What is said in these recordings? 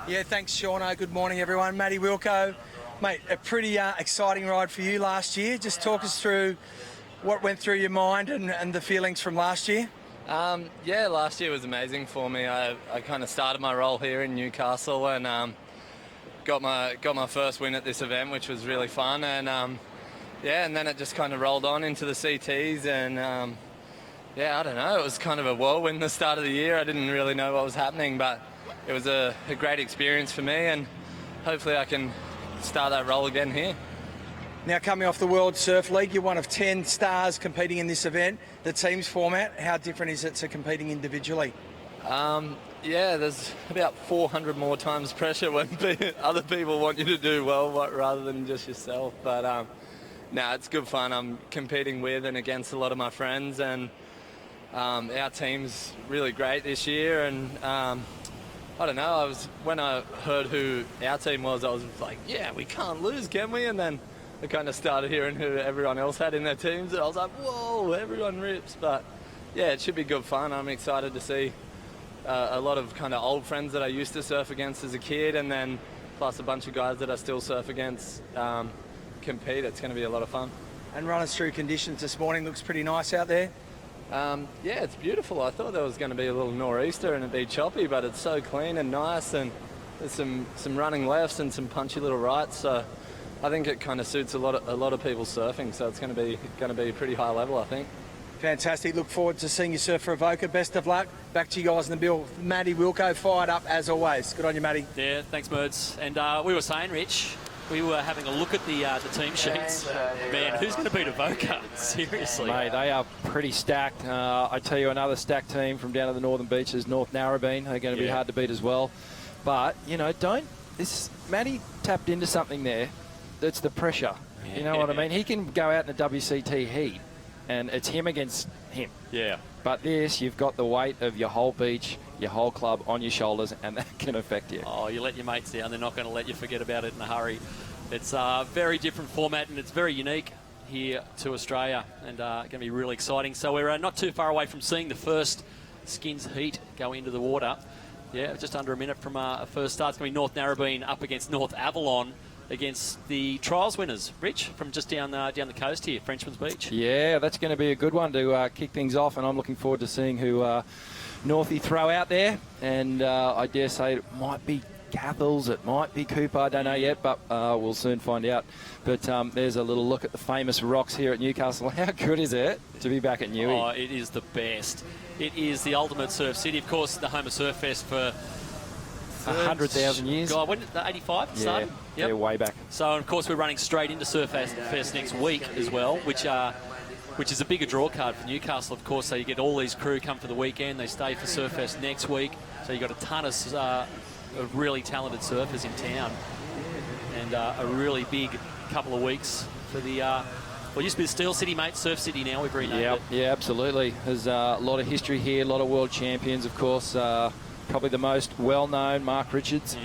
Yeah, thanks, Shauno. Good morning, everyone. Matty Wilco. Mate, a pretty exciting ride for you last year. Just talk us through what went through your mind and the feelings from last year. Yeah, last year was amazing for me. I kind of started my role here in Newcastle and got my first win at this event, which was really fun. And and then it just kind of rolled on into the CTs and I don't know. It was kind of a whirlwind the start of the year. I didn't really know what was happening, but it was a great experience for me, and hopefully I can start that role again here. Now, coming off the World Surf League, you're one of 10 stars competing in this event. The teams format, how different is it to competing individually? There's about 400 more times pressure when other people want you to do well rather than just yourself. But it's good fun. I'm competing with and against a lot of my friends, and our team's really great this year. And I don't know, when I heard who our team was, I was like, yeah, we can't lose, can we? And then I kind of started hearing who everyone else had in their teams, and I was like, whoa, everyone rips. But yeah, it should be good fun. I'm excited to see a lot of kind of old friends that I used to surf against as a kid, and then plus a bunch of guys that I still surf against compete. It's going to be a lot of fun. And run us through conditions this morning. Looks pretty nice out there. It's beautiful. I thought there was going to be a little nor'easter and it'd be choppy, but it's so clean and nice, and there's some running lefts and some punchy little rights. So I think it kind of suits a lot of people surfing. So it's going to be pretty high level, I think. Fantastic. Look forward to seeing you surf for Avoca. Best of luck. Back to you guys in the bill. Matty Wilco, fired up as always. Good on you, Matty. Yeah, thanks, Merds. And we were saying, Rich, we were having a look at the team sheets. Man, who's going to beat Avoca? Seriously. Mate, they are pretty stacked. I tell you, another stacked team from down at the Northern Beaches, North Narrabeen, are going to be hard to beat as well. But, Matty tapped into something there. That's the pressure. Yeah. You know what I mean? He can go out in the WCT heat, and it's him against him. Yeah. But this, you've got the weight of your whole beach, your whole club on your shoulders, and that can affect you. Oh, you let your mates down. They're not going to let you forget about it in a hurry. It's a very different format, and it's very unique here to Australia, and going to be really exciting. So we're not too far away from seeing the first Skins heat go into the water. Yeah, just under a minute from a first start. It's going to be North Narrabeen up against North Avalon against the trials winners, Rich, from just down the coast here, Frenchman's Beach. Yeah, that's going to be a good one to kick things off, and I'm looking forward to seeing who Northie throw out there. And I dare say it might be Cathals, it might be Cooper, I don't know yet, but we'll soon find out. But there's a little look at the famous rocks here at Newcastle. How good is it to be back at Newey? Oh, it is the best. It is the ultimate surf city. Of course, the home of Surf Fest for 100,000 years. God, when did the 85 yeah, started? Yep. Yeah, way back. So, of course, we're running straight into Surf Fest next week as well, which is a bigger draw card for Newcastle, of course. So you get all these crew come for the weekend. They stay for Surf Fest next week. So you've got a ton of really talented surfers in town, and a really big couple of weeks for the it used to be the Steel City, mate. Surf City now, we've renamed it. Yeah, absolutely. There's a lot of history here, a lot of world champions, of course. Probably the most well-known, Mark Richards,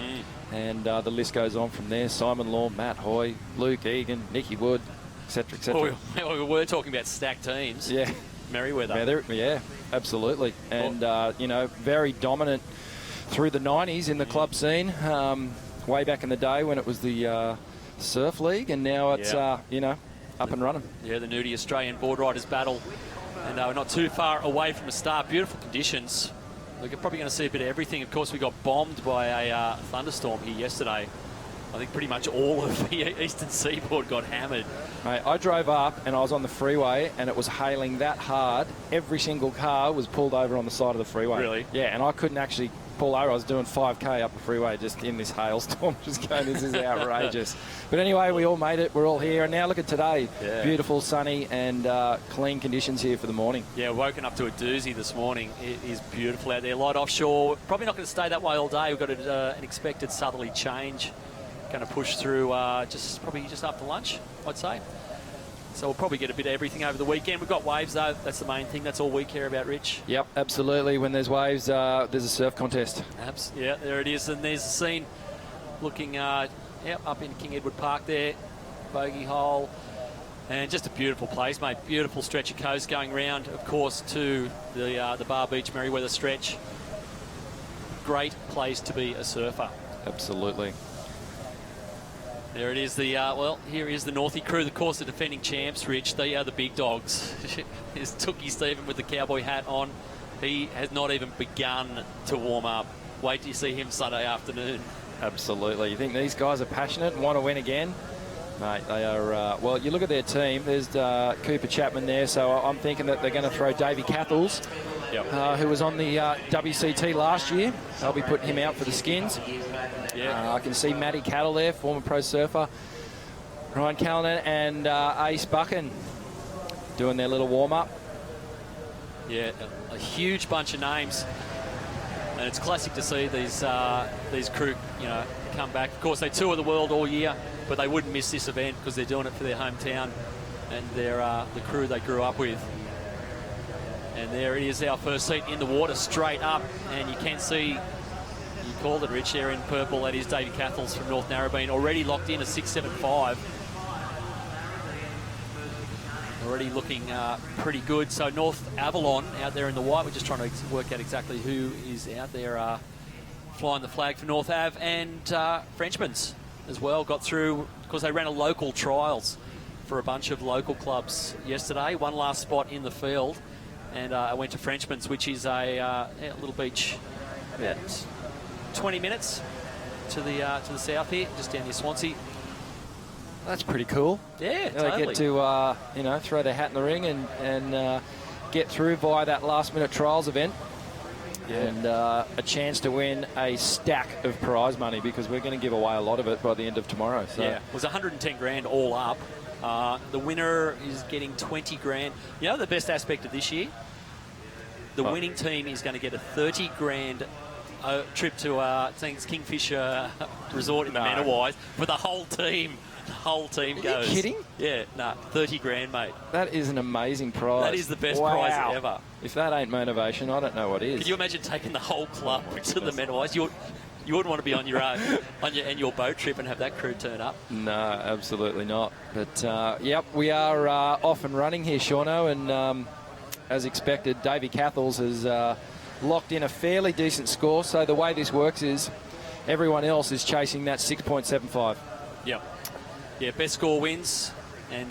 and the list goes on from there. Simon Law, Matt Hoy, Luke Egan, Nicky Wood, etc., etc. Well, we were talking about stacked teams. Yeah. Merriweather. Yeah, absolutely. And, very dominant through the 90s in the club scene, way back in the day when it was the Surf League, and now it's, up and running. Yeah, the Nudie Australian Board Riders Battle. And we're not too far away from a start. Beautiful conditions. We're probably going to see a bit of everything. Of course, we got bombed by a thunderstorm here yesterday. I think pretty much all of the eastern seaboard got hammered. Mate, I drove up and I was on the freeway and it was hailing that hard. Every single car was pulled over on the side of the freeway. Really? Yeah, and I couldn't actually pull over. I was doing 5K up the freeway just in this hailstorm, just going, this is outrageous. But anyway, we all made it. We're all here. And now look at today. Yeah. Beautiful, sunny and clean conditions here for the morning. Yeah, woken up to a doozy this morning. It is beautiful out there. Light offshore. Probably not going to stay that way all day. We've got an expected southerly change. Going to push through probably just after lunch, I'd say. So we'll probably get a bit of everything over the weekend. We've got waves, though. That's the main thing. That's all we care about, Rich. Yep, absolutely. When there's waves, there's a surf contest. Yeah, there it is. And there's a scene looking up in King Edward Park there. Bogey hole. And just a beautiful place, mate. Beautiful stretch of coast going round, of course, to the Bar Beach Merriweather stretch. Great place to be a surfer. absolutely. There it is. Here is the Northie crew, of course, the defending champs, Rich. They are the big dogs. Here's Tookie Stephen with the cowboy hat on. He has not even begun to warm up. Wait till you see him Sunday afternoon. Absolutely. You think these guys are passionate and want to win again? Mate, they are... well, you look at their team. There's Cooper Chapman there, so I'm thinking that they're going to throw Davey Cathles, who was on the WCT last year. They'll be putting him out for the Skins. Yeah. I can see Matty Cattle there, former pro surfer. Ryan Callanan and Ace Buchan doing their little warm-up. Yeah, a huge bunch of names. And it's classic to see these crew, come back. Of course, they tour the world all year, but they wouldn't miss this event because they're doing it for their hometown and they're the crew they grew up with. And there it is, our first heat in the water, straight up. And you can see, you called it, Rich, there in purple. That is Davey Cathles from North Narrabeen, already locked in a 6.75. Already looking pretty good. So North Avalon out there in the white. We're just trying to work out exactly who is out there flying the flag for North Ave. And Frenchman's as well got through, because they ran a local trials for a bunch of local clubs yesterday. One last spot in the field. And I went to Frenchman's, which is a little beach about 20 minutes to the south here, just down near Swansea. That's pretty cool. Yeah, They totally. get to, throw their hat in the ring and get through via that last-minute trials event. Yeah. And a chance to win a stack of prize money, because we're going to give away a lot of it by the end of tomorrow. So. Yeah, it was 110 grand all up. The winner is getting 20 grand. You know the best aspect of this year? The winning team is going to get a 30 grand trip to I think it's Kingfisher Resort in the Mannawise for the whole team. The whole team goes. Are you kidding? Yeah, 30 grand, mate. That is an amazing prize. That is the best prize ever. If that ain't motivation, I don't know what is. Can you imagine taking the whole club to the Mannawise? You wouldn't want to be on your annual boat trip and have that crew turn up. No, absolutely not. But, yep, we are off and running here, Shauno, and as expected, Davey Cathles has locked in a fairly decent score. So the way this works is everyone else is chasing that 6.75. Yep. Yeah, best score wins. And,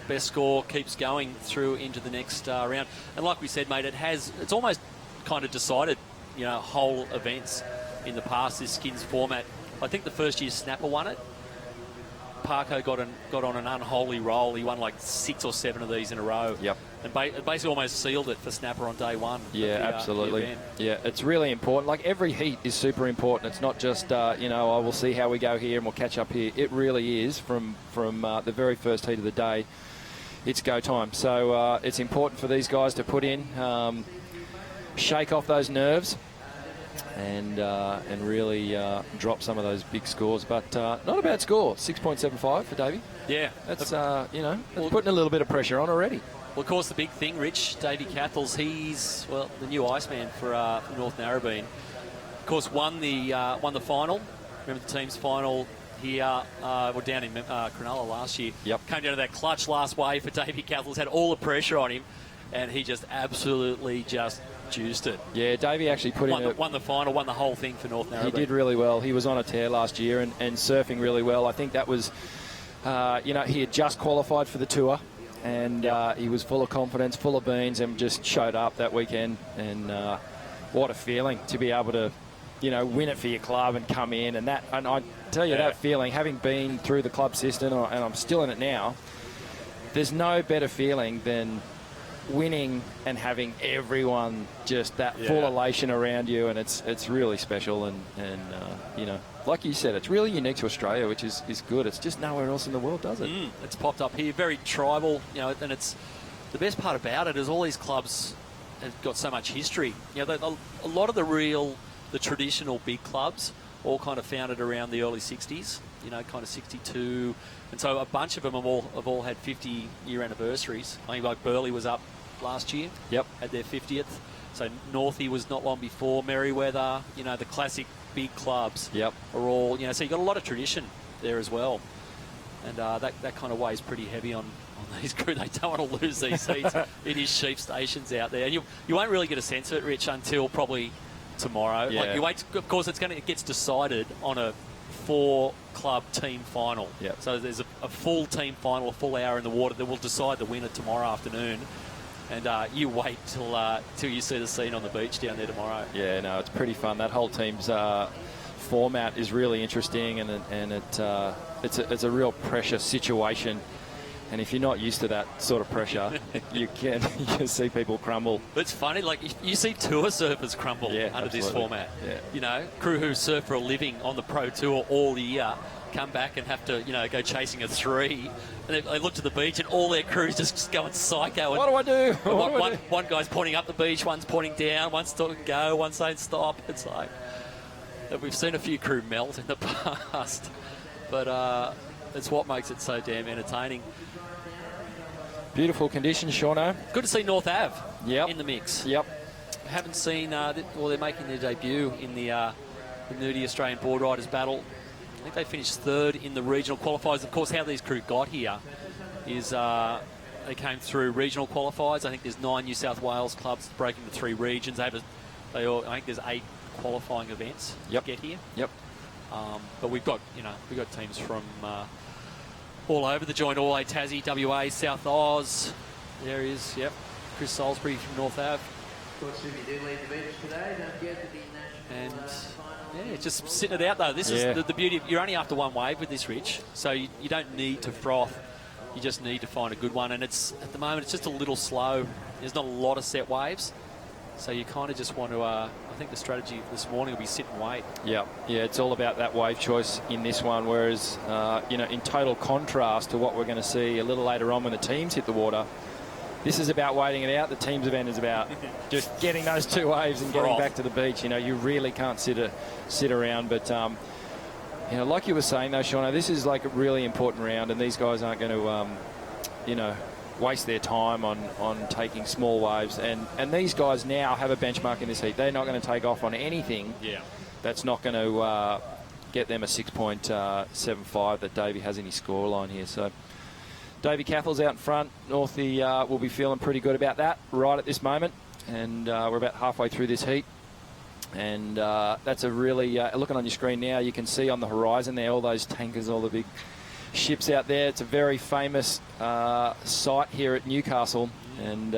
best score keeps going through into the next round. And like we said, mate, it's almost kind of decided, whole events in the past, this Skins format. I think the first year Snapper won it. Parko got on an unholy roll. He won like 6 or 7 of these in a row. Yep. And basically almost sealed it for Snapper on day one. Yeah, absolutely. Yeah, it's really important. Like, every heat is super important. It's not just, we'll see how we go here and we'll catch up here. It really is from the very first heat of the day. It's go time. So it's important for these guys to put in, shake off those nerves, and really drop some of those big scores. But not a bad score, 6.75 for Davey. Yeah. That's, putting a little bit of pressure on already. Well, of course, the big thing, Rich, Davey Cathles, he's, the new Iceman for North Narrabeen. Of course, won the final. Remember the team's final here, down in Cronulla last year. Yep. Came down to that clutch last wave for Davey Cathles, had all the pressure on him, and he just absolutely just juiced it. Yeah, Davey actually won the final, won the whole thing for North Narrabeen. He did really well. He was on a tear last year and surfing really well. I think that was, he had just qualified for the tour, and he was full of confidence, full of beans, and just showed up that weekend. And what a feeling to be able to, win it for your club and come in. And I tell you, that feeling, having been through the club system, and I'm still in it now, there's no better feeling than winning and having everyone just that full elation around you, and it's really special. And like you said, it's really unique to Australia, which is good. It's just nowhere else in the world does it. It's popped up here, very tribal, and it's the best part about it is all these clubs have got so much history. A lot of the traditional big clubs all kind of founded around the early 60s, kind of 62. And so a bunch of them have all had 50-year anniversaries. I think like Burleigh was up last year. Yep. Had their 50th. So Northie was not long before. Merriweather, the classic big clubs. Yep. Are all, so you've got a lot of tradition there as well. And that kind of weighs pretty heavy on these crew. They don't want to lose these seats. It is sheep stations out there. And you won't really get a sense of it, Rich, until probably tomorrow. Yeah. Like you wait. Of course, it gets decided on a 4-club team final. Yep. So there's a full team final, a full hour in the water that will decide the winner tomorrow afternoon. And you wait till you see the scene on the beach down there tomorrow. Yeah, no, it's pretty fun. That whole team's format is really interesting, and it's a real pressure situation. And if you're not used to that sort of pressure, you can see people crumble. But it's funny, like you see tour surfers crumble under absolutely. this format. Yeah. You know, crew who surf for a living on the pro tour all year come back and have to, go chasing a 3. And they look to the beach and all their crews just going psycho. And What do I do? one guy's pointing up the beach, one's pointing down, one's talking go, one's saying stop. It's like we've seen a few crew melt in the past, but it's what makes it so damn entertaining. Beautiful conditions, Shauno. Good to see North Ave Yep. in the mix. Yep. Haven't seen, they're making their debut in the Nudie Australian Board Riders Battle. I think they finished 3rd in the regional qualifiers. Of course, how these crew got here is they came through regional qualifiers. I think there's 9 New South Wales clubs breaking the 3 regions. I think there's 8 qualifying events to get here. Yep. But we've got teams from all over the joint, all Tassie, WA, South Oz. There he is, yep. Chris Salisbury from North Ave. Of course, if you do leave the beach today, don't forget to be national. And just sitting it out though. This is the beauty of, you're only after one wave with this, Rich, so you don't need to froth. You just need to find a good one, and it's at the moment it's just a little slow. There's not a lot of set waves, so you kind of just want to. I think the strategy this morning will be sit and wait. Yeah, it's all about that wave choice in this one. Whereas, in total contrast to what we're going to see a little later on when the teams hit the water, this is about waiting it out. The teams event is about just getting those 2 waves and getting back to the beach. You really can't sit around. But like you were saying though, Shauno, this is like a really important round, and these guys aren't going to, waste their time on taking small waves. And these guys now have a benchmark in this heat. They're not going to take off on anything that's not going to get them a 6.75 that Davey has in his scoreline here. So Davey Cathell's out in front. Northie will be feeling pretty good about that right at this moment. And we're about halfway through this heat. And that's a really, looking on your screen now, you can see on the horizon there all those tankers, all the big ships out there. It's a very famous site here at Newcastle, and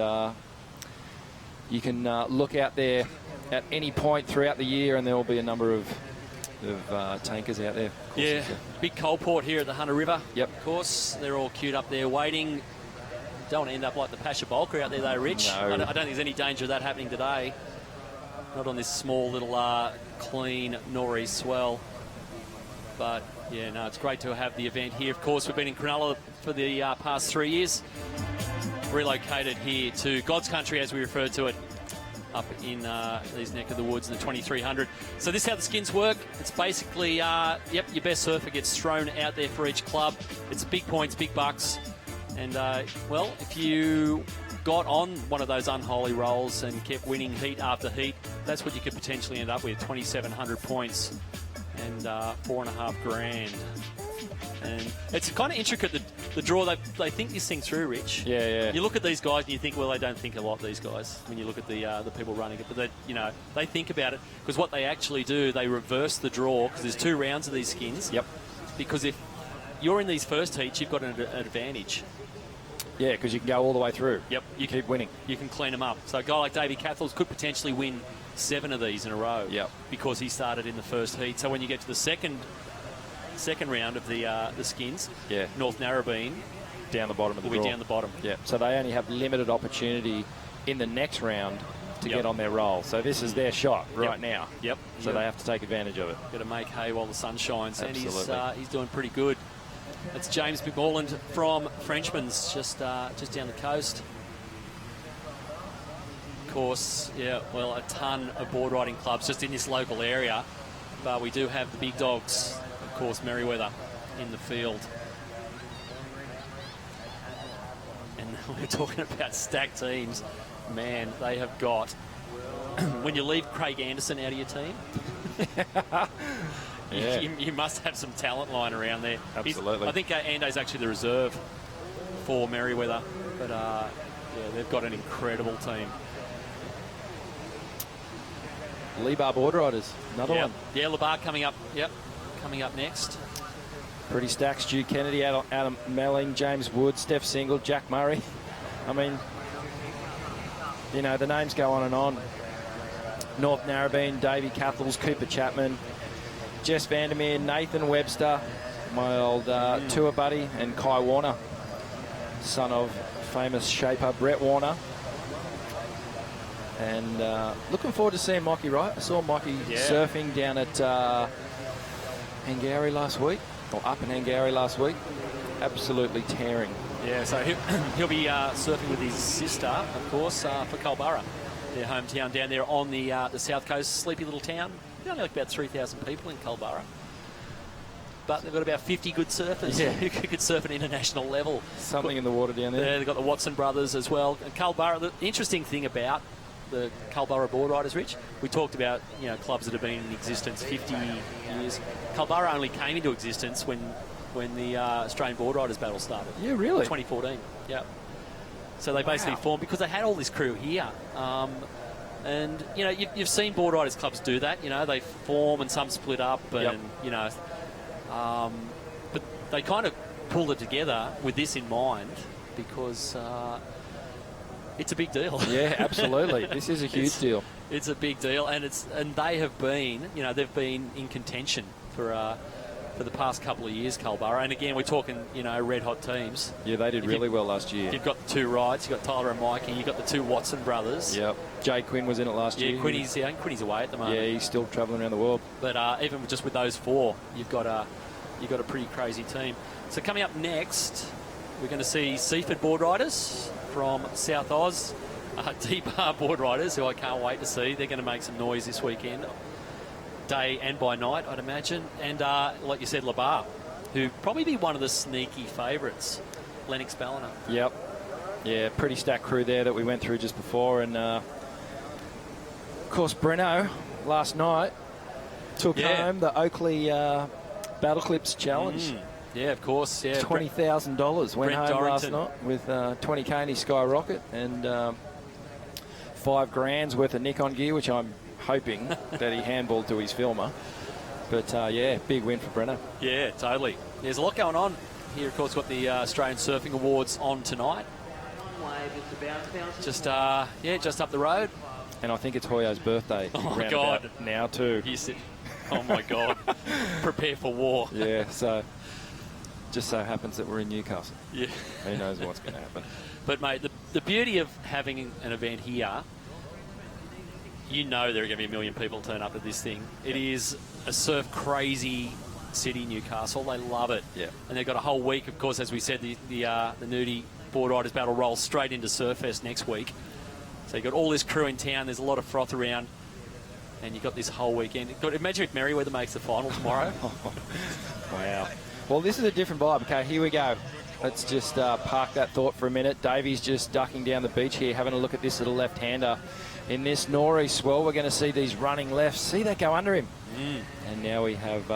you can look out there at any point throughout the year, and there will be a number of tankers out there. Yeah, big coal port here at the Hunter River. Yep. Of course, they're all queued up there waiting. Don't want to end up like the Pasha Bulker out there though, Rich. No. I don't think there's any danger of that happening today. Not on this small little clean nor'east swell. But yeah, no, it's great to have the event here. Of course, we've been in Cronulla for the past 3 years. Relocated here to God's Country, as we refer to it, up in these neck of the woods in the 2300. So this is how the skins work. It's basically, your best surfer gets thrown out there for each club. It's big points, big bucks. And, if you got on one of those unholy rolls and kept winning heat after heat, that's what you could potentially end up with, 2,700 points and $4.5 grand. And it's kind of intricate, the draw. They think this thing through, Rich. Yeah. You look at these guys and you think, well, they don't think a lot, these guys, when you look at the people running it. But they think about it, because what they actually do, they reverse the draw, because there's 2 rounds of these skins. Yep. Because if you're in these first heats, you've got an advantage. Yeah, because you can go all the way through. Yep. You keep winning. You can clean them up. So a guy like Davey Cathels could potentially win 7 of these in a row. Yep. Because he started in the first heat. So when you get to the second round of the skins, North Narrabeen down the bottom of the will draw. be down the bottom. Yeah. So they only have limited opportunity in the next round to get on their roll. So this is their shot right now. Yep. So they have to take advantage of it. Got to make hay while the sun shines. Absolutely. And he's doing pretty good. That's James McMorland from Frenchman's, just down the coast. Of course, a ton of board riding clubs just in this local area. But we do have the big dogs, of course, Merriweather in the field. And we're talking about stacked teams. Man, they have got... when you leave Craig Anderson out of your team... Yeah. You must have some talent lying around there. Absolutely. I think Ando's actually the reserve for Merriweather. But, they've got an incredible team. Lebar Board Riders, another Yeah, one. yeah, Labar coming up. Yep, coming up next. Pretty stacked. Stu Kennedy, Adam Melling, James Wood, Steph Single, Jack Murray. I mean, you know, the names go on and on. North Narrabeen, Davey Cathles, Cooper Chapman, Jess Vandermeer, Nathan Webster, my old tour buddy, and Kai Warner, son of famous shaper Brett Warner. And looking forward to seeing Mikey Wright. I saw Mikey surfing down at Hangari last week, or up in Hangari last week. Absolutely tearing. Yeah, so he'll be surfing with his sister, of course, for Culburra, their hometown down there on the south coast, sleepy little town. Only like about 3,000 people in Culburra. But they've got about 50 good surfers who could surf at international level. Something in the water down there. Yeah, they've got the Watson brothers as well. And Culburra, the interesting thing about the Culburra Board Riders, Rich, we talked about, you know, clubs that have been in existence 50 years. Culburra only came into existence when the Australian Board Riders battle started. Yeah, really? 2014, yeah. So they basically formed because they had all this crew here. And, you know, you've seen Board Riders clubs do that. You know, they form and some split up and, you know, but they kind of pulled it together with this in mind because it's a big deal. Yeah, absolutely. This is a huge deal. It's a big deal, and they have been, you know, they've been in contention for the past couple of years, Culburra. And again, we're talking, you know, red hot teams. Yeah, they did really well last year. You've got the two Wrights, you've got Tyler and Mikey, you've got the two Watson brothers. Yep. Jay Quinn was in it last year. Quinny's away at the moment. Yeah, he's still travelling around the world. But even just with those four, you've got a pretty crazy team. So coming up next, we're going to see Seaford Board Riders from South Oz. D-Bar Board Riders, who I can't wait to see. They're going to make some noise this weekend, day and by night, I'd imagine. And like you said, Labar, who probably be one of the sneaky favourites, Lennox Ballina. Yep. Yeah, pretty stacked crew there that we went through just before. And, of course, Breno last night took home the Oakley Battle Clips Challenge. Yeah, of course. Yeah, $20,000 went Brent home Dorrington. last night with 20k in his Skyrocket and $5,000 worth of Nikon gear, which I'm hoping that he handballed to his filmer. But yeah, big win for Brenner. Yeah, totally. There's a lot going on here. Of course, got the Australian Surfing Awards on tonight. Just just up the road. And I think it's Hoyo's birthday. Oh my round God! about now too. Oh my God! Prepare for war. Yeah. So just so happens that we're in Newcastle. Yeah. Who knows what's going to happen? But mate, the beauty of having an event here, you know there are going to be 1 million people turn up at this thing. It is a surf crazy city, Newcastle. They love it. Yeah. And they've got a whole week, of course, as we said, the Nudie Board Riders Battle rolls straight into Surfest next week. So you've got all this crew in town. There's a lot of froth around. And you've got this whole weekend. Imagine if Merriweather makes the final tomorrow. Wow. Well, this is a different vibe. Okay, here we go. Let's just park that thought for a minute. Davey's just ducking down the beach here, having a look at this little left-hander. In this nor'east swell, we're going to see these running lefts. See that go under him. And now we have...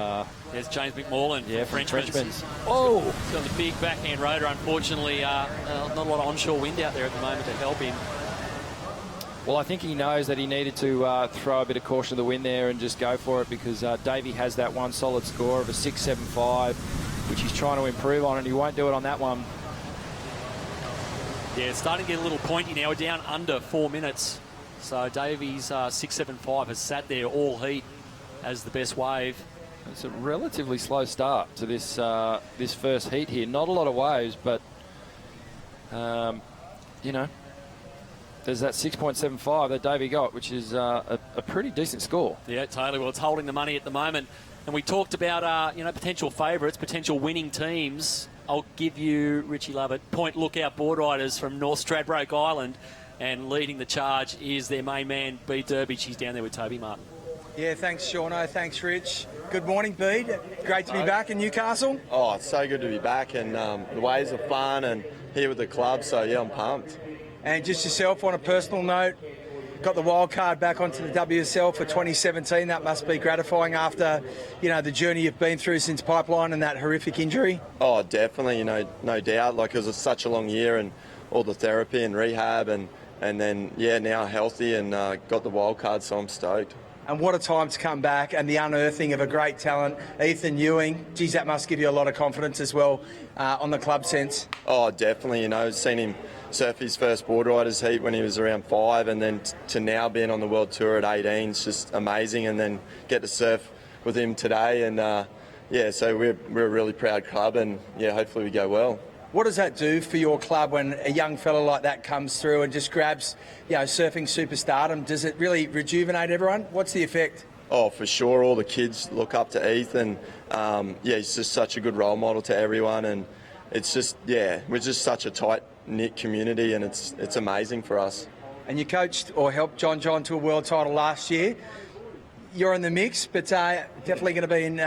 There's James McMorland from Frenchman's. Oh! He's got the big backhand rotor. Unfortunately, not a lot of onshore wind out there at the moment to help him. Well, I think he knows that he needed to throw a bit of caution to the wind there and just go for it because Davey has that one solid score of a 6.75, which he's trying to improve on, and he won't do it on that one. Yeah, it's starting to get a little pointy now. We're down under 4 minutes. So Davey's 6.75 has sat there all heat as the best wave. It's a relatively slow start to this this first heat here. Not a lot of waves, but, you know, there's that 6.75 that Davey got, which is a pretty decent score. Yeah, totally. Well, it's holding the money at the moment. And we talked about, potential favourites, potential winning teams. I'll give you, Richie Lovett, Point Lookout Board Riders from North Stradbroke Island. And leading the charge is their main man, Bede Derby. She's down there with Toby Martin. Yeah, thanks, Shauno. Thanks, Rich. Good morning, Bede. Great to be back in Newcastle. Oh, it's so good to be back, and the waves are fun, and here with the club, so yeah, I'm pumped. And just yourself, on a personal note, got the wild card back onto the WSL for 2017. That must be gratifying after, the journey you've been through since Pipeline and that horrific injury. Oh, definitely, no doubt. Like, it was such a long year, and all the therapy and rehab, and then, now healthy and got the wild card, so I'm stoked. And what a time to come back, and the unearthing of a great talent, Ethan Ewing. Geez, that must give you a lot of confidence as well on the club sense. Oh, definitely. You know, seen him surf his first board riders heat when he was around 5, and then to now being on the World Tour at 18 is just amazing. And then get to surf with him today, and so we're a really proud club, and hopefully we go well. What does that do for your club when a young fella like that comes through and just grabs, surfing superstardom? Does it really rejuvenate everyone? What's the effect? Oh, for sure. All the kids look up to Ethan. He's just such a good role model to everyone, and it's just, we're just such a tight-knit community, and it's amazing for us. And you coached or helped John to a world title last year. You're in the mix, but definitely going to be in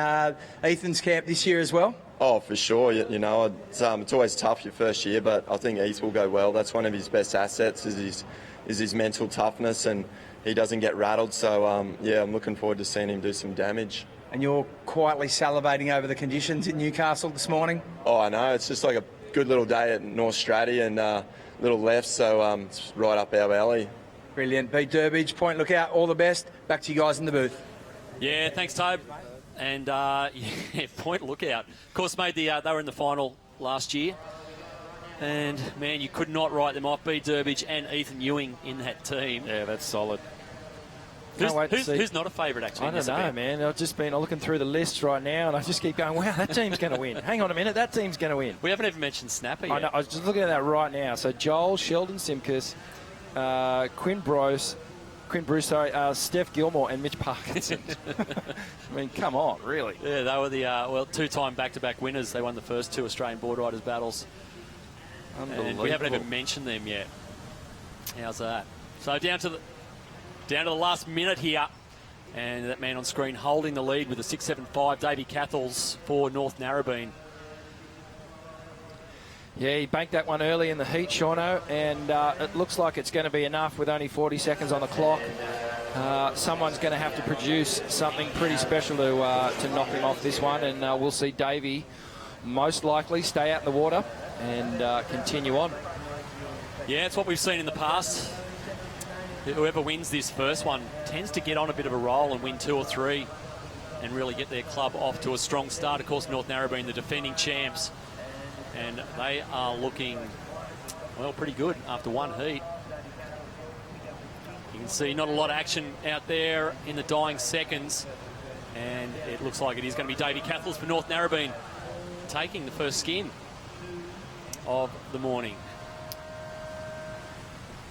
Ethan's camp this year as well. Oh, for sure. It's always tough your first year, but I think Eth will go well. That's one of his best assets is his mental toughness, and he doesn't get rattled. So, I'm looking forward to seeing him do some damage. And you're quietly salivating over the conditions in Newcastle this morning? Oh, I know. It's just like a good little day at North Stratty and little left, so it's right up our alley. Brilliant. Pete Durbidge, Point Lookout, all the best. Back to you guys in the booth. Yeah, thanks, Tobe. And, Point Lookout. Of course, they were in the final last year. And, man, you could not write them off. B. Durbidge and Ethan Ewing in that team. Yeah, that's solid. Who's not a favourite, actually? I don't know, man. I've just been looking through the list right now, and I just keep going, wow, that team's going to win. Hang on a minute, that team's going to win. We haven't even mentioned Snapper yet. I know, I was just looking at that right now. So Joel, Sheldon Simkus, Quinn Bruce, Steph Gilmore and Mitch Parkinson. I mean, come on, really. Yeah, they were the two-time back-to-back winners. They won the first 2 Australian board riders battles. And we haven't even mentioned them yet. How's that? So down to the last minute here, and that man on screen holding the lead with a 6.75, Davey Cathles for North Narrabeen. Yeah, he banked that one early in the heat, Shauno, and it looks like it's going to be enough with only 40 seconds on the clock. Someone's going to have to produce something pretty special to knock him off this one, and we'll see Davey most likely stay out in the water and continue on. Yeah, it's what we've seen in the past. Whoever wins this first one tends to get on a bit of a roll and win 2 or 3 and really get their club off to a strong start. Of course, North Narrabeen, the defending champs, and they are looking, well, pretty good after one heat. You can see not a lot of action out there in the dying seconds, and it looks like it is going to be Davey Cathles for North Narrabeen taking the first skin of the morning.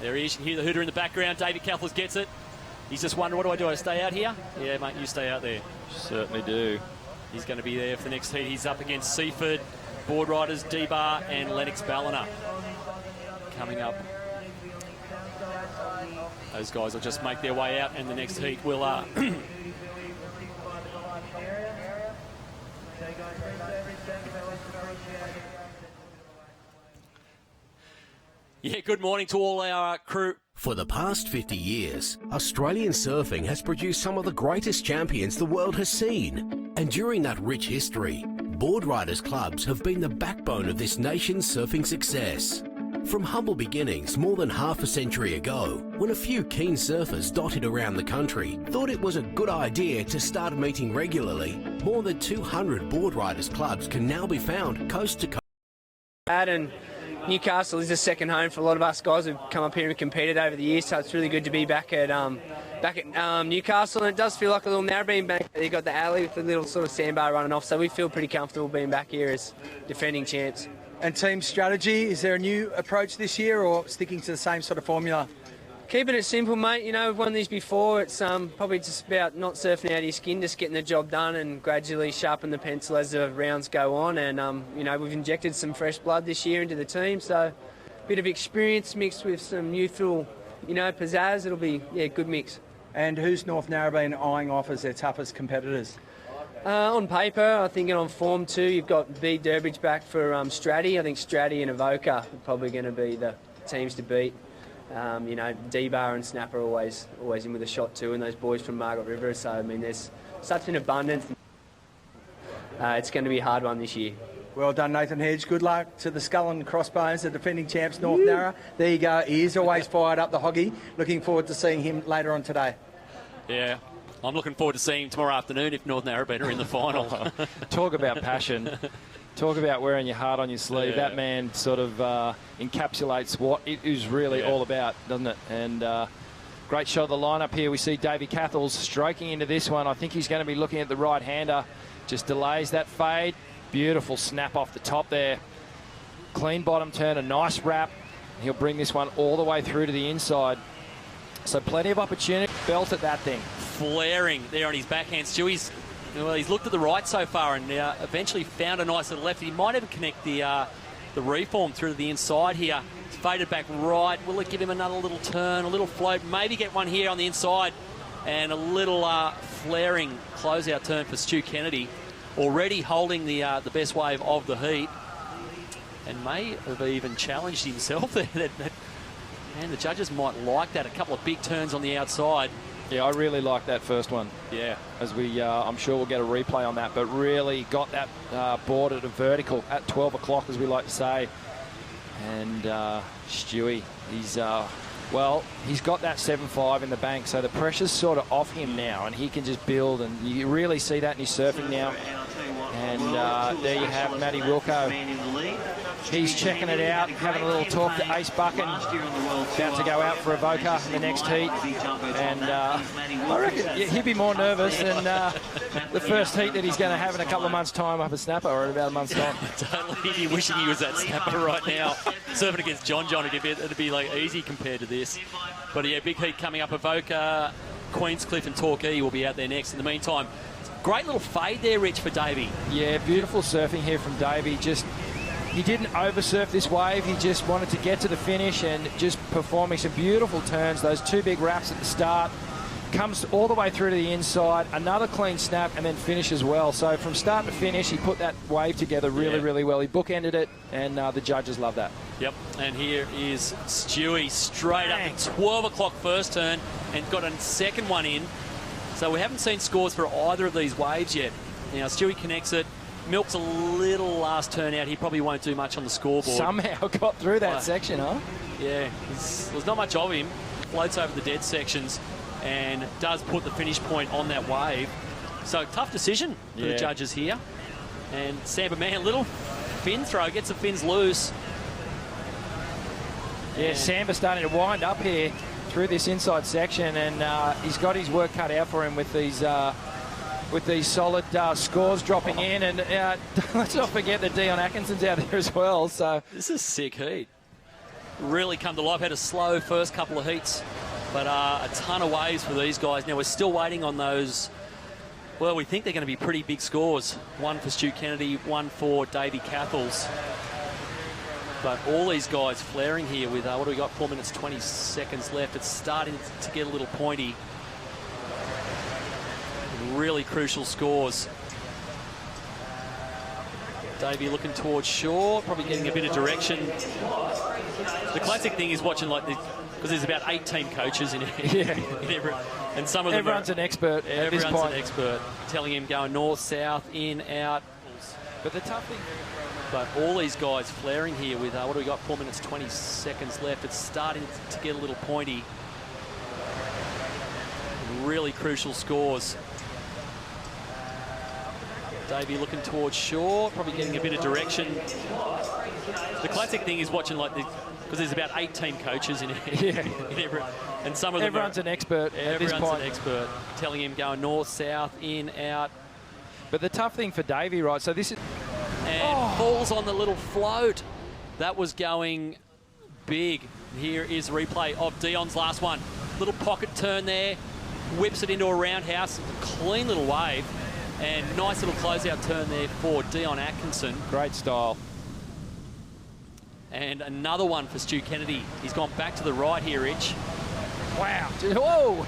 There he is. You can hear the hooter in the background. Davey Cathles gets it. He's just wondering, what do? I stay out here? Yeah, mate, you stay out there. Certainly do. He's going to be there for the next heat. He's up against Seaford, board riders, D-Bar and Lennox Ballina. Coming up. Those guys will just make their way out, and the next heat will... Yeah, good morning to all our crew. For the past 50 years, Australian surfing has produced some of the greatest champions the world has seen. And during that rich history, board riders clubs have been the backbone of this nation's surfing success. From humble beginnings more than half a century ago, when a few keen surfers dotted around the country thought it was a good idea to start meeting regularly, more than 200 board riders clubs can now be found coast to coast. And Newcastle is a second home for a lot of us guys who've come up here and competed over the years, so it's really good to be back at Newcastle. And it does feel like a little Narrabeen bank. You've got the alley with the little sort of sandbar running off, so we feel pretty comfortable being back here as defending champs. And team strategy, is there a new approach this year or sticking to the same sort of formula? Keeping it simple, mate. You know, we've won these before. It's probably just about not surfing out of your skin, just getting the job done and gradually sharpen the pencil as the rounds go on. And, you know, we've injected some fresh blood this year into the team, so a bit of experience mixed with some youthful, you know, pizzazz. It'll be, a good mix. And who's North Narrabeen eyeing off as their toughest competitors? On paper, I think, and on form too, you've got B. Durbidge back for Stratty. I think Stratty and Avoca are probably going to be the teams to beat. You know, D-Bar and Snapper are always in with a shot too, and those boys from Margaret River. So, I mean, there's such an abundance. It's going to be a hard one this year. Well done, Nathan Hedge. Good luck to the Skull and Crossbones, the defending champs, North Narra. There you go. He is always fired up, the Hoggy. Looking forward to seeing him later on today. Yeah, I'm looking forward to seeing him tomorrow afternoon if Northern Arrabeen are in the final. Talk about passion. Talk about wearing your heart on your sleeve. Yeah. That man sort of encapsulates what it is really all about, doesn't it? And great shot of the lineup here. We see Davey Cathles stroking into this one. I think he's going to be looking at the right-hander. Just delays that fade. Beautiful snap off the top there. Clean bottom turn, a nice wrap. He'll bring this one all the way through to the inside. So plenty of opportunity. Belt at that thing. Flaring there on his backhand. Stewie's, well, he's looked at the right so far and eventually found a nice little left. He might even connect the reform through to the inside here. It's faded back right. Will it give him another little turn, a little float? Maybe get one here on the inside. And a little flaring closeout turn for Stu Kennedy. Already holding the best wave of the heat. And may have even challenged himself there. And the judges might like that. A couple of big turns on the outside. Yeah, I really like that first one. Yeah. As we, I'm sure we'll get a replay on that, but really got that board at a vertical at 12 o'clock, as we like to say. And Stewie, he's got that 7.5 in the bank, so the pressure's sort of off him now, and he can just build, and you really see that in his surfing now. And there you have Matty Wilco. He's checking it out, having a little talk to Ace Buchan. About to go out for Avoca in the next heat. And I reckon he'd be more nervous than the first heat that he's going to have in a couple of months' time up at Snapper, or in about a month's time. Totally, he'd be wishing he was at Snapper right now. Surfing against John, it'd be like easy compared to this. But yeah, big heat coming up. Avoca, Queenscliff and Torquay will be out there next. In the meantime, great little fade there, Rich, for Davey. Yeah, beautiful surfing here from Davey. He didn't oversurf this wave. He just wanted to get to the finish and just performing some beautiful turns. Those two big wraps at the start. Comes all the way through to the inside. Another clean snap and then finish as well. So from start to finish, he put that wave together really well. He bookended it, and the judges love that. Yep, and here is Stewie straight up at 12 o'clock first turn and got a second one in. So we haven't seen scores for either of these waves yet. Now, Stewie connects it. Milks a little last turn out. He probably won't do much on the scoreboard. Somehow got through that section, huh? Yeah, there's not much of him. Floats over the dead sections and does put the finish point on that wave. So tough decision for the judges here. And Samba Man, little fin throw, gets the fins loose. Yeah, Samba starting to wind up here through this inside section, and he's got his work cut out for him with these solid scores dropping in. And let's not forget that Dion Atkinson's out there as well. So this is sick heat. Really come to life. Had a slow first couple of heats, but a ton of waves for these guys. Now we're still waiting on those. Well, we think they're going to be pretty big scores. One for Stu Kennedy, one for Davey Cathles. But all these guys flaring here with, what do we got, 4 minutes, 20 seconds left. It's starting to get a little pointy. Really crucial scores. Davey looking towards shore, probably getting a bit of direction. The classic thing is watching like this, because there's about 8 team coaches in every, and some of them everyone's an expert at this point. Everyone's an expert, telling him going north, south, in, out. But the tough thing... But all these guys flaring here with, what do we got, 4 minutes, 20 seconds left. It's starting to get a little pointy. Really crucial scores. Davey looking towards shore, probably getting a bit of direction. The classic thing is watching like this, because there's about 8 team coaches in every, and some of them everyone's an expert at this point. Everyone's an expert, telling him going north, south, in, out. But the tough thing for Davey, right, so this is... And falls on the little float. That was going big. Here is a replay of Dion's last one. Little pocket turn there. Whips it into a roundhouse. Clean little wave. And nice little closeout turn there for Dion Atkinson. Great style. And another one for Stu Kennedy. He's gone back to the right here, Rich. Wow. Whoa.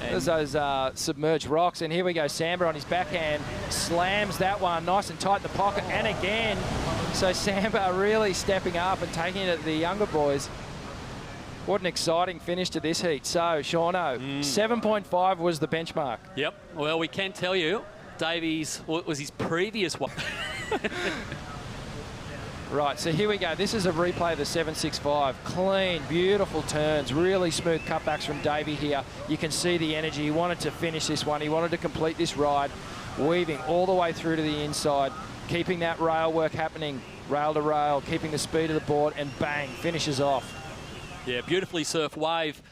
There's those submerged rocks, and here we go. Samba on his backhand slams that one nice and tight in the pocket, and again. So Samba really stepping up and taking it to the younger boys. What an exciting finish to this heat. So, Shauno, 7.5 was the benchmark. Yep. Well, we can tell you, Davies was his previous one. Right, so here we go. This is a replay of the 765. Clean, beautiful turns, really smooth cutbacks from Davey here. You can see the energy. He wanted to finish this one. He wanted to complete this ride, weaving all the way through to the inside, keeping that rail work happening, rail to rail, keeping the speed of the board, and bang, finishes off. Yeah, beautifully surf wave.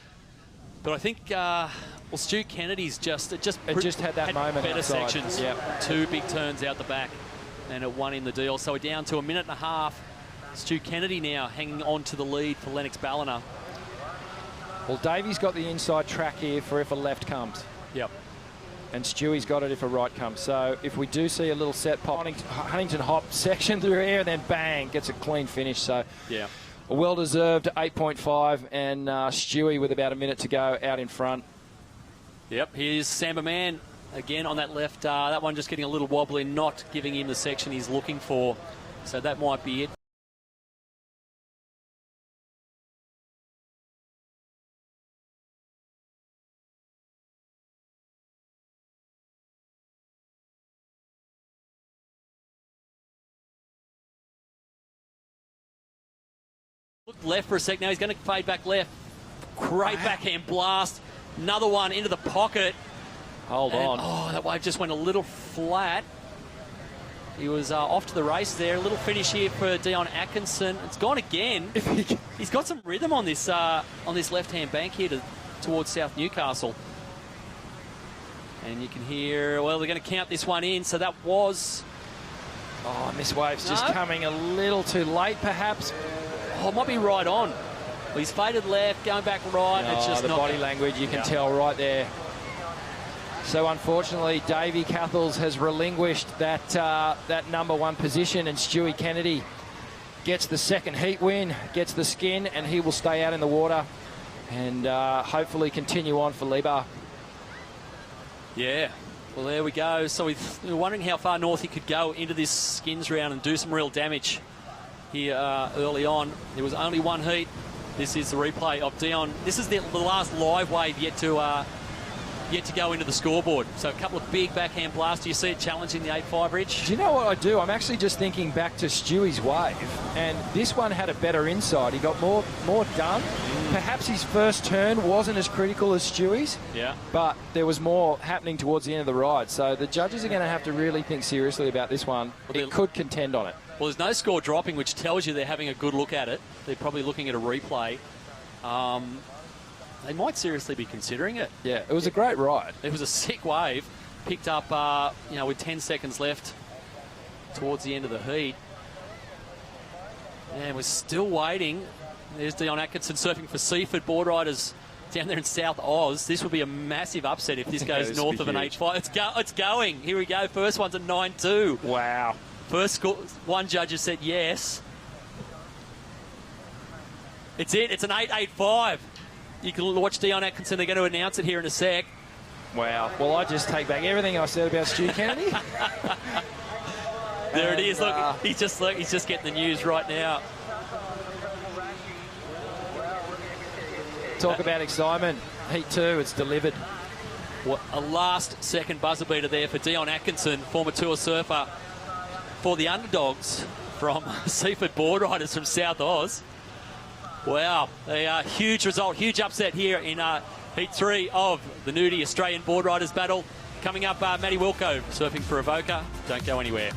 But I think, well, Stu Kennedy's just had that moment better outside. sections. Yep. 2 big turns out the back, and it won in the deal. So we're down to a minute and a half. Stu Kennedy now hanging on to the lead for Lennox Ballina. Well, Davey's got the inside track here for if a left comes. Yep. And Stewie's got it if a right comes. So if we do see a little set pop, Huntington hop section through here, and then bang, gets a clean finish. So yeah, a well-deserved 8.5, and Stewie with about a minute to go out in front. Yep, here's Samba Man again on that left. That one just getting a little wobbly, not giving him the section he's looking for. So that might be it. Look left for a sec now. He's going to fade back left. Great backhand blast. Another one into the pocket. Hold on. Oh, that wave just went a little flat. He was off to the race there. A little finish here for Dion Atkinson. It's gone again. He's got some rhythm on this left-hand bank here towards South Newcastle. And you can hear, well, they're going to count this one in. So that was... Oh, Miss Wave's just coming a little too late, perhaps. Oh, it might be right on. Well, he's faded left, going back right. Oh, it's just the not body language, you can tell right there. So unfortunately, Davey Cathles has relinquished that number 1 position, and Stewie Kennedy gets the second heat win, gets the skin, and he will stay out in the water and hopefully continue on for Libar. Yeah. Well, there we go. So we were wondering how far north he could go into this skins round and do some real damage here early on. There was only one heat. This is the replay of Dion. This is the last live wave yet to go into the scoreboard. So a couple of big backhand blasts. Do you see it challenging the 8.5, Rich? Do you know what I do? I'm actually just thinking back to Stewie's wave, and this one had a better inside. He got more done. Perhaps his first turn wasn't as critical as Stewie's, but there was more happening towards the end of the ride. So the judges are going to have to really think seriously about this one. Well, it could contend on it. Well, there's no score dropping, which tells you they're having a good look at it. They're probably looking at a replay. They might seriously be considering it. Yeah, it was a great ride. It was a sick wave. Picked up, with 10 seconds left towards the end of the heat. And we're still waiting. There's Dion Atkinson surfing for Seaford board riders down there in South Oz. This would be a massive upset if this goes north of an 8.5. It's going. Here we go. First one's a 9.2. Wow. First score, one judge has said yes. It's it. It's an 8.85. You can watch Dion Atkinson. They're going to announce it here in a sec. Wow. Well, I just take back everything I said about Stu Kennedy. There it is. Look, he's just getting the news right now. Talk about excitement. Heat 2, it's delivered. Well, a last-second buzzer beater there for Dion Atkinson, former tour surfer for the underdogs from Seaford board riders from South Oz. Wow, a huge result, huge upset here in Heat 3 of the Nudie Australian board riders battle. Coming up, Matty Wilco surfing for Avoca. Don't go anywhere.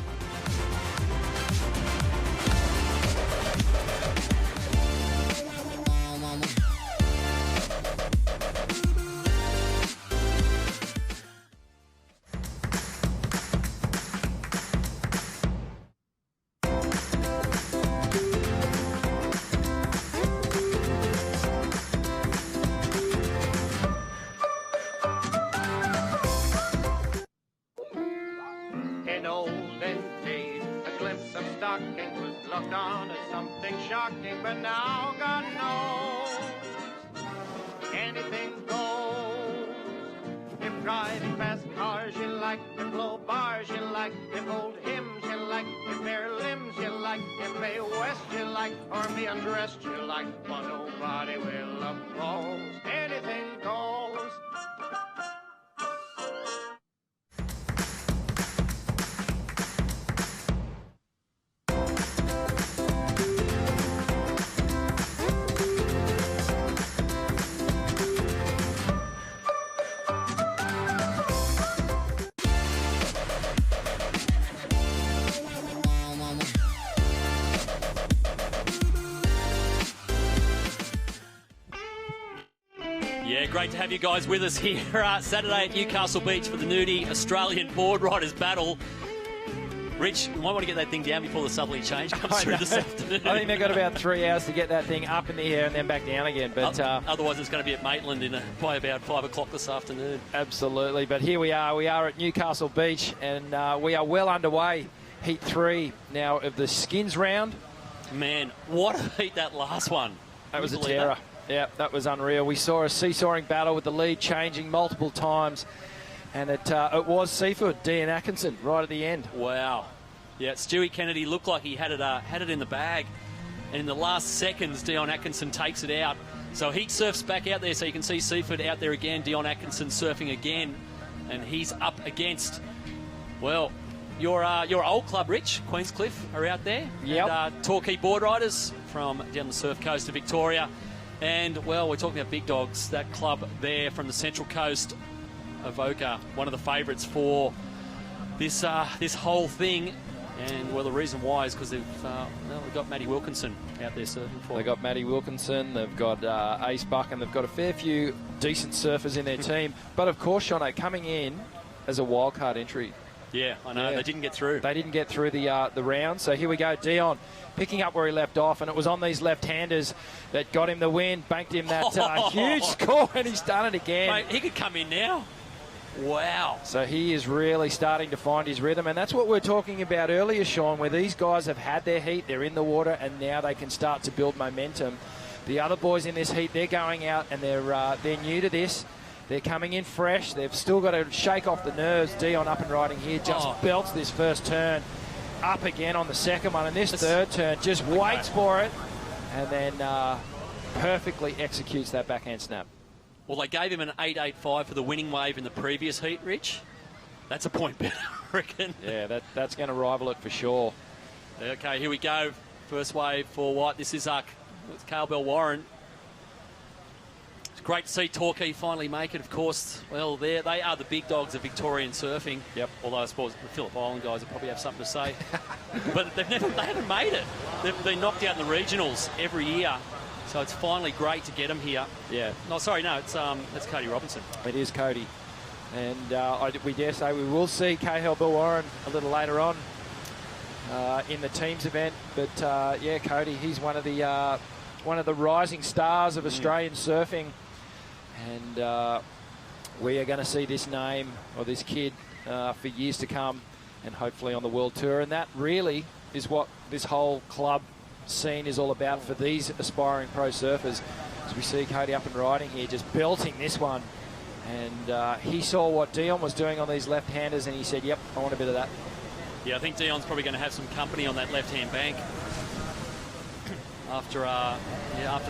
In olden days, a glimpse of stocking was looked on as something shocking, but now God knows anything goes. If driving fast cars you like, if low bars you like, if old hymns you like, if bare limbs you like, if Bay West you like, or me undressed you like, but nobody will oppose. Anything goes. great to have you guys with us here Saturday at Newcastle Beach for the Nudie Australian Board Riders Battle. Rich, you might want to get that thing down before the southerly change comes through this afternoon. I think they've got about 3 hours to get that thing up in the air and then back down again. But otherwise, it's going to be at Maitland by about 5 o'clock this afternoon. Absolutely. But here we are. We are at Newcastle Beach, and we are well underway. Heat 3 now of the skins round. Man, what a heat that last one. That was a terror. Yeah, that was unreal. We saw a seesawing battle with the lead changing multiple times. And it was Seafood, Dion Atkinson, right at the end. Wow. Yeah, Stewie Kennedy looked like he had it in the bag. And in the last seconds, Dion Atkinson takes it out. So Heat surfs back out there, so you can see Seafood out there again. Dion Atkinson surfing again. And he's up against, well, your old club, Rich, Queenscliff, are out there. Yep. And Torquay Board Riders from down the surf coast of Victoria. And, well, we're talking about big dogs. That club there from the Central Coast, Avoca, one of the favourites for this whole thing. And, well, the reason why is because they've got Matty Wilkinson out there surfing for them. They've got Matty Wilkinson, they've got Ace Buck, and they've got a fair few decent surfers in their team. But, of course, Shano, coming in as a wildcard entry. Yeah, I know. Yeah. They didn't get through. They didn't get through the round. So here we go, Dion picking up where he left off, and it was on these left-handers that got him the win, banked him that huge score, and he's done it again. Mate, he could come in now. Wow. So he is really starting to find his rhythm, and that's what we're talking about earlier, Sean, where these guys have had their heat, they're in the water, and now they can start to build momentum. The other boys in this heat, they're going out, and they're new to this. They're coming in fresh. They've still got to shake off the nerves. Dion up and riding here, just belts this first turn. Up again on the second one, and this third turn just waits for it, and then perfectly executes that backhand snap. Well, they gave him an 8.85 for the winning wave in the previous heat, Rich. That's a point better, I reckon. Yeah, that's going to rival it for sure. Okay, here we go. First wave for White. This is Cale Bell Warren. It's great to see Torquay finally make it, of course. Well, they are the big dogs of Victorian surfing. Yep. Although I suppose the Phillip Island guys will probably have something to say. But they haven't made it. They've been knocked out in the regionals every year. So it's finally great to get him here. Yeah. No, sorry, no, it's Cody Robinson. It is Cody. And we dare say we will see Cale Bell Warren a little later on in the teams event. But yeah, Cody, he's one of the rising stars of Australian surfing. And we are going to see this name or this kid for years to come, and hopefully on the World Tour. And that really is what this whole club scene is all about for these aspiring pro surfers. As we see Cody up and riding here, just belting this one. And he saw what Dion was doing on these left-handers, and he said, yep, I want a bit of that. Yeah, I think Dion's probably going to have some company on that left-hand bank. After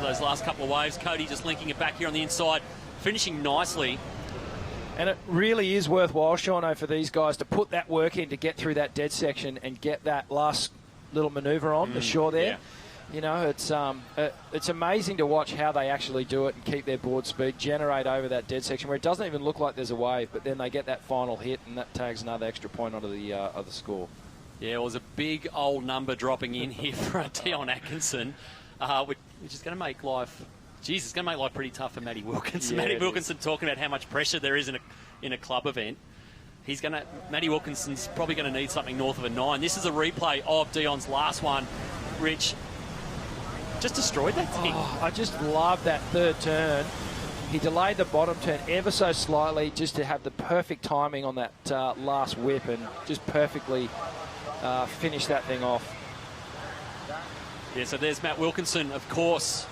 those last couple of waves, Cody just linking it back here on the inside, finishing nicely. And it really is worthwhile, Shano, for these guys to put that work in to get through that dead section and get that last little manoeuvre on the shore there. Yeah. You know, it's amazing to watch how they actually do it and keep their board speed, generate over that dead section where it doesn't even look like there's a wave, but then they get that final hit and that tags another extra point onto the other score. Yeah, it was a big old number dropping in here for Dion Atkinson, which is going to make life, it's going to make life pretty tough for Matty Wilkinson. Yeah, Matty Wilkinson talking about how much pressure there is in a club event. Matty Wilkinson's probably going to need something north of a 9. This is a replay of Dion's last one. Rich just destroyed that thing. Oh, I just love that third turn. He delayed the bottom turn ever so slightly just to have the perfect timing on that last whip and just perfectly finish that thing off. Yeah, so there's Matt Wilkinson, of course.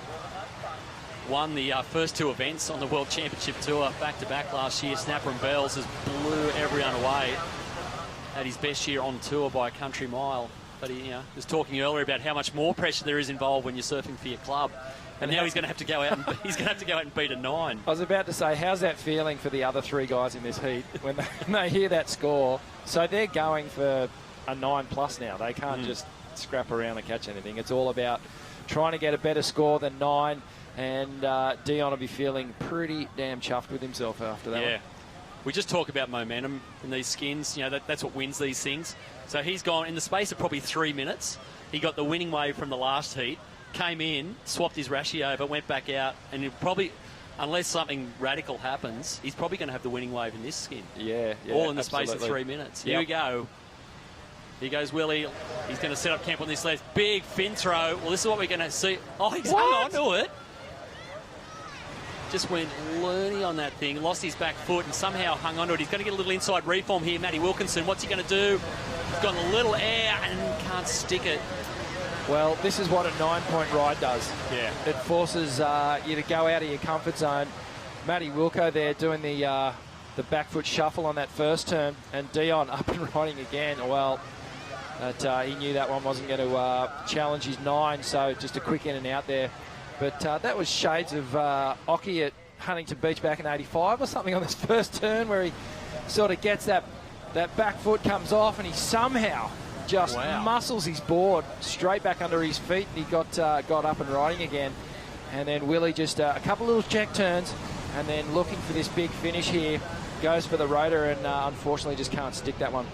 Won the first 2 events on the World Championship Tour back-to-back last year. Snapper and Bells has blew everyone away. Had his best year on tour by a country mile. But he was talking earlier about how much more pressure there is involved when you're surfing for your club. And now he's going to have to go out and beat a 9. I was about to say, how's that feeling for the other 3 guys in this heat when they hear that score? So they're going for a 9+ now. They can't just scrap around and catch anything. It's all about trying to get a better score than 9. And Dion will be feeling pretty damn chuffed with himself after that one. We just talk about momentum in these skins. You know, that's what wins these things. So he's gone in the space of probably 3 minutes. He got the winning wave from the last heat, came in, swapped his rashie over, went back out, and unless something radical happens, he's probably going to have the winning wave in this skin. Yeah, all in the space absolutely. of 3 minutes. Here we go. Here goes Willie. He's going to set up camp on this left. Big fin throw. Well, this is what we're going to see. Oh, he's hung on to it. Just went loony on that thing. Lost his back foot and somehow hung on to it. He's going to get a little inside reform here. Matty Wilkinson, what's he going to do? He's got a little air and can't stick it. Well, this is what a 9-point ride does. Yeah. It forces you to go out of your comfort zone. Matty Wilco there doing the back foot shuffle on that first turn, and Dion up and riding again. Well, he knew that one wasn't going to challenge his 9, so just a quick in and out there. But that was shades of Ockie at Huntington Beach back in 85 or something on this first turn, where he sort of gets that back foot comes off and he somehow just muscles his board straight back under his feet, and he got up and riding again. And then Willie just a couple little check turns, and then looking for this big finish here, goes for the rotor, and unfortunately just can't stick that one.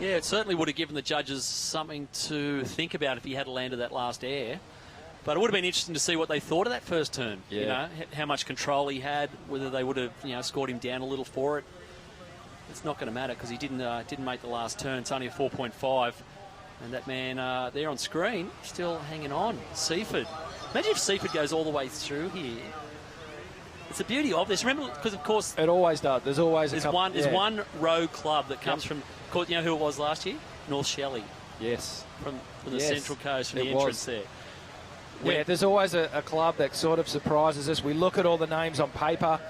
Yeah, it certainly would have given the judges something to think about if he had landed that last air. But it would have been interesting to see what they thought of that first turn. Yeah. You know, how much control he had, whether they would have, scored him down a little for it. It's not going to matter because he didn't make the last turn. It's only a 4.5. And that man there on screen, still hanging on. Seaford. Imagine if Seaford goes all the way through here. It's the beauty of this. Remember, because of course... It always does. There's always there's one road club that comes from... You know who it was last year? North Shelley. Yes. From the Central Coast, from the entrance there. Yeah, there's always a club that sort of surprises us. We look at all the names on paper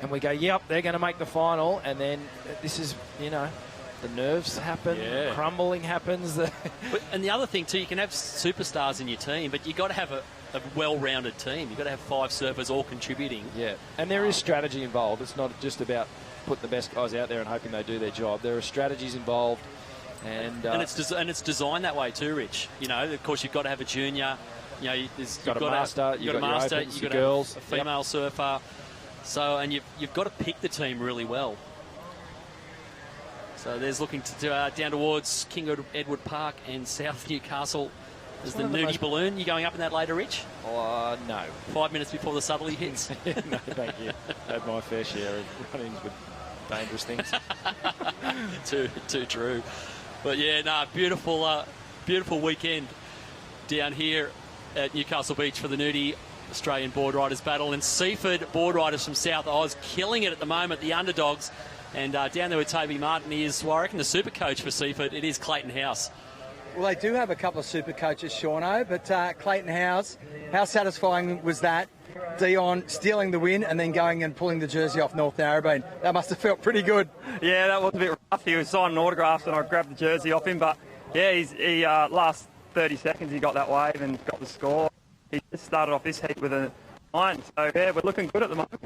and we go, yep, they're going to make the final. And then this is, the nerves happen, crumbling happens. And the other thing, too, you can have superstars in your team, but you've got to have a well-rounded team. You've got to have 5 surfers all contributing. Yeah, and there is strategy involved. It's not just about putting the best guys out there and hoping they do their job. There are strategies involved. And it's designed that way too, Rich. Of course, you've got to have a junior. You've got a master, you've got a master, you've got girls, a female surfer. So, and you've got to pick the team really well. So there's looking to down towards King Edward Park and South Newcastle. There's the Nudie balloon. You going up in that later, Rich? No. 5 minutes before the southerly hits? No, thank you. Had my fair share of run-ins with dangerous things. Too true. But yeah, beautiful weekend down here at Newcastle Beach for the Nudie Australian Board Riders Battle. And Seaford Board Riders from South Oz killing it at the moment, the underdogs. And down there with Toby Martin is, I reckon, the super coach for Seaford. It is Clayton House. Well, they do have a couple of super coaches, Shauno, but Clayton House, how satisfying was that? Dion stealing the win and then going and pulling the jersey off North Narrabeen. That must have felt pretty good. Yeah, that was a bit rough. He was signing autographs and I grabbed the jersey off him, but yeah, he last 30 seconds he got that wave and got the score. He just started off this heat with a 9, so yeah, we're looking good at the moment.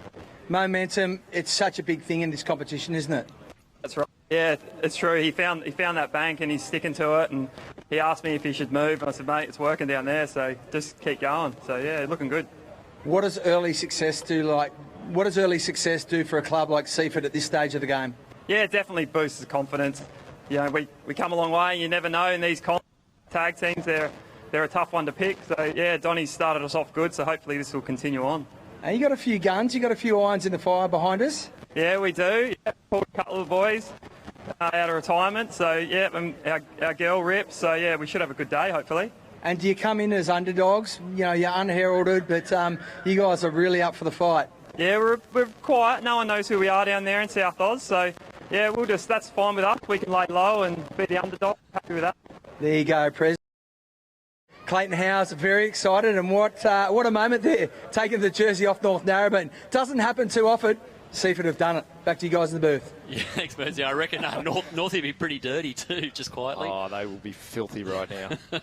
Momentum, it's such a big thing in this competition, isn't it? That's right. Yeah, it's true. He found that bank and he's sticking to it, and he asked me if he should move, and I said, mate, it's working down there, so just keep going. So yeah, looking good. What does early success do for a club like Seaford at this stage of the game? Yeah, it definitely boosts the confidence. We come a long way. You never know in these tag teams. They're a tough one to pick. So yeah, Donnie's started us off good. So hopefully this will continue on. And you got a few guns. You got a few irons in the fire behind us. Yeah, we do. Yeah, pulled a couple of boys out of retirement. So yeah, and our girl Rip. So yeah, we should have a good day hopefully. And do you come in as underdogs? You're unheralded, but you guys are really up for the fight. Yeah, we're quiet. No one knows who we are down there in South Oz. So yeah, that's fine with us. We can lay low and be the underdog. Happy with that. There you go, President. Clayton Howes, very excited, and what a moment there, taking the jersey off North Narrabeen. Doesn't happen too often. Seaford have done it. Back to you guys in the booth. Yeah, thanks, Bernsey. I reckon North will be pretty dirty too, just quietly. Oh, they will be filthy right now.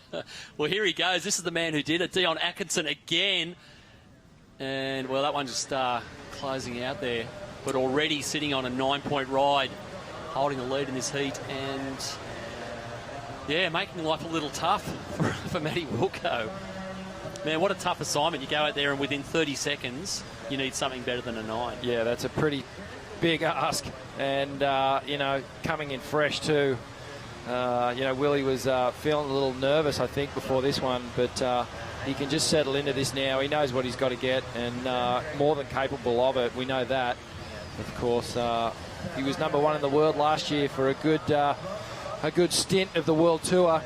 Well, here he goes. This is the man who did it, Dion Atkinson again. And, well, that one just closing out there, but already sitting on a 9-point ride, holding the lead in this heat, and... yeah, making life a little tough for Matty Wilco. Man, what a tough assignment. You go out there and within 30 seconds, you need something better than a 9. Yeah, that's a pretty big ask. And, coming in fresh too. Willie was feeling a little nervous, I think, before this one. But he can just settle into this now. He knows what he's got to get, and more than capable of it. We know that. Of course, he was #1 in the world last year for a good stint of the World Tour,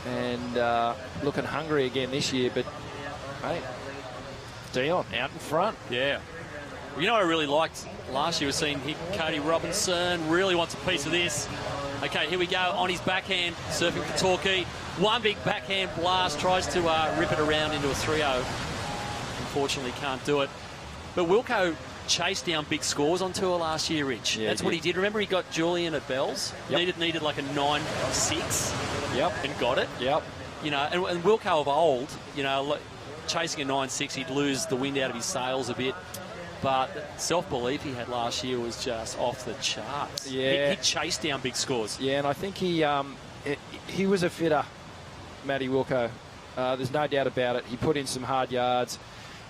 and looking hungry again this year. But hey, Dion out in front. Yeah. You know what I really liked last year was seeing Cody Robinson really wants a piece of this. Okay, here we go on his backhand, surfing for Torquay. One big backhand blast, tries to rip it around into a 3-0. Unfortunately, can't do it. But Wilco chased down big scores on tour last year, Rich. Yeah, that's what he did. Remember, he got Julian at Bells. Yep. Needed like a 9.6. Yep. And got it. Yep. You know, and Wilco of old, you know, chasing a 9.6, he'd lose the wind out of his sails a bit. But the self-belief he had last year was just off the charts. Yeah. He chased down big scores. Yeah, and I think he was a fitter, Matty Wilco. There's no doubt about it. He put in some hard yards,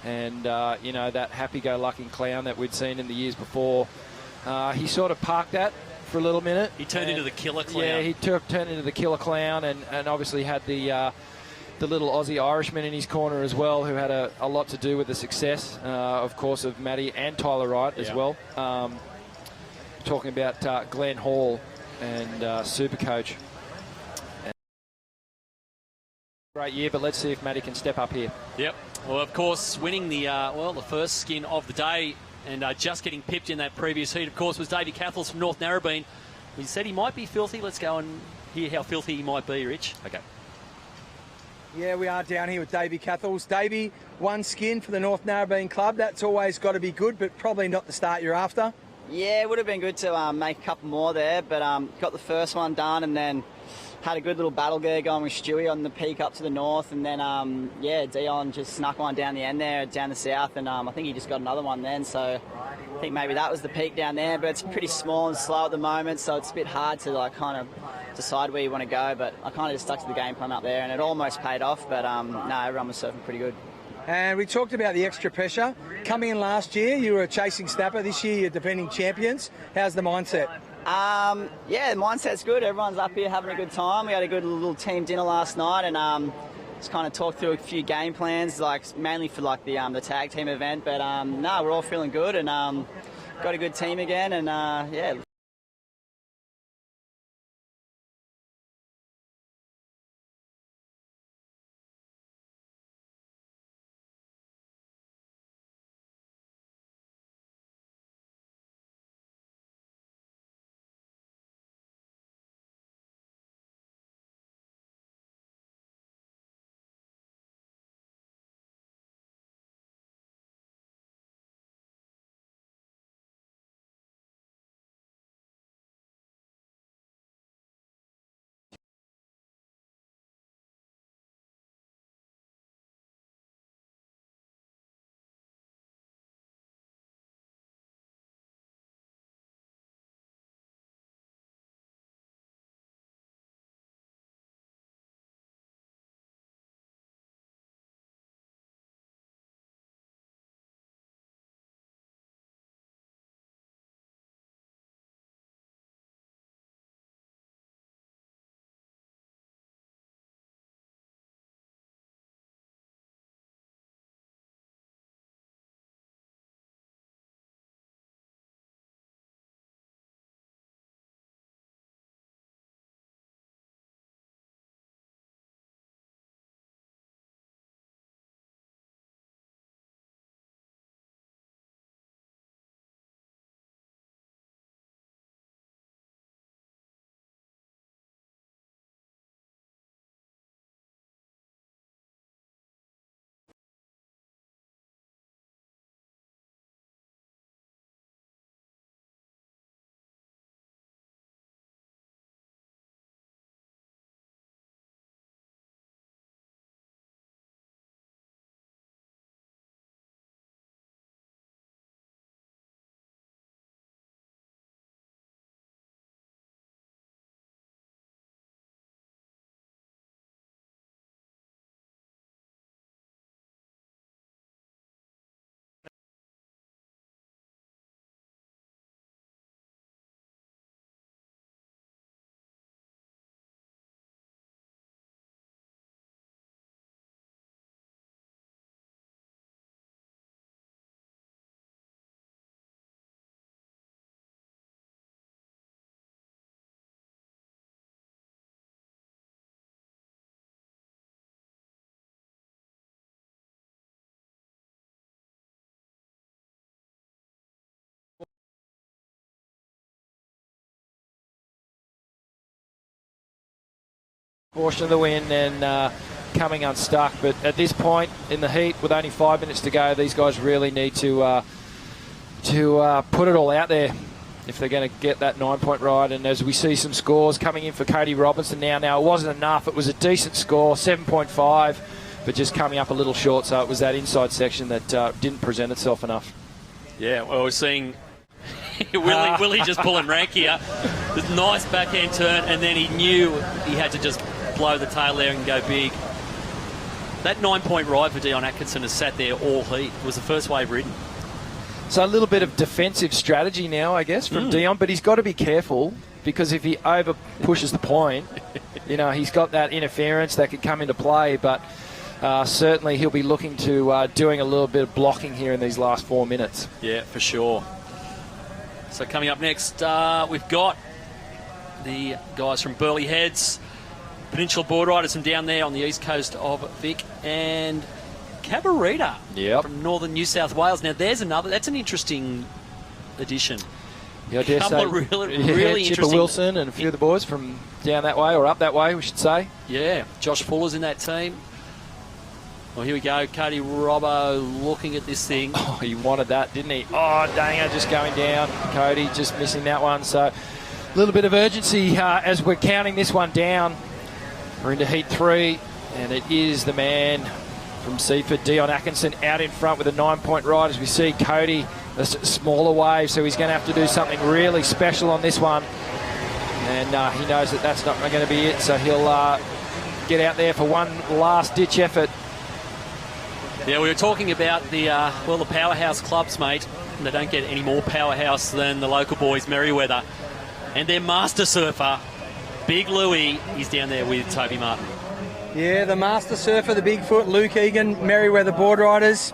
and you know, that happy-go-lucky clown that we'd seen in the years before, he sort of parked that for a little minute. He turned into the killer clown. Yeah, he turned into the killer clown, and obviously had the little Aussie Irishman in his corner as well, who had a lot to do with the success, of course, of Matty and Tyler Wright as well. Talking about Glenn Hall and Supercoach. Great year, but let's see if Matty can step up here. Yep. Well, of course, winning the the first skin of the day, and just getting pipped in that previous heat, of course, was Davey Cathles from North Narrabeen. He said he might be filthy. Let's go and hear how filthy he might be, Rich. Okay. Yeah, we are down here with Davey Cathles. Davey, one skin for the North Narrabeen Club. That's always got to be good, but probably not the start you're after. Yeah, it would have been good to make a couple more there, but got the first one done, and then had a good little battle there going with Stewie on the peak up to the north, and then, yeah, Dion just snuck one down the end there, down the south, and I think he just got another one then, so I think maybe that was the peak down there, but it's pretty small and slow at the moment, so it's a bit hard to like kind of decide where you want to go, but I kind of just stuck to the game plan up there, and it almost paid off, but no, everyone was surfing pretty good. And we talked about the extra pressure. Coming in last year, you were a chasing snapper. This year, you're defending champions. How's the mindset? Yeah, the mindset's good. Everyone's up here having a good time. We had a good little team dinner last night, and just kind of talked through a few game plans, like mainly for like the tag team event. But no, we're all feeling good, and got a good team again, and yeah. portion of the win and coming unstuck. But at this point in the heat, with only 5 minutes to go, these guys really need to put it all out there if they're going to get that 9-point ride. And as we see some scores coming in for Cody Robinson now it wasn't enough. It was a decent score, 7.5, but just coming up a little short. So it was that inside section that didn't present itself enough. Yeah, well, we're seeing Willie just pulling rank here. This nice backhand turn, and then he knew he had to just blow the tail there and go big. That 9-point ride for Dion Atkinson has sat there all heat. It was the first wave ridden. So a little bit of defensive strategy now, I guess, from Dion, but he's got to be careful because if he over pushes the point, he's got that interference that could come into play, but certainly he'll be looking to doing a little bit of blocking here in these last 4 minutes. Yeah, for sure. So coming up next, we've got the guys from Burleigh Heads, Peninsula Board Riders from down there on the east coast of Vic, and Cabarita from northern New South Wales. Now there's that's an interesting addition. Yeah, I dare say, really Chipper interesting. Wilson and a few of the boys from down that way, or up that way, we should say. Yeah, Josh Fuller's in that team. Well, here we go. Cody Robbo looking at this thing. Oh, he wanted that, didn't he? Oh, dang it, just going down. Cody just missing that one. So a little bit of urgency as we're counting this one down. We're into heat 3, and it is the man from Seaford, Dion Atkinson, out in front with a 9-point ride. As we see Cody, a smaller wave, so he's going to have to do something really special on this one. And he knows that that's not going to be it, so he'll get out there for one last-ditch effort. Yeah, we were talking about the powerhouse clubs, mate. And they don't get any more powerhouse than the local boys, Merriweather. And their master surfer, Big Louie, is down there with Toby Martin. Yeah, the master surfer, the Bigfoot, Luke Egan, Merriweather Board Riders.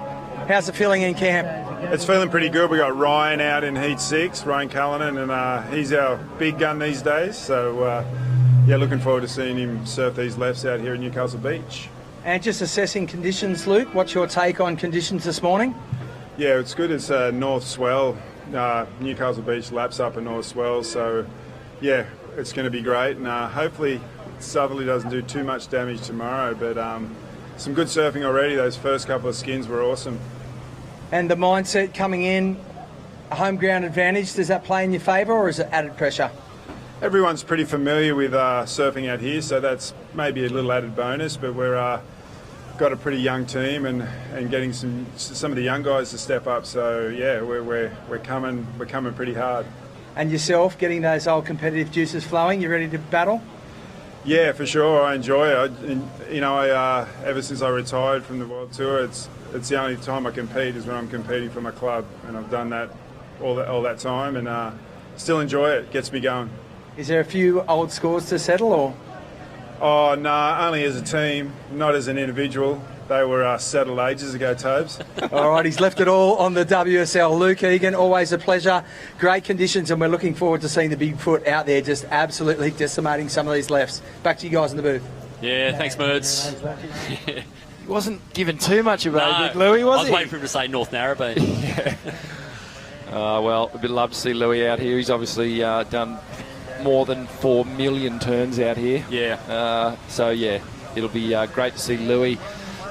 How's it feeling in camp? It's feeling pretty good. We got Ryan out in Heat 6, Ryan Cullinan, and he's our big gun these days. So, looking forward to seeing him surf these lefts out here in Newcastle Beach. And just assessing conditions, Luke, what's your take on conditions this morning? Yeah, it's good. It's a north swell. Newcastle Beach laps up a north swell, so yeah, it's going to be great. And hopefully southerly doesn't do too much damage tomorrow, but some good surfing already. Those first couple of skins were awesome. And the mindset coming in, a home ground advantage, does that play in your favour or is it added pressure? Everyone's pretty familiar with surfing out here, so that's maybe a little added bonus, but we're got a pretty young team and getting some of the young guys to step up. So yeah, we're coming pretty hard. And yourself, getting those old competitive juices flowing, you ready to battle? Yeah, for sure. I enjoy it. Ever since I retired from the World Tour, it's the only time I compete is when I'm competing for my club, and I've done that all that time, and still enjoy it. Gets me going. Is there a few old scores to settle, or? Oh, no, only as a team, not as an individual. They were settled ages ago, Tobes. All right, he's left it all on the WSL. Luke Egan, always a pleasure. Great conditions, and we're looking forward to seeing the Bigfoot out there just absolutely decimating some of these lefts. Back to you guys in the booth. Yeah, thanks, Merds. He wasn't given too much of a Big Louie, was he? I was waiting for him to say North Narrabeen. Yeah. Well, a bit love to see Louie out here. He's obviously done more than 4 million turns out here. Yeah. It'll be great to see Louie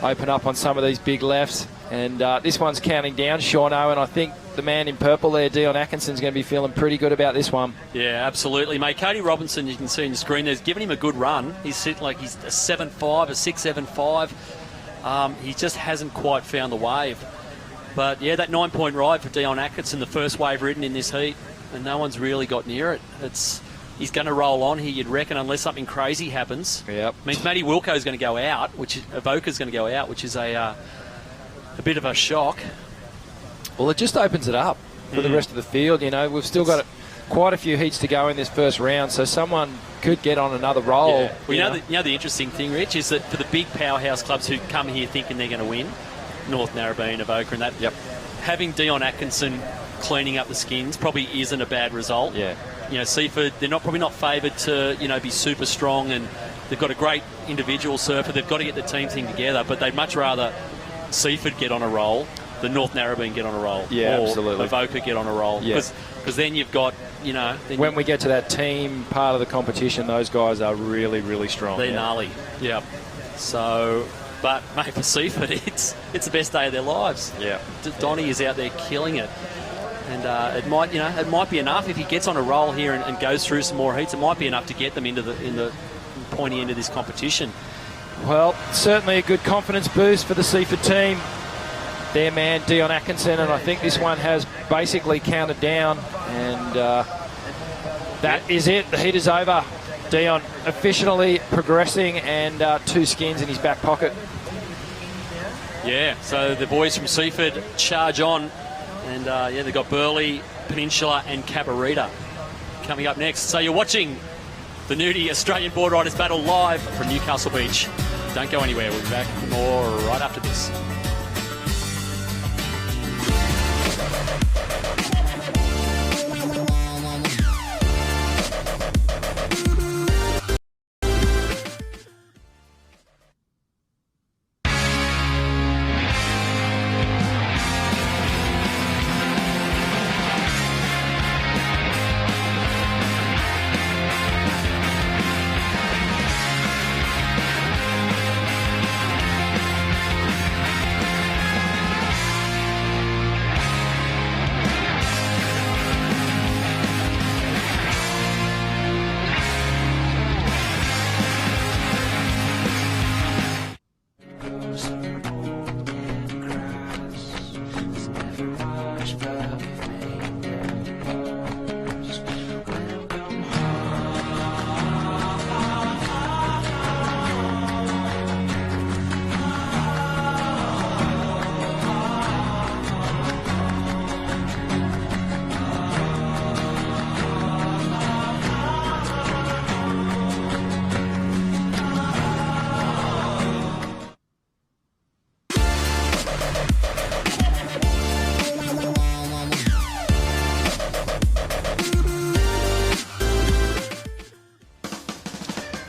open up on some of these big lefts. And this one's counting down, Sean Owen. I think the man in purple there, Dion Atkinson's going to be feeling pretty good about this one. Yeah, absolutely, mate. Cody Robinson, you can see on the screen, there's given him a good run. He's like he's a 7.5, a 6.75. He just hasn't quite found the wave. But yeah, that 9-point ride for Dion Atkinson, the first wave ridden in this heat, and no one's really got near it. He's going to roll on here, you'd reckon, unless something crazy happens. Yep. Means Matty Wilco's going to go out, Avoca's going to go out, which is a bit of a shock. Well, it just opens it up for the rest of the field. We've still got quite a few heats to go in this first round, so someone could get on another roll. Yeah. Well, the interesting thing, Rich, is that for the big powerhouse clubs who come here thinking they're going to win, North Narrabeen, Avoca and that, having Dion Atkinson cleaning up the skins probably isn't a bad result. Yeah. Seaford, they're probably not favoured to, be super strong, and they've got a great individual surfer. They've got to get the team thing together, but they'd much rather Seaford get on a roll than North Narrabeen get on a roll. Yeah, or absolutely. Avoca get on a roll. Yeah. Because then you've got, you know... When we get to that team part of the competition, those guys are really, really strong. They're gnarly, yeah. So, but, mate, for Seaford, it's the best day of their lives. Yeah. Donnie is out there killing it. And it might be enough if he gets on a roll here and goes through some more heats. It might be enough to get them into the pointy end of this competition. Well, certainly a good confidence boost for the Seaford team. Their man, Dion Atkinson, and I think this one has basically counted down. And that is it. The heat is over. Dion officially progressing and 2 skins in his back pocket. Yeah, so the boys from Seaford charge on. And, they've got Burleigh, Peninsula and Cabarita coming up next. So you're watching the Nudie Australian Board Riders Battle live from Newcastle Beach. Don't go anywhere. We'll be back for more right after this.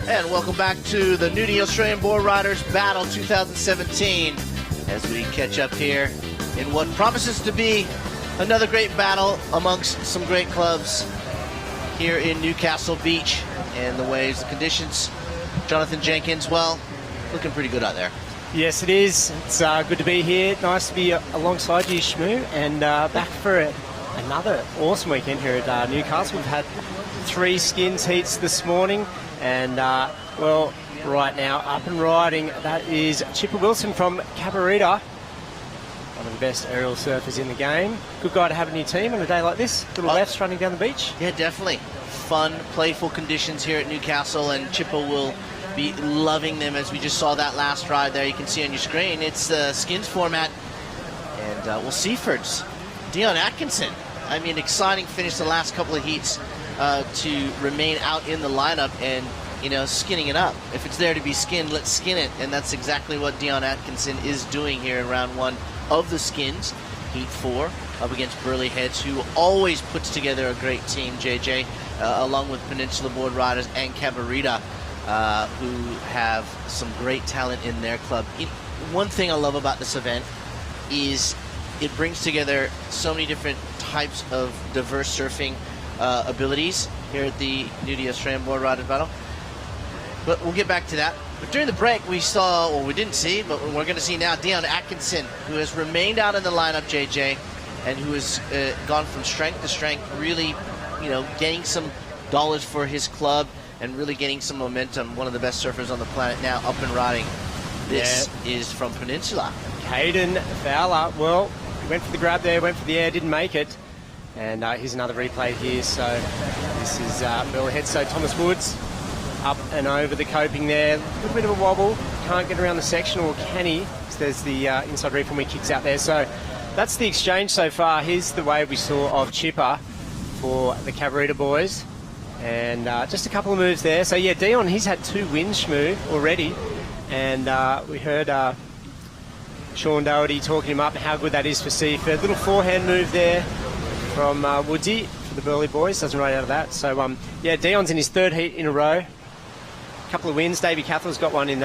And welcome back to the Nudie Australian Board Riders Battle 2017 as we catch up here in what promises to be another great battle amongst some great clubs here in Newcastle Beach. And the waves, the conditions, Jonathan Jenkins, well, looking pretty good out there. Yes, it is. It's good to be here. Nice to be alongside you, Shmoo, and back for another awesome weekend here at Newcastle. We've had 3 skins heats this morning. And, well, right now, up and riding, that is Chipper Wilson from Cabarita. One of the best aerial surfers in the game. Good guy to have in your team on a day like this. Little lefts running down the beach. Yeah, definitely. Fun, playful conditions here at Newcastle, and Chipper will be loving them, as we just saw that last ride there. You can see on your screen. It's the skins format. And, well, Seaford's Dion Atkinson. I mean, exciting finish the last couple of heats. To remain out in the lineup and, you know, skinning it up. If it's there to be skinned, let's skin it. And that's exactly what Dion Atkinson is doing here in round 1 of the skins. Heat 4 up against Burleigh Heads, who always puts together a great team, JJ, along with Peninsula Board Riders and Cabarita, who have some great talent in their club. One thing I love about this event is it brings together so many different types of diverse surfing abilities here at the Nudie Australian Board Riders Battle. But we'll get back to that. But during the break, we saw, well, we didn't see, but we're going to see now Dion Atkinson, who has remained out in the lineup, JJ, and who has gone from strength to strength, really, you know, getting some dollars for his club and really getting some momentum. One of the best surfers on the planet now, up and riding. This is from Peninsula. Caden Fowler, well, he went for the grab there, went for the air, didn't make it. And here's another replay here. So this is Burleigh Heads. So Thomas Woods up and over the coping there. A little bit of a wobble. Can't get around the section, or can he? So there's the inside reef when he kicks out there. So that's the exchange so far. Here's the wave we saw of Chipper for the Cabarita boys. And just a couple of moves there. So yeah, Dion, he's had 2 wins, Shmoo, already. And we heard Sean Doherty talking him up and how good that is for Seaford. Little forehand move there from Woodsy for the Burleigh boys. Doesn't ride out of that. So, yeah, Dion's in his 3rd heat in a row. couple of wins. Davey Cathel's got one in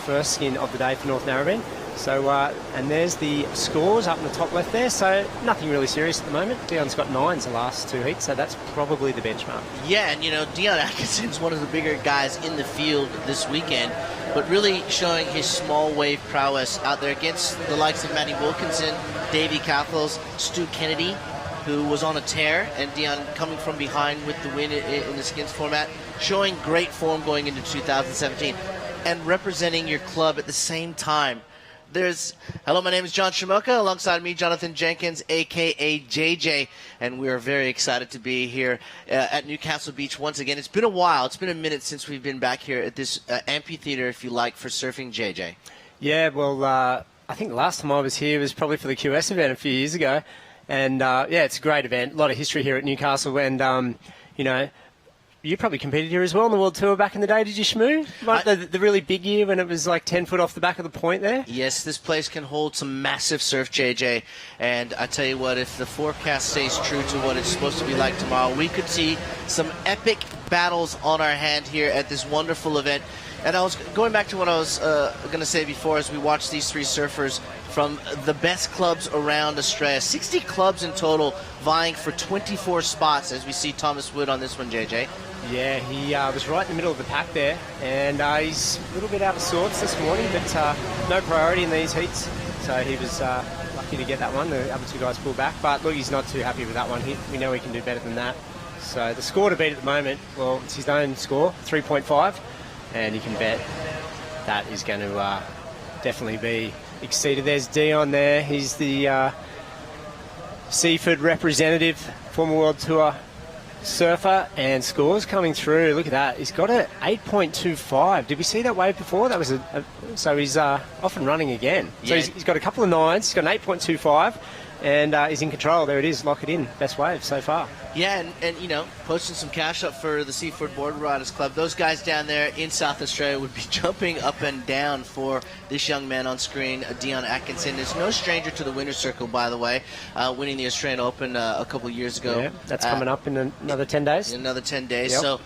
first skin of the day for North Narrabeen. So, and there's the scores up in the top left there. So nothing really serious at the moment. Dion's got 9s the last 2 heats, so that's probably the benchmark. Yeah, and Dion Atkinson's one of the bigger guys in the field this weekend, but really showing his small wave prowess out there against the likes of Matty Wilkinson, Davey Cathels, Stu Kennedy, who was on a tear, and Dion coming from behind with the win in the skins format, showing great form going into 2017 and representing your club at the same time. Hello, my name is John Shamoka, alongside me, Jonathan Jenkins, a.k.a. JJ, and we are very excited to be here at Newcastle Beach once again. It's been a while. It's been a minute since we've been back here at this amphitheater, if you like, for surfing, JJ. Yeah, well, I think the last time I was here was probably for the QS event a few years ago, and yeah, it's a great event. A lot of history here at Newcastle, and, you probably competed here as well on the World Tour back in the day, did you, Shmoo? The really big year when it was like 10 foot off the back of the point there? Yes, this place can hold some massive surf, JJ. And I tell you what, if the forecast stays true to what it's supposed to be like tomorrow, we could see some epic battles on our hand here at this wonderful event. And I was going back to what I was going to say before as we watched these 3 surfers from the best clubs around Australia. 60 clubs in total vying for 24 spots as we see Thomas Wood on this one, JJ. Yeah, he was right in the middle of the pack there, and he's a little bit out of sorts this morning, but no priority in these heats, so he was lucky to get that one. The other 2 guys pulled back, but look, he's not too happy with that one. We know he can do better than that. So the score to beat at the moment, well, it's his own score, 3.5, and you can bet that is going to definitely be exceeded. There's Dion there. He's the Seaford representative, former World Tour surfer, and scores coming through. Look at that. He's got a 8.25. Did we see that wave before? That was so he's off and running again. So Yeah. he's got a couple of 9s. He's got an 8.25, and he's in control. There it is. Lock it in. Best wave so far. Yeah, and posting some cash up for the Seaford Board Riders Club. Those guys down there in South Australia would be jumping up and down for this young man on screen, Dion Atkinson. Is no stranger to the winner's circle, by the way, winning the Australian Open a couple of years ago. Yeah, that's coming up in another 10 days. Another 10 days. Yep. So,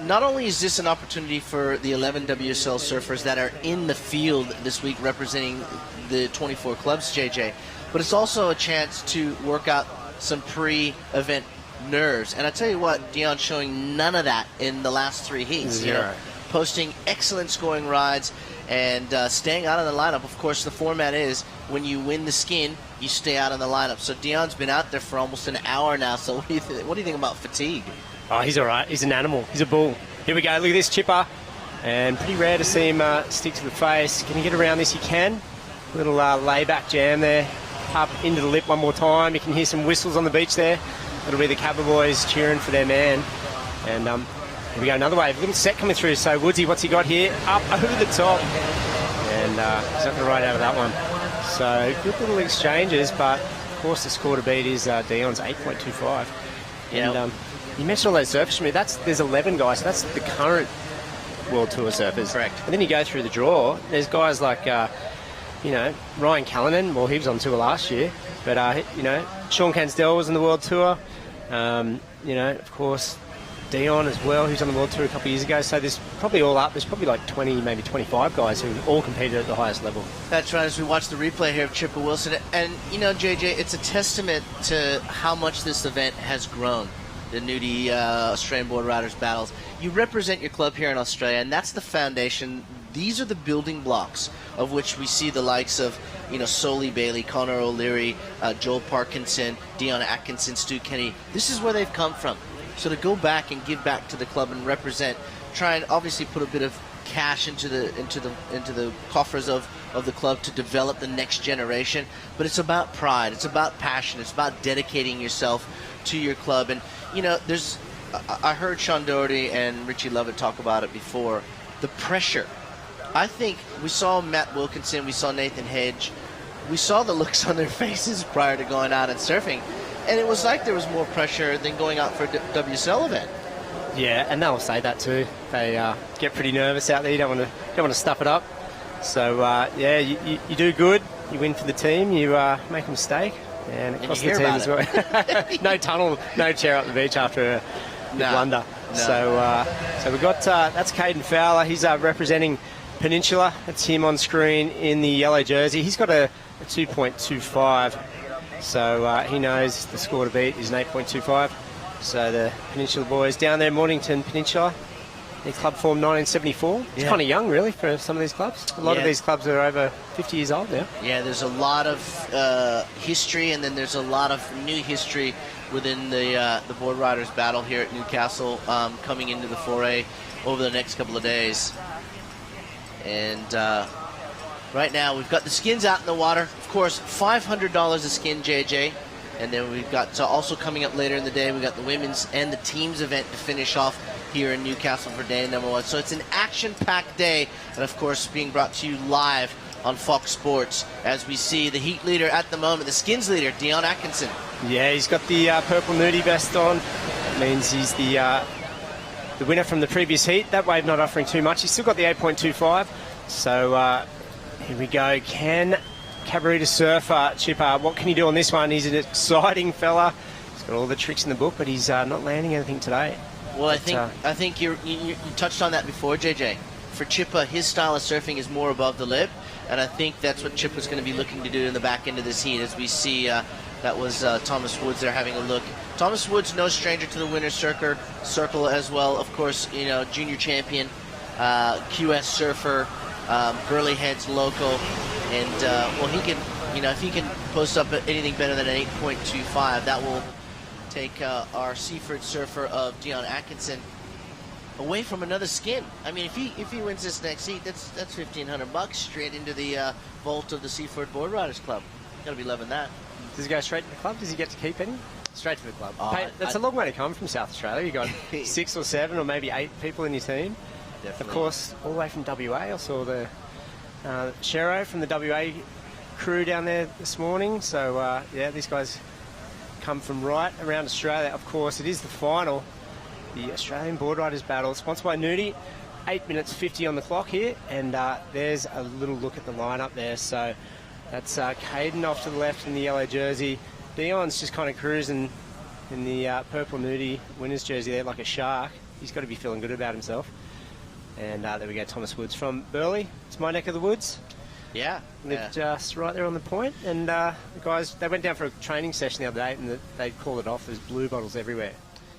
not only is this an opportunity for the 11 WSL surfers that are in the field this week representing the 24 clubs, JJ, but it's also a chance to work out some pre-event nerves. And I tell you what, Dion's showing none of that in the last 3 heats. Zero. Posting excellent scoring rides and staying out of the lineup. Of course, the format is when you win the skin, you stay out of the lineup. So Dion's been out there for almost an hour now. So what do you think about fatigue? Oh, he's all right. He's an animal. He's a bull. Here we go. Look at this chipper. And pretty rare to see him stick to the face. Can you get around this? You can. Little layback jam there. Up into the lip one more time. You can hear some whistles on the beach there. It'll be the Cabba boys cheering for their man. And here we go, another wave. Little set coming through. So Woodsy, what's he got here? Up over the top. And he's not going to ride out of that one. So good little exchanges, but of course the score to beat is Dion's 8.25. And you mentioned all those surfers. There's 11 guys. So that's the current World Tour surfers. Correct. And then you go through the draw. There's guys like... Ryan Callanan, well, he was on tour last year, but, Sean Cansdell was on the World Tour. Of course, Dion as well, who's on the World Tour a couple of years ago. So there's probably like 20, maybe 25 guys who all competed at the highest level. That's right, as we watch the replay here of Chipper Wilson. And, JJ, it's a testament to how much this event has grown, the Nudie Australian Board Riders Battles. You represent your club here in Australia, and that's the foundation. These are the building blocks of which we see the likes of, Soli Bailey, Connor O'Leary, Joel Parkinson, Dion Atkinson, Stu Kennedy. This is where they've come from. So to go back and give back to the club and represent, try and obviously put a bit of cash into the coffers of the club to develop the next generation. But it's about pride. It's about passion. It's about dedicating yourself to your club. And I heard Sean Doherty and Richie Lovett talk about it before. The pressure. I think we saw Matt Wilkinson, we saw Nathan Hedge, we saw the looks on their faces prior to going out and surfing, and it was like there was more pressure than going out for a WSL event. Yeah, and they'll say that too. They get pretty nervous out there. You don't want to stuff it up. So you do good. You win for the team. You make a mistake, and it costs the team as well. No tunnel, no chair up the beach after a blunder. No. So we've got, that's Caden Fowler. He's representing Peninsula. That's him on screen in the yellow jersey. He's got a 2.25. So he knows the score to beat is an 8.25. So the Peninsula boys down there, Mornington Peninsula. Their club formed 1974. It's kind of young, really, for some of these clubs. A lot of these clubs are over 50 years old now. Yeah, there's a lot of history, and then there's a lot of new history within the Board Riders battle here at Newcastle, coming into the foray over the next couple of days. And right now, we've got the skins out in the water. Of course, $500 a skin, JJ. And then we've got also coming up later in the day, we've got the women's and the teams event to finish off here in Newcastle for day number 1. So it's an action-packed day, and of course being brought to you live on Fox Sports as we see the heat leader at the moment, the skins leader, Dion Atkinson. Yeah, he's got the purple nudie vest on. That means he's the winner from the previous heat. That wave not offering too much. He's still got the 8.25. So here we go. Can Cabarita Surfer, Chipper, what can he do on this one? He's an exciting fella. He's got all the tricks in the book, but he's not landing anything today. Well, I think you touched on that before, JJ. For Chippa, his style of surfing is more above the lip, and I think that's what Chippa's going to be looking to do in the back end of this heat. As we see, that was Thomas Woods there having a look. Thomas Woods, no stranger to the winner's circle as well. Of course, you know, junior champion, QS surfer, Burley Heads local, and well, he can, you know, if he can post up anything better than an 8.25, that will take our Seaford surfer of Dion Atkinson away from another skin. I mean, if he wins this next heat, that's $1,500 straight into the vault of the Seaford Board Riders Club. Gotta be loving that. Does he go straight to the club? Does he get to keep any? Straight to the club. That's a long way to come from South Australia. You got 6 or 7 or maybe 8 people in your team. Definitely. Of course, all the way from WA. I saw the Shero from the WA crew down there this morning. So yeah, these guys come from right around Australia. Of course, it is the final, the Australian Board Riders Battle, sponsored by Nudie. 8 minutes 50 on the clock here, and there's a little look at the lineup there. So that's Caden off to the left in the yellow jersey. Dion's just kind of cruising in the purple Nudie winner's jersey there like a shark. He's got to be feeling good about himself. And there we go, Thomas Woods from Burleigh. It's my neck of the woods. Yeah. Lived just right there on the point. And the guys, they went down for a training session the other day, and they called it off. There's blue bottles everywhere.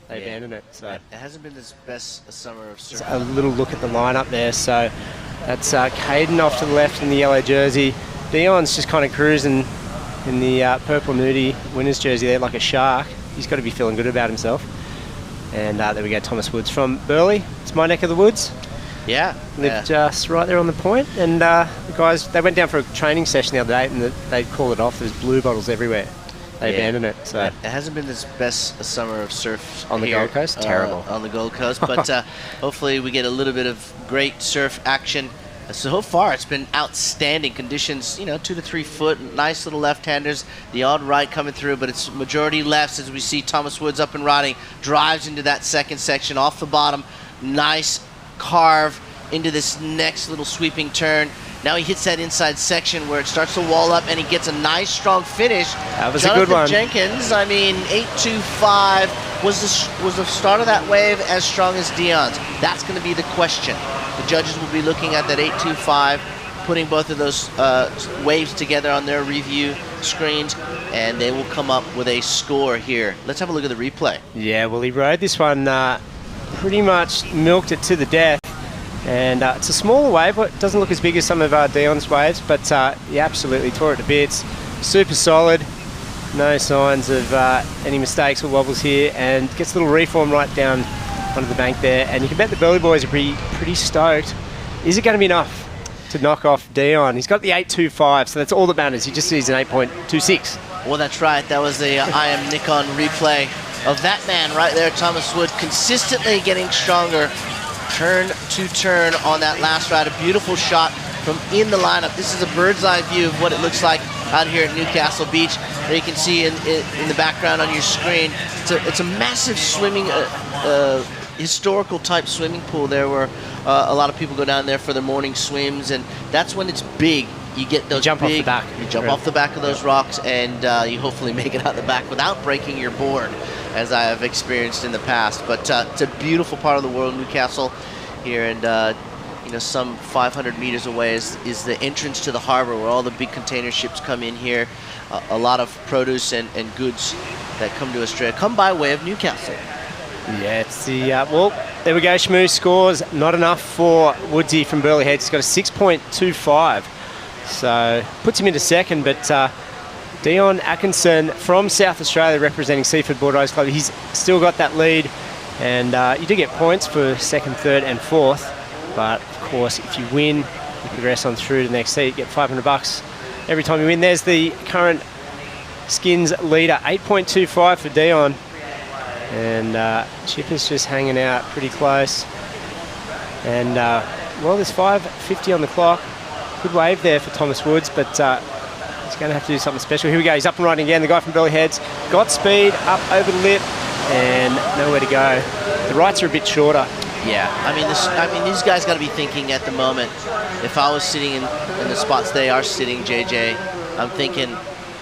They abandoned it. So it hasn't been the best summer of surfing. A little look at the lineup there. So that's Caden off to the left in the yellow jersey. Dion's just kind of cruising in the purple Nudie winner's jersey there like a shark. He's got to be feeling good about himself. And there we go, Thomas Woods from Burleigh. It's my neck of the woods. Yeah. Lived just right there on the point. And the guys, they went down for a training session the other day, and they called it off. There's blue bottles everywhere. They abandoned it. So it hasn't been the best summer of surf on the Gold Coast. Terrible on the Gold Coast, but hopefully we get a little bit of great surf action. So far, it's been outstanding conditions. You know, 2 to 3 foot, nice little left-handers. The odd right coming through, but it's majority lefts as we see Thomas Woods up and riding, drives into that second section off the bottom. Nice carve into this next little sweeping turn. Now he hits that inside section where it starts to wall up, and he gets a nice strong finish. That was a good one. Jenkins, I mean, 8.25 was the start of that wave as strong as Dion's? That's going to be the question. The judges will be looking at that 8.25, putting both of those waves together on their review screens, and they will come up with a score here. Let's have a look at the replay. Yeah, well, he rode this one, pretty much milked it to the death. And it's a smaller wave, but it doesn't look as big as some of Dion's waves, but he absolutely tore it to bits. Super solid, no signs of any mistakes or wobbles here, and gets a little reform right down onto the bank there. And you can bet the Burleigh boys are pretty stoked. Is it going to be enough to knock off Dion? He's got the 8.25, so that's all that matters. He just needs an 8.26. Well, that's right. That was the I Am Nikon replay of that man right there, Thomas Wood, consistently getting stronger. Turn to turn on that last ride. A beautiful shot from in the lineup. This is a bird's eye view of what it looks like out here at Newcastle Beach. There you can see in the background on your screen. It's a massive swimming, historical type swimming pool there where a lot of people go down there for their morning swims, and that's when it's big. you get those jump off the big, back. you jump off the back of those rocks, and you hopefully make it out the back without breaking your board, as I have experienced in the past. But it's a beautiful part of the world, Newcastle here, and you know, some 500 meters away is the entrance to the harbor where all the big container ships come in here. A lot of produce and goods that come to Australia come by way of Newcastle. Yeah, it's the, well, there we go. Shmoo scores not enough for Woodsy from Burleigh Heads. He's got a 6.25. So puts him into second, but Dion Atkinson from South Australia representing Seaford Board Riders Club, he's still got that lead. And you do get points for second, third and fourth. But of course, if you win, you progress on through to the next seat, you get $500 every time you win. There's the current Skins leader, 8.25 for Dion. And Chipper's just hanging out pretty close. And, well, there's 5:50 on the clock. Good wave there for Thomas Woods, but he's going to have to do something special. Here we go. He's up and riding again. The guy from Burleigh Heads got speed up over the lip and nowhere to go. The rights are a bit shorter. Yeah, I mean, these guys got to be thinking at the moment. If I was sitting in the spots they are sitting, JJ, I'm thinking,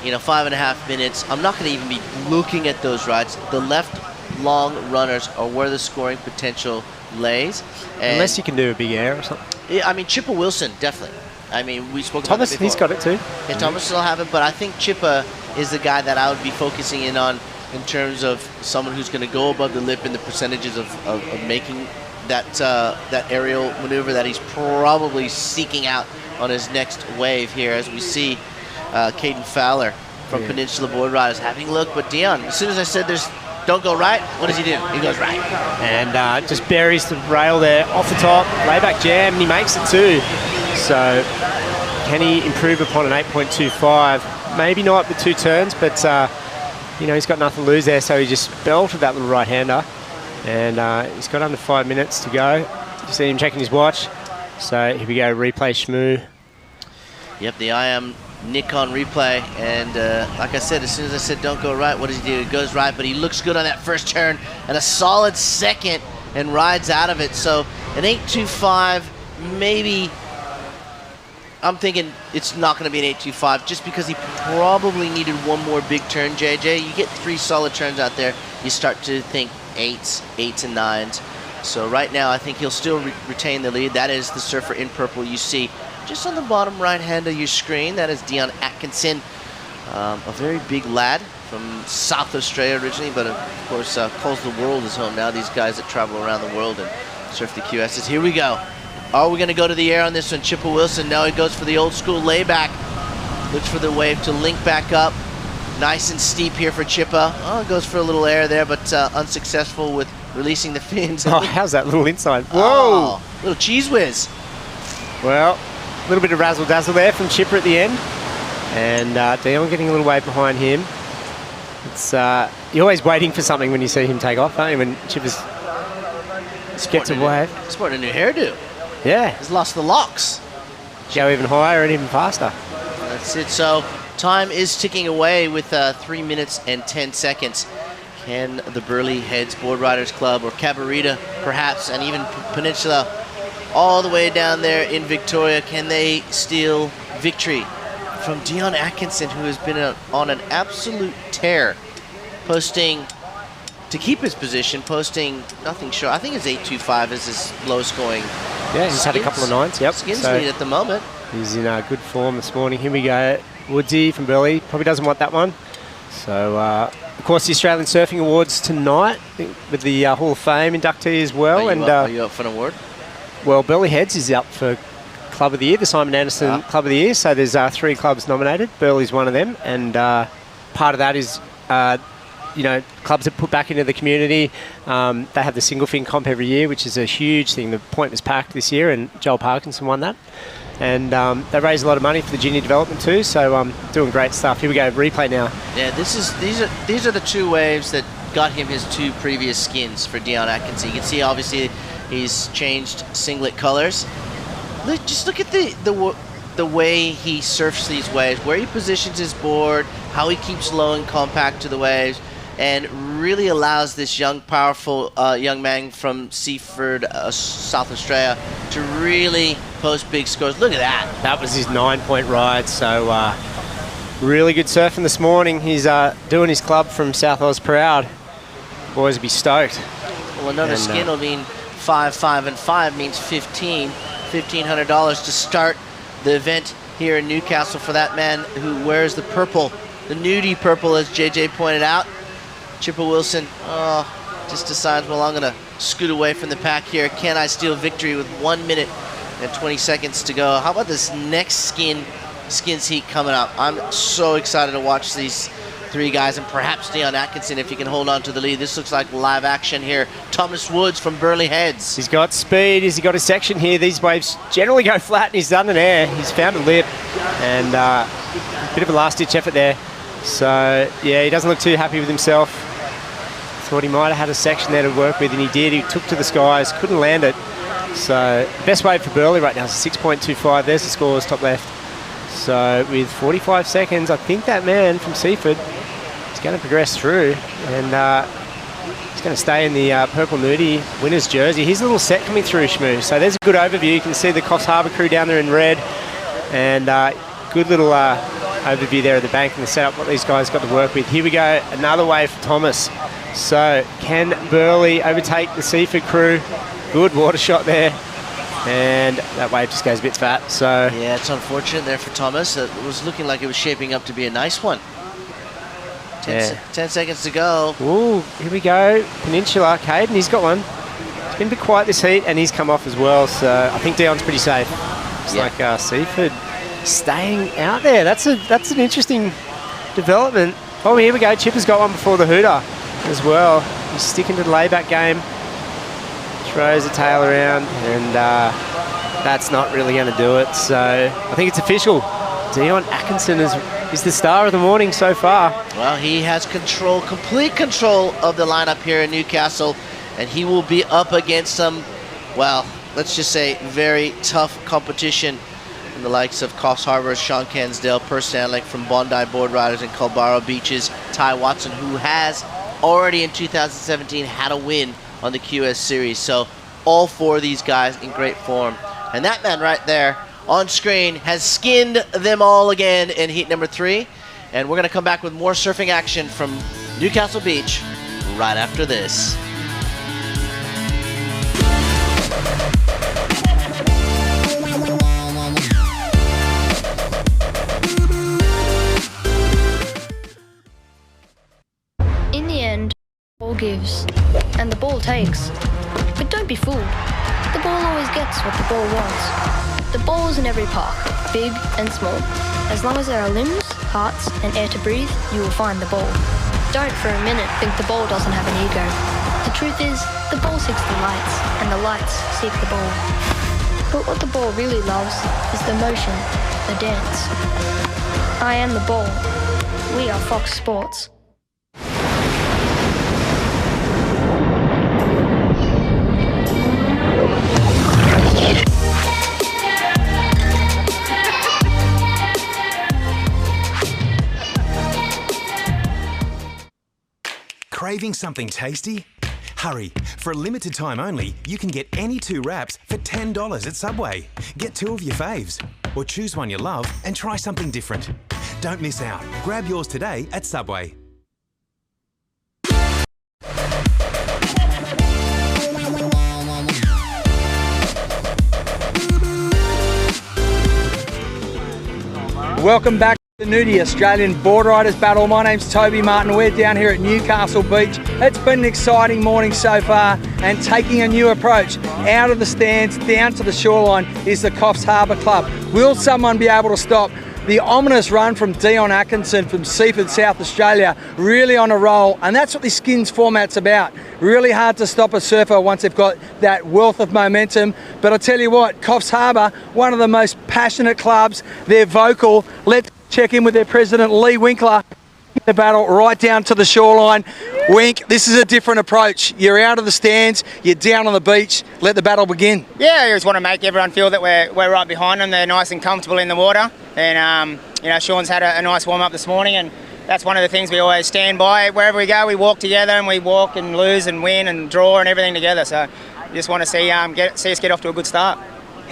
you know, 5.5 minutes. I'm not going to even be looking at those rides. The left long runners are where the scoring potential lays. And unless you can do a big air or something. Yeah, I mean, Chipper Wilson, definitely. I mean, we spoke Thomas, about it he's got it too. Yeah, Thomas will have it, but I think Chipper is the guy that I would be focusing in on in terms of someone who's going to go above the lip in the percentages of making that aerial maneuver that he's probably seeking out on his next wave here, as we see Caden Fowler from Peninsula Board Riders having a look. But Dion, as soon as I said don't go right, what does he do? He goes right. And just buries the rail there off the top, layback jam, and he makes it too. So can he improve upon an 8.25? Maybe not with 2 turns, but you know, he's got nothing to lose there, so he just belted that little right-hander. And he's got under 5 minutes to go. You see him checking his watch. So here we go, replay Shmoo. Yep, the IM Nikon replay. And like I said, as soon as I said don't go right, what does he do? He goes right, but he looks good on that first turn and a solid second and rides out of it. So an 8.25, maybe. I'm thinking it's not going to be an 8.25 just because he probably needed one more big turn, JJ. You get 3 solid turns out there, you start to think 8s and 9s. So right now I think he'll still retain the lead. That is the surfer in purple you see just on the bottom right hand of your screen. That is Dion Atkinson, a very big lad from South Australia originally, but of course calls the world his home now. These guys that travel around the world and surf the QSs. Here we go. Are we going to go to the air on this one? Chipper Wilson, now he goes for the old school layback. Looks for the wave to link back up. Nice and steep here for Chipper. Oh, goes for a little air there, but unsuccessful with releasing the fins. Oh, how's that little inside? Whoa! Oh, little cheese whiz. Well, a little bit of razzle-dazzle there from Chipper at the end. And Dion getting a little wave behind him. It's you're always waiting for something when you see him take off, aren't you? When Chipper's gets a wave. Sporting a new hairdo. Yeah. He's lost the locks. Go even higher and even faster. That's it. So time is ticking away with 3 minutes and 10 seconds. Can the Burleigh Heads Board Riders Club or Cabarita perhaps, and even Peninsula all the way down there in Victoria, can they steal victory from Dion Atkinson, who has been on an absolute tear, posting to keep his position, posting nothing short. I think his 8.25 is his low scoring. Yeah, he's had a couple of 9s. Yep. Skins lead at the moment. He's in good form this morning. Here we go. Woodsy from Burleigh probably doesn't want that one. So, of course, the Australian Surfing Awards tonight with the Hall of Fame inductee as well. Are you up for an award? Well, Burleigh Heads is up for Club of the Year, the Simon Anderson Club of the Year. So there's 3 clubs nominated. Burleigh's one of them, and part of that is. You know, clubs that put back into the community. They have the single fin comp every year, which is a huge thing. The point was packed this year, and Joel Parkinson won that. And they raised a lot of money for the junior development too. So doing great stuff. Here we go, replay now. Yeah, these are the 2 waves that got him his 2 previous skins for Dion Atkinson. You can see obviously he's changed singlet colors. Just look at the way he surfs these waves, where he positions his board, how he keeps low and compact to the waves, and really allows this young, powerful young man from Seaford, South Australia, to really post big scores. Look at that. That was his 9-point ride, so really good surfing this morning. He's doing his club from South Oz proud. Boys will be stoked. Well, another skin will mean 5, 5, and 5 means $1,500 to start the event here in Newcastle for that man who wears the purple, the nudie purple, as JJ pointed out. Chipper Wilson just decides, well, I'm going to scoot away from the pack here. Can I steal victory with 1 minute and 20 seconds to go? How about this next skins heat coming up? I'm so excited to watch these three guys, and perhaps Dion Atkinson if he can hold on to the lead. This looks like live action here. Thomas Woods from Burleigh Heads. He's got speed. He's got a section here. These waves generally go flat, and he's done an air. He's found a lip, and a bit of a last-ditch effort there. So, yeah, he doesn't look too happy with himself. Thought he might have had a section there to work with, and he did. He took to the skies, couldn't land it. So, best wave for Burleigh right now is 6.25. There's the scores, top left. So, with 45 seconds, I think that man from Seaford is going to progress through, and he's going to stay in the purple nudie winner's jersey. Here's a little set coming through, Shmoo. So, there's a good overview. You can see the Coffs Harbour crew down there in red, and good little overview there of the bank and the setup, what these guys got to work with. Here we go, another wave for Thomas. So, can Burleigh overtake the Seaford crew? Good water shot there. And that wave just goes a bit fat, so... Yeah, it's unfortunate there for Thomas. It was looking like it was shaping up to be a nice one. 10 seconds to go. Ooh, here we go. Peninsula, Caden, he's got one. It's been a bit quiet this heat, and he's come off as well, so I think Dion's pretty safe. It's like Seaford staying out there. That's an interesting development. Oh, here we go. Chipper's got one before the Hooter as well. He's sticking to the layback game. Throws the tail around, and that's not really going to do it. So I think it's official. Dion Atkinson is the star of the morning so far. Well, he has control, complete control of the lineup here in Newcastle, and he will be up against some, well, let's just say very tough competition from the likes of Coffs Harbour, Sean Cansdale, Percy Stanley from Bondi Board Riders and Culbaro Beaches, Ty Watson, who has already in 2017 had a win on the QS Series. So all four of these guys in great form. And that man right there on screen has skinned them all again in heat number 3. And we're going to come back with more surfing action from Newcastle Beach right after this. In the end, ball gives, and the ball takes. But don't be fooled. The ball always gets what the ball wants. The ball is in every park, big and small. As long as there are limbs, hearts, and air to breathe, you will find the ball. Don't for a minute think the ball doesn't have an ego. The truth is, the ball seeks the lights, and the lights seek the ball. But what the ball really loves is the motion, the dance. I am the ball. We are Fox Sports. Craving something tasty? Hurry, for a limited time only, you can get any 2 wraps for $10 at Subway. Get 2 of your faves, or choose one you love and try something different. Don't miss out. Grab yours today at Subway. Welcome back to the Nudie Australian Board Riders Battle. My name's Toby Martin. We're down here at Newcastle Beach. It's been an exciting morning so far, and taking a new approach out of the stands down to the shoreline is the Coffs Harbour Club. Will someone be able to stop the ominous run from Dion Atkinson from Seaford, South Australia? Really on a roll, and that's what this skins format's about. Really hard to stop a surfer once they've got that wealth of momentum. But I tell you what, Coffs Harbour, one of the most passionate clubs. They're vocal. Let's check in with their president, Lee Winkler. The battle right down to the shoreline. Wink, this is a different approach. You're out of the stands, you're down on the beach. Let the battle begin. Yeah, I just want to make everyone feel that we're right behind them. They're nice and comfortable in the water. And Sean's had a nice warm up this morning, and that's one of the things we always stand by. Wherever we go, we walk together, and we walk and lose and win and draw and everything together. So just want to see us get off to a good start.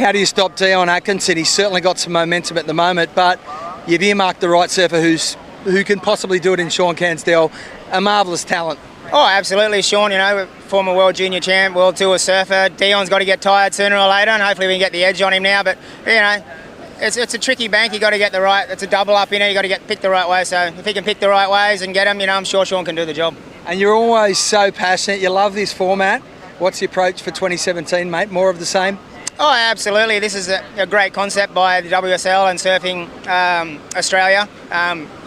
How do you stop Dion Atkinson? He's certainly got some momentum at the moment, but you've earmarked the right surfer who can possibly do it in Sean Cansdell, a marvellous talent. Oh, absolutely, Sean. You know, former world junior champ, world tour surfer. Dion's got to get tired sooner or later, and hopefully we can get the edge on him now. But you know, it's a tricky bank. You got to get the right. It's a double up in it. You got to pick the right way. So if he can pick the right ways and get him, you know, I'm sure Sean can do the job. And you're always so passionate. You love this format. What's the approach for 2017, mate? More of the same? Oh, absolutely. This is a great concept by the WSL and Surfing Australia.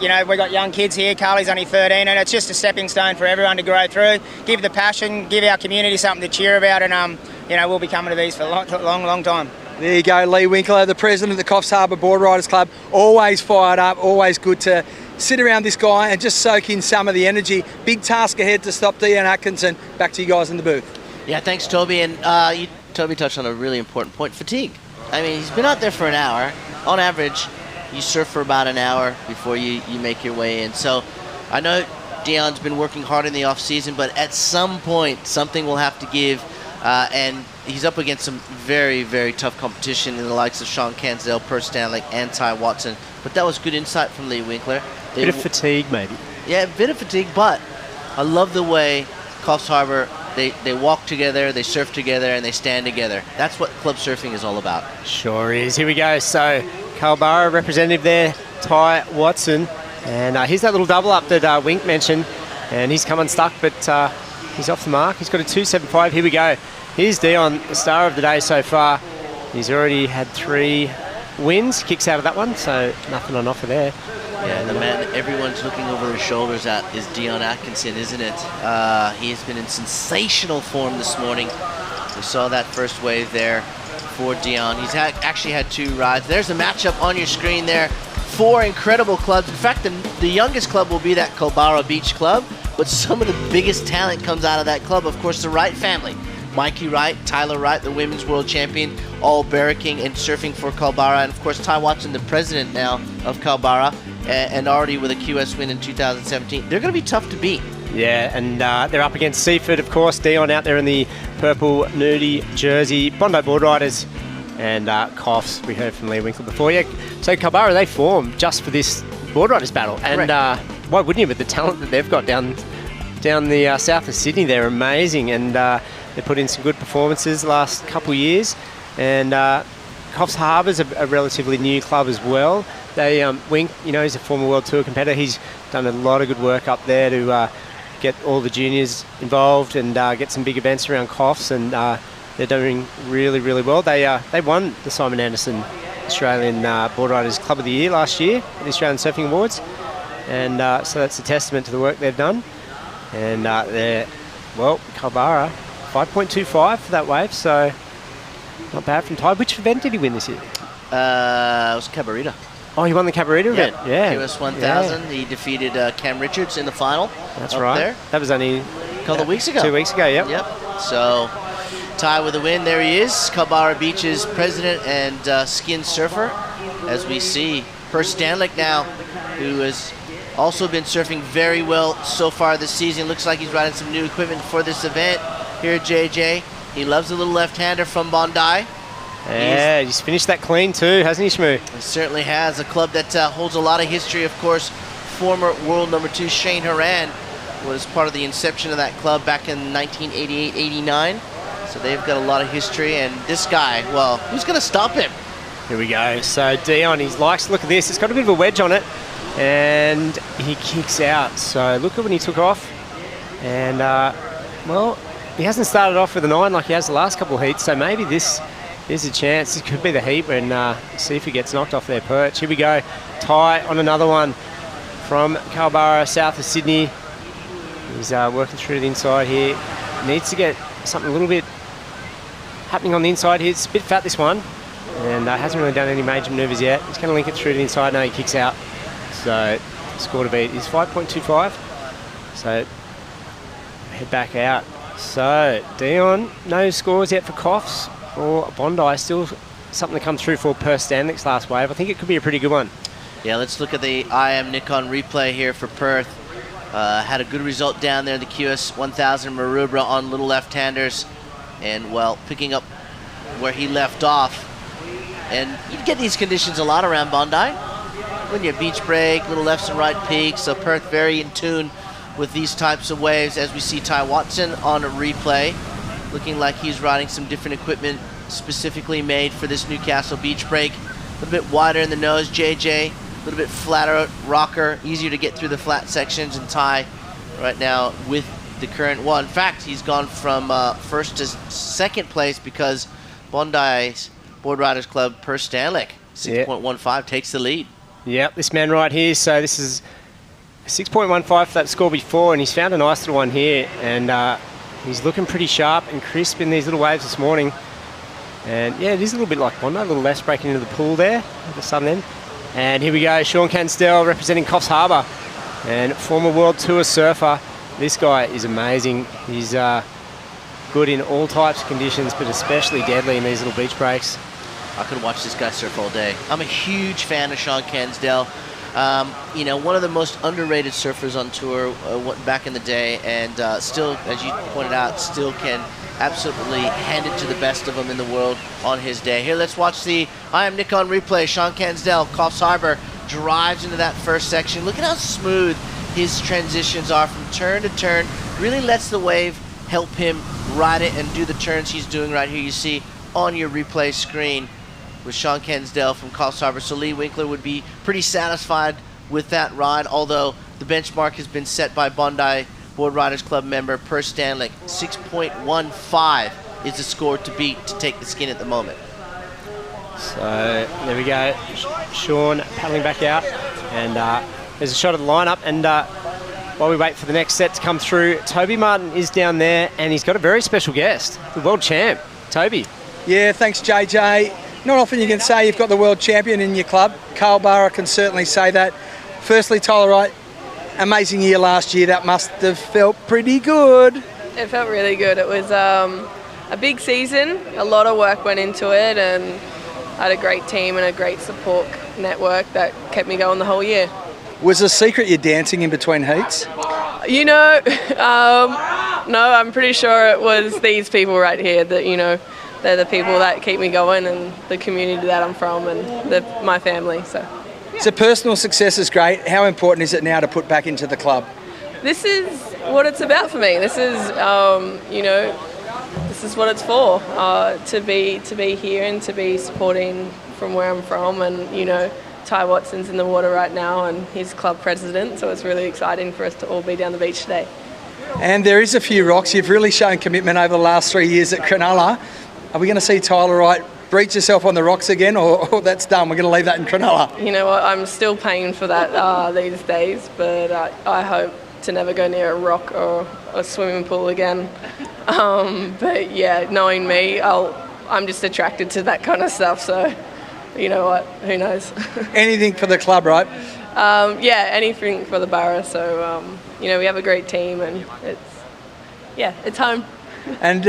You know, we've got young kids here. Carly's only 13, and it's just a stepping stone for everyone to grow through. Give the passion, give our community something to cheer about, and you know, we'll be coming to these for a long time. There you go, Lee Winkler, the president of the Coffs Harbour Board Riders Club. Always fired up, always good to sit around this guy and just soak in some of the energy. Big task ahead to stop Dion Atkinson. Back to you guys in the booth. Yeah, thanks, Toby. And Toby touched on a really important point, fatigue. I mean, he's been out there for an hour. On average, you surf for about an hour before you make your way in. So I know Dion's been working hard in the off-season, but at some point, something will have to give. And he's up against some very, very tough competition in the likes of Sean Cansdell, Perth Stanley, and Ty Watson. But that was good insight from Lee Winkler. Bit of fatigue, maybe. Yeah, a bit of fatigue, but I love the way Coffs Harbour, they walk together, they surf together, and they stand together. That's what club surfing is all about. Sure is. Here we go. So, Culburra representative there, Ty Watson. And here's that little double up that Wink mentioned. And he's come unstuck, but he's off the mark. He's got a 2.75. Here we go. Here's Dion, the star of the day so far. He's already had 3 wins. Kicks out of that one, so nothing on offer there. Yeah, the man everyone's looking over their shoulders at is Dion Atkinson, isn't it? He has been in sensational form this morning. We saw that first wave there for Dion. He's actually had 2 rides. There's a matchup on your screen there. 4 incredible clubs. In fact, the youngest club will be that Culburra Beach Club, but some of the biggest talent comes out of that club. Of course, the Wright family. Mikey Wright, Tyler Wright, the women's world champion, all barracking and surfing for Culburra. And of course, Ty Watson, the president now of Culburra, and already with a QS win in 2017. They're going to be tough to beat. Yeah, and they're up against Seaford, of course. Dion out there in the purple nudie jersey. Bondi Board Riders and Coffs, we heard from Lee Winkler before. Yeah, so Culburra, they formed just for this Board Riders battle. And why wouldn't you, with the talent that they've got down the south of Sydney? They're amazing, and they put in some good performances the last couple of years. And Coffs Harbour's a relatively new club as well. They Wink, you know, he's a former World Tour competitor. He's done a lot of good work up there to get all the juniors involved and get some big events around Coffs, and they're doing really, really well. They won the Simon Anderson Australian Board Riders Club of the Year last year at the Australian Surfing Awards, and so that's a testament to the work they've done. And they're, well, Culburra, 5.25 for that wave, so not bad from Ty. Which event did he win this year? It was Cabarita. Oh, he won the Cabarita event? Yeah. QS 1000. Yeah. He defeated Cam Richards in the final. That's right. There. That was only a couple of weeks ago. 2 weeks ago, yep. So, Ty with a win. There he is, Culburra Beach's president and skin surfer. As we see, Perth Stanley now, who has also been surfing very well so far this season. Looks like he's riding some new equipment for this event. Here, JJ. He loves a little left-hander from Bondi. Yeah, he's finished that clean too, hasn't he, Shmoo? He certainly has. A club that holds a lot of history, of course. Former world number 2 Shane Horan was part of the inception of that club back in 1988-89. So they've got a lot of history, and this guy, well, who's going to stop him? Here we go. So Dion, he likes to look at this. It's got a bit of a wedge on it, and he kicks out. So look at when he took off, and well, he hasn't started off with a 9 like he has the last couple of heats, so maybe this is a chance. This could be the heat when see if he gets knocked off their perch. Here we go. Ty on another one from Culburra, south of Sydney. He's working through the inside here. Needs to get something a little bit happening on the inside here. It's a bit fat, this one, and hasn't really done any major maneuvers yet. He's going to link it through to the inside. No, he kicks out. So score to beat is 5.25. So head back out. So Dion, no scores yet for Coffs or Bondi. Still something to come through for Perth Stanley's last wave. I think it could be a pretty good one. Yeah, let's look at the IM Nikon replay here for Perth. Had a good result down there, the QS 1000 Maroubra on little left-handers. And, well, picking up where he left off, And you get these conditions a lot around Bondi. When you're beach break, little lefts and right peaks, so Perth very in tune with these types of waves, as we see Ty Watson on a replay, looking like he's riding some different equipment specifically made for this Newcastle beach break. A little bit wider in the nose, JJ, a little bit flatter rocker, easier to get through the flat sections, and Ty right now with the current one. In fact, he's gone from first to second place because Bondi's Board Riders Club Per Stanley, 6.15, takes the lead. Yep, this man right here, so this is 6.15 for that score before, and he's found a nice little one here, and he's looking pretty sharp and crisp in these little waves this morning. And yeah, it is a little bit like Bondi, a little less breaking into the pool there at the southern end. And here we go, Sean Cansdell representing Coffs Harbour, and former World Tour surfer. This guy is amazing. He's good in all types of conditions, but especially deadly in these little beach breaks. I could watch this guy surf all day. I'm a huge fan of Sean Cansdell. You know, one of the most underrated surfers on tour back in the day, and still, as you pointed out, still can absolutely hand it to the best of them in the world on his day. Here, let's watch the I Am Nick on replay. Sean Cansdell, Coffs Harbour, drives into that first section. Look at how smooth his transitions are from turn to turn. Really lets the wave help him ride it and do the turns he's doing right here. You see on your replay screen with Sean Cansdell from Coffs Harbour. So Lee Winkler would be pretty satisfied with that ride, although the benchmark has been set by Bondi Board Riders Club member Per Stanley. 6.15 is the score to beat to take the skin at the moment. So there we go, Sean paddling back out, and there's a shot of the lineup, and while we wait for the next set to come through, Toby Martin is down there, and he's got a very special guest, the world champ, Toby. Yeah, thanks JJ. Not often you can say you've got the world champion in your club. Carl Barra can certainly say that. Firstly, Tyler Wright, amazing year last year. That must have felt pretty good. It felt really good. It was a big season. A lot of work went into it, and I had a great team and a great support network that kept me going the whole year. Was the secret you're dancing in between heats? You know, no, I'm pretty sure it was these people right here that, you know, they're the people that keep me going, and the community that I'm from, and my family. So personal success is great. How important is it now to put back into the club? This is what it's about for me. This is, you know, this is what it's for. To be here and to be supporting from where I'm from, and you know, Ty Watson's in the water right now, and he's club president. So it's really exciting for us to all be down the beach today. And there is a few rocks. You've really shown commitment over the last 3 years at Cronulla. Are we going to see Tyler Wright breach yourself on the rocks again, or that's done? We're going to leave that in Cronulla. You know what? I'm still paying for that these days, but I hope to never go near a rock or a swimming pool again. But yeah, knowing me, I'm just attracted to that kind of stuff. So, you know what? Who knows? Anything for the club, right? Yeah, anything for the Barra. So, you know, we have a great team, and it's home. And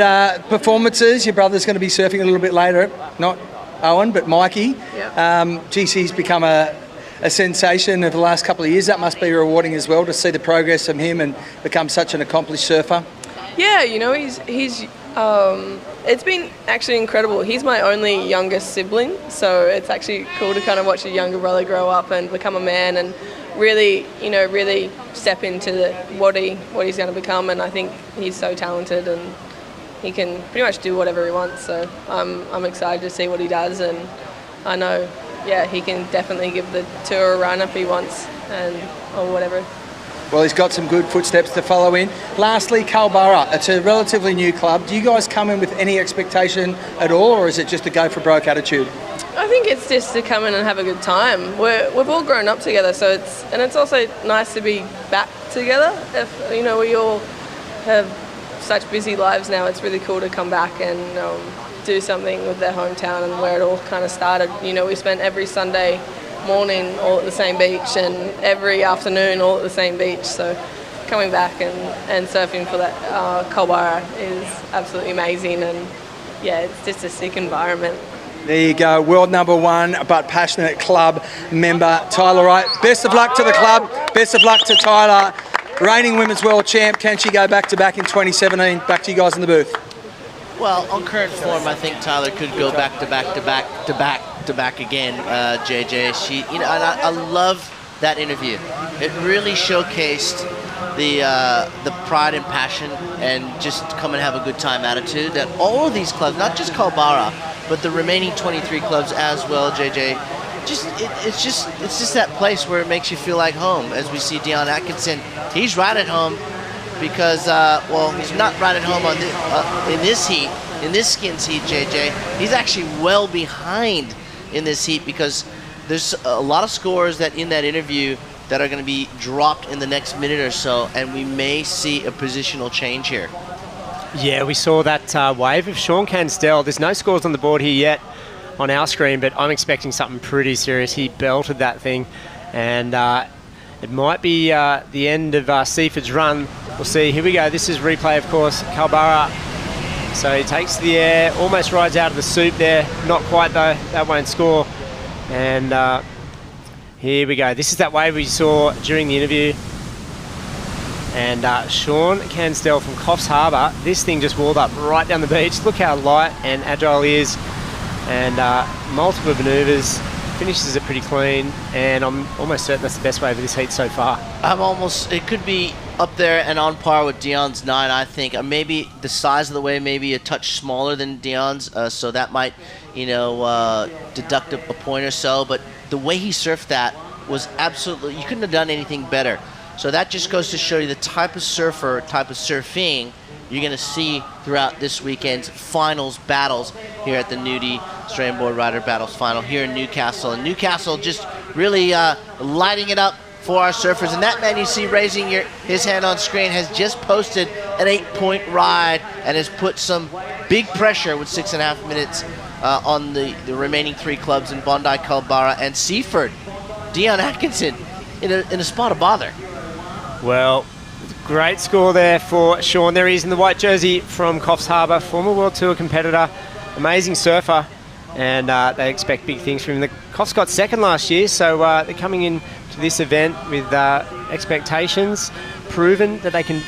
performances, your brother's going to be surfing a little bit later, not Owen, but Mikey. Yep. GC's become a sensation over the last couple of years. That must be rewarding as well, to see the progress of him and become such an accomplished surfer. Yeah, you know, he's it's been actually incredible. He's my only youngest sibling, so it's actually cool to kind of watch a younger brother grow up and become a man and really, you know, really step into what he's going to become. And I think he's so talented, and he can pretty much do whatever he wants. So I'm excited to see what he does, and I know, yeah, he can definitely give the tour a run if he wants, or whatever. Well, he's got some good footsteps to follow in. Lastly, Carl Barra, it's a relatively new club. Do you guys come in with any expectation at all, or is it just a go for broke attitude? I think it's just to come in and have a good time. We've all grown up together, so it's also nice to be back together. If you know, we all have such busy lives now, it's really cool to come back and do something with their hometown and where it all kind of started. You know, we spent every Sunday morning all at the same beach, and every afternoon all at the same beach. So coming back and surfing for that Carl Barra is absolutely amazing, and yeah, it's just a sick environment. There you go, world number one but passionate club member Tyler Wright. Best of luck to the club, best of luck to Tyler. Reigning women's world champ, can she go back-to-back in 2017? Back to you guys in the booth. Well, on current form, I think Tyler could go back-to-back back-to-back again, JJ. She, and I love that interview. It really showcased the pride and passion and just come and have a good time attitude that all of these clubs, not just Culburra, but the remaining 23 clubs as well, JJ. It's just that place where it makes you feel like home. As we see Dion Atkinson, he's right at home because he's not right at home on in this heat, in this skins heat, JJ. He's actually well behind in this heat because there's a lot of scores that in that interview that are going to be dropped in the next minute or so, and we may see a positional change here. Yeah, we saw that wave of Sean Cansdell. There's no scores on the board here yet on our screen, but I'm expecting something pretty serious. He belted that thing, and it might be the end of Seaford's run. We'll see. Here we go. This is replay, of course. Culburra. So he takes the air, almost rides out of the soup there. Not quite, though. That won't score. And here we go. This is that wave we saw during the interview. And Sean Cansdell from Coffs Harbour. This thing just walled up right down the beach. Look how light and agile he is. And multiple manoeuvres. Finishes it pretty clean. And I'm almost certain that's the best wave of this heat so far. It could be up there and on par with Dion's 9, I think. Maybe the size of the wave maybe a touch smaller than Dion's, so that might, deduct a point or so. But the way he surfed that was absolutely, you couldn't have done anything better. So that just goes to show you the type of surfer, type of surfing you're going to see throughout this weekend's finals battles here at the Nudie Australian Board Rider Battles Final here in Newcastle. And Newcastle just really lighting it up for our surfers. And that man you see raising his hand on screen has just posted an 8-point ride and has put some big pressure with 6.5 minutes on the remaining 3 clubs in Bondi, Culburra, and Seaford. Dion Atkinson in a spot of bother. Well, great score there for Sean. There he is in the white jersey from Coffs Harbour, former World Tour competitor, amazing surfer, and they expect big things from him. The Coffs got second last year, so they're coming in to this event with expectations, proven that they can,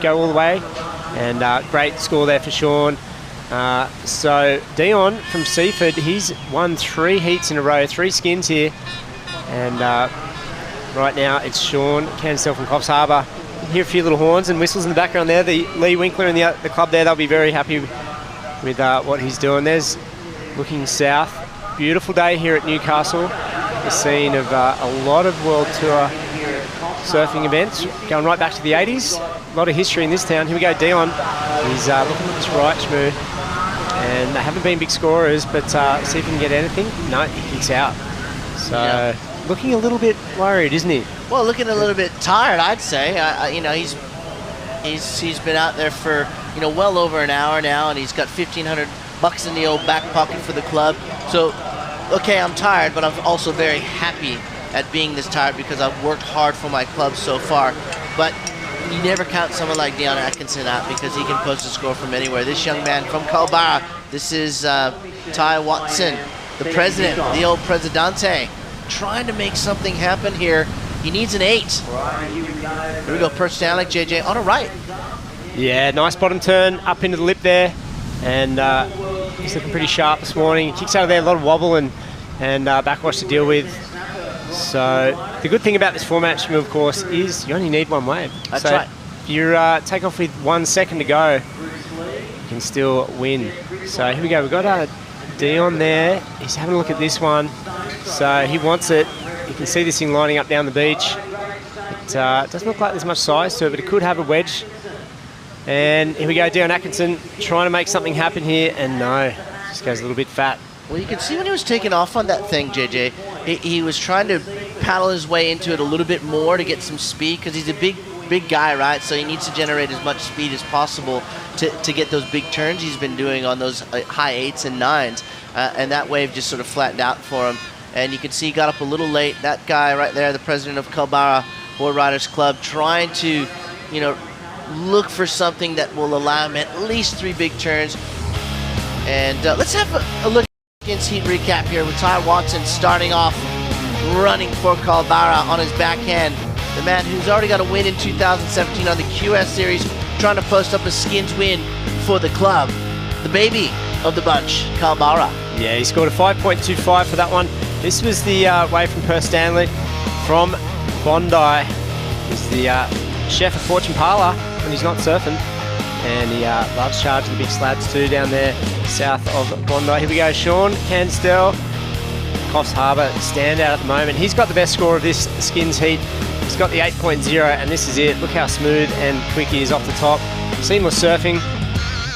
go all the way, and great score there for Sean. So Dion from Seaford, he's won 3 heats in a row, 3 skins here, and right now it's Sean Cansdell from Coffs Harbour. You can hear a few little horns and whistles in the background there. The Lee Winkler and the club there, they'll be very happy with what he's doing. There's looking south. Beautiful day here at Newcastle. The scene of a lot of World Tour surfing events going right back to the 80s. A lot of history in this town. Here we go, Dion. He's looking at this right schmoo. And they haven't been big scorers, but see if he can get anything. No, he kicks out. So looking a little bit worried, isn't he? Well, looking a little bit tired, I'd say. He's been out there for well over an hour now, and he's got $1,500 in the old back pocket for the club. So, okay, I'm tired, but I'm also very happy at being this tired because I've worked hard for my club so far. But you never count someone like Dion Atkinson out because he can post a score from anywhere. This young man from Culburra, this is Ty Watson, the president, the old Presidente, trying to make something happen here. He needs an 8. Here we go, Perch Stanley, JJ on a right. Yeah, nice bottom turn up into the lip there, and he's looking pretty sharp this morning. He kicks out of there, a lot of wobble and backwash to deal with. So the good thing about this format, Shmoo, of course, is you only need 1 wave. That's right. If you take off with 1 second to go, you can still win. So here we go. We've got Dion there. He's having a look at this one. So he wants it. You can see this thing lining up down the beach. It doesn't look like there's much size to it, but it could have a wedge. And here we go, Dion Atkinson trying to make something happen here, and no, just goes a little bit fat. Well, you can see when he was taking off on that thing, JJ, he was trying to paddle his way into it a little bit more to get some speed because he's a big guy, right? So he needs to generate as much speed as possible to get those big turns he's been doing on those high 8s and 9s. And that wave just sort of flattened out for him. And you can see he got up a little late. That guy right there, the president of Culburra Board Riders Club, trying to, look for something that will allow him at least 3 big turns. And let's have a look at the heat recap here with Ty Watson starting off running for Culburra on his backhand. The man who's already got a win in 2017 on the QS Series, trying to post up a skins win for the club. The baby, of the bunch, Kalbara. Yeah, he scored a 5.25 for that one. This was the wave from Perth Stanley from Bondi. He's the chef at Fortune Parlour when he's not surfing. And he loves charging the big slabs too down there south of Bondi. Here we go, Sean Cansdell. Coffs Harbour standout at the moment. He's got the best score of this skins heat. He's got the 8.0 and this is it. Look how smooth and quick he is off the top. Seamless surfing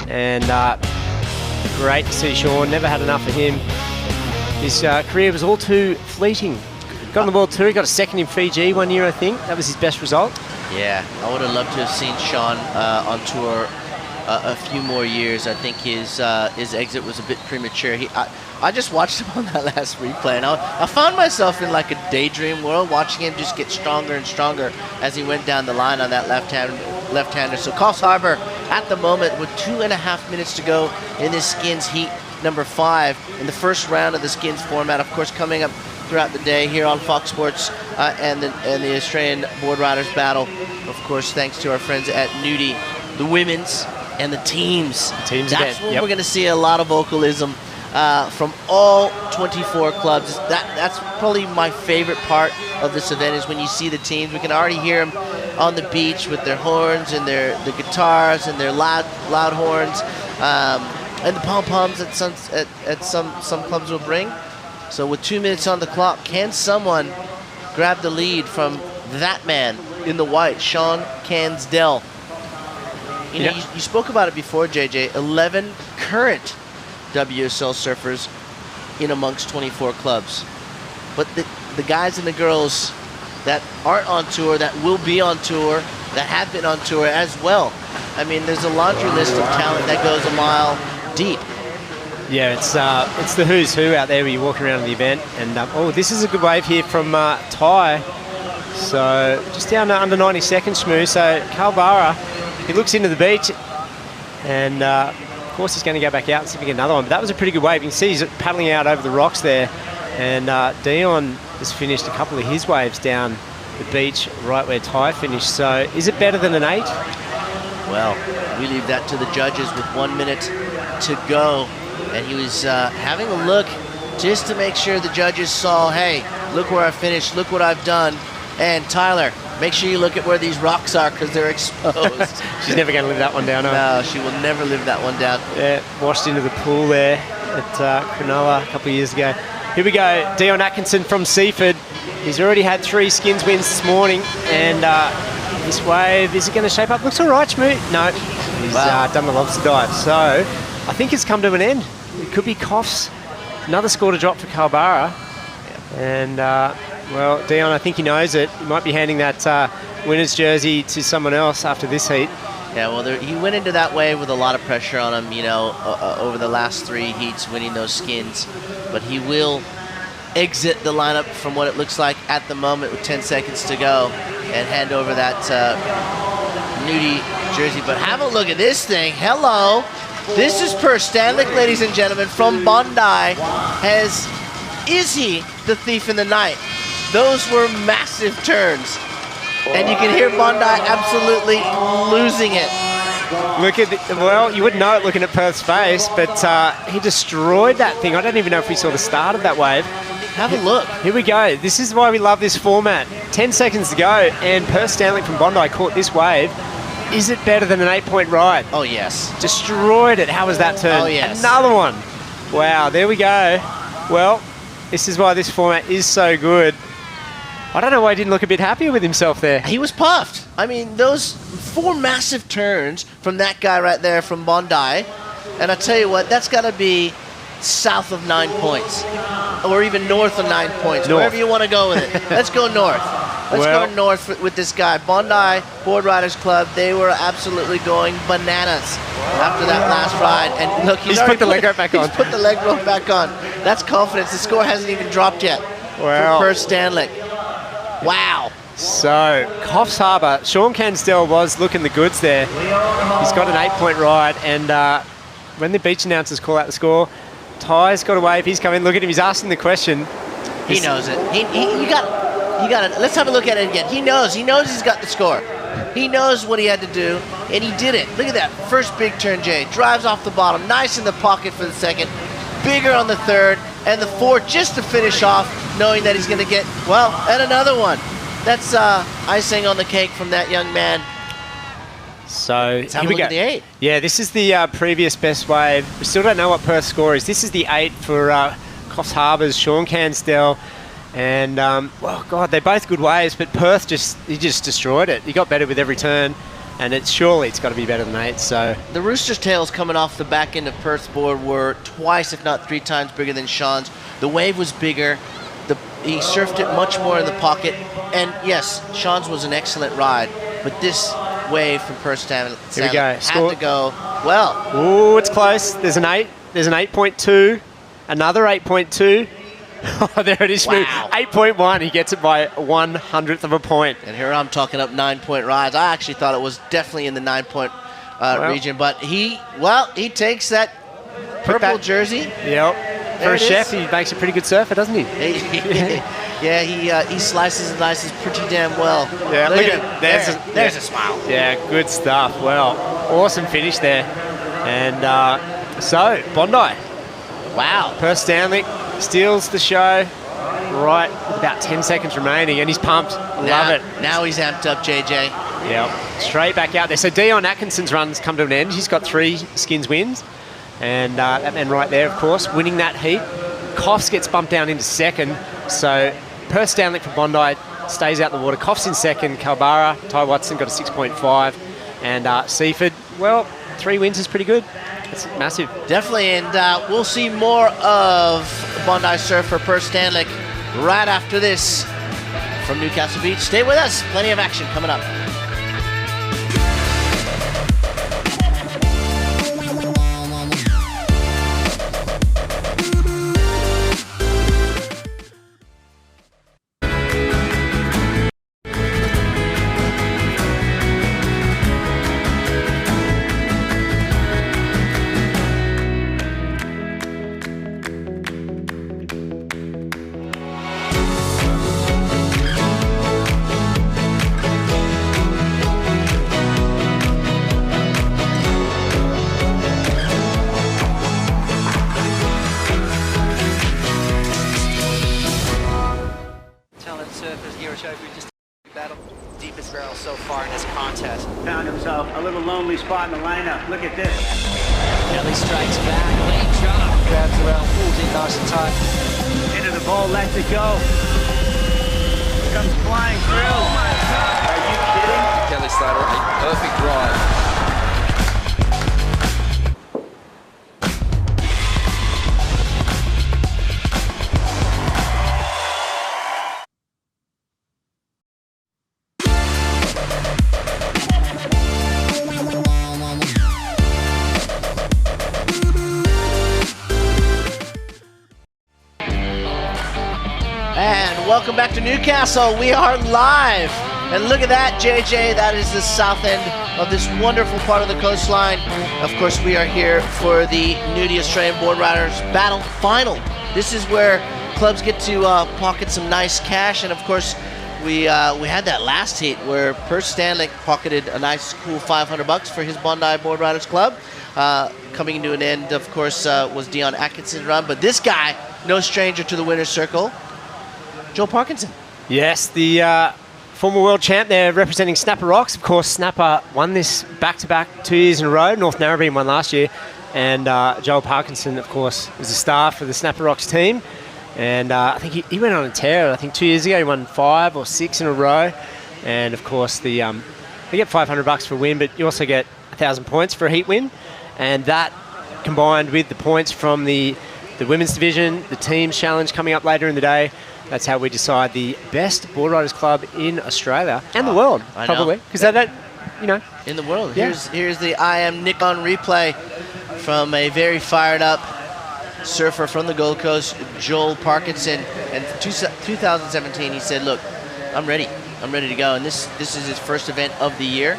and great to see Sean. Never had enough of him. His career was all too fleeting. Got on the World Tour, he got a second in Fiji one year, I think. That was his best result. Yeah, I would have loved to have seen Sean on tour a few more years. I think his exit was a bit premature. I just watched him on that last replay, and I found myself in like a daydream world, watching him just get stronger and stronger as he went down the line on that left-hander. So Coffs Harbour at the moment with 2.5 minutes to go in this skins heat number 5 in the first round of the skins format. Of course, coming up throughout the day here on Fox Sports and the Australian Board Riders Battle. Of course, thanks to our friends at Nudie, the women's and the teams. That's when we're going to see a lot of vocalism from all 24 clubs. That's probably my favorite part of this event is when you see the teams. We can already hear them on the beach with their horns and the guitars and their loud horns and the pom-poms that some clubs will bring. So with 2 minutes on the clock, can someone grab the lead from that man in the white, Sean Cansdell? You know, you spoke about it before, JJ. 11 current WSL surfers in amongst 24 clubs. But the guys and the girls that aren't on tour, that will be on tour, that have been on tour as well. I mean, there's a laundry list of talent that goes a mile deep. Yeah, it's the who's who out there when you walk around the event. And oh, this is a good wave here from Ty. So just down to under 90 seconds, Shmoo. So Kalbara, he looks into the beach, and of course he's going to go back out and see if he can get another one. But that was a pretty good wave. You can see he's paddling out over the rocks there. And Dion has finished a couple of his waves down the beach right where Ty finished. So is it better than an 8? Well, we leave that to the judges with 1 minute to go. And he was having a look just to make sure the judges saw, hey, look where I finished, look what I've done. And Tyler, make sure you look at where these rocks are because they're exposed. She's never going to live that one down. No, she will never live that one down. Yeah, washed into the pool there at Cronulla a couple of years ago. Here we go, Dion Atkinson from Seaford. He's already had 3 skins wins this morning. And this wave, is it going to shape up? Looks all right, Shmoo. No, he's done the lobster dive. So I think it's come to an end. It could be Coffs. Another score to drop for Kalbara. And, well, Dion, I think he knows it. He might be handing that winner's jersey to someone else after this heat. Yeah, well, he went into that wave with a lot of pressure on him, you know, over the last 3 heats, winning those skins. But he will exit the lineup from what it looks like at the moment with 10 seconds to go and hand over that Nudie jersey. But have a look at this thing. Hello. This is Perth Stanley, ladies and gentlemen, from Bondi. Is he the thief in the night? Those were massive turns. And you can hear Bondi absolutely losing it. Look at well, you wouldn't know it looking at Perth's face, but he destroyed that thing. I don't even know if we saw the start of that wave. Have a look. Here we go. This is why we love this format. 10 seconds to go, and Perth Stanley from Bondi caught this wave. Is it better than an 8-point ride? Oh, yes. Destroyed it. How was that turn? Oh, yes. Another one. Wow, there we go. Well, this is why this format is so good. I don't know why he didn't look a bit happier with himself there. He was puffed. I mean, those 4 massive turns from that guy right there from Bondi. And I tell you what, that's got to be south of 9 points. Or even north of 9 points. North. Wherever you want to go with it. Let's go north. Let's go north with this guy. Bondi Board Riders Club, they were absolutely going bananas after that last ride. And look, he's put the leg rope back on. He's put the leg rope back on. That's confidence. The score hasn't even dropped yet Wow. for Perth Stanley. Wow. So, Coffs Harbour, Sean Cansdell was looking the goods there. He's got an 8-point ride, and when the beach announcers call out the score, Ty's got a wave. He's coming. Look at him. He's asking the question. He knows it. You got it. Let's have a look at it again. He knows. He knows he's got the score. He knows what he had to do, and he did it. Look at that first big turn, Jay. Drives off the bottom, nice in the pocket for the second, bigger on the third, and the fourth just to finish off, knowing that he's going to get, well, and another one. That's icing on the cake from that young man. So Let's have here a we look go. at the 8. Yeah, this is the previous best wave. We still don't know what Perth's score is. This is the 8 for Coffs Harbour's Sean Cansdell. And, well, God, they're both good waves, but Perth just destroyed it. He got better with every turn, and it's got to be better than 8. So The Rooster's tails coming off the back end of Perth's board were twice, if not 3 times bigger than Sean's. The wave was bigger. He surfed it much more in the pocket. And yes, Sean's was an excellent ride, but this wave from Perth Stanley here we go. had to go well. Ooh, it's close. There's an 8. There's an 8.2. Another 8.2. Oh, there it is. Wow. 8.1. He gets it by 1/100th of a point. And here I'm talking up 9-point rides. I actually thought it was definitely in the 9-point region, but he takes that purple jersey. Yep. For a chef, he makes a pretty good surfer, doesn't he? Yeah, he slices and dices pretty damn well. Yeah, look at him. There's a smile. Yeah, good stuff. Well, awesome finish there. And so, Bondi. Wow. Perth Stanley steals the show right with about 10 seconds remaining, and he's pumped. Love it. Now he's amped up, JJ. Yep. Straight back out there. So Dion Atkinson's run's come to an end. He's got 3 skins wins. And that man right there, of course, winning that heat. Coffs gets bumped down into second. So Perth Stanley from Bondi stays out the water. Coffs in second. Kalbara, Ty Watson got a 6.5. And Seaford, well, 3 wins is pretty good. It's massive. Definitely, and we'll see more of Bondi Surf for Perth Stanley right after this from Newcastle Beach. Stay with us. Plenty of action coming up. Deepest barrel so far in this contest. Found himself a little lonely spot in the lineup. Look at this. Kelly strikes back, lane drop. Grabs around 14, nice and tight. Into the ball, lets it go. Comes flying through. Oh my God. Are you kidding? Kelly Slater, a perfect ride. Welcome back to Newcastle. We are live. And look at that, JJ. That is the south end of this wonderful part of the coastline. Of course, we are here for the Nudie Australian Board Riders Battle Final. This is where clubs get to pocket some nice cash. And of course, we had that last heat where Perth Stanley pocketed a nice, cool $500 for his Bondi Board Riders Club. Coming to an end, of course, was Dion Atkinson's run. But this guy, no stranger to the winner's circle, Joel Parkinson. Yes, the former world champ there representing Snapper Rocks. Of course, Snapper won this back-to-back 2 years in a row. North Narrabeen won last year. And Joel Parkinson, of course, was a star for the Snapper Rocks team. And I think he went on a tear. I think 2 years ago he won 5 or 6 in a row. And, of course, they get $500 for a win, but you also get 1,000 points for a heat win. And that, combined with the points from the women's division, the team's challenge coming up later in the day, that's how we decide the best board riders club in Australia and the world, probably. Because they don't, in the world. Yeah. Here's the I Am Nick on replay from a very fired up surfer from the Gold Coast, Joel Parkinson. And 2017, he said, "Look, I'm ready. I'm ready to go." And this is his first event of the year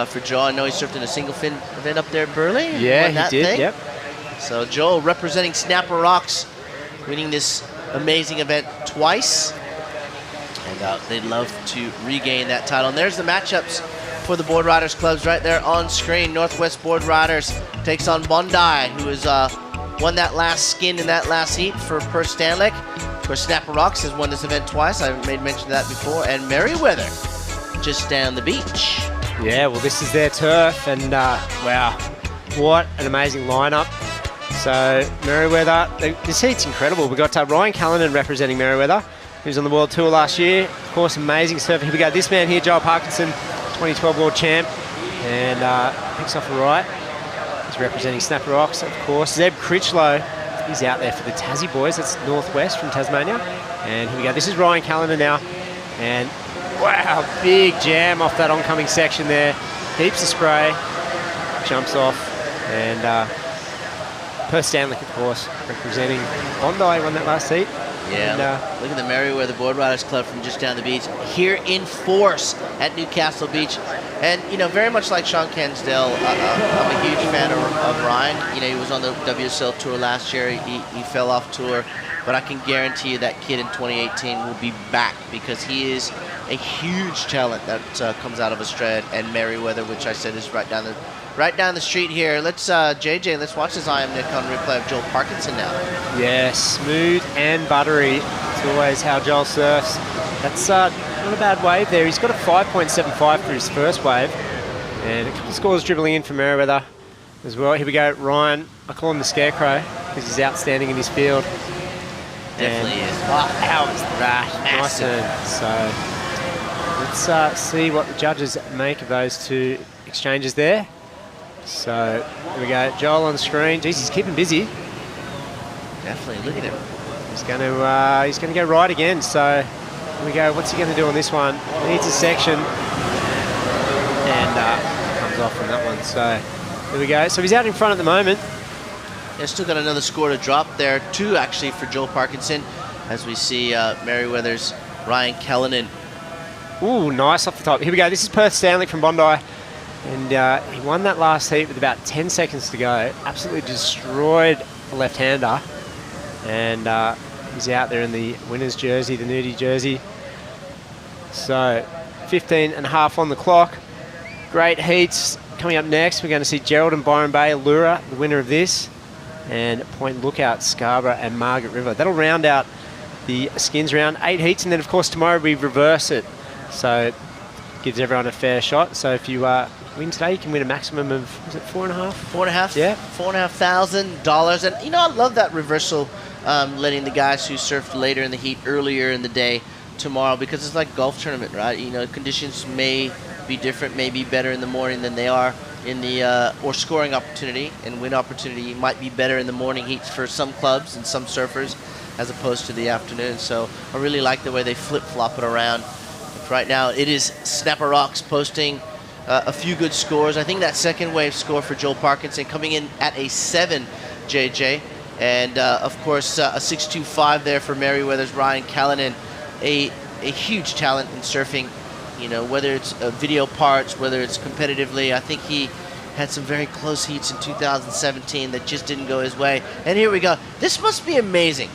for Joel. I know he surfed in a single fin event up there at Burleigh. Yeah, he did. Yep. So Joel representing Snapper Rocks, winning this amazing event twice, and they'd love to regain that title. And there's the matchups for the Board Riders clubs right there on screen. Northwest Board Riders takes on Bondi, who has won that last skin in that last heat for Perth Stanley. Of course, Snapper Rocks has won this event twice. I made mention of that before. And Merriweather, just down the beach. Yeah, well, this is their turf, and wow, what an amazing lineup. So Merriweather, this heat's incredible. We've got Ryan Callanan representing Merriweather, who's on the World Tour last year. Of course, amazing surfer. Here we go. This man here, Joel Parkinson, 2012 World Champ, and picks off the right. He's representing Snapper Rocks, of course. Zeb Critchlow, he's out there for the Tassie boys. That's Northwest from Tasmania. And here we go. This is Ryan Callanan now. And wow, big jam off that oncoming section there. Heaps of spray. Jumps off. And Perth Stanley, of course, representing Bondi, won that last heat. Yeah, And, look at the Merriweather Board Riders Club from just down the beach, here in force at Newcastle Beach. And, you know, very much like Sean Cansdell, I'm a huge fan of Ryan. You know, he was on the WSL Tour last year. He fell off tour. But I can guarantee you that kid in 2018 will be back, because he is a huge talent that comes out of Australia and Merriweather, which I said is right down the street here. Let's JJ, let's watch this IM Nikon replay of Joel Parkinson now. yeah, smooth and buttery. It's always how Joel surfs. That's not a bad wave there. He's got a 5.75 for his first wave. And a couple of scores dribbling in from Merriweather as well. Here we go, Ryan. I call him the Scarecrow because he's outstanding in his field. Definitely is. Wow, how is that? Nice turn. So let's see what the judges make of those two exchanges there. So here we go, Joel on screen. Jeez, he's keeping busy. Definitely, look at him. He's going to go right again. So here we go. What's he going to do on this one? He needs a section, and comes off from that one. So here we go. So he's out in front at the moment. They've still got another score to drop there, 2 actually for Joel Parkinson, as we see Merriweather's Ryan Callanan. Ooh, nice off the top. Here we go. This is Perth Stanley from Bondi. And he won that last heat with about 10 seconds to go. Absolutely destroyed the left-hander. And he's out there in the winner's jersey, the nudie jersey. So 15 and a half on the clock. Great heats. Coming up next, we're going to see Gerald and Byron Bay, Allura, the winner of this. And Point Lookout, Scarborough and Margaret River. That'll round out the skins round. 8 heats, and then of course tomorrow we reverse it. So gives everyone a fair shot. So if you win today, you can win a maximum of, is it 4.5? 4.5? Yeah. $4,500. And, you know, I love that reversal, letting the guys who surfed later in the heat earlier in the day tomorrow, because it's like golf tournament, right? You know, conditions may be different, may be better in the morning than they are in the, or scoring opportunity and win opportunity might be better in the morning heats for some clubs and some surfers as opposed to the afternoon. So I really like the way they flip-flop it around. Right now, it is Snapper Rocks posting a few good scores. I think that second wave score for Joel Parkinson coming in at a 7, JJ. And, of course, a 6.25 there for Merriweather's Ryan Callanan. A huge talent in surfing, you know, whether it's video parts, whether it's competitively. I think he had some very close heats in 2017 that just didn't go his way. And here we go. This must be amazing.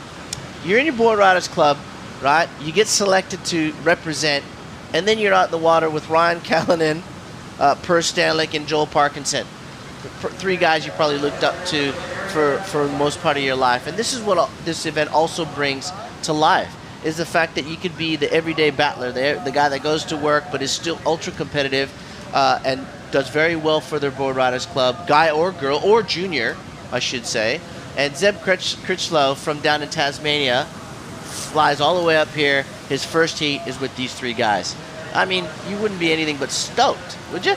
You're in your Board Riders Club, right? You get selected to represent, and then you're out in the water with Ryan Callanan, Perth Stanley, and Joel Parkinson. 3 guys you probably looked up to for the most part of your life. And this is what this event also brings to life, is the fact that you could be the everyday battler, the guy that goes to work but is still ultra competitive and does very well for their Board Riders Club, guy or girl, or junior, I should say. And Zeb Critchlow from down in Tasmania flies all the way up here. His first heat is with these 3 guys. I mean, you wouldn't be anything but stoked, would you?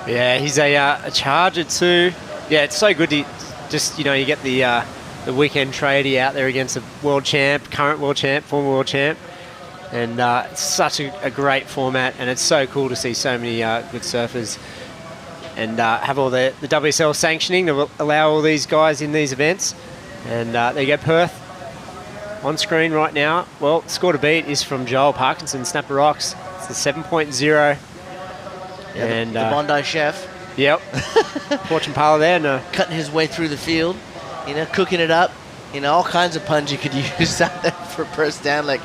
Yeah, he's a charger too. Yeah, it's so good to just, you know, you get the weekend tradie out there against a world champ, current world champ, former world champ. And it's such a great format, and it's so cool to see so many good surfers and have all the WSL sanctioning to allow all these guys in these events. And there you go, Perth on screen right now. Well, score to beat is from Joel Parkinson, Snapper Rocks. It's the 7.0. Yeah, and the Bondi chef. Yep. Fortune Parlour there. No. Cutting his way through the field, you know, cooking it up. You know, all kinds of puns you could use out there for Perth Stanley.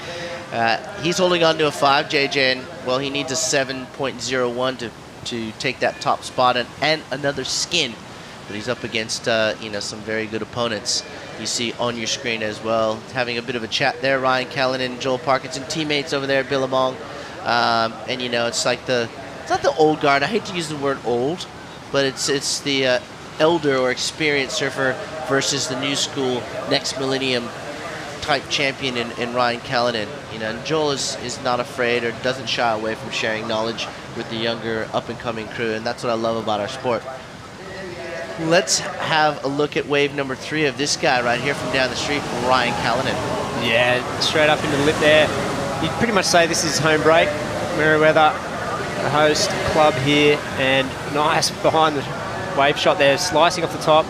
He's holding on to a 5, JJ, and, well, he needs a 7.01 to to take that top spot and another skin. But he's up against some very good opponents. You see on your screen as well, having a bit of a chat there. Ryan Callanan, Joel Parkinson, teammates over there at Billabong, and it's like it's not the old guard. I hate to use the word old, but it's the elder or experienced surfer versus the new school next millennium type champion in Ryan Callanan. And Joel is not afraid or doesn't shy away from sharing knowledge with the younger up and coming crew, and that's what I love about our sport. Let's have a look at wave number 3 of this guy right here from down the street, Ryan Callanan. Yeah, straight up into the lip there. You'd pretty much say this is home break. Merriweather, the host club here, and nice behind the wave shot there, slicing off the top.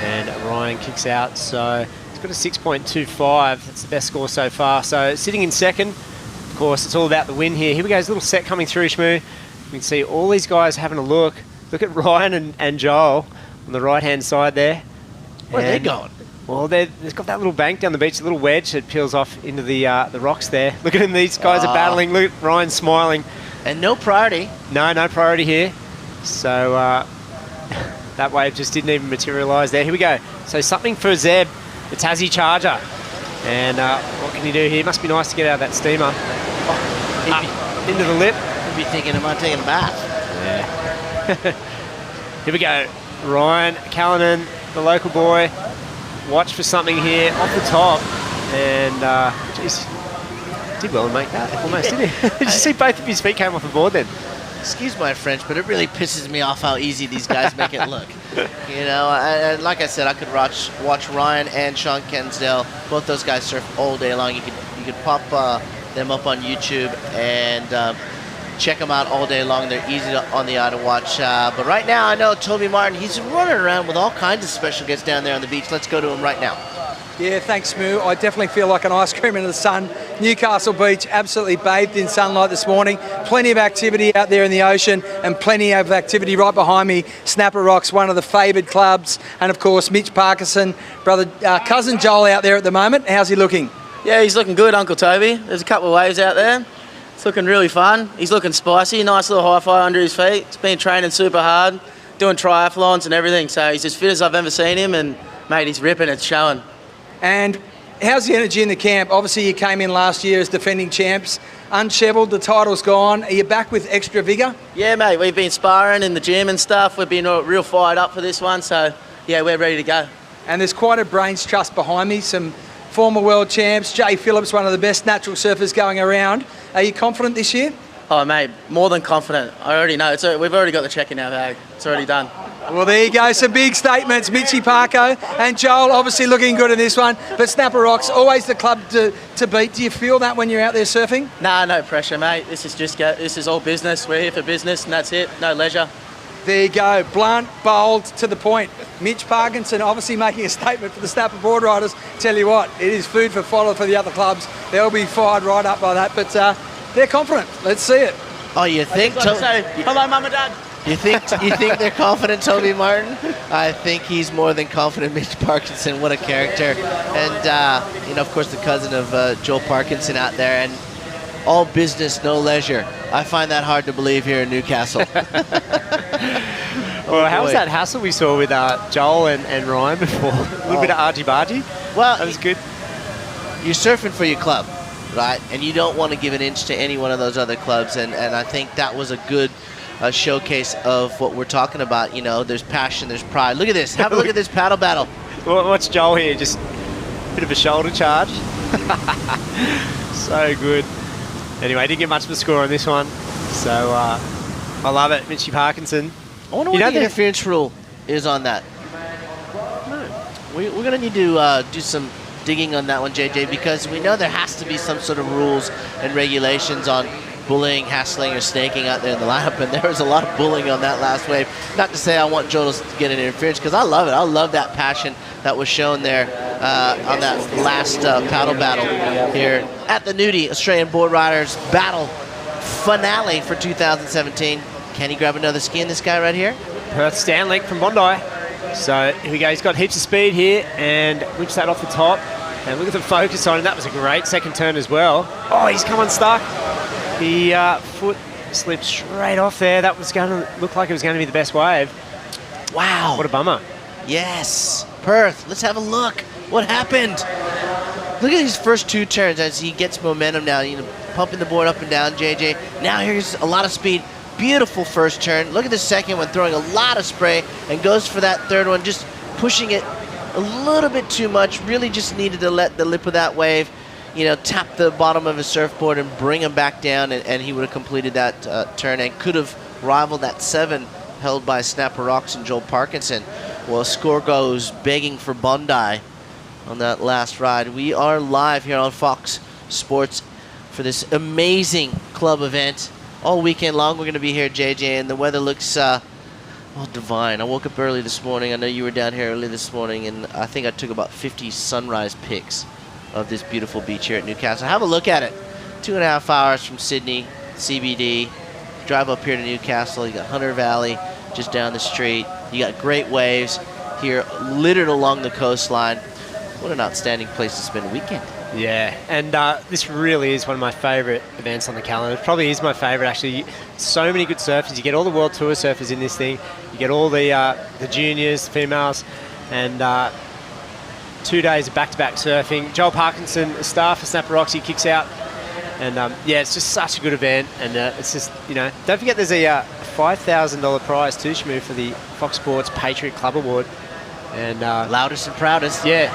And Ryan kicks out, so he's got a 6.25. That's the best score so far. So sitting in second, of course, it's all about the win here. Here we go, his little set coming through, Shmoo. You can see all these guys having a look. Look at Ryan and Joel on the right-hand side there. Where are they going? Well, they've got that little bank down the beach, a little wedge that peels off into the rocks there. Look at them, these guys are battling. Look at Ryan smiling. And no priority. No priority here. So that wave just didn't even materialise there. Here we go. So something for Zeb, the Tassie Charger. And what can he do here? Must be nice to get out of that steamer. Into the lip. He'd be thinking, am I taking a bath? Yeah. Here we go. Ryan Callanan, the local boy. Watch for something here off the top. And, geez, did well to make that. Almost, didn't he? Did you see both of his feet came off the board then? Excuse my French, but it really pisses me off how easy these guys make it look. And like I said, I could watch Ryan and Sean Kensdale. Both those guys surf all day long. You could pop them up on YouTube and check them out all day long. They're easy on the eye to watch. But right now, I know Toby Martin, he's running around with all kinds of special guests down there on the beach. Let's go to him right now. Yeah, thanks, Moo. I definitely feel like an ice cream in the sun. Newcastle Beach, absolutely bathed in sunlight this morning. Plenty of activity out there in the ocean and plenty of activity right behind me. Snapper Rocks, one of the favoured clubs. And, of course, Mitch Parkinson, cousin Joel out there at the moment. How's he looking? Yeah, he's looking good, Uncle Toby. There's a couple of waves out there. It's looking really fun. He's looking spicy. Nice little hi-fi under his feet. He's been training super hard, doing triathlons and everything. So he's as fit as I've ever seen him. And, mate, he's ripping. It's showing. And how's the energy in the camp? Obviously, you came in last year as defending champs. Unshevelled, the title's gone. Are you back with extra vigour? Yeah, mate. We've been sparring in the gym and stuff. We've been real fired up for this one. So, yeah, we're ready to go. And there's quite a brains trust behind me. Some former world champs. Jay Phillips, one of the best natural surfers going around. Are you confident this year? Oh, mate, more than confident. I already know. We've already got the check in our bag. It's already done. Well, there you go. Some big statements. Mitchy Parko and Joel obviously looking good in this one. But Snapper Rocks, always the club to beat. Do you feel that when you're out there surfing? Nah, no pressure, mate. This is all business. We're here for business and that's it. No leisure. There you go. Blunt, bold, to the point. Mitch Parkinson obviously making a statement for the Snapper board riders. Tell you what, it is food for fodder for the other clubs. They'll be fired right up by that. But they're confident. Let's see it. Oh, you think? Hello, Mum and Dad. You think they're confident, Toby Martin? I think he's more than confident. Mitch Parkinson, what a character. And, of course, the cousin of Joel Parkinson out there. And all business, no leisure. I find that hard to believe here in Newcastle. Well, how was that hassle we saw with Joel and Ryan before? A little bit of argy-bargy? Well, that was good. You're surfing for your club, right? And you don't want to give an inch to any one of those other clubs. And I think that was a good showcase of what we're talking about. There's passion, there's pride. Look at this. Have a look at this paddle battle. What's Joel here? Just a bit of a shoulder charge. So good. Anyway, didn't get much of a score on this one. So I love it. Mitchy Parkinson. I wonder what the interference rule is on that. No. We're going to need to do some digging on that one, JJ, because we know there has to be some sort of rules and regulations on bullying, hassling, or snaking out there in the lineup, and there was a lot of bullying on that last wave. Not to say I want Joel to get an interference, because I love it. I love that passion that was shown there on that last paddle battle here at the Nudie Australian Board Riders Battle finale for 2017. Can he grab another skin, this guy right here? Perth Stanley from Bondi. So here we go. He's got heaps of speed here, and whips that off the top. And look at the focus on him. That was a great second turn as well. Oh, he's come unstuck. The foot slipped straight off there. That was going to look like it was going to be the best wave. Wow. What a bummer. Yes. Perth, let's have a look. What happened? Look at these first 2 turns as he gets momentum now, pumping the board up and down, JJ. Now here's a lot of speed. Beautiful first turn. Look at the second one, throwing a lot of spray, and goes for that third one, just pushing it a little bit too much. Really just needed to let the lip of that wave, tap the bottom of his surfboard and bring him back down, and he would have completed that turn and could have rivaled that 7 held by Snapper Rocks and Joel Parkinson. Well, score goes begging for Bondi on that last ride. We are live here on Fox Sports for this amazing club event. All weekend long we're going to be here, JJ, and the weather looks divine. I woke up early this morning. I know you were down here early this morning, and I think I took about 50 sunrise pics of this beautiful beach here at Newcastle. Have a look at it. 2.5 hours from Sydney, CBD. Drive up here to Newcastle. You got Hunter Valley just down the street. You got great waves here littered along the coastline. What an outstanding place to spend a weekend. Yeah, and this really is one of my favourite events on the calendar. It probably is my favourite, actually. So many good surfers. You get all the World Tour surfers in this thing. You get all the juniors, the females, and 2 days of back-to-back surfing. Joel Parkinson, the star for Snapper Rocks, he kicks out. And, it's just such a good event. And it's just, don't forget there's a $5,000 prize too, Shmoo, for the Fox Sports Patriot Club Award. And loudest and proudest. Yeah,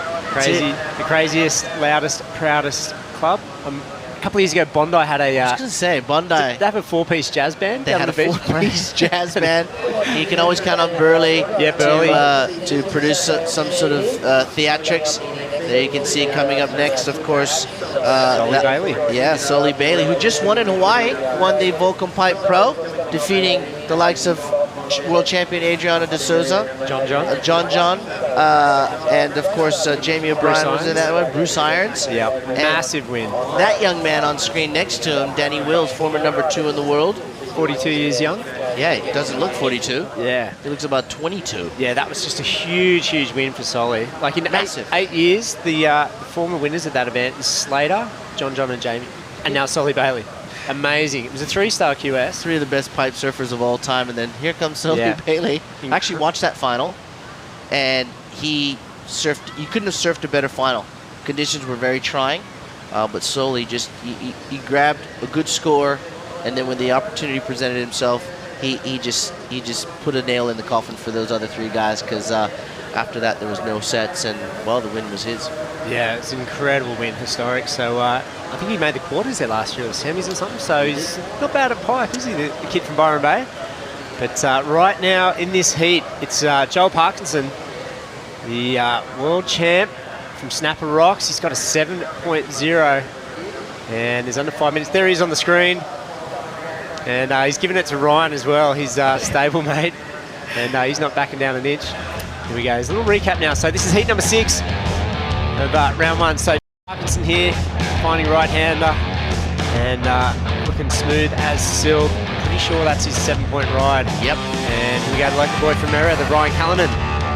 the craziest, loudest, proudest club. A couple of years ago, Bondi had a... I was going to say, Bondi. They have a 4-piece jazz band. They had a 4-piece jazz band. You can always count on Burley, to produce some sort of theatrics. There you can see coming up next, of course. Sully Bailey. Yeah, Sully Bailey, who just won in Hawaii, won the Vulcan Pipe Pro, defeating the likes of world champion Adriana De Souza. John. And, of course, Jamie O'Brien was in that one. Bruce Irons. Yeah, massive win. That young man on screen next to him, Danny Wills, former #2 in the world. 42 years young. Yeah, he doesn't look 42. Yeah. He looks about 22. Yeah, that was just a huge, huge win for Sully. Like in 8 years, the former winners of that event is Slater, John and Jamie, and now Sully Bailey. Amazing. It was a 3-star QS. 3 of the best pipe surfers of all time, and then here comes Sully Bailey. I actually watched that final, and he surfed. You couldn't have surfed a better final. Conditions were very trying, but Sully just he grabbed a good score, and then when the opportunity presented himself, he just put a nail in the coffin for those other 3 guys, because after that there was no sets, and well, the win was his. Yeah, it's an incredible win, historic. So I think he made the quarters there last year, or the semis or something. So he's not bad at pipe, is he, the kid from Byron Bay? But right now in this heat, it's Joel Parkinson, the world champ from Snapper Rocks. He's got a 7.0, and there's under 5 minutes. There he is on the screen, and he's giving it to Ryan as well, his stablemate, and he's not backing down an inch. Here we go. There's a little recap now. So this is heat number 6 of round 1. So Parkinson here, finding right-hander, and looking smooth as silk. Pretty sure that's his 7-point ride. Yep. And here we go, the local boy from Merritt, the Ryan Callanan.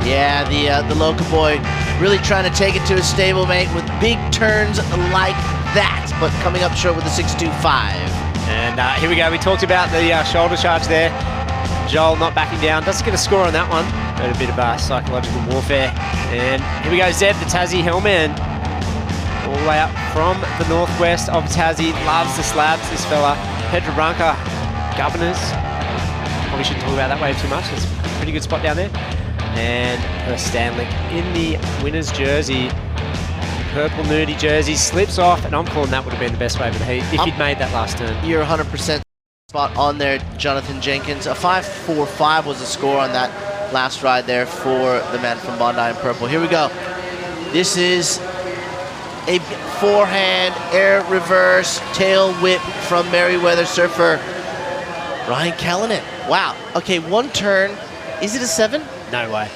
Yeah, the local boy really trying to take it to his stablemate with big turns like that, but coming up short with a 6.25. And here we go. We talked about the shoulder charge there. Joel not backing down. Doesn't get a score on that one, but a bit of psychological warfare. And here we go, Zeb, the Tassie Hellman. All the way up from the northwest of Tassie. Loves the slabs, this fella. Pedro Branca, Governors. Probably shouldn't talk about that wave too much. It's a pretty good spot down there. And Perth Stanley in the winner's jersey. Purple nudie jersey, slips off, and I'm calling that would have been the best wave of the heat if he'd made that last turn. You're 100% spot on there, Jonathan Jenkins. A 5.45 was the score on that last ride there for the man from Bondi in purple. Here we go. This is a forehand, air reverse, tail whip from Merriweather surfer Ryan Callanan. Wow. Okay, one turn. Is it a 7? No way.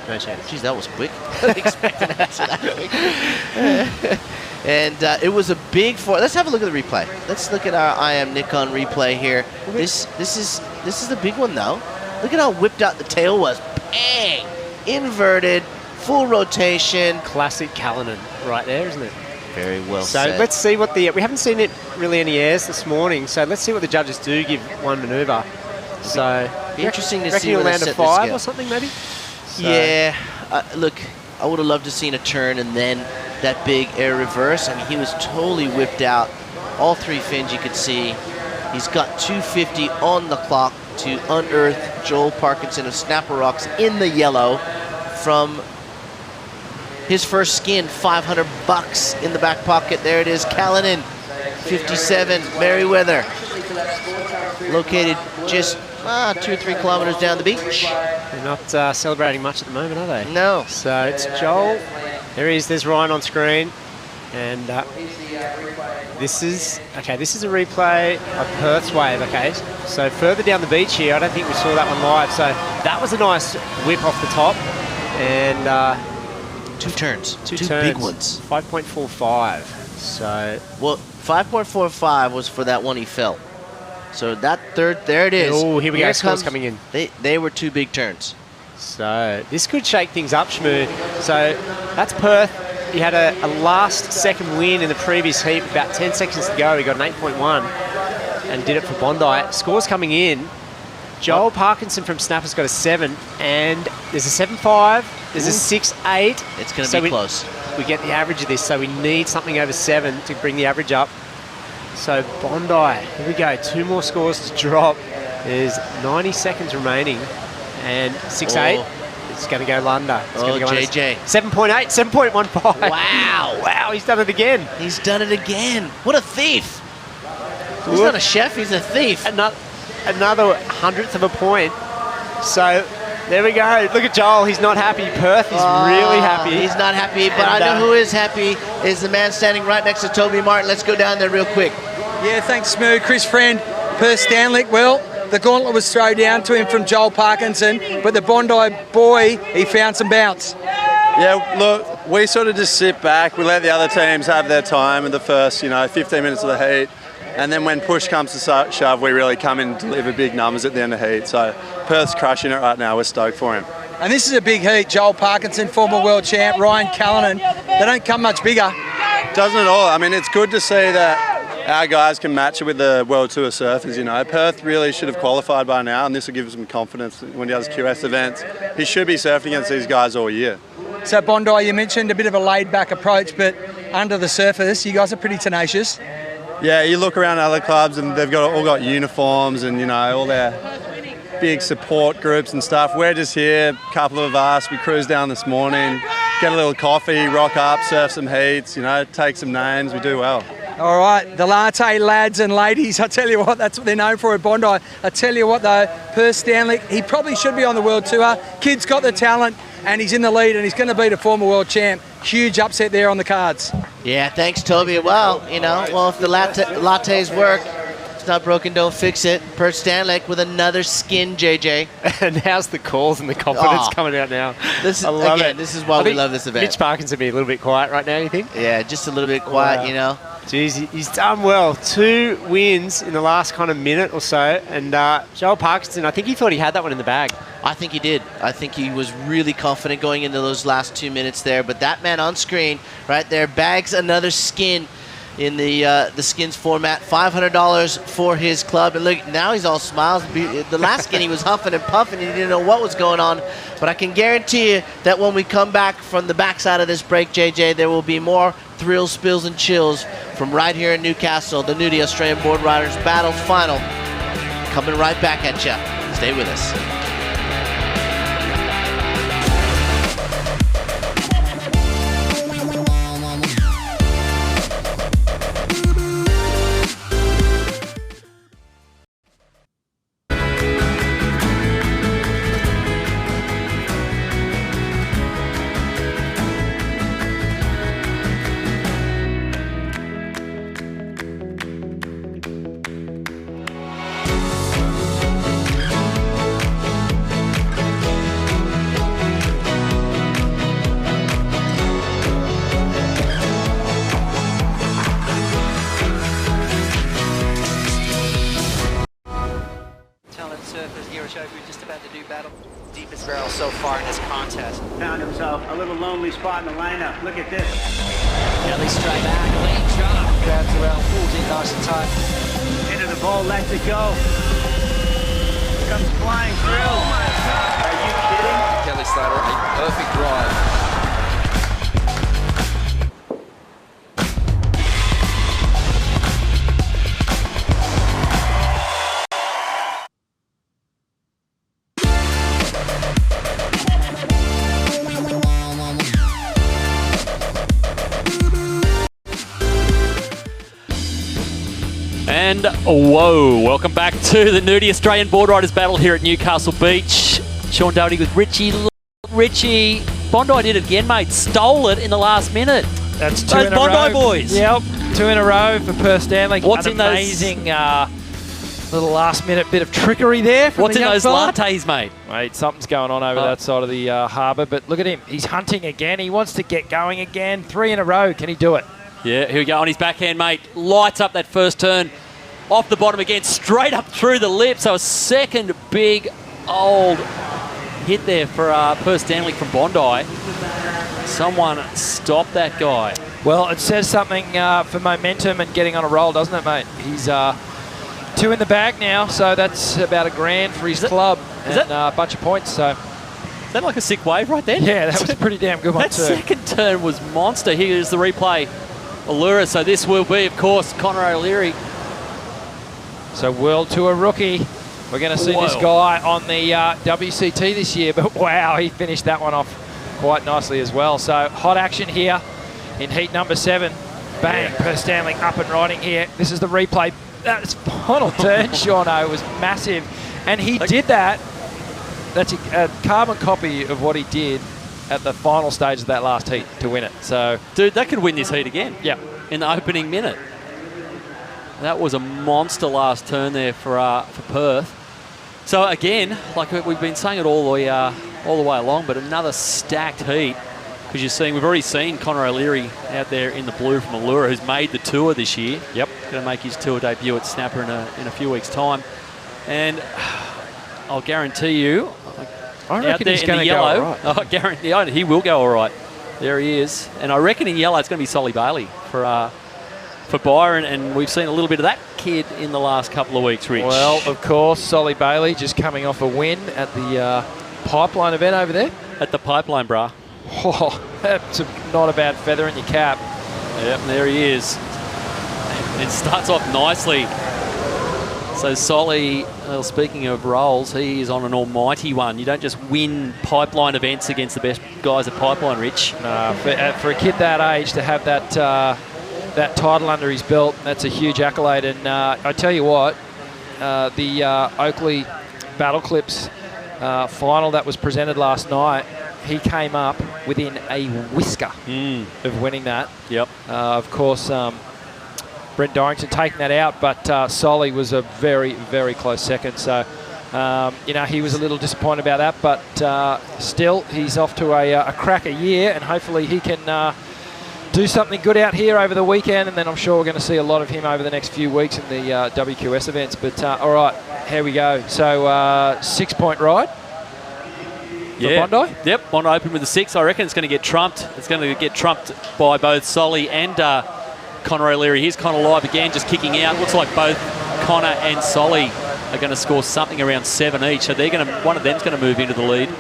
No chance. Jeez, that was quick. I didn't expect an answer that quick. And it was a big four. Let's have a look at the replay. Let's look at our IM Nikon replay here. This is the big one though. Look at how whipped out the tail was. Bang! Inverted, full rotation. Classic Callanan right there, isn't it? Very well So said. let's see what we haven't seen it really any airs this morning, so let's see what the judges do give one manoeuvre. So, Be interesting to reckon see he'll where they land a set their 5 scale. or something maybe? So- Yeah, look, I would have loved to seen a turn and then that big air reverse. I mean, he was totally whipped out. All 3 fins you could see. He's got 250 on the clock to unearth Joel Parkinson of Snapper Rocks in the yellow from his first skin, $500 in the back pocket. There it is, Callanan, 57, Merriweather, located just 2 or 3 kilometers down the beach. They're not celebrating much at the moment, are they? No. So it's Joel. There he is. There's Ryan on screen. And this is a replay of Perth's wave, okay? So further down the beach here, I don't think we saw that one live. So that was a nice whip off the top. And 2 turns. Two Two turns. big ones. 5.45. So... Well, 5.45 was for that one he fell. So that third, there it is. Oh, here we go, scores comes- coming in. They were 2 big turns. So this could shake things up, Shmoo. So that's Perth. He had a last second win in the previous heat, about 10 seconds to go. He got an 8.1 and did it for Bondi. Scores coming in. Joel Parkinson from Snapper's got a 7, and there's a 7.5, there's a 6.8. It's going to be close. We get the average of this, so we need something over 7 to bring the average up. So Bondi, here we go, 2 more scores to drop. There's 90 seconds remaining, and 6.8. Oh. It's going to go Lunda. It's Oh, gonna go JJ. 7.8, 7.15. Wow. Wow, he's done it again. He's done it again. What a thief. He's not a chef, he's a thief. Another 100th of a point. So there we go. Look at Joel. He's not happy. Perth is really happy. He's not happy, but And, I know who is happy is the man standing right next to Toby Martin. Let's go down there real quick. Yeah, thanks, Smoo. Chris Friend, Perth Stanley. Well, the gauntlet was thrown down to him from Joel Parkinson, but the Bondi boy, he found some bounce. Yeah, look, we sort of just sit back. We let the other teams have their time in the first, 15 minutes of the heat. And then when push comes to shove, we really come in and deliver big numbers at the end of the heat. So Perth's crushing it right now. We're stoked for him. And this is a big heat. Joel Parkinson, former world champ, Ryan Callanan. They don't come much bigger. Doesn't at all. I mean, it's good to see that our guys can match it with the World Tour surfers, Perth really should have qualified by now, and this will give him confidence when he does QS events. He should be surfing against these guys all year. So Bondi, you mentioned a bit of a laid-back approach, but under the surface, you guys are pretty tenacious. Yeah, you look around other clubs and they've all got uniforms and, all their big support groups and stuff. We're just here, a couple of us. We cruised down this morning, get a little coffee, rock up, surf some heats, take some names. We do well. All right, the latte lads and ladies, I tell you what, that's what they're known for at Bondi. I tell you what though, Perth Stanley, he probably should be on the World Tour. Kid's got the talent and he's in the lead and he's going to beat a former world champ. Huge upset there on the cards. Yeah, thanks, Toby. Well, if the lattes work, it's not broken, don't fix it. Perth Stanley with another skin, JJ. And how's the calls and the confidence coming out now? This I love it. This is why we love this event. Mitch Parkinson be a little bit quiet right now, you think? Yeah, just a little bit quiet, Jeez, he's done well. 2 wins in the last kind of minute or so. And Joel Parkinson, I think he thought he had that one in the bag. I think he did. I think he was really confident going into those last 2 minutes there. But that man on screen right there bags another skin in the skins format. $500 for his club. And look, now he's all smiles. The last skin he was huffing and puffing. He didn't know what was going on. But I can guarantee you that when we come back from the backside of this break, JJ, there will be more thrills, spills, and chills from right here in Newcastle. The Nudie Australian Board Riders Battle Final coming right back at you. Stay with us. Talent surfers here at We're just about to do battle. Deepest barrel so far in this contest. Found him himself a little lonely spot in the lineup. Look at this. Kelly straight back, lead drop. Grabs around, pulls in nice and tight. Into the ball, lets it go. Comes flying through. Oh my God. Are you kidding? Kelly Slater, a perfect drive. And whoa, welcome back to the Nudie Australian Board Riders battle here at Newcastle Beach. Sean Doherty with Richie. Richie, Bondi did it again, mate. Stole it in the last minute. That's two those in a Bondi row. boys. Yep, 2 in a row for Perth Stanley. What's An in those- amazing little last-minute bit of trickery there from What's the in young those fella. lattes, mate? Mate, something's going on over that side of the harbour. But look at him. He's hunting again. He wants to get going again. 3 in a row. Can he do it? Yeah, here we go on his backhand, mate. Lights up that first turn. Off the bottom again, straight up through the lip. So a second big old hit there for Perth Stanley from Bondi. Someone stop that guy. Well, it says something for momentum and getting on a roll, doesn't it, mate? He's 2 in the bag now, so that's about $1,000 for his club and a bunch of points. So is that like a sick wave right there? Yeah, that was a pretty damn good one that too. second turn was monster. Here's the replay. Allura. So this will be, of course, Connor O'Leary. So World Tour rookie. We're going to see this guy on the WCT this year, but wow, he finished that one off quite nicely as well. So hot action here in heat number 7. Bang, Perth Stanley up and riding here. This is the replay. That final turn, Shauno, was massive. And he did that. That's a carbon copy of what he did at the final stage of that last heat to win it. So, dude, that could win this heat again. Yeah. In the opening minute. That was a monster last turn there for Perth. So again, like we've been saying it all the way along, but another stacked heat. Because you're seeing, we've already seen Connor O'Leary out there in the blue from Allura, who's made the tour this year. Yep. Going to make his tour debut at Snapper in a few weeks' time. And I'll guarantee you, I out reckon there he's in the going to go yellow, all right. I guarantee he will go all right. There he is. And I reckon in yellow it's going to be Solly Bailey for Byron, and we've seen a little bit of that kid in the last couple of weeks, Rich. Well, of course, Solly Bailey just coming off a win at the Pipeline event over there. At the Pipeline, brah. Oh, that's not a bad feather in your cap. Yep, there he is. It starts off nicely. So Solly, well, speaking of roles, he is on an almighty one. You don't just win Pipeline events against the best guys at Pipeline, Rich. No, for a kid that age to have that that title under his belt, that's a huge accolade. And I tell you what, the Oakley Battle Clips final that was presented last night, he came up within a whisker of winning that. Yep. Of course, Brent Dorrington taking that out, but Solly was a very, very close second. So, he was a little disappointed about that, but still, he's off to a cracker year, and hopefully he can do something good out here over the weekend, and then I'm sure we're going to see a lot of him over the next few weeks in the WQS events. But all right, here we go. So 6-point ride. Yeah. Bondi? Yep, Bondi open with a 6. I reckon it's going to get trumped. It's going to get trumped by both Solly and Connor O'Leary. Here's Connor live again, just kicking out. Looks like both Connor and Solly are going to score something around 7 each. So they're going to, one of them's going to move into the lead.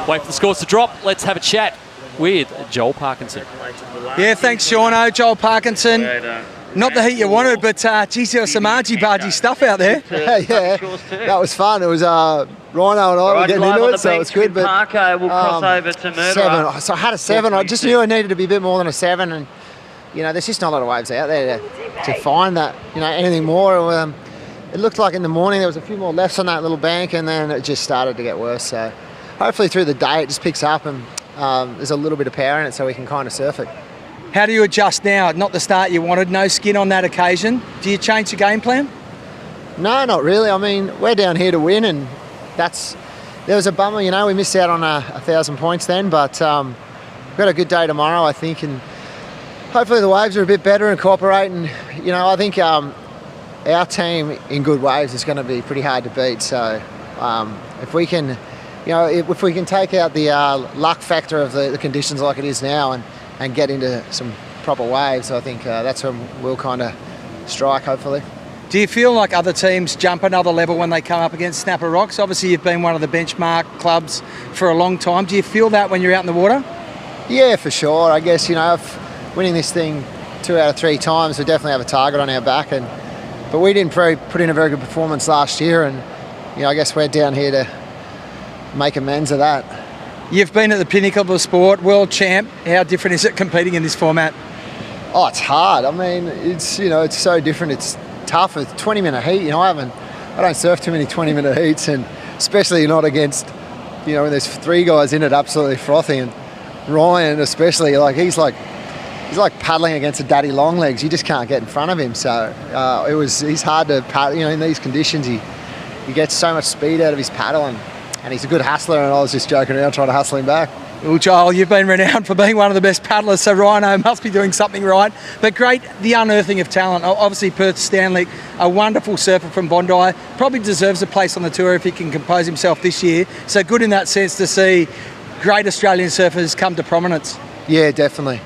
Wait for the scores to drop. Let's have a chat with Joel Parkinson. Yeah, thanks, Shauno. Joel Parkinson. Not the heat you wanted, but geez, there was some argy-bargy stuff out there. Yeah, that was fun. It was Rhino and I were getting into it, so it's good. But Parko will cross over to Murderer. 7. So I had a 7. I just knew I needed to be a bit more than a 7, and there's just not a lot of waves out there to find that anything more. It looked like in the morning there was a few more lefts on that little bank, and then it just started to get worse. So hopefully through the day it just picks up and there's a little bit of power in it, so we can kind of surf it. How do you adjust now? Not the start you wanted, no skin on that occasion. Do you change the game plan? No, not really. I mean, we're down here to win, and there was a bummer, we missed out on 1,000 points then, but we've got a good day tomorrow, I think, and hopefully the waves are a bit better and cooperate, and I think our team in good waves is going to be pretty hard to beat. So if we can if we can take out the luck factor of the conditions like it is now and get into some proper waves, I think that's when we'll kind of strike, hopefully. Do you feel like other teams jump another level when they come up against Snapper Rocks? Obviously, you've been one of the benchmark clubs for a long time. Do you feel that when you're out in the water? Yeah, for sure. I guess, if winning this thing 2 out of 3 times, we definitely have a target on our back. But we didn't put in a very good performance last year, and I guess we're down here to make amends of that. You've been at the pinnacle of the sport, world champ. How different is it competing in this format? Oh, it's hard. I mean, it's it's so different. It's tough. It's 20-minute heat. I don't surf too many 20-minute heats, and especially not against when there's 3 guys in it absolutely frothing, and Ryan especially, he's like paddling against a daddy long legs. You just can't get in front of him. So he's hard to paddle. In these conditions, he gets so much speed out of his paddle, and he's a good hustler, and I was just joking around trying to hustle him back. Well, Joel, you've been renowned for being one of the best paddlers, so Rhino must be doing something right. But great, the unearthing of talent. Obviously, Perth Stanley, a wonderful surfer from Bondi, probably deserves a place on the tour if he can compose himself this year. So good in that sense to see great Australian surfers come to prominence. Yeah, definitely.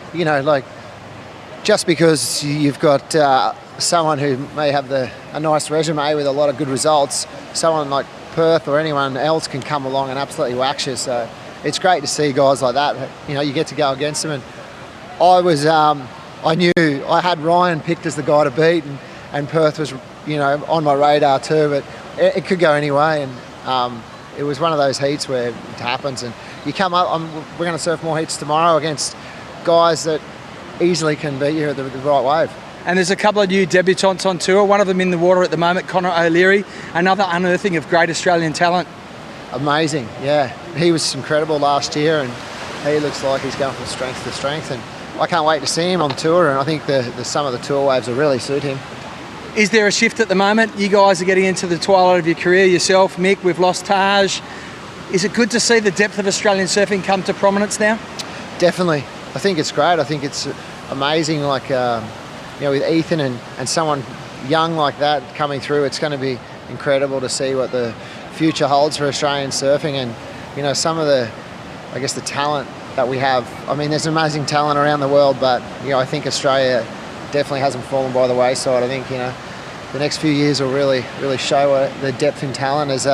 Just because you've got someone who may have a nice resume with a lot of good results, someone like Perth or anyone else can come along and absolutely wax you. So it's great to see guys like that. You get to go against them. And I knew I had Ryan picked as the guy to beat, and Perth was on my radar too. But it could go any way, and it was one of those heats where it happens. And you come up. We're going to surf more heats tomorrow against guys that easily can beat you at the right wave. And there's a couple of new debutants on tour, one of them in the water at the moment, Connor O'Leary, another unearthing of great Australian talent. Amazing, yeah. He was incredible last year, and he looks like he's going from strength to strength, and I can't wait to see him on tour, and I think some of the tour waves will really suit him. Is there a shift at the moment? You guys are getting into the twilight of your career yourself. Mick, we've lost Taj. Is it good to see the depth of Australian surfing come to prominence now? Definitely. I think it's great. I think it's amazing, with Ethan and someone young like that coming through. It's going to be incredible to see what the future holds for Australian surfing, and some of the talent that we have. I mean, there's amazing talent around the world, but I think Australia definitely hasn't fallen by the wayside. I think the next few years will really show the depth in talent as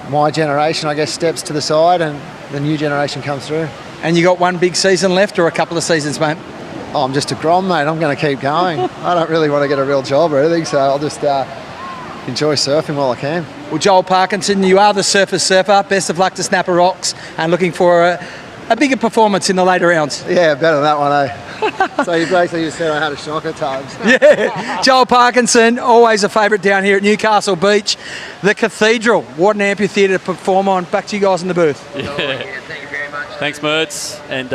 my generation, steps to the side and the new generation comes through. And you got one big season left, or a couple of seasons, mate? Oh, I'm just a grom, mate. I'm going to keep going. I don't really want to get a real job or anything, so I'll just enjoy surfing while I can. Well, Joel Parkinson, you are the surfer's surfer. Best of luck to Snapper Rocks, and looking for a bigger performance in the later rounds. Yeah, better than that one, eh? So you basically just said I had a shock at times. Yeah. Joel Parkinson, always a favourite down here at Newcastle Beach. The Cathedral, what an amphitheatre to perform on. Back to you guys in the booth. Yeah. Thanks, Mertz. And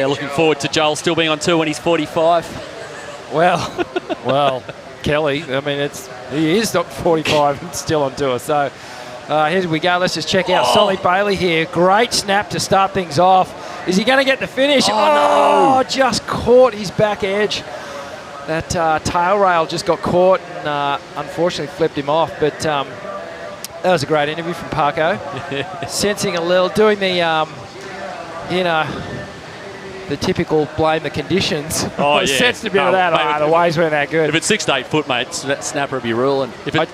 looking forward to Joel still being on tour when he's 45. Well, Kelly, I mean, he is not 45 and still on tour. So here we go. Let's just check out Solly Bailey here. Great snap to start things off. Is he going to get the finish? Oh, no! Just caught his back edge. That tail rail just got caught and unfortunately flipped him off. But that was a great interview from Parko. Sensing a little, doing the... the typical blame the conditions. Oh, yeah. Sensed a bit of that. Mate, The waves weren't that good. If it's 6 to 8 foot, mate, that snapper would be ruling. I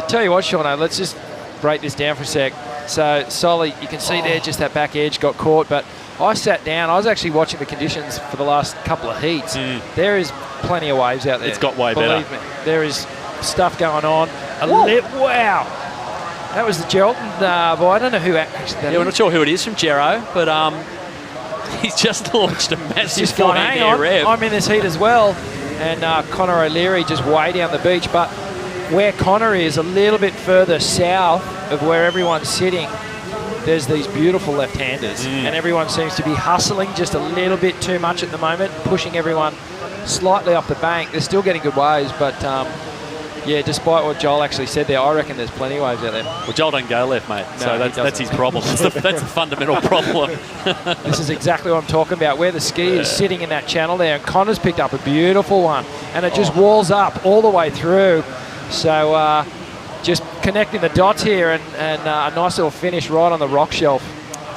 tell you what, Sean, let's just break this down for a sec. So, Solly, you can see there just that back edge got caught, but I sat down. I was actually watching the conditions for the last couple of heats. There is plenty of waves out there. It's got way Believe better. me, there is stuff going on. Wow. That was the Gelton boy. I don't know who actually that is. We're not sure who it is from Gero, but he's just launched a massive hang on, rev. I'm in this heat as well. And Connor O'Leary just way down the beach. But where Connor is, a little bit further south of where everyone's sitting, there's these beautiful left-handers. And everyone seems to be hustling just a little bit too much at the moment, pushing everyone slightly off the bank. They're still getting good waves, but... yeah, despite what Joel actually said there, I reckon there's plenty of waves out there. Well, Joel doesn't go left, mate. No, so that's his problem. That's the fundamental problem. This is exactly what I'm talking about, where the ski is sitting in that channel there, and Connor's picked up a beautiful one, and it just walls up all the way through. So just connecting the dots here and a nice little finish right on the rock shelf.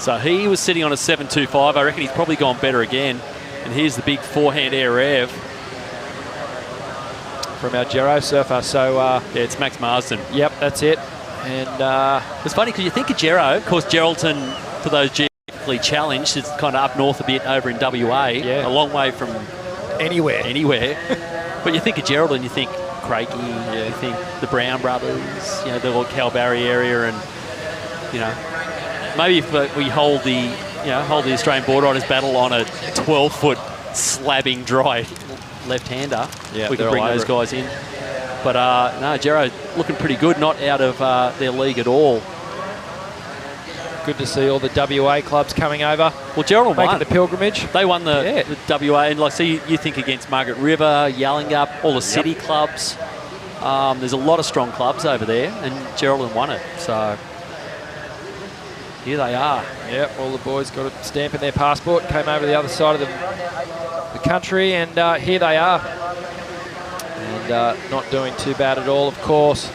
So he was sitting on a 7.25. I reckon he's probably gone better again. And here's the big forehand air rev from our Gero surfer. So yeah, it's Max Marsden. Yep, that's it. And it's funny because you think of Gero, of course, Geraldton, for those geographically challenged, it's kind of up north a bit over in WA, a long way from anywhere. But you think of Geraldton, and you think Craigie, you think the Brown brothers, you know, the old Kalbarri area, and you know, maybe if we hold the Australian Border Riders battle on a 12-foot slabbing dry left-hander, we can bring those guys in. But no, Gero looking pretty good, not out of their league at all. Good to see all the WA clubs coming over. Well, Geraldton making won the pilgrimage. They won the WA, and like, so you think against Margaret River, Yallingup, all the city clubs. There's a lot of strong clubs over there, and Geraldton won it. So here they are. Yep, all the boys got a stamp in their passport, came over the other side of the country, and here they are. And not doing too bad at all, of course.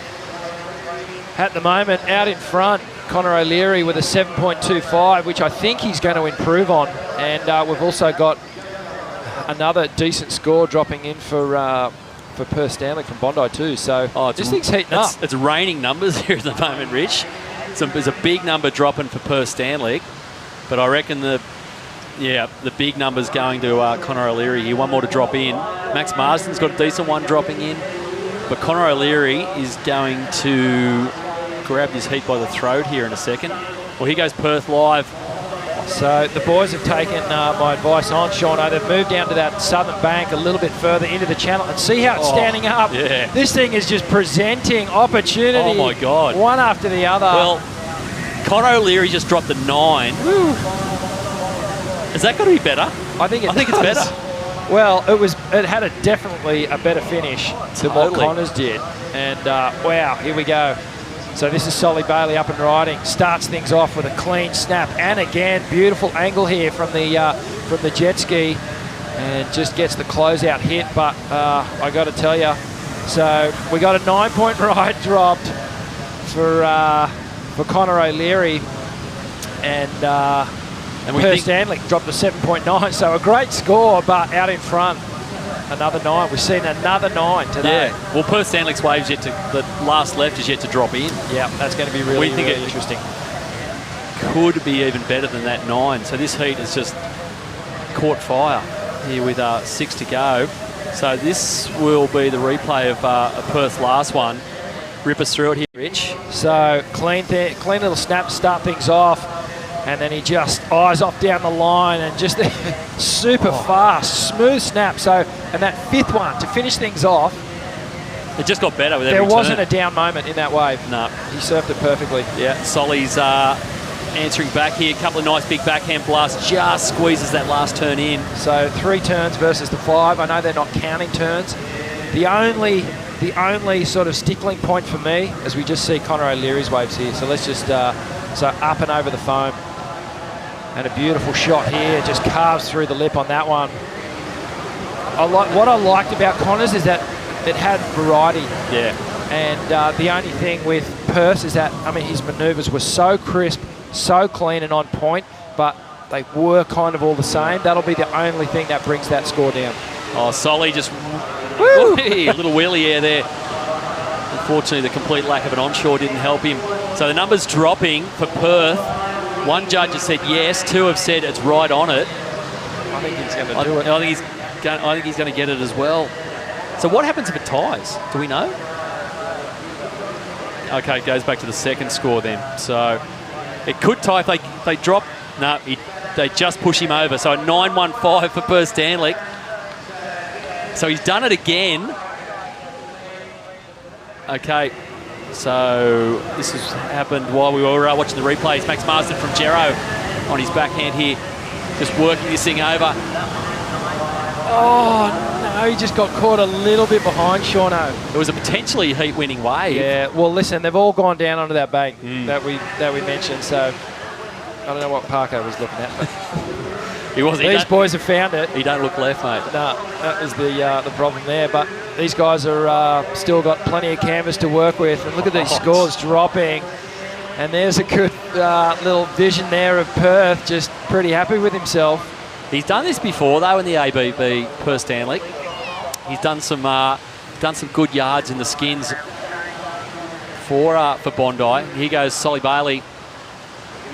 At the moment, out in front, Connor O'Leary with a 7.25, which I think he's going to improve on. And we've also got another decent score dropping in for Perth Stanley from Bondi too. So this thing's heating up. It's raining numbers here at the moment, Rich. There's a big number dropping for Perth Stanley, but I reckon the big number's going to Connor O'Leary here. One more to drop in. Max Marsden's got a decent one dropping in, but Connor O'Leary is going to grab his heat by the throat here in a second. Well, here goes Perth live. So the boys have taken my advice on, Sean. They've moved down to that southern bank a little bit further into the channel, and see how it's standing up. Yeah. This thing is just presenting opportunity. Oh my God. One after the other. Well, Connor O'Leary just dropped a 9. Woo. Is that going to be better? I think it's better. Well, it had definitely a better finish than what Connors did. And wow, here we go. So this is Solly Bailey up and riding. Starts things off with a clean snap, and again, beautiful angle here from the jet ski, and just gets the closeout hit. But I got to tell you, so we got a 9-point ride dropped for Connor O'Leary, and Perth Stanley dropped a 7.9. So a great score, but out in front. Another 9. We've seen another 9 today. Yeah. Well, Perth Stanley's wave's the last left is yet to drop in. Yeah, that's going to be really interesting. Could be even better than that 9. So this heat has just caught fire here with 6 to go. So this will be the replay of Perth's last one. Rip us through it here, Rich. So clean little snap to start things off. And then he just eyes off down the line and just super fast, smooth snap. So, and that 5th one to finish things off. It just got better with every turn. There wasn't a down moment in that wave. No. He surfed it perfectly. Yeah, Solly's answering back here. A couple of nice big backhand blasts. Just squeezes that last turn in. So 3 turns versus the 5. I know they're not counting turns. The only sort of stickling point for me is we just see Connor O'Leary's waves here. So let's just, so up and over the foam. And a beautiful shot here, just carves through the lip on that one. What I liked about Connors is that it had variety. Yeah. And the only thing with Perth is that, I mean, his manoeuvres were so crisp, so clean and on point, but they were kind of all the same. That'll be the only thing that brings that score down. Oh, Solly just a little wheelie air there. Unfortunately, the complete lack of an onshore didn't help him. So the number's dropping for Perth. One judge has said yes, 2 have said it's right on it. I think he's going to do it. I think he's going to get it as well. So what happens if it ties? Do we know? Okay, it goes back to the second score then. So it could tie if they drop. No, they just push him over. So a 9.15 for Perth Stanley. So he's done it again. Okay. So this has happened while we were watching the replays. Max Marsden from Gero on his backhand here, just working this thing over. Oh, no, he just got caught a little bit behind Shauno. It was a potentially heat-winning wave. Yeah, well, listen, they've all gone down onto that bank that we mentioned, so I don't know what Parko was looking at. He was. These boys have found it. He don't look left, mate. No, that was the problem there. But these guys are still got plenty of canvas to work with. And look at these scores dropping. And there's a good little vision there of Perth, just pretty happy with himself. He's done this before, though, in the ABB Perth Stanley. He's done some good yards in the skins for Bondi. Here goes Solly Bailey.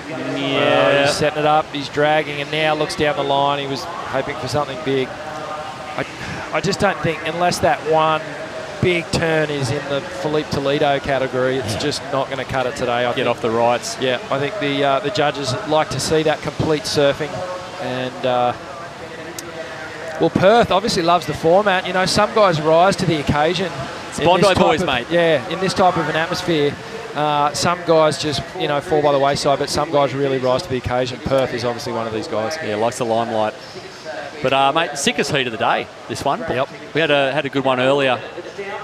Yeah, he's setting it up. He's dragging, and now looks down the line. He was hoping for something big. I just don't think, unless that one big turn is in the Philippe Toledo category, it's just not going to cut it today. I Get off the rights. Yeah, I think the judges like to see that complete surfing. And, well, Perth obviously loves the format. You know, some guys rise to the occasion. It's Bondi boys, mate. Yeah, in this type of an atmosphere. Some guys just, you know, fall by the wayside, but some guys really rise to the occasion. Perth is obviously one of these guys. Yeah, likes the limelight. But, mate, sickest heat of the day, this one. Yep. We had a good one earlier,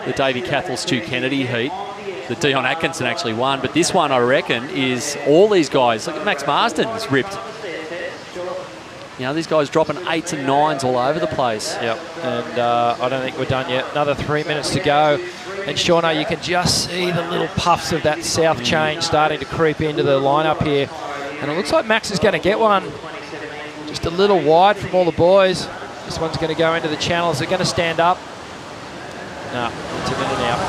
the Davey Cathell, Stu Kennedy heat. The Dion Atkinson actually won, but this one, I reckon, is all these guys. Look at Max Marsden's ripped. You know, these guys dropping 8s and 9s all over the place. Yep, and I don't think we're done yet. Another 3 minutes to go. And Shauna, you can just see the little puffs of that south change starting to creep into the lineup here. And it looks like Max is going to get one. Just a little wide from all the boys. This one's going to go into the channel. Is it going to stand up? No, it's in and out.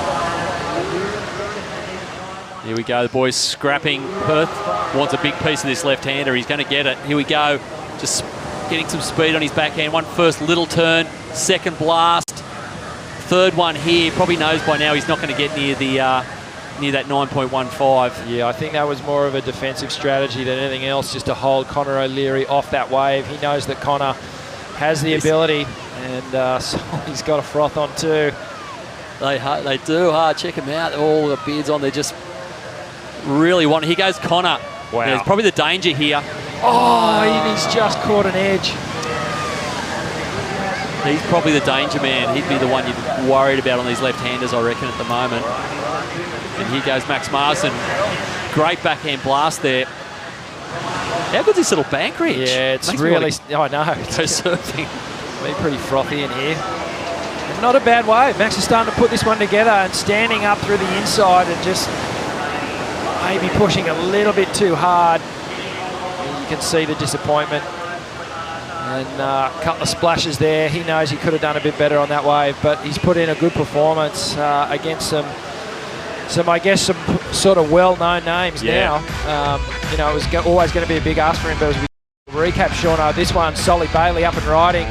Here we go, the boys scrapping. Perth wants a big piece of this left-hander. He's going to get it. Here we go. Just getting some speed on his backhand. One first little turn, second blast, third one here. Probably knows by now he's not going to get near the near that 9.15. Yeah, I think that was more of a defensive strategy than anything else, just to hold Connor O'Leary off that wave. He knows that Connor has the ability, and so he's got a froth on too. They do. Check them out. All the beards on. They're just really wanting. Here goes Connor. Wow. There's probably the danger here. Oh, he's just caught an edge. He's probably the danger man. He'd be the one you'd be worried about on these left-handers, I reckon, at the moment. And here goes Max Marsden. Great backhand blast there. How good's this little bank reach? Yeah, it's really... I know. Go surfing. Been pretty frothy in here. And not a bad wave. Max is starting to put this one together and standing up through the inside and just maybe pushing a little bit too hard. You can see the disappointment. And a couple of splashes there. He knows he could have done a bit better on that wave, but he's put in a good performance against some I guess, some sort of well-known names now. You know, it was always going to be a big ask for him, but as we recap, Shauna, this one, Solly Bailey up and riding.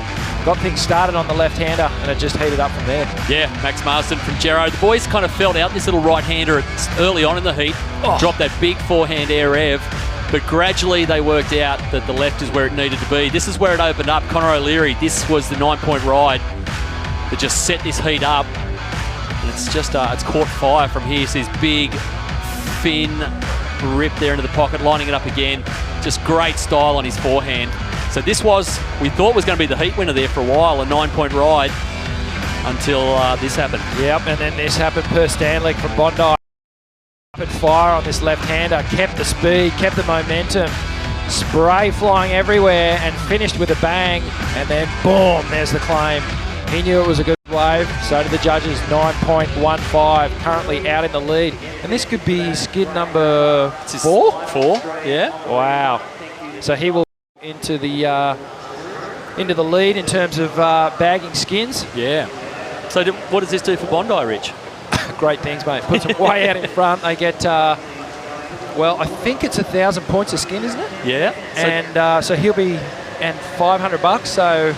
Got things started on the left-hander, and it just heated up from there. Yeah, Max Marsden from Gero. The boys kind of felt out this little right-hander early on in the heat. Dropped that big forehand air rev. But gradually they worked out that the left is where it needed to be. This is where it opened up. Connor O'Leary, this was the 9-point ride that just set this heat up. And it's just, it's caught fire from here. So this big, thin rip there into the pocket, lining it up again. Just great style on his forehand. So this was, we thought was going to be the heat winner there for a while, a 9-point ride, until this happened. Yep, and then this happened. Perth Stanley from Bondi. Rapid fire on this left-hander, kept the speed, kept the momentum, spray flying everywhere, and finished with a bang, and then boom, there's the claim. He knew it was a good wave, so did the judges. 9.15, currently out in the lead, and this could be skid number 4? 4, yeah. Wow. So he will into the lead in terms of bagging skins. Yeah. So what does this do for Bondi, Rich? Great things, mate. Puts them way out in front. They get, well, I think it's 1,000 points a skin, isn't it? Yeah. And so he'll be, and $500. So,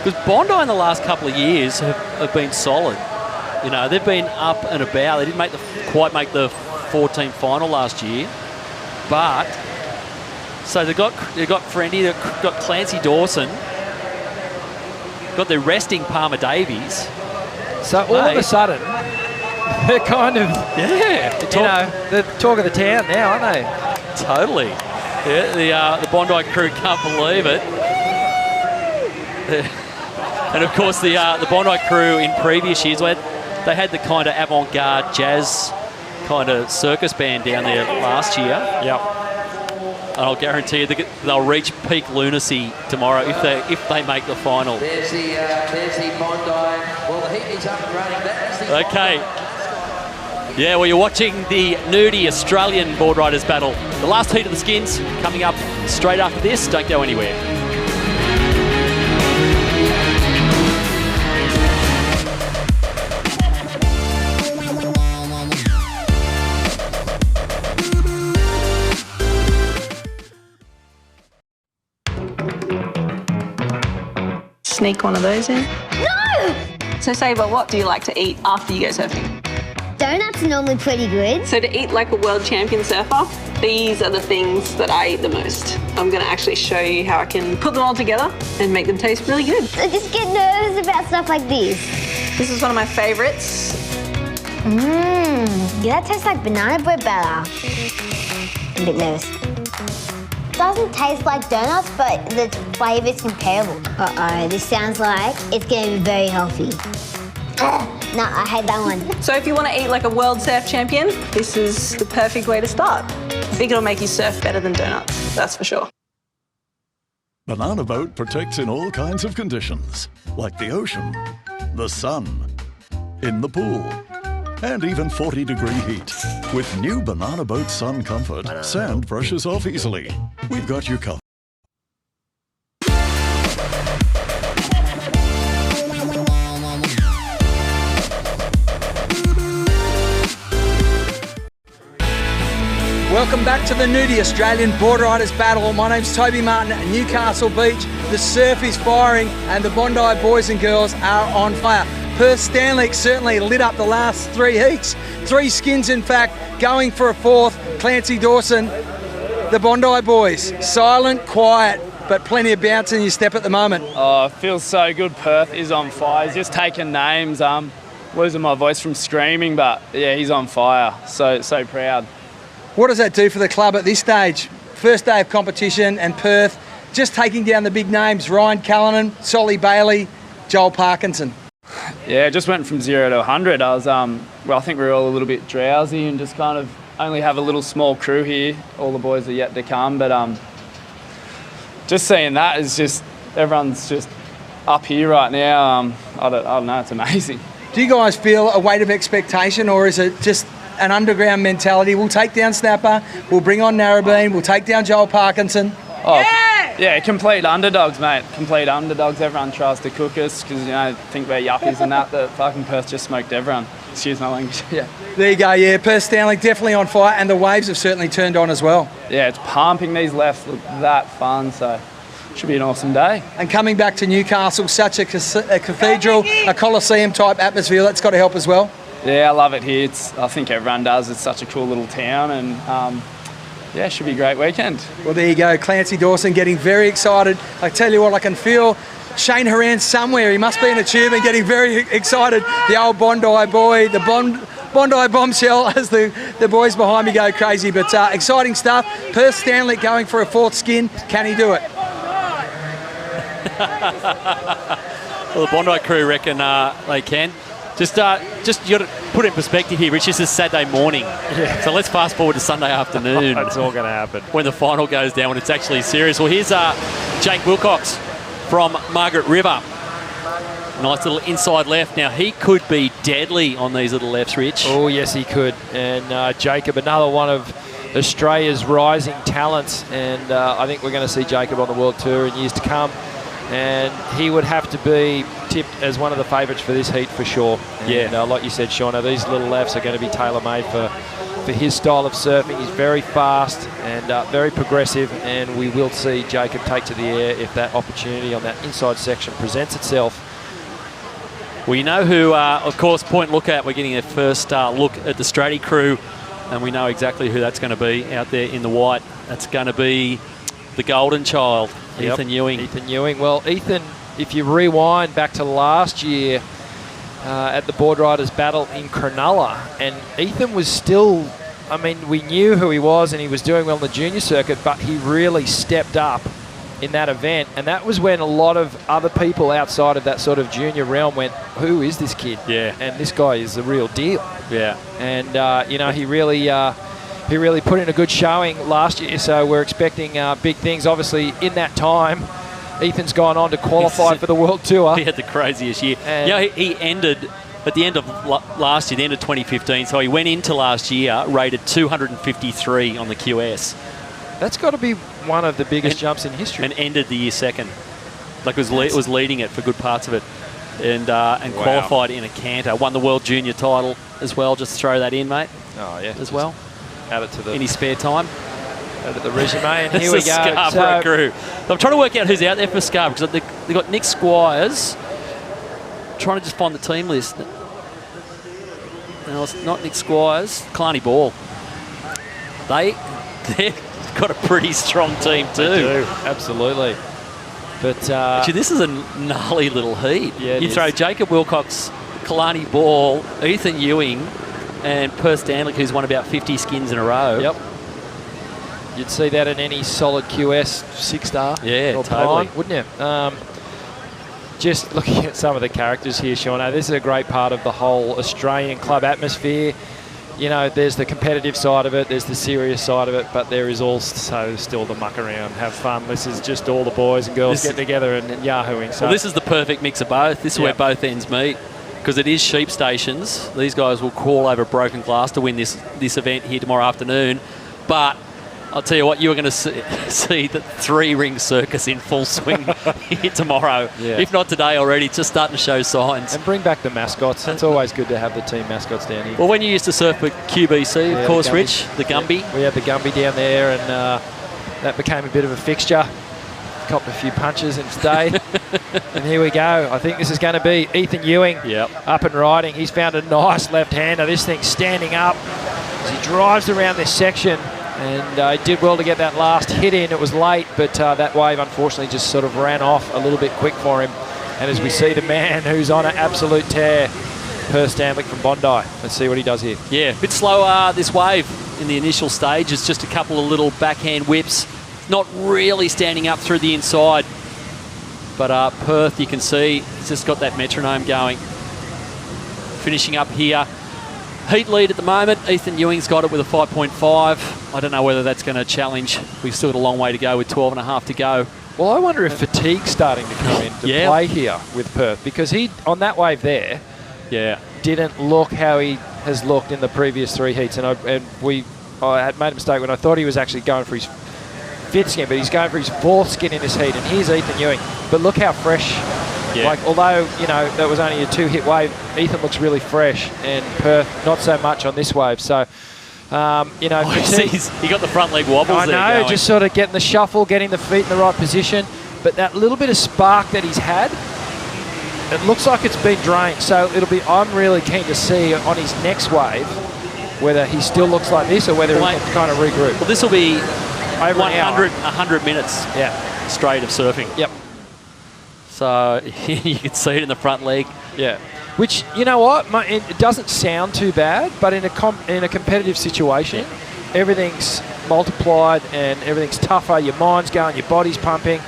because Bondi in the last couple of years have been solid. You know, they've been up and about. They didn't quite make the 14 final last year, but so they've got Friendy, they've got Clancy Dawson, got their resting Palmer Davies. So all of a sudden, they're kind of, the talk of the town now, aren't they? Totally. Yeah, the Bondi crew can't believe it. And of course, the Bondi crew in previous years, they had the kind of avant-garde jazz kind of circus band down there last year. Yep. And I'll guarantee you they'll reach peak lunacy tomorrow if they make the final. There's the Bondi. Well, the heat is up and running. That is the Okay. Yeah, well, you're watching the Nudie Australian board riders battle. The last heat of the skins coming up straight after this. Don't go anywhere. Sneak one of those in. No! So Saber, what do you like to eat after you go surfing? Donuts are normally pretty good. So to eat like a world champion surfer, these are the things that I eat the most. I'm going to actually show you how I can put them all together and make them taste really good. I just get nervous about stuff like this. This is one of my favourites. Yeah, that tastes like banana bread batter. I'm a bit nervous. Doesn't taste like donuts, but the flavour is comparable. Uh-oh, this sounds like it's going to be very healthy. No, I hate that one. So if you want to eat like a world surf champion, this is the perfect way to start. I think it'll make you surf better than donuts, that's for sure. Banana Boat protects in all kinds of conditions, like the ocean, the sun, in the pool, and even 40-degree heat. With new Banana Boat Sun Comfort, sand brushes off easily. We've got you covered. Welcome back to the Nudie Australian Board Riders Battle. My name's Toby Martin at Newcastle Beach. The surf is firing and the Bondi boys and girls are on fire. Perth Stanley certainly lit up the last 3 heats. 3 skins, in fact, going for a 4th. Clancy Dawson, the Bondi boys. Silent, quiet, but plenty of bounce in your step at the moment. Oh, it feels so good. Perth is on fire. He's just taking names. Losing my voice from screaming, but yeah, he's on fire. So proud. What does that do for the club at this stage? First day of competition and Perth just taking down the big names, Ryan Callanan, Solly Bailey, Joel Parkinson. Yeah, just went from 0 to 100. I was, I think we were all a little bit drowsy and just kind of only have a little small crew here. All the boys are yet to come, but just seeing that is just, everyone's just up here right now. I don't know, it's amazing. Do you guys feel a weight of expectation, or is it just an underground mentality? We'll take down Snapper, we'll bring on Narrabeen, we'll take down Joel Parkinson. Oh, yeah, complete underdogs, mate. Complete underdogs. Everyone tries to cook us because, think we're yuppies and that fucking Perth just smoked everyone. Excuse my language. Yeah. There you go, yeah. Perth Stanley definitely on fire, and the waves have certainly turned on as well. Yeah, it's pumping. These lefts look that fun, so should be an awesome day. And coming back to Newcastle, such a cathedral, a Colosseum type atmosphere, that's got to help as well. Yeah, I love it here. I think everyone does. It's such a cool little town, and yeah, should be a great weekend. Well, there you go. Clancy Dawson getting very excited. I tell you what, I can feel Shane Horan somewhere. He must be in a tube and getting very excited. The old Bondi boy, the Bondi bombshell, as the boys behind me go crazy. But exciting stuff. Perth Stanley going for a 4th skin. Can he do it? Well, the Bondi crew reckon they can. Just you got to put it in perspective here, Rich. This is Saturday morning. Yeah. So let's fast forward to Sunday afternoon. That's all going to happen. When the final goes down, when it's actually serious. Well, here's Jake Wilcox from Margaret River. Nice little inside left. Now, he could be deadly on these little lefts, Rich. Oh, yes, he could. And Jacob, another one of Australia's rising talents. And I think we're going to see Jacob on the World Tour in years to come. And he would have to be tipped as one of the favourites for this heat for sure. And, yeah. Like you said, Shauna, these little lefts are going to be tailor-made for his style of surfing. He's very fast and very progressive, and we will see Jacob take to the air if that opportunity on that inside section presents itself. Well, you know who, of course, Point Lookout, we're getting a first look at the Strady crew, and we know exactly who that's going to be out there in the white. That's going to be the golden child, Ethan Ewing. Ethan Ewing. Well, Ethan, if you rewind back to last year at the Board Riders Battle in Cronulla, and Ethan was still, I mean, we knew who he was and he was doing well in the junior circuit, but he really stepped up in that event, and that was when a lot of other people outside of that sort of junior realm went, who is this kid? Yeah. And this guy is the real deal. Yeah. And, he really he really put in a good showing last year, so we're expecting big things. Obviously, in that time, Ethan's gone on to qualify for the World Tour. He had the craziest year. He ended at the end of last year, the end of 2015, so he went into last year rated 253 on the QS. That's got to be one of the biggest jumps in history. And ended the year second. Like it was leading it for good parts of it. And qualified in a canter. Won the World Junior title as well. Just throw that in, mate. Oh, yeah. As well. Add it to the... In his spare time. Add it to the resume, and here we go. Scarborough crew. I'm trying to work out who's out there for Scarborough, because they've got Nick Squires. Trying to just find the team list. No, it's not Nick Squires. Kalani Ball. They've got a pretty strong team too. They do, absolutely. But actually, this is a gnarly little heat. Yeah, you throw Jacob Wilcox, Kalani Ball, Ethan Ewing, and Perth Stanley, who's won about 50 skins in a row. Yep. You'd see that in any solid QS 6-star. Yeah, or totally. Prime, wouldn't you? Just looking at some of the characters here, Shaun, this is a great part of the whole Australian club atmosphere. You know, there's the competitive side of it, there's the serious side of it, but there is also still the muck around, have fun. This is just all the boys and girls getting together and yahooing. So. Well, this is the perfect mix of both. This is where both ends meet, because it is sheep stations. These guys will crawl over broken glass to win this event here tomorrow afternoon. But I'll tell you what, you are going to see the 3-ring circus in full swing here tomorrow. Yeah. If not today already, it's just starting to show signs. And bring back the mascots. It's always good to have the team mascots down here. Well, when you used to surf for QBC, of course, Rich, the Gumby. Yeah, we had the Gumby down there, and that became a bit of a fixture. Copped a few punches and stayed. And here we go. I think this is going to be Ethan Ewing up and riding. He's found a nice left-hander. This thing's standing up as he drives around this section. And he did well to get that last hit in. It was late, but that wave, unfortunately, just sort of ran off a little bit quick for him. And as we see the man who's on an absolute tear, Perth Stanley from Bondi. Let's see what he does here. Yeah, a bit slower this wave in the initial stage. It's just a couple of little backhand whips. Not really standing up through the inside. But Perth, you can see, he's just got that metronome going. Finishing up here. Heat lead at the moment. Ethan Ewing's got it with a 5.5. I don't know whether that's going to challenge. We've still got a long way to go with 12.5 to go. Well, I wonder if fatigue's starting to come into play here with Perth, because he, on that wave there, didn't look how he has looked in the previous 3 heats. And I had made a mistake when I thought he was actually going for his 5th skin, but he's going for his 4th skin in this heat. And here's Ethan Ewing. But look how fresh. Yeah. Like, although, you know, that was only a 2-hit wave, Ethan looks really fresh, and Perth not so much on this wave. So, you know, he got the front leg wobbles. I know, going. just sort of getting the shuffle, getting the feet in the right position. But that little bit of spark that he's had, it looks like it's been drained. So I'm really keen to see on his next wave whether he still looks like this or whether he can kind of regroup. Well, this will be over 100 minutes straight of surfing. Yep. So you can see it in the front leg. Yeah. Which, you know what, it doesn't sound too bad, but in a competitive situation, everything's multiplied and everything's tougher. Your mind's going, your body's pumping.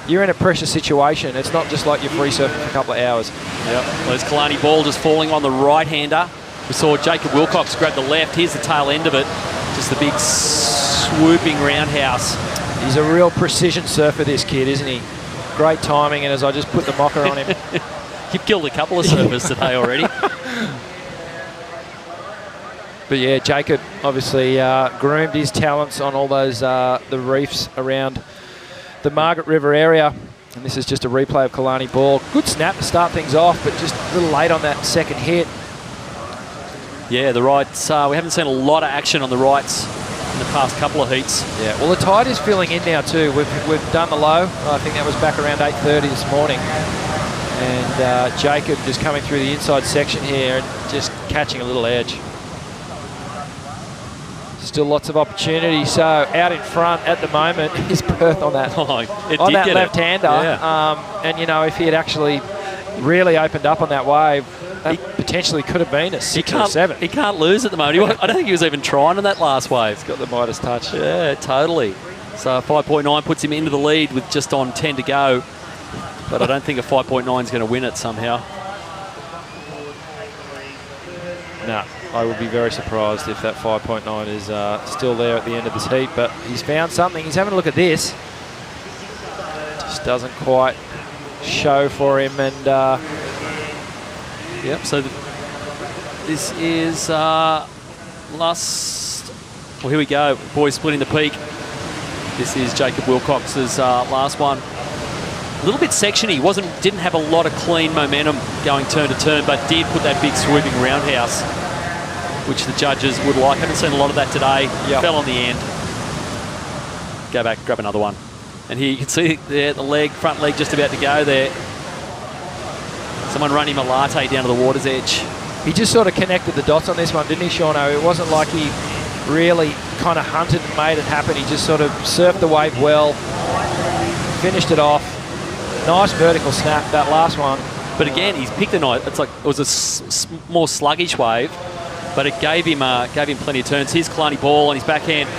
You're in a pressure situation. It's not just like you're free surfing for a couple of hours. Yep. Well, there's Kalani Ball just falling on the right-hander. We saw Jacob Wilcox grab the left. Here's the tail end of it. Just the big swooping roundhouse. He's a real precision surfer, this kid, isn't he? Great timing, and as I just put the mocker on him. You've killed a couple of surfers today already. But yeah, Jacob obviously groomed his talents on all those the reefs around the Margaret River area. And this is just a replay of Kalani Ball. Good snap to start things off, but just a little late on that second hit. Yeah, the rights, we haven't seen a lot of action on the rights in the past couple of heats. Yeah, well, the tide is filling in now too. We've done the low. I think that was back around 8:30 this morning. And Jacob just coming through the inside section here and just catching a little edge. Still lots of opportunity. So out in front at the moment is Perth on that left-hander. Yeah. And, you know, if he had actually really opened up on that wave, that potentially could have been a 6 or 7. He can't lose at the moment. I don't think he was even trying on that last wave. He's got the Midas touch. Yeah, totally. So 5.9 puts him into the lead with just on 10 to go. But I don't think a 5.9 is going to win it somehow. No, I would be very surprised if that 5.9 is still there at the end of this heat, but he's found something. He's having a look at this. Just doesn't quite show for him, and yep, so this is last... Well, here we go. Boys splitting the peak. This is Jacob Wilcox's last one. A little bit sectiony. Didn't have a lot of clean momentum going turn to turn, but did put that big swooping roundhouse, which the judges would like. Haven't seen a lot of that today. Yep. Fell on the end. Go back, grab another one. And here you can see there the leg, front leg just about to go there. Someone run him a latte down to the water's edge. He just sort of connected the dots on this one, didn't he, Shauno? It wasn't like he really kind of hunted and made it happen. He just sort of surfed the wave well, finished it off. Nice vertical snap, that last one. But again, he's picked a night. It's like it was a more sluggish wave, but it gave him plenty of turns. Here's Kalani Ball on his backhand.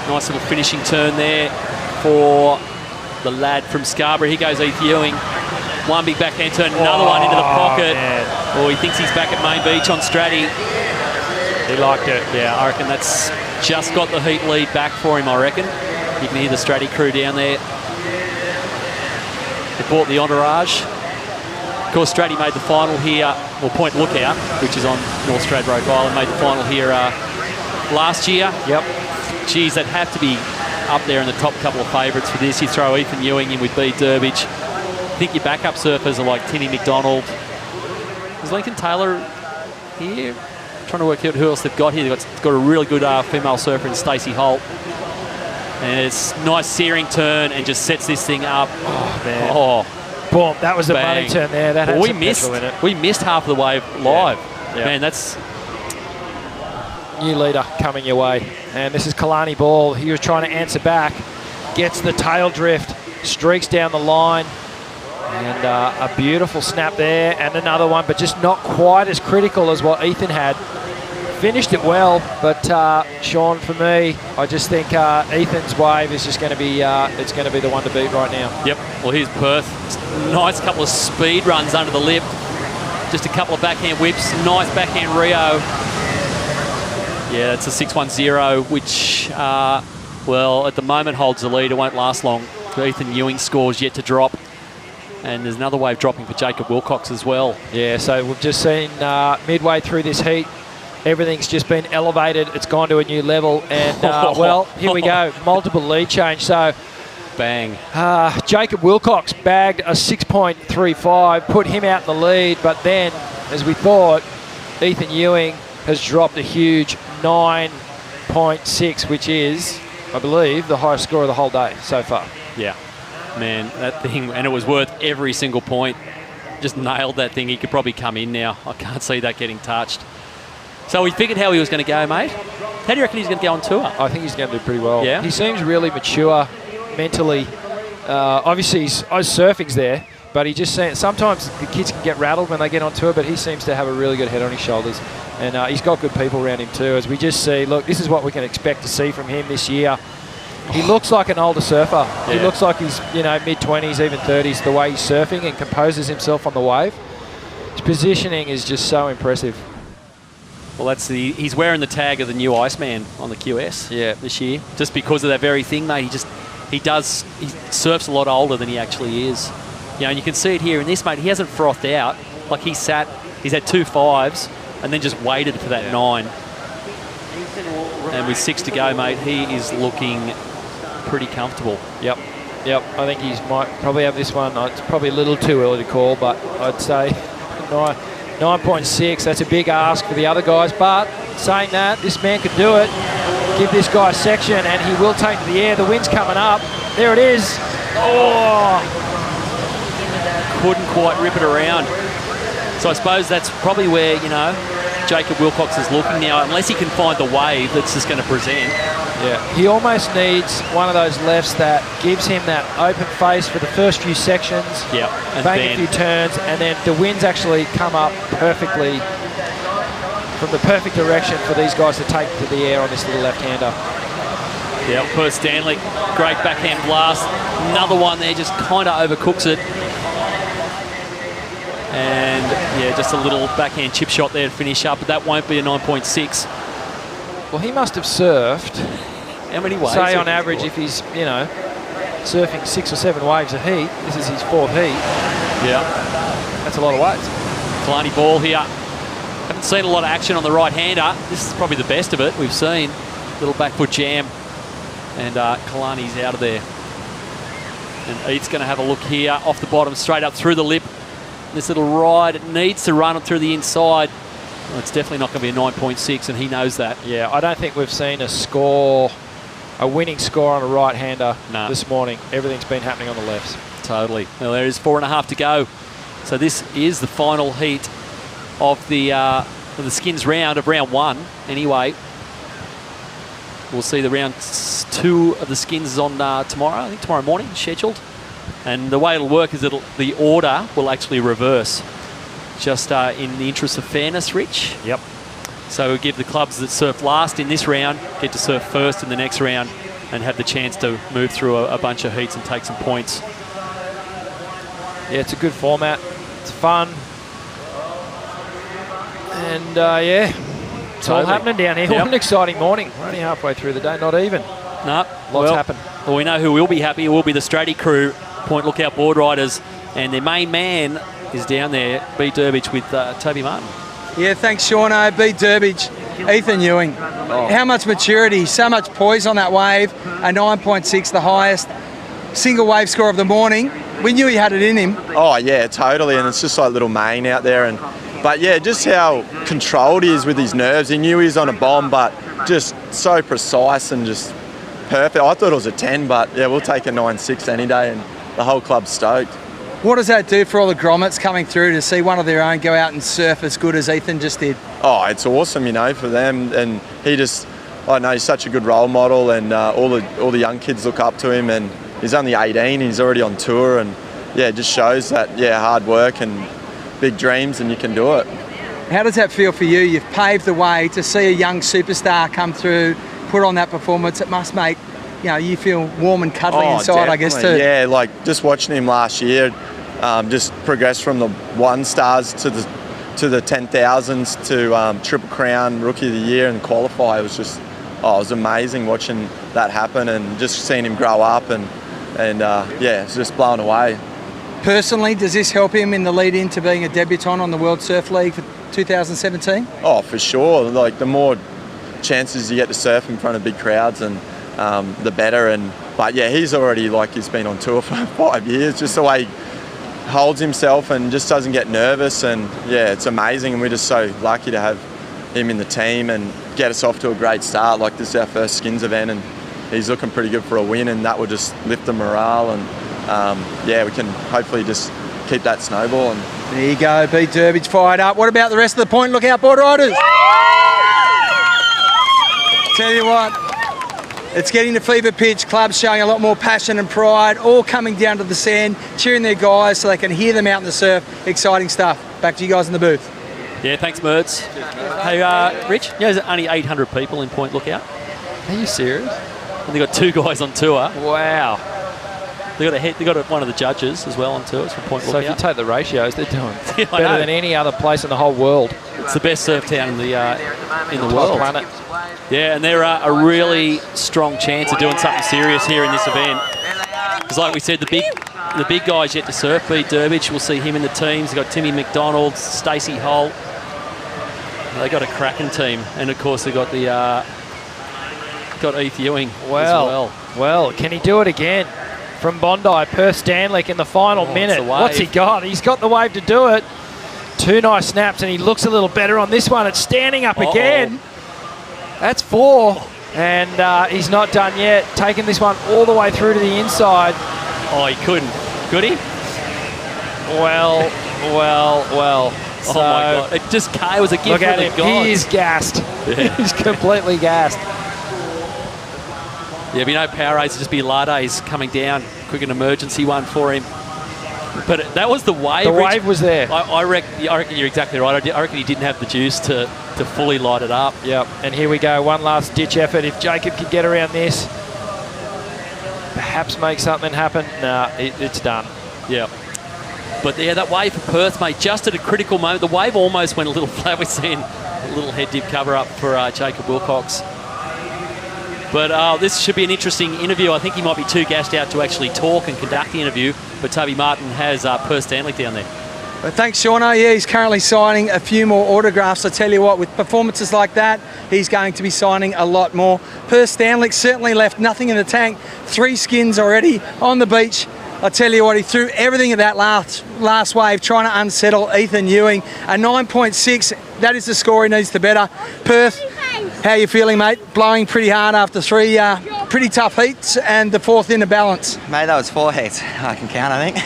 Nice little finishing turn there for the lad from Scarborough. Here goes Heath Ewing. One big backhand turn, another one into the pocket. Man. Oh, he thinks he's back at Main Beach on Stratty. He liked it. Yeah, I reckon that's just got the heat lead back for him, I reckon. You can hear the Stratty crew down there. They bought the entourage. Of course, Stratty made the final here, well, Point Lookout, which is on North Stradbroke Island, made the final here last year. Yep. Geez, they'd have to be up there in the top couple of favourites for this. You throw Ethan Ewing in with B. Durbidge. I think your backup surfers are like Tinny McDonald. Is Lincoln Taylor here? Trying to work out who else they've got here. They've got a really good female surfer in Stacey Holt. And it's a nice searing turn and just sets this thing up. Oh, man. Oh, boom. That was the bang. money turn there. That had well, some petrol in it. we missed half of the wave live. Yeah. Man, that's... New leader coming your way. And this is Kalani Ball. He was trying to answer back. Gets the tail drift. Streaks down the line. And a beautiful snap there. And another one, but just not quite as critical as what Ethan had. Finished it well, but Sean, for me, I just think Ethan's wave is just going to be it's going to be the one to beat right now. Yep. Well, here's Perth. Nice couple of speed runs under the lip. Just a couple of backhand whips. Nice backhand Rio. Yeah, that's a 6-1-0, which, well, at the moment holds the lead. It won't last long. Ethan Ewing scores yet to drop. And there's another wave dropping for Jacob Wilcox as well. Yeah, so we've just seen midway through this heat, everything's just been elevated. It's gone to a new level. And, well, here we go. Multiple lead change. So, bang. Jacob Wilcox bagged a 6.35, put him out in the lead. But then, as we thought, Ethan Ewing has dropped a huge 9.6, which is, I believe, the highest score of the whole day so far. Yeah. Man, that thing, and it was worth every single point. Just nailed that thing. He could probably come in now. I can't see that getting touched. So we figured how he was going to go, mate. How do you reckon he's going to go on tour? I think he's going to do pretty well. Yeah? He seems really mature mentally. Obviously, surfing's there, but he just sometimes the kids can get rattled when they get on tour, but he seems to have a really good head on his shoulders. And he's got good people around him too. As we just see, look, this is what we can expect to see from him this year. He looks like an older surfer. Yeah. He looks like he's, mid-20s, even 30s, the way he's surfing and composes himself on the wave. His positioning is just so impressive. Well, he's wearing the tag of the new Iceman on the QS this year. Just because of that very thing, mate. He surfs a lot older than he actually is. And you can see it here in this, mate. He hasn't frothed out. Like he's had 2 5s and then just waited for that 9. And with 6 to go, mate, he is looking pretty comfortable. Yep. I think he might probably have this one. It's probably a little too early to call, but I'd say 9.6. That's a big ask for the other guys. But saying that, this man could do it. Give this guy a section, and he will take to the air. The wind's coming up. There it is. Oh! Couldn't quite rip it around. So I suppose that's probably where, Jacob Wilcox is looking now, unless he can find the wave that's just going to present. Yeah, he almost needs one of those lefts that gives him that open face for the first few sections. Yeah, and bang a few turns, and then the winds actually come up perfectly from the perfect direction for these guys to take to the air on this little left-hander. Yeah, Perth Stanley, great backhand blast. Another one there, just kind of overcooks it. And, yeah, just a little backhand chip shot there to finish up, but that won't be a 9.6. Well, he must have surfed. How many waves? Say on average, if he's, you know, surfing 6 or 7 waves a heat, this is his 4th heat. Yeah. That's a lot of waves. Kalani ball here. Haven't seen a lot of action on the right-hander. This is probably the best of it we've seen. Little back foot jam. And Kalani's out of there. And Eate's going to have a look here. Off the bottom, straight up through the lip. This little ride, it needs to run through the inside. Well, it's definitely not going to be a 9.6, and he knows that. Yeah, I don't think we've seen a winning score on a right-hander this morning. Everything's been happening on the lefts. Totally. Well, there is 4.5 to go. So this is the final heat of the skins round of round 1. Anyway, we'll see the round 2 of the skins on tomorrow. I think tomorrow morning, scheduled. And the way it'll work is the order will actually reverse. Just in the interest of fairness, Rich. Yep. So we'll give the clubs that surf last in this round get to surf first in the next round and have the chance to move through a bunch of heats and take some points. Yeah, it's a good format. It's fun. And, yeah, it's all happening down here. Yep. What an exciting morning. We're only halfway through the day, not even. No. Lots happen. Well, we know who will be happy. It will be the Strady crew, Point Lookout board riders, and their main man is down there, B. Durbidge with Toby Martin. Yeah, thanks, Shauno. B. Durbidge, Ethan Ewing. How much maturity, so much poise on that wave. A 9.6, the highest single wave score of the morning. We knew he had it in him. Oh, yeah, totally. And it's just like little Maine out there. But, yeah, just how controlled he is with his nerves. He knew he was on a bomb, but just so precise and just perfect. I thought it was a 10, but, yeah, we'll take a 9.6 any day, and the whole club's stoked. What does that do for all the grommets coming through to see one of their own go out and surf as good as Ethan just did? Oh, it's awesome, you know, for them. And he just, I know he's such a good role model, and all the young kids look up to him. And he's only 18, he's already on tour, and yeah, it just shows that, yeah, hard work and big dreams, and you can do it. How does that feel for you? You've paved the way to see a young superstar come through, put on that performance. It must make, you know, you feel warm and cuddly inside, I guess, too. Yeah, like just watching him last year, just progress from the 1 stars to the 10,000s to Triple Crown Rookie of the Year and qualify. It was just, it was amazing watching that happen and just seeing him grow up and yeah, it's just blown away. Personally, does this help him in the lead into being a debutant on the World Surf League for 2017? Oh, for sure. Like the more chances you get to surf in front of big crowds, and the better. But yeah, he's already he's been on tour for 5 years. Just the way he holds himself and just doesn't get nervous, and yeah, it's amazing. And we're just so lucky to have him in the team and get us off to a great start. Like this is our first skins event, and he's looking pretty good for a win, and that will just lift the morale. And yeah, we can hopefully just keep that snowball. There you go, B. Durbidge fired up. What about the rest of the Point Lookout board riders? Tell you what, it's getting to fever pitch. Clubs showing a lot more passion and pride, all coming down to the sand, cheering their guys so they can hear them out in the surf. Exciting stuff. Back to you guys in the booth. Yeah, thanks, Mertz. Hey, Rich, you know, there's only 800 people in Point Lookout. Are you serious? And they've got 2 guys on tour. Wow. They got one of the judges as well on tour. It's from Point Lookout. So if you take the ratios, they're doing yeah, better than any other place in the whole world. It's the best surf town in the world. Planet. Yeah, and they're a really strong chance of doing something serious here in this event. Because like we said, the big guys yet to surf. B. Durbidge, we'll see him in the teams. They've got Timmy McDonald, Stacey Holt. They got a cracking team, and of course they've got got Heath Ewing as well. Well, can he do it again? From Bondi, Perth Stanley in the final minute. What's he got? He's got the wave to do it. 2 nice snaps, and he looks a little better on this one. It's standing up again. That's 4, and he's not done yet. Taking this one all the way through to the inside. Oh, he couldn't. Could he? Well. Oh my God! It just was a gift look from at the him. gods. He is gassed. Yeah. He's completely gassed. Yeah, but you know, Powerades just be Lade's coming down. Quick an emergency one for him. But that was the wave. The wave was there. I reckon you're exactly right. I reckon he didn't have the juice to fully light it up. Yep. And here we go. One last ditch effort. If Jacob could get around this, perhaps make something happen. Nah, it's done. Yep. But yeah, that wave for Perth, mate, just at a critical moment. The wave almost went a little flat. We're seeing a little head dip cover up for Jacob Wilcox. But this should be an interesting interview. I think he might be too gassed out to actually talk and conduct the interview. But Toby Martin has Perth Stanley down there. Well, thanks, Shauno. Yeah, he's currently signing a few more autographs. I tell you what, with performances like that, he's going to be signing a lot more. Perth Stanley certainly left nothing in the tank. 3 skins already on the beach. I tell you what, he threw everything at that last wave, trying to unsettle Ethan Ewing. A 9.6, that is the score he needs to better. Perth, how are you feeling, mate? Blowing pretty hard after 3 pretty tough heats and the 4th in the balance. Mate, that was 4 heats. I can count, I think.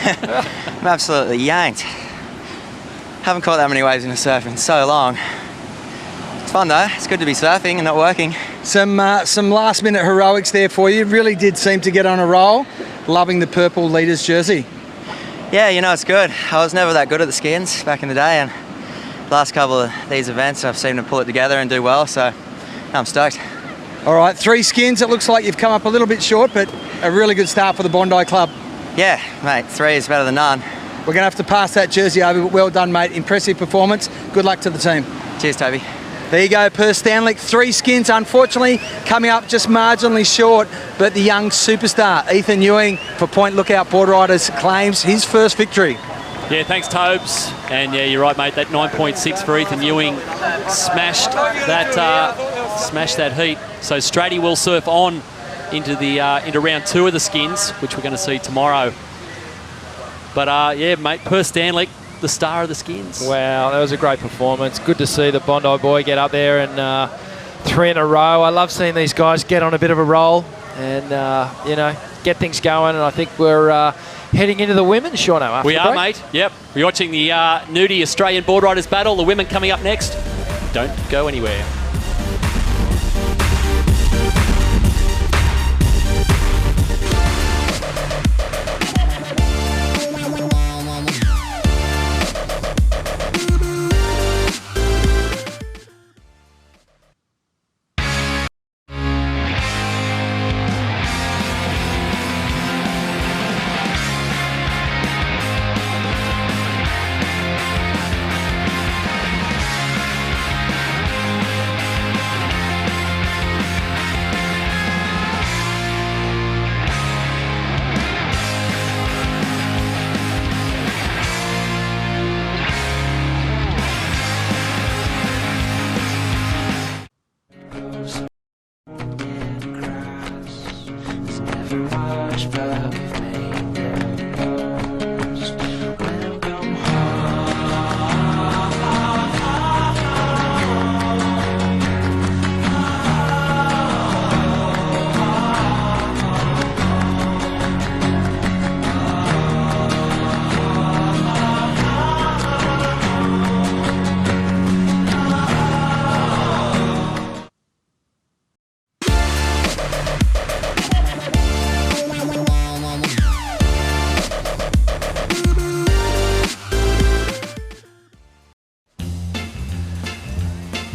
I'm absolutely yanked. Haven't caught that many waves in the surf in so long. It's fun though. It's good to be surfing and not working. Some last minute heroics there for you. Really did seem to get on a roll. Loving the purple leaders jersey. Yeah, you know, it's good. I was never that good at the skins back in the day, and the last couple of these events I've seemed to pull it together and do well, so I'm stoked. All right, 3 skins. It looks like you've come up a little bit short, but a really good start for the Bondi Club. Yeah, mate, 3 is better than none. We're going to have to pass that jersey over, but well done, mate. Impressive performance. Good luck to the team. Cheers, Toby. There you go, Perth Stanley. 3 skins, unfortunately, coming up just marginally short, but the young superstar, Ethan Ewing, for Point Lookout Board Riders, claims his first victory. Yeah, thanks, Tobes. And yeah, you're right, mate. That 9.6 for Ethan Ewing smashed that heat. So Strady will surf on into round 2 of the skins, which we're going to see tomorrow. But yeah, mate, Perth Stanley, the star of the skins. Wow, that was a great performance. Good to see the Bondi boy get up there and 3 in a row. I love seeing these guys get on a bit of a roll and, you know, get things going. And I think we're heading into the women, Shauno. We are, mate. Yep. We're watching the Nudie Australian Board Riders battle. The women coming up next. Don't go anywhere.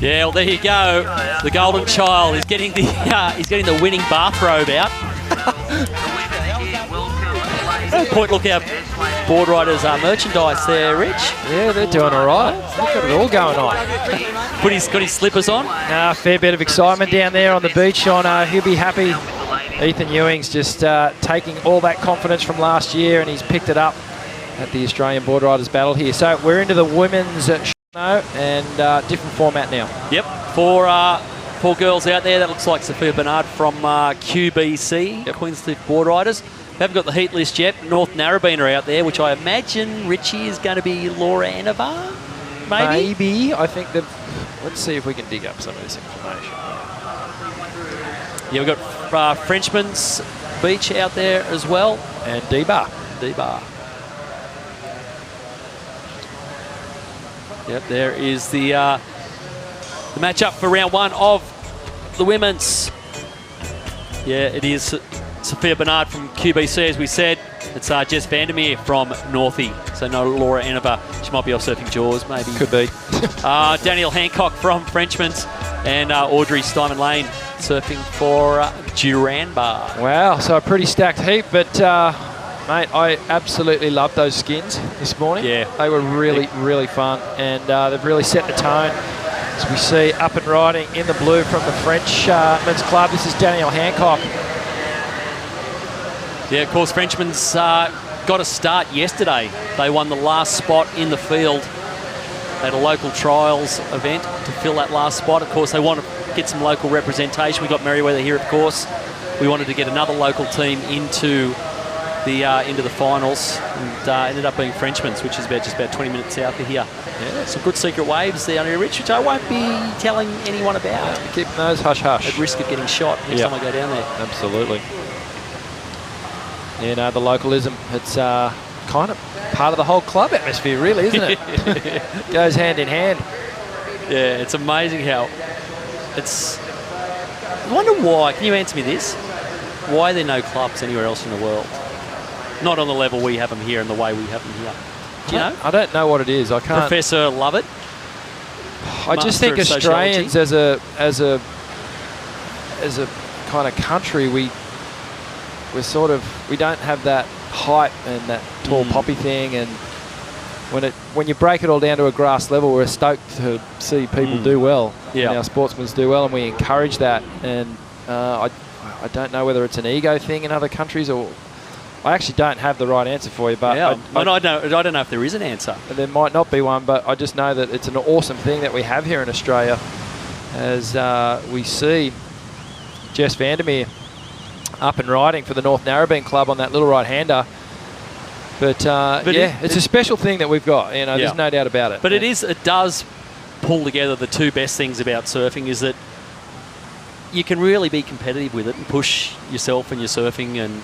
Yeah, well, there you go. The golden child is getting the winning bathrobe out. Point Lookout Board Riders merchandise there, Rich. Yeah, they're doing all right. They've got it all going on. Got his slippers on. Fair bit of excitement down there on the beach. He'll be happy. Ethan Ewing's just taking all that confidence from last year, and he's picked it up at the Australian Board Riders battle here. So we're into the women's and different format now. Yep, four girls out there. That looks like Sophia Bernard from QBC, Queenscliff Board Riders. We haven't got the heat list yet. North Narrabeen are out there, which I imagine, Richie, is going to be Laura Anavar, maybe? I think that. Let's see if we can dig up some of this information. Yeah, we've got Frenchman's Beach out there as well. And D-Bar. Yep, there is the matchup for round 1 of the women's. Yeah, it is Sophia Bernard from QBC, as we said. It's Jess Vandermeer from Northie, so no Laura Anavar. She might be off surfing Jaws, maybe. Could be. Danielle Hancock from Frenchman's, and Audrey Steinman Lane surfing for Duran Bar. Wow, so a pretty stacked heap, but Mate, I absolutely loved those skins this morning. Yeah. They were really, really fun, and they've really set the tone. As we see, up and riding in the blue from the French men's club. This is Daniel Hancock. Yeah, of course, Frenchman's got a start yesterday. They won the last spot in the field at a local trials event to fill that last spot. Of course, they want to get some local representation. We got Merriweather here, of course. We wanted to get another local team into the finals, and ended up being Frenchman's, which is just about 20 minutes south of here. Yeah, some good secret waves down here, Rich, which I won't be telling anyone about. Keeping those hush-hush. At risk of getting shot next time I go down there. Absolutely. You know, the localism, it's kind of part of the whole club atmosphere, really, isn't it? Goes hand in hand. Yeah, it's amazing how it's... I wonder why, can you answer me this? Why are there no clubs anywhere else in the world? Not on the level we have them here and the way we have them here. Do you know? I don't know what it is. I can't. Professor Lovett. I just think Australians as a kind of country, we don't have that hype and that tall poppy thing, and when you break it all down to a grass level, we're stoked to see people do well. Yeah. And our sportsmen do well, and we encourage that. And I don't know whether it's an ego thing in other countries, or I actually don't have the right answer for you. But yeah, I don't know if there is an answer. There might not be one, but I just know that it's an awesome thing that we have here in Australia, as we see Jess Vandermeer up and riding for the North Narrabeen Club on that little right-hander. But yeah, it's a special thing that we've got. You know, there's no doubt about it. But it does pull together the two best things about surfing, is that you can really be competitive with it and push yourself and your surfing,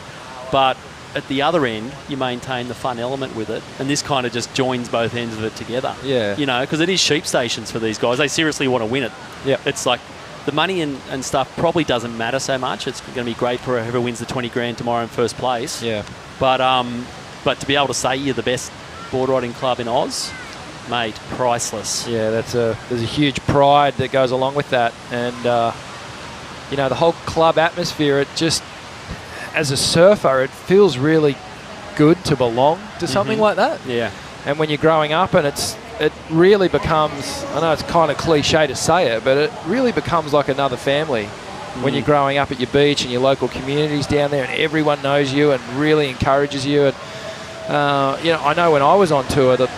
but at the other end, you maintain the fun element with it, and this kind of just joins both ends of it together. Yeah. You know, because it is sheep stations for these guys. They seriously want to win it. Yeah. It's like the money and stuff probably doesn't matter so much. It's going to be great for whoever wins the 20 grand tomorrow in first place. Yeah. But to be able to say you're the best board riding club in Oz, mate, priceless. Yeah, there's a huge pride that goes along with that, and you know, the whole club atmosphere. It just, as a surfer, it feels really good to belong to something like that. Yeah. And when you're growing up, and it really becomes, I know it's kind of cliche to say it, but it really becomes like another family when you're growing up at your beach and your local communities down there, and everyone knows you and really encourages you. And you know, I know when I was on tour, the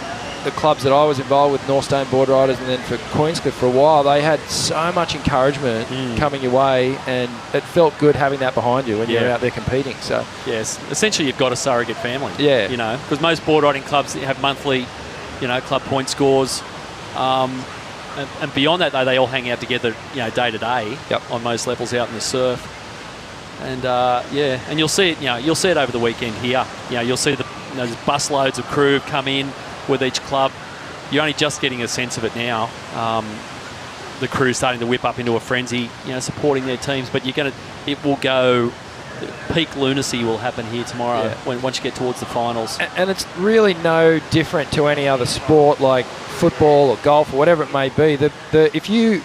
clubs that I was involved with, Northstone Board Riders, and then for Queenscliff for a while, they had so much encouragement coming your way, and it felt good having that behind you when you're out there competing. So yes, essentially you've got a surrogate family. Yeah. You know, because most board riding clubs have monthly, you know, club point scores. And beyond that, though, they all hang out together, you know, day to day on most levels out in the surf. And yeah, and you'll see it. You know, you'll see it over the weekend here. You know, you'll see there's busloads of crew have come in with each club. You're only just getting a sense of it now. The crew's starting to whip up into a frenzy, you know, supporting their teams. But it will go. Peak lunacy will happen here tomorrow once you get towards the finals. And it's really no different to any other sport like football or golf or whatever it may be. If you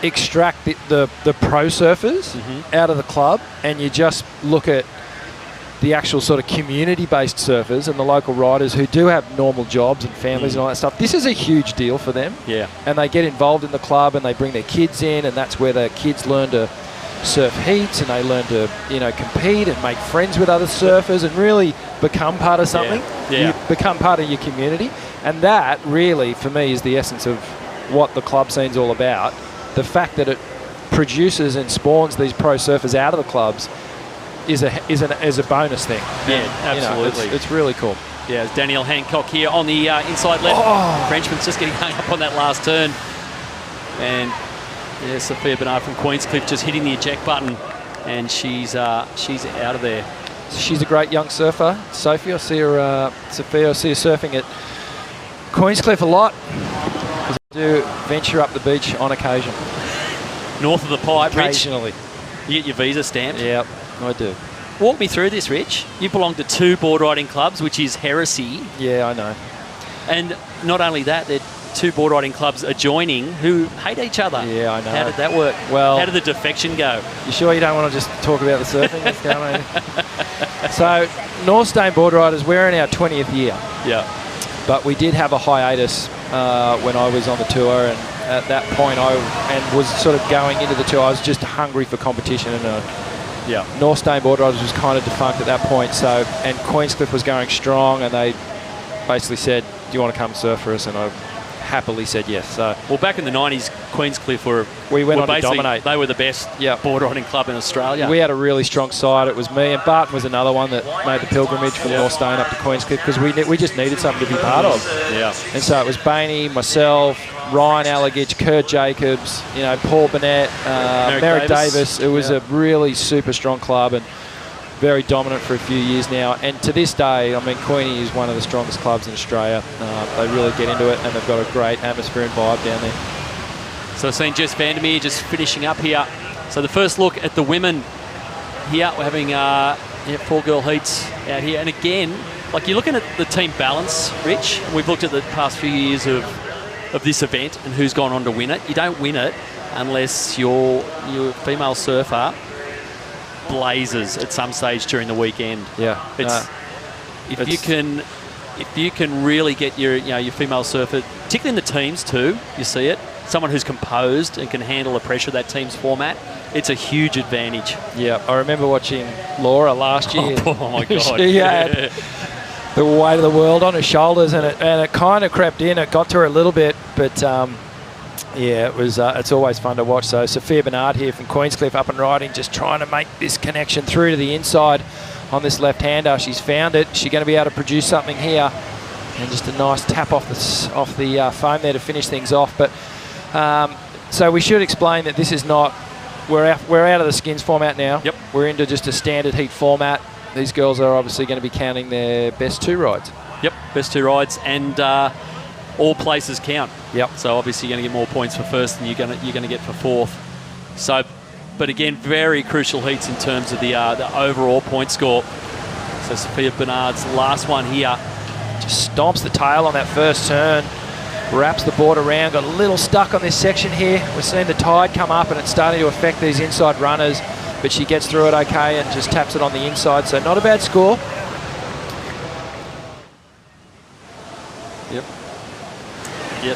extract the pro surfers out of the club and you just look at the actual sort of community-based surfers and the local riders who do have normal jobs and families and all that stuff, this is a huge deal for them. Yeah. And they get involved in the club and they bring their kids in, and that's where the kids learn to surf heats, and they learn to, you know, compete and make friends with other surfers and really become part of something. Yeah. You become part of your community. And that really, for me, is the essence of what the club scene's all about. The fact that it produces and spawns these pro surfers out of the clubs is a bonus thing. Yeah, and, absolutely. You know, it's really cool. Yeah, it's Danielle Hancock here on the inside left. Frenchman's just getting hung up on that last turn. And yeah, Sophia Bernard from Queenscliff just hitting the eject button, and she's out of there. She's a great young surfer, Sophie. I see her surfing at Queenscliff a lot, because I do venture up the beach on occasion. North of the Pipe, occasionally. Rich, you get your visa stamped? Yep, I do. Walk me through this, Rich. You belong to two board riding clubs, which is heresy. Yeah, I know. And not only that, two board riding clubs adjoining who hate each other. Yeah, I know. How did that work? Well, how did the defection go? You sure you don't want to just talk about the surfing that's going on? So, North Stain Board Riders, we're in our 20th year. Yeah. But we did have a hiatus when I was on the tour, and at that point I was sort of going into the tour. I was just hungry for competition, and North Stain Board Riders was kind of defunct at that point. So, and Queenscliff was going strong, and they basically said, "Do you want to come surf for us?" And I happily said yes. So, well, back in the 90s, Queenscliff were on to dominate. They were the best board riding club in Australia. We had a really strong side. It was me, and Barton was another one that made the pilgrimage from North Stain up to Queenscliff because we just needed something to be part of. Yeah. And so it was Bainey, myself, Ryan Allegich, Kurt Jacobs, Paul Burnett, Merrick Davis. It was a really super strong club and very dominant for a few years now. And to this day, I mean, Queenie is one of the strongest clubs in Australia. They really get into it, and they've got a great atmosphere and vibe down there. So I've seen Jess Vandermeer just finishing up here. So the first look at the women here. We're having 4-girl heats out here. And again, like you're looking at the team balance, Rich. We've looked at the past few years of this event and who's gone on to win it. You don't win it unless your female surfer blazes at some stage during the weekend. Yeah. If you can really get your female surfer, particularly in the teams too, you see it. Someone who's composed and can handle the pressure of that team's format, it's a huge advantage. Yeah, I remember watching Laura last year. Oh my God. She had the weight of the world on her shoulders, and it kind of crept in. It got to her a little bit, but yeah, it was. It's always fun to watch. So Sophia Bernard here from Queenscliff up and riding, just trying to make this connection through to the inside on this left-hander. She's found it. She's going to be able to produce something here, and just a nice tap off the foam there to finish things off. But so we should explain that this is not. We're out of the skins format now. Yep. We're into just a standard heat format. These girls are obviously going to be counting their best 2 rides. Yep, best 2 rides, and all places count. Yep. So obviously you're going to get more points for first than you're going to get for fourth. So, but again, very crucial heats in terms of the overall point score. So Sophia Bernard's last one here. Just stomps the tail on that first turn, wraps the board around, got a little stuck on this section here. We're seeing the tide come up and it's starting to affect these inside runners, but she gets through it okay and just taps it on the inside, so not a bad score. Yep.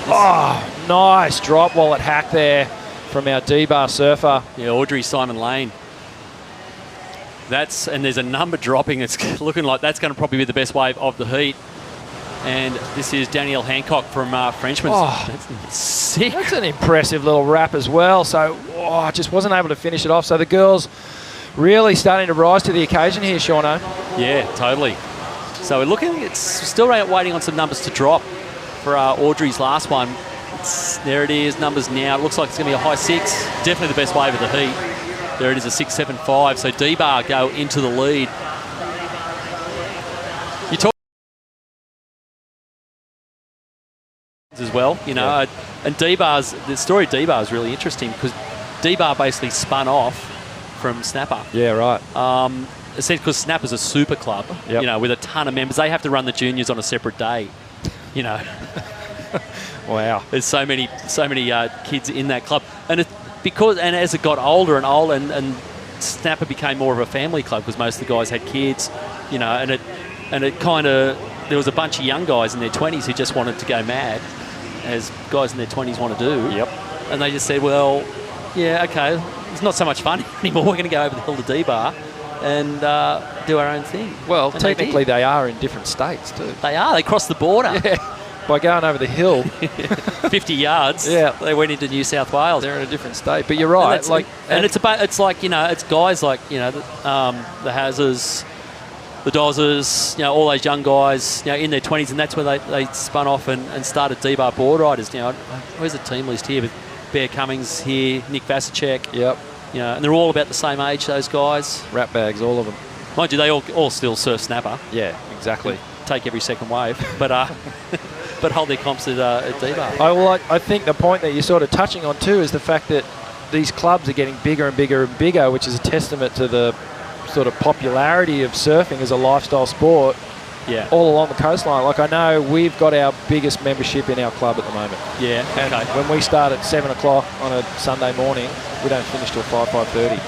Oh, nice drop wallet hack there from our D-bar surfer. Yeah, Audrey Simon Lane. And there's a number dropping. It's looking like that's going to probably be the best wave of the heat. And this is Danielle Hancock from Frenchman's. Oh, that's sick. That's an impressive little wrap as well. So, just wasn't able to finish it off. So the girls really starting to rise to the occasion here, Shauno. Yeah, totally. So we're looking, it's still waiting on some numbers to drop for Audrey's last one. There it is, numbers now. It looks like it's going to be a high 6. Definitely the best wave of the heat. There it is, a 6.75. So D-bar go into the lead. You talk as well, and D-bar's, the story of D-bar is really interesting because D-bar basically spun off from Snapper. Yeah, right. Essentially because Snapper's a super club, with a ton of members. They have to run the juniors on a separate day, Wow. There's so many kids in that club. And as it got older and Snapper became more of a family club because most of the guys had kids, and it kind of, there was a bunch of young guys in their 20s who just wanted to go mad, as guys in their 20s want to do. Yep. And they just said, well, yeah, okay, it's not so much fun anymore. We're going to go over the hill to D-bar and do our own thing. Well, and technically they are in different states too. They are. They crossed the border. Yeah. By going over the hill. 50 yards. Yeah. They went into New South Wales. They're in a different state. But you're right. It's guys like, the Hazers, the Dozzers, all those young guys, in their 20s, and that's where they spun off and started D-bar board riders. Where's the team list here? With Bear Cummings here, Nick Vasicek. Yep. And they're all about the same age, those guys. Rat bags, all of them. Mind you, they all still surf Snapper. Yeah, exactly. Take every second wave, but but hold their comps at D-bar. I think the point that you're sort of touching on too is the fact that these clubs are getting bigger and bigger and bigger, which is a testament to the sort of popularity of surfing as a lifestyle sport. Yeah. all along the coastline. Like, I know we've got our biggest membership in our club at the moment. Yeah, And okay. when we start at 7 o'clock on a Sunday morning, we don't finish till 5:30.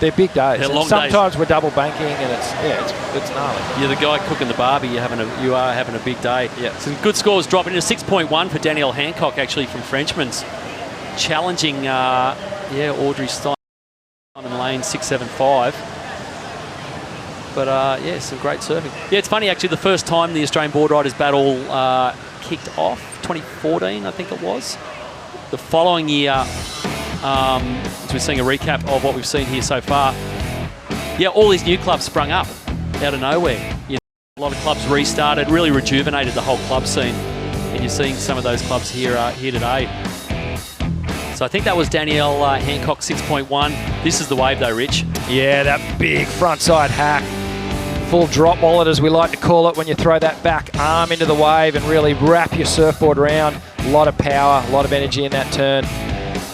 They're big days. They're And long sometimes days. we're double banking, and it's gnarly. You're the guy cooking the barbie. You are having a big day. Yeah. Some good scores dropping in a 6.1 for Danielle Hancock, actually, from Frenchman's. Challenging, Audrey Simon Lane, 6.75. But, some great surfing. Yeah, it's funny, actually, the first time the Australian Board Riders Battle kicked off, 2014, I think it was. The following year, as we're seeing a recap of what we've seen here so far, all these new clubs sprung up out of nowhere. A lot of clubs restarted, really rejuvenated the whole club scene. And you're seeing some of those clubs here today. So I think that was Danielle Hancock, 6.1. This is the wave though, Rich. Yeah, that big front side hack. Full drop wallet, as we like to call it, when you throw that back arm into the wave and really wrap your surfboard around. A lot of power, a lot of energy in that turn.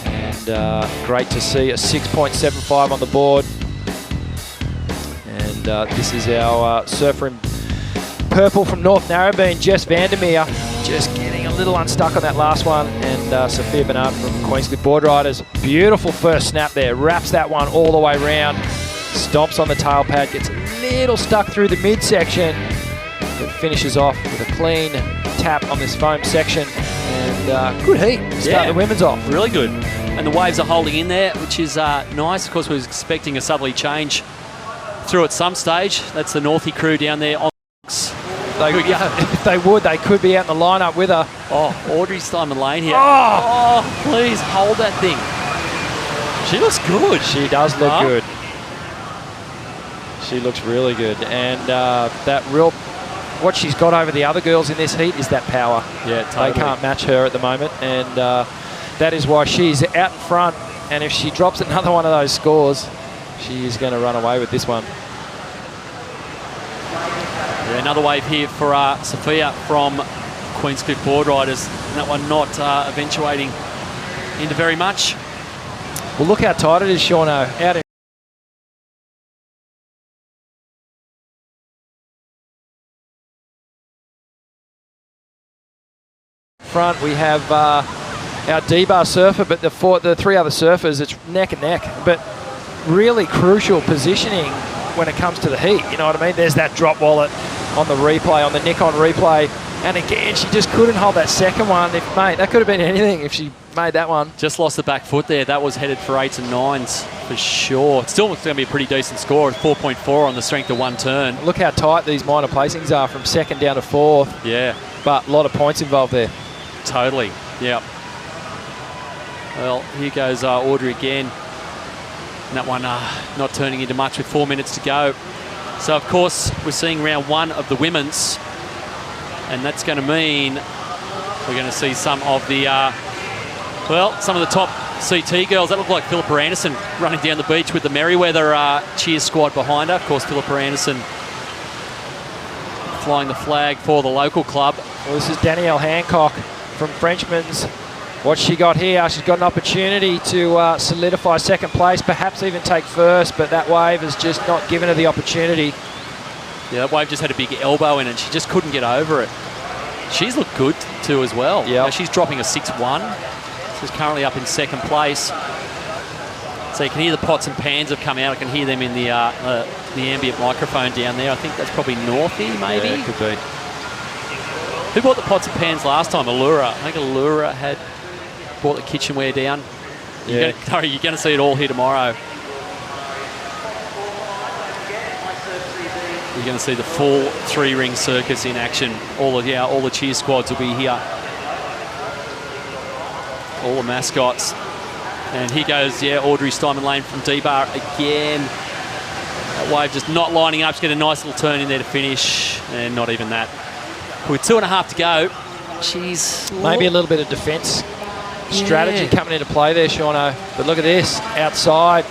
And great to see a 6.75 on the board. And this is our surfer in purple from North Narrabeen, Jess Vandermeer, just getting a little unstuck on that last one. And Sophia Bernard from Queenscliff Board Riders. Beautiful first snap there, wraps that one all the way round, stomps on the tail pad, gets a little stuck through the midsection, but finishes off with a clean tap on this foam section. And good heat to start the women's off. Really good. And the waves are holding in there, which is nice. Of course, we were expecting a southerly change through at some stage. That's the Northie crew down there on If they would, they could be out in the lineup with her. Oh, Audrey Simon Lane here. Oh, please hold that thing. She looks good. She does look good. She looks really good. And what she's got over the other girls in this heat is that power. Yeah, totally. They can't match her at the moment. And that is why she's out in front. And if she drops another one of those scores, she is going to run away with this one. Yeah, another wave here for Sophia from Queenscliff Board Riders. And that one not eventuating into very much. Well, look how tight it is, Shauno. Out in front, we have our D-bar surfer, but the three other surfers, it's neck and neck. But really crucial positioning when it comes to the heat. You know what I mean? There's that drop wallet on the replay, on the Nikon replay. And again, she just couldn't hold that second one. Mate, that could have been anything if she made that one. Just lost the back foot there. That was headed for 8s and 9s for sure. It still looks going to be a pretty decent score at 4.4 on the strength of one turn. Look how tight these minor placings are from second down to fourth. Yeah. But a lot of points involved there. Totally, yeah. Well, here goes Audrey again. And that one not turning into much with 4 minutes to go. So, of course, we're seeing round one of the women's. And that's going to mean we're going to see some of the, some of the top CT girls. That looked like Philippa Anderson running down the beach with the Merriweather cheers squad behind her. Of course, Philippa Anderson flying the flag for the local club. Well, this is Danielle Hancock from Frenchman's. What she got here, she's got an opportunity to solidify second place, perhaps even take first, but that wave has just not given her the opportunity. Yeah, that wave just had a big elbow in it. She just couldn't get over it. She's looked good too as well. Yeah, she's dropping a 6.1. She's currently up in second place. So you can hear the pots and pans have come out. I can hear them in the ambient microphone down there. I think that's probably Northie, maybe. Yeah, it could be. Who bought the pots and pans last time? Allura. I think Allura had brought the kitchenware down. Yeah. You're going to see it all here tomorrow. You're going to see the full three-ring circus in action. All the cheer squads will be here. All the mascots. And here goes, Audrey Simon Lane from D-Bar again. That wave just not lining up. She's got a nice little turn in there to finish. And not even that. With 2.5 to go, she's... Maybe a little bit of defence strategy coming into play there, Shauno. But look at this, outside.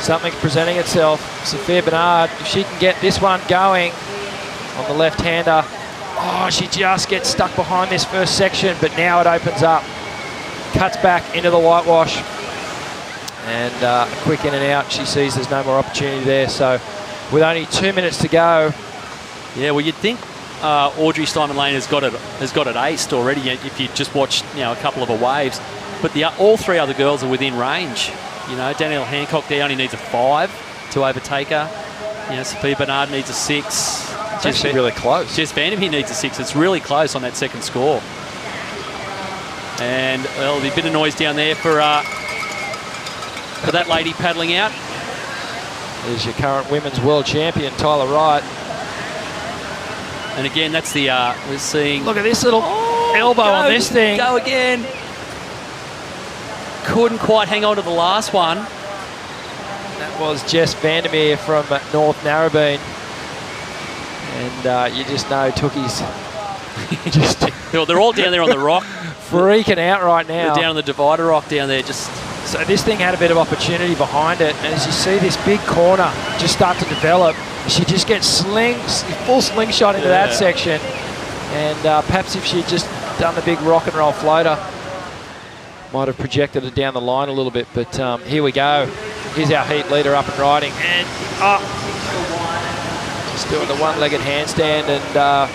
Something's presenting itself. Sophia Bernard, if she can get this one going on the left-hander. Oh, she just gets stuck behind this first section, but now it opens up. Cuts back into the whitewash. And a quick in and out. She sees there's no more opportunity there. So with only 2 minutes to go. Yeah, well, you'd think Audrey Simon Lane has got it aced already. If you just watch, a couple of her waves, but all three other girls are within range. Danielle Hancock there only needs a 5 to overtake her. Sophia Bernard needs a 6. It's actually really close. Jess Vandermeer needs a 6. It's really close on that second score. And there'll be a bit of noise down there for that lady paddling out. There's your current women's world champion, Tyler Wright. And again, that's the we're seeing. Look at this little elbow on this thing. Go again. Couldn't quite hang on to the last one. That was Jess Vandermeer from North Narrabeen. And you just know Tookie's they're all down there on the rock. Freaking out right now. They're down on the divider rock down there. So this thing had a bit of opportunity behind it. And as you see this big corner just start to develop, she just gets full slingshot into that section. And perhaps if she'd just done the big rock and roll floater, might have projected it down the line a little bit. But here we go. Here's our heat leader up and riding. And just doing the one-legged handstand and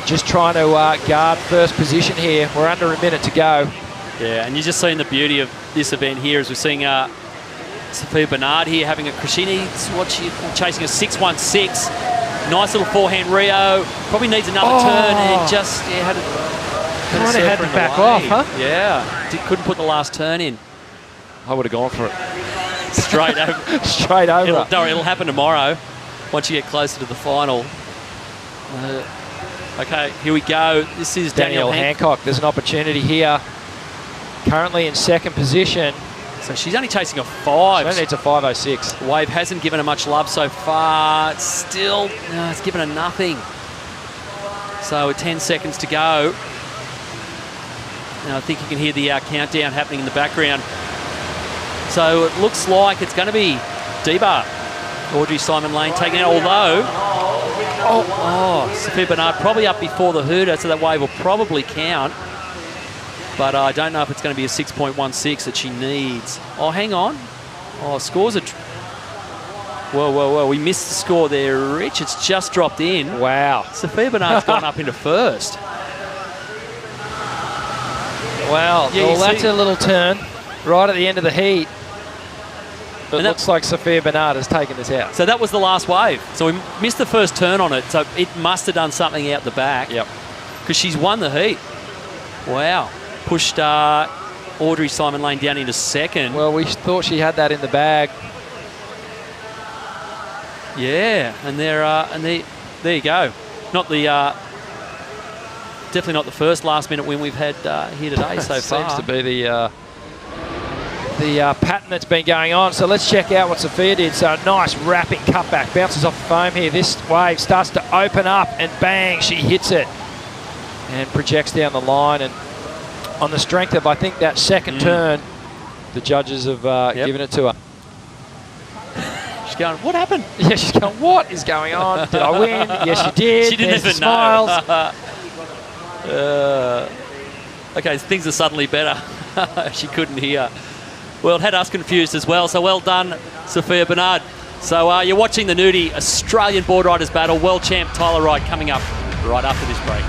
just trying to guard first position here. We're under a minute to go. Yeah, and you're just seeing the beauty of this event here as we're seeing Sophia Bernard here having she needs chasing a 6.16. Nice little forehand Rio. Probably needs another turn and just had to back off, huh? Yeah, couldn't put the last turn in. I would have gone for it. Straight over. Straight over. It'll happen tomorrow once you get closer to the final. Okay, here we go. This is Danielle Hancock. There's an opportunity here. Currently in second position. So she's only chasing a 5. She only needs a 5.06. Wave hasn't given her much love so far. It's given her nothing. So 10 seconds to go. Now I think you can hear the countdown happening in the background. So it looks like it's going to be Deba, Audrey Simon Lane taking it, although Sophia Bernard probably up before the hooter, so that wave will probably count. But I don't know if it's going to be a 6.16 that she needs. Oh, hang on. Scores are... Whoa. We missed the score there, Rich. It's just dropped in. Wow. Sophia Bernard's gone up into first. Wow. Well, that's a little turn right at the end of the heat. It looks like Sophia Bernard has taken this out. So that was the last wave. So we missed the first turn on it. So it must have done something out the back. Yep. Because she's won the heat. Wow. Pushed Audrey Simon Lane down into second. Well, we thought she had that in the bag. Yeah, and there you go. Not the definitely not the first last-minute win we've had here today so far. Seems to be the pattern that's been going on. So let's check out what Sophia did. So a nice wrapping cutback, bounces off the foam here. This wave starts to open up and bang, she hits it and projects down the line. And on the strength of, I think, that second turn, the judges have given it to her. She's going, what happened? Yeah, she's going, what is going on? Did I win? Yes, you did. She didn't even smiles. know. Okay, things are suddenly better. She couldn't hear. Well, it had us confused as well. So well done, Sophia Bernard. So you're watching the Nudie Australian Board Riders Battle. World champ Tyler Wright coming up right after this break.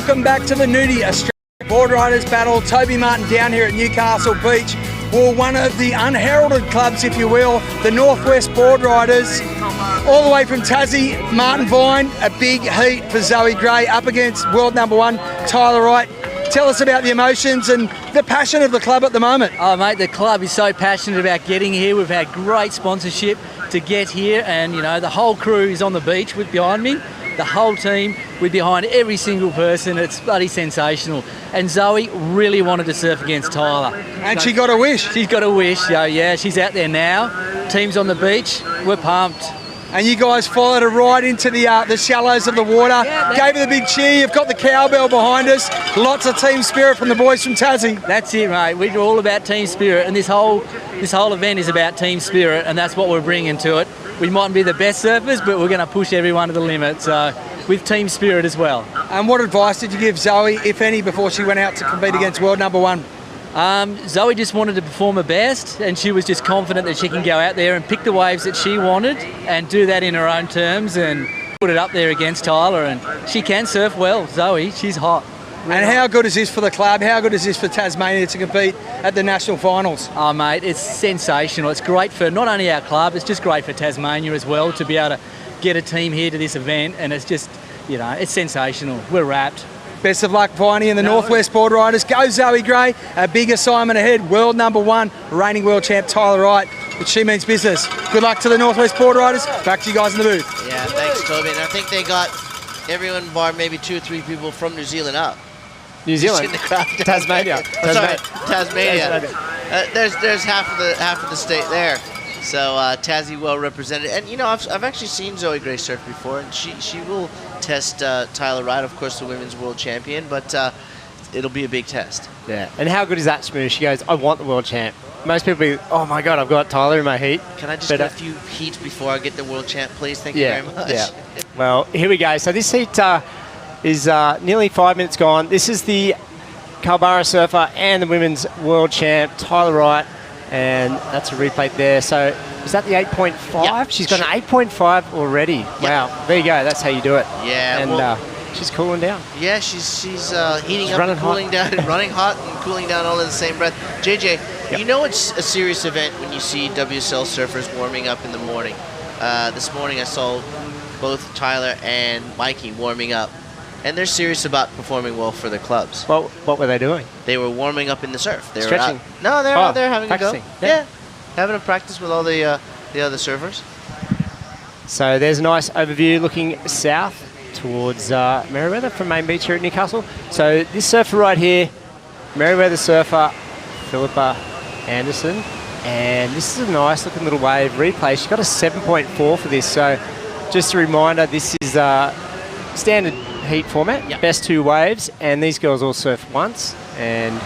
Welcome back to the Nudie Australia Board Riders Battle. Toby Martin down here at Newcastle Beach for one of the unheralded clubs, if you will, the Northwest Board Riders. All the way from Tassie, Martin Vine, a big heat for Zoe Gray up against world number 1, Tyler Wright. Tell us about the emotions and the passion of the club at the moment. Oh, mate, the club is so passionate about getting here. We've had great sponsorship to get here, and, you know, the whole crew is on the beach with behind me. The whole team, we're behind every single person. It's bloody sensational. And Zoe really wanted to surf against Tyler. And she got a wish. She's got a wish, so yeah, she's out there now. Team's on the beach. We're pumped. And you guys followed her right into the shallows of the water. Gave her the big cheer. You've got the cowbell behind us. Lots of team spirit from the boys from Tassie. That's it, mate. We're all about team spirit, and this whole event is about team spirit, and that's what we're bringing to it. We mightn't be the best surfers, but we're going to push everyone to the limit. So, with team spirit as well. And what advice did you give Zoe, if any, before she went out to compete against world number 1? Zoe just wanted to perform her best, and she was just confident that she can go out there and pick the waves that she wanted and do that in her own terms and put it up there against Tyler. And she can surf well, Zoe. She's hot. And how good is this for the club? How good is this for Tasmania to compete at the national finals? Oh, mate, it's sensational. It's great for not only our club, it's just great for Tasmania as well to be able to get a team here to this event, and it's just, you know, it's sensational. We're wrapped. Best of luck, Viney and the Northwest Board Riders. Go Zoe Gray, a big assignment ahead. World number 1, reigning world champ Tyler Wright, but she means business. Good luck to the Northwest Board Riders. Back to you guys in the booth. Yeah, thanks, Toby. And I think they got everyone bar maybe 2 or 3 people from New Zealand up. New Zealand, in the crowd. Tasmania. Tasmania. There's half of the state there. So Tassie well represented, and you know I've actually seen Zoe Gray surf before, and she will test Tyler Wright, of course, the women's world champion, but it'll be a big test. Yeah. And how good is that, Smooth? She goes, I want the world champ. Most people be, oh my God, I've got Tyler in my heat. Can I just get a few heats before I get the world champ, please? Thank you very much. Yeah. Well, here we go. So this heat is nearly 5 minutes gone. This is the Culburra surfer and the women's world champ, Tyler Wright. And that's a replay there. So is that the 8.5? Yep. She's got an 8.5 already. Yep. Wow. There you go. That's how you do it. Yeah. And she's cooling down. Yeah, she's heating up and cooling down, running hot and cooling down all in the same breath. JJ, you know it's a serious event when you see WSL surfers warming up in the morning. This morning I saw both Tyler and Mikey warming up. And they're serious about performing well for their clubs. Well, what were they doing? They were warming up in the surf. They Stretching? Were out, no, they're out there having practicing. a go. Yeah, having a practice with all the other surfers. So there's a nice overview looking south towards Merewether from Main Beach here at Newcastle. So this surfer right here, Merewether surfer, Philippa Anderson. And this is a nice looking little wave replay. She's got a 7.4 for this. So just a reminder, this is standard heat format, best 2 waves, and these girls all surf once, and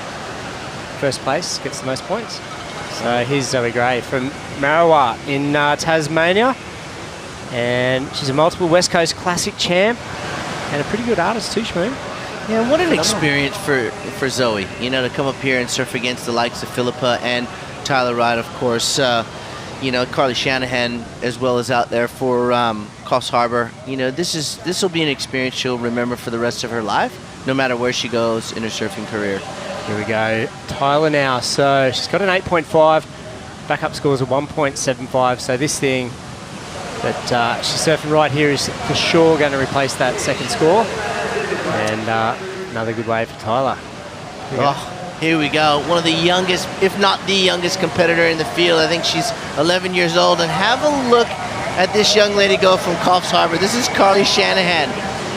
first place gets the most points. So here's Zoe Gray from Marooa in Tasmania, and she's a multiple West Coast Classic champ and a pretty good artist too, Shmoo. Yeah, what an experience for Zoe, you know, to come up here and surf against the likes of Philippa and Tyler Wright, of course. You know, Carly Shanahan as well as out there for Coffs Harbour. You know, this will be an experience she'll remember for the rest of her life, no matter where she goes in her surfing career. Here we go, Tyler now. So she's got an 8.5. Backup scores of 1.75. So this thing that she's surfing right here is for sure going to replace that second score. And another good wave for Tyler. Here we go. One of the youngest, if not the youngest competitor in the field. I think she's 11 years old. And have a look at this young lady go from Coffs Harbour. This is Carly Shanahan.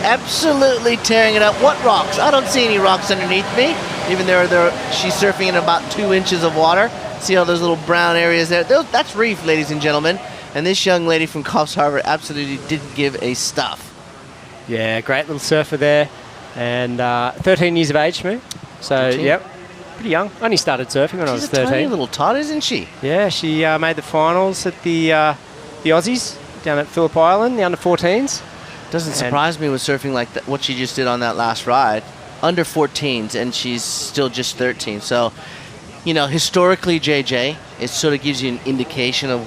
Absolutely tearing it up. What rocks? I don't see any rocks underneath me. Even though she's surfing in about 2 inches of water. See all those little brown areas there? That's reef, ladies and gentlemen. And this young lady from Coffs Harbour absolutely didn't give a stuff. Yeah, great little surfer there. And 13 years of age, Shmoo. So, 13? Yep. Pretty young. Only started surfing when I was 13. She's a tiny little tot, isn't she? Yeah, she made the finals at the Aussies down at Phillip Island, the under-14s. Doesn't surprise me with surfing like that, what she just did on that last ride. Under 14s, and she's still just 13. So, you know, historically, JJ, it sort of gives you an indication of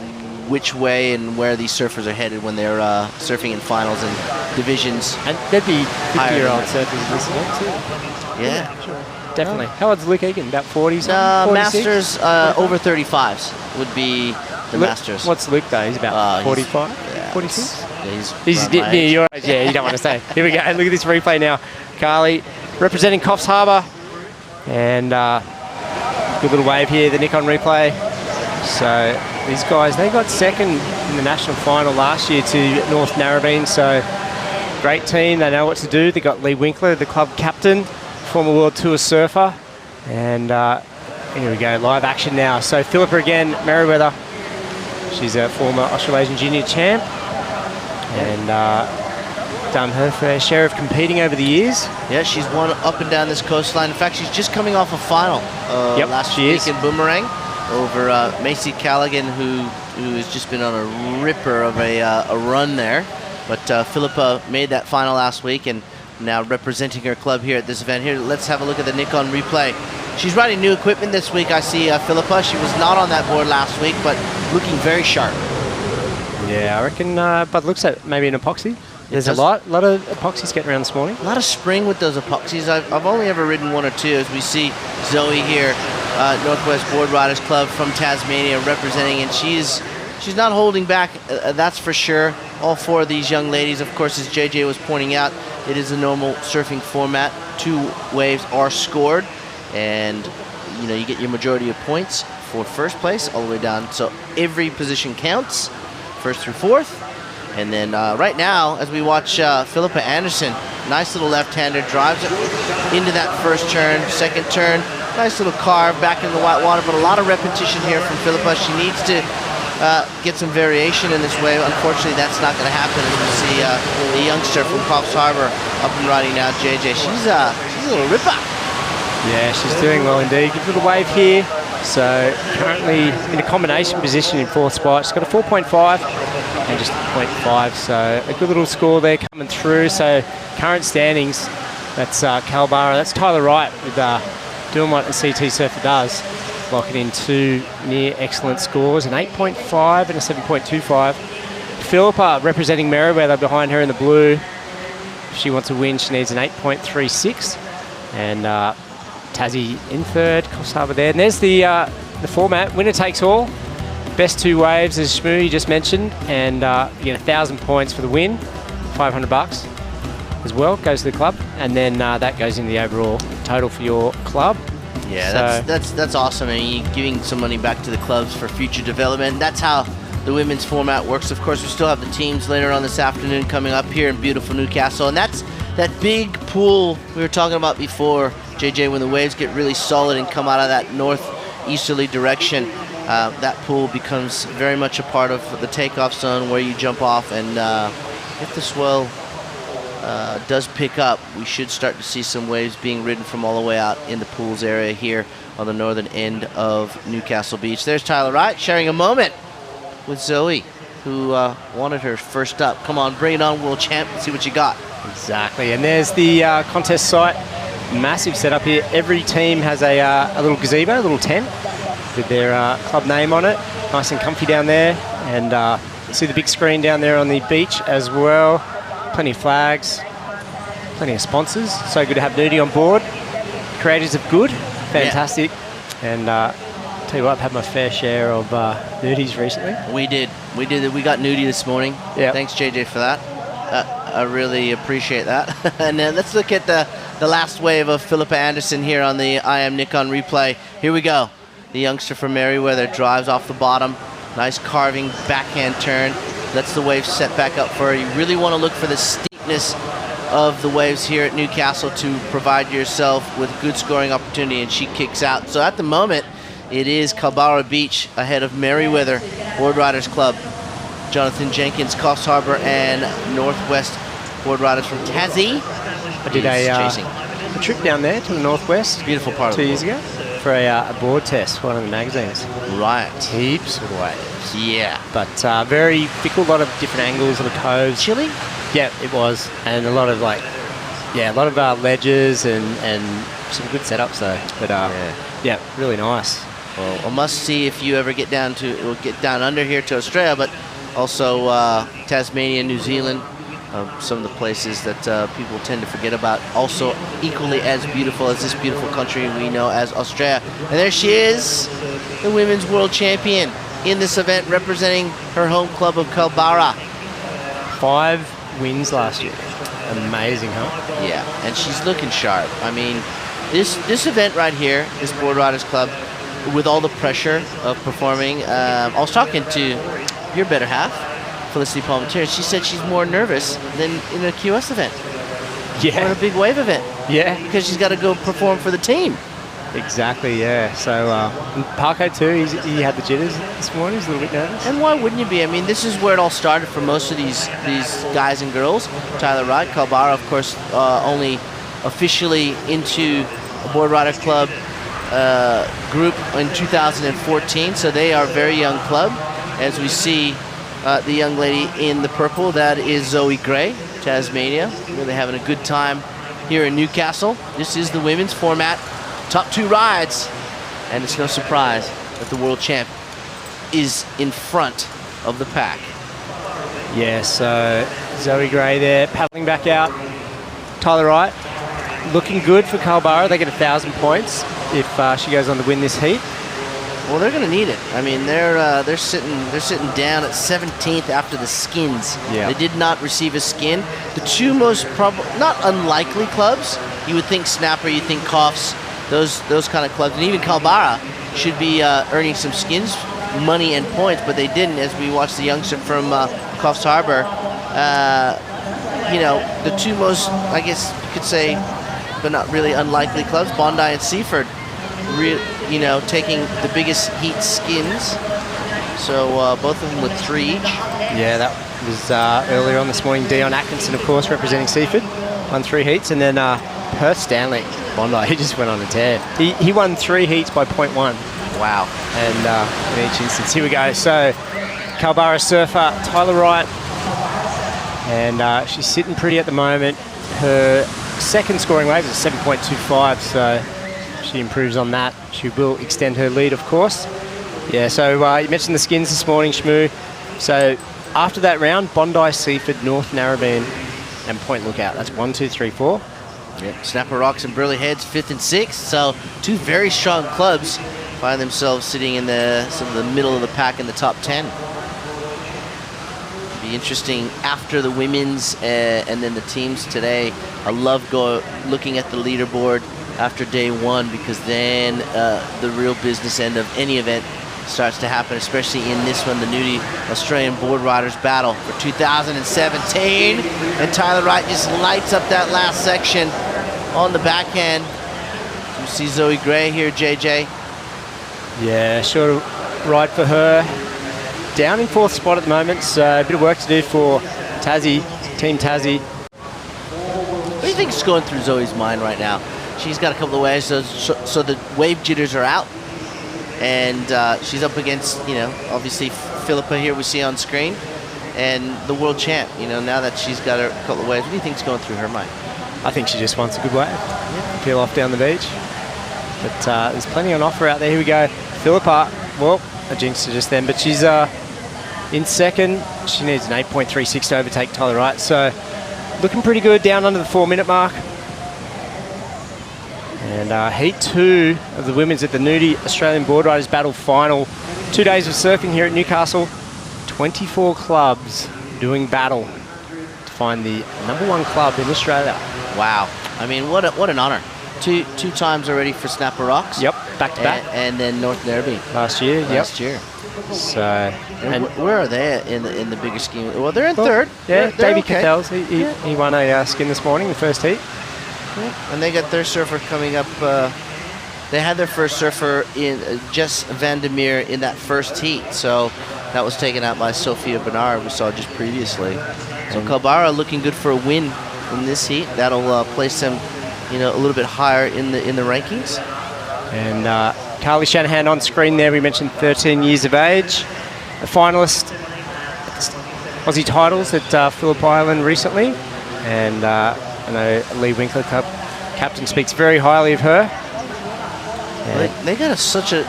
which way and where these surfers are headed when they're surfing in finals and divisions. And there'd be 50-year-old surfers listening too. Yeah. Sure. Definitely. How old's Luke Egan? About 40 something? Masters over 35s would be the Masters. What's Luke though? He's about 45? Yeah, 46? Yeah, he's near your age. Yeah, you don't want to say. Here we go. Look at this replay now. Carly representing Coffs Harbour. And good little wave here, the Nikon replay. So these guys, they got second in the national final last year to North Narrabeen. So great team. They know what to do. They got Lee Winkler, the club captain, former World Tour surfer. And here we go, live action now. So Philippa again, Merriweather. She's a former Australasian junior champ. And done her fair share of competing over the years. Yeah, she's won up and down this coastline. In fact, she's just coming off a final last week in Boomerang over Macy Callaghan, who has just been on a ripper of a run there. But Philippa made that final last week and now representing her club here at this event. Here, let's have a look at the Nikon replay. She's riding new equipment this week. I see Philippa. She was not on that board last week, but looking very sharp. Yeah, I reckon, but looks at maybe an epoxy. There's a lot of epoxies getting around this morning. A lot of spring with those epoxies. I've only ever ridden one or two, as we see Zoe here, Northwest Board Riders Club from Tasmania representing, and she's not holding back, that's for sure. All four of these young ladies, of course, as JJ was pointing out, it is a normal surfing format. 2 waves are scored, and you get your majority of points for first place all the way down. So every position counts, 1st through 4th. And then right now, as we watch Philippa Anderson, nice little left-hander, drives it into that first turn, second turn, nice little carve back in the white water, but a lot of repetition here from Philippa. She needs to get some variation in this wave. Unfortunately, that's not going to happen. As we see the youngster from Coffs Harbour up and riding now, JJ. She's a little ripper. Yeah, she's doing well indeed. Good little wave here. So currently in a combination position in 4th spot. She's got a 4.5 and just a 0.5. So a good little score there coming through. So current standings, that's Calbara. That's Tyler Wright with doing what the CT surfer does. Locking in 2 near excellent scores, an 8.5 and a 7.25. Philippa representing Merriweather behind her in the blue. If she wants to win, she needs an 8.36. And Tassie in 3rd, Coffs Harbour there. And there's the format, winner takes all. Best 2 waves, as Shmoo just mentioned. And you get 1,000 points for the win, $500 as well, goes to the club. And then that goes in the overall total for your club. Yeah, so that's awesome. I mean, you're giving some money back to the clubs for future development. That's how the women's format works. Of course, we still have the teams later on this afternoon coming up here in beautiful Newcastle. And that's that big pool we were talking about before, JJ, when the waves get really solid and come out of that northeasterly direction. That pool becomes very much a part of the takeoff zone where you jump off. And if the swell does pick up, we should start to see some waves being ridden from all the way out in the pools area here on the northern end of Newcastle Beach. There's Tyler Wright sharing a moment with Zoe, who wanted her first up. Come on, bring it on, world champ. Let's see what you got. Exactly, and there's the contest site. Massive setup here. Every team has a little gazebo, a little tent with their club name on it. Nice and comfy down there. And see the big screen down there on the beach as well. Plenty of flags, plenty of sponsors. So good to have Nudie on board. Creators of good, fantastic. Yeah. And tell you what, I've had my fair share of nudies recently. We did. We got nudie this morning. Yeah. Thanks, JJ, for that. I really appreciate that. And let's look at the last wave of Philippa Anderson here on the IM Nikon replay. Here we go. The youngster from Merriweather drives off the bottom. Nice carving backhand turn. Lets the wave set back up for her. You really want to look for the steepness of the waves here at Newcastle to provide yourself with good scoring opportunity, and she kicks out. So at the moment, it is Calbara Beach ahead of Merriweather Board Riders Club. Jonathan Jenkins, Coffs Harbour, and Northwest Board Riders from Tassie. I did a trip down there to the Northwest. Beautiful part of 2 years ago for a board test for one of the magazines. Right. Heaps of waves. Yeah. But very fickle, a lot of different angles, little coves. Chilly? Yeah, it was. And a lot of ledges and some good setups though. But yeah, really nice. Well, a must-see if you ever get down under here to Australia, but also Tasmania, New Zealand, some of the places that people tend to forget about. Also equally as beautiful as this beautiful country we know as Australia. And there she is, the women's world champion in this event, representing her home club of Culburra. 5 wins last year. Amazing, huh? Yeah, and she's looking sharp. I mean, this event right here, this Board Riders Club, with all the pressure of performing, I was talking to your better half, Felicity Palmentier. She said she's more nervous than in a QS event. Yeah. Or a big wave event. Yeah. Because she's got to go perform for the team. Exactly, yeah. So, Parko too, he had the jitters this morning. He's a little bit nervous. And why wouldn't you be? I mean, this is where it all started for most of these guys and girls. Tyler Wright, Culburra, of course, only officially into a Board Rider Club group in 2014, so they are a very young club. As we see the young lady in the purple, that is Zoe Gray, Tasmania. Really having a good time here in Newcastle. This is the women's format. Top 2 rides, and it's no surprise that the world champ is in front of the pack. Yeah, so Zoe Gray there, paddling back out. Tyler Wright, looking good for Culburra. They get 1,000 points if she goes on to win this heat. Well, they're going to need it. I mean, they're sitting down at 17th after the skins. Yeah. They did not receive a skin. The 2 most not unlikely clubs, you would think Snapper, you think Coffs, those kind of clubs, and even Culburra should be earning some skins money and points, but they didn't. As we watched the youngster from Coffs Harbour, the 2 most, I guess you could say, but not really unlikely clubs, Bondi and Seaford, taking the biggest heat skins. So both of them with 3 each. Yeah, that was earlier on this morning. Dion Atkinson, of course, representing Seaford, won 3 heats, and then Perth Stanley, Bondi, he just went on a tear. He won 3 heats by 0.1. Wow. And in each instance, here we go. So, Culburra surfer, Tyler Wright, and she's sitting pretty at the moment. Her second scoring wave is a 7.25, so she improves on that. She will extend her lead, of course. Yeah, so you mentioned the skins this morning, Shmoo. So, after that round, Bondi, Seaford, North Narrabeen, and Point Lookout. That's 1, 2, 3, 4. Yep. Snapper Rocks and Burleigh Heads 5th and 6th. So 2 very strong clubs find themselves sitting in the middle of the pack in the top 10. Be interesting after the women's and then the teams today. I love looking at the leaderboard after day 1, because then the real business end of any event starts to happen, especially in this one, the Nudie Australian Board Riders Battle for 2017. And Tyler Wright just lights up that last section on the backhand. You see Zoe Gray here, JJ. Yeah, sure, right for her. Down in 4th spot at the moment, so a bit of work to do for Tassie, Team Tassie. What do you think is going through Zoe's mind right now? She's got a couple of waves, so the wave jitters are out. And she's up against, obviously Philippa here we see on screen, and the world champ, now that she's got a couple of waves. What do you think's going through her mind? I think she just wants a good wave. Yeah. Peel off down the beach. But there's plenty on offer out there. Here we go. Philippa, well, I jinxed her just then, but she's in second. She needs an 8.36 to overtake Tyler Wright. So looking pretty good down under the 4-minute mark. And heat 2 of the women's at the Nudie Australian Board Riders Battle final. 2 days of surfing here at Newcastle. 24 clubs doing battle to find the #1 club in Australia. Wow. I mean, what an honour. Two times already for Snapper Rocks. Yep, back to back. And then North Narrabeen. Last year. So, and where are they in the bigger scheme? Well, they're in 3rd. Yeah, they're Davey okay. Cattell's. He won a skin this morning, the first heat. Yeah. And they got their surfer coming up. They had their first surfer in Jess Vandermeer in that first heat. So that was taken out by Sophia Bernard, we saw just previously. So Culburra looking good for a win in this heat. That'll place them, a little bit higher in the rankings. And Carly Shanahan on screen there. We mentioned 13 years of age, a finalist Aussie titles at Phillip Island recently, and I know Lee Winkler, captain, speaks very highly of her. They got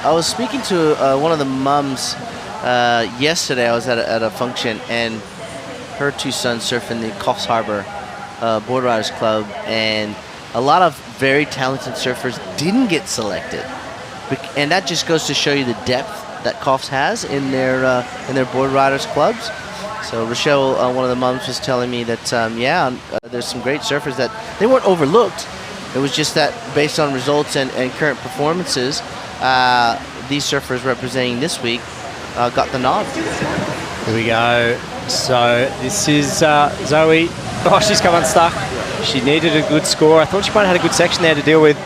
I was speaking to one of the mums yesterday. I was at a function, and her two sons surf in the Coffs Harbour Board Riders Club, and a lot of very talented surfers didn't get selected. And that just goes to show you the depth that Coffs has in their Board Riders clubs. So Rochelle, one of the moms, was telling me that, there's some great surfers that they weren't overlooked. It was just that based on results and current performances, these surfers representing this week got the nod. Here we go. So this is Zoe. Oh, she's come unstuck. She needed a good score. I thought she might have had a good section there to deal with,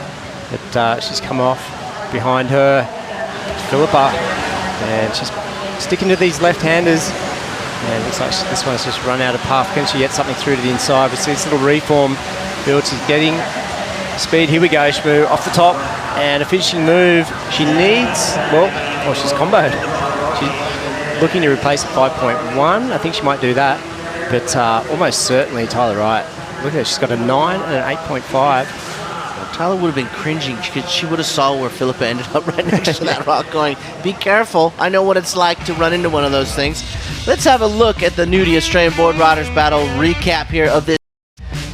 but she's come off. Behind her, Philippa, and she's sticking to these left-handers. And it looks like this one's just run out of path. Can she get something through to the inside? We see this little reform build. She's getting speed. Here we go, Shmoo, off the top. And a finishing move. She needs, she's comboed. She's looking to replace at 5.1. I think she might do that. But almost certainly Tyler Wright. Look at her, she's got a 9 and an 8.5. Tyler would have been cringing because she would have saw where Philippa ended up right next to that rock going, be careful, I know what it's like to run into one of those things. Let's have a look at the Nudie Australian Board Riders Battle recap here of this.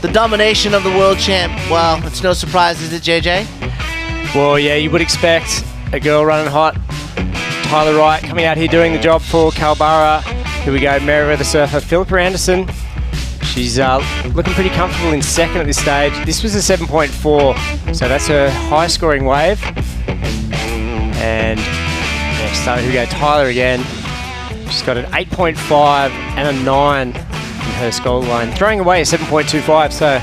The domination of the world champ. Well, it's no surprise, is it, JJ? Well, yeah, you would expect a girl running hot. Tyler Wright coming out here doing the job for Kalbarra. Here we go, Merriweather surfer Philippa Anderson. She's looking pretty comfortable in second at this stage. This was a 7.4, so that's her high scoring wave. And next up, here we go, Tyler again. She's got an 8.5 and a 9 in her score line, throwing away a 7.25, so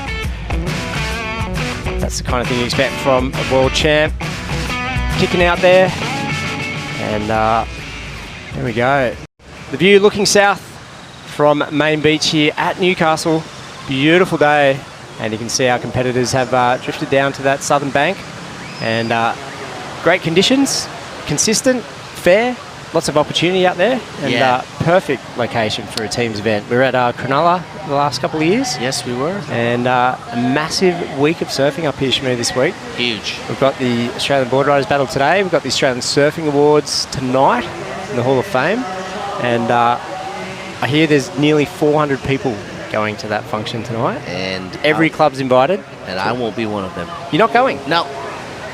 that's the kind of thing you expect from a world champ. Kicking out there, and there we go. The view looking south from Main Beach here at Newcastle. Beautiful day, and you can see our competitors have drifted down to that southern bank, and great conditions, consistent, fair, lots of opportunity out there, and perfect location for a team's event. We were at Cronulla the last couple of years. Yes, we were. And a massive week of surfing up here, Shmoo, this week. Huge. We've got the Australian Board Riders Battle today. We've got the Australian Surfing Awards tonight in the Hall of Fame, and I hear there's nearly 400 people going to that function tonight. And every club's invited. And I won't be one of them. You're not going? No.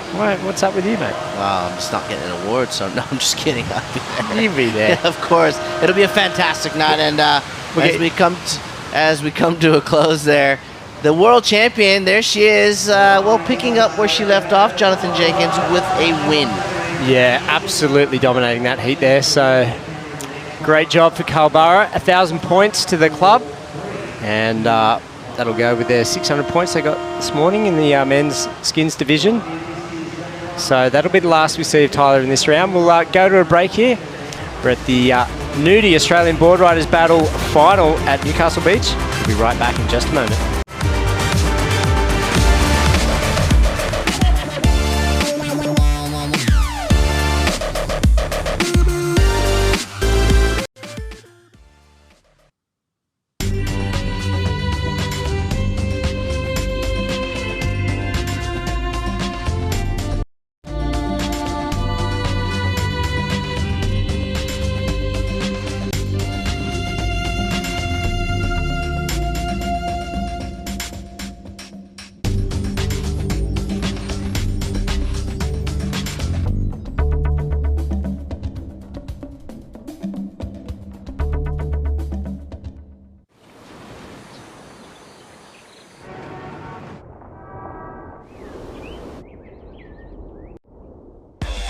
What's up with you, mate? Well, I'm just not getting an award, so no, I'm just kidding. I'll be there. You'll be there. Yeah, of course. It'll be a fantastic night, and as we come to a close there, the world champion, there she is, picking up where she left off, Jonathan Jenkins, with a win. Yeah, absolutely dominating that heat there, so great job for Kalbarra. 1,000 points to the club, and that'll go with their 600 points they got this morning in the men's skins division. So that'll be the last we see of Tyler in this round. We'll go to a break here. We're at the Nudie Australian Board Riders Battle final at Newcastle Beach. We'll be right back in just a moment.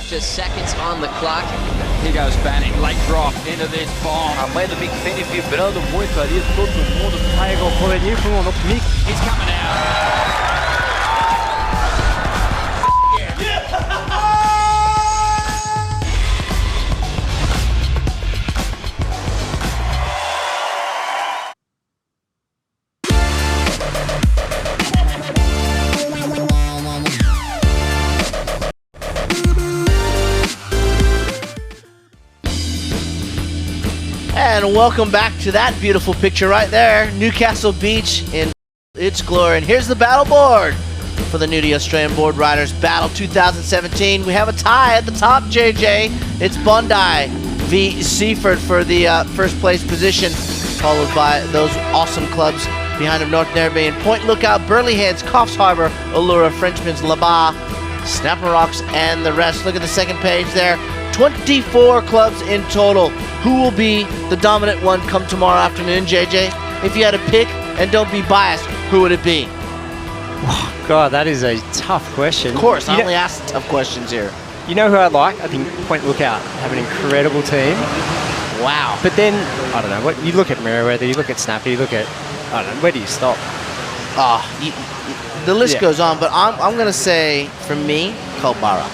Just seconds on the clock. Here goes Banning, late drop into this bomb. Made a big finish, vibrando muito ali, todo mundo pega o coelhinho com o mic. He's coming out. And welcome back to that beautiful picture right there. Newcastle Beach in its glory. And here's the battle board. for the Nudie Australian Board Riders Battle 2017. We have a tie at the top, JJ. It's Bondi v. Seaford for the first place position, followed by those awesome clubs behind them, North Narrabeen, Point Lookout, Burley Heads, Coffs Harbour, Allura, Frenchman's, Labar, Snapper Rocks, and the rest. Look at the second page there. 24 clubs in total. Who will be the dominant one come tomorrow afternoon, JJ? If you had to pick, and don't be biased, who would it be? God, that is a tough question. Of course, I only ask tough questions here. You know who I like? I think Point Lookout have an incredible team. Wow. But then, I don't know, what you look at Merewether, you look at Snappy, you look at, I don't know, where do you stop? The list goes on, but I'm going to say, for me, Culburra.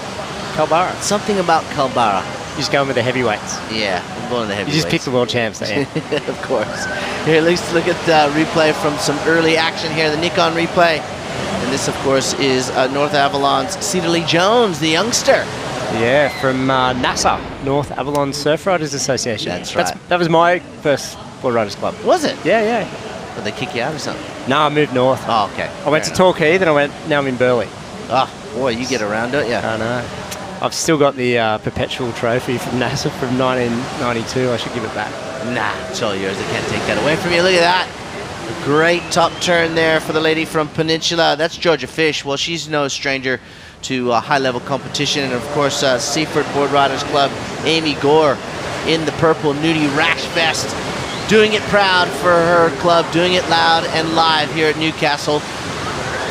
Culburra? Something about Culburra. You're just going with the heavyweights. Yeah, I'm going with the heavyweights. You just pick the world champs, don't you? Of course. Here, let's look at the replay from some early action here, the Nikon replay. And this, of course, is North Avalon's Cedarly Jones, the youngster. Yeah, from NASA, North Avalon Surf Riders Association. That's right. That was my first Board Riders Club. Was it? Yeah. Did they kick you out or something? No, I moved north. Oh, okay. I went to Torquay, then now I'm in Burleigh. Oh, boy, you get around, don't you? I know. I've still got the perpetual trophy from NASA from 1992. I should give it back. Nah, it's all yours. They can't take that away from you. Look at that. A great top turn there for the lady from Peninsula. That's Georgia Fish. Well, she's no stranger to high-level competition. And, of course, Seaford Board Riders Club, Amy Gore in the purple nudie rash vest, doing it proud for her club, doing it loud and live here at Newcastle.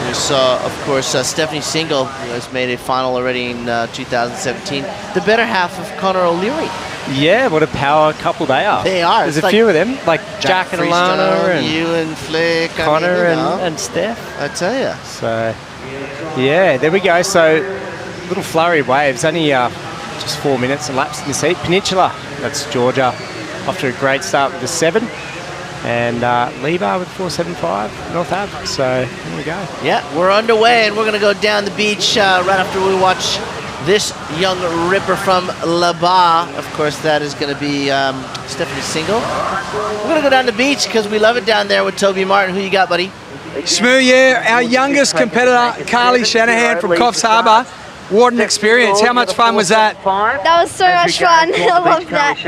We saw, of course, Stephanie Single, who has made a final already in 2017. The better half of Connor O'Leary. Yeah, what a power couple they are. They are. There's It's a like few of them, like Jack and Alana, and you and Flick, Connor and Steph. I tell you. So, yeah, there we go. So, little flurry of waves. Only just 4 minutes elapsed in the seat. Peninsula, that's Georgia, off to a great start with the 7. And Lebar with 4.75, North Ave. So, here we go. Yeah, we're underway, and we're going to go down the beach right after we watch this young ripper from Labar. Of course, that is going to be Stephanie Single. We're going to go down the beach because we love it down there with Toby Martin. Who you got, buddy? Smoo, our youngest competitor, Carly Shanahan from Coffs Harbour. What an experience. How much fun was that? That was so much fun. I love that.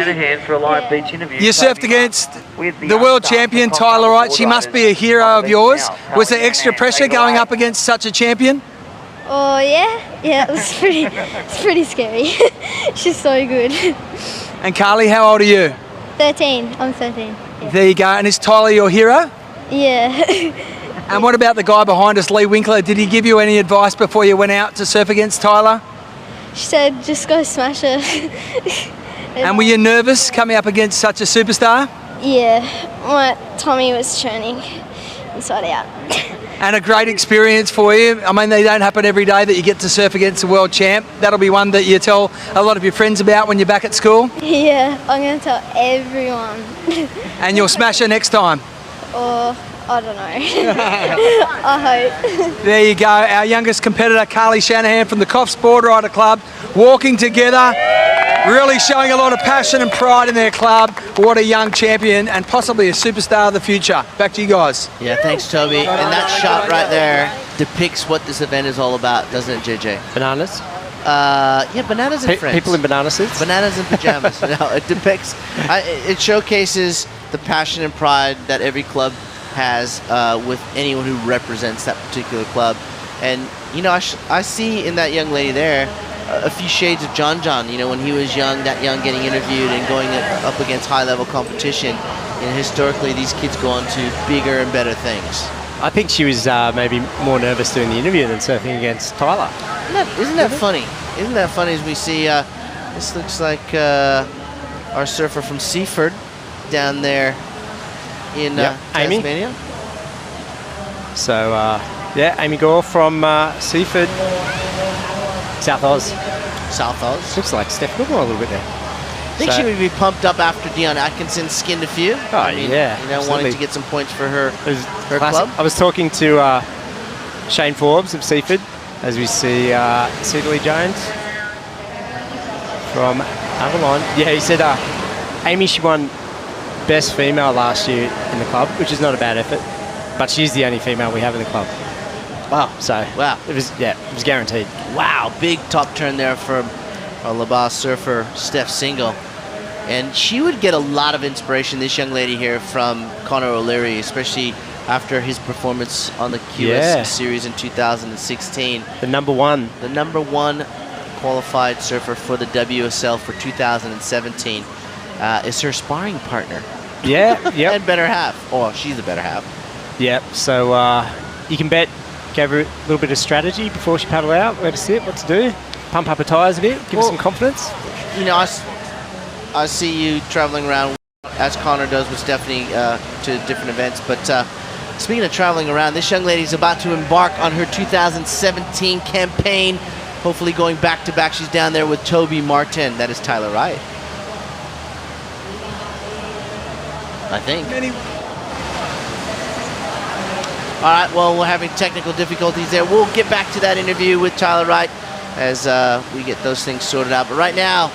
You surfed against the world champion, Tyler Wright. She must be a hero of yours. Was there extra pressure going up against such a champion? Oh, yeah? Yeah, it was pretty scary. She's so good. And Carly, how old are you? 13. I'm 13. Yeah. There you go. And is Tyler your hero? Yeah. And what about the guy behind us, Lee Winkler? Did he give you any advice before you went out to surf against Tyler? She said, just go smash her. And were you nervous coming up against such a superstar? Yeah, my tummy was churning inside out. And a great experience for you. I mean, they don't happen every day that you get to surf against a world champ. That'll be one that you tell a lot of your friends about when you're back at school. Yeah, I'm going to tell everyone. And you'll smash her next time. Or, I don't know. I hope. There you go. Our youngest competitor, Carly Shanahan from the Coffs Board Rider Club, walking together, really showing a lot of passion and pride in their club. What a young champion and possibly a superstar of the future. Back to you guys. Yeah, thanks, Toby. And that shot right there depicts what this event is all about, doesn't it, JJ? Bananas? Yeah, bananas and friends. People in banana suits? Bananas and pajamas. No, it depicts, it showcases the passion and pride that every club has with anyone who represents that particular club. And, you know, I see in that young lady there a few shades of John, you know, when he was young, that young, getting interviewed and going up against high-level competition. And historically, these kids go on to bigger and better things. I think she was maybe more nervous doing the interview than surfing against Tyler. Isn't that funny? Isn't that funny as we see, this looks like our surfer from Seaford down there in Amy. Tasmania. So, yeah, Amy Gore from Seaford, South Oz. South Oz. Looks like Steph Goodmore a little bit there. I think she would be pumped up after Dion Atkinson skinned a few. Oh, I mean, yeah. You know, wanting to get some points for her Classic. club. I was talking to Shane Forbes of Seaford, as we see Cedarly Jones from Avalon. Yeah, he said Amy, she won Best Female last year in the club, which is not a bad effort, but she's the only female we have in the club. Wow. So It was guaranteed. wow, big top turn there from our LaBar surfer Steph Single. And she would get a lot of inspiration, this young lady here, from Connor O'Leary, especially after his performance on the QS series in 2016. The number one qualified surfer for the WSL for 2017 is her sparring partner. Yeah, yep. And better half. Oh, she's the better half. Yep. So you can bet, gave her a little bit of strategy before she paddled out, where to sit, what to do, pump up her tyres a bit, give her some confidence. You know, I see you traveling around as Connor does with Stephanie to different events. But speaking of traveling around, this young lady is about to embark on her 2017 campaign. Hopefully going back to back. She's down there with Toby Martin. That is Tyler Wright, I think. All right, well, we're having technical difficulties there. We'll get back to that interview with Tyler Wright as we get those things sorted out. But right now,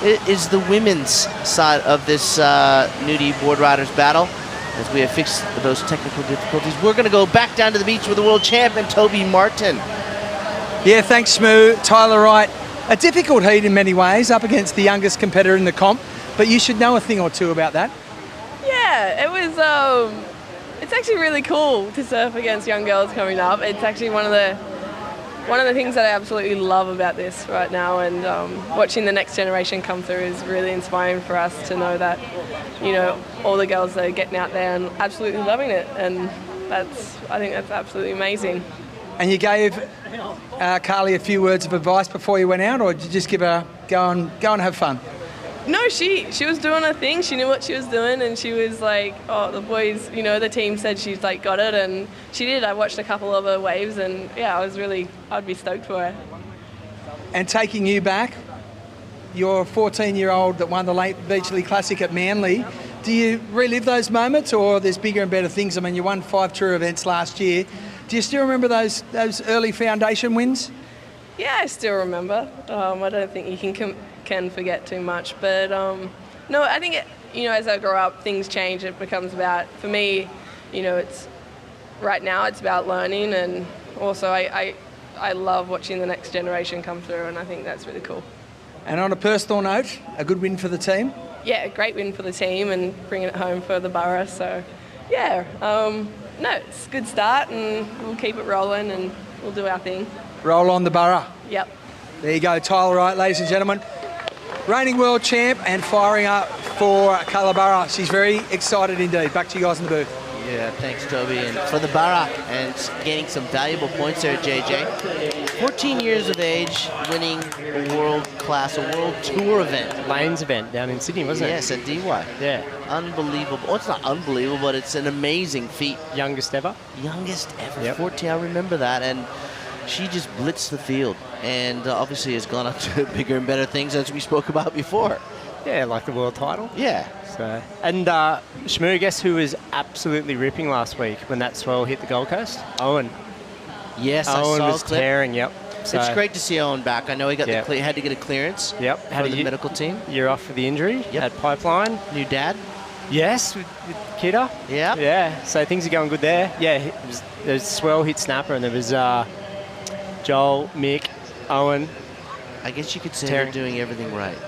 it is the women's side of this nudie board riders battle. As we have fixed those technical difficulties, we're going to go back down to the beach with the world champ and Toby Martin. Yeah, thanks, Smoo. Tyler Wright, a difficult heat in many ways, up against the youngest competitor in the comp, but you should know a thing or two about that. Yeah, it was. It's actually really cool to surf against young girls coming up. It's actually one of the things that I absolutely love about this right now, and watching the next generation come through is really inspiring for us to know that, you know, all the girls that are getting out there and absolutely loving it, and I think that's absolutely amazing. And you gave Carly a few words of advice before you went out, or did you just give her go and have fun? No, she was doing her thing. She knew what she was doing, and she was like, oh, the boys, you know, the team said she's like got it, and she did. I watched a couple of her waves, and yeah, I'd be stoked for her. And taking you back, you're a 14-year-old that won the Lake Beachley Classic at Manly. Do you relive those moments, or there's bigger and better things? I mean, you won 5 true events last year. Do you still remember those early foundation wins? Yeah, I still remember. I don't think you can forget too much, but no, I think as I grow up, things change. It becomes about, for me, it's right now it's about learning, and also I love watching the next generation come through, and I think that's really cool. And on a personal note, a good win for the team? Yeah, a great win for the team and bringing it home for the borough. So, yeah, no, it's a good start, and we'll keep it rolling, and we'll do our thing. Roll on the borough. Yep. There you go, Tyler Wright, ladies and gentlemen. Reigning world champ and firing up for Calabarra. She's very excited indeed. Back to you guys in the booth. Yeah, thanks, Toby. And for the Barra, and gaining some valuable points there, JJ. 14 years of age, winning a world tour event. Lanes event down in Sydney, wasn't it? Yes, at DY. Yeah. Unbelievable. Oh, it's not unbelievable, but it's an amazing feat. Youngest ever? Youngest ever. Yep. 14, I remember that. And she just blitzed the field, and obviously has gone up to bigger and better things, as we spoke about before. Yeah, like the world title. Yeah. So, and Shmoo, guess who was absolutely ripping last week when that swell hit the Gold Coast? Owen. Yes, Owen I saw was a clip. tearing. Yep. So, it's great to see Owen back. I know he got Yep. had to get a clearance. Yep. For the medical team. You're off for the injury. Yep. At Pipeline. New dad. Yes, with Kidder. Yeah. Yeah. So things are going good there. Yeah. There's swell hit snapper, and there was Joel, Mick, Owen. I guess you could say they're doing everything right.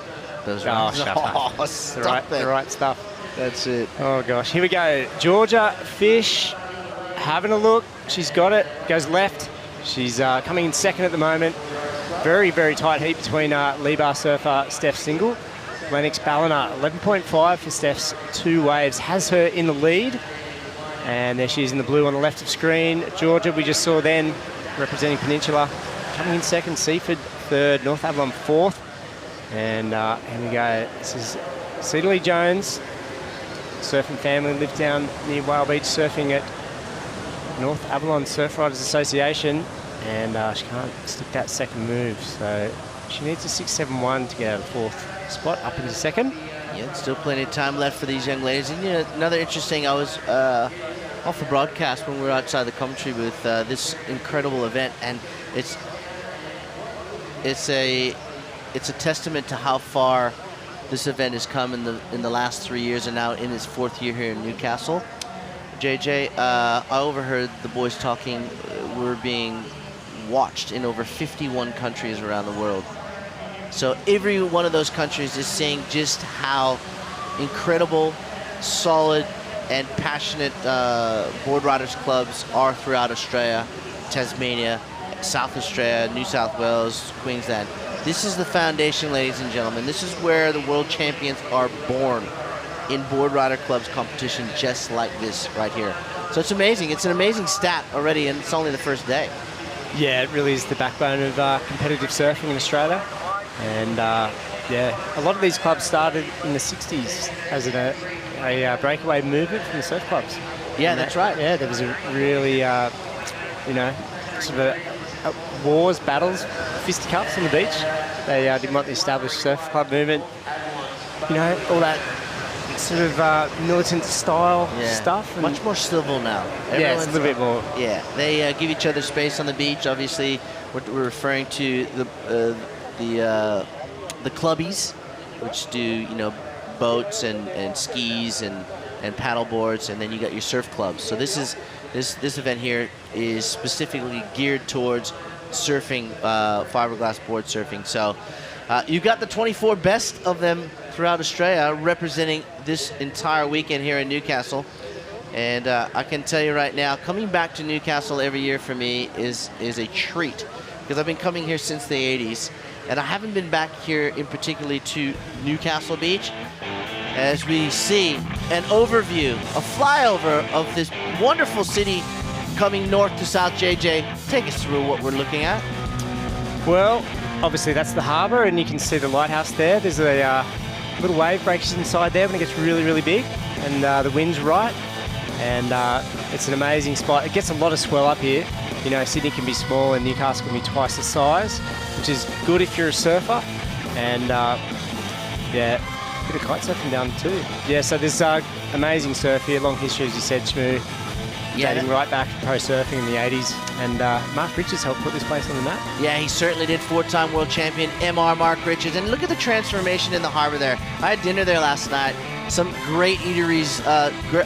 Those Oh, rounds. shut up. The right stuff. That's it. Oh, gosh. Here we go. Georgia Fish having a look. She's got it. Goes left. She's coming in second at the moment. Very, very tight heat between Lee-Bar surfer Steph Single. Lennox Ballina, 11.5 for Steph's 2 waves. Has her in the lead. And there she is in the blue on the left of screen. Georgia, we just saw then, representing Peninsula. Coming in second. Seaford third. North Avalon fourth. And here we go. This is Cedarly Jones, surfing family, lives down near Whale Beach, surfing at North Avalon Surf Riders Association, and she can't stick that second move, so she needs a 6.71 to get out of fourth spot, up into second. Yeah, still plenty of time left for these young ladies. And another interesting, I was off the broadcast when we were outside the commentary booth, this incredible event, and it's a testament to how far this event has come in the last 3 years, and now in its 4th year here in Newcastle. JJ, I overheard the boys talking. We're being watched in over 51 countries around the world. So every one of those countries is saying just how incredible, solid, and passionate board riders clubs are throughout Australia, Tasmania, South Australia, New South Wales, Queensland. This is the foundation, ladies and gentlemen. This is where the world champions are born, in board rider clubs competition just like this right here. So it's amazing. It's an amazing stat already, and it's only the first day. Yeah, it really is the backbone of competitive surfing in Australia. And yeah, a lot of these clubs started in the 60s as a breakaway movement from the surf clubs. Yeah, that's right. Yeah, there was a really, you know, sort of wars, battles, fisticuffs on the beach. They didn't want the established surf club movement, you know, all that sort of militant style stuff. And much more civil now. Yeah, it's a little bit more. Yeah, they give each other space on the beach. Obviously, we're referring to the clubbies, which do, you know, boats and skis and paddle boards, and then you got your surf clubs. So this event here is specifically geared towards surfing, fiberglass board surfing. So you've got the 24 best of them throughout Australia representing this entire weekend here in Newcastle. And I can tell you right now, coming back to Newcastle every year for me is a treat, because I've been coming here since the 80s, and I haven't been back here in particularly to Newcastle Beach. As we see an overview, a flyover of this wonderful city coming north to south. JJ, take us through what we're looking at. Well, obviously that's the harbour, and you can see the lighthouse there. There's a little wave breakers inside there when it gets really, really big, and the wind's right, and it's an amazing spot. It gets a lot of swell up here. You know, Sydney can be small and Newcastle can be twice the size, which is good if you're a surfer. And yeah, a bit of kite surfing down too. Yeah, so there's amazing surf here, long history, as you said, Shmoo. Yeah, dating right back to pro surfing in the 80s. And Mark Richards helped put this place on the map. Yeah, he certainly did. 4-time world champion, MR Mark Richards. And look at the transformation in the harbor there. I had dinner there last night. Some great eateries,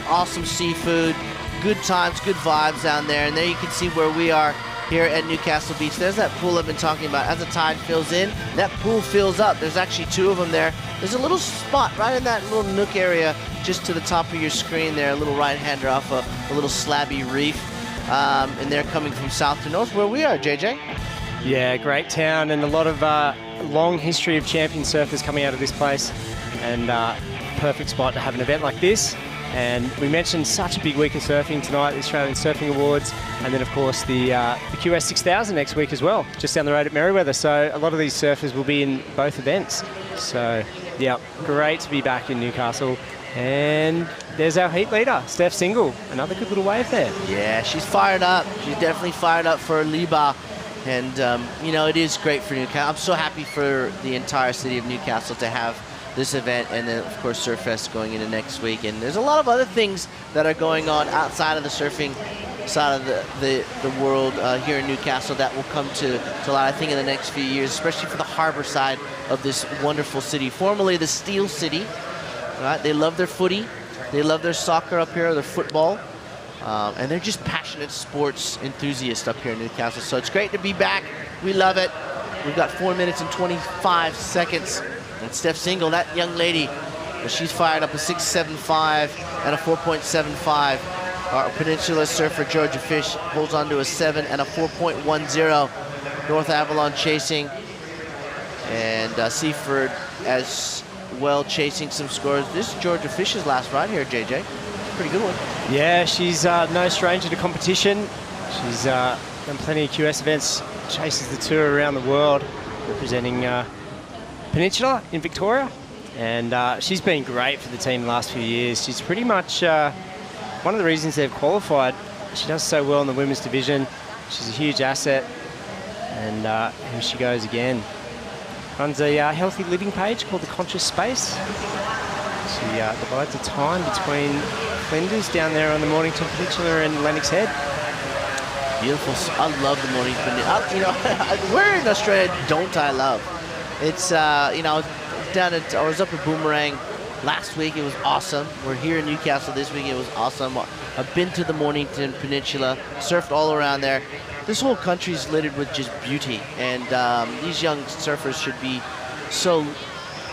awesome seafood, good times, good vibes down there. And there you can see where we are here at Newcastle Beach. There's that pool I've been talking about. As the tide fills in, that pool fills up. There's actually two of them there. There's a little spot right in that little nook area just to the top of your screen there, a little right-hander off a little slabby reef. And they're coming from south to north where we are, JJ. Yeah, great town, and a lot of long history of champion surfers coming out of this place, and perfect spot to have an event like this. And we mentioned such a big week of surfing tonight, the Australian Surfing Awards, and then of course the QS 6000 next week as well, just down the road at Merewether. So a lot of these surfers will be in both events. So yeah, great to be back in Newcastle. And there's our heat leader, Steph Single. Another good little wave there. Yeah, she's fired up. She's definitely fired up for Liba. And, you know, it is great for Newcastle. I'm so happy for the entire city of Newcastle to have this event, and then, of course, Surf Fest going into next week. And there's a lot of other things that are going on outside of the surfing side of the world here in Newcastle that will come to light, I think, in the next few years, especially for the harbor side of this wonderful city, formerly the Steel City. Right? They love their footy. They love their soccer up here, their football. And they're just passionate sports enthusiasts up here in Newcastle. So it's great to be back. We love it. We've got 4 minutes and 25 seconds. And Steph Single, that young lady, she's fired up a 6.75 and a 4.75. Our Peninsula surfer Georgia Fish holds on to a 7 and a 4.10. North Avalon chasing. And Seaford as well chasing some scores. This is Georgia Fish's last ride here, JJ. Pretty good one. Yeah, she's no stranger to competition. She's done plenty of QS events, chases the tour around the world, representing Peninsula in Victoria. And she's been great for the team the last few years. She's pretty much one of the reasons they've qualified. She does so well in the women's division. She's a huge asset. And here she goes again. Runs a healthy living page called The Conscious Space. She divides the time between Flinders down there on the Mornington Peninsula and Lennox Head. Beautiful. I love the Mornington Peninsula. You know, where in Australia don't I love? It's, you know, I was up at Boomerang Last week it was awesome. We're here in Newcastle this week. It was awesome. I've been to the Mornington Peninsula, surfed all around there. This whole country is littered with just beauty, and these young surfers should be so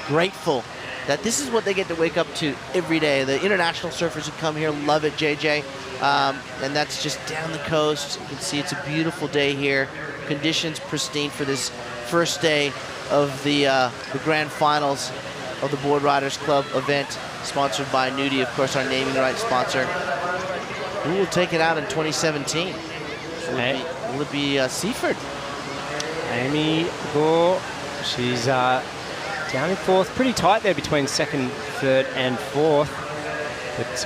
grateful that this is what they get to wake up to every day. The international surfers who come here love it, JJ, and that's just down the coast. You can see it's a beautiful day here. Conditions pristine for this first day of the grand finals of the Board Riders Club event, sponsored by Nudie, of course, our naming rights sponsor. Who will take it out in 2017? Will it be Seaford? Amy Gore, she's down in fourth. Pretty tight there between second, third, and fourth. But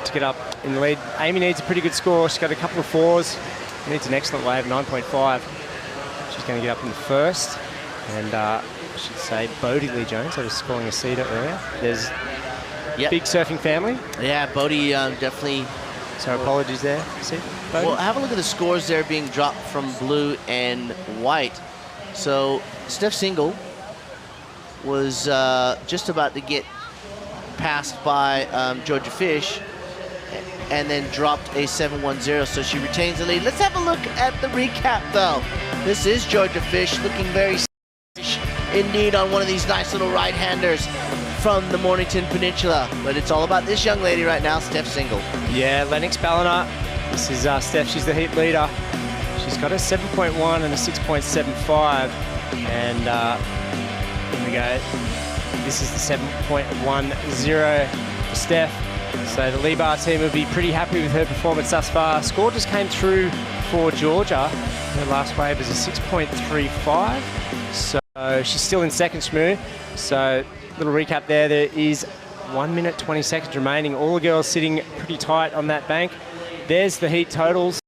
to get up in the lead, Amy needs a pretty good score. She's got a couple of fours. Needs an excellent wave, 9.5. She's going to get up in the first. And I should say Bodie Lee Jones, I was scoring a cedar earlier. There's big surfing family. Yeah, Bodie definitely. So apologies there. See, Bodie? Well, have a look at the scores there being dropped from blue and white. So Steph Single was just about to get passed by Georgia Fish, and then dropped a 7-1-0, so she retains the lead. Let's have a look at the recap, though. This is Georgia Fish looking very indeed on one of these nice little right-handers from the Mornington Peninsula. But it's all about this young lady right now, Steph Single. Yeah, Lennox Ballina. This is Steph. She's the heat leader. She's got a 7.1 and a 6.75. And here we go. This is the 7.10 for Steph. So the Lee-Bar team will be pretty happy with her performance thus far. Score just came through for Georgia. Her last wave is a 6.35. So she's still in second, Shmoo. So little recap there. There is 1 minute 20 seconds remaining. All the girls sitting pretty tight on that bank. There's the heat totals.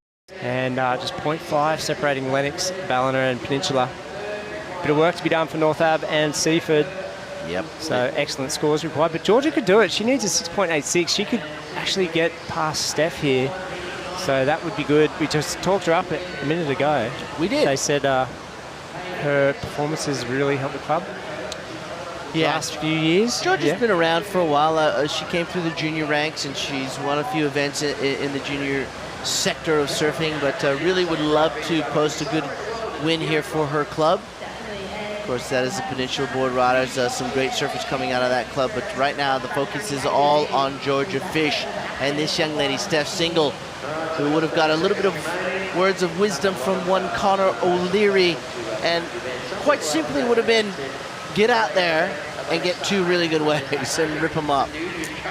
And just 0.5 separating Lennox, Ballina and Peninsula. Bit of work to be done for North Ave and Seaford. Yep. So excellent scores required. But Georgia could do it. She needs a 6.86. She could actually get past Steph here. So that would be good. We just talked her up a minute ago. We did. They said her performances really helped the club. Last few years. Georgia's been around for a while. She came through the junior ranks, and she's won a few events in the junior sector of surfing, but really would love to post a good win here for her club. Of course, that is the Peninsula Board Riders. Some great surfers coming out of that club, but right now the focus is all on Georgia Fish and this young lady, Steph Single, who would have got a little bit of words of wisdom from one Connor O'Leary, and quite simply would have been get out there and get two really good waves and rip them up.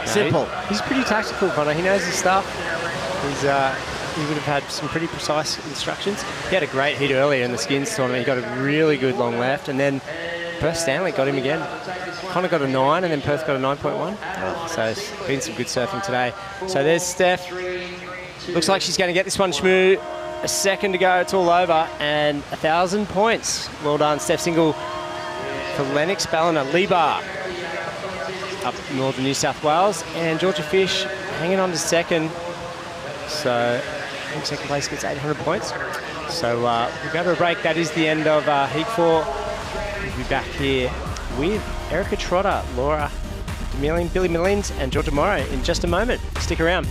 Simple. He's pretty tactical, Connor. He knows his stuff. He would have had some pretty precise instructions. He had a great hit earlier in the skins tournament. He got a really good long left, and then Perth Stanley got him again. Connor got a 9, and then Perth got a 9.1. So it's been some good surfing today. So there's Steph. Looks like she's going to get this one, Shmoo. A second to go, it's all over, and 1,000 points. Well done, Steph Single for Lennox Ballina. Lee-Bar up northern New South Wales, and Georgia Fish hanging on to second. So I think second place gets 800 points. So we'll go to a break. That is the end of Heat 4. We'll be back here with Erica Trotter, Laura DeMillian, Billy Millins, and Georgia Morrow in just a moment. Stick around.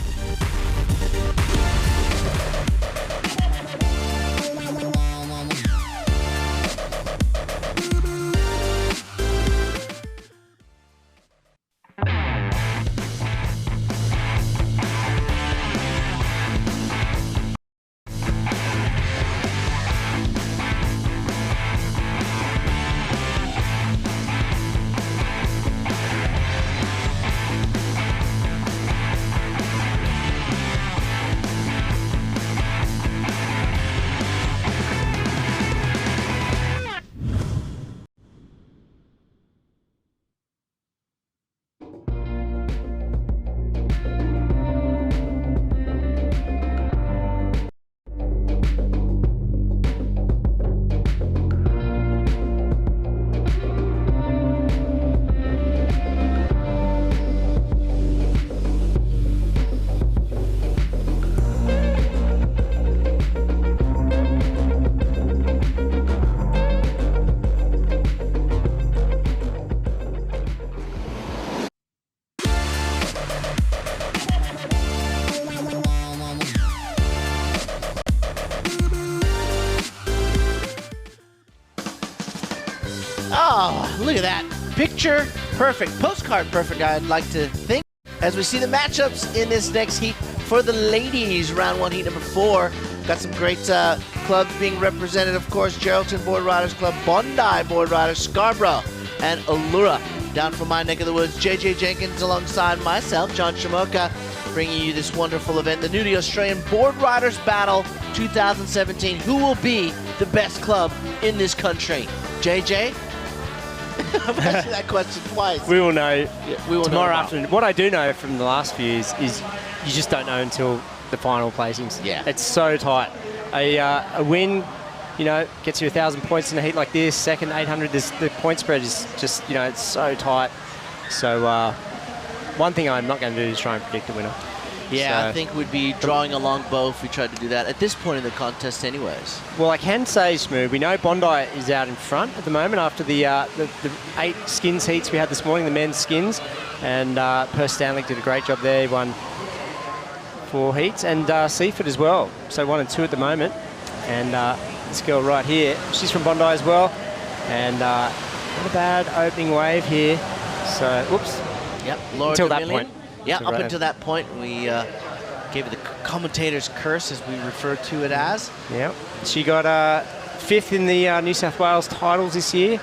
Look at that. Picture perfect. Postcard perfect, I'd like to think. As we see the matchups in this next heat for the ladies, round 1, heat number 4. Got some great clubs being represented, of course. Geraldton Board Riders Club, Bondi Board Riders, Scarborough, and Allura. Down from my neck of the woods, JJ Jenkins alongside myself, John Shamoka, bringing you this wonderful event, the Nudie Australian Board Riders Battle 2017. Who will be the best club in this country? JJ? I've asked you that question twice. We will know we will tomorrow know afternoon. What I do know from the last few years is you just don't know until the final placings. Yeah. It's so tight. A win, you know, gets you 1,000 points in a heat like this. Second, 800. The point spread is just, you know, it's so tight. So one thing I'm not going to do is try and predict the winner. Yeah, So- I think we'd be drawing a long bow if we tried to do that at this point in the contest anyways. Well, I can say, Smooth, we know Bondi is out in front at the moment after the 8 skins heats we had this morning, the men's skins. And Perth Stanley did a great job there. He won 4 heats. And Seaford as well. So 1 and 2 at the moment. And this girl right here, she's from Bondi as well. And not a bad opening wave here. So, whoops. Yep, Laura Until that Dominion. point. Yeah, So up right. until that point, we gave it the commentator's curse, as we refer to it as. Yep. She got 5th in the New South Wales titles this year.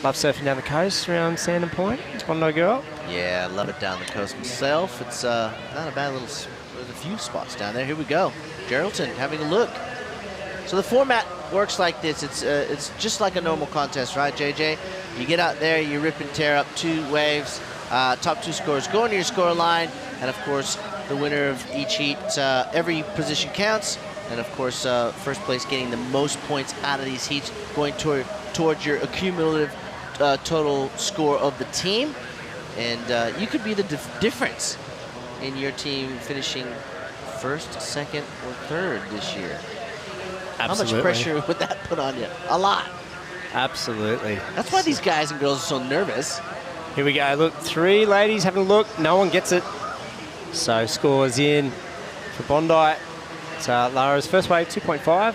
Love surfing down the coast around Sandon Point. It's Bondi girl. Yeah, I love it down the coast myself. It's not a bad little, there's a few spots down there. Here we go. Geraldton having a look. So the format works like this. It's just like a normal contest, right, JJ? You get out there, you rip and tear up 2 waves. Top 2 scores go into your score line, and of course, the winner of each heat, every position counts, and of course, first place getting the most points out of these heats, going towards your accumulative total score of the team, and you could be the difference in your team finishing 1st, 2nd, or 3rd this year. How much Absolutely. pressure would that put on you? A lot. Absolutely. That's why these guys and girls are so nervous. Here we go. Look, 3 ladies having a look. No one gets it. So scores in for Bondi. It's Lara's first wave, 2.5.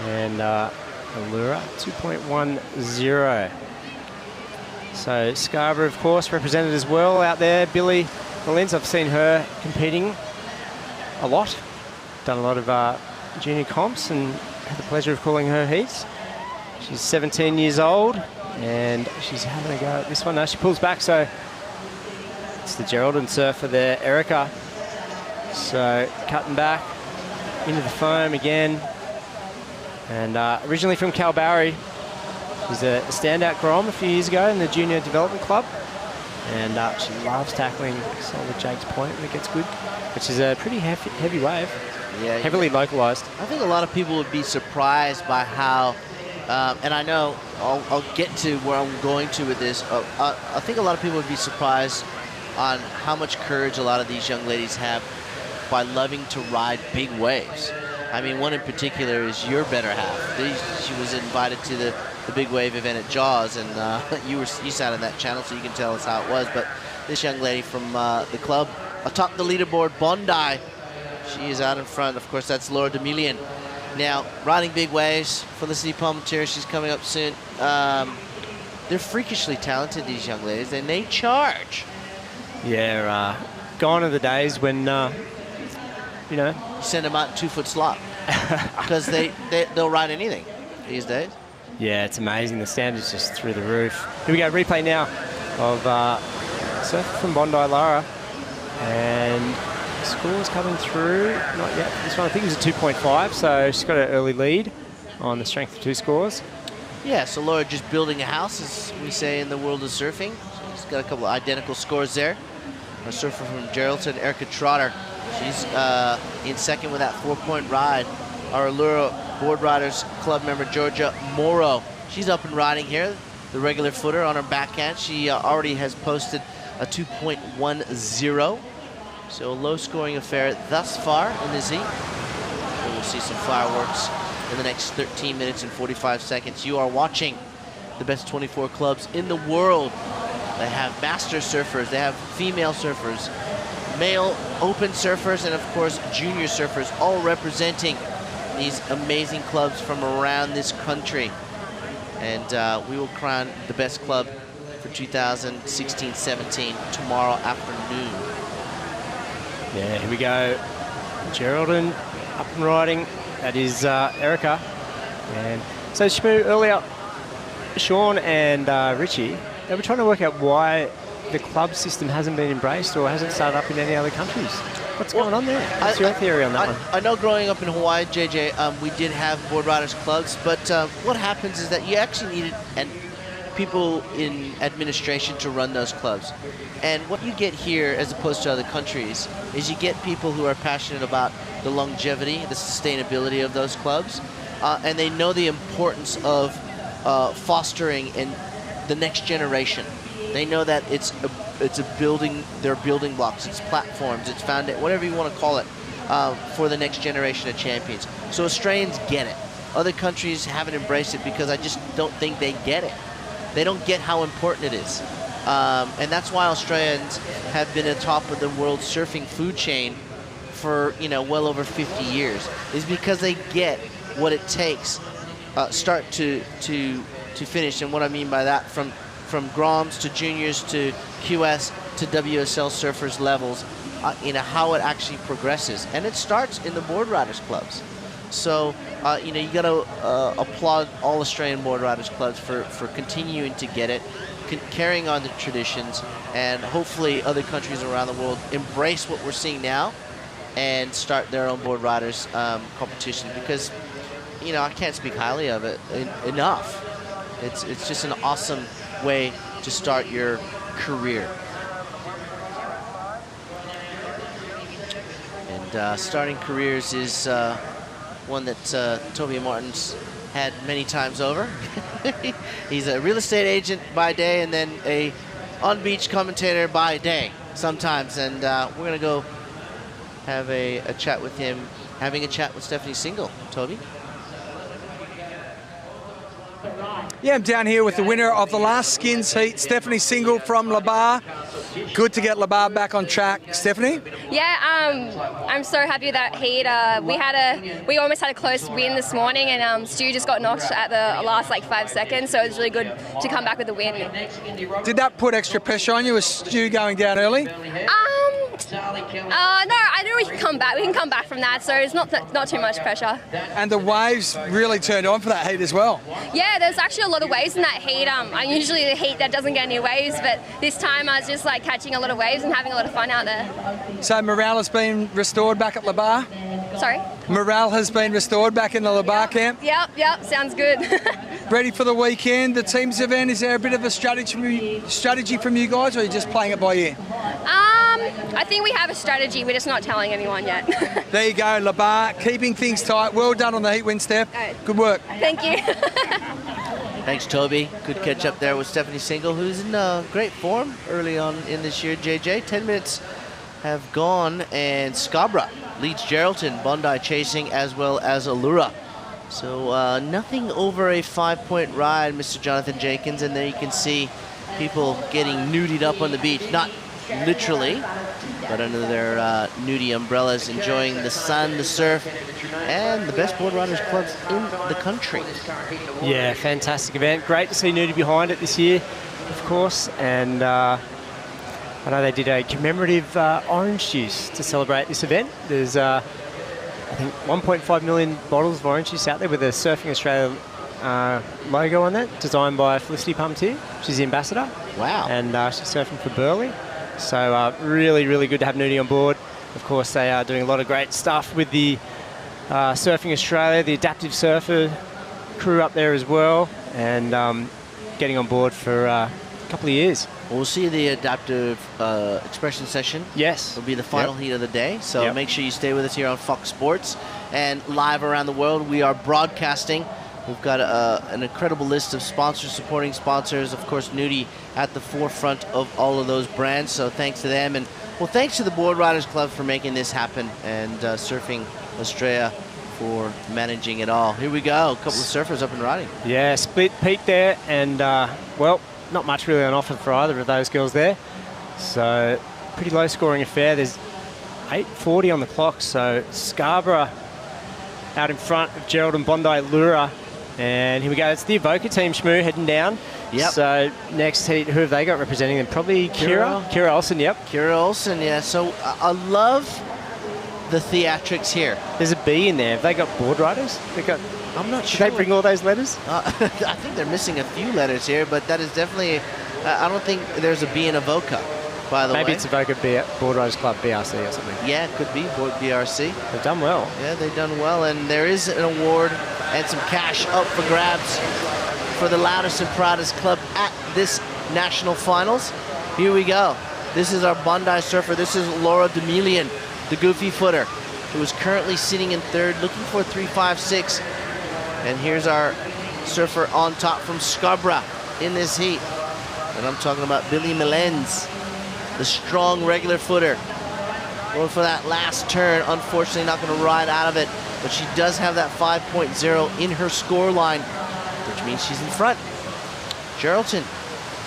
And Allura, 2.10. So Scarborough, of course, represented as well out there. Billy Mullins, I've seen her competing a lot. Done a lot of junior comps and had the pleasure of calling her heats. She's 17 years old. And she's having a go at this one. Now she pulls back, so it's the Geraldton surfer there, Erica. So cutting back into the foam again. And originally from Kalbarri. She's a standout Grom a few years ago in the Junior Development Club. And she loves tackling solid Jake's Point when it gets good, which is a pretty heavy wave. Yeah, heavily localized. I think a lot of people would be surprised by how, and I know I'll get to where I'm going to with this. I think a lot of people would be surprised on how much courage a lot of these young ladies have by loving to ride big waves. I mean, one in particular is your better half. She was invited to the big wave event at Jaws, and you sat on that channel, so you can tell us how it was. But this young lady from the club atop the leaderboard, Bondi, she is out in front. Of course, that's Laura Demilian. Now, riding big waves, Felicity Palmentier, she's coming up soon. They're freakishly talented, these young ladies, and they charge. Yeah, gone are the days when, you know. You send them out in 2-foot slop because they'll ride anything these days. Yeah, it's amazing. The standard's just through the roof. Here we go, replay now of surf from Bondi, Lara. And scores coming through, not yet. This one I think is a 2.5, so she's got an early lead on the strength of 2 scores. Yeah, so Laura just building a house, as we say in the world of surfing. She's got a couple of identical scores there. A surfer from Geraldton, Erica Trotter. She's in second with that 4-point ride. Our Allura Board Riders Club member, Georgia Morrow. She's up and riding here. The regular footer on her backhand. She already has posted a 2.10. So a low-scoring affair thus far in the Z. And we'll see some fireworks in the next 13 minutes and 45 seconds. You are watching the best 24 clubs in the world. They have master surfers, they have female surfers, male open surfers, and of course junior surfers, all representing these amazing clubs from around this country. And we will crown the best club for 2016-17 tomorrow afternoon. Yeah, here we go. Geraldton up and riding. That is Erica. And so Shmoo, earlier, Sean and Richie, they were trying to work out why the club system hasn't been embraced or hasn't started up in any other countries. What's going on there? What's your theory on that one? I know growing up in Hawaii, JJ, we did have board riders clubs, but what happens is that you actually needed people in administration to run those clubs. And what you get here, as opposed to other countries, is you get people who are passionate about the longevity, the sustainability of those clubs, and they know the importance of fostering in the next generation. They know that it's a building, they're building blocks, it's platforms, it's whatever you want to call it, for the next generation of champions. So Australians get it. Other countries haven't embraced it because I just don't think they get it. They don't get how important it is. And that's why Australians have been at the top of the world surfing food chain for, well over 50 years, is because they get what it takes, start to finish. And what I mean by that, from Groms to juniors to QS to WSL surfers levels, how it actually progresses. And it starts in the board riders clubs. So, you got to applaud all Australian board riders clubs for continuing to get it, carrying on the traditions, and hopefully other countries around the world embrace what we're seeing now and start their own board riders competition, because, I can't speak highly of it enough. It's just an awesome way to start your career. And starting careers is one that Toby Martin's had many times over. He's a real estate agent by day and then a on-beach commentator by day sometimes. And we're going to go have a chat with him, having a chat with Stephanie Single. Toby? Yeah, I'm down here with the winner of the last skins heat, Stephanie Single from La Barre. Good to get La Barre back on track. Stephanie? Yeah, I'm so happy that heat. We almost had a close win this morning, and Stu just got knocked at the last 5 seconds, so it was really good to come back with a win. Did that put extra pressure on you? Was Stu going down early? No, I know we can come back. We can come back from that, so it's not too much pressure. And the waves really turned on for that heat as well. Yeah, there's actually a lot of waves in that heat. I'm usually the heat that doesn't get any waves, but this time I was just catching a lot of waves and having a lot of fun out there. So morale has been restored back at La Barre? Sorry? Morale has been restored back in the La Barre camp? Yep, sounds good. Ready for the weekend, the teams event? Is there a bit of a strategy from you guys, or are you just playing it by ear? I think we have a strategy, we're just not telling anyone yet. There you go, La Barre, keeping things tight. Well done on the heat win, Steph. Good work. Thank you. Thanks, Toby. Good catch up there with Stephanie Single, who's in great form early on in this year, JJ. 10 minutes have gone, and Scarborough leads Geraldton, Bondi chasing, as well as Allura. So nothing over a 5-point ride, Mr. Jonathan Jenkins, and there you can see people getting nudied up on the beach. Not literally, but under their nudie umbrellas, enjoying the sun, the surf, and the best board riders clubs in the country. Yeah, fantastic event. Great to see nudie behind it this year, of course, and I know they did a commemorative orange juice to celebrate this event. There's, I think, 1.5 million bottles of orange juice out there with a Surfing Australia logo on that, designed by Felicity Parmentier. She's the ambassador. Wow. And she's surfing for Burleigh. So really, really good to have nudie on board. Of course, they are doing a lot of great stuff with the Surfing Australia, the Adaptive Surfer crew up there as well, and getting on board for a couple of years. We'll see the Adaptive Expression session. Yes. It'll be the final heat of the day, so make sure you stay with us here on Fox Sports. And live around the world, we are broadcasting. We've got an incredible list of sponsors, supporting sponsors. Of course, Nudie at the forefront of all of those brands, so thanks to them. And, well, thanks to the Board Riders Club for making this happen, and Surfing Australia for managing it all. Here we go, a couple of surfers up and riding. Yeah, split peak there, and, well, not much really on offer for either of those girls there. So, pretty low-scoring affair. There's 8:40 on the clock, so Scarborough out in front of Geraldton, Bondi, Allura And here we go. It's the Avoca team, Shmoo, heading down. Yep. So next heat, who have they got representing them? Probably Kira Olsen, yep. Kira Olsen, yeah. So I love the theatrics here. There's a B in there. Have they got board riders? I'm not sure. Did they bring all those letters? I think they're missing a few letters here, but that is definitely... I don't think there's a B in Avoca, by the way. Maybe it's Avoca Board Riders Club, BRC or something. Yeah, it could be Board BRC. They've done well. Yeah, they've done well, and there is an award and some cash up for grabs for the loudest and proudest club at this national finals. Here we go. This is our Bondi surfer. This is Laura Demilian, the goofy footer, who is currently sitting in third, looking for 3.56. And here's our surfer on top from Scarborough in this heat. And I'm talking about Billy Melendez, the strong regular footer. Going for that last turn, unfortunately not going to ride out of it, but she does have that 5.0 in her score line, which means she's in front. Geraldton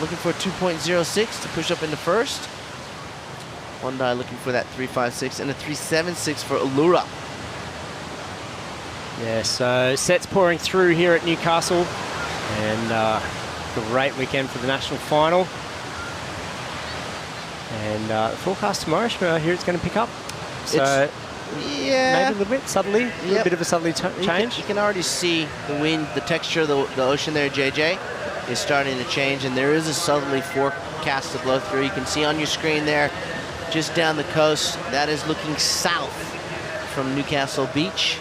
looking for a 2.06 to push up into first. Bondi looking for that 3.56 and a 3.76 for Allura. Yeah, so sets pouring through here at Newcastle, and great weekend for the national final. And the forecast tomorrow, here it's going to pick up. So yeah, maybe a little bit subtly, a little bit of a southerly change. You can already see the wind, the texture of the ocean there, JJ, is starting to change, and there is a southerly forecast to blow through. You can see on your screen there, just down the coast, that is looking south from Newcastle Beach.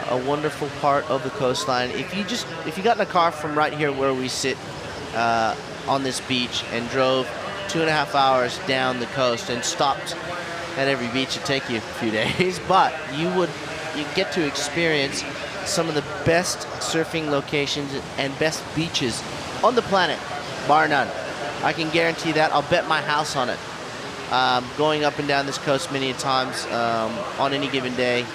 A wonderful part of the coastline. If you got in a car from right here where we sit on this beach and drove 2.5 hours down the coast and stopped at every beach, it'd take you a few days, but you get to experience some of the best surfing locations and best beaches on the planet, bar none. I can guarantee that. I'll bet my house on it. Going up and down this coast many times on any given day.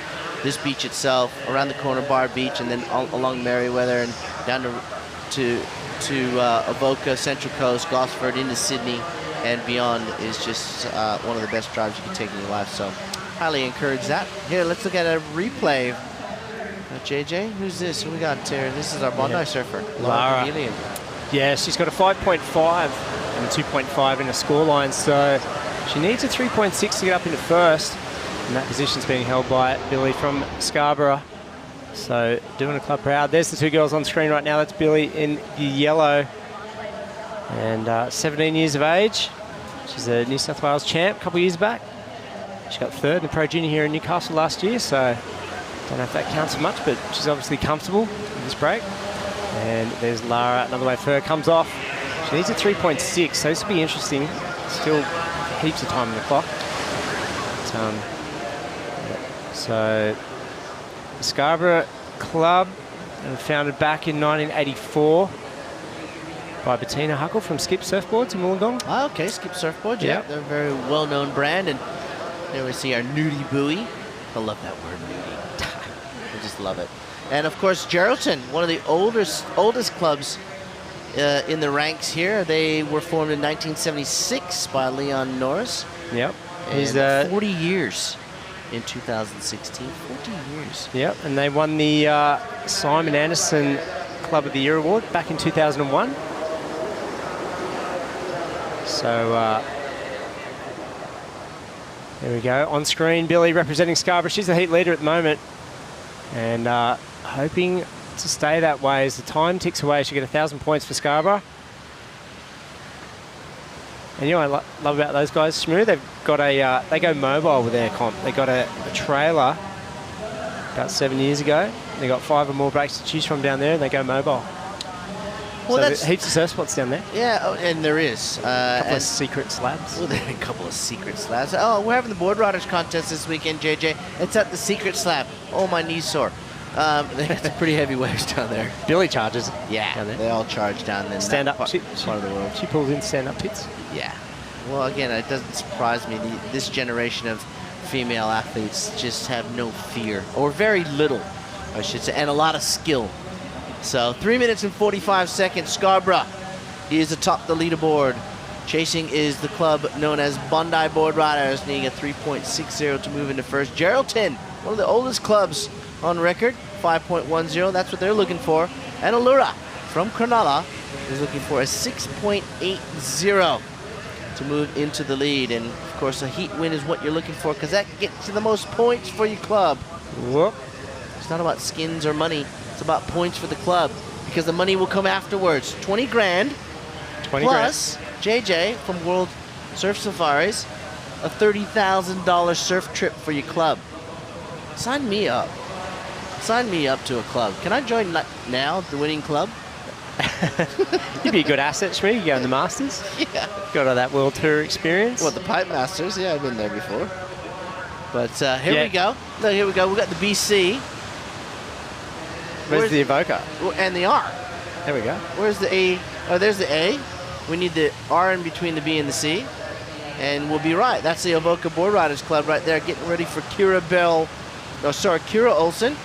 This beach itself, around the corner, Bar Beach, and then along Merriweather and down to Avoca, Central Coast, Gosford, into Sydney, and beyond is just one of the best drives you can take in your life. So highly encourage that. Here, let's look at a replay. JJ, who's this? Who we got here? This is our Bondi surfer, Laura Demilian. Yeah, she's got a 5.5 and a 2.5 in her scoreline, so she needs a 3.6 to get up into first. And that position's being held by Billy from Scarborough. So doing a club proud. There's the two girls on screen right now. That's Billy in the yellow. And 17 years of age. She's a New South Wales champ a couple of years back. She got third in the Pro Junior here in Newcastle last year, so don't know if that counts as much, but she's obviously comfortable with this break. And there's Lara, another wave for her, comes off. She needs a 3.6, so this will be interesting. Still heaps of time on the clock. So the Scarborough Club, founded back in 1984 by Bettina Huckle from Skip Surfboards in Wollongong. Oh, okay, Skip Surfboards, yeah. They're a very well-known brand. And there we see our nudie buoy. I love that word, nudie. I just love it. And of course, Geraldton, one of the oldest clubs in the ranks here. They were formed in 1976 by Leon Norris. Yep. He's 40 years in 2016. 40 years. Yep, and they won the Simon Anderson Club of the Year award back in 2001. So there we go. On screen, Billy representing Scarborough. She's the heat leader at the moment. And hoping to stay that way as the time ticks away. She'll get 1,000 points for Scarborough. And you know what I love about those guys, Shmoo? They've got a, they go mobile with their comp. They got a trailer about 7 years ago. They got 5 or more breaks to choose from down there, and they go mobile. Well, so that's heaps of surf spots down there. Yeah, and there is. A couple of secret slabs. Well, there are a couple of secret slabs. Oh, we're having the board riders contest this weekend, JJ. It's at the secret slab. Oh, my knee's sore. It's pretty heavy waves down there. Billy charges. Yeah, they all charge down there. Stand up. Part of the world. She pulls in stand-up pits. Yeah. Well, again, it doesn't surprise me. This generation of female athletes just have no fear, or very little, I should say, and a lot of skill. So 3 minutes and 45 seconds. Scarborough is atop the leaderboard. Chasing is the club known as Bondi Board Riders, needing a 3.60 to move into first. Geraldton, one of the oldest clubs on record, 5.10. That's what they're looking for. And Allura from Cronulla is looking for a 6.80 to move into the lead. And of course, a heat win is what you're looking for because that gets you the most points for your club. Whoop. It's not about skins or money. It's about points for the club because the money will come afterwards. 20 grand 20 plus JJ from World Surf Safaris, a $30,000 surf trip for your club. Sign me up. Sign me up to a club. Can I join now, the winning club? You'd be a good asset, Shmi. You go in the Masters. Yeah. Got all that World Tour experience. What, the Pipe Masters? Yeah, I've been there before. But here we go. No, here we go. We've got the BC. Where's the Evoca? And the R. There we go. Where's the A? Oh, there's the A. We need the R in between the B and the C. And we'll be right. That's the Evoca Board Riders Club right there, getting ready for Kira Olsen.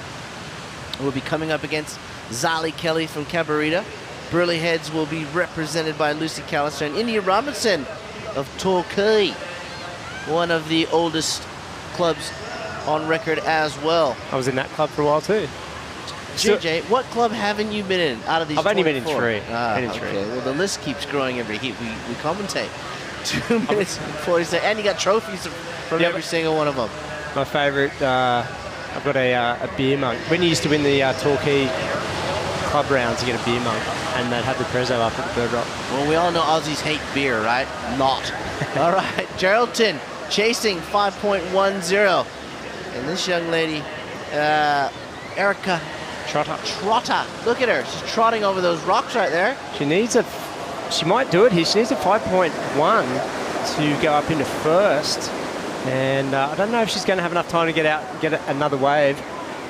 Will be coming up against Zali Kelly from Cabarita. Burley Heads will be represented by Lucy Callister and India Robinson of Torquay, one of the oldest clubs on record as well. I was in that club for a while too. JJ, what club haven't you been in out of these? I've only been in 24? three. Okay. Well, the list keeps growing every heat we commentate. 2 minutes and 40 seconds, and you got trophies from every single one of them. My favourite, I've got a beer mug. When you used to win the Torquay club rounds, you get a beer mug, and they'd have the prezzo up at the Bird Rock. Well, we all know Aussies hate beer, right? Not. All right, Geraldton chasing 5.10. And this young lady, Erica Trotter. Look at her. She's trotting over those rocks right there. She might do it here. She needs a 5.1 to go up into first. And I don't know if she's going to have enough time to get another wave.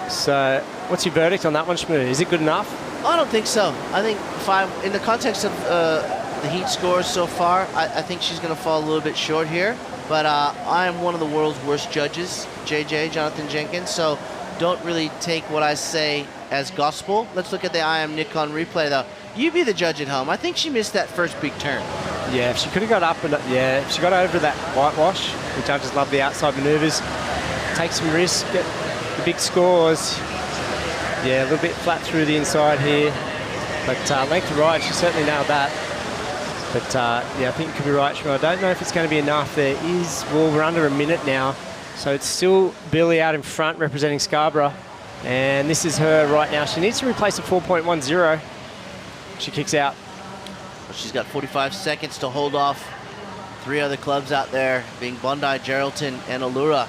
So what's your verdict on that one, Shmoo? Is it good enough? I don't think so. I think 5, in the context of the heat scores so far, I think she's going to fall a little bit short here. But I am one of the world's worst judges, JJ, Jonathan Jenkins, so don't really take what I say as gospel. Let's look at the IM Nikon replay, though. You be the judge at home. I think she missed that first big turn. Yeah, if she could have got up, and if she got over that whitewash, the judges love the outside manoeuvres, take some risks, get the big scores. Yeah, a little bit flat through the inside here. But length of ride, she certainly nailed that. But yeah, I think you could be right, Shmoo. I don't know if it's going to be enough. We're under a minute now. So it's still Billy out in front representing Scarborough. And this is her right now. She needs to replace a 4.10. She kicks out. Well, she's got 45 seconds to hold off 3 other clubs out there, being Bondi, Geraldton, and Allura.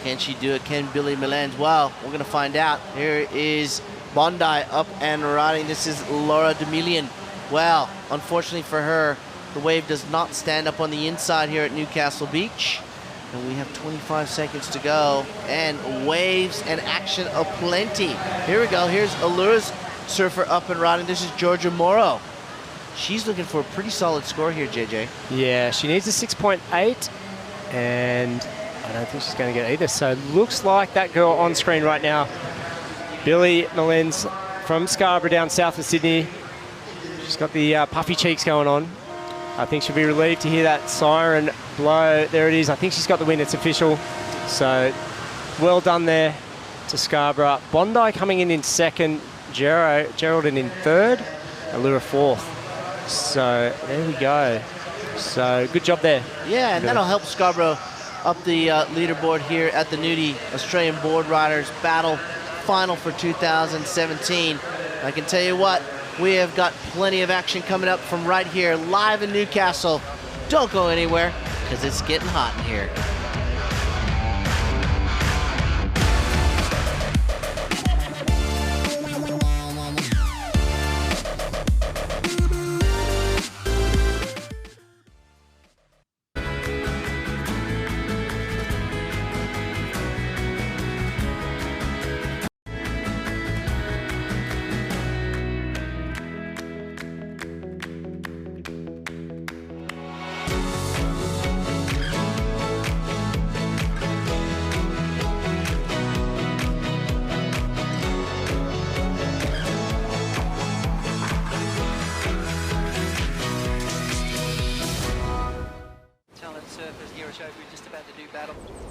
Can she do it? Can Billy Milans? Well, we're going to find out. Here is Bondi up and riding. This is Laura Demilian. Well, unfortunately for her, the wave does not stand up on the inside here at Newcastle Beach. And we have 25 seconds to go. And waves and action aplenty. Here we go. Here's Allura's surfer up and riding. This is Georgia Morrow. She's looking for a pretty solid score here, JJ. Yeah, she needs a 6.8. And I don't think she's going to get either. So looks like that girl on screen right now, Billy Milans from Scarborough down south of Sydney. She's got the puffy cheeks going on. I think she'll be relieved to hear that siren blow. There it is. I think she's got the win. It's official. So well done there to Scarborough. Bondi coming in second. Geraldton in third. Allura fourth. So there we go. So good job there. Yeah, and that'll help Scarborough up the leaderboard here at the Nudie Australian Board Riders Battle Final for 2017. I can tell you what, we have got plenty of action coming up from right here, live in Newcastle. Don't go anywhere, because it's getting hot in here.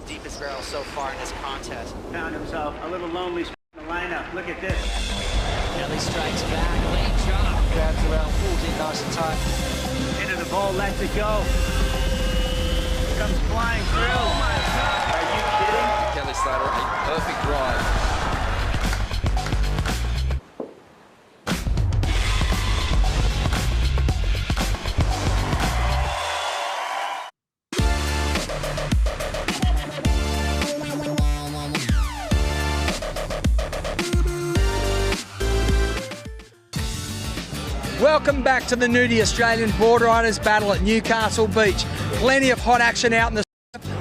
Deepest barrel so far in this contest. Found himself a little lonely in the lineup. Look at this. Kelly strikes back, lead drop. Grabs around, pulls in nice and tight. Into the ball, lets it go. Comes flying through. Oh my God! Are you kidding? Kelly Slater, a perfect drive. Welcome back to the Nudie Australian Board Riders battle at Newcastle Beach. Plenty of hot action out in the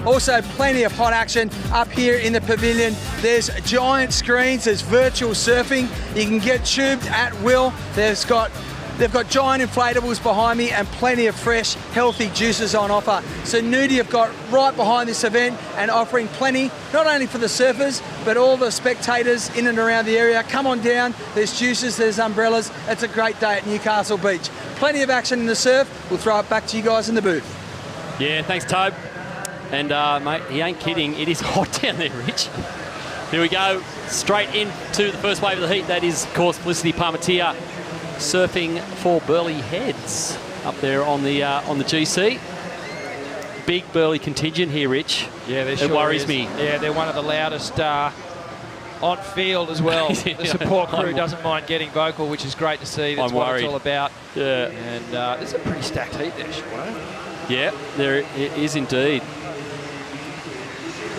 also plenty of hot action up here in the pavilion. There's giant screens, there's virtual surfing. You can get tubed at will. They've got giant inflatables behind me and plenty of fresh, healthy juices on offer. So Nudie have got right behind this event and offering plenty, not only for the surfers, but all the spectators in and around the area. Come on down, there's juices, there's umbrellas. It's a great day at Newcastle Beach. Plenty of action in the surf. We'll throw it back to you guys in the booth. Yeah, thanks, Tobe. And, mate, he ain't kidding. It is hot down there, Rich. Here we go, straight into the first wave of the heat. That is, of course, Felicity Parmentier surfing for Burleigh Heads up there on the GC. Big Burleigh contingent here, Rich. Yeah, it sure worries is. me. Yeah, they're one of the loudest on field as well. The support crew doesn't mind getting vocal, which is great to see. That's what it's all about. Yeah. And it's a pretty stacked heat there, Sean. Yeah, there it is indeed.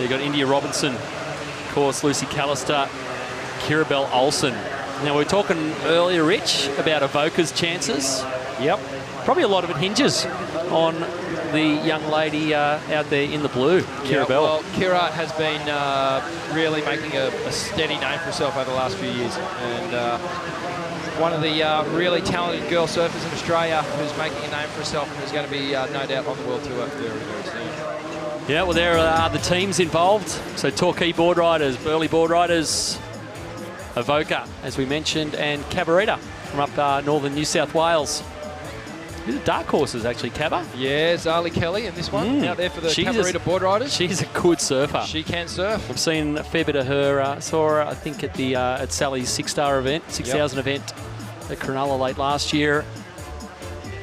You've got India Robinson, of course, Lucy Callister, Kirabel Olsen. Now, we were talking earlier, Rich, about Avoca's chances. Yep. Probably a lot of it hinges on the young lady out there in the blue, Kirabel. Yeah, well, Kira has been really making a steady name for herself over the last few years. And one of the really talented girl surfers in Australia who's making a name for herself and is going to be, no doubt, on the World Tour very, very soon. Yeah, well, there are the teams involved. So Torquay Board Riders, Burleigh Board Riders, Avoca, as we mentioned, and Cabarita from up northern New South Wales. These are dark horses, actually, Cabba. Yeah, Zali Kelly in this one, out there for the Cabarita Board Riders. She's a good surfer. She can surf. I've seen a fair bit of her. Saw her, I think, at the at Sally's 6-star event, 6,000 event at Cronulla late last year.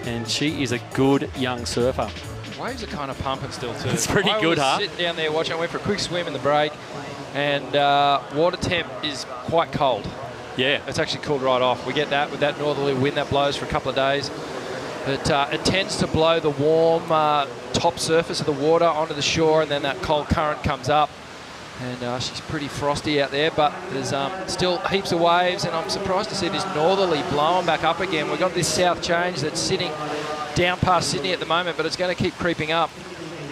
And she is a good young surfer. Waves are kind of pumping still too. It's pretty good, huh? Sitting down there watching. I went for a quick swim in the break, and water temp is quite cold. Yeah. It's actually cooled right off. We get that with that northerly wind that blows for a couple of days. But it tends to blow the warm top surface of the water onto the shore, and then that cold current comes up. And she's pretty frosty out there, but there's still heaps of waves, and I'm surprised to see this northerly blowing back up again. We've got this south change that's sitting down past Sydney at the moment, but it's going to keep creeping up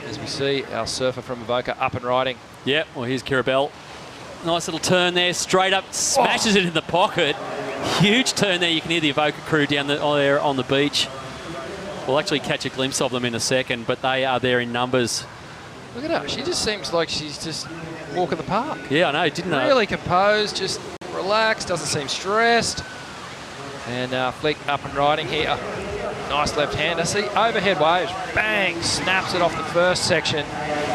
as we see our surfer from Avoca up and riding. Yeah, well, here's Kirabel. Nice little turn there, straight up, smashes it in the pocket. Huge turn there. You can hear the Avoca crew down there on the beach. We'll actually catch a glimpse of them in a second, but they are there in numbers. Look at her. She just seems like she's just walking the park. Yeah, I know, didn't I? Really composed, just relaxed, doesn't seem stressed. And Fleek up and riding here. Nice left-hander. See, overhead waves. Bang! Snaps it off the first section.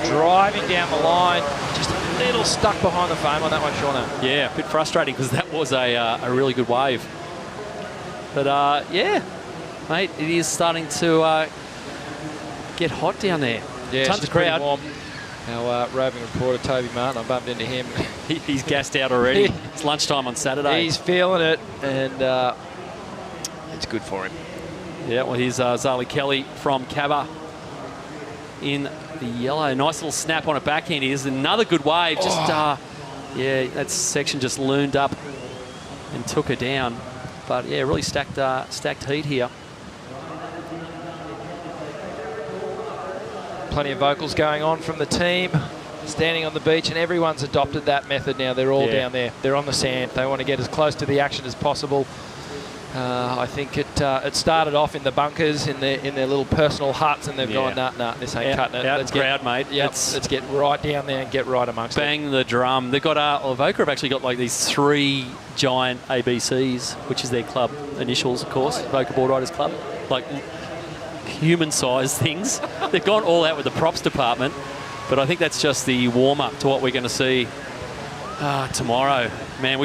Driving down the line. Just a little stuck behind the foam on that one, Shauna. Yeah, a bit frustrating because that was a really good wave. But, yeah, mate, it is starting to get hot down there. Yeah, tons she's of crowd. pretty warm. Our roving reporter, Toby Martin, I bumped into him. He's gassed out already. It's lunchtime on Saturday. He's feeling it, and it's good for him. Yeah, well, here's Zali Kelly from Cabba in the yellow. Nice little snap on a backhand. Here's another good wave. Just, yeah, that section just loomed up and took her down. But, yeah, really stacked heat here. Plenty of vocals going on from the team, standing on the beach, and everyone's adopted that method now. They're all down there. They're on the sand. They want to get as close to the action as possible. I think it started off in the bunkers, in their little personal huts, and they've gone, nah, this ain't cutting it. Let's crowd, mate. Yep, let's get right down there and get right amongst bang the drum. They've got Avoca have actually got like these 3 giant ABCs, which is their club initials, of course, Avoca Board Riders Club, like human-sized things. They've gone all out with the props department, but I think that's just the warm-up to what we're going to see tomorrow. Man,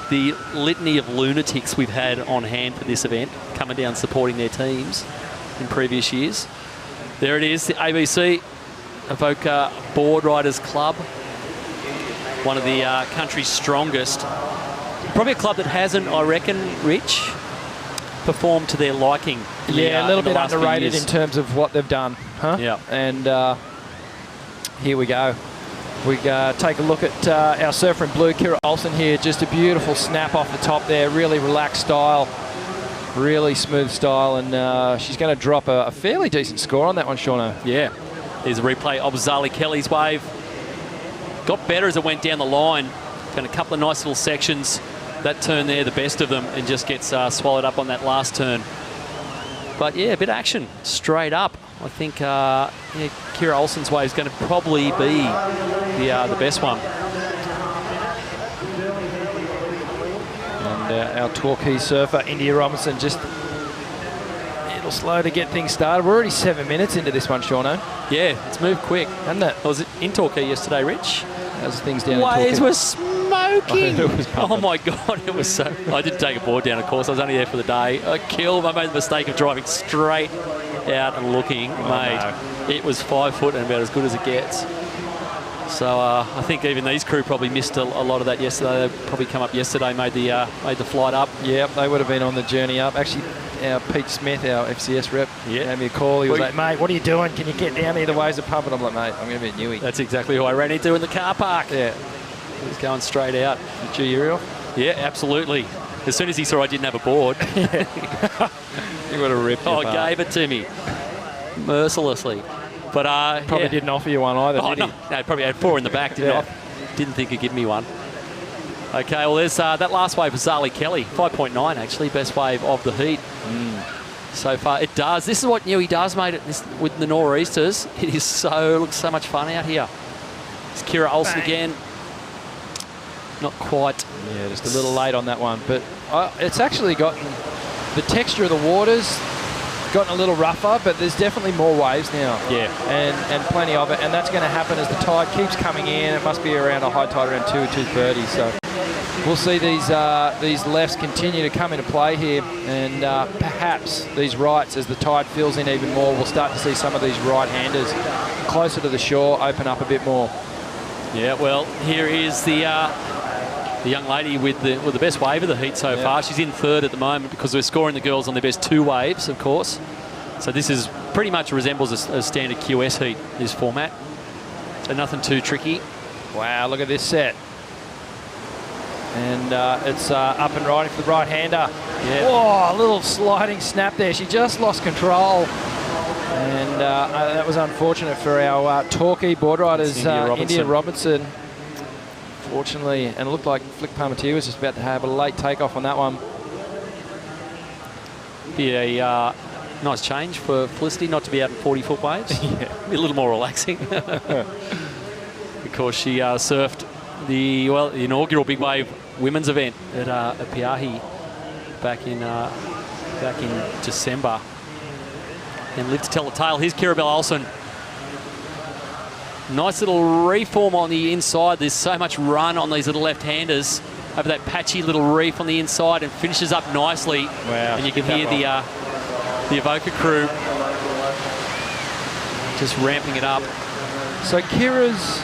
the litany of lunatics we've had on hand for this event, coming down supporting their teams in previous years. There it is, the ABC Avoca Board Riders Club, one of the country's strongest. Probably a club that hasn't, I reckon, Rich, performed to their liking. Yeah, a little bit underrated in in terms of what they've done. Huh? Yeah. And here we go. We take a look at our surfer in blue, Kira Olsen here. Just a beautiful snap off the top there. Really relaxed style. Really smooth style. And she's going to drop a fairly decent score on that one, Shauno. Yeah. There's a replay of Zali Kelly's wave. Got better as it went down the line. Found a couple of nice little sections. That turn there, the best of them, and just gets swallowed up on that last turn. But yeah, a bit of action straight up. I think yeah, Kira Olsen's wave is going to probably be the best one. And our Torquay surfer, India Robinson, just a little slow to get things started. We're already 7 minutes into this one, Shauno. Yeah, it's moved quick, hasn't it? I was in Torquay yesterday, Rich. How's things down Waves in Torquay? were smoking. It Oh my God, it was so... I didn't take a board down, of course. I was only there for the day. I made the mistake of driving straight out and looking. It was 5 foot and about as good as it gets. So I think even these crew probably missed a lot of that yesterday. They probably come up yesterday, made the flight up. Yep, they would have been on the journey up. Actually, our Pete Smith, our FCS rep, gave me a call. He was like, mate, what are you doing? Can you get down here? The waves are pumping. I'm like, mate, I'm going to be at Newey. That's exactly who I ran into in the car park. Yeah. He was going straight out. Did you hear off? Yeah, absolutely. As soon as he saw I didn't have a board, he would have ripped it. Gave it to me mercilessly. But probably didn't offer you one either, did he? No, probably had 4 in the back. Didn't think he'd give me one. Okay, well, there's that last wave for Zali Kelly. 5.9, actually. Best wave of the heat. So far. It does. This is what Newey does, mate, with the nor'easters. It is looks so much fun out here. It's Kira Olsen again. Not quite. Yeah, just a little late on that one. But it's actually gotten... The texture of the water's gotten a little rougher, but there's definitely more waves now. Yeah. And plenty of it. And that's going to happen as the tide keeps coming in. It must be around a high tide around 2 or 2:30. So we'll see these lefts continue to come into play here. And perhaps these rights, as the tide fills in even more, we'll start to see some of these right-handers closer to the shore open up a bit more. Yeah, well, here is the young lady with the best wave of the heat so far. She's in 3rd at the moment because we're scoring the girls on their best 2 waves, of course. So this is pretty much resembles a standard QS heat, this format. So nothing too tricky. Wow, look at this set. And it's up and riding for the right-hander. Yeah. Whoa, a little sliding snap there. She just lost control. And that was unfortunate for our Torquay board riders, India Robinson. Fortunately, and it looked like Flick Palmatier was just about to have a late takeoff on that one. Be a nice change for Felicity not to be out in 40-foot waves. Yeah. Be a little more relaxing. Because she surfed the inaugural big wave women's event at Piahi back in December. And lived to tell the tale. Here's Kirabel Olsen. Nice little reform on the inside. There's so much run on these little left-handers over that patchy little reef on the inside and finishes up nicely. Wow. And you can hear the Avoca crew just ramping it up. So Kira's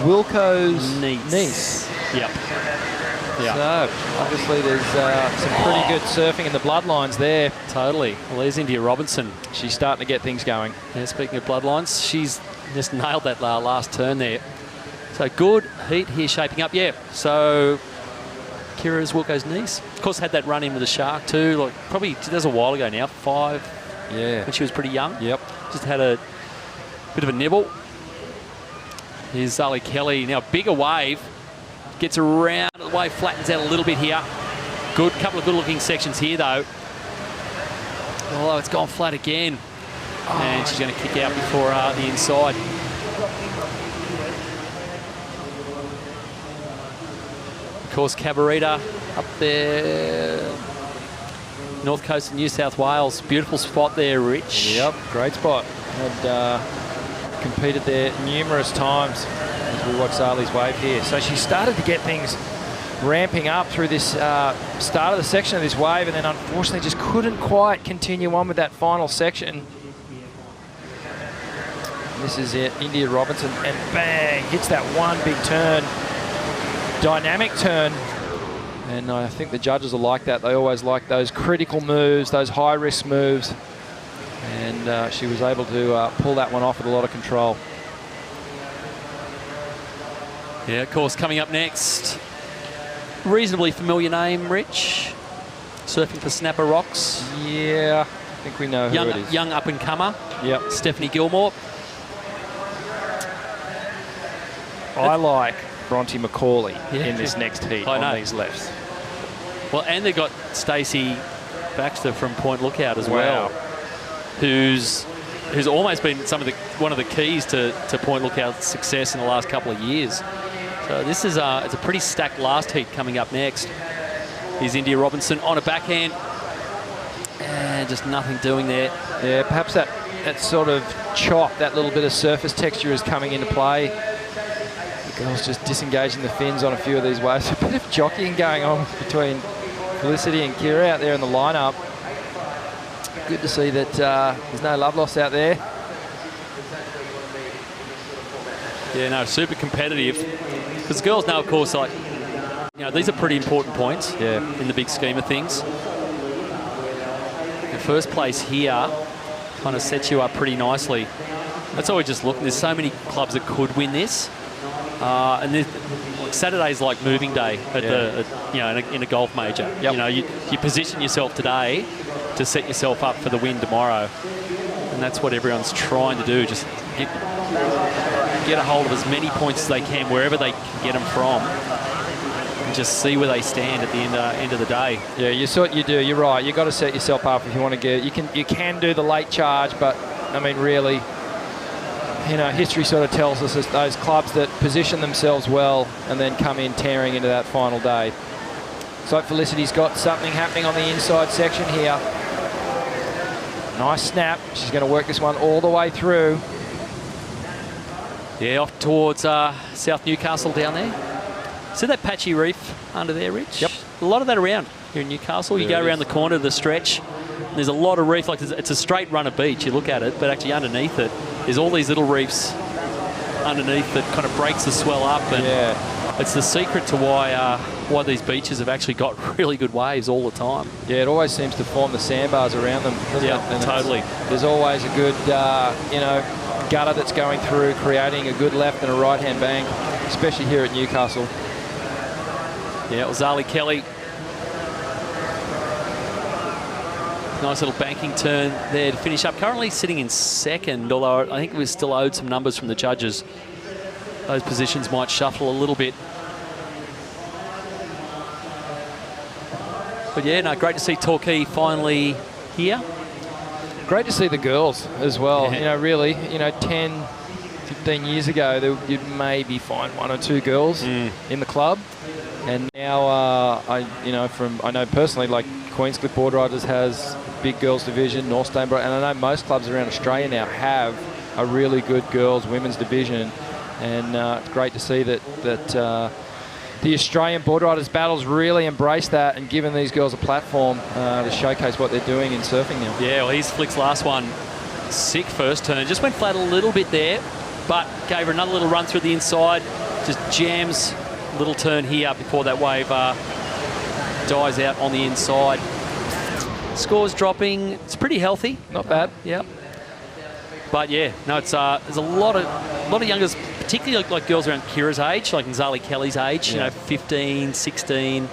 Wilco's niece. Yep. So obviously there's some pretty good surfing in the bloodlines there. Totally. Well, there's India Robinson. She's starting to get things going. Yeah, speaking of bloodlines, she's just nailed that last turn there. So good heat here shaping up. Yeah, so Kira's Wilco's niece. Of course, had that run in with the shark too. Like probably, that was a while ago now, 5. Yeah. When she was pretty young. Yep. Just had a bit of a nibble. Here's Zali Kelly. Now, bigger wave. Gets around, the wave flattens out a little bit here. Good, couple of good-looking sections here, though. Although it's gone flat again. And she's going to kick out before the inside. Of course, Cabarita up there. North coast of New South Wales. Beautiful spot there, Rich. Yep, great spot. Had competed there numerous times as we watch Zali's wave here. So she started to get things ramping up through this start of the section of this wave, and then unfortunately just couldn't quite continue on with that final section. This is it, India Robinson, and bang, hits that one big turn, dynamic turn. And I think the judges will like that. They always like those critical moves, those high-risk moves. And she was able to pull that one off with a lot of control. Yeah, of course, coming up next, reasonably familiar name, Rich. Surfing for Snapper Rocks. Yeah, I think we know who it is. Young up-and-comer. Yep. Stephanie Gilmore. I like Bronte McCauley in this next heat on these lefts. Well, and they've got Stacey Baxter from Point Lookout as well, who's almost been one of the keys to Point Lookout's success in the last couple of years. So this is it's a pretty stacked last heat coming up next. Here's India Robinson on a backhand, and just nothing doing there. Yeah, perhaps that sort of chop, that little bit of surface texture is coming into play. The girls just disengaging the fins on a few of these waves. A bit of jockeying going on between Felicity and Kira out there in the lineup. Good to see that there's no love loss out there. Yeah, no, super competitive. Because girls know, of course, like, you know, these are pretty important points in the big scheme of things. The first place here kind of sets you up pretty nicely. That's why we're just looking. There's so many clubs that could win this. And Saturday's like moving day at in a golf major. Yep. You know, you position yourself today to set yourself up for the win tomorrow, and that's what everyone's trying to do. Just get a hold of as many points as they can wherever they can get them from, and just see where they stand at the end of the day. Yeah, you do. You're right. You got to set yourself up if you want to get. You can do the late charge, but I mean, really. You know, history sort of tells us that those clubs that position themselves well and then come in tearing into that final day. So Felicity's got something happening on the inside section here. Nice snap. She's going to work this one all the way through. Yeah, off towards South Newcastle down there. See that patchy reef under there, Rich? Yep. A lot of that around here in Newcastle. You go around the corner of the stretch, and there's a lot of reef. Like it's a straight run of beach. You look at it, but actually underneath it, there's all these little reefs underneath that kind of breaks the swell up, and it's the secret to why these beaches have actually got really good waves all the time. Yeah, it always seems to form the sandbars around them, doesn't it? And totally. There's always a good, gutter that's going through, creating a good left and a right-hand bank, especially here at Newcastle. Yeah, it was Zali Kelly. Nice little banking turn there to finish up. Currently sitting in second, although I think we're still owed some numbers from the judges. Those positions might shuffle a little bit. But yeah, no, great to see Torquay finally here. Great to see the girls as well. Yeah. You know, really, 10, 15 years ago, you'd maybe find one or two girls in the club. And now, I know personally, like Queenscliff Board Riders has big girls division, North Stainborough, and I know most clubs around Australia now have a really good girls women's division. And it's great to see that the Australian Board Riders battles really embrace that and given these girls a platform to showcase what they're doing in surfing now. Yeah, well, here's Flick's last one. Sick first turn. Just went flat a little bit there, but gave her another little run through the inside. Just jams little turn here before that wave dies out on the inside. Scores dropping. It's pretty healthy. Not bad. Yep. But yeah, no, it's there's a lot of youngers, particularly like girls around Kira's age, like Zali Kelly's age. You know, 15, 16.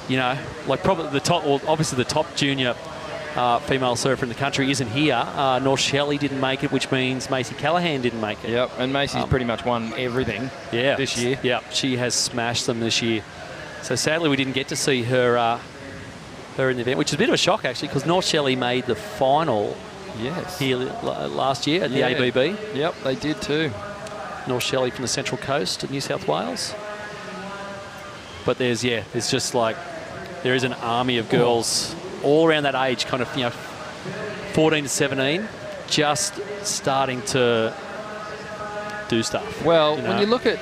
You know, like probably the top, or obviously the top junior female surfer in the country isn't here. North Shelley didn't make it, which means Macy Callahan didn't make it. Yep, and Macy's pretty much won everything this year. Yeah, she has smashed them this year. So sadly, we didn't get to see her in the event, which is a bit of a shock actually, because North Shelley made the final here last year at the ABB. Yep, they did too. North Shelley from the Central Coast of New South Wales. But there's just like, there is an army of girls all around that age, kind of, 14 to 17, just starting to do stuff. Well, when you look at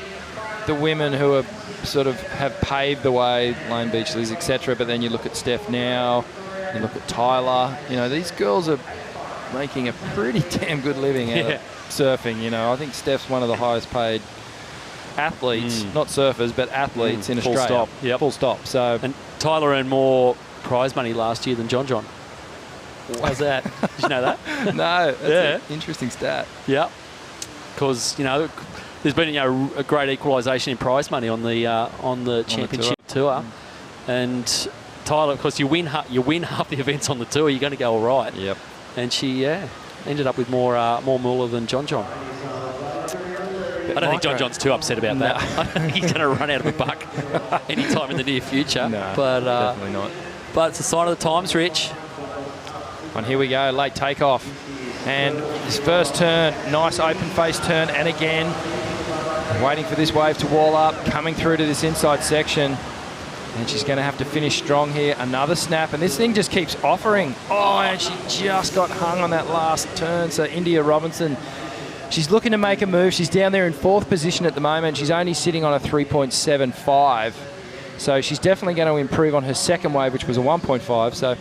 the women who are sort of have paved the way, Lane Beachleys, etc. But then you look at Steph now, you look at Tyler. You know, these girls are making a pretty damn good living out of surfing. You know, I think Steph's one of the highest paid athletes, not surfers, but athletes in Full Australia. stop. Yep. Full stop. So, and Tyler earned more prize money last year than John. How's that? Did you know that? No, that's an interesting stat. Yeah, because you know there's been a great equalisation in prize money on the championship tour, and Tyler, of course, you win half the events on the tour, you're going to go all right. Yep. And she ended up with more moolah than John. I don't think John's too upset about that. I don't think he's going to run out of a buck anytime in the near future. No, but definitely not. But it's a sign of the times, Rich. And here we go, late takeoff. And this first turn, nice open face turn, and again, waiting for this wave to wall up, coming through to this inside section. And she's going to have to finish strong here. Another snap, and this thing just keeps offering. Oh, and she just got hung on that last turn. So India Robinson, she's looking to make a move. She's down there in 4th position at the moment. She's only sitting on a 3.75. So she's definitely going to improve on her second wave, which was a 1.5. So,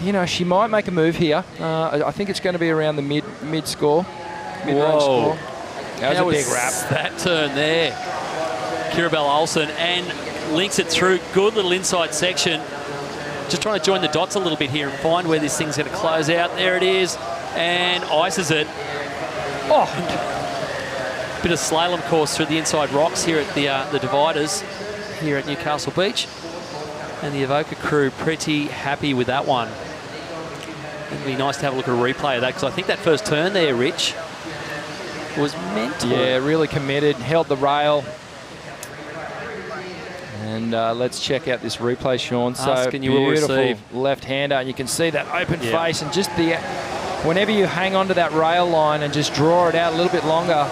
you know, she might make a move here. I think it's going to be around the mid score, mid-range score. That was a big wrap. That turn there. Kirabel Olsen, and links it through. Good little inside section. Just trying to join the dots a little bit here and find where this thing's going to close out. There it is. And ices it. Oh! Bit of slalom course through the inside rocks here at the dividers here at Newcastle Beach. And the Evoca crew pretty happy with that one. It'd be nice to have a look at a replay of that, because I think that first turn there, Rich, was meant to. Yeah, really committed. Held the rail. And let's check out this replay, Sean. So beautiful left-hander, and you can see that open face, and just whenever you hang onto that rail line and just draw it out a little bit longer,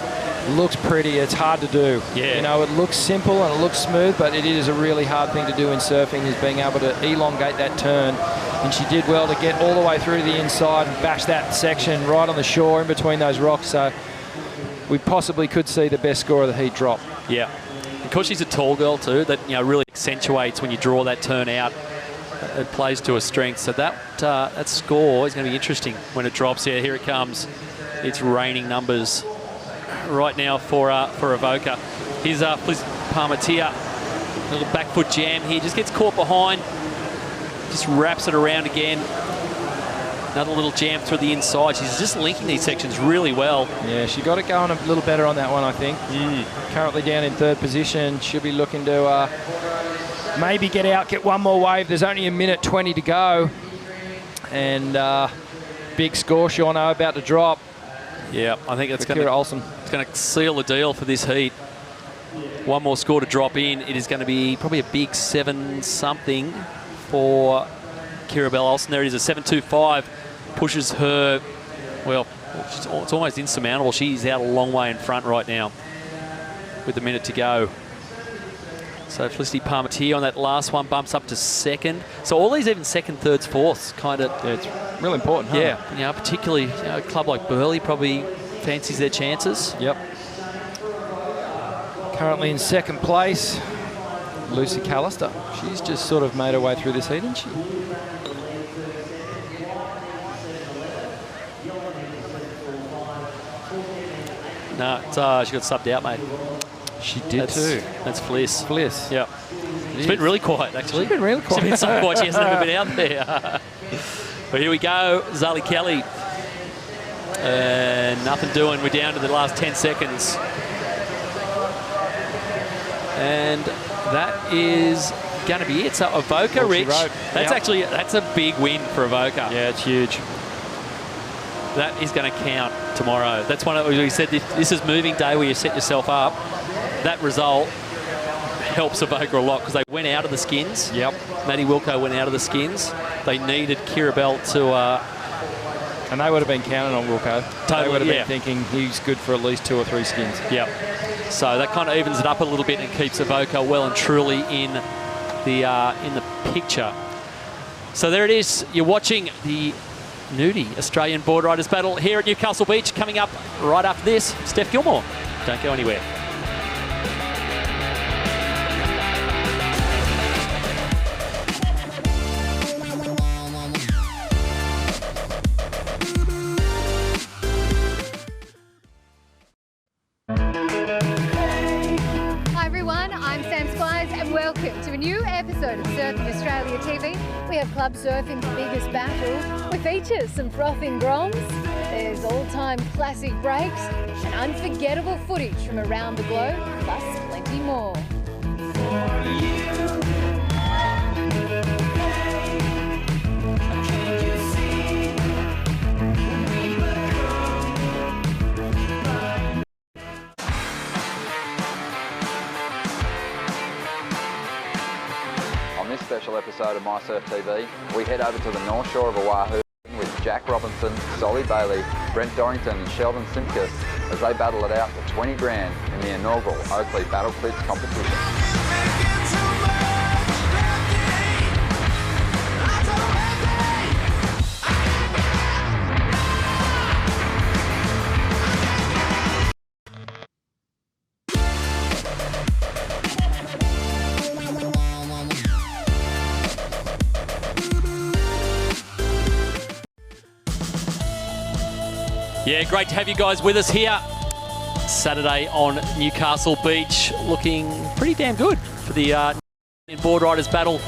looks pretty. It's hard to do. Yeah. You know, it looks simple and it looks smooth, but it is a really hard thing to do in surfing, is being able to elongate that turn. And she did well to get all the way through to the inside and bash that section right on the shore in between those rocks. So we possibly could see the best score of the heat drop. Yeah. Because she's a tall girl too, that really accentuates when you draw that turn out. It plays to her strength. So that score is going to be interesting when it drops. Yeah, here it comes. It's raining numbers right now for Evoca. Here's Fliss Parmatia. A little back foot jam here. Just gets caught behind. Just wraps it around again. Another little jam through the inside. She's just linking these sections really well. Yeah, she got it going a little better on that one, I think. Currently down in 3rd position. She'll be looking to maybe get out, get one more wave. There's only 1:20 to go. And big score, Sean, about to drop. Yeah, I think it's going to seal the deal for this heat. One more score to drop in. It is going to be probably a big 7-something for Kirabel Olsen. There it is, a 7.25. Pushes her, well, it's almost insurmountable. She's out a long way in front right now with a minute to go. So Felicity Parmentier on that last one bumps up to 2nd. So all these even 2nd, 3rds, 4ths kind of... Yeah, it's real important, huh? Yeah, particularly a club like Burleigh probably fancies their chances. Yep. Currently in 2nd place, Lucy Callister. She's just sort of made her way through this heat, hasn't she? No, she got subbed out, mate. She did too. That's Fliss. Fliss. Yeah. It's been really quiet, actually. She's been really quiet. She's been so quiet, she hasn't ever been out there. But here we go, Zali Kelly. And nothing doing. We're down to the last 10 seconds. And that is going to be it. So Evoca, Rich, that's a big win for Evoca. Yeah, it's huge. That is going to count tomorrow. That's one we said, this is moving day where you set yourself up. That result helps Evoca a lot because they went out of the skins. Yep. Maddie Wilco went out of the skins. They needed Kirabel to... and they would have been counting on Wilco. Totally, they would have been thinking he's good for at least 2 or 3 skins. Yep. So that kind of evens it up a little bit and keeps Evoca well and truly in the picture. So there it is. You're watching the Nudie Australian Board Riders Battle here at Newcastle Beach. Coming up right after this, Steph Gilmore. Don't go anywhere. I'm Sam Squires and welcome to a new episode of Surfing Australia TV. We have club surfing's biggest battle. We feature some frothing groms, there's all-time classic breaks and unforgettable footage from around the globe, plus plenty more. On this special episode of My Surf TV, we head over to the north shore of Oahu with Jack Robinson, Solly Bailey, Brent Dorrington and Sheldon Simkus as they battle it out for 20 grand in the inaugural Oakley Battle Clips competition. Yeah, great to have you guys with us here. Saturday on Newcastle Beach, looking pretty damn good for the Board Riders battle.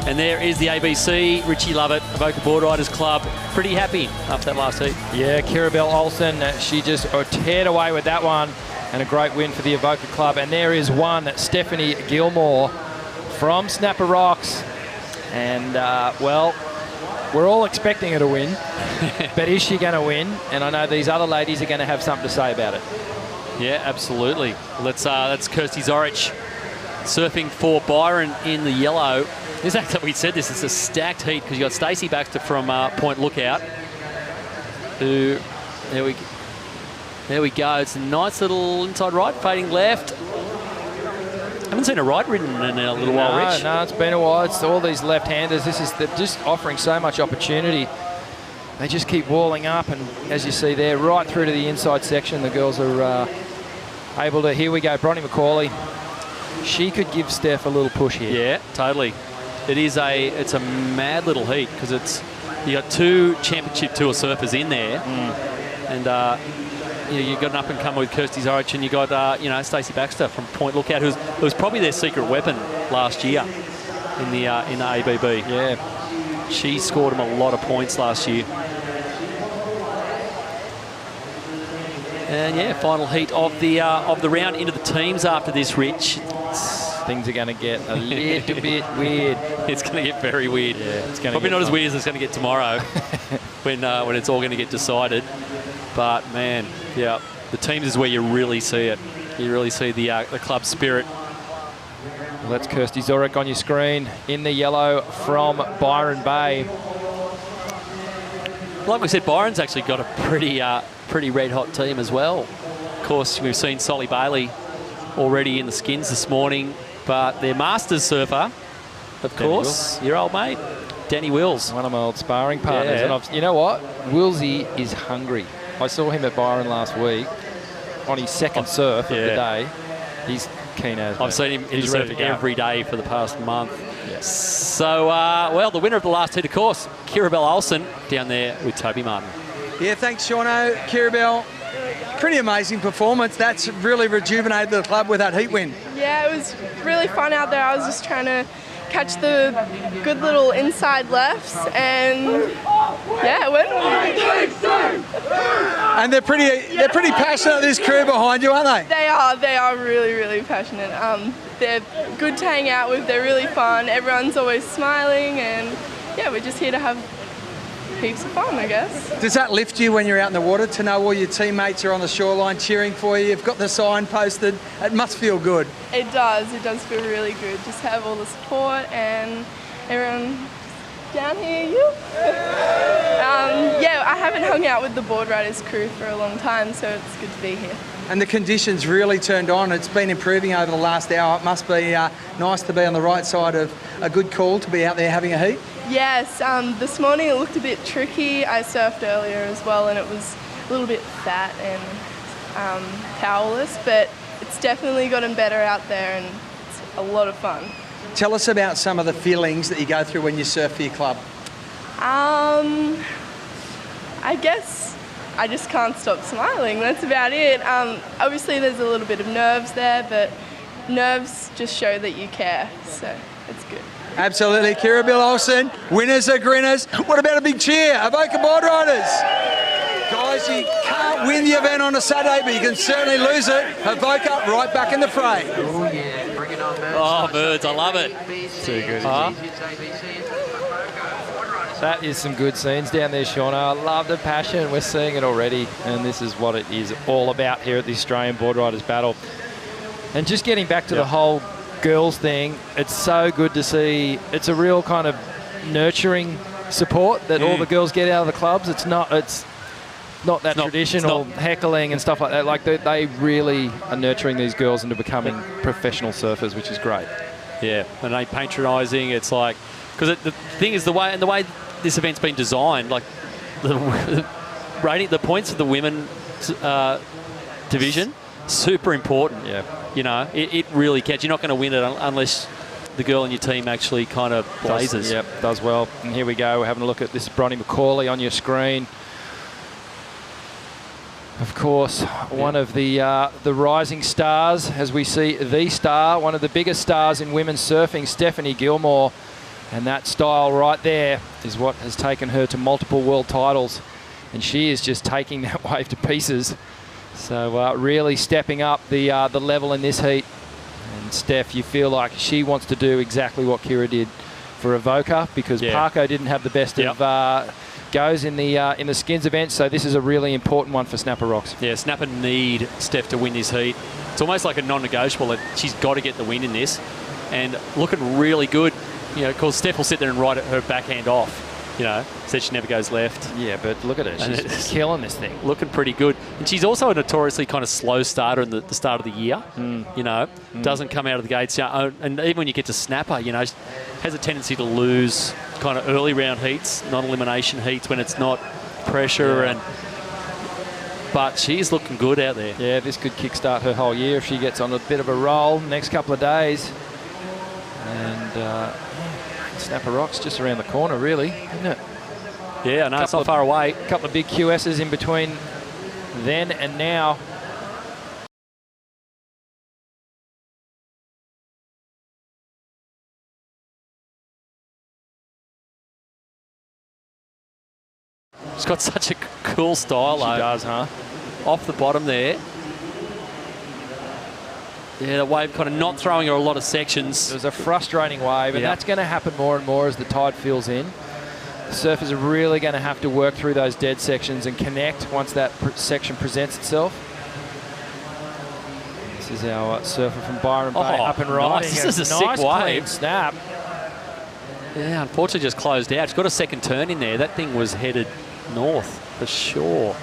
And there is the ABC, Richie Lovett, Avoca Board Riders Club. Pretty happy after that last heat. Yeah, Kirabel Olsen, she just teared away with that one. And a great win for the Avoca Club. And there is one, Stephanie Gilmore from Snapper Rocks. And, well, we're all expecting her to win. But is she going to win? And I know these other ladies are going to have something to say about it. Yeah, absolutely. That's Kirsty Zorich surfing for Byron in the yellow. This actually, we said this, it's a stacked heat because you got Stacey Baxter from Point Lookout, who, there we go. It's a nice little inside right, fading left. Haven't seen a right ridden in a little while, Rich. No, it's been a while. It's all these left-handers. They're just offering so much opportunity. They just keep walling up, and as you see there, right through to the inside section, the girls are able to. Here we go, Bronnie McCauley. She could give Steph a little push here. Yeah, totally. It's a mad little heat because you got two championship tour surfers in there, and you got an up and comer with Kirsty Zorich, and you got Stacey Baxter from Point Lookout, who was probably their secret weapon last year in the ABB. Yeah, she scored them a lot of points last year. And yeah, final heat of the round into the teams after this, Rich. Things are going to get a little bit weird. It's going to get very weird. Yeah, it's going to probably not as weird as it's going to get tomorrow when it's all going to get decided. But man, yeah, the teams is where you really see it. You really see the club spirit. Well, that's Kirsty Zorich on your screen in the yellow from Byron Bay. Like we said, Byron's actually got a pretty red-hot team as well. Of course, we've seen Solly Bailey already in the skins this morning, but their Masters surfer, of course, your old mate, Danny Wills. One of my old sparring partners. Yeah. And you know what? Willsy is hungry. I saw him at Byron last week on his second surf of the day. He's keen as I've seen him in surfing every day for the past month. Yeah. So, well, the winner of the last heat, of course, Kirabel Olsen down there with Toby Martin. Yeah, thanks, Shauno. Kirabel, pretty amazing performance. That's really rejuvenated the club with that heat win. Yeah, it was really fun out there. I was just trying to catch the good little inside lefts, and yeah, it went. And they're pretty passionate, this crew behind you, aren't they? They are really, really passionate. They're good to hang out with. They're really fun. Everyone's always smiling, and yeah, we're just here to have heaps of fun, I guess. Does that lift you when you're out in the water to know all your teammates are on the shoreline cheering for you? You've got the sign posted. It must feel good. It does feel really good. Just have all the support and everyone down here. Yeah, I haven't hung out with the Board Riders crew for a long time, so it's good to be here. And the conditions really turned on. It's been improving over the last hour. It must be nice to be on the right side of a good call to be out there having a heat. Yes, this morning it looked a bit tricky. I surfed earlier as well, and it was a little bit fat and powerless, but it's definitely gotten better out there, and it's a lot of fun. Tell us about some of the feelings that you go through when you surf for your club. I guess I just can't stop smiling. That's about it. Obviously there's a little bit of nerves there, but nerves just show that you care, so it's good. Absolutely. Kira Bill Olsen, winners are grinners. What about a big cheer? Avoca Board Riders. Guys, you can't win the event on a Saturday, but you can certainly lose it. Avoca right back in the fray. Oh, yeah. Bring it on, Birds. Oh, Birds, I love it. Too good. That is some good scenes down there, Shauna. I love the passion. We're seeing it already, and this is what it is all about here at the Australian Board Riders Battle. And just getting back to the whole girls thing, it's so good to see. It's a real kind of nurturing support that all the girls get out of the clubs. It's not that traditional heckling and stuff like that. Like they really are nurturing these girls into becoming professional surfers, which is great. Yeah, and they patronising. It's like, because the thing is the way this event's been designed, like the rating, the points of the women division, super important. Yeah, you know, it really counts. You're not going to win it unless the girl in your team actually kind of blazes. Yep, does well. And here we go. We're having a look at this Bronnie McCauley on your screen. Of course, one of the rising stars, as we see the star, one of the biggest stars in women's surfing, Stephanie Gilmore. And that style right there is what has taken her to multiple world titles. And she is just taking that wave to pieces. So really stepping up the level in this heat. And Steph, you feel like she wants to do exactly what Kira did for Avoca, because Parko didn't have the best of goes in the skins event, so this is a really important one for Snapper Rocks. Yeah, Snapper need Steph to win this heat. It's almost like a non-negotiable that she's got to get the win in this, and looking really good. You know, because Steph will sit there and ride her backhand off. You know, said she never goes left. Yeah, but look at her. She's killing this thing. Looking pretty good. And she's also a notoriously kind of slow starter in the start of the year. You know, doesn't come out of the gates. And even when you get to Snapper, you know, has a tendency to lose kind of early round heats, non-elimination heats when it's not pressure. But she's looking good out there. Yeah, this could kickstart her whole year if she gets on a bit of a roll next couple of days. And Snapper Rocks just around the corner, really, isn't it? Yeah, I know, it's not far away. A couple of big QSs in between then and now. She's got such a cool style, though. She does, huh? Off the bottom there. Yeah, the wave kind of not throwing her a lot of sections. It was a frustrating wave, and that's going to happen more and more as the tide fills in. The surfers are really going to have to work through those dead sections and connect once that section presents itself. This is our surfer from Byron Bay up and riding. Nice. This is a nice sick wave. Clean snap. Yeah, unfortunately just closed out. She's got a second turn in there. That thing was headed north for sure.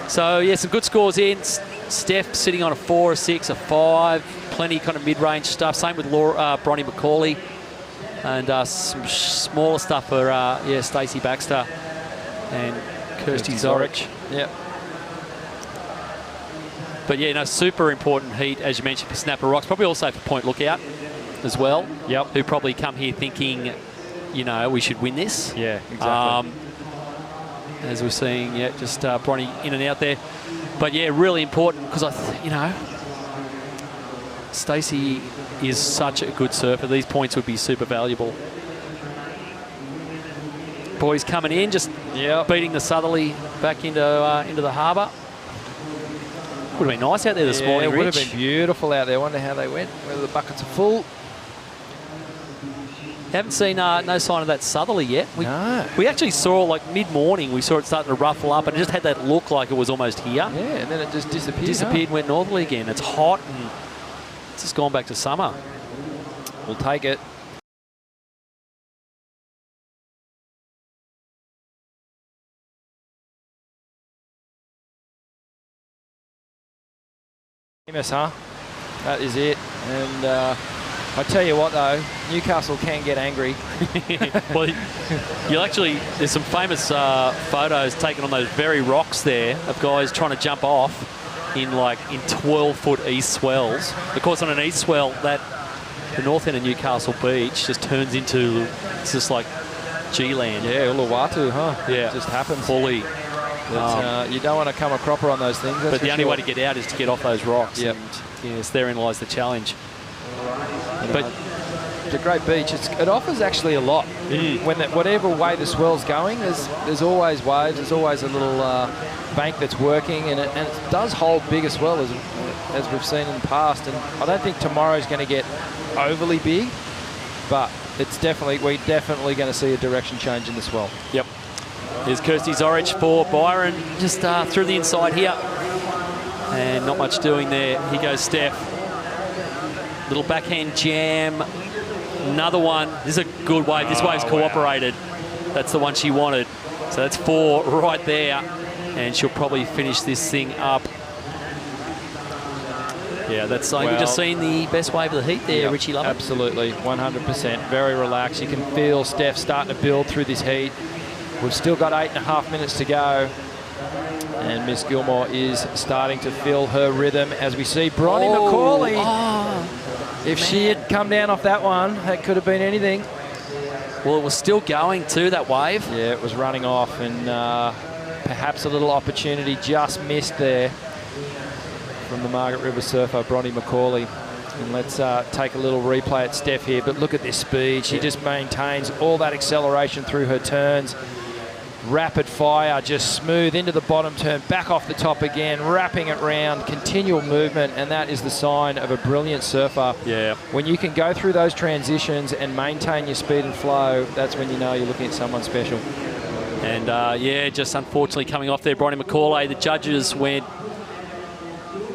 So, yeah, some good scores in. Steph sitting on a 4, a 6, a 5. Plenty kind of mid-range stuff. Same with Bronnie McCauley. And some smaller stuff for, Stacey Baxter and Kirsty Zorich. Yep. But, yeah, no, super important heat, as you mentioned, for Snapper Rocks. Probably also for Point Lookout as well. Yep. Who probably come here thinking, you know, we should win this. Yeah, exactly. As we're seeing, just Bronnie in and out there. But, yeah, really important because, Stacey is such a good surfer. These points would be super valuable. Boys coming in, just beating the southerly back into the harbour. Would have been nice out there this morning, it would Rich. have been beautiful out there. Wonder how they went, whether the buckets are full. Haven't seen no sign of that southerly yet. No. We actually saw, like, mid-morning, we saw it starting to ruffle up and it just had that look like it was almost here. Yeah, and then it just disappeared. Disappeared and went northerly again. It's hot and it's just gone back to summer. We'll take it. Famous, huh? That is it. And I tell you what, though, Newcastle can get angry. Well, there's some famous photos taken on those very rocks there of guys trying to jump off in 12-foot east swells. Of course, on an east swell, the north end of Newcastle Beach just turns into, it's just like G-land. Yeah, Uluwatu, huh? Yeah. It just happens. Fully. You don't want to come a cropper on those things. But the only way to get out is to get off those rocks. Yep. And yes, therein lies the challenge. But it's a great beach. It offers actually a lot. Whatever way the swell's going, there's always waves. There's always a little bank that's working, and it does hold big as well as we've seen in the past. And I don't think tomorrow's going to get overly big, but we're definitely going to see a direction change in the swell. Yep. Here's Kirsty Zorich for Byron, just through the inside here. And not much doing there. Here goes Steph. Little backhand jam. Another one. This is a good wave. This wave's cooperated. That's the one she wanted. So that's 4 right there. And she'll probably finish this thing up. Yeah, that's like we've just seen the best wave of the heat there, Richie Lovett. Absolutely, 100%. Very relaxed. You can feel Steph starting to build through this heat. We've still got 8.5 minutes to go. And Miss Gilmore is starting to feel her rhythm as we see Bronnie McCauley. If she had come down off that one, that could have been anything. Well, it was still going too, that wave. Yeah, it was running off, and perhaps a little opportunity just missed there from the Margaret River surfer, Bronnie McCauley. And let's take a little replay at Steph here, but look at this speed. She just maintains all that acceleration through her turns. Rapid fire, just smooth into the bottom turn, back off the top again, wrapping it round, continual movement, and that is the sign of a brilliant surfer. Yeah. When you can go through those transitions and maintain your speed and flow, that's when you know you're looking at someone special. And yeah, just unfortunately coming off there, Bronnie McCauley. The judges went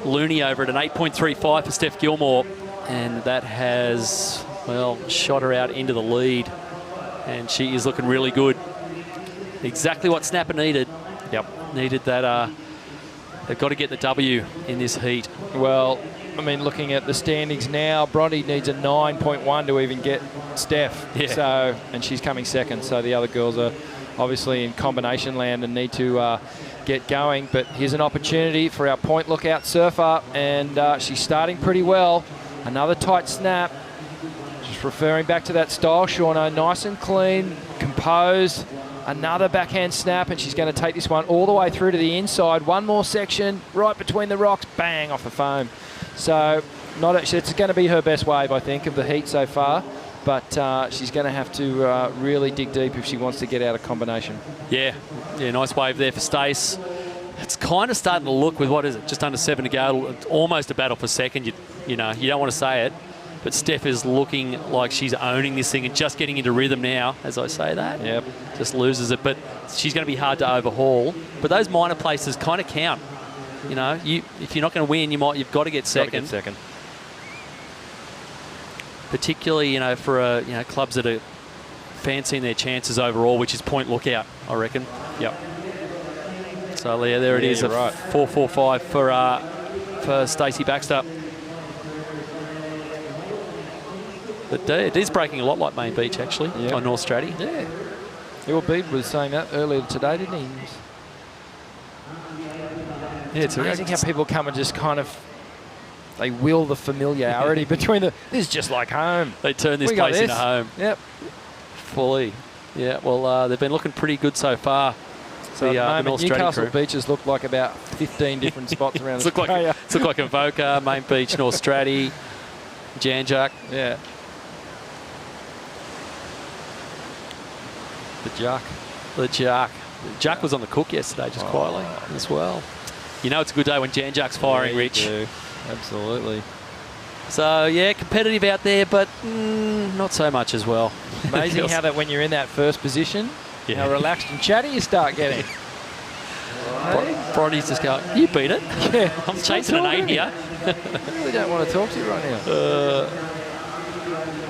loony over at an 8.35 for Steph Gilmore, and that has, well, shot her out into the lead, and she is looking really good. Exactly what Snapper needed. Yep. Needed that. They've got to get the W in this heat. Well, I mean, looking at the standings now, Bronte needs a 9.1 to even get Steph. Yeah. So, and she's coming second. So the other girls are obviously in combination land and need to get going. But here's an opportunity for our point lookout surfer, and she's starting pretty well. Another tight snap. Just referring back to that style, Shauna, nice and clean, composed. Another backhand snap, and she's going to take this one all the way through to the inside. One more section, right between the rocks, bang, off the foam. So it's going to be her best wave, I think, of the heat so far. But she's going to have to really dig deep if she wants to get out of combination. Yeah, nice wave there for Stace. It's kind of starting to look with, what is it, just under 7 to go, it's almost a battle for second. You know, you don't want to say it, but Steph is looking like she's owning this thing and just getting into rhythm now, as I say that. Yep. Just loses it, but she's going to be hard to overhaul. But those minor places kind of count. You know, if you're not going to win, you've got to get second. Particularly, you know, for clubs that are fancying their chances overall, which is point lookout, I reckon. Yep. So yeah, there it is, a right. 4.45 for Stacey Baxter. But it is breaking a lot like Main Beach, actually, on North Stratty. Yeah. Well, Bede was saying that earlier today, didn't he? Yeah, it's amazing how people come and just kind of, they will the familiarity between this is just like home. They turn this place into home. Yep. Fully. Yeah, well, they've been looking pretty good so far. So the North Stratty Newcastle crew. beaches look like about 15 different spots around Australia. It's looked like Avoca, Main Beach, North Stratty, Jan Juc. Yeah. The Juc. Juc was on the cook yesterday, just quietly as well. You know it's a good day when Jan Juc's firing, Rich. Do. Absolutely. So, yeah, competitive out there, but not so much as well. Amazing how that when you're in that first position, how relaxed and chatty you start getting. Bronny's just going, you beat it. Yeah. I'm chasing an 8 here. I really don't want to talk to you right now.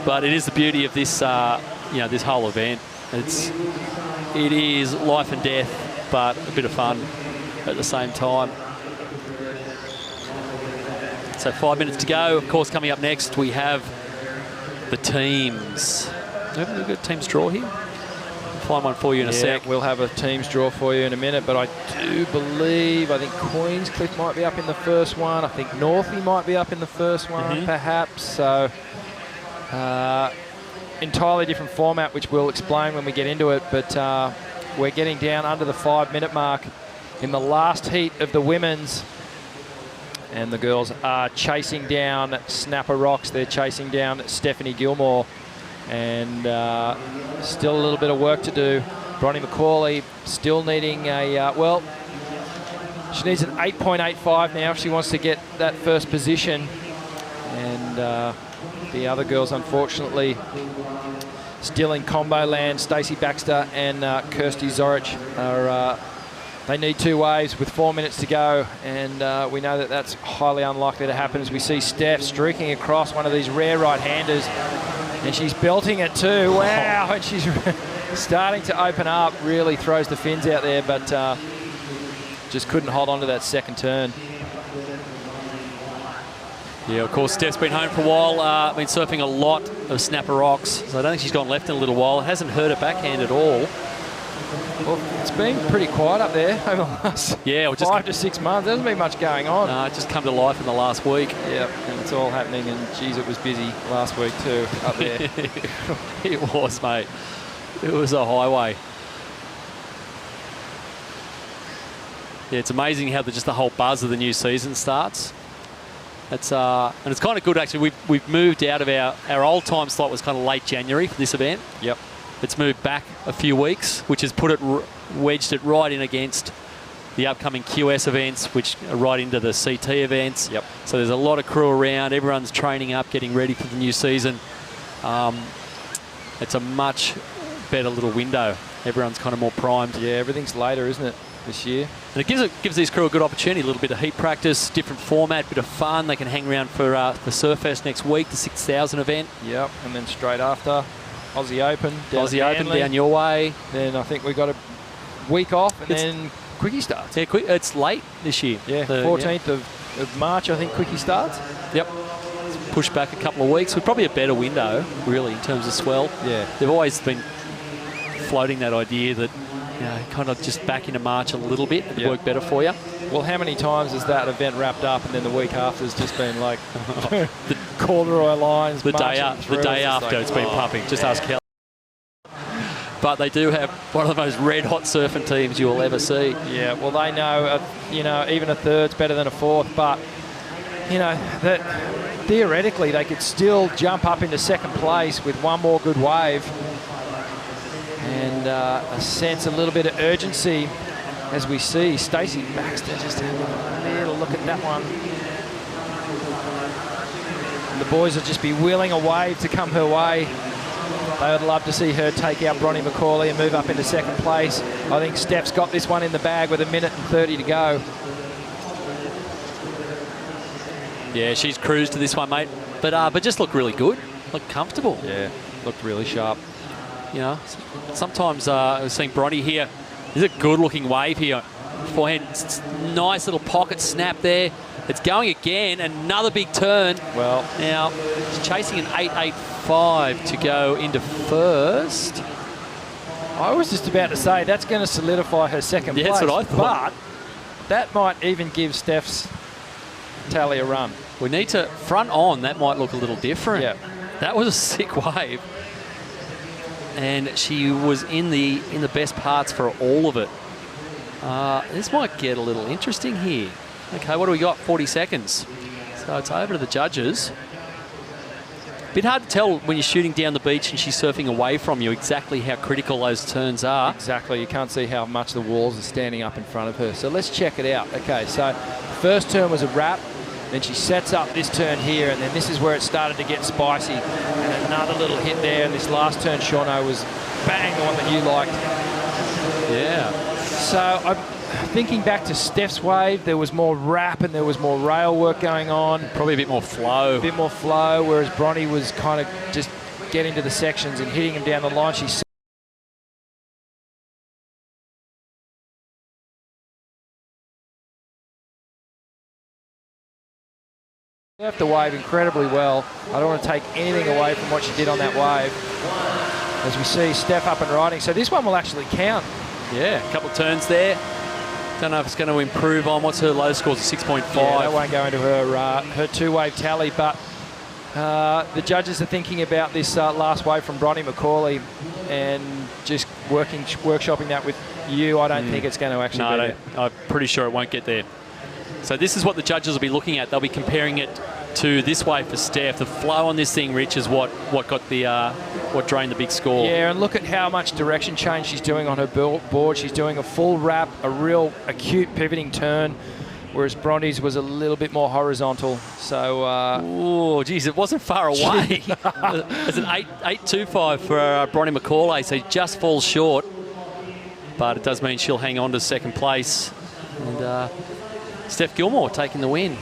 But it is the beauty of this, this whole event. It is life and death, but a bit of fun at the same time. So 5 minutes to go. Of course, coming up next, we have the teams. Haven't we got teams draw here? I'll find one for you in a sec. We'll have a teams draw for you in a minute, but I do believe, I think Queenscliff might be up in the first one. I think Northie might be up in the first one, perhaps. So, entirely different format, which we'll explain when we get into it, but we're getting down under the 5 minute mark in the last heat of the women's And the girls are chasing down Snapper Rocks. They're chasing down Stephanie Gilmore. And still a little bit of work to do. Bronnie McCauley still needing a, well, she needs an 8.85 now if she wants to get that first position. And the other girls, unfortunately, still in combo land. Stacey Baxter and Kirsty Zorich are, they need 2 waves with 4 minutes to go. And we know that that's highly unlikely to happen as we see Steph streaking across one of these rare right-handers. And she's belting it too. Wow, and she's starting to open up. Really throws the fins out there, but just couldn't hold on to that second turn. Yeah, of course, Steph's been home for a while. Been surfing a lot of Snapper Rocks, so I don't think she's gone left in a little while. Hasn't hurt her backhand at all. Well, it's been pretty quiet up there over the last 5 to 6 months. There hasn't been much going on. No, it just come to life in the last week. Yep, and it's all happening, and geez, it was busy last week too up there. It was, mate. It was a highway. Yeah, it's amazing how just the whole buzz of the new season starts. It's and it's kind of good actually. We've moved out of our old time slot was kind of late January for this event. Yep. It's moved back a few weeks, which has put it wedged it right in against the upcoming QS events, which are right into the CT events. Yep. So there's a lot of crew around. Everyone's training up, getting ready for the new season. It's a much better little window. Everyone's kind of more primed. Yeah, everything's later, isn't it, this year? And it gives these crew a good opportunity, a little bit of heat practice, different format, bit of fun. They can hang around for the Surfest next week, the 6,000 event. Yep, and then straight after, Aussie Open. Aussie Open down your way. Then I think we got a week off, and then Quickie starts. Yeah, it's late this year. Yeah, 14th of March, I think Quickie starts. Yep. It's pushed back a couple of weeks. With probably a better window, really, in terms of swell. Yeah. They've always been floating that idea that, you know, kind of just back into March a little bit and work better for you. Well, how many times has that event wrapped up and then the week after has just been like the corduroy lines? The day after it's been pumping. Just ask Kelly. But they do have one of the most red-hot surfing teams you'll ever see. Yeah, well, they know, you know, even a third's better than a fourth, but, you know, that theoretically they could still jump up into second place with one more good wave. And a sense, a little bit of urgency as we see Stacey Baxter just having a little look at that one. And the boys will just be wheeling a wave to come her way. They would love to see her take out Bronnie McCauley and move up into second place. I think Steph's got this one in the bag with 1:30 to go. Yeah, she's cruised to this one, mate. But just looked really good. Looked comfortable. Yeah, looked really sharp. You know, sometimes I've seen Bronnie here. There's a good-looking wave here. Forehand, nice little pocket snap there. It's going again, another big turn. Well, now she's chasing an 8.85 to go into first. I was just about to say that's going to solidify her second place. That's what I thought. But that might even give Steph's tally a run. We need to front on. That might look a little different. Yeah, that was a sick wave. And she was in the best parts for all of it. This might get a little interesting here. Okay, what do we got? 40 seconds. So it's over to the judges. Bit hard to tell when you're shooting down the beach and she's surfing away from you exactly how critical those turns are. Exactly. You can't see how much the walls are standing up in front of her. So let's check it out. Okay, so first turn was a wrap. Then she sets up this turn here, and then this is where it started to get spicy. And another little hit there, and this last turn, Shauno, was bang, the one that you liked. Yeah. So I'm thinking back to Steph's wave, there was more wrap and there was more rail work going on. Probably a bit more flow. A bit more flow, whereas Bronnie was kind of just getting to the sections and hitting him down the line. She surfed the wave incredibly well. I don't want to take anything away from what she did on that wave. As we see Steph up and riding. So this one will actually count. Yeah, a couple of turns there. Don't know if it's going to improve on. What's her low scores? 6.5. Yeah, that won't go into her two-wave tally, but the judges are thinking about this last wave from Bronnie McCauley and just workshopping that with you. I don't think it's going to actually be there. I'm pretty sure it won't get there. So this is what the judges will be looking at. They'll be comparing it to this way for Steph. The flow on this thing, Rich, is what got the what drained the big score. Yeah, and look at how much direction change she's doing on her board. She's doing a full wrap, a real acute pivoting turn, whereas Bronte's was a little bit more horizontal. So, oh, geez, it wasn't far away. It's an 8.25 for Bronte McCauley, so he just falls short. But it does mean she'll hang on to second place. And Steph Gilmore taking the win.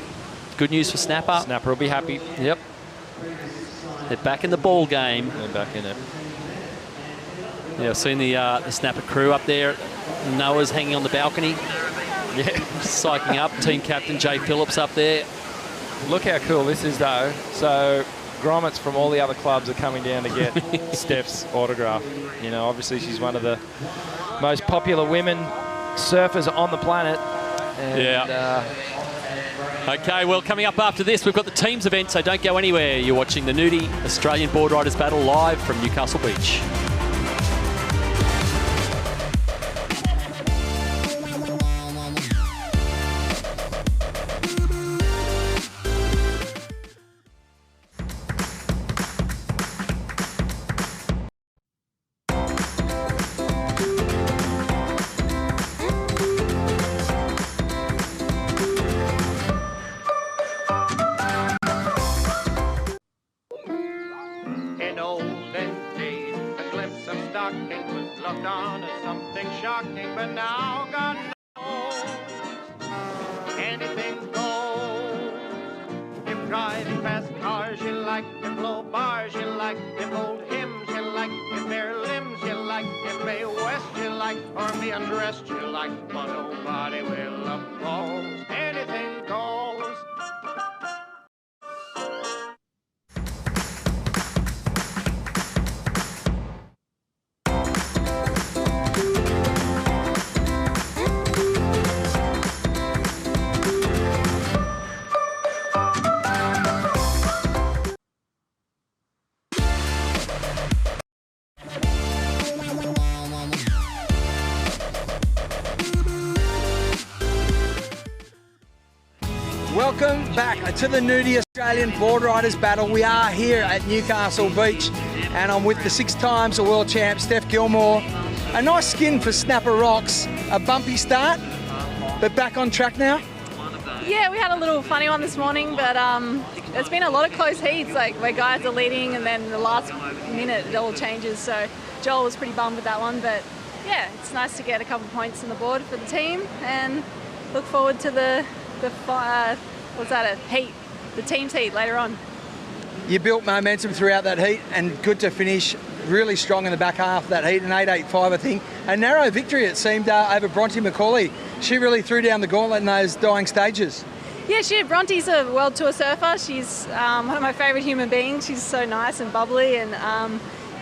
Good news for Snapper. Snapper will be happy. Yep. They're back in the ball game. They're back in it. Yeah, I've seen the Snapper crew up there. Noah's hanging on the balcony. Yeah. Psyching up. Team captain Jay Phillips up there. Look how cool this is, though. So grommets from all the other clubs are coming down to get Steph's autograph. You know, obviously she's one of the most popular women surfers on the planet. And, yeah. Okay, well, coming up after this, we've got the teams event, so don't go anywhere. You're watching the Nudie Australian Board Riders Battle live from Newcastle Beach. Welcome back to the Nudie Australian Board Riders Battle. We are here at Newcastle Beach and I'm with the 6 times world champ Steph Gilmore. A nice skin for Snapper Rocks, a bumpy start, but back on track now? Yeah, we had a little funny one this morning, but there's been a lot of close heats, like where guys are leading and then the last minute it all changes. So Joel was pretty bummed with that one, but yeah, it's nice to get a couple points on the board for the team and look forward to the heat, the team's heat later on. You built momentum throughout that heat and good to finish really strong in the back half of that heat, an 8.85 I think. A narrow victory it seemed over Bronte McCauley. She really threw down the gauntlet in those dying stages. Yeah, she did. Bronte's a World Tour surfer. She's one of my favourite human beings. She's so nice and bubbly and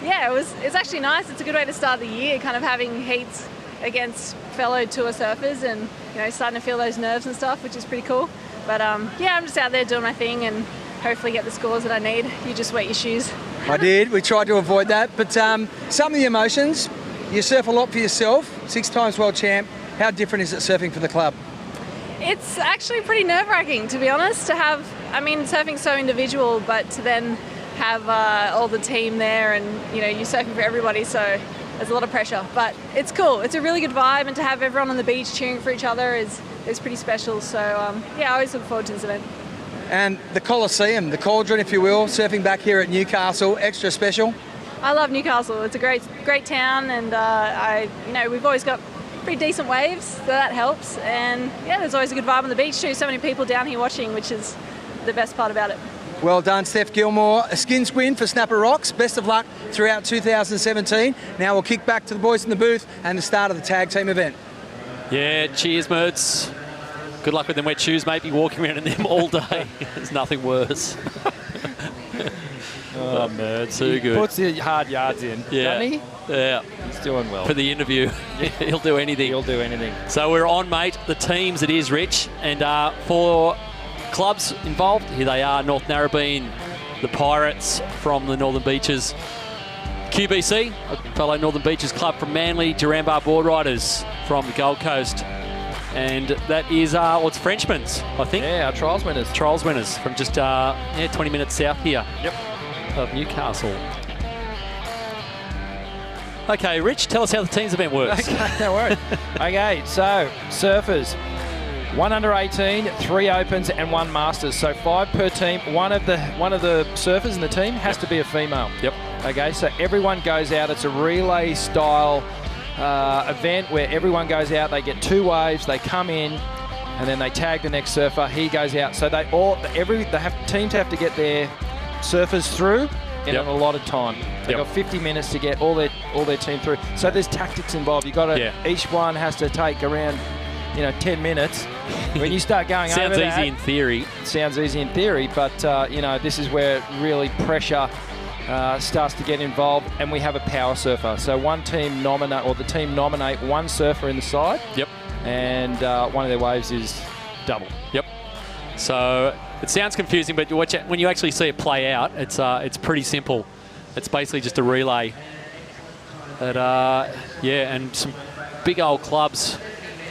yeah, it's actually nice. It's a good way to start the year, kind of having heats against fellow tour surfers and, you know, starting to feel those nerves and stuff, which is pretty cool. But yeah, I'm just out there doing my thing and hopefully get the scores that I need. You just wet your shoes. I did. We tried to avoid that. But some of the emotions, you surf a lot for yourself, 6 times world champ. How different is it surfing for the club? It's actually pretty nerve-wracking, to be honest, to have, I mean, surfing's so individual, but to then have all the team there and, you know, you're surfing for everybody, so there's a lot of pressure. But it's cool. It's a really good vibe, and to have everyone on the beach cheering for each other is pretty special. So, yeah, I always look forward to this event. And the Coliseum, the cauldron, if you will, surfing back here at Newcastle, extra special? I love Newcastle. It's a great town, and you know, we've always got pretty decent waves, so that helps. And yeah, there's always a good vibe on the beach too. So many people down here watching, which is the best part about it. Well done, Steph Gilmore. A skins win for Snapper Rocks. Best of luck throughout 2017. Now we'll kick back to the boys in the booth and the start of the tag team event. Yeah, cheers, Mertz. Good luck with them wet shoes, mate. Be walking around in them all day. There's nothing worse. Oh, Mertz. Too good. He puts the hard yards in, doesn't he? Yeah. He's doing well. For the interview. He'll do anything. He'll do anything. So we're on, mate. The teams it is, Rich. And for clubs involved, here they are. North Narrabeen, the Pirates from the Northern Beaches. QBC, a fellow Northern Beaches club from Manly. Duranbar Board Riders from the Gold Coast. And that is, it's Frenchman's, I think. Yeah, our trials winners. Trials winners from just 20 minutes south here of Newcastle. Okay, Rich, tell us how the teams event works. Okay, no worries. Okay, so surfers, 1 under 18, 3 opens, and 1 masters. So 5 per team. One of the surfers in the team has to be a female. Yep. Okay, so everyone goes out. It's a relay style event where everyone goes out. They get 2 waves. They come in, and then they tag the next surfer. He goes out. So teams have to get their surfers through in an allotted time. They've got 50 minutes to get all their team through. So there's tactics involved. You got to each one has to take around 10 minutes. When you start going over that, sounds easy in theory. Sounds easy in theory, but this is where really pressure starts to get involved, and we have a power surfer. So the team nominate 1 surfer in the side. Yep. And one of their waves is double. Yep. So it sounds confusing, but when you actually see it play out, it's pretty simple. It's basically just a relay. And some big old clubs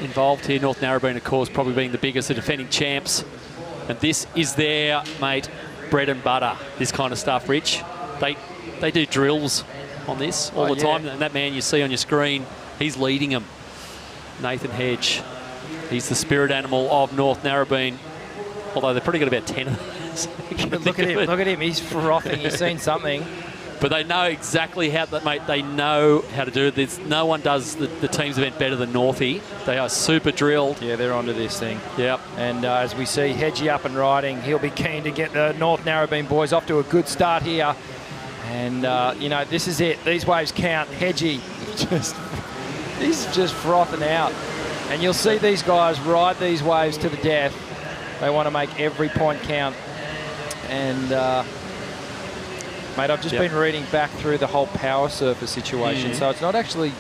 involved here. North Narrabeen, of course, probably being the biggest, the defending champs. And this is their, mate, bread and butter, this kind of stuff, Rich. They do drills on this all the time. And that man you see on your screen, he's leading them. Nathan Hedge. He's the spirit animal of North Narrabeen. Although they've probably got about 10 of them. Look at him. He's frothing. He's seen something. But they know exactly how that, mate. They know how to do it. No one does the teams event better than Northie. They are super drilled. Yeah, they're onto this thing. Yep. And as we see Hedgie up and riding, he'll be keen to get the North Narrabeen boys off to a good start here. And this is it. These waves count. Hedgie, he's just frothing out. And you'll see these guys ride these waves to the death. They want to make every point count. And mate, I've just been reading back through the whole power surfer situation. So it's not actually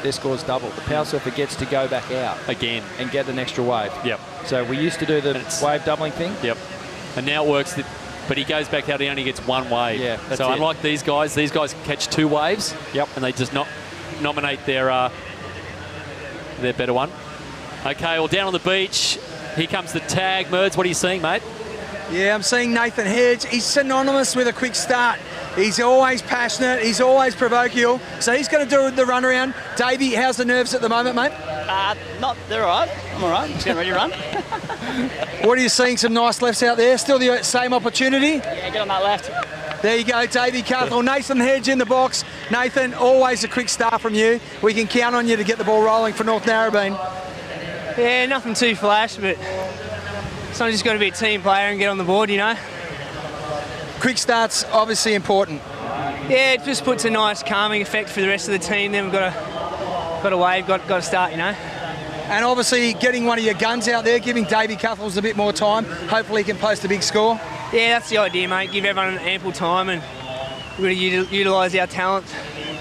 their score's double. The power surfer gets to go back out again and get an extra wave. Yep. So we used to do the wave doubling thing. Yep. And now it works. But he goes back out. He only gets 1 wave. Yeah. So unlike these guys can catch 2 waves. Yep. And they just nominate their better one. Okay. Well, down on the beach, here comes the tag. Merds, what are you seeing, mate? Yeah, I'm seeing Nathan Hedge. He's synonymous with a quick start. He's always passionate. He's always provocative. So he's going to do the run around. Davey, how's the nerves at the moment, mate? They're all right. I'm all right. Just getting ready to run. What are you seeing? Some nice lefts out there. Still the same opportunity? Yeah, get on that left. There you go, Davey Cathal. Nathan Hedge in the box. Nathan, always a quick start from you. We can count on you to get the ball rolling for North Narrabeen. Yeah, nothing too flash, but someone's just got to be a team player and get on the board, Quick start's obviously important. Yeah, it just puts a nice calming effect for the rest of the team. Then we've got a wave, got to start, And obviously getting one of your guns out there, giving Davey Cuthles a bit more time. Hopefully he can post a big score. Yeah, that's the idea, mate. Give everyone ample time and we're going to utilise our talent.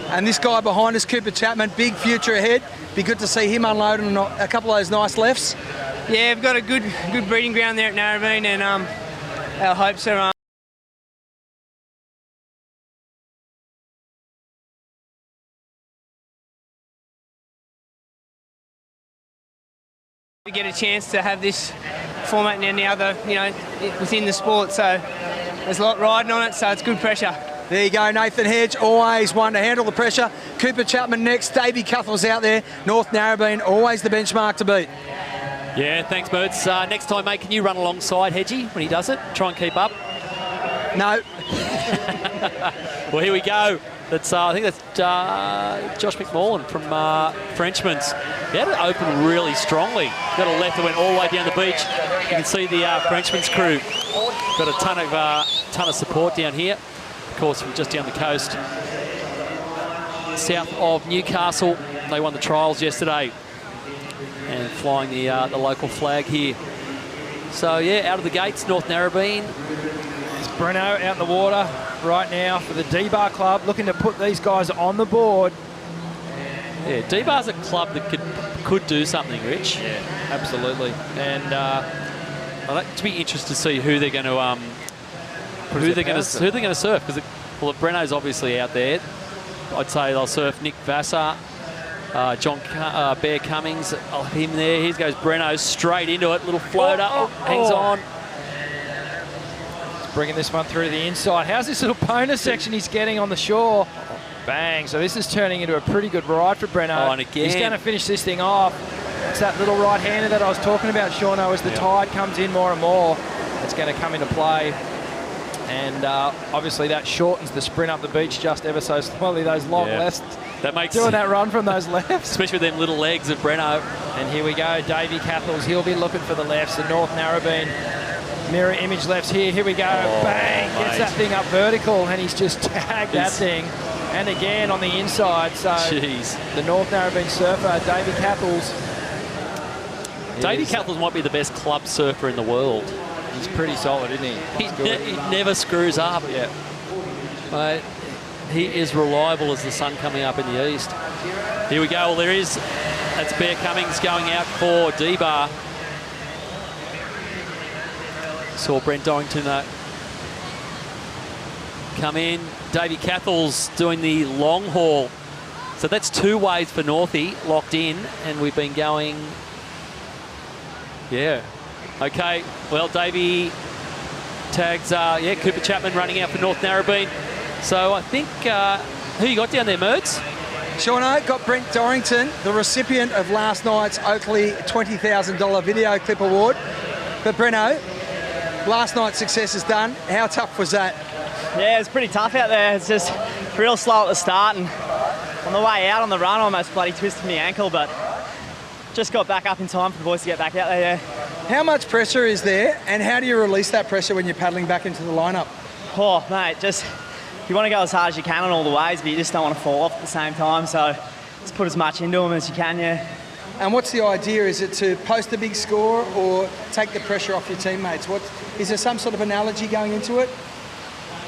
And this guy behind us, Cooper Chapman, big future ahead. Be good to see him unloading a couple of those nice lefts. Yeah, we've got a good breeding ground there at Narrabeen, and our hopes are to get a chance to have this format now within the sport. So there's a lot riding on it, so it's good pressure. There you go, Nathan Hedge, always one to handle the pressure. Cooper Chapman next, Davey Cuthles out there. North Narrabeen, always the benchmark to beat. Yeah, thanks, Birds. Next time, mate, can you run alongside Hedgie when he does it? Try and keep up. No. Well, here we go. I think that's Josh McMullen from Frenchman's. He had it open really strongly. Got a left that went all the way down the beach. You can see the Frenchman's crew got a ton of support down here. Of course, from just down the coast, south of Newcastle. They won the trials yesterday and flying the local flag here. So yeah, out of the gates, North Narrabeen. It's Breno out in the water right now for the D-Bar Club, looking to put these guys on the board. Yeah, D-Bar's a club that could do something, Rich. Yeah, absolutely. And I'd like to be interested to see who they're going to who they're going to surf, because Breno's obviously out there. I'd say they'll surf Nick Vassar, Bear Cummings, him there. Here goes Breno straight into it. Little floater. Hangs on. He's bringing this one through to the inside. How's this little bonus section he's getting on the shore? Bang. So this is turning into a pretty good ride for Breno. Oh, and again. He's going to finish this thing off. It's that little right-hander that I was talking about, Shauno, as the tide comes in more and more. It's going to come into play. And obviously that shortens the sprint up the beach just ever so slowly. Those long lefts. That makes doing that run from those lefts. Especially with them little legs of Breno. And here we go. Davey Cathels. He'll be looking for the lefts. The North Narrabeen mirror image lefts here. Here we go. Bang. Gets that thing up vertical. And he's just tagged that thing. And again on the inside. So the North Narrabeen surfer, Davey Cathels. Davey Cathels might be the best club surfer in the world. He's pretty solid, isn't he? He never screws up. Yeah. Mate, he is reliable as the sun coming up in the east. Here we go. Well, there is. That's Bear Cummings going out for D-Bar. Saw Brent Dorrington come in. Davey Cathels doing the long haul. So that's 2 waves for Northie locked in, and we've been going. Yeah. Okay. Well, Davey tags. Cooper Chapman running out for North Narrabeen. So I think who you got down there, Mertz? Shauno, got Brent Dorrington, the recipient of last night's Oakley $20,000 video clip award. But Breno, last night's success is done. How tough was that? Yeah, it's pretty tough out there. It's just real slow at the start, and on the way out on the run, I almost bloody twisted my ankle, but just got back up in time for the boys to get back out there. How much pressure is there, and how do you release that pressure when you're paddling back into the lineup? Oh, mate, just you want to go as hard as you can on all the waves, but you just don't want to fall off at the same time. So just put as much into them as you can, yeah. And what's the idea? Is it to post a big score or take the pressure off your teammates? Is there some sort of analogy going into it?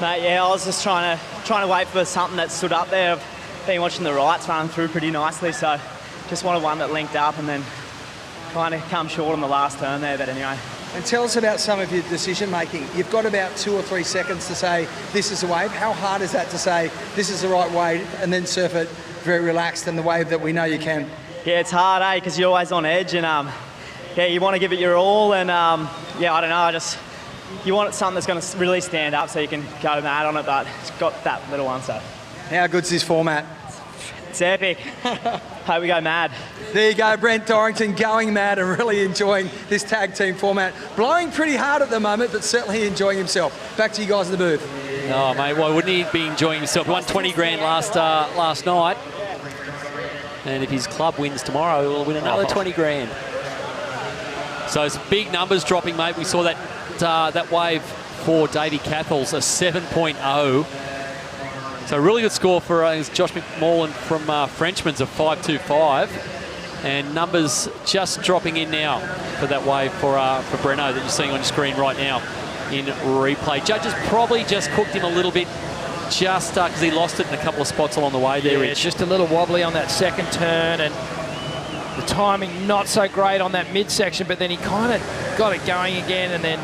Mate, yeah, I was just trying to wait for something that stood up there. I've been watching the rights running through pretty nicely, so just wanted one that linked up and then kind of come short on the last turn there, but anyway. And tell us about some of your decision making. You've got about 2 or 3 seconds to say this is a wave. How hard is that to say this is the right wave and then surf it very relaxed and the wave that we know you can? Yeah, it's hard, because you're always on edge, and you want to give it your all, and I don't know, you want something that's going to really stand up so you can go mad on it, but it's got that little one, so. How good's this format? It's epic. Hope we go mad. There you go, Brent Dorrington going mad and really enjoying this tag team format. Blowing pretty hard at the moment, but certainly enjoying himself. Back to you guys in the booth. Oh, mate, why wouldn't he be enjoying himself? He won 20 grand last night. And if his club wins tomorrow, he'll win another 20 grand. So it's big numbers dropping, mate. We saw that wave for Davey Cathels, a 7.0. So a really good score for Josh McMullen from Frenchman's of 5.25. And numbers just dropping in now for that wave for Breno that you're seeing on your screen right now in replay. Judges probably just cooked him a little bit just because he lost it in a couple of spots along the way there. Yeah, it's just a little wobbly on that second turn, and the timing not so great on that midsection, but then he kind of got it going again, and then,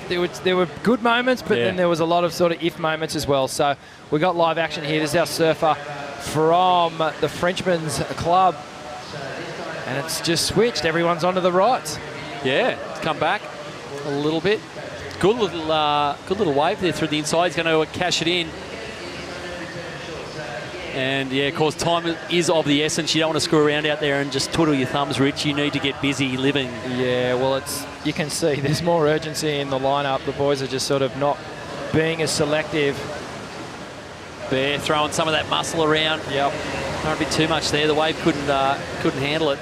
there were good moments, but then there was a lot of sort of if moments as well. So we got live action here. This is our surfer from the Frenchman's Club, and it's just switched. Everyone's onto the rights. Yeah, it's come back a little bit. Good little wave there through the inside. He's going to cash it in. And, of course, time is of the essence. You don't want to screw around out there and just twiddle your thumbs, Rich. You need to get busy living. Yeah, well, you can see there's more urgency in the lineup. The boys are just sort of not being as selective. Bear throwing some of that muscle around. Yep. Not a bit too much there. The wave couldn't handle it.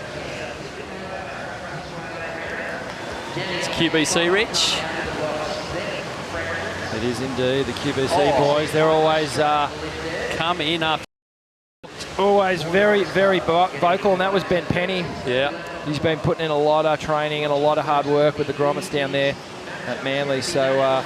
It's QBC, Rich. It is indeed the QBC boys. They're always come in after. Always very, very vocal, and that was Ben Penny. Yeah. He's been putting in a lot of training and a lot of hard work with the grommets down there at Manly. So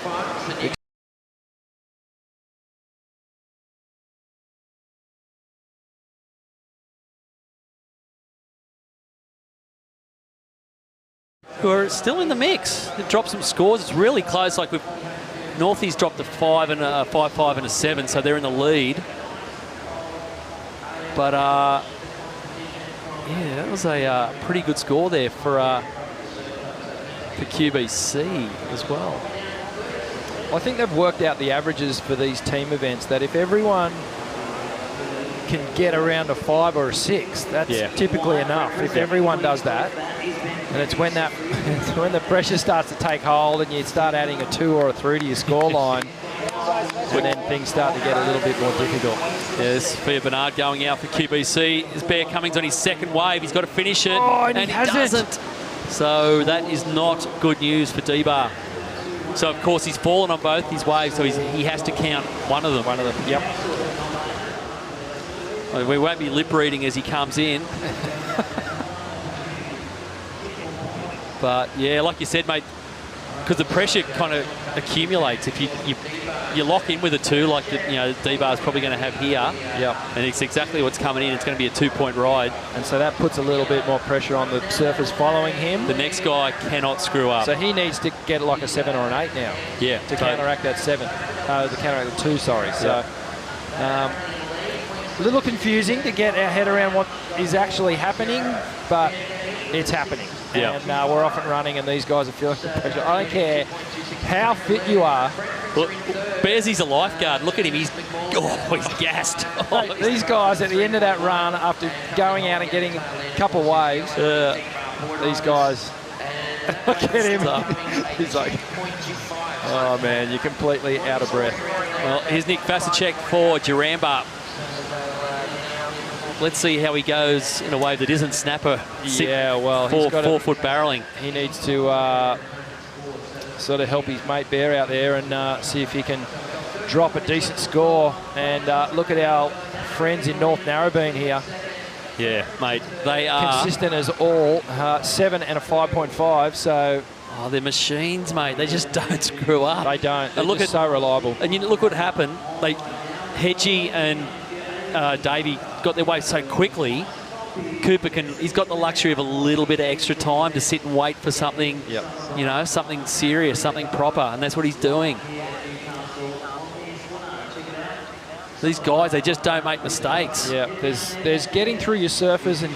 who are still in the mix. They've dropped some scores. It's really close. Like Northie's dropped a 5 and a 5, 5 and a 7, so they're in the lead. But Yeah, that was a pretty good score there for QBC as well. I think they've worked out the averages for these team events, that if everyone can get around a 5 or a 6, that's typically enough. If everyone does that, and it's when the pressure starts to take hold and you start adding a 2 or a 3 to your scoreline, when then things start to get a little bit more difficult. Yes, Sophia Bernard going out for QBC. There's Bear Cummings on his second wave. He's got to finish it, and he doesn't. So that is not good news for D-Bar. So, of course, he's fallen on both his waves, so he has to count one of them. Yep. We won't be lip reading as he comes in. But, yeah, like you said, mate, because the pressure kind of accumulates. If you lock in with a 2 like D-Bar's probably going to have here, and it's exactly what's coming in. It's going to be a 2-point ride. And so that puts a little bit more pressure on the surfers following him. The next guy cannot screw up. So he needs to get like a 7 or an 8 now. Yeah. To counteract that 7. To counteract the 2, sorry. So a little confusing to get our head around what is actually happening, but it's happening. Yeah. And we're off and running, and these guys are feeling the pressure. I don't care how fit you are. Look, Bearsy's a lifeguard. Look at him. He's gassed. These guys at the end of that run, after going out and getting a couple waves, these guys, look at him. He's like, oh, man, you're completely out of breath. Well, here's Nick Vasicek for Jaramba. Let's see how he goes in a wave that isn't snapper. Yeah, well, he's got 4-foot barreling. He needs to sort of help his mate Bear out there and see if he can drop a decent score. And look at our friends in North Narrabeen here. Yeah, mate, they are consistent as all. 7 and a 5.5. So. Oh, they're machines, mate. They just don't screw up. They don't. They're look just so reliable. And look what happened. Hedgie and Davey got their way so quickly. Cooper he's got the luxury of a little bit of extra time to sit and wait for something, something serious, something proper, and that's what he's doing. These guys, they just don't make mistakes. Yeah, there's getting through your surfers and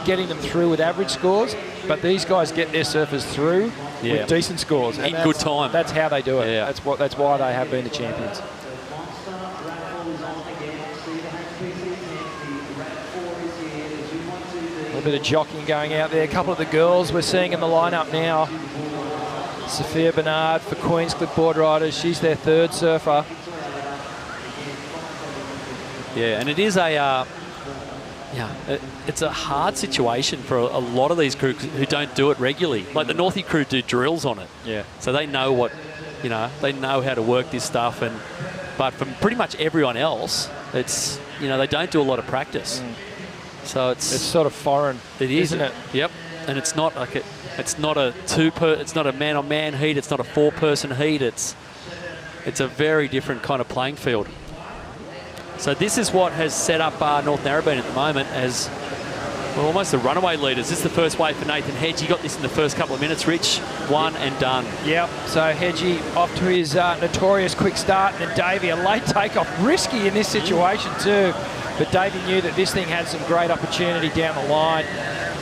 getting them through with average scores, but these guys get their surfers through with decent scores. In good time. That's how they do it. Yeah. That's why they have been the champions. A bit of jockeying going out there. A couple of the girls we're seeing in the lineup now. Sophia Bernard for Queenscliff Board Riders. She's their 3rd surfer. Yeah, and it is it's a hard situation for a lot of these crews who don't do it regularly. Like the Northie crew do drills on it. Yeah. So they know what, they know how to work this stuff. But from pretty much everyone else, it's, they don't do a lot of practice. So it's sort of foreign. It is, isn't it? Yep. And it's not like it's not a man-on-man heat. It's not a 4-person heat. It's a very different kind of playing field. So this is what has set up North Narrabeen at the moment as almost the runaway leaders. This is the first wave for Nathan Hedgie. He got this in the first couple of minutes. Rich, 1 and done. Yep. So Hedgie off to his notorious quick start, and then Davey a late takeoff, risky in this situation too. But Davey knew that this thing had some great opportunity down the line,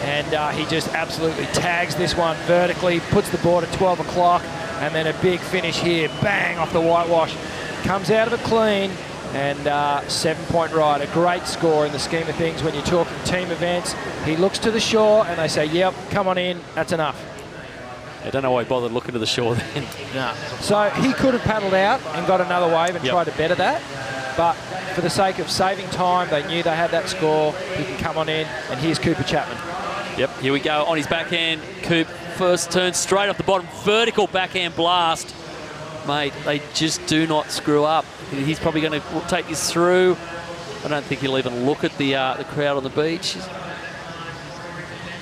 and he just absolutely tags this one vertically, puts the board at 12 o'clock, and then a big finish here, bang, off the whitewash. Comes out of it clean, and 7-point ride, a great score in the scheme of things when you're talking team events. He looks to the shore, and they say, yep, come on in, that's enough. I don't know why he bothered looking to the shore then. No. So he could have paddled out and got another wave and tried to better that. But for the sake of saving time, they knew they had that score. He can come on in, and here's Cooper Chapman. Yep, here we go on his backhand. Coop first turn straight off the bottom, vertical backhand blast. Mate, they just do not screw up. He's probably going to take this through. I don't think he'll even look at the crowd on the beach.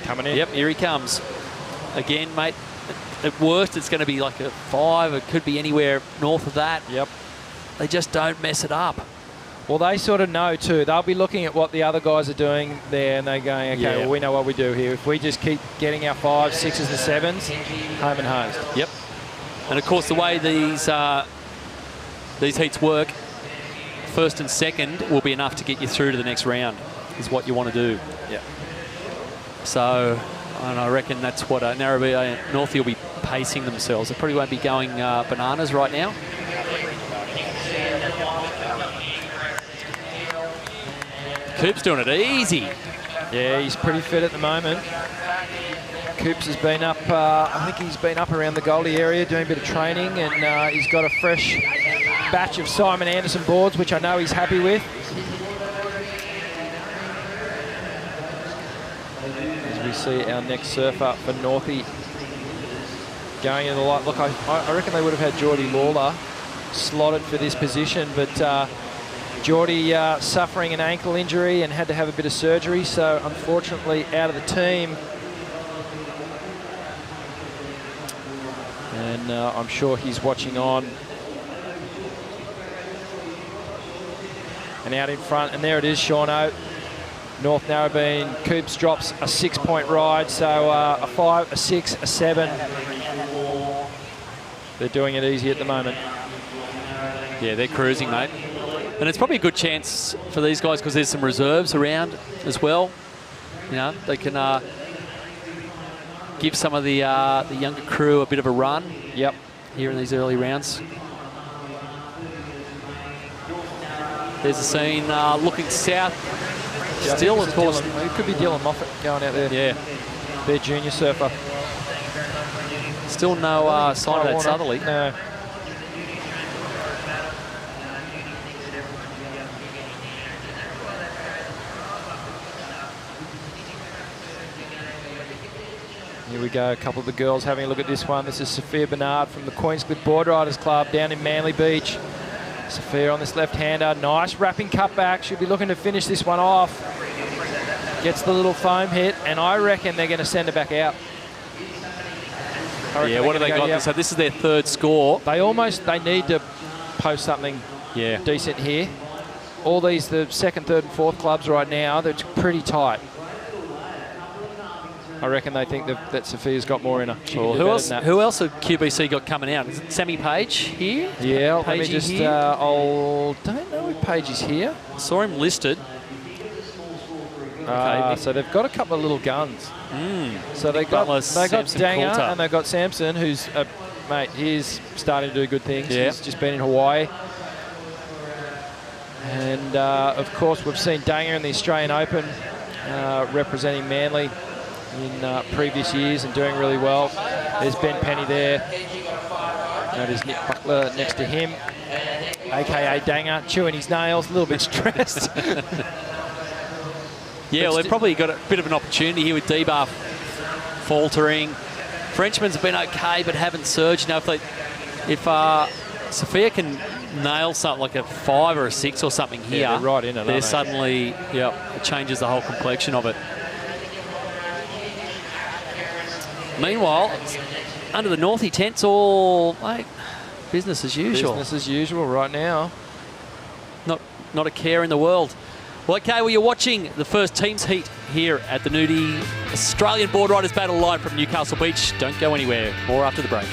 Coming in. Yep, here he comes. Again, mate, at worst it's going to be like a 5. It could be anywhere north of that. Yep. They just don't mess it up. Well, they sort of know too. They'll be looking at what the other guys are doing there, and they're going, okay, well, we know what we do here. If we just keep getting our 5s, 6s, and 7s, home and hosed. Yep. And of course, the way these heats work, 1st and 2nd will be enough to get you through to the next round, is what you want to do. Yeah. So, and I reckon that's what Narrabeen Northie will be pacing themselves. They probably won't be going bananas right now. Coop's doing it easy. Yeah, he's pretty fit at the moment. Coops has been up, I think he's been up around the Goldie area doing a bit of training, and he's got a fresh batch of Simon Anderson boards, which I know he's happy with. As we see our next surfer for Northie going in the light. Look, I reckon they would have had Geordie Lawler slotted for this position, but Geordie suffering an ankle injury and had to have a bit of surgery, so unfortunately out of the team. And I'm sure he's watching on. And out in front, and there it is, Shauno. North Narrabeen, Coops drops a 6-point ride, so a 5, a 6, a 7. They're doing it easy at the moment. Yeah, they're cruising, mate. And it's probably a good chance for these guys because there's some reserves around as well. You know, they can give some of the younger crew a bit of a run. Yep. Here in these early rounds. There's a scene looking south. Yeah, still, of course. It could be Dylan Moffat going out there. Yeah. Their junior surfer. Still no sign of that southerly. No. Here we go, a couple of the girls having a look at this one. This is Sophia Bernard from the Queenscliff Board Riders Club down in Manly Beach. Sophia on this left-hander, nice wrapping cutback. She'll be looking to finish this one off. Gets the little foam hit, and I reckon they're going to send her back out. Yeah, what have they got? So this is their third score. They need to post something decent here. All these, the second, third and fourth clubs right now, they're pretty tight. I reckon they think that Sophia's got more in her. Well, who else have QBC got coming out? Is it Sammy Page here? Yeah, let me just, don't know if Page is here. Saw him listed. Okay, so they've got a couple of little guns. So they got Danger and they've got Samson, who's, mate, he's starting to do good things. Yeah. He's just been in Hawaii. And, of course, we've seen Danger in the Australian Open representing Manly in previous years and doing really well. There's Ben Penny there. Now there's Nick Buckler next to him, a.k.a. Danger, chewing his nails, a little bit stressed. Yeah, well, they've probably got a bit of an opportunity here with D-Bar faltering. Frenchmen's have been okay, but haven't surged. Now, if Sophia can nail something like a 5 or a 6 or something here, they're right in it, they're suddenly, it changes the whole complexion of it. Meanwhile, under the Northie tents, all business as usual. Business as usual right now. Not a care in the world. Well, okay, well, you're watching the first teams heat here at the Nudie Australian Board Riders Battle live from Newcastle Beach. Don't go anywhere. More after the break.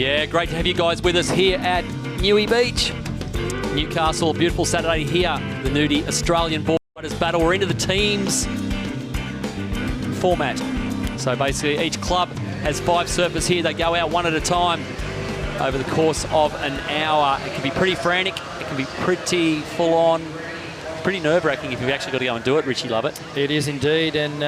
Yeah, great to have you guys with us here at Newey Beach. Newcastle, beautiful Saturday here. The Nudie Australian Board Riders battle. We're into the teams format. So basically each club has 5 surfers here. They go out one at a time over the course of an hour. It can be pretty frantic. It can be pretty full on. Pretty nerve-wracking if you've actually got to go and do it, Richie Lovett. It is indeed, and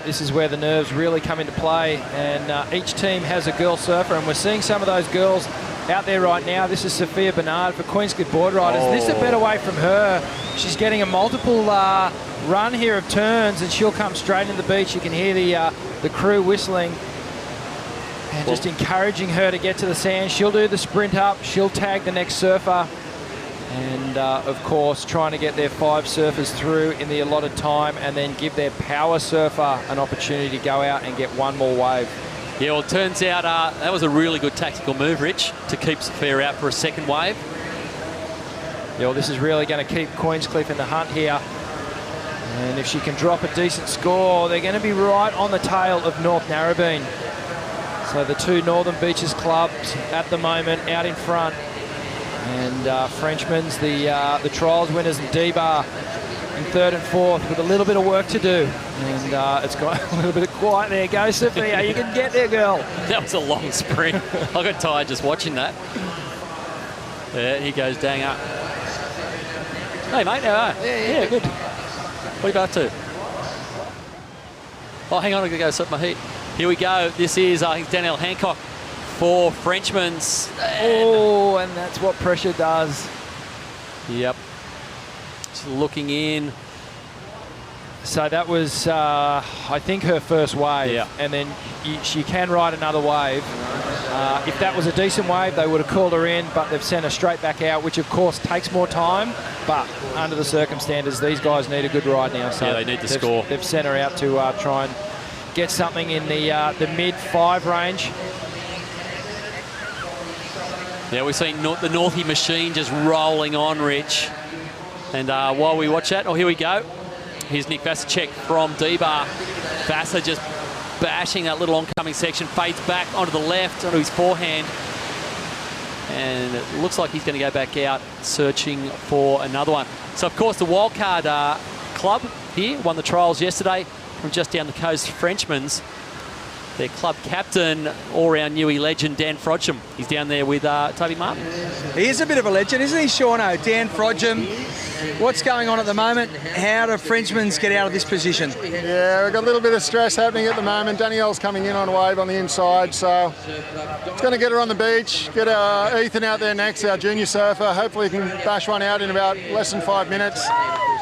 this is where the nerves really come into play. And each team has a girl surfer, and we're seeing some of those girls out there right now. This is Sophia Bernard for Queenscliff Board Riders. This is a better way from her. She's getting a multiple run here of turns, and she'll come straight in the beach. You can hear the crew whistling and just encouraging her to get to the sand. She'll do the sprint up. She'll tag the next surfer. And, of course, trying to get their 5 surfers through in the allotted time and then give their power surfer an opportunity to go out and get one more wave. Yeah, well, it turns out that was a really good tactical move, Rich, to keep Sophia out for a second wave. Yeah, well, this is really going to keep Queenscliff in the hunt here. And if she can drop a decent score, they're going to be right on the tail of North Narrabeen. So the 2 Northern Beaches clubs at the moment out in front. And Frenchman's the trials winners in D-Bar in 3rd and 4th with a little bit of work to do. And it's got a little bit of quiet there. Go, Sophia, you can get there, girl. That was a long sprint. I got tired just watching that. Yeah, he goes dang up. Hey, mate, how are you? Yeah, good. What are you up to? Oh, hang on, I'm going to go set my heat. Here we go. This is Danielle Hancock for Frenchman's. And that's what pressure does. Yep. Just looking in. So that was, I think, her first wave. Yeah. And then she can ride another wave. If that was a decent wave, they would have called her in, but they've sent her straight back out, which, of course, takes more time. But under the circumstances, these guys need a good ride now. So yeah, they need to score. They've sent her out to try and get something in the mid-5 range. Yeah, we've seen the Northie machine just rolling on, Rich. And while we watch that, here we go. Here's Nick Vasacek from D-Bar. Vasa just bashing that little oncoming section, fades back onto the left, onto his forehand. And it looks like he's going to go back out searching for another one. So, of course, the Wildcard club here won the trials yesterday from just down the coast, Frenchman's. Their club captain, all-round Newey legend, Dan Frodsham. He's down there with Toby Martin. He is a bit of a legend, isn't he, Shauno? Dan Frodsham. What's going on at the moment? How do Frenchman's get out of this position? Yeah, we've got a little bit of stress happening at the moment. Danielle's coming in on a wave on the inside, so it's going to get her on the beach. Get Ethan out there next, our junior surfer. Hopefully he can bash one out in about less than 5 minutes.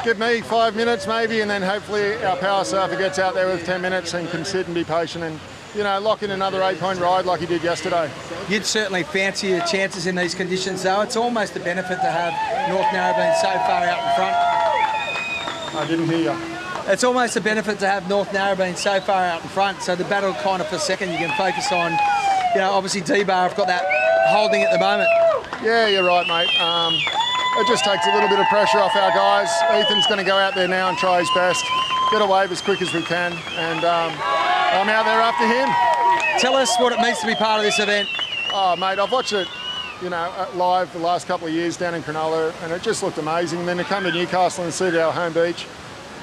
Give me 5 minutes maybe, and then hopefully our power surfer gets out there with 10 minutes and can sit and be patient and, you know, lock in another 8-point ride like he did yesterday. You'd certainly fancy your chances in these conditions, though. It's almost a benefit to have North Narrabeen so far out in front. I didn't hear you. It's almost a benefit to have North Narrabeen so far out in front, so the battle kind of for second you can focus on, you know, obviously D-Bar have got that holding at the moment. Yeah, you're right, mate. It just takes a little bit of pressure off our guys. Ethan's going to go out there now and try his best, get a wave as quick as we can, and I'm out there after him. Tell us what it means to be part of this event. Oh, mate, I've watched it, you know, live the last couple of years down in Cronulla, and it just looked amazing. And then to come to Newcastle and see it at our home beach,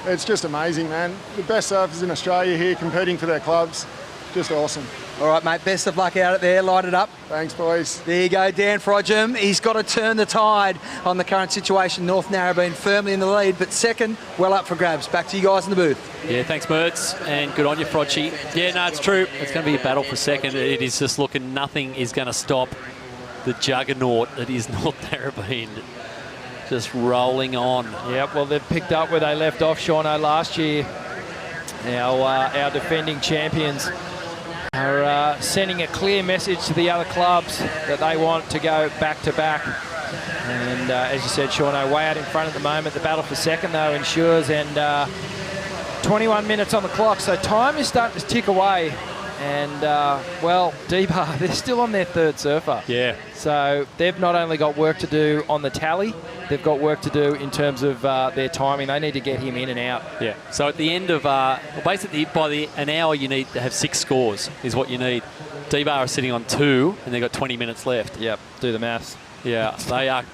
it's just amazing, man. The best surfers in Australia here competing for their clubs. Just awesome. All right, mate, best of luck out there. Light it up. Thanks, boys. There you go, Dan Frodsham. He's got to turn the tide on the current situation. North Narrabeen firmly in the lead, but second, well up for grabs. Back to you guys in the booth. Yeah, thanks, Mertz, and good on you, Frodgy. Yeah, no, it's true. It's going to be a battle for second. It is just looking, nothing is going to stop the juggernaut that is North Narrabeen. Just rolling on. Yep, well, they've picked up where they left off, Shauno, last year. Our defending champions are sending a clear message to the other clubs that they want to go back-to-back. And as you said, Shauno, way out in front at the moment. The battle for second, though, ensures, and 21 minutes on the clock, so time is starting to tick away. And, well, D-Bar, they're still on their 3rd surfer. Yeah. So they've not only got work to do on the tally, they've got work to do in terms of their timing. They need to get him in and out. Yeah. So at the end of, well, basically by an hour, you need to have 6 scores is what you need. D-Bar are sitting on 2, and they've got 20 minutes left. Yep, do the maths. Yeah, they are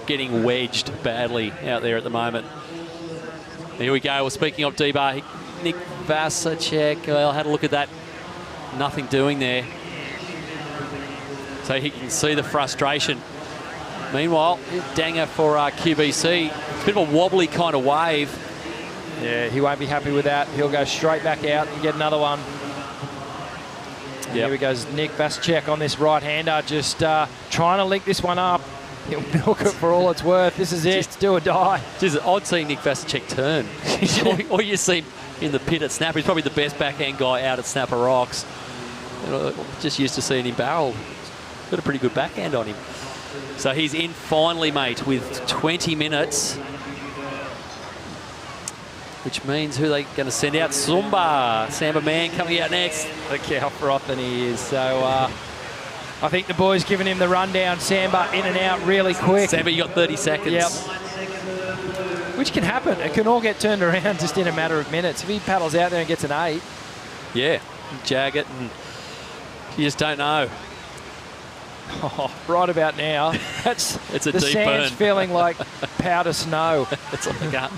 getting wedged badly out there at the moment. Here we go. Well, speaking of D-Bar, Nick Vasacek, well, had a look at that. Nothing doing there. So he can see the frustration. Meanwhile, Danger for QBC. It's a bit of a wobbly kind of wave. Yeah, he won't be happy with that. He'll go straight back out and get another one. Yep. Here we goes Nick Vasacek on this right-hander, just trying to link this one up. He'll milk it for all it's worth. This is it. It's do or die. It's odd seeing Nick Vasacek turn. Or you see him in the pit at Snapper. He's probably the best backhand guy out at Snapper Rocks. Just used to seeing him barrel. Got a pretty good backhand on him. So he's in finally, mate, with 20 minutes. Which means who are they going to send out? Samba Man coming out next. Look how frothing he is. So I think the boys giving him the rundown. Samba in and out really quick. Samba, you got 30 seconds. Yep. Which can happen. It can all get turned around just in a matter of minutes. If he paddles out there and gets an 8. Yeah, jag it, and you just don't know. Oh, right about now, it's a deep sand's burn. feeling like powder snow. It's like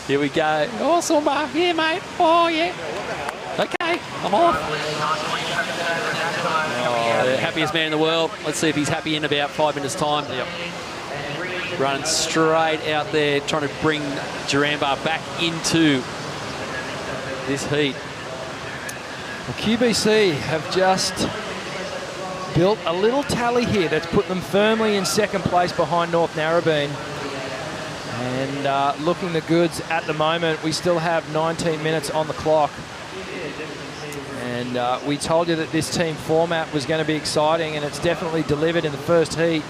here we go. Oh, Samba, yeah, mate. Oh, yeah. Okay, I'm off. Oh, the happiest man in the world. Let's see if he's happy in about 5 minutes' time. Yep. Running straight out there, trying to bring Duranbar back into this heat. Well, QBC have just built a little tally here that's put them firmly in second place behind North Narrabeen. And looking the goods at the moment. We still have 19 minutes on the clock. And we told you that this team format was going to be exciting, and it's definitely delivered in the first heat.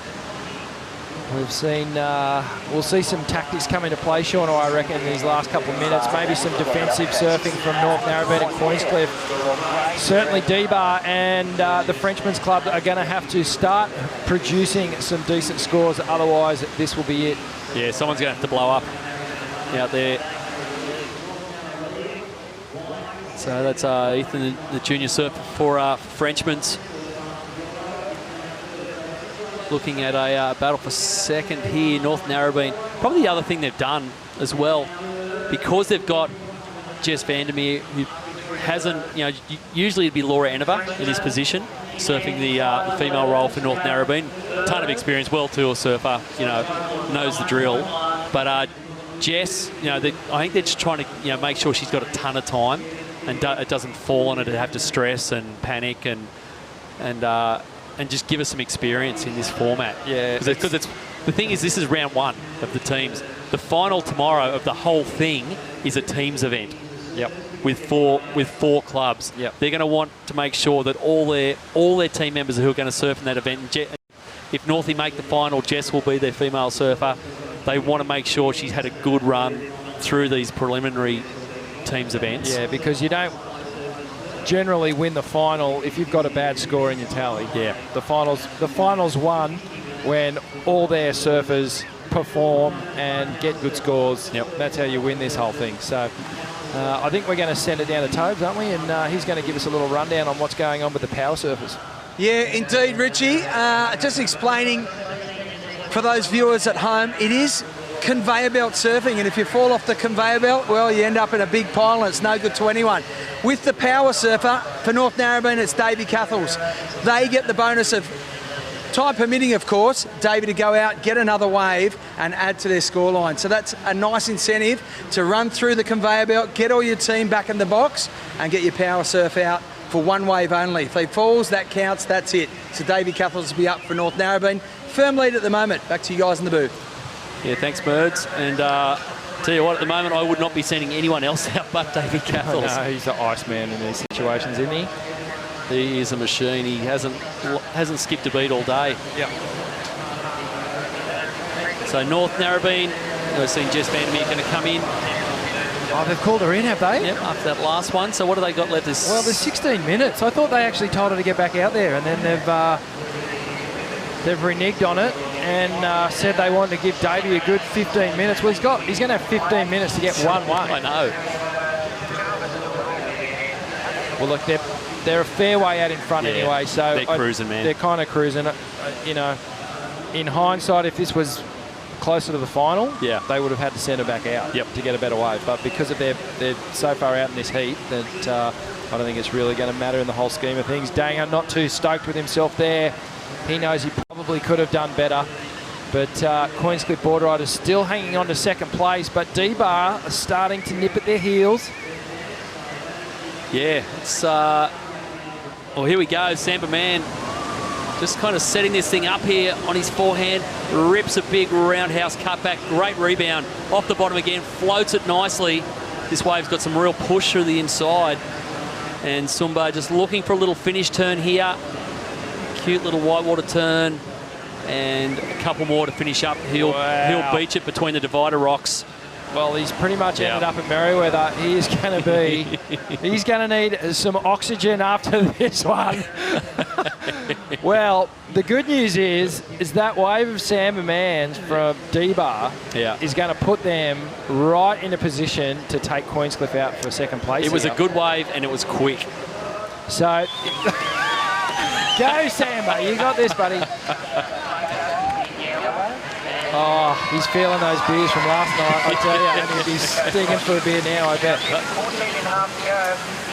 We've seen, we'll see some tactics come into play, Sean, I reckon, in these last couple of minutes. Maybe some defensive surfing from North Narrabeen and Queenscliff. Certainly D-Bar and the Frenchmen's Club are going to have to start producing some decent scores. Otherwise, this will be it. Yeah, someone's going to have to blow up out there. So that's Ethan, the junior surfer for Frenchmen's. Looking at a battle for second here, North Narrabeen. Probably the other thing they've done as well, because they've got Jess Vandermeer, who hasn't, usually it'd be Laura Enever in his position, surfing the female role for North Narrabeen. Ton of experience, well-tour surfer, knows the drill. But Jess, I think they're just trying to, make sure she's got a ton of time and it doesn't fall on her to have to stress and panic and just give us some experience in this format. Yeah. Because the thing is, this is round 1 of the teams. The final tomorrow of the whole thing is a teams event. Yep. With four clubs. Yep. They're going to want to make sure that all their team members who are going to surf in that event. If Northie make the final, Jess will be their female surfer. They want to make sure she's had a good run through these preliminary teams events. Yeah, because you don't generally win the final if you've got a bad score in your tally. Yeah. The finals won when all their surfers perform and get good scores. Yep. That's how you win this whole thing. So I think we're going to send it down to Tobes, aren't we? And he's going to give us a little rundown on what's going on with the power surfers. Yeah, indeed, Richie. Just explaining for those viewers at home, it is conveyor belt surfing, and if you fall off the conveyor belt, well, you end up in a big pile and it's no good to anyone. With the power surfer, for North Narrabeen, it's Davey Cathels. They get the bonus of, time permitting, of course, Davey to go out, get another wave and add to their scoreline. So that's a nice incentive to run through the conveyor belt, get all your team back in the box and get your power surf out for one wave only. If he falls, that counts, that's it. So Davey Cathels will be up for North Narrabeen. Firm lead at the moment. Back to you guys in the booth. Yeah, thanks, Birds. And tell you what, at the moment, I would not be sending anyone else out but Davey Cathels. No, he's the Iceman in these situations, isn't he? He is a machine. He hasn't skipped a beat all day. Yep. So North Narrabeen, we've seen Jess Vandermeer going to come in. Oh, they've called her in, have they? Yep, after that last one. So what have they got left? Well, there's 16 minutes. I thought they actually told her to get back out there, and then they've reneged on it and said they wanted to give Davey a good 15 minutes. Well, he's going to have 15 minutes to get 1-1. I know. Well, look, they're a fair way out in front anyway. So they're cruising, man. They're kind of cruising. You know, in hindsight, if this was closer to the final, they would have had to send her back out to get a better wave. But because of they're so far out in this heat that I don't think it's really going to matter in the whole scheme of things. Danga not too stoked with himself there. He knows he probably could have done better. But Queenscliff Border Riders still hanging on to second place, but D-Bar are starting to nip at their heels. Yeah, it's well, here we go. Samba Man just kind of setting this thing up here on his forehand, rips a big roundhouse cutback, great rebound off the bottom again, floats it nicely. This wave's got some real push through the inside, and Sumba just looking for a little finish turn here. Cute little whitewater turn, and a couple more to finish up. He'll beach it between the divider rocks. Well, he's pretty much ended up at Merriweather. He is going to be, he's going to need some oxygen after this one. Well, the good news is that wave of Samba Man from D-Bar is going to put them right in a position to take Queenscliff out for second place. It was a good wave and it was quick. So, go Samba, you got this, buddy. Oh, he's feeling those beers from last night, I tell you, and he's digging for a beer now, I bet.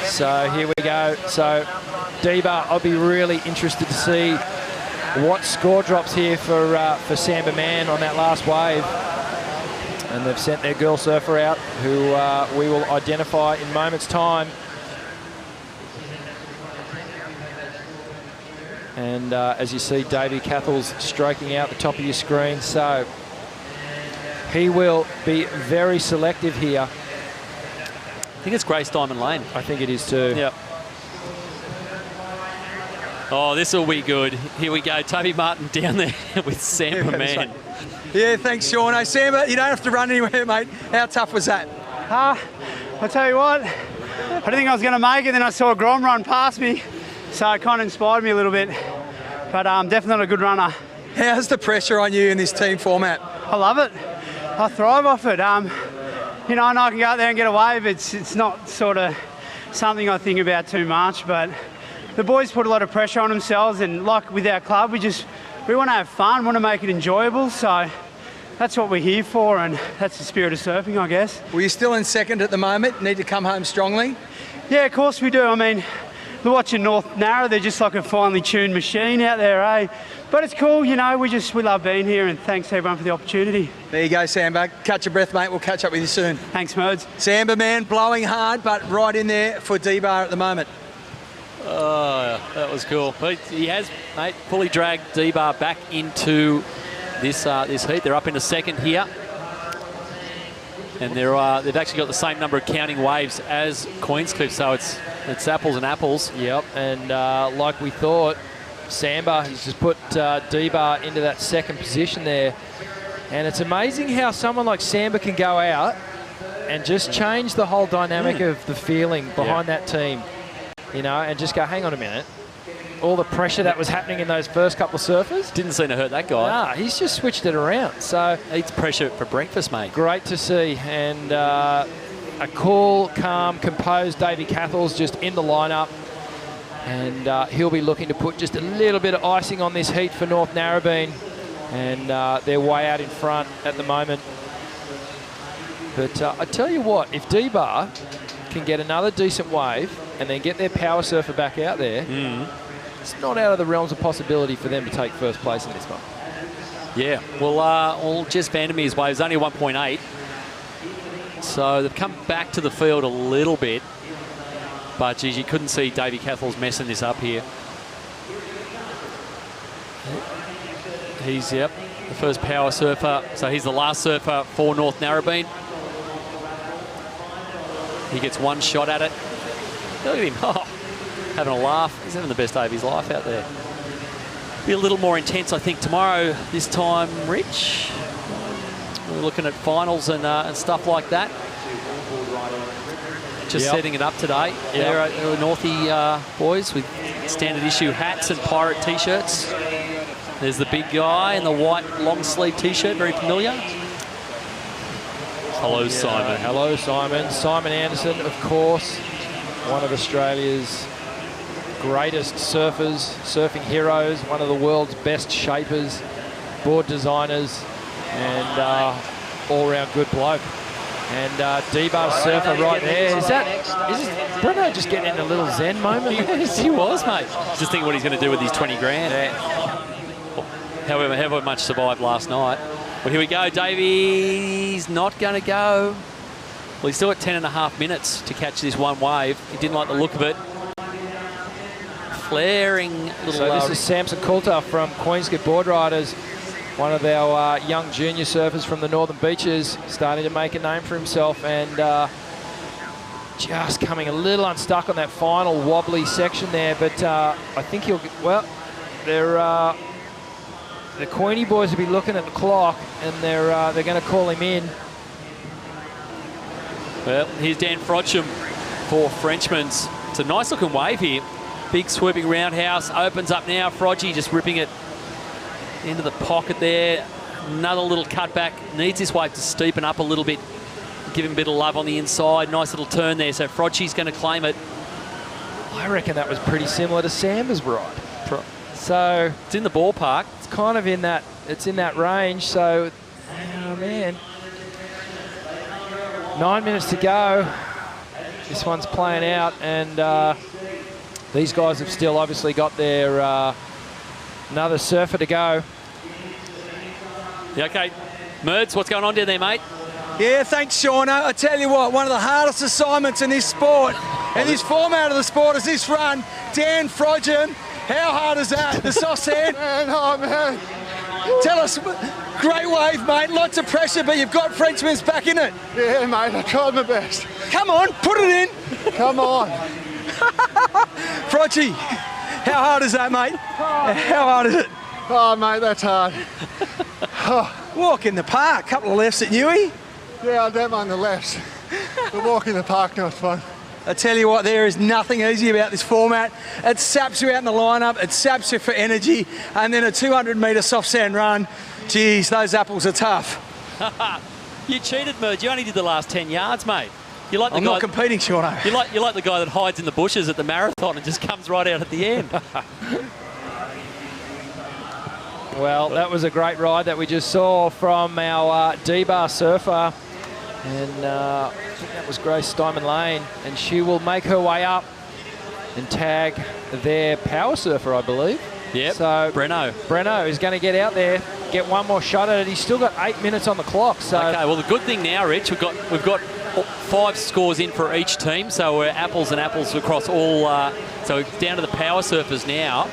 So here we go. So D-Bar, I'll be really interested to see what score drops here for Samba Man on that last wave. And they've sent their girl surfer out, who we will identify in moments' time. And as you see, Davey Cathell's stroking out the top of your screen. So he will be very selective here. I think it's Grace Diamond Lane. I think it is too. Yep. Oh, this will be good. Here we go. Toby Martin down there with Samba Man. Yeah, thanks, Sean. Hey, Samba, you don't have to run anywhere, mate. How tough was that? I'll tell you what, I didn't think I was going to make it, then I saw a Grom run past me. So it kind of inspired me a little bit, but definitely a good runner. How's the pressure on you in this team format? I love it. I thrive off it. You know, I know I can go out there and get a wave. It's not sort of something I think about too much, but the boys put a lot of pressure on themselves, and like with our club, we want to have fun, want to make it enjoyable. So that's what we're here for, and that's the spirit of surfing, I guess. Well, you're still in second at the moment. Need to come home strongly. Yeah, of course we do. I mean, we're watching North Narra, they're just like a finely tuned machine out there, eh? But it's cool, you know, we love being here, and thanks everyone for the opportunity. There you go, Samba. Catch your breath, mate. We'll catch up with you soon. Thanks, Modes. Samba Man blowing hard, but right in there for D-Bar at the moment. Oh, that was cool. But he has, mate, fully dragged D-Bar back into this heat. They're up into second here. And they've actually got the same number of counting waves as Queenscliff, so it's apples and apples. Yep, and like we thought, Samba has just put D-Bar into that second position there. And it's amazing how someone like Samba can go out and just change the whole dynamic of the feeling behind that team. You know, and just go, hang on a minute. All the pressure that was happening in those first couple of surfers. Didn't seem to hurt that guy. Nah, he's just switched it around. So eats pressure for breakfast, mate. Great to see. And a cool, calm, composed Davey Cathell's just in the lineup. And he'll be looking to put just a little bit of icing on this heat for North Narrabeen. And they're way out in front at the moment. But I tell you what, if D-Bar can get another decent wave and then get their power surfer back out there, it's not out of the realms of possibility for them to take first place in this one. Yeah, well, Jess Vandermeer's wave is only 1.8. So they've come back to the field a little bit. But, geez, you couldn't see Davey Cathell's messing this up here. He's, the first power surfer. So he's the last surfer for North Narrabeen. He gets one shot at it. Look at him, having a laugh. He's having the best day of his life out there. Be a little more intense, I think, tomorrow this time, Rich. We're looking at finals and stuff like that. Just setting it up today. There are Northie boys with standard issue hats and pirate T-shirts. There's the big guy in the white long sleeve T-shirt, very familiar. Hello, Simon. Hello, Simon. Simon Anderson, of course, one of Australia's greatest surfers, surfing heroes, one of the world's best shapers, board designers, and all-round good bloke. And D-Bar surfer right there. Is Breno just getting in a little zen moment? He was, mate. Just thinking what he's going to do with his 20 grand. Yeah. However much survived last night. Well, here we go. Davey's not going to go. Well, he's still at 10.5 minutes to catch this one wave. He didn't like the look of it. Flaring little... So this is Samson Coulter from Queenscliff Board Riders, one of our young junior surfers from the Northern Beaches, starting to make a name for himself, and just coming a little unstuck on that final wobbly section there. But I think he'll... Well, the Queenie boys will be looking at the clock, and they're going to call him in. Well, here's Dan Frodsham for Frenchman's. It's a nice looking wave here. Big swooping roundhouse, opens up now. Frodgy just ripping it into the pocket there. Another little cutback. Needs this wave to steepen up a little bit. Give him a bit of love on the inside. Nice little turn there. So Frodgy's going to claim it. I reckon that was pretty similar to Samber's ride. So it's in the ballpark. It's kind of in that. It's in that range. So, oh man, 9 minutes to go. This one's playing out, and these guys have still obviously got their another surfer to go. Yeah, okay. Merds, what's going on down there, mate? Yeah, thanks, Shauno. I tell you what, one of the hardest assignments in this sport, and this format of the sport, is this run. Dan Frodsham, how hard is that? The soft sand? Man, oh man. Tell us, great wave, mate. Lots of pressure, but you've got Frenchman's back in it. Yeah, mate, I tried my best. Come on, put it in. Come on. Frodgy, how hard is that, mate? How hard is it? Oh, mate, that's hard. Walk in the park. Couple of lefts at Newey. Yeah, I don't mind the lefts. The walk in the park, not fun. I tell you what, there is nothing easy about this format. It saps you out in the lineup, it saps you for energy, and then a 200-metre soft sand run. Geez, those apples are tough. You cheated, Merge. You only did the last 10 yards, mate. You like the I'm guy not competing, Shauno. You like the guy that hides in the bushes at the marathon and just comes right out at the end. Well, that was a great ride that we just saw from our D-Bar surfer. And I think that was Grace Steinman Lane, and she will make her way up and tag their power surfer, I believe. Yep, so Breno is going to get out there, get one more shot at it. He's still got 8 minutes on the clock. So okay, well the good thing now, Rich, we've got 5 scores in for each team, so we're apples and apples across all. So down to the power surfers now.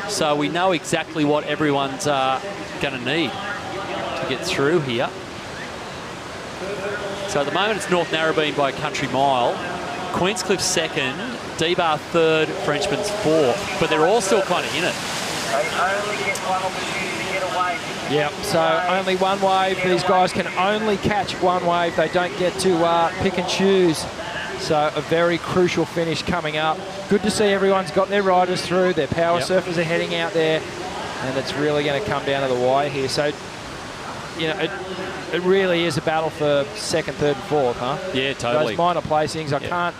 So we know exactly what everyone's going to need to get through here. So at the moment it's North Narrabeen by a country mile. Queenscliff second, D-Bar third, Frenchman's fourth. But they're all still kind of in it. Yep, so only one wave. These guys can only catch one wave. They don't get to pick and choose. So a very crucial finish coming up. Good to see everyone's got their riders through. Their power surfers are heading out there. And it's really going to come down to the wire here. So, you know, it really is a battle for second, third and fourth, huh? Yeah, totally. Those minor placings, I can't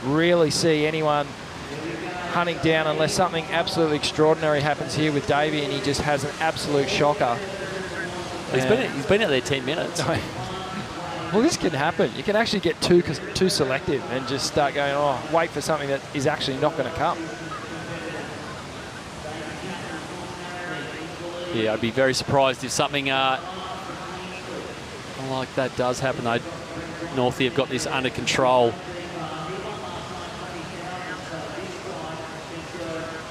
really see anyone hunting down unless something absolutely extraordinary happens here with Davey and he just has an absolute shocker. He's been out there 10 minutes. Well, this can happen. You can actually get too selective and just start going, oh, wait for something that is actually not going to come. Yeah, I'd be very surprised if something like that does happen, though. Northie have got this under control.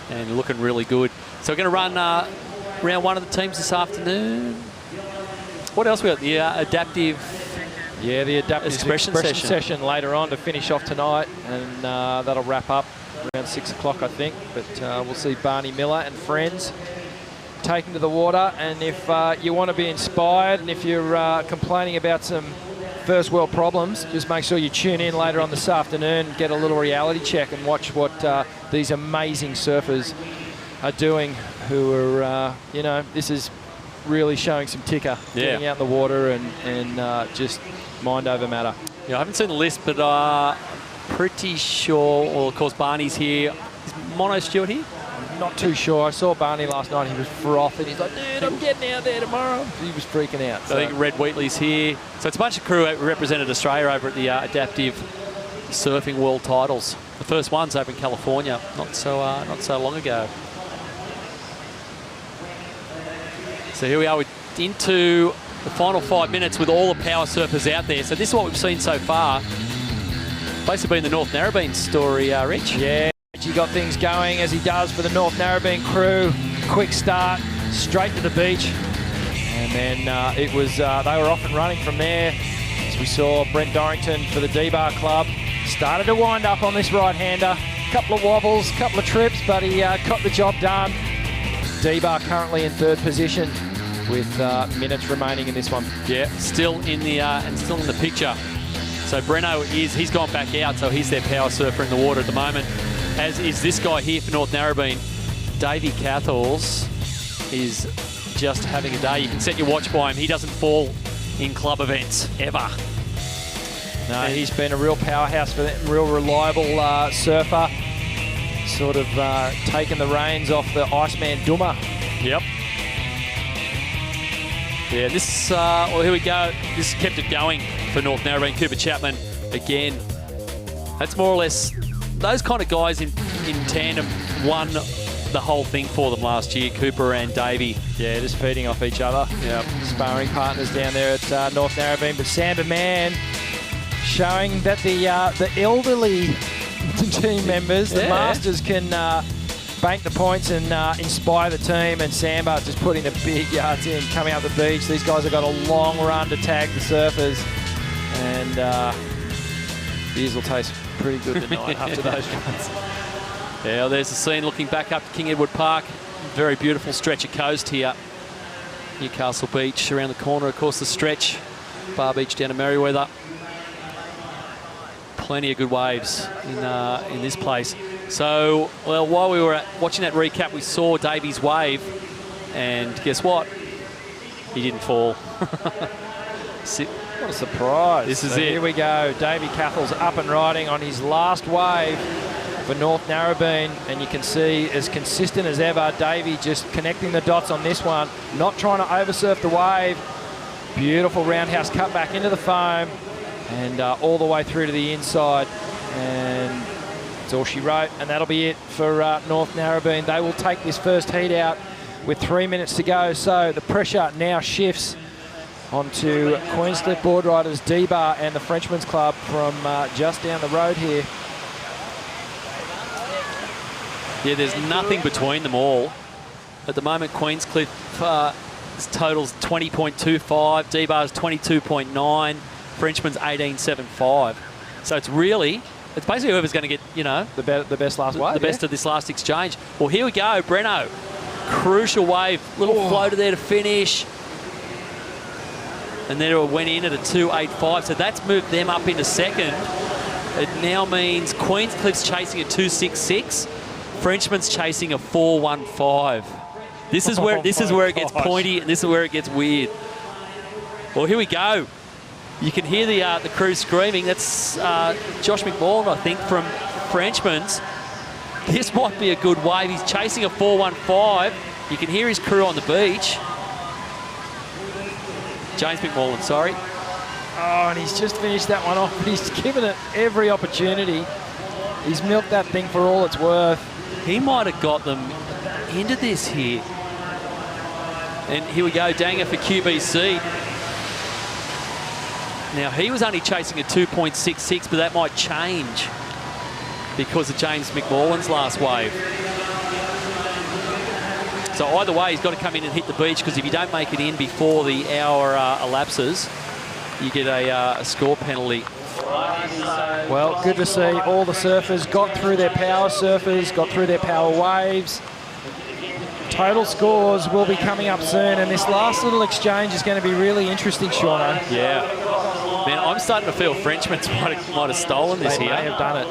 And looking really good. So we're going to run round one of the teams this afternoon. What else we got? The adaptive... Yeah, the adaptive expression session later on to finish off tonight. And that'll wrap up around 6 o'clock, I think. But we'll see Barney Miller and friends taken to the water. And if you want to be inspired and if you're complaining about some first world problems, just make sure you tune in later on this afternoon and get a little reality check and watch what these amazing surfers are doing who are, you know, this is really showing some ticker, getting out in the water and just mind over matter. Yeah, I haven't seen the list, but pretty sure, well, of course, Barney's here. He's mono, Stuart, here? Not too sure. I saw Barney last night. He was frothing. He's like, dude, I'm getting out there tomorrow. He was freaking out. So. I think Red Wheatley's here. So it's a bunch of crew who represented Australia over at the Adaptive Surfing World Titles. The first one's over in California, not so long ago. So here we are into the final 5 minutes with all the power surfers out there. So this is what we've seen so far. Basically been the North Narrabeen story, Rich. Yeah. He got things going as he does for the North Narrabeen crew. Quick start, straight to the beach. And then it was they were off and running from there. As we saw Brent Dorrington for the D-Bar Club. Started to wind up on this right-hander. Couple of wobbles, couple of trips, but he got the job done. D-Bar currently in third position with minutes remaining in this one. Yeah, still in the picture. So Breno he's gone back out, so he's their power surfer in the water at the moment. As is this guy here for North Narrabeen. Davey Cathals is just having a day. You can set your watch by him. He doesn't fall in club events, ever. No, he's been a real powerhouse for them, real reliable surfer. Sort of taken the reins off the Iceman Duma. Yep. Yeah, this, well, here we go. This kept it going for North Narrabeen. Cooper Chapman, again. That's more or less, those kind of guys in tandem won the whole thing for them last year, Cooper and Davey. Yeah, just feeding off each other. Yep. Sparring partners down there at North Narrabeen. But Samba Man showing that the elderly team members, the masters, can bank the points and inspire the team. And Samba just putting the big yards in, coming up the beach. These guys have got a long run to tag the surfers. And beers will taste pretty good tonight after those runs. Yeah, well, there's the scene looking back up to King Edward Park. Very beautiful stretch of coast here. Newcastle Beach around the corner, of course, the stretch. Bar Beach down to Merriweather. Plenty of good waves in this place. So, well, while we were watching that recap, we saw Davey's wave, and guess what? He didn't fall. What a surprise. This is so it. Here we go. Davey Cathals up and riding on his last wave for North Narrabeen, and you can see as consistent as ever, Davey just connecting the dots on this one, not trying to oversurf the wave. Beautiful roundhouse cut back into the foam and all the way through to the inside, and that's all she wrote, and that'll be it for North Narrabeen. They will take this first heat out with 3 minutes to go, so the pressure now shifts onto Queenscliff Board Riders, D-Bar and the Frenchman's Club from just down the road here. Yeah, there's nothing between them all. At the moment, Queenscliff totals 20.25, D-Bar's 22.9, Frenchman's 18.75. So it's basically whoever's going to get, you know, the best last wave, the best of this last exchange. Well, here we go, Breno. Crucial wave, little floater there to finish. And then it went in at a 2.85, so that's moved them up into second. It now means Queenscliff's chasing a 2.66, Frenchman's chasing a 4.15. This is where it gets pointy, and this is where it gets weird. Well, here we go. You can hear the crew screaming. That's Josh McMullen, I think, from Frenchman's. This might be a good wave. He's chasing a 4.15. You can hear his crew on the beach. James McMullen, sorry. Oh, and he's just finished that one off, but he's given it every opportunity. He's milked that thing for all it's worth. He might have got them into this here. And here we go, Danger for QBC. Now, he was only chasing a 2.66, but that might change because of James McMullen's last wave. So either way, he's got to come in and hit the beach, because if you don't make it in before the hour elapses, you get a score penalty. Well, good to see all the surfers got through their power surfers, got through their power waves. Total scores will be coming up soon, and this last little exchange is going to be really interesting, Shauno. Yeah. Man, I'm starting to feel Frenchman's might have stolen this here. They may have done it.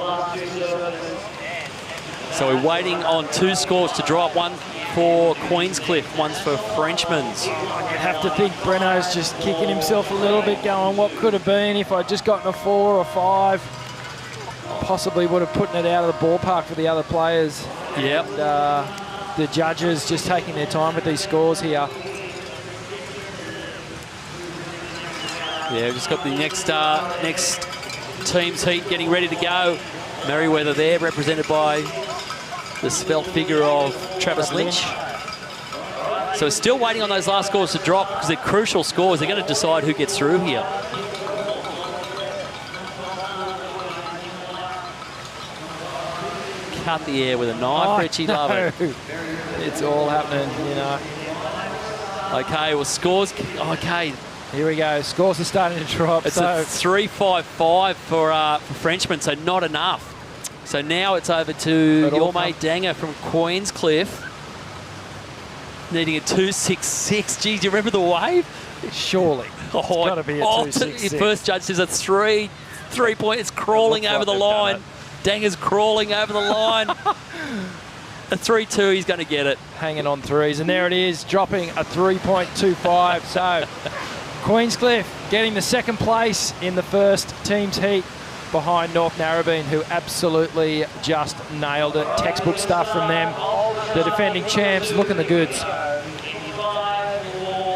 So we're waiting on two scores to drop. One for Queenscliff, one's for Frenchman's. You'd have to think Breno's just kicking himself a little bit, going, what could have been if I'd just gotten a 4 or 5? possibly would have put it out of the ballpark for the other players. Yep. And, the judges just taking their time with these scores here. Yeah, we've just got the next team's heat getting ready to go. Merriweather there, represented by the svelte figure of Travis Lynch. So we're still waiting on those last scores to drop because they're crucial scores. They're going to decide who gets through here. Cut the air with a knife, Richie. No. Love it. It's all happening, you know. Okay, well, scores. Okay. Here we go. Scores are starting to drop. It's a 3.55 for Frenchman, so not enough. So now it's over to your mate Danger from Queenscliff. Needing a 2.66. Geez, do you remember the wave? Surely. Oh, it's got to be a 2.66. First judge says a 3 point. It's crawling over the line. Danger's crawling over the line. A 3-2, he's going to get it. Hanging on threes, and there it is, dropping a 3.25. So Queenscliff getting the second place in the first team's heat behind North Narrabeen, who absolutely just nailed it. Textbook stuff from them. The defending champs looking the goods.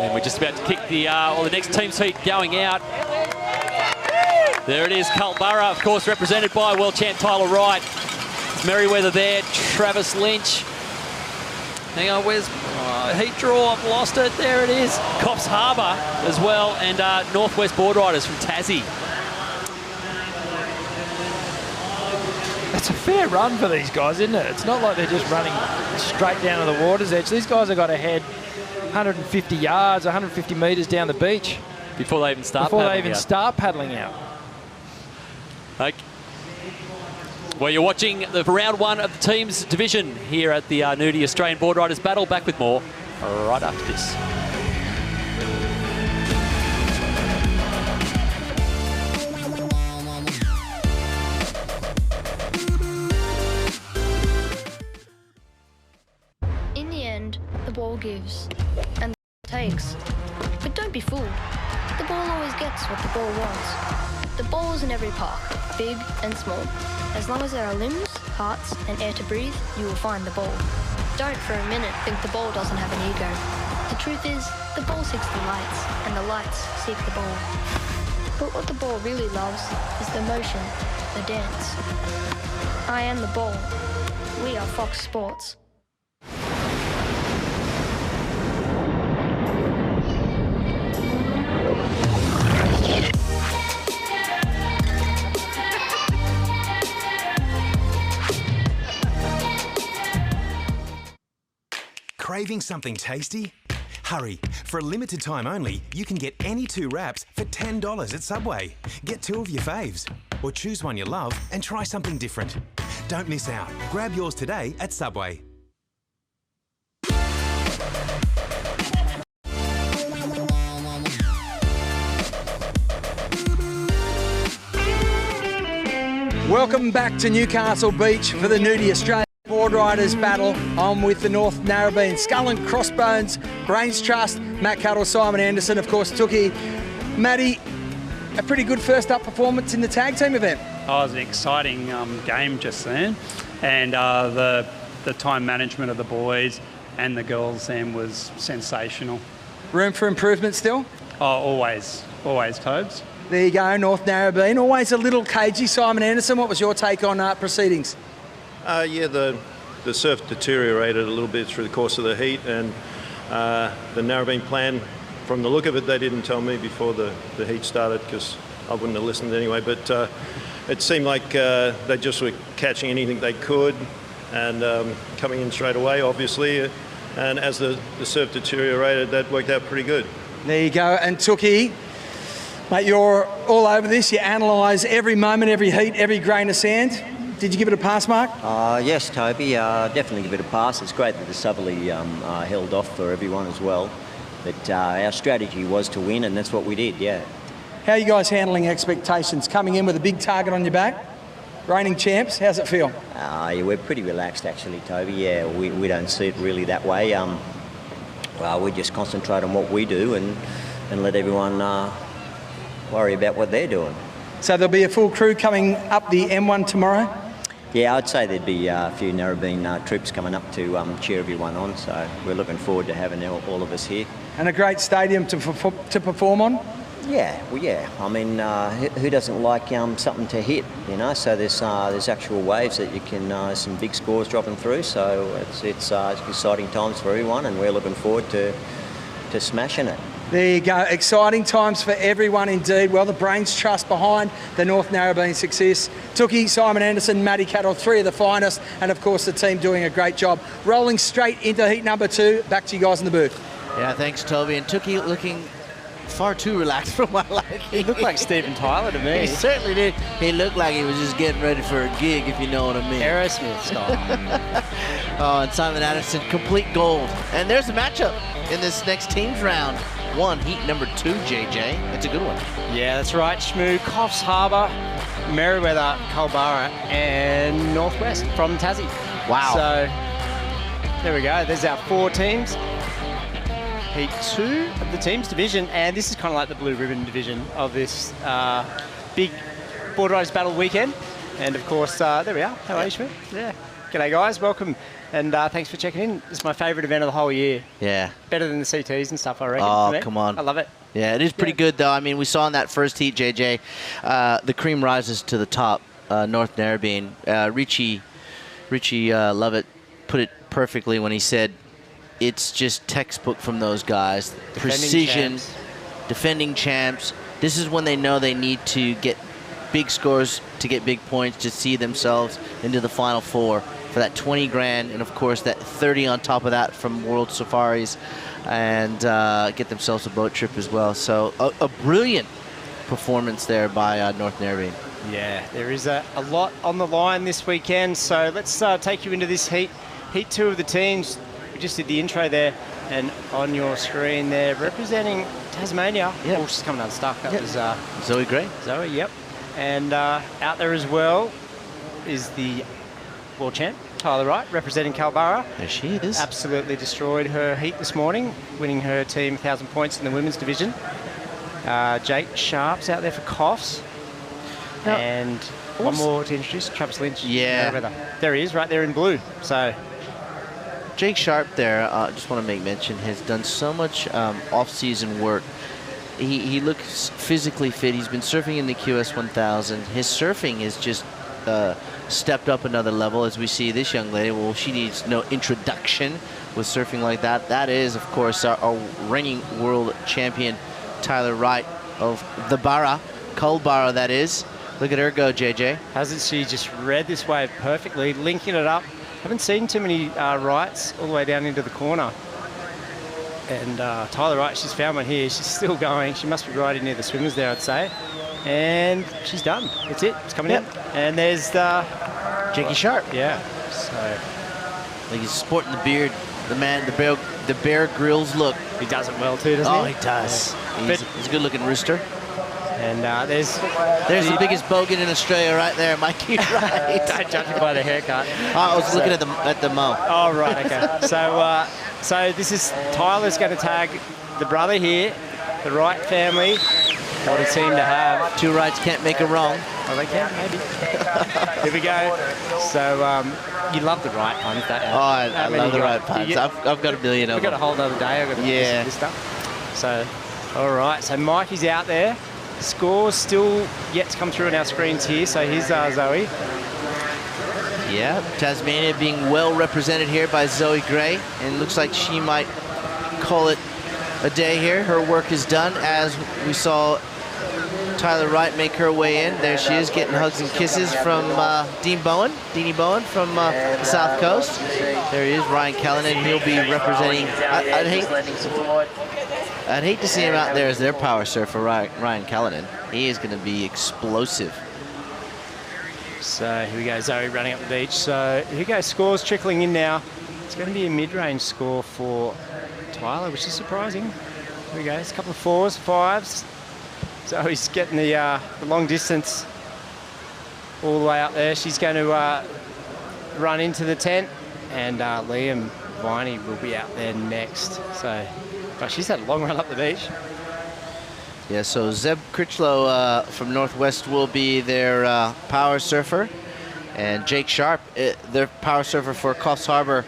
And we're just about to kick the next team's heat going out. There it is, Cultborough, of course, represented by world champ Tyler Wright. It's Merriweather there, Travis Lynch. Hang on, where's heat draw? I've lost it. There it is. Coffs Harbour as well, and Northwest Board Riders from Tassie. It's a fair run for these guys, isn't it? It's not like they're just running straight down to the water's edge. These guys have got to head 150 yards, 150 metres down the beach. Before they even start paddling out. Okay. Well, you're watching the round one of the teams division here at the Nudie Australian Board Riders Battle. Back with more right after this. In the end, the ball gives and takes. But don't be fooled. The ball always gets what the ball wants. The ball is in every park, big and small. As long as there are limbs, hearts and air to breathe, you will find the ball. Don't for a minute think the ball doesn't have an ego. The truth is, the ball seeks the lights, and the lights seek the ball. But what the ball really loves is the motion, the dance. I am the ball. We are Fox Sports. Craving something tasty? Hurry, for a limited time only, you can get any 2 wraps for $10 at Subway. Get 2 of your faves, or choose one you love and try something different. Don't miss out. Grab yours today at Subway. Welcome back to Newcastle Beach for the Nudie Australian Board Riders Battle. I'm with the North Narrabeen Skull and Crossbones Brains Trust, Matt Cuttle, Simon Anderson, of course, Tookie. Matty, a pretty good first up performance in the tag team event. Oh, it was an exciting game just then, and the time management of the boys and the girls then was sensational. Room for improvement still? Oh, always, Tobes. There you go, North Narrabeen. Always a little cagey. Simon Anderson, what was your take on proceedings? Yeah, the surf deteriorated a little bit through the course of the heat, and the Narrabeen plan, from the look of it, they didn't tell me before the heat started because I wouldn't have listened anyway, but it seemed like they just were catching anything they could and coming in straight away, obviously, and as the surf deteriorated, that worked out pretty good. There you go, and Tookie, mate, you're all over this. You analyse every moment, every heat, every grain of sand. Did you give it a pass, Mark? Yes, Toby, definitely give it a pass. It's great that the Southerly held off for everyone as well. But our strategy was to win, and that's what we did, yeah. How are you guys handling expectations? Coming in with a big target on your back? Reigning champs, how's it feel? Yeah, we're pretty relaxed, actually, Toby. Yeah, we don't see it really that way. Well, we just concentrate on what we do and let everyone worry about what they're doing. So there'll be a full crew coming up the M1 tomorrow? Yeah, I'd say there'd be a few Narrabeen troops coming up to cheer everyone on, so we're looking forward to having all of us here. And a great stadium to perform on? Yeah, well, yeah. I mean, who doesn't like something to hit, you know? So there's actual waves that you can, some big scores dropping through, so it's exciting times for everyone, and we're looking forward to smashing it. There you go. Exciting times for everyone indeed. Well, the brains trust behind the North Narrabeen success. Tookie, Simon Anderson, Matty Cattle, 3 of the finest, and of course the team doing a great job. Rolling straight into heat number 2. Back to you guys in the booth. Yeah, thanks, Toby. And Tookie looking far too relaxed for my liking. He looked like Steven Tyler to me. He certainly did. He looked like he was just getting ready for a gig, if you know what I mean. Aerosmith style. Oh, and Simon Anderson, complete gold. And there's a matchup in this next team's round. 1, heat number 2, JJ. That's a good one. Yeah, that's right. Shmoo, Coffs Harbour, Merewether, Culburra, and Northwest from Tassie. Wow. So there we go. There's our 4 teams. Heat 2 of the teams division, and this is kind of like the blue ribbon division of this big Border Riders Battle weekend. And of course, there we are. How are you, Shmoo? Yeah. G'day, guys. Welcome. And thanks for checking in. It's my favourite event of the whole year. Yeah. Better than the CTs and stuff, I reckon. Oh, come on. I love it. Yeah, it is pretty good, though. I mean, we saw in that first heat, JJ, the cream rises to the top, North Narrabeen. Richie Lovett put it perfectly when he said, it's just textbook from those guys. Precision, defending champs. This is when they know they need to get big scores, to get big points, to see themselves into the Final Four for that 20 grand, and of course that 30 on top of that from World Safaris, and get themselves a boat trip as well. So a brilliant performance there by North Narrabeen. Yeah, there is a lot on the line this weekend. So let's take you into this heat 2 of the teams. We just did the intro there, and on your screen there, representing Tasmania. Yep. Oh, she's coming unstuck. That was Zoe Gray. Zoe, yep. And out there as well is the world champ, Tyler Wright, representing Culburra. There she is. Absolutely destroyed her heat this morning, winning her team 1,000 points in the women's division. Jake Sharp's out there for Coffs. Now, and one more to introduce, Travis Lynch. Yeah. There he is, right there in blue. So Jake Sharp there, just want to make mention, has done so much off-season work. He looks physically fit. He's been surfing in the QS 1000. His surfing is just stepped up another level, as we see this young lady. Well, she needs no introduction with surfing like that. That is, of course, our reigning world champion, Tyler Wright of the Barra, Culburra, that is. Look at her go, JJ. Hasn't she just read this wave perfectly, linking it up. Haven't seen too many Wrights all the way down into the corner. And Tyler Wright, she's found one here. She's still going. She must be right in near the swimmers there, I'd say. And she's done. That's it. It's coming in. And there's Jakey Sharp. Yeah. So like he's sporting the beard. The man, the Bear Grylls look. He does it well too, doesn't he? Oh, he does. Yeah. He's a good-looking rooster. And there's the biggest bogan in Australia right there, Mikey Wright. Don't judge him by the haircut. I was looking at the mo. Oh, right, okay. So this is Tyler's going to tag the brother here, the Wright family. What a team to have. 2 Wrights can't make a wrong. Oh, they can, maybe. Here we go. So you love the Wright puns, don't you? Oh, I love the Wright puns. I've got a million of them. We've got a whole other day. I've got to listen to this stuff. So, all right. So Mikey's out there. Scores still yet to come through on our screens here. So here's Zoe. Yeah, Tasmania being well represented here by Zoe Gray, and it looks like she might call it a day here. Her work is done, as we saw Tyler Wright make her way in. There she is, getting hugs and kisses from Deanie Bowen from the South Coast. There he is, Ryan Callanan. He'll be representing. I'd hate to see him out there as their power surfer, Ryan Callanan. He is going to be explosive. So here we go, Zoe running up the beach. So here we go, scores trickling in now. It's going to be a mid-range score for Tyler, which is surprising. Here we go, it's a couple of 4s, 5s. So he's getting the long distance all the way up there. She's going to run into the tent, and Liam Viney will be out there next. So, but she's had a long run up the beach. Yeah, so Zeb Critchlow from Northwest will be their power surfer. And Jake Sharp, their power surfer for Coffs Harbour,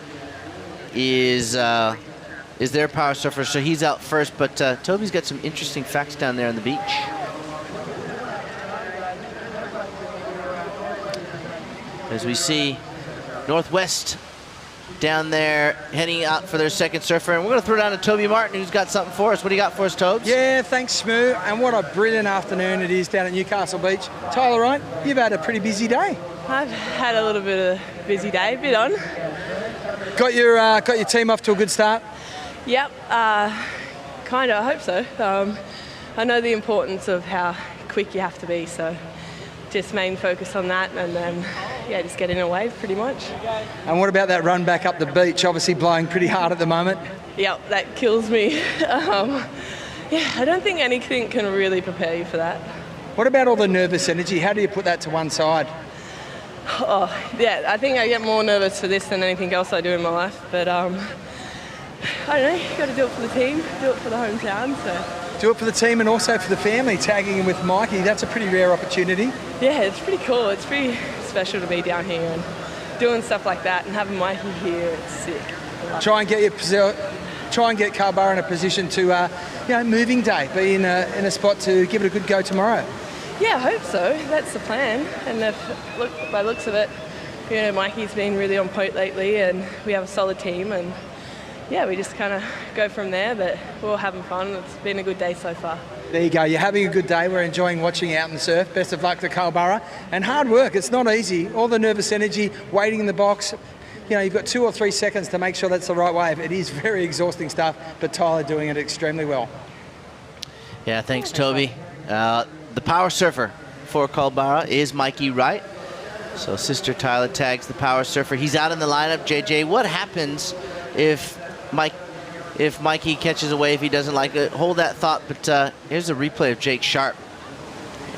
is their power surfer, so he's out first. But Toby's got some interesting facts down there on the beach. As we see Northwest down there heading out for their second surfer. And we're going to throw down to Toby Martin, who's got something for us. What do you got for us, Tobes? Yeah, thanks, Smoo. And what a brilliant afternoon it is down at Newcastle Beach. Tyler Wright, you've had a pretty busy day. I've had a little bit of a busy day, a bit on. Got your team off to a good start? Yep, kind of, I hope so. I know the importance of how quick you have to be, so just main focus on that, and then, yeah, just get in a wave pretty much. And what about that run back up the beach? Obviously blowing pretty hard at the moment. Yep, that kills me. Yeah, I don't think anything can really prepare you for that. What about all the nervous energy? How do you put that to one side? Oh, yeah, I think I get more nervous for this than anything else I do in my life, but I don't know, you got to do it for the team, do it for the hometown, so. Do it for the team and also for the family, tagging in with Mikey. That's a pretty rare opportunity. Yeah, it's pretty cool. It's pretty special to be down here and doing stuff like that and having Mikey here. It's sick. Try and get Carlborough in a position to, moving day, be in a spot to give it a good go tomorrow. Yeah, I hope so. That's the plan. And by the looks of it, Mikey's been really on point lately, and we have a solid team, and yeah, we just kind of go from there, but we're all having fun. It's been a good day so far. There you go. You're having a good day. We're enjoying watching out in the surf. Best of luck to Carlborough. And hard work. It's not easy. All the nervous energy, waiting in the box. You've got 2 or 3 seconds to make sure that's the right wave. It is very exhausting stuff, but Tyler doing it extremely well. Yeah, thanks, Toby. The power surfer for Carlborough is Mikey Wright. So Sister Tyler tags the power surfer. He's out in the lineup. JJ, what happens if Mikey catches a wave he doesn't like it? Hold that thought, but here's a replay of Jake Sharp.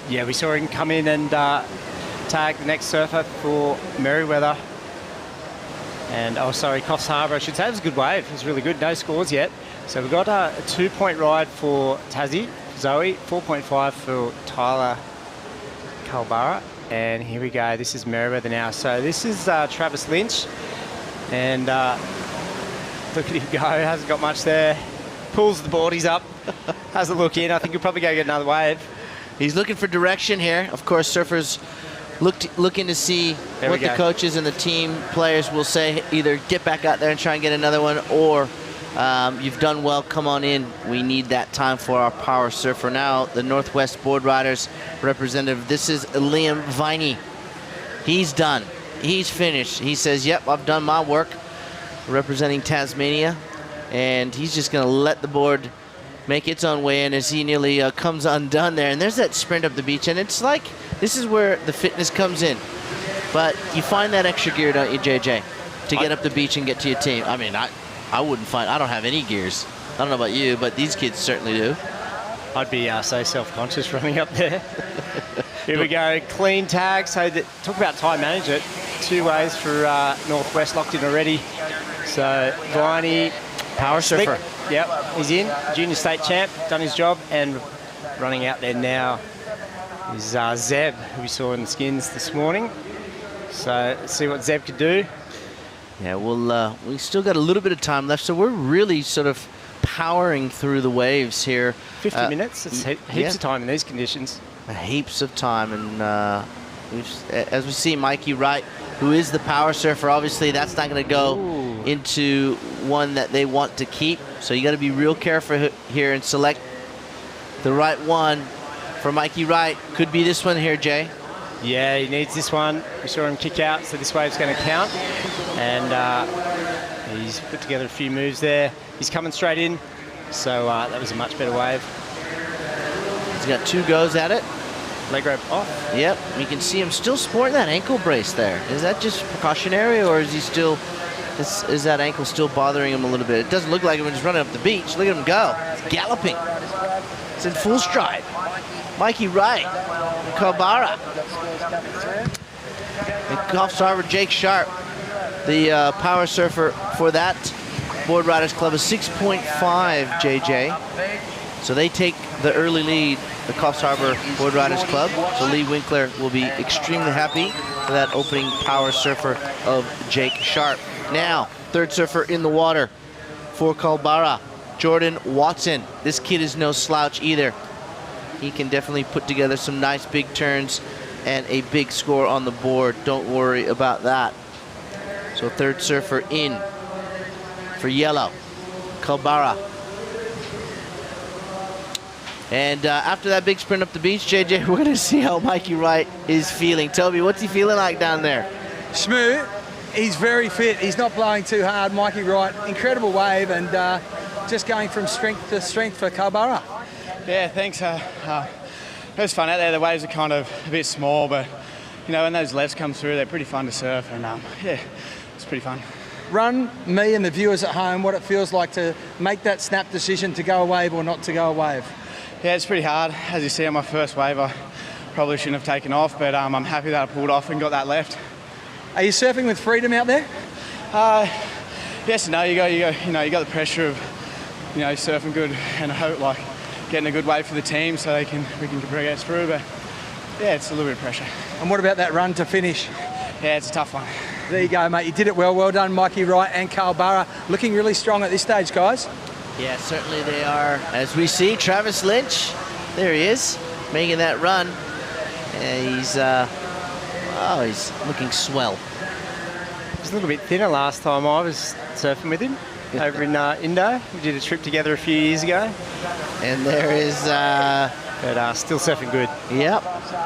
Yeah, we saw him come in and tag the next surfer for Merriweather. And, Coffs Harbour, I should say. It was a good wave. It was really good. No scores yet. So we've got a 2-point ride for Tassie, Zoe, 4.5 for Tyler Carlborough. And here we go. This is Merriweather now. So this is Travis Lynch. And look at him go. Hasn't got much there. Pulls the boardies up. Has a look in. I think he'll probably go get another wave. He's looking for direction here. Of course, surfers looking to see what the coaches and the team players will say. Either get back out there and try and get another one, or you've done well, come on in. We need that time for our power surfer. Now, the Northwest Board Riders representative, this is Liam Viney. He's done. He's finished. He says, yep, I've done my work representing Tasmania. And he's just going to let the board make its own way in as he nearly comes undone there. And there's that sprint up the beach. And it's like, this is where the fitness comes in. But you find that extra gear, don't you, JJ, to get up the beach and get to your team? I mean, I wouldn't find, I don't have any gears. I don't know about you, but these kids certainly do. I'd be so self-conscious running up there. Here we go, clean tag. So talk about time management. 2 waves for Northwest locked in already. So Viney, power surfer. Yep, he's in. Junior state champ, done his job, and running out there now is Zeb, who we saw in the skins this morning. So let's see what Zeb could do. Yeah, we still got a little bit of time left, so we're really sort of powering through the waves here. 50 minutes, it's heaps of time in these conditions. Heaps of time, and as we see Mikey Wright, who is the power surfer, obviously that's not going to go into one that they want to keep. So you got to be real careful here and select the right one for Mikey Wright. Could be this one here, Jay. Yeah, he needs this one. We saw him kick out, so this wave's going to count. And he's put together a few moves there. He's coming straight in, so that was a much better wave. He's got 2 goes at it. Leg rope off. Yep, you can see him still sporting that ankle brace there. Is that just precautionary, or is he still, is that ankle still bothering him a little bit? It doesn't look like him when he's running up the beach. Look at him go. He's galloping. It's in full stride. Mikey Wright, Carlborough. And Coffs Harbour, Jake Sharp, the power surfer for that Board Riders Club, is 6.5, JJ. So they take the early lead, the Coffs Harbour Board Riders Club. So Lee Winkler will be extremely happy for that opening power surfer of Jake Sharp. Now, third surfer in the water for Culburra, Jordan Watson. This kid is no slouch either. He can definitely put together some nice big turns and a big score on the board. Don't worry about that. So third surfer in for yellow, Culburra. And after that big sprint up the beach, JJ, we're going to see how Mikey Wright is feeling. Toby, what's he feeling like down there? Shmoo, he's very fit. He's not blowing too hard. Mikey Wright, incredible wave, and just going from strength to strength for Culburra. Yeah, thanks. It was fun out there. The waves are kind of a bit small, but you know, when those lefts come through, they're pretty fun to surf, and yeah, it's pretty fun. Run me and the viewers at home what it feels like to make that snap decision to go a wave or not to go a wave. Yeah, it's pretty hard. As you see on my first wave, I probably shouldn't have taken off, but I'm happy that I pulled off and got that left. Are you surfing with freedom out there? Yes and no. You got the pressure of, surfing good and hope like getting a good wave for the team so we can progress through. But yeah, it's a little bit of pressure. And what about that run to finish? Yeah, it's a tough one. There you go, mate. You did it well. Well done, Mikey Wright and Culburra. Looking really strong at this stage, guys. Yeah, certainly they are. As we see, Travis Lynch, there he is, making that run. And he's looking swell. He was a little bit thinner last time I was surfing with him over in Indo. We did a trip together a few years ago. And there is... but still surfing good. Yep.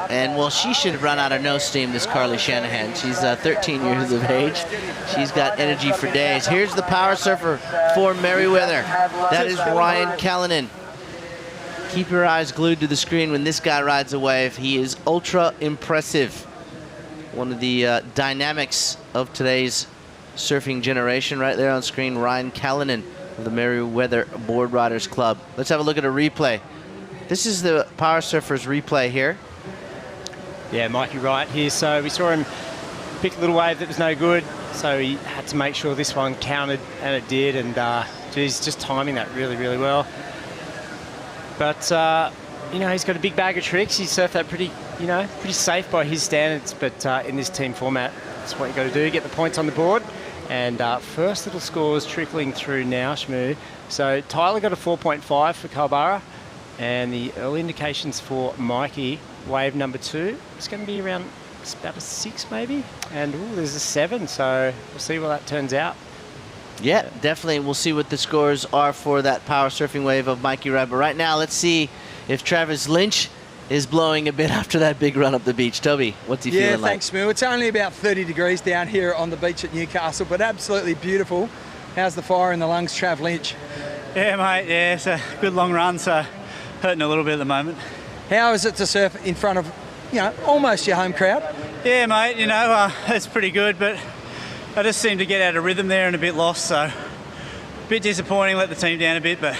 And well, she should have run out of no steam, this Carly Shanahan. She's 13 years of age. She's got energy for days. Here's the power surfer for Merriweather. That is Ryan Callanan. Keep your eyes glued to the screen when this guy rides a wave. He is ultra impressive. One of the dynamics of today's surfing generation right there on screen, Ryan Callanan of the Merriweather Board Riders Club. Let's have a look at a replay. This is the power surfers replay here. Yeah, Mikey Wright here. So we saw him pick a little wave that was no good. So he had to make sure this one counted, and it did. And he's just timing that really, really well. But he's got a big bag of tricks. He surfed that pretty safe by his standards. But in this team format, that's what you got to do: get the points on the board. And first little scores trickling through now, Shmoo. So Tyler got a 4.5 for Culburra. And the early indications for Mikey, wave number 2, it's going to be around about a 6 maybe. And there's a 7, so we'll see what that turns out. Yeah, definitely. We'll see what the scores are for that power surfing wave of Mikey Wright. But right now, let's see if Travis Lynch is blowing a bit after that big run up the beach. Toby, what's he feeling like? Yeah, thanks, Moo. It's only about 30 degrees down here on the beach at Newcastle, but absolutely beautiful. How's the fire in the lungs, Trav Lynch? Yeah, mate. Yeah, it's a good long run, so hurting a little bit at the moment. How is it to surf in front of, almost your home crowd? Yeah, mate, it's pretty good, but I just seem to get out of rhythm there and a bit lost, so a bit disappointing, let the team down a bit, but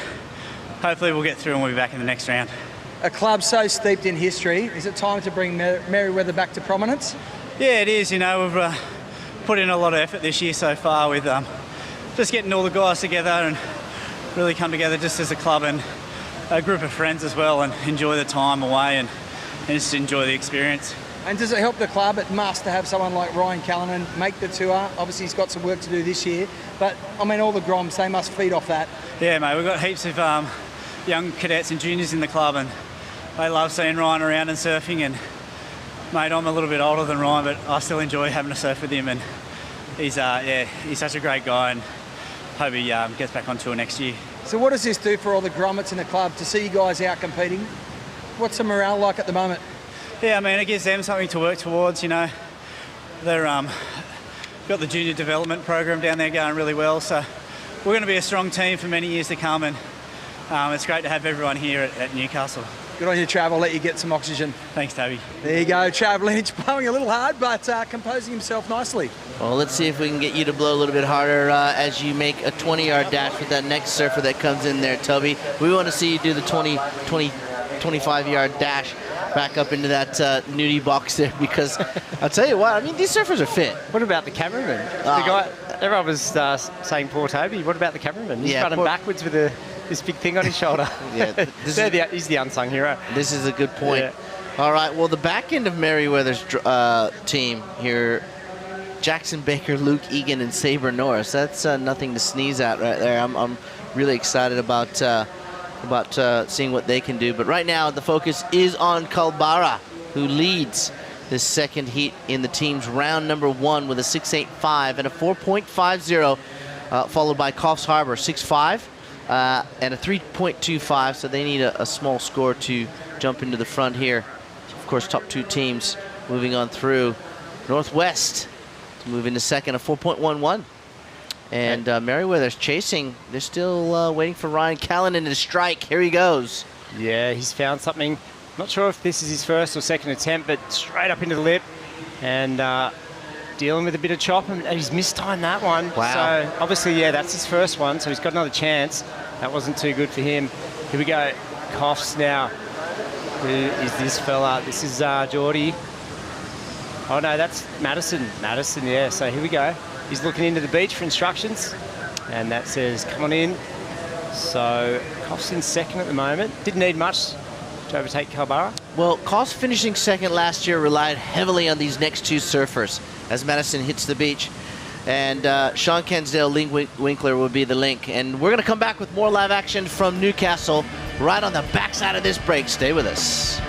hopefully we'll get through and we'll be back in the next round. A club so steeped in history, is it time to bring Merriweather back to prominence? Yeah, it is. We've put in a lot of effort this year so far with just getting all the guys together and really come together just as a club and a group of friends as well, and enjoy the time away and just enjoy the experience. And does it help the club? It must to have someone like Ryan Callanan make the tour. Obviously he's got some work to do this year, but all the Groms, they must feed off that. Yeah, mate, we've got heaps of young cadets and juniors in the club, and they love seeing Ryan around and surfing. And mate, I'm a little bit older than Ryan, but I still enjoy having a surf with him, and he's such a great guy, and hope he gets back on tour next year. So what does this do for all the grommets in the club to see you guys out competing? What's the morale like at the moment? Yeah, it gives them something to work towards. They're got the junior development program down there going really well, so we're going to be a strong team for many years to come, and it's great to have everyone here at Newcastle. Good on you, Trav. I'll let you get some oxygen. Thanks, Toby. There you go, Trav Lynch, blowing a little hard, but composing himself nicely. Well, let's see if we can get you to blow a little bit harder as you make a 20-yard dash with that next surfer that comes in there, Toby. We want to see you do the 25-yard dash back up into that nudie box there, because I'll tell you what, these surfers are fit. What about the cameraman? The guy, everyone was saying poor Toby. What about the cameraman? He's running backwards with the this big thing on his shoulder. Yeah, he's the unsung hero. This is a good point. Yeah. All right, well, the back end of Merriweather's team here, Jackson Baker, Luke Egan, and Saber Norris. That's nothing to sneeze at right there. I'm really excited about seeing what they can do. But right now, the focus is on Culburra, who leads this second heat in the team's round number 1 with a 6.85 and a 4.50, followed by Coffs Harbour 6.5 and a 3.25. So they need a small score to jump into the front here. Of course, top 2 teams moving on through. Northwest to move into second, a 4.11. And Merriweather's chasing. They're still waiting for Ryan Callanan to strike. Here he goes. Yeah, he's found something. Not sure if this is his first or second attempt, but straight up into the lip and dealing with a bit of chop, and he's mistimed that one. Wow. So obviously, yeah, that's his first one, so he's got another chance. That wasn't too good for him. Here we go. Coffs now. Who is this fella? This is Geordie. Oh no, that's Madison. Madison, yeah. So here we go. He's looking into the beach for instructions, and that says, come on in. So Coffs in second at the moment. Didn't need much to overtake Culburra. Well, Coffs finishing second last year relied heavily on these next 2 surfers as Madison hits the beach. And Sean Cansdale, Lee Winkler will be the link. And we're going to come back with more live action from Newcastle right on the backside of this break. Stay with us.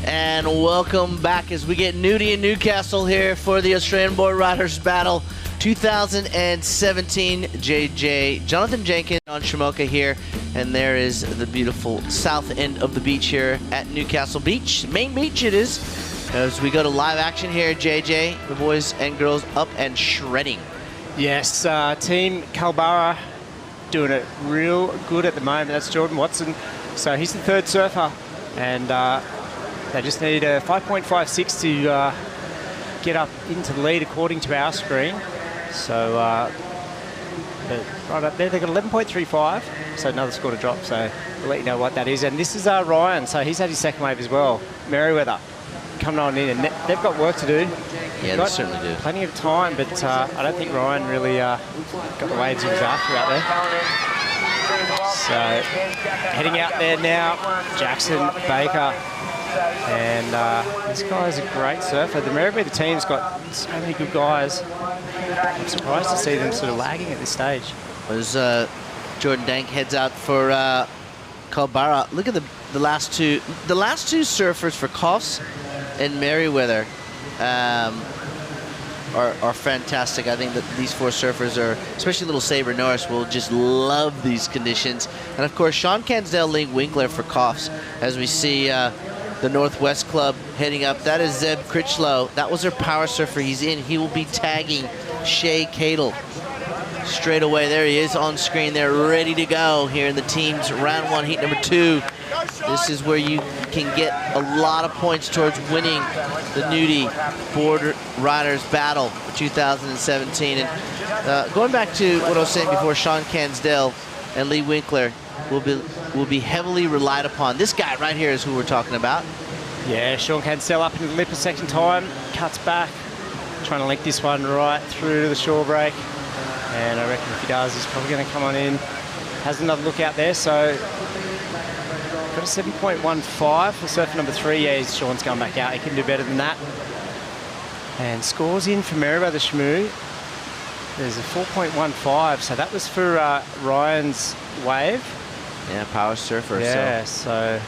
And welcome back as we get Nudie and Newcastle here for the Australian Board Riders Battle 2017. JJ, Jonathan Jenkins on Shamoka here, and there is the beautiful south end of the beach here at Newcastle Beach. Main beach it is. As we go to live action here, JJ, the boys and girls up and shredding. Yes, Team Culburra doing it real good at the moment. That's Jordan Watson. So he's the 3rd surfer, and they just need a 5.56 to get up into the lead according to our screen. So right up there, they've got 11.35, so another score to drop. So we'll let you know what that is. And this is Ryan, so he's had his second wave as well. Merriweather coming on in, and they've got work to do. Yeah, they certainly do. Plenty of time, but I don't think Ryan really got the waves he was after out there. So heading out there now, Jackson Baker. And this guy's a great surfer. The Merriweather team's got so many good guys. I'm surprised to see them sort of lagging at this stage. As Jordan Dank heads out for Culburra, look at the last two. The last 2 surfers for Coffs and Merriweather are fantastic. I think that these 4 surfers are, especially little Saber Norris, will just love these conditions. And of course, Sean Cansdale, Lee Winkler for Coffs, as we see the Northwest Club heading up. That is Zeb Critchlow. That was their power surfer. He's in. He will be tagging Shea Cadle straight away. There he is on screen. They're ready to go here in the team's round 1, heat number 2. This is where you can get a lot of points towards winning the Nudie Board Riders Battle for 2017. And going back to what I was saying before, Sean Cansdale and Lee Winkler, will be heavily relied upon. This guy right here is who we're talking about. Yeah, Sean Cansell up into the lip a second time, cuts back, trying to link this one right through to the shore break. And I reckon if he does, he's probably going to come on in. Has another look out there, so got a 7.15 for surfer number 3. Yeah, Sean's going back out. He can do better than that. And scores in for Merewether Shmoo. There's a 4.15, so that was for Ryan's wave. Yeah, power surfer. Yeah, so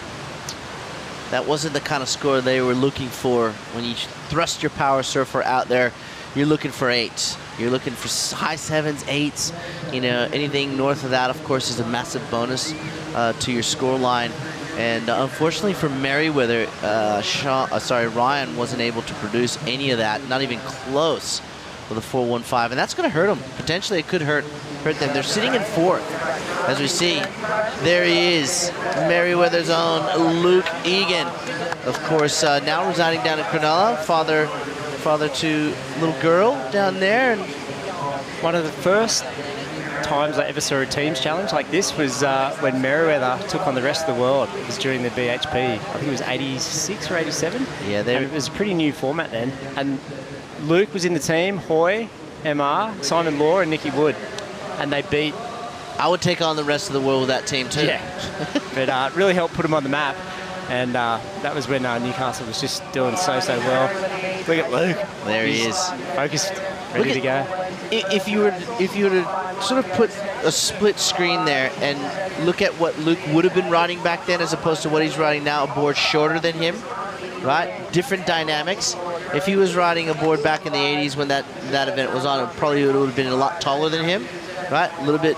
that wasn't the kind of score they were looking for. When you thrust your power surfer out there, you're looking for 8s. You're looking for high 7s, 8s. You know, anything north of that, of course, is a massive bonus to your score line. And unfortunately for Merewether, Ryan wasn't able to produce any of that, not even close with a 4.15, and that's going to hurt them. Potentially, it could hurt them. They're sitting in 4th, as we see. There he is, Merewether's own Luke Egan, of course, now residing down in Cronulla. Father to little girl down there, and one of the first times I ever saw a teams challenge like this was when Merewether took on the rest of the world. It was during the BHP. I think it was 86 or 87. Yeah, it was a pretty new format then. And Luke was in the team, Hoy, MR, Simon Law, and Nicky Wood. And they beat... I would take on the rest of the world with that team too. Yeah, but really helped put them on the map. And that was when Newcastle was just doing so well. Look at Luke. There he is. Focused, ready to go. If you were to sort of put a split screen there and look at what Luke would have been riding back then as opposed to what he's riding now, a board shorter than him, right? Different dynamics. If he was riding a board back in the 80s when that event was on, it probably would have been a lot taller than him, right? A little bit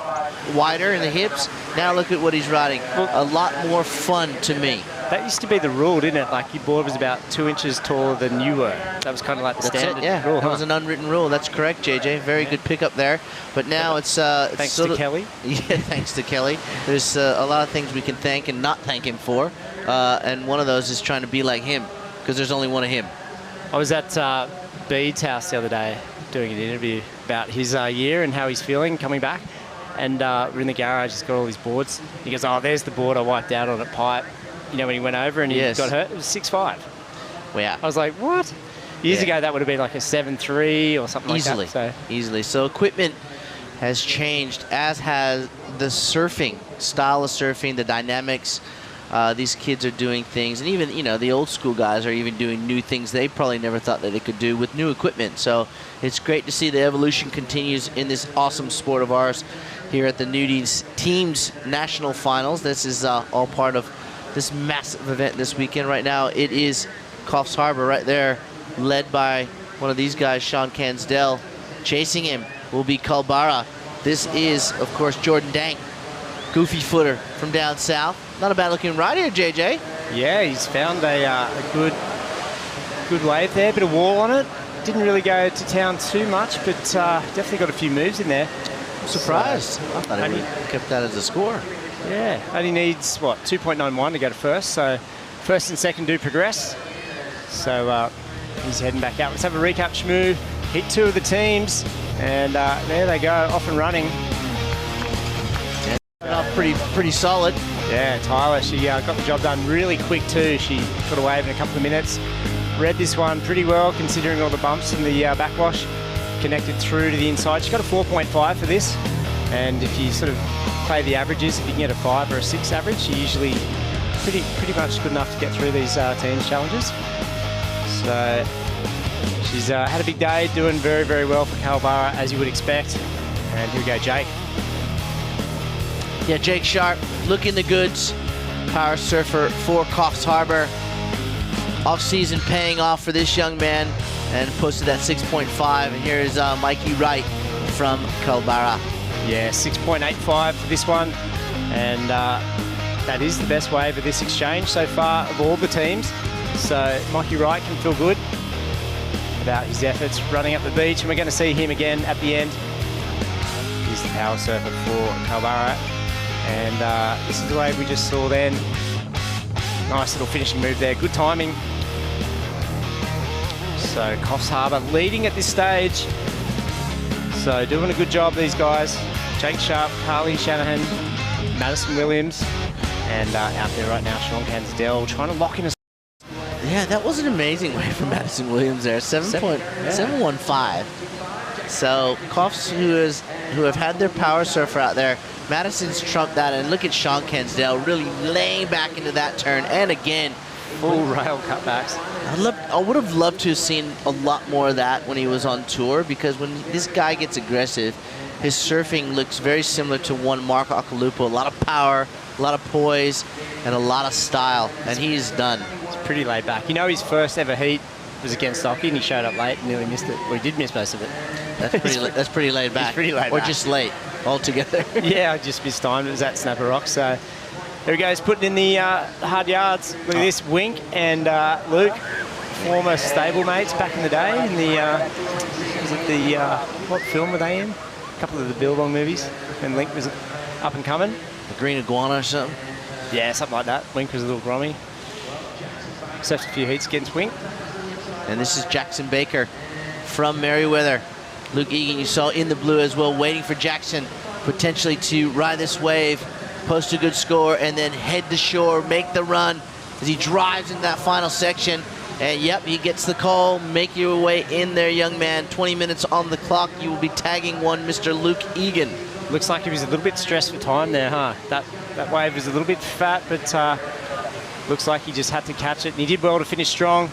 wider in the hips. Now look at what he's riding. A lot more fun to me. That used to be the rule, didn't it? Like your board was about 2 inches taller than you were. That was kind of like the standard rule. That was an unwritten rule. That's correct, JJ. Very good pickup there. But now it's thanks to Kelly. Yeah, thanks to Kelly. There's a lot of things we can thank and not thank him for, and one of those is trying to be like him, because there's only one of him. I was at Bede's house the other day doing an interview about his year and how he's feeling coming back, and we're in the garage. He's got all these boards. He goes, "Oh, there's the board I wiped out on at Pipe." You know, when he went over and he got hurt, it was 6.5. Wow. I was like, what? Years ago, that would have been like a 7.3 or something like that. Easily. So equipment has changed, as has the surfing, style of surfing, the dynamics. These kids are doing things, and even, you know, the old school guys are even doing new things they probably never thought that they could do with new equipment. So it's great to see the evolution continues in this awesome sport of ours here at the Nudies Teams National Finals. This is all part of this massive event this weekend. Right now it is Coffs Harbour right there, led by one of these guys, Sean Cansdell. Chasing him will be Culburra. This is, of course, Jordan Dank, goofy footer from down south. Not a bad looking ride here, JJ. Yeah, he's found a good wave there, bit of wall on it. Didn't really go to town too much, but definitely got a few moves in there. I'm surprised. I thought he kept that as a score. Yeah, only needs, what, 2.91 to go to first, so first and second do progress. So he's heading back out. Let's have a recap, Shmoo. Hit 2 of the teams, and there they go, off and running. Yeah, pretty solid. Yeah, Tyler, she got the job done really quick too. She got a wave in a couple of minutes. Read this one pretty well, considering all the bumps in the backwash. Connected through to the inside. She got a 4.5 for this, and if you sort of play the averages, if you can get a 5 or a 6 average, you're usually pretty much good enough to get through these teams challenges. So she's had a big day, doing very, very well for Culburra, as you would expect. And here we go, Jake. Yeah, Jake Sharp, looking the goods. Power surfer for Coffs Harbour. Off-season paying off for this young man, and posted that 6.5. And here's Mikey Wright from Culburra. Yeah, 6.85 for this one, and that is the best wave of this exchange so far of all the teams. So Mikey Wright can feel good about his efforts running up the beach, and we're going to see him again at the end. He's the power surfer for Culburra, and this is the wave we just saw then. Nice little finishing move there, good timing. So Coffs Harbour leading at this stage. So doing a good job, these guys. Jake Sharp, Carly Shanahan, Madison Williams, and out there right now, Sean Cansdell trying to lock in a... Yeah, that was an amazing way for Madison Williams there. 7.715. So Coffs, who have had their power surfer out there, Madison's trumped that, and look at Sean Cansdell really laying back into that turn, and again, full rail cutbacks. I would have loved to have seen a lot more of that when he was on tour, because when this guy gets aggressive, his surfing looks very similar to one Mark Akalupo. A lot of power, a lot of poise, and a lot of style, and he's done. It's pretty laid back. You know, his first ever heat was against Occy, and he showed up late and nearly missed it. Well, he did miss most of it. That's pretty laid back. It's pretty laid or back. just late altogether. Yeah, I just missed time. It was at Snapper Rock. So there he goes, putting in the hard yards. Look at this, Wink and Luke, former stablemates back in the day. In the what film were they in? A couple of the Billabong movies when Link was up and coming. The Green Iguana or something? Yeah, something like that. Wink was a little grommy. Surfed a few heats against Wink. And this is Jackson Baker from Merriweather. Luke Egan, you saw in the blue as well, waiting for Jackson potentially to ride this wave, post a good score, and then head to shore, make the run as he drives in that final section. And yep, he gets the call. Make your way in there, young man. 20 minutes on the clock. You will be tagging one, Mr. Luke Egan. Looks like he was a little bit stressed for time there, huh? That wave was a little bit fat, but looks like he just had to catch it. And he did well to finish strong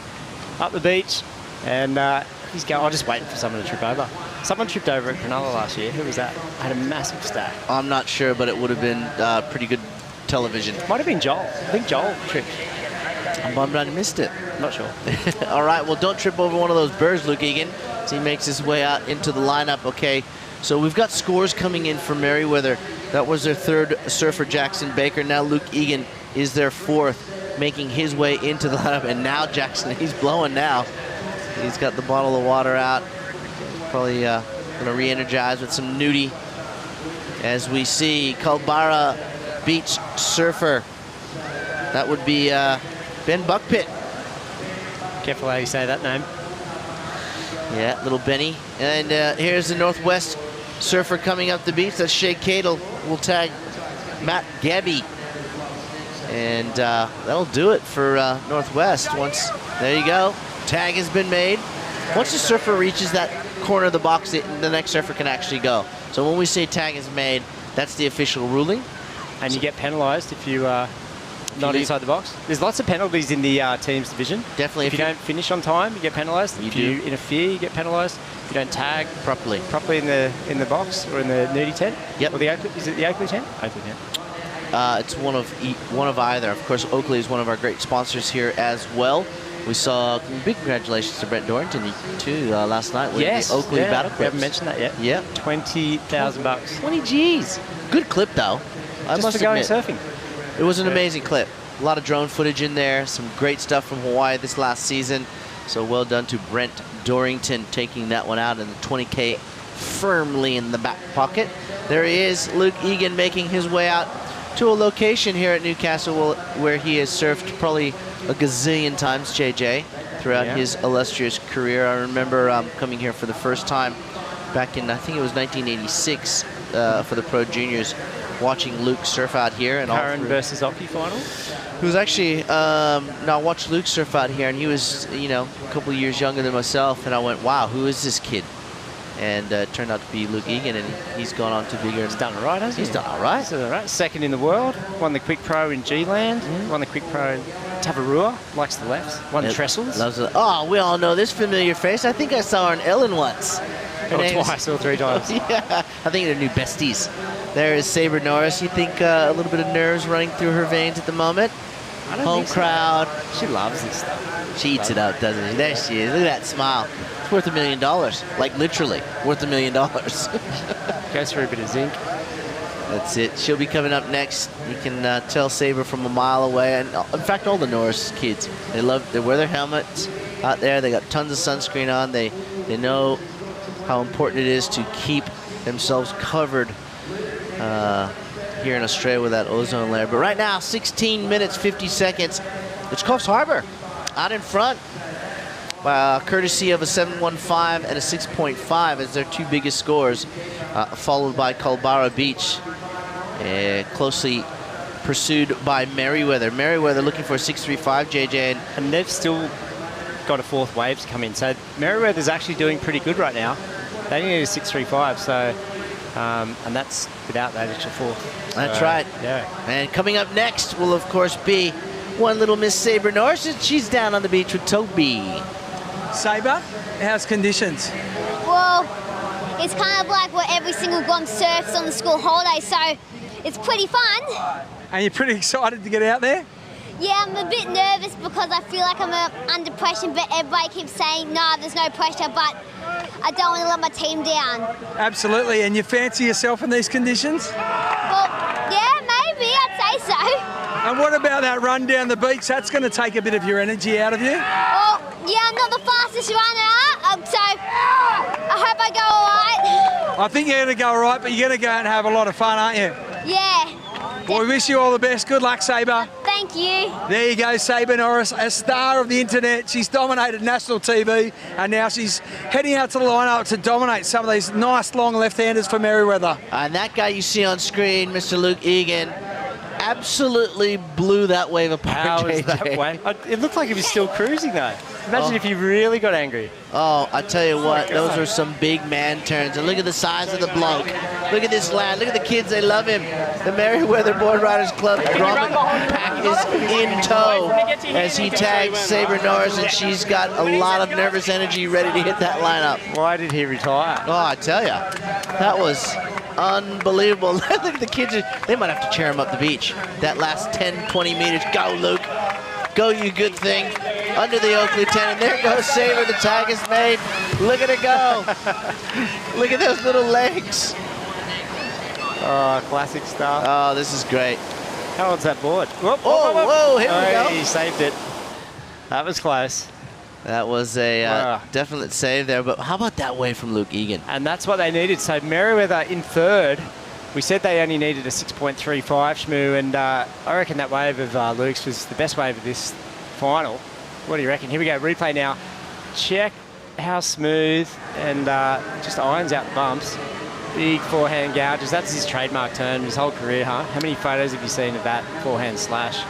up the beach. And he's going. I'm just waiting for someone to trip over. Someone tripped over at Cronulla last year. Who was that? Had a massive stack. I'm not sure, but it would have been pretty good television. Might have been Joel. I think Joel tripped. I'm bummed I missed it. Not sure. All right, well, don't trip over one of those birds, Luke Egan, as he makes his way out into the lineup. Okay, so we've got scores coming in for Merriweather. That was their third surfer, Jackson Baker. Now Luke Egan is their fourth, making his way into the lineup. And now Jackson, he's blowing now. He's got the bottle of water out. Probably going to re-energize with some nudie. As we see Culburra Beach surfer. That would be Ben Buckpitt. Careful how you say that name. Yeah, little Benny. And here's the Northwest surfer coming up the beach. That's Shea Cadle. We'll tag Matt Gabby. And that'll do it for Northwest. There you go. Tag has been made. Once the surfer reaches that corner of the box, the next surfer can actually go. So when we say tag is made, that's the official ruling. And you get penalised if you not inside the box. There's lots of penalties in the teams division. Definitely. If you don't finish on time, you get penalised. If you interfere, you get penalised. If you don't tag properly in the box or in the nudie tent. Yep. Or is it the Oakley tent? Oakley tent. It's one of either. Of course, Oakley is one of our great sponsors here as well. We saw big congratulations to Brent Dorrington too last night with the Oakley Battle Clips. We haven't mentioned that yet. Yeah. $20,000. 20 G's. Good clip though. I must going admit. surfing. It was an amazing clip. A lot of drone footage in there. Some great stuff from Hawaii this last season. So well done to Brent Dorrington taking that one out, and the 20K firmly in the back pocket. There he is, Luke Egan, making his way out to a location here at Newcastle where he has surfed probably a gazillion times, JJ, throughout his illustrious career. I remember coming here for the first time back in, I think it was 1986 for the Pro Juniors, watching Luke surf out here. And Karen versus Occy final? He was actually, no, I watched Luke surf out here, and he was, a couple of years younger than myself, and I went, wow, who is this kid? And it turned out to be Luke Egan, and he's gone on to bigger. He's done all right, hasn't he? He's done all right. He's done all right. Second in the world. Won the Quick Pro in G-Land. Won the Quick Pro in Tavarua. Likes the left. Won Trestles. Loves it. Oh, we all know this familiar face. I think I saw her in Ellen once. Twice or three times. Yeah, I think they're new besties. There is Sabre Norris. You think a little bit of nerves running through her veins at the moment? Home crowd. She loves this stuff. She eats it up, doesn't she? There she is. Look at that smile. It's worth $1 million. Like literally worth $1 million. Goes for a bit of zinc. That's it. She'll be coming up next. You can tell Sabre from a mile away. And in fact, all the Norris kids, they wear their helmets out there. They got tons of sunscreen on. They know how important it is to keep themselves covered here in Australia with that ozone layer. But right now, 16 minutes, 50 seconds. It's Coffs Harbour out in front, courtesy of a 7.15 and a 6.5 as their two biggest scores, followed by Culburra Beach Closely pursued by Merriweather. Merriweather looking for a 6.35, JJ. And they've still got a fourth wave to come in. So Merriweather's actually doing pretty good right now. They only need a 6.35, so and that's without that extra fourth. That's right. Yeah. And coming up next will, of course, be one little Miss Sabre Norris. She's down on the beach with Toby. Sabre, how's conditions? Well, it's kind of like where every single Grom surfs on the school holiday, so it's pretty fun. And you're pretty excited to get out there? Yeah, I'm a bit nervous because I feel like I'm under pressure, but everybody keeps saying, no, there's no pressure, but I don't want to let my team down. Absolutely, and you fancy yourself in these conditions? Well, yeah, maybe, I'd say so. And what about that run down the beach? That's going to take a bit of your energy out of you? Well, yeah, I'm not the fastest runner, so I hope I go all right. I think you're going to go all right, but you're going to go out and have a lot of fun, aren't you? Yeah. Well, we wish you all the best. Good luck, Sabre. Thank you. There you go, Sabre Norris, a star of the internet. She's dominated national TV, and now she's heading out to the lineup to dominate some of these nice long left-handers for Merriweather. And that guy you see on screen, Mr. Luke Egan, absolutely blew that wave apart. How is that wave? It looked like he was still cruising, though. Imagine if he really got angry. Oh, I tell you what, those are some big man turns. And look at the size of the bloke. Look at this lad. Look at the kids. They love him. The Merriweather Board Riders Club Grommet pack is in tow as he tags Sabre Norris, and she's got a lot of nervous energy ready to hit that lineup. Why did he retire? Oh, I tell you, that was unbelievable. Look at the kids. They might have to cheer him up the beach. That last 10, 20 meters. Go, Luke. Go, you good thing. Under the Oak Lieutenant. There goes Sabre. The tag is made. Look at her go. Look at those little legs. Oh, classic stuff. Oh, this is great. How old's that board? Whoop, whoa, here we go. He saved it. That was close. That was a definite save there, but how about that wave from Luke Egan? And that's what they needed. So Merriweather in third. We said they only needed a 6.35, Shmoo, and I reckon that wave of Luke's was the best wave of this final. What do you reckon? Here we go, replay now. Check how smooth and just irons out the bumps. Big forehand gouges. That's his trademark turn his whole career, huh? How many photos have you seen of that forehand slash?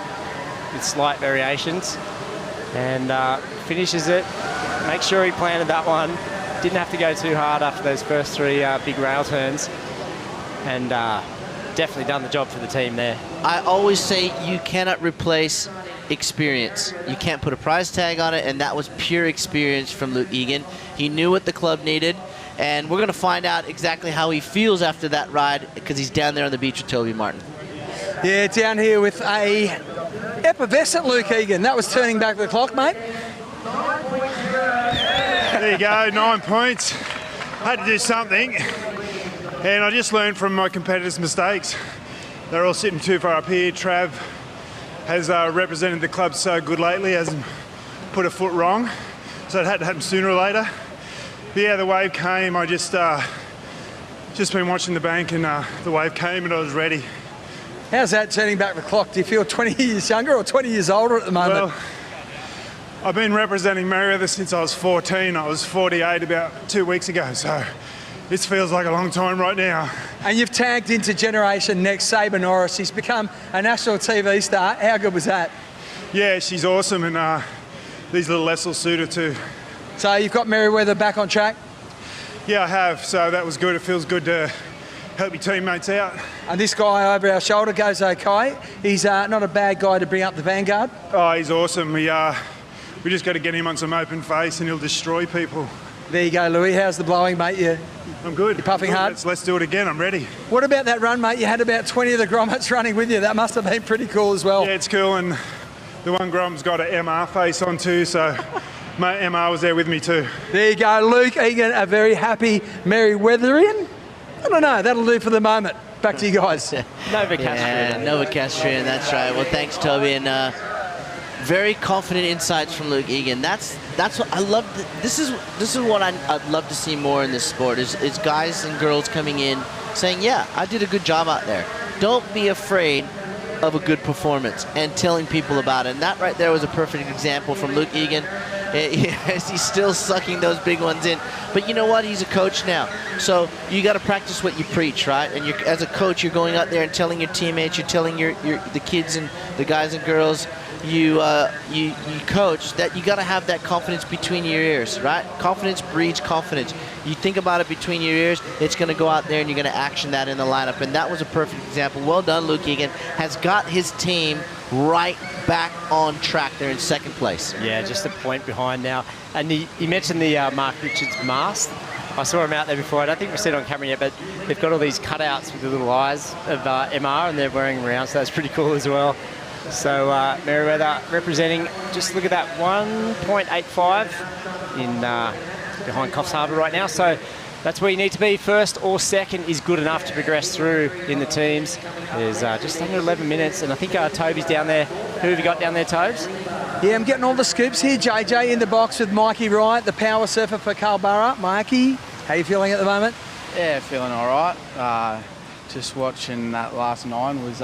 With slight variations. And finishes it. Make sure he planted that one. Didn't have to go too hard after those first three big rail turns. And definitely done the job for the team there. I always say you cannot replace experience. You can't put a price tag on it, and that was pure experience from Luke Egan. He knew what the club needed, and we're going to find out exactly how he feels after that ride because he's down there on the beach with Toby Martin. Yeah, down here with a effervescent Luke Egan. That was turning back the clock, mate. There you go, 9 points. Had to do something. And I just learned from my competitors' mistakes. They're all sitting too far up here. Trav has represented the club so good lately, hasn't put a foot wrong. So it had to happen sooner or later. But yeah, the wave came. I just been watching the bank, and the wave came and I was ready. How's that turning back the clock? Do you feel 20 years younger or 20 years older at the moment? Well, I've been representing Merriweather since I was 14. I was 48 about 2 weeks ago, so this feels like a long time right now. And you've tagged into Generation Next, Sabre Norris. She's become a national TV star. How good was that? Yeah, she's awesome, and these little less will suit her too. So you've got Merriweather back on track? Yeah, I have, so that was good. It feels good to help your teammates out. And this guy over our shoulder goes okay. He's not a bad guy to bring up the vanguard. Oh, he's awesome. We just got to get him on some open face and he'll destroy people. There you go, Louis. How's the blowing, mate? I'm good. You're puffing hard? Let's do it again. I'm ready. What about that run, mate? You had about 20 of the grommets running with you. That must have been pretty cool as well. Yeah, it's cool. And the one grom's got an MR face on too, so my MR was there with me too. There you go, Luke Egan, a very happy Merriweatherian. I don't know. That'll do for the moment. Back to you guys. Novocastrian. Yeah, Novocastrian, that's right. Well, thanks, Toby. And very confident insights from Luke Egan. That's what I love. This is what I'd love to see more in this sport is guys and girls coming in saying, yeah, I did a good job out there. Don't be afraid of a good performance and telling people about it. And that right there was a perfect example from Luke Egan. as he's still sucking those big ones in. But you know what? He's a coach now. So you got to practice what you preach, right? And as a coach, you're going out there and telling your teammates, you're telling the kids and the guys and girls you coach, that you got to have that confidence between your ears, right? Confidence breeds confidence. You think about it between your ears, it's going to go out there and you're going to action that in the lineup. And that was a perfect example. Well done, Luke Egan. Has got his team right back on track. They're in second place. Yeah, just a point behind now. And he mentioned the Mark Richards mask. I saw him out there before. I don't think we've seen it on camera yet, but they've got all these cutouts with the little eyes of MR, and they're wearing them around, so that's pretty cool as well. So Merewether representing, just look at that, 1.85 in behind Coffs Harbour right now. So that's where you need to be. First or second is good enough to progress through in the teams. There's just under 11 minutes, and I think Toby's down there. Who have you got down there, Tobes? Yeah, I'm getting all the scoops here. JJ in the box with Mikey Wright, the power surfer for Carlburra. Mikey, how are you feeling at the moment? Yeah, feeling all right. Just watching that last 9 was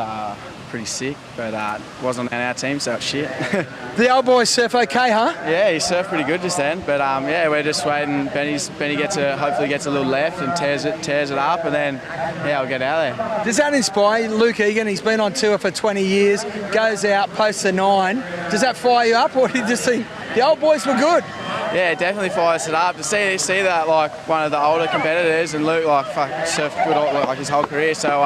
pretty sick, but it wasn't on our team, so it's shit. The old boy surf okay, huh? Yeah, he surfed pretty good just then, but yeah, we're just waiting. Benny hopefully gets a little left and tears it up, and then yeah, I'll get out there. Does that inspire you? Luke Egan? He's been on tour for 20 years, goes out, posts a 9. Does that fire you up, or do you just think the old boys were good? Yeah, it definitely fires it up to see that like one of the older competitors, and Luke surfed good like his whole career. So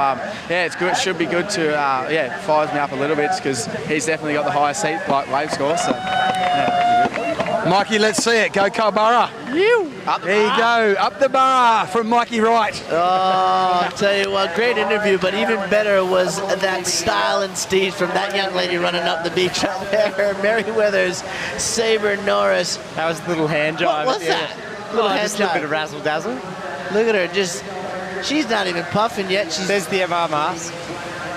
yeah, it's good. It should be good to yeah, fires me up a little bit because he's definitely got the highest wave score. So yeah, Mikey, let's see it. Go Carlburra. There you go, up the bar from Mikey Wright. Oh, I'll tell you what, great interview, but even better was that style and steez from that young lady running up the beach out there. Merewether's Sabre Norris. That was a little hand jive. What was that? Just a little bit of razzle dazzle. Look at her, she's not even puffing yet. There's the MR mask.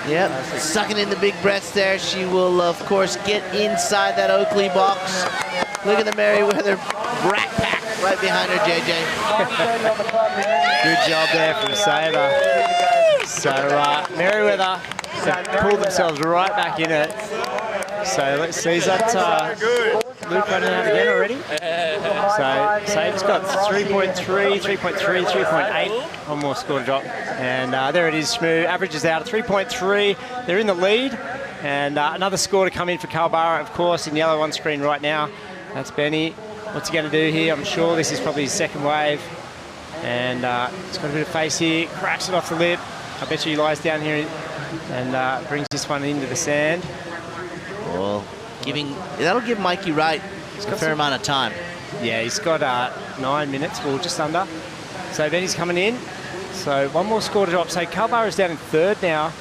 Yep, sucking in the big breaths there. She will, of course, get inside that Oakley box. Look at the Merewether rat pack right behind her, JJ. Good job there from Sabre. So Merewether pulled themselves right back in it. So let's see, is that Luke running out again already? So Sabre's got 3.3, 3.3, 3.8, one more score to drop. And there it is, Shmoo averages out at 3.3. They're in the lead. And another score to come in for Carlburra, of course, in yellow on screen right now. That's Benny. What's he going to do here? I'm sure this is probably his second wave. And he's got a bit of face here, cracks it off the lip. I bet you he lies down here and brings this one into the sand. Well, that'll give Mikey Wright a fair amount of time. Yeah, he's got 9 minutes, well, just under. So Benny's coming in. So one more score to drop. So Carlburra is down in third now.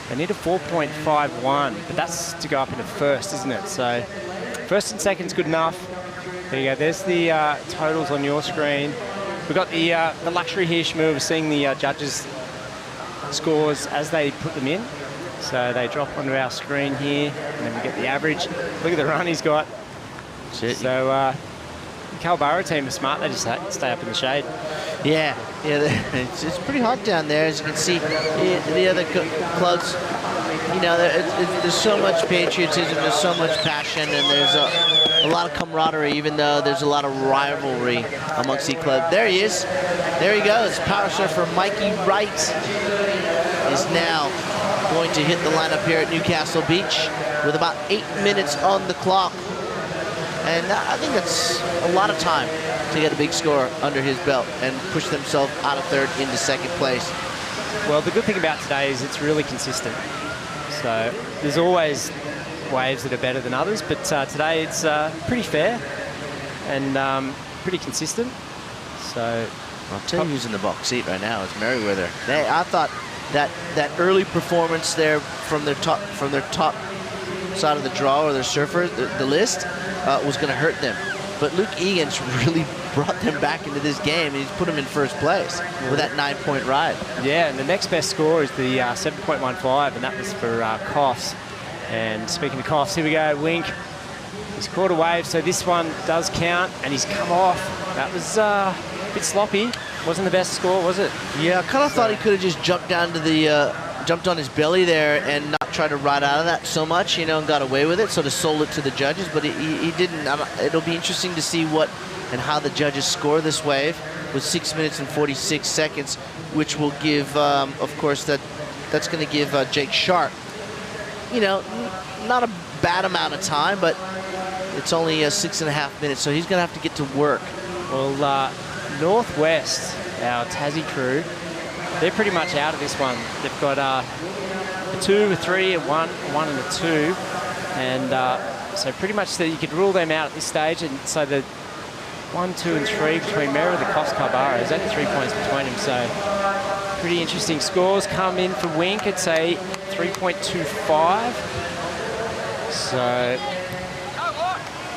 They need a 4.51, but that's to go up into first, isn't it? So first and second's good enough. There you go. There's the totals on your screen. We've got the luxury here, Shmoo, of seeing the judges' scores as they put them in. So they drop onto our screen here, and then we get the average. Look at the run he's got. So the Carlburra team are smart. They just stay up in the shade. Yeah, it's pretty hot down there, as you can see. The other clubs, you know, there's so much patriotism, there's so much passion, and there's a lot of camaraderie, even though there's a lot of rivalry amongst each club. There he is. There he goes. Power surfer Mikey Wright is now going to hit the lineup here at Newcastle Beach with about 8 minutes on the clock. And I think that's a lot of time to get a big score under his belt and push themselves out of third into second place. Well, the good thing about today is it's really consistent. So there's always waves that are better than others, but today it's pretty fair and pretty consistent. So I'll tell you who's in the box seat right now is Merewether. I thought that early performance there from their top side of the draw, or their surfer, the list, was going to hurt them. But Luke Egan's really brought them back into this game. He's put them in first place with that 9-point ride. Yeah, and the next best score is the 7.15, and that was for Coffs. And speaking of Coffs, here we go, Wink. He's caught a wave, so this one does count, and he's come off. That was a bit sloppy. Wasn't the best score, was it? Yeah, I kind of thought he could have just jumped down to the, jumped on his belly there and not tried to ride out of that so much, and got away with it, sort of sold it to the judges, but he didn't. It'll be interesting to see what and how the judges score this wave with 6 minutes and 46 seconds, which will give, of course, that's going to give Jake Sharp, not a bad amount of time, but it's only 6.5 minutes, so he's going to have to get to work. Well, Northwest, our Tassie crew, they're pretty much out of this one. They've got a 2, a 3, a 1, a 1 and a 2. And so pretty much you could rule them out at this stage. And so the 1, 2 and 3 between Merrill, the Coffs, Karbara, is only 3 points between them. So pretty interesting scores come in for Wink. It's a 3.25. So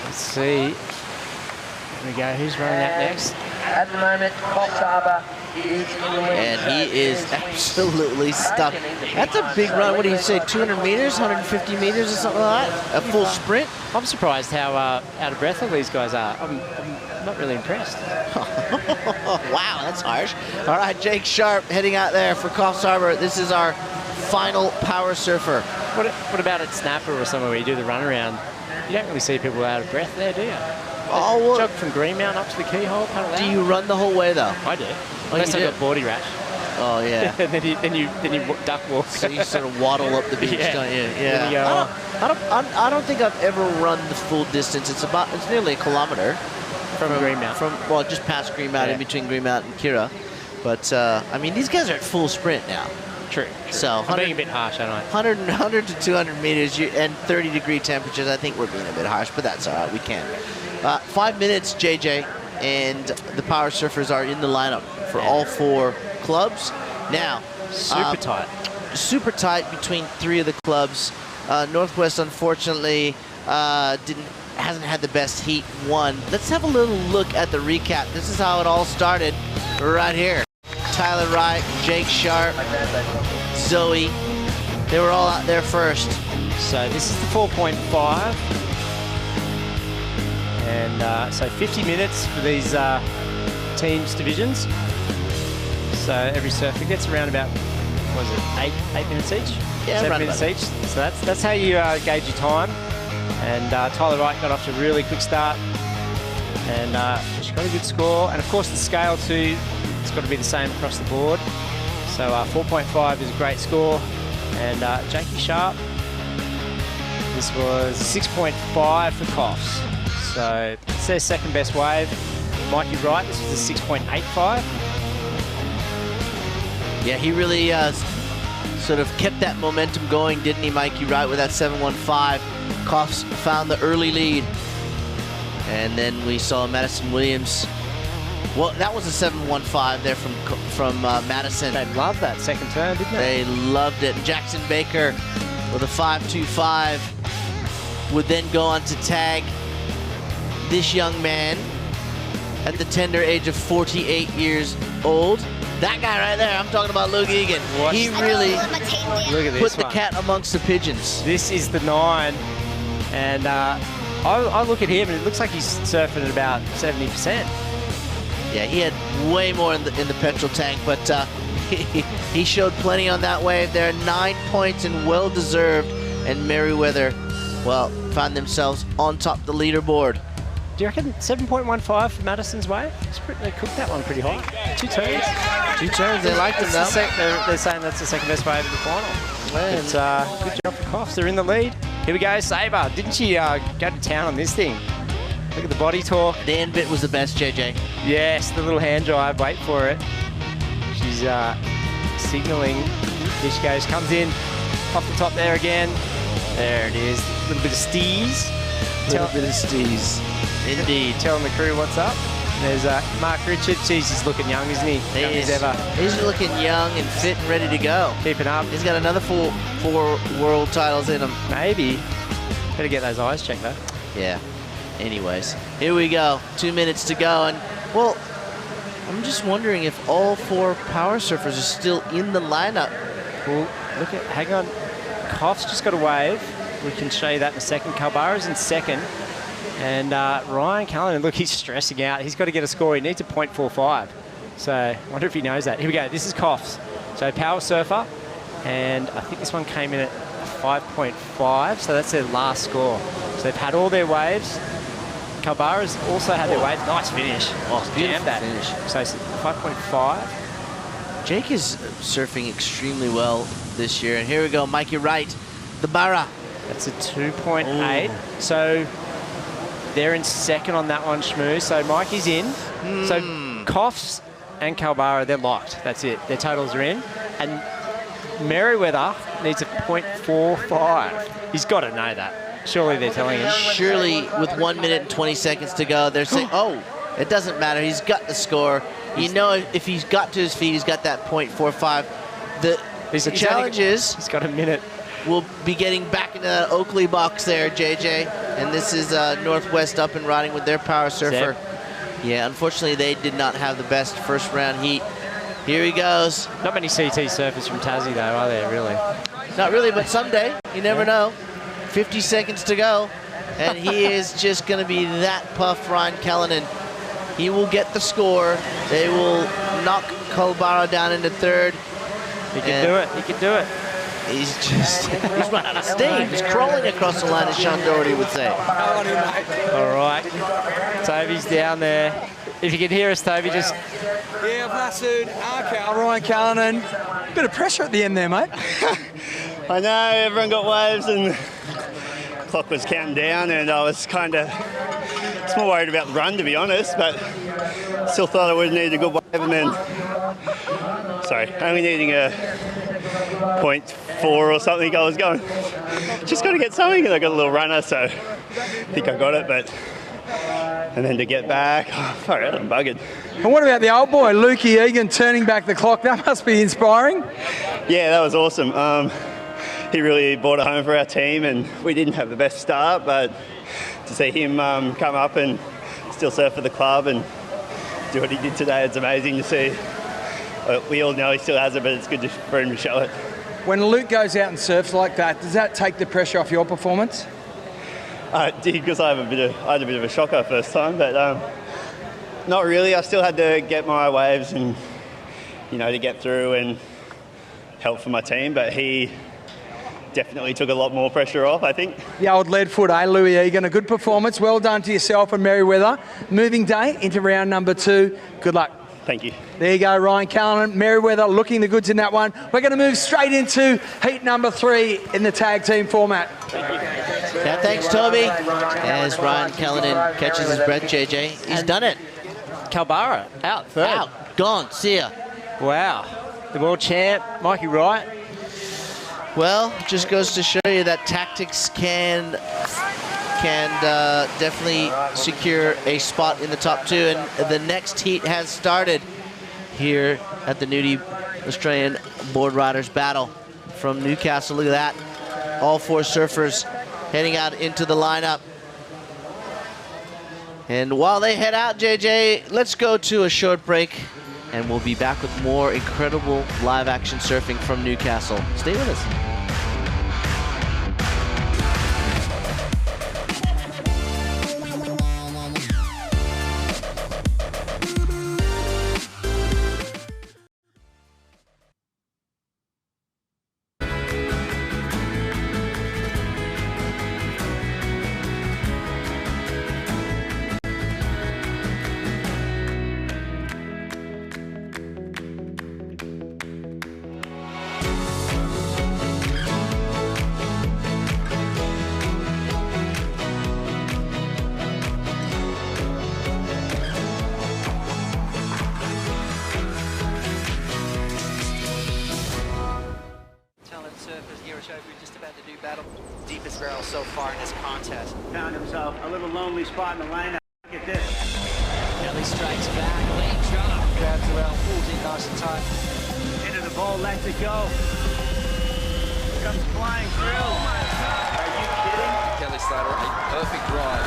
let's see. Here we go. Who's running out next? At the moment, Coffs Harbour is in the lead. And he is absolutely stuck. That's a big run. What do you say, 200 meters, 150 meters or something like that? A full sprint? I'm surprised how out of breath all these guys are. I'm not really impressed. Wow, that's harsh. All right, Jake Sharp heading out there for Coffs Harbour. This is our final power surfer. What about at Snapper or somewhere where you do the runaround? You don't really see people out of breath there, do you? Oh, well, jog from Greenmount up to the keyhole. Do you run the whole way though? I do. Unless I got body rash. Oh yeah. And then you duck walk. So you sort of waddle up the beach, don't you? Yeah. Yeah. I don't think I've ever run the full distance. It's nearly a kilometer from Greenmount. Well, just past Greenmount, in between Greenmount and Kira. But I mean, these guys are at full sprint now. True. So I'm being a bit harsh, aren't I? 100 to 200 meters and 30-degree temperatures. I think we're being a bit harsh, but that's all right. We can. 5 minutes, JJ, and the power surfers are in the lineup for all 4 clubs. Now, super tight between 3 of the clubs. Northwest, unfortunately, hasn't had the best heat won. Let's have a little look at the recap. This is how it all started right here. Tyler Wright, Jake Sharp, Zoe, they were all out there first. So this is the 4.5. And so 50 minutes for these teams divisions. So every surfer gets around about, what is it, 8 minutes each? Yeah, 7 minutes each. So that's how you gauge your time. And Tyler Wright got off to a really quick start. And she got a good score. And of course the scale too, it's got to be the same across the board. So 4.5 is a great score. And Jakey Sharp, this was 6.5 for Coffs. So it's their second best wave. Mikey Wright, this was a 6.85. Yeah, he really sort of kept that momentum going, didn't he, Mikey Wright, with that 7.15. Coffs found the early lead. And then we saw Madison Williams. Well, that was a 7.15 there from Madison. They loved that second turn, didn't they? They loved it. Jackson Baker with a 5.25 would then go on to tag this young man at the tender age of 48 years old. That guy right there, I'm talking about Luke Egan. What? He really put the cat amongst the pigeons. This is the 9. And I look at him and it looks like he's surfing at about 70%. Yeah, he had way more in the petrol tank, but he showed plenty on that wave there. 9 points and well-deserved. And Merriweather, well, found themselves on top of the leaderboard. Do you reckon 7.15 for Madison's wave? They cooked that one pretty high. 2 turns. 2 turns, they liked them though. They're saying that's the second best wave in the final. But, good job for Coffs, they're in the lead. Here we go, Sabre. Didn't she go to town on this thing? Look at the body torque. The end bit was the best, JJ. Yes, the little hand drive, wait for it. She's signalling. Here she goes, comes in, off the top there again. There it is, a little bit of steez. Indeed. Telling the crew what's up. There's Mark Richard. Jeez, he's looking young, isn't he? He's looking young and fit and ready to go. Keeping up. He's got another 4 world titles in him. Maybe. Better get those eyes checked though. Yeah. Anyways, here we go. 2 minutes to go. And, well, I'm just wondering if all 4 power surfers are still in the lineup. Well, hang on. Coffs just got a wave. We can show you that in a second. Karbara's in second. And Ryan Callanan, look, he's stressing out. He's got to get a score. He needs a 0.45. So I wonder if he knows that. Here we go. This is Coffs. So power surfer. And I think this one came in at 5.5, so that's their last score. So they've had all their waves. Kalbara's also had their waves. Nice finish. Oh, beautiful finish. So 5.5. Jake is surfing extremely well this year. And here we go, Mikey Wright, the Barra. That's a 2.8. So they're in second on that one, Shmoo. So Mikey's in. So Coffs and Kalbara, they're locked. That's it. Their totals are in. And Merriweather needs a 0.45. He's got to know that. Surely they're telling him. Surely with 1 minute and 20 seconds to go, they're saying, oh, it doesn't matter. He's got the score. You know, if he's got to his feet, he's got that 0.45. The challenge is... He's got a minute. We'll be getting back into that Oakley box there, JJ. And this is Northwest up and riding with their power surfer. Yeah, unfortunately, they did not have the best first round heat. Here he goes. Not many CT surfers from Tassie, though, are there, really? Not really, but someday. You never know. 50 seconds to go. And he is just going to be that puffed, Ryan Callanan. He will get the score. They will knock Kalbara down into third. He can do it. He can do it. He's run out of steam. He's crawling across the line, as Sean Doherty would say. All right. Toby's down there. If you can hear us, Toby, just... Yeah, Vlasood, Arkell, Ryan Callanan. Bit of pressure at the end there, mate. I know, everyone got waves and the clock was counting down and I was kind of more worried about the run, to be honest, but still thought I would need a good wave and then... Sorry, only needing a 0.4 or something. I was going, just got to get something, and I got a little runner, so I think I got it, but... And then to get back, sorry, I'm buggered. And what about the old boy, Lukey Egan, turning back the clock? That must be inspiring. Yeah, that was awesome. He really brought it home for our team, and we didn't have the best start, but to see him come up and still surf for the club and do what he did today, it's amazing to see. We all know he still has it, but it's good for him to show it. When Luke goes out and surfs like that, does that take the pressure off your performance? I did, because I had a bit of a shocker first time, but not really. I still had to get my waves and, you know, to get through and help for my team, but he definitely took a lot more pressure off, I think. The old lead foot, Louis Egan. A good performance. Well done to yourself and Merriweather. Moving day into round number 2. Good luck. Thank you. There you go, Ryan Callanan. Merriweather looking the goods in that one. We're going to move straight into heat number 3 in the tag team format. Yeah, thanks, Toby. As Ryan Callanan catches his breath, JJ, he's done it. Kalbara, out third. Out, gone, see ya. Wow. The world champ, Mikey Wright. Well, just goes to show you that tactics can definitely secure a spot in the top 2. And the next heat has started here at the Nudie Australian Board Riders Battle from Newcastle. Look at that. All 4 surfers heading out into the lineup. And while they head out, JJ, let's go to a short break and we'll be back with more incredible live action surfing from Newcastle. Stay with us. Deepest barrel so far in this contest. Found himself a little lonely spot in the lineup. Look at this. Kelly strikes back, lane drop. Grabs around, pulls in nice and tight. Into the bowl, lets it go. Comes flying through. Oh my God. Are you kidding? Kelly Slater, a perfect drive.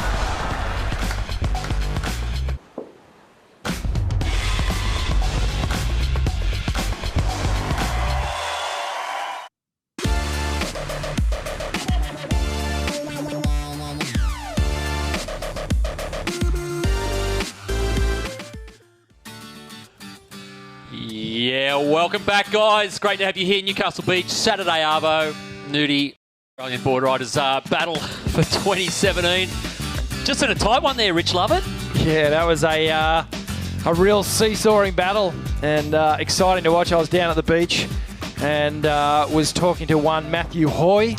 Yeah, welcome back, guys. Great to have you here, Newcastle Beach, Saturday Arvo, Nudie Australian board riders battle for 2017. Just in a tight one there, Rich Lovett. Yeah, that was a real seesawing battle and exciting to watch. I was down at the beach and was talking to one Matthew Hoy,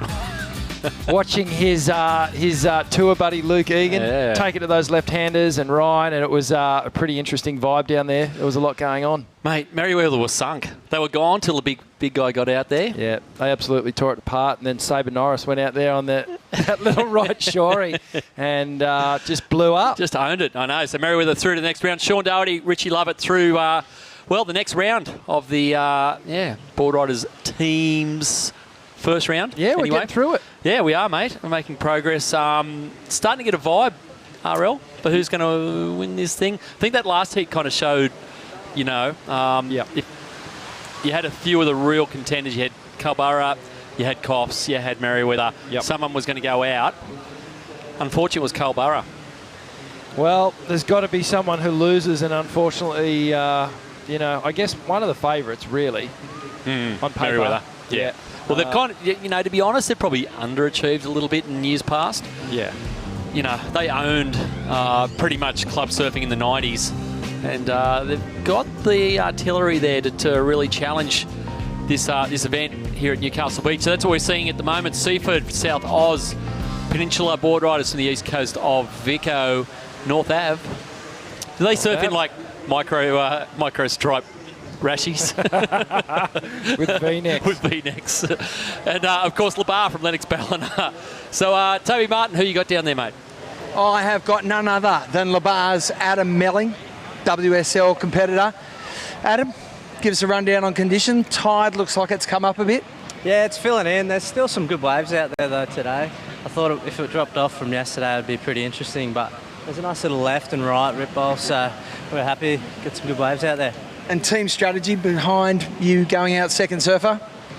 watching his tour buddy Luke Egan take it to those left-handers and Ryan, and it was a pretty interesting vibe down there. There was a lot going on. Mate, Merriweather was sunk. They were gone till the big guy got out there. Yeah, they absolutely tore it apart, and then Sabre Norris went out there on that little right shorey and just blew up. Just owned it, I know. So Merriweather through to the next round. Sean Doherty, Richie Lovett through, the next round of the board riders teams first round. Yeah, we're getting through it. Yeah, we are, mate. We're making progress. Starting to get a vibe, RL, for who's going to win this thing. I think that last heat kind of showed, if you had a few of the real contenders. You had Culburra, you had Coffs, you had Merriweather. Someone was going to go out. Unfortunately, it was Culburra. Well, there's got to be someone who loses, and unfortunately, I guess one of the favourites, really, on paper. Merriweather. Yeah. Well, they've kind of, to be honest, they've probably underachieved a little bit in years past. Yeah. They owned pretty much club surfing in the 90s. And they've got the artillery there to really challenge this event here at Newcastle Beach. So that's what we're seeing at the moment. Seaford, South Oz, Peninsula board riders from the east coast of Vico, North Ave. Do they surf in like micro stripe rashies? With V-necks. With V-necks. And of course, LeBar from Lennox Ballina. So Toby Martin, who you got down there, mate? I have got none other than LeBar's Adam Melling, WSL competitor. Adam, give us a rundown on condition. Tide looks like it's come up a bit. Yeah, it's filling in. There's still some good waves out there though today. I thought if it dropped off from yesterday it would be pretty interesting, but there's a nice little left and right rip bowl, so we're happy to get some good waves out there. And team strategy behind you going out second surfer?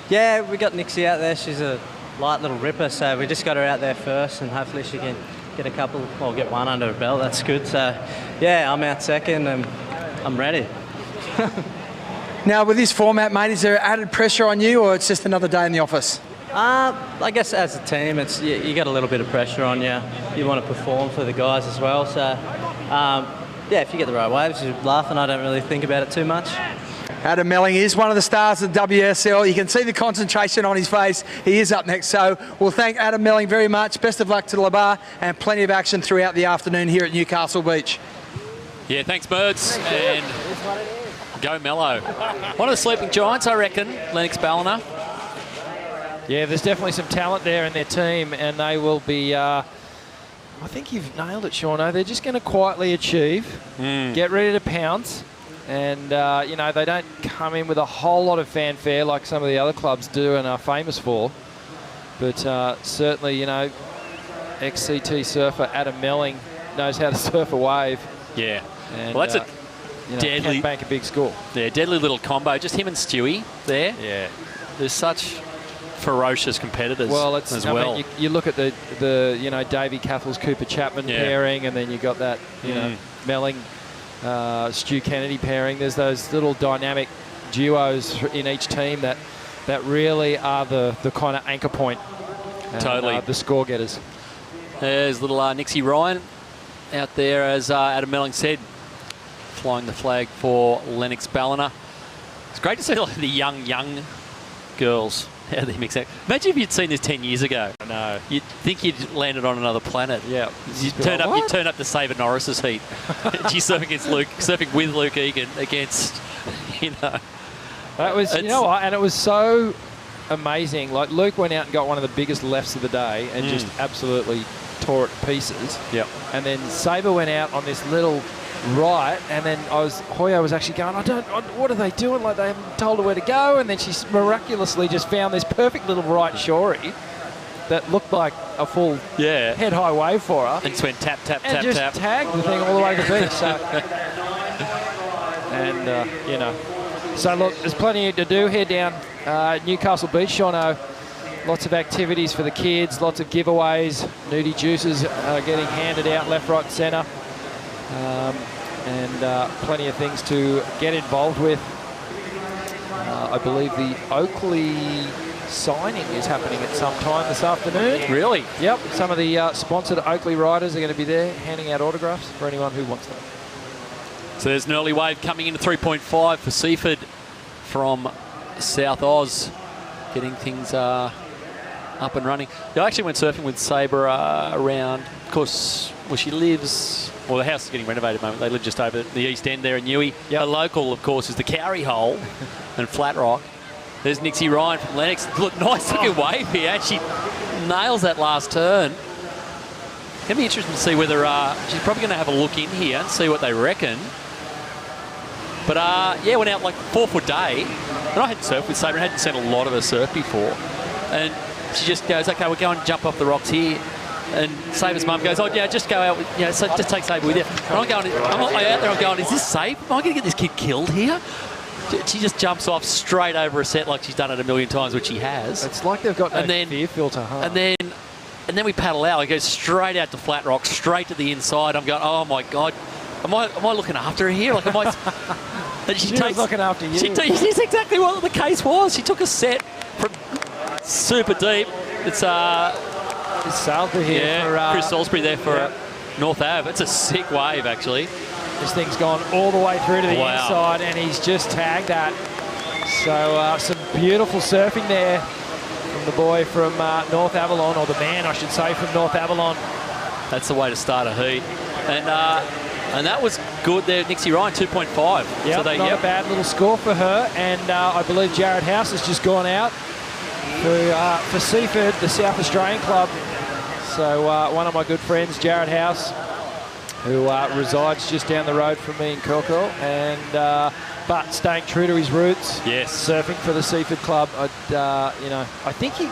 Yeah, we got Nixie out there. She's a light little ripper, so we just got her out there first and hopefully she can get get one under her belt. That's good. So, yeah, I'm out second and I'm ready. Now, with this format, mate, is there added pressure on you or it's just another day in the office? I guess as a team, it's you got a little bit of pressure on you. You want to perform for the guys as well. So, if you get the right waves, you're laughing. I don't really think about it too much. Adam Melling is one of the stars of WSL. You can see the concentration on his face. He is up next. So we'll thank Adam Melling very much. Best of luck to LeBar and plenty of action throughout the afternoon here at Newcastle Beach. Yeah, thanks, Birds. And go Mello. One of the sleeping giants, I reckon, Lennox Ballina. Yeah, there's definitely some talent there in their team, and they will be... I think you've nailed it, Shauno. They're just going to quietly achieve, get ready to pounce. And, they don't come in with a whole lot of fanfare like some of the other clubs do and are famous for. But certainly, ex-CT surfer Adam Melling knows how to surf a wave. Yeah. And, well, that's a deadly... Can bank a big score. Yeah, deadly little combo. Just him and Stewie there. Yeah. There's such ferocious competitors as well. I mean, you look at the Davey Cathles, Cooper Chapman pairing, and then you got that, Melling... Stu Kennedy pairing. There's those little dynamic duos in each team that really are the kind of anchor point. And, totally. The score getters. There's little Nixie Ryan out there, as Adam Melling said, flying the flag for Lennox Ballina. It's great to see the young girls. How they mix that. Imagine if you'd seen this 10 years ago. I know. You'd think you'd landed on another planet. Yeah. You turn up to Sabre Norris's heat. She's surfing with Luke Egan against, That was, and it was so amazing. Like, Luke went out and got one of the biggest lefts of the day and just absolutely tore it to pieces. Yep. And then Sabre went out on this little right, and then Hoya was actually going, what are they doing? Like, they haven't told her where to go. And then she miraculously just found this perfect little right shorey that looked like a full head-high wave for her. And just went tap, tap, and tap, just tap. tagged the thing all the way to the beach. So, and, so look, there's plenty to do here down Newcastle Beach, Shauno. Lots of activities for the kids, lots of giveaways. Nudie juices getting handed out left, right, and centre. And plenty of things to get involved with. I believe the Oakley signing is happening at some time this afternoon. Really? Yep. Some of the sponsored Oakley riders are going to be there handing out autographs for anyone who wants them. So there's an early wave coming into 3.5 for Seaford from South Oz, getting things up and running. I actually went surfing with Sabre around, of course, where she lives. Well, the house is getting renovated at the moment. They live just over the east end there in Newey. Yep. The local, of course, is the Cowrie Hole and Flat Rock. There's Nixie Ryan from Lennox. Look, nice looking wave here. She nails that last turn. It'll be interesting to see whether she's probably going to have a look in here and see what they reckon. But yeah, went out like 4 foot day. And I hadn't surfed with Sabre and hadn't seen a lot of her surf before. And she just goes, okay, we're going to jump off the rocks here. And Sabre's mum goes, oh yeah, just go out, so just take Sabre with you. And I'm out there, I'm going, is this safe? Am I going to get this kid killed here? She just jumps off straight over a set like she's done it a million times, which she has. It's like they've got no fear filter, huh? And then we paddle out. I go straight out to Flat Rock, straight to the inside. I'm going, oh my God, am I looking after her here? Like, am I? And she was looking after you. She's exactly what the case was. She took a set from super deep. It's sailed to here for Chris Salisbury there for North Ave. It's a sick wave, actually. This thing's gone all the way through to the inside, and he's just tagged that. So some beautiful surfing there from the boy from North Avalon, or the man, I should say, from North Avalon. That's the way to start a heat. And that was good there, Nixie Ryan, 2.5. Yeah, so not a bad little score for her. And I believe Jared House has just gone out for Seaford, the South Australian club. So one of my good friends, Jared House, who resides just down the road from me in Curl, and but staying true to his roots. Yes, surfing for the Seaford club. I think he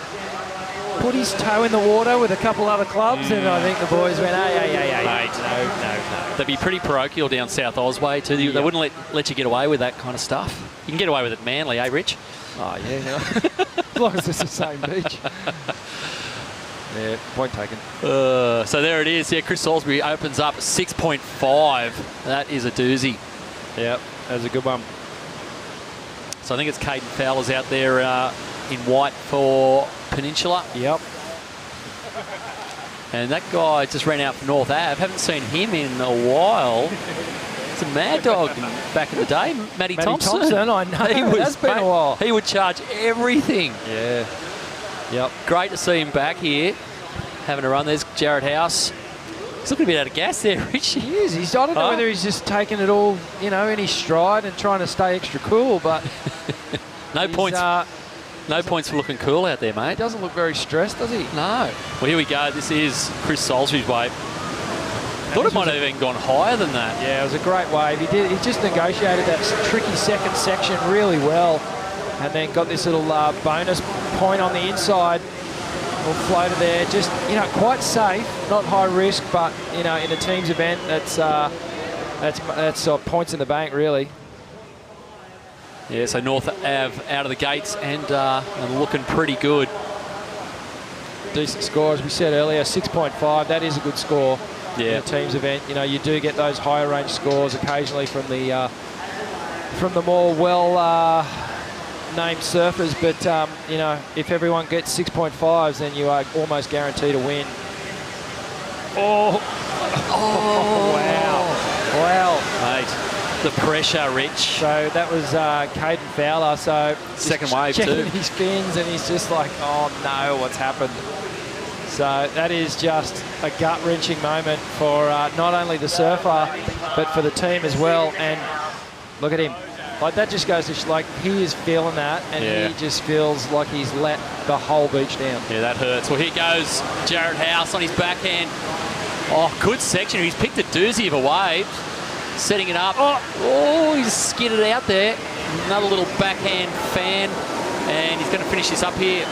put his toe in the water with a couple other clubs, and I think the boys went, hey, no. They'd be pretty parochial down South Oz way too. They wouldn't let you get away with that kind of stuff. You can get away with it Manly, eh, Rich? Oh yeah, as long as it's the same beach. Yeah, point taken. So there it is. Yeah, Chris Salisbury opens up 6.5. That is a doozy. Yep, that's a good one. So I think it's Caden Fowler's out there in white for Peninsula. Yep. And that guy just ran out for North Ave. Haven't seen him in a while. It's a mad dog back in the day. Matty Thompson. I know. That's been a while. He would charge everything. Yeah. Yep. Great to see him back here, having a run. There's Jared House. He's looking a bit out of gas there, Rich. He is. I don't know whether he's just taking it all, in his stride and trying to stay extra cool, but no points. No points for looking cool out there, mate. He doesn't look very stressed, does he? No. Well, here we go. This is Chris Salisbury's wave. Thought it might have even gone higher than that. Yeah, it was a great wave. He just negotiated that tricky second section really well, and then got this little bonus point on the inside. Little floater there, just quite safe, not high risk, but in a team's event, that's points in the bank really. Yeah, so North Ave out of the gates and looking pretty good. Decent score, as we said earlier, 6.5. That is a good score in a team's event. You do get those higher range scores occasionally from the more well named surfers, but if everyone gets 6.5s, then you are almost guaranteed a win. Oh, wow, mate. The pressure, Rich. So that was Caden Fowler. So second wave checking his fins, and he's just like, oh no, what's happened? So that is just a gut-wrenching moment for not only the surfer, but for the team as well. And look at him. Like, that just goes to he is feeling that, and he just feels like he's let the whole beach down. Yeah, that hurts. Well, here goes Jared House on his backhand. Oh, good section. He's picked a doozy of a wave. Setting it up. Oh, he's skidded out there. Another little backhand fan. And he's going to finish this up here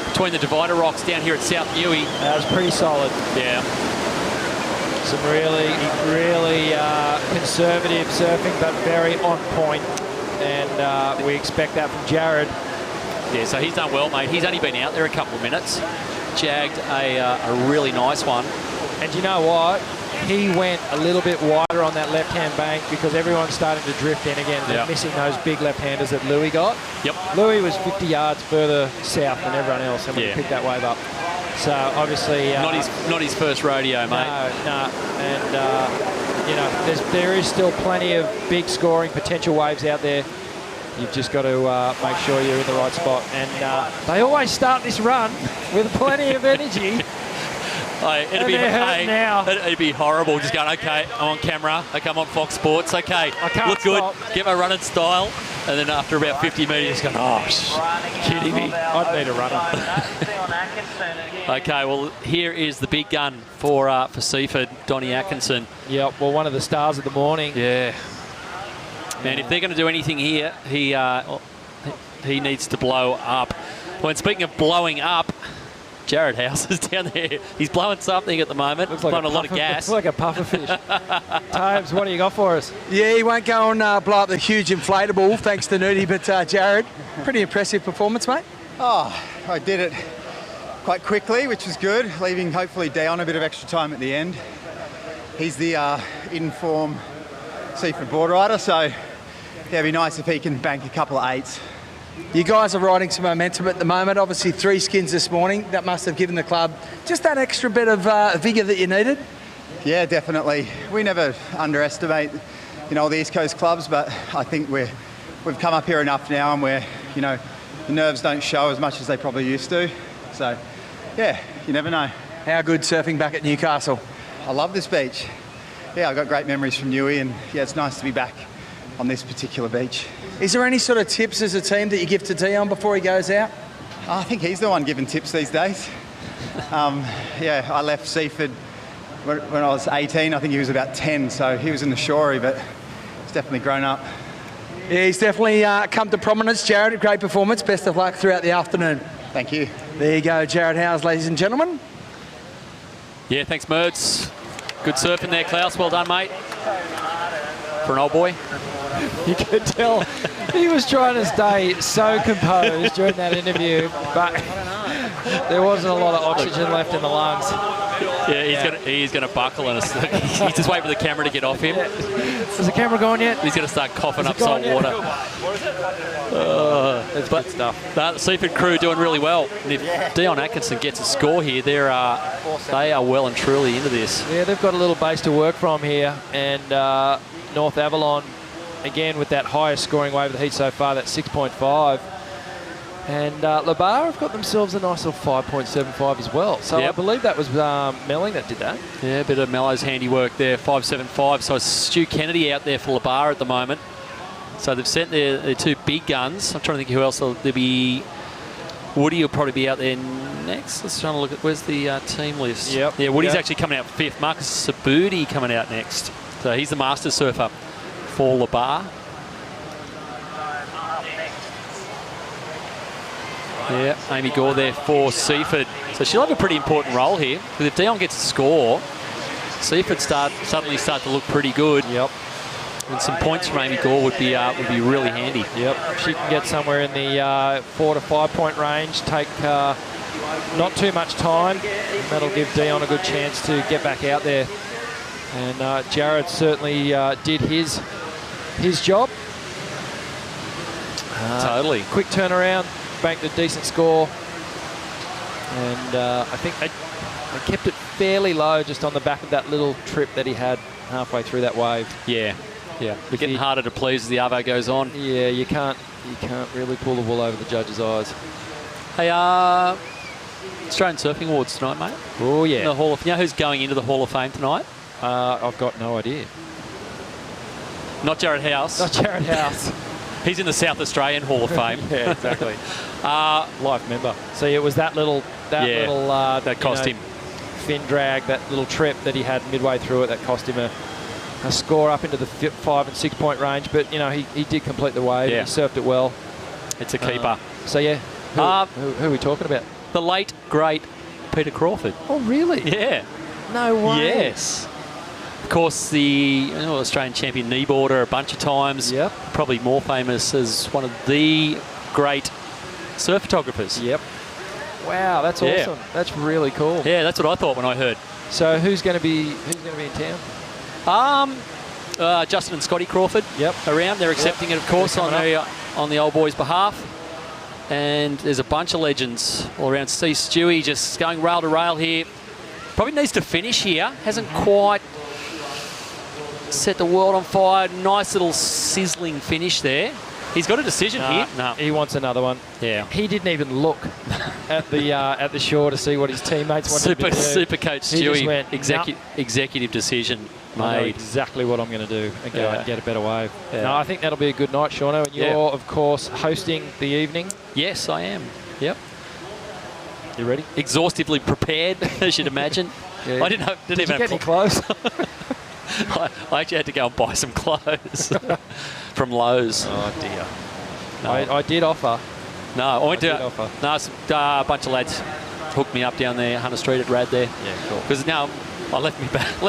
between the divider rocks down here at South Newey. That was pretty solid. Yeah. Some really conservative surfing, but very on point. And we expect that from Jared. Yeah, so he's done well, mate. He's only been out there a couple of minutes. Jagged a really nice one. And you know what? he went a little bit wider on that left-hand bank because everyone's starting to drift in again. They're missing those big left-handers that Louis got. Yep. Louis was 50 yards further south than everyone else, and we picked that wave up. So obviously, not his first rodeo, mate. No, and you know, there is still plenty of big scoring potential waves out there. You've just got to make sure you're in the right spot. And they always start this run with plenty of energy. It'd be horrible just going, okay, I'm on camera, okay, I'm on Fox Sports, okay, look good, get my running style, and then after about 50 metres, going, oh, kidding me. I'd need a runner. Okay, well, here is the big gun for Seaford, Donnie Atkinson. Yep, well, one of the stars of the morning. Yeah. Man, if they're going to do anything here, he needs to blow up. Well, and speaking of blowing up, Jared House is down there. He's blowing something at the moment. Looks like blowing a lot of gas. Looks like a puffer fish. Taves, what do you got for us? Yeah, he won't go and blow up the huge inflatable, thanks to Nudie, but Jared, pretty impressive performance, mate. Oh, I did it quite quickly, which was good, leaving hopefully Dion a bit of extra time at the end. He's the in-form Seaford board rider, so yeah, it'd be nice if he can bank a couple of 8s. You guys are riding some momentum at the moment. Obviously 3 skins this morning. That must have given the club just that extra bit of vigour that you needed. Yeah, definitely. We never underestimate, all the East Coast clubs, but I think we've come up here enough now, and we're, the nerves don't show as much as they probably used to. So, yeah, you never know. How good surfing back at Newcastle? I love this beach. Yeah, I've got great memories from Newey, and yeah, it's nice to be back on this particular beach. Is there any sort of tips as a team that you give to Dion before he goes out? I think he's the one giving tips these days. Yeah, I left Seaford when I was 18. I think he was about 10, so he was in the Shorey, but he's definitely grown up. Yeah, he's definitely come to prominence. Jared, great performance. Best of luck throughout the afternoon. Thank you. There you go, Jared Howes, ladies and gentlemen. Yeah, thanks, Mertz. Good surfing there, Klaus. Well done, mate. For an old boy. You could tell he was trying to stay so composed during that interview, but there wasn't a lot of oxygen left in the lungs. Yeah, he's going to buckle, and he's just waiting for the camera to get off him. Is the camera going yet? He's going to start coughing up salt water. That's good stuff. The Seaford crew doing really well. And if Dion Atkinson gets a score here, they are well and truly into this. Yeah, they've got a little base to work from here, and North Avalon, again with that highest scoring wave of the heat so far, that's 6.5. And Labar have got themselves a nice little 5.75 as well. So I believe that was Melling that did that. Yeah, a bit of Mello's handiwork there, 5.75. So it's Stu Kennedy out there for Labar at the moment. So they've sent their 2 big guns. I'm trying to think who else there'll be. Woody will probably be out there next. Let's try to look at where's the team list. Yep. Yeah, Woody's actually coming out 5th. Marcus Sabudi coming out next. So he's the master surfer for Labar. Yeah, Amy Gore there for Seaford. So she'll have a pretty important role here, because if Dion gets a score, Seaford suddenly start to look pretty good. Yep. And some points from Amy Gore would be really handy. Yep. She can get somewhere in the 4 to 5 point range. Take not too much time. That'll give Dion a good chance to get back out there. And Jared certainly did his job. Totally. Quick turnaround. Banked a decent score, and I think they kept it fairly low just on the back of that little trip that he had halfway through that wave. Yeah. They're getting harder to please as the Arvo goes on. Yeah, you can't really pull the wool over the judge's eyes. Hey, Australian Surfing Awards tonight, mate. Oh yeah. The Hall of, you know who's going into the Hall of Fame tonight? I've got no idea. Not Jared House. Not Jared House. He's in the South Australian Hall of Fame. Yeah, exactly. Life member. So it was that that cost him. Fin drag, that little trip that he had midway through it, that cost him a score up into the 5 and 6 point range. But he did complete the wave. Yeah. He surfed it well. It's a keeper. So yeah, who are we talking about? The late great Peter Crawford. Oh really? Yeah. No way. Yes. Of course, the Australian champion kneeboarder a bunch of times. Yep. Probably more famous as one of the great surf photographers. Yep. Wow, that's awesome. That's really cool. Yeah, that's what I thought when I heard So who's going to be in town? Justin and Scotty Crawford. Around. They're accepting it, of course, on the old boys' behalf. And there's a bunch of legends all around. See Stewie just going rail to rail here. Probably needs to finish here. Hasn't quite set the world on fire. Nice little sizzling finich there. He's got a decision here. No, he wants another one. Yeah. He didn't even look at the shore to see what his teammates wanted to do. Super coach He just Stewie. went, Executive decision I know made. exactly what I'm going to do and go and get a better wave. Yeah. No, I think that'll be a good night, Shauno. And you're, of course, hosting the evening. Yes, I am. Yep. You ready? Exhaustively prepared, as you'd imagine. Yeah. I didn't Did even you get any clothes? I actually had to go and buy some clothes from Lowe's. Oh, dear. No. I did offer. No, I went to offer. No, a bunch of lads hooked me up down there, Hunter Street at Rad there. Yeah, cool. Because now I left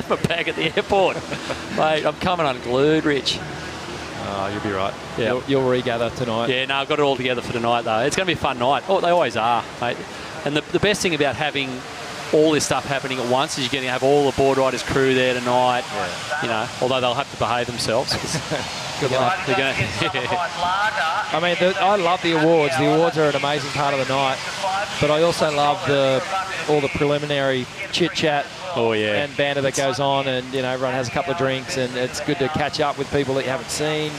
my bag at the airport. Mate, I'm coming unglued, Rich. Oh, you'll be right. Yeah. You'll regather tonight. Yeah, no, I've got it all together for tonight, though. It's going to be a fun night. Oh, they always are, mate. And the best thing about having all this stuff happening at once is you're going to have all the board riders crew there tonight. Yeah. You know, although they'll have to behave themselves. Good luck. They're going I mean, I love the awards. The awards are an amazing part of the night. But I also love all the preliminary chit-chat and banter that goes on, and, you know, everyone has a couple of drinks, and it's good to catch up with people that you haven't seen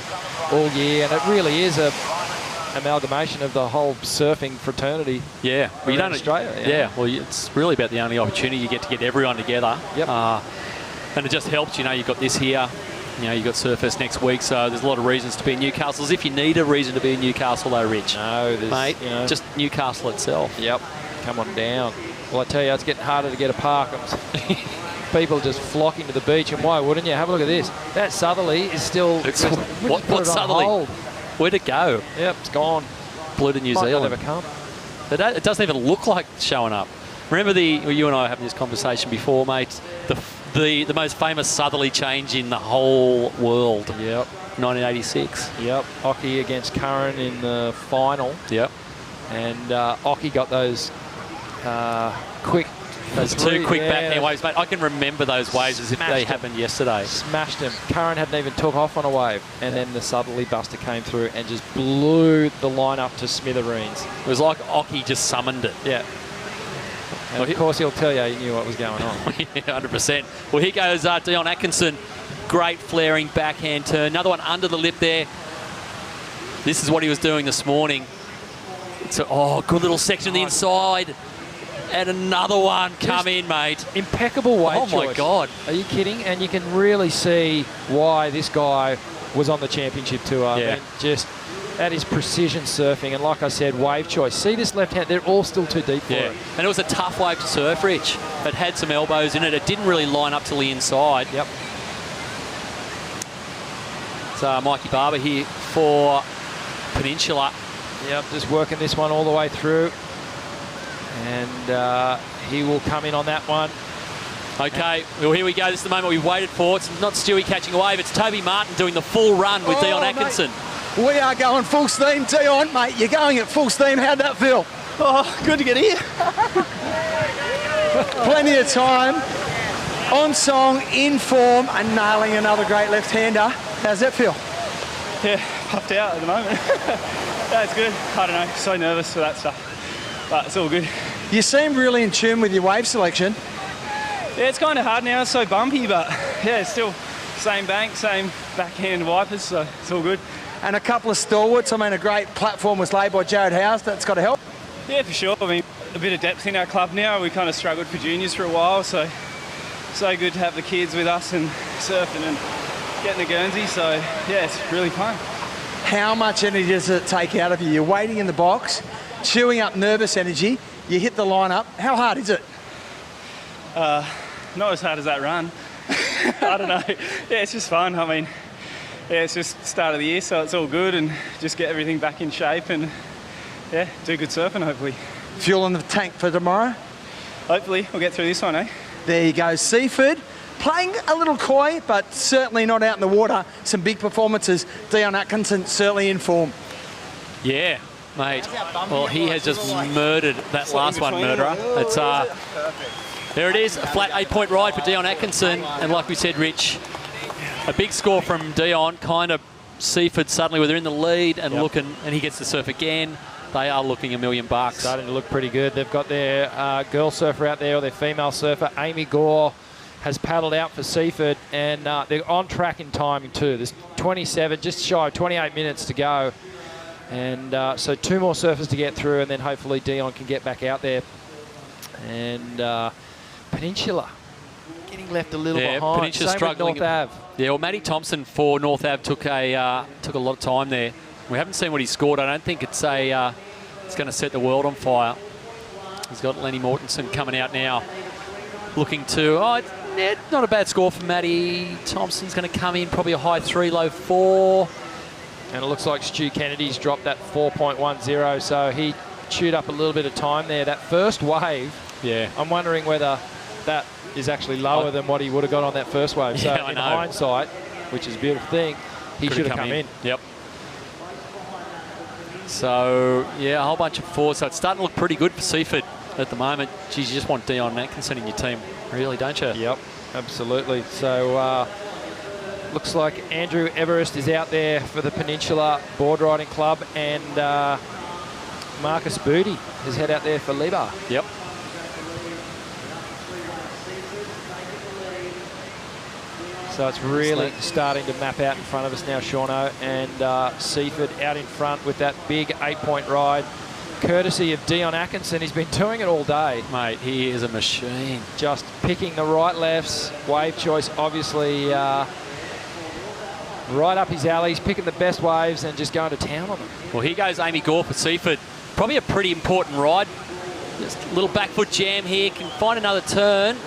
all year. And it really is a amalgamation of the whole surfing fraternity. Yeah, well, you don't Australia. Yeah, well, it's really about the only opportunity you get to get everyone together. Yep. And it just helps, you know, you've got this here. You know, you've got Surfers next week, so there's a lot of reasons to be in Newcastle. As if you need a reason to be in Newcastle, though, Rich. No, there's, mate, you know, just Newcastle itself. Yep, come on down. Well, I tell you, it's getting harder to get a park. People just flocking to the beach, and why wouldn't you? Have a look at this. That Southerly is still... What Southerly? Hold. Where'd it go? Yep, it's gone. Blew to New Might Zealand. Never come. It doesn't even look like showing up. Remember you and I were having this conversation before, mate. The most famous southerly change in the whole world. Yep. 1986. Yep. Occy against Curran in the final. Yep. And Occy got those quick... Those two quick backhand waves, mate. I can remember those waves as if they happened yesterday. Smashed him. Curran hadn't even took off on a wave. And then the southerly buster came through and just blew the line up to smithereens. It was like Occy just summoned it. Yeah. And of course, he'll tell you he knew what was going on. Yeah, 100%. Well, here goes Dion Atkinson. Great flaring backhand turn. Another one under the lip there. This is what he was doing this morning. So, good little section on the inside. And another one come in, mate. Impeccable wave choice. Oh, my God. Are you kidding? And you can really see why this guy was on the championship tour. Yeah. I mean, just... That is precision surfing, and like I said, wave choice. See this left hand, they're all still too deep for it. And it was a tough wave to surf, Rich. It had some elbows in it. It didn't really line up till the inside. Yep. So Mikey Barber here for Peninsula. Yep, just working this one all the way through. And he will come in on that one. Okay, well, here we go. This is the moment we've waited for. It's not Stewie catching a wave. It's Toby Martin doing the full run with Dion Atkinson. Mate. We are going full steam, Dion, mate. You're going at full steam. How'd that feel? Oh, good to get here. Plenty of time. On song, in form, and nailing another great left-hander. How's that feel? Yeah, puffed out at the moment. That's good. I don't know, so nervous for that stuff. But it's all good. You seem really in tune with your wave selection. Yeah, it's kind of hard now. It's so bumpy, but yeah, it's still same bank, same backhand wipers, so it's all good. And a couple of stalwarts. I mean, a great platform was laid by Jared House. That's got to help. Yeah, for sure. I mean, a bit of depth in our club now. We kind of struggled for juniors for a while, so good to have the kids with us and surfing and getting the Guernsey. So yeah, it's really fun. How much energy does it take out of you? You're waiting in the box, chewing up nervous energy. You hit the line up. How hard is it? Not as hard as that run. I don't know. Yeah, it's just fun. I mean, yeah, it's just start of the year, so it's all good, and just get everything back in shape and, yeah, do good surfing, hopefully. Fuel in the tank for tomorrow? Hopefully. We'll get through this one, eh? There you go. Seaford playing a little coy, but certainly not out in the water. Some big performances. Dion Atkinson certainly in form. Yeah, mate. Well, he has just murdered that last one, Murderer. It's There it is, a flat 8-point ride for Dion Atkinson. And like we said, Rich, a big score from Dion. Kind of Seaford suddenly, where they're in the lead and looking, and he gets to surf again. They are looking $1 million. Starting to look pretty good. They've got their girl surfer out there, or their female surfer. Amy Gore has paddled out for Seaford, and they're on track in timing too. There's 27, just shy of 28 minutes to go. And so 2 more surfers to get through, and then hopefully Dion can get back out there. And Peninsula getting left a little behind. Peninsula struggling. North Ave. Yeah, well, Matty Thompson for North Ave took a lot of time there. We haven't seen what he scored. I don't think it's going to set the world on fire. He's got Lenny Mortensen coming out now, looking to. Not a bad score for Matty Thompson's going to come in probably a high 3, low 4. And it looks like Stu Kennedy's dropped that 4.10, so he chewed up a little bit of time there. That first wave, I'm wondering whether that is actually lower than what he would have got on that first wave. So in hindsight, which is a beautiful thing, he should have come in. Yep. So, yeah, a whole bunch of 4s. So it's starting to look pretty good for Seaford at the moment. Geez, you just want Dion Atkinson in your team, really, don't you? Yep, absolutely. So, looks like Andrew Everest is out there for the Peninsula Board Riding Club, and Marcus Booty has head out there for Libar. Yep. So it's really starting to map out in front of us now, Shauno, and Seaford out in front with that big 8-point ride, courtesy of Dion Atkinson. He's been doing it all day. Mate, he is a machine. Just picking the right lefts, wave choice obviously right up his alley. He's picking the best waves and just going to town on them. Well, here goes Amy Gore for Seaford. Probably a pretty important ride. Just a little back foot jam here, can find another turn.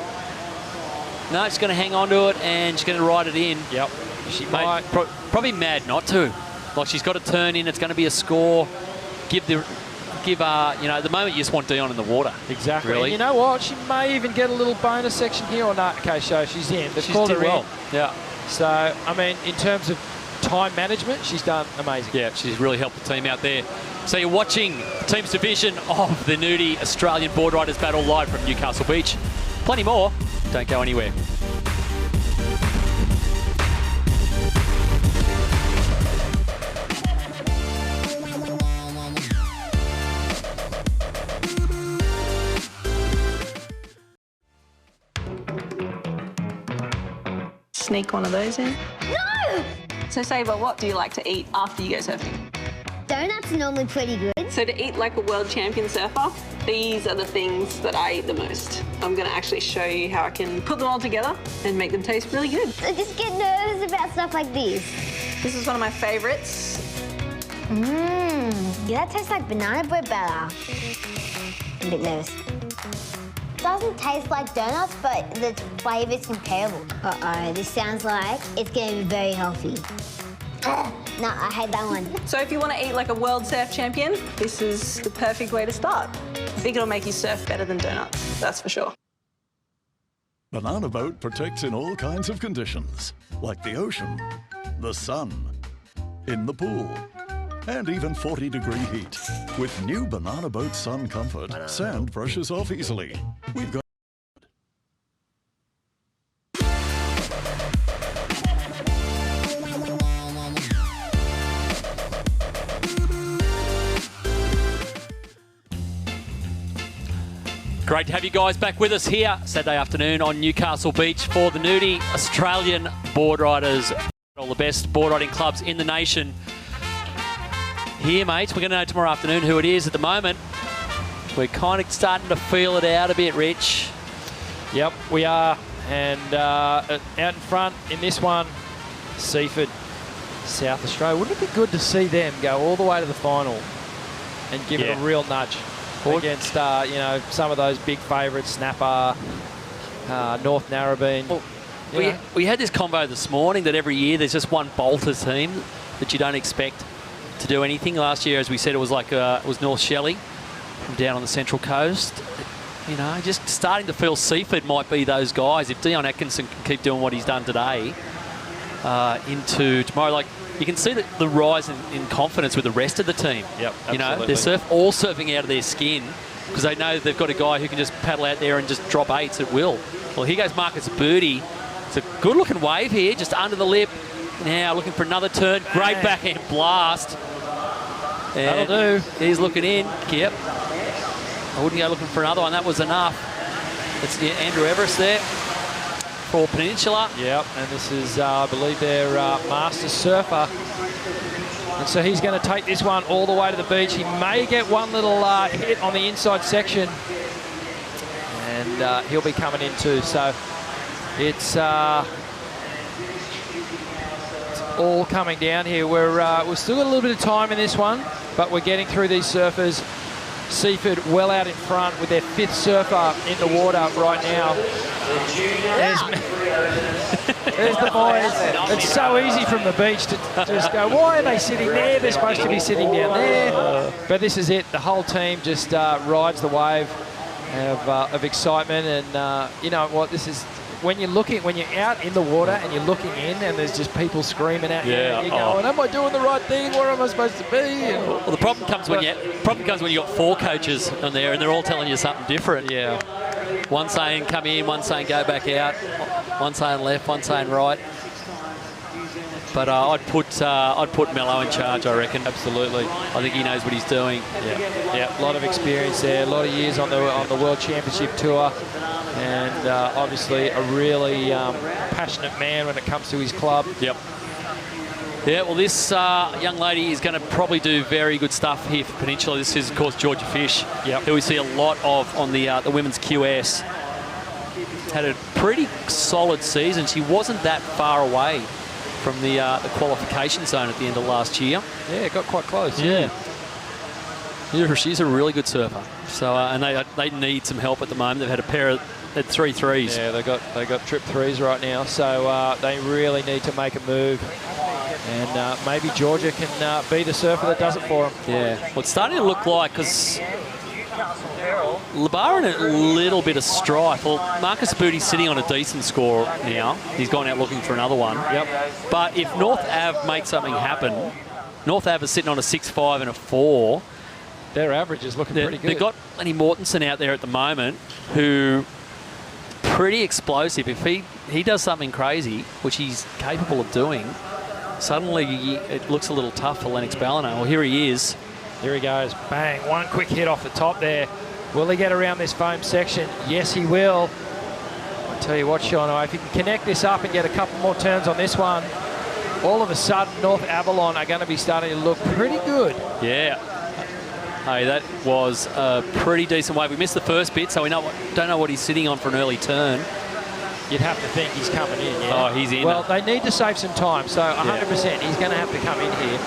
No, she's going to hang on to it, and she's going to ride it in. Yep. She might. Probably mad not to. Like, she's got to turn in. It's going to be a score. At the moment you just want Dion in the water. Exactly. Really. And you know what? She may even get a little bonus section here or not. Okay, so she's in. They've called her well. in. Yeah. So, I mean, in terms of time management, she's done amazing. Yeah, she's really helped the team out there. So you're watching the team's division of the Nudie Australian Board Riders Battle live from Newcastle Beach. Plenty more. Don't go anywhere. Sneak one of those in. No! So, Saber, what do you like to eat after you go surfing? Donuts are normally pretty good. So to eat like a world champion surfer, these are the things that I eat the most. I'm going to actually show you how I can put them all together and make them taste really good. I just get nervous about stuff like this. This is one of my favourites. Yeah, that tastes like banana bread batter. I'm a bit nervous. Doesn't taste like donuts, but the flavour is comparable. Uh-oh, this sounds like it's going to be very healthy. No, I hate that one. So if you want to eat like a world surf champion, this is the perfect way to start. I think it'll make you surf better than donuts, that's for sure. Banana Boat protects in all kinds of conditions, like the ocean, the sun, in the pool, and even 40-degree heat. With new Banana Boat Sun Comfort, sand brushes off easily. We've got Great to have you guys back with us here Saturday afternoon on Newcastle Beach for the Nudie Australian Board Riders. All the best board riding clubs in the nation. Here, mates, we're going to know tomorrow afternoon who it is. At the moment, we're kind of starting to feel it out a bit, Rich. Yep, we are. And out in front in this one, Seaford, South Australia. Wouldn't it be good to see them go all the way to the final and give it a real nudge against, some of those big favourites, Snapper, North Narrabeen. Well, we had this convo this morning that every year there's just one bolter team that you don't expect to do anything. Last year, as we said, it was North Shelley from down on the Central Coast. You know, just starting to feel Seaford might be those guys. If Dion Atkinson can keep doing what he's done today into tomorrow, like you can see the rise in confidence with the rest of the team. Yep, you know, absolutely. they're all surfing out of their skin. because they know they've got a guy who can just paddle out there and just drop 8s at will. Well, here goes Marcus Booty. It's a good-looking wave here, just under the lip. Now looking for another turn. Great backhand blast. And that'll do. He's looking in. Yep. I wouldn't go looking for another one. That was enough. It's Andrew Everest there for Peninsula. Yep, and this is, I believe, their master surfer. And so he's going to take this one all the way to the beach. He may get one little hit on the inside section. And he'll be coming in too. So it's all coming down here. We've still got a little bit of time in this one, but we're getting through these surfers. Seaford well out in front with their 5th surfer in the water right now. There's the boys. It's so easy from the beach to just go, why are they sitting there? They're supposed to be sitting down there. But this is it. The whole team just rides the wave of excitement. And you know what? This is when you're out in the water and you're looking in, and there's just people screaming at you. And you're going, am I doing the right thing? Where am I supposed to be? And well, the problem comes when you got 4 coaches on there, and they're all telling you something different. Yeah. One saying come in, one saying go back out, one saying left, one saying right. But I'd put Mello in charge, I reckon. Absolutely. I think he knows what he's doing. Yeah. A lot of experience there, a lot of years on the World Championship Tour, and obviously a really passionate man when it comes to his club. Yep. Yeah, well, this young lady is going to probably do very good stuff here for Peninsula. This is, of course, Georgia Fish, who we see a lot of on the women's QS. Had a pretty solid season. She wasn't that far away from the qualification zone at the end of last year. Yeah, it got quite close. Yeah. She's a really good surfer. So and they need some help at the moment. They've had a pair of 3 threes. Yeah, they got trip 3s right now. So they really need to make a move. And maybe Georgia can be the surfer that does it for them. Yeah. Well, it's starting to look like, because Labar in a little bit of strife. Well, Marcus Booty's sitting on a decent score now. He's gone out looking for another one. Yep. But if North Ave makes something happen, North Ave is sitting on a 6.5 and a 4. Their average is looking pretty good. They've got Lenny Mortensen out there at the moment, who pretty explosive. If he does something crazy, which he's capable of doing, suddenly it looks a little tough for Lennox Ballina. Well, here he is. Here he goes. Bang. One quick hit off the top there. Will he get around this foam section? Yes, he will. I'll tell you what, Sean, if you can connect this up and get a couple more turns on this one, all of a sudden North Avalon are going to be starting to look pretty good. Yeah. Hey, that was a pretty decent wave. We missed the first bit, so we don't know what he's sitting on for an early turn. You'd have to think he's coming in, yeah. Oh, he's in. Well, they need to save some time, so 100% he's going to have to come in here.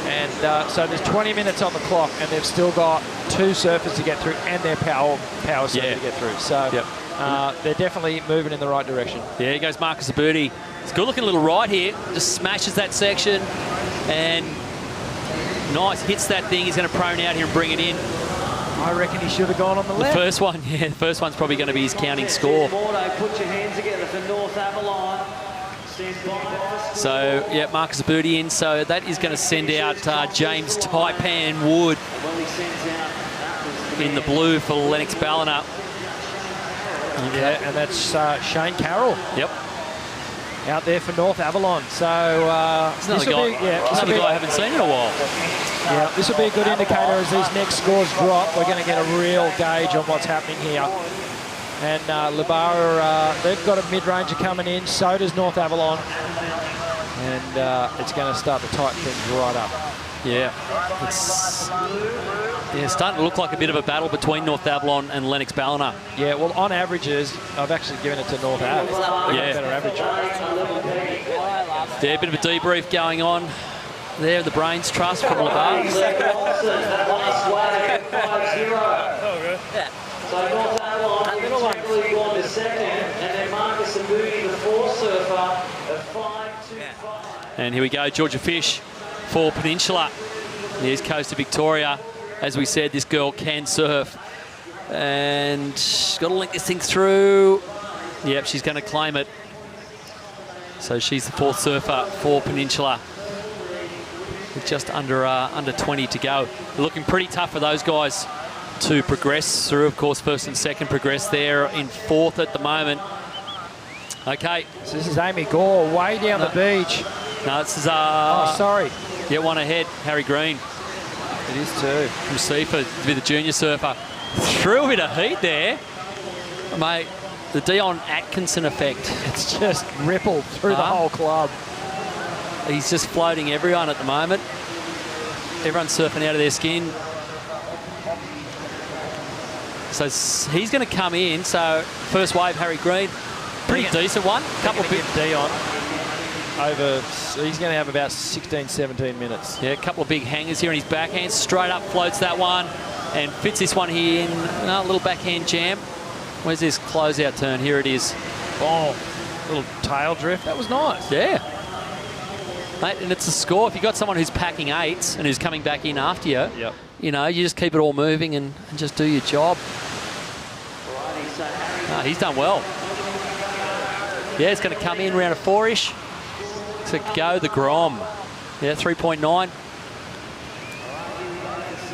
And so there's 20 minutes on the clock, and they've still got 2 surfers to get through and their power surfer to get through. So they're definitely moving in the right direction. Yeah, here goes Marcus Booty. It's a good-looking little right here. Just smashes that section, and nice, hits that thing. He's going to prone out here and bring it in. I reckon he should have gone on the left. The first one, the first one's probably going to be his counting score. Put your hands together for North Avalon. So, yeah, Marcus Booty in. So that is going to send out James Taipan Wood in the blue for Lennox Ballina. Okay. Yeah, and that's Shane Carroll. Yep. Out there for North Avalon. So another guy I haven't seen in a while. Yeah, this will be a good indicator as these next scores drop. We're going to get a real gauge on what's happening here. And Labara, they've got a mid-ranger coming in. So does North Avalon. And it's going to start to tighten things right up. Yeah, it's starting to look like a bit of a battle between North Avalon and Lennox Ballina. Yeah, well, on averages, I've actually given it to North Ave. They've got a better average. Yeah, a bit of a debrief going on there. The Brains Trust from Labar. So North Avalon temporarily gone to second, and then Marcus and Booty, the 4 surfer, at 5-2-5. And here we go, Georgia Fish for Peninsula. Here's Coast of Victoria. As we said, this girl can surf. And she's got to link this thing through. Yep, she's going to claim it. So she's the 4th surfer for Peninsula. With just under 20 to go. Looking pretty tough for those guys to progress through. Of course, first and second progress there in fourth at the moment. Okay. So this is Amy Gore way down the beach. No, this is... oh, sorry. Get one ahead, Harry Green. It is too. From Seaford to be the junior surfer. Threw a bit of heat there. Mate, the Dion Atkinson effect. It's just rippled through the whole club. He's just floating everyone at the moment. Everyone's surfing out of their skin. So he's going to come in. So first wave, Harry Green. Pretty decent one. Couple bit Dion over. He's going to have about 16, 17 minutes. Yeah, a couple of big hangers here in his backhand. Straight up floats that one and fits this one here in a little backhand jam. Where's this closeout turn? Here it is. Oh, little tail drift. That was nice. Yeah. Mate, and it's a score. If you've got someone who's packing eights and who's coming back in after you, you know, you just keep it all moving and just do your job. He's done well. Yeah, it's going to come in around a 4-ish to go the Grom. Yeah, 3.9.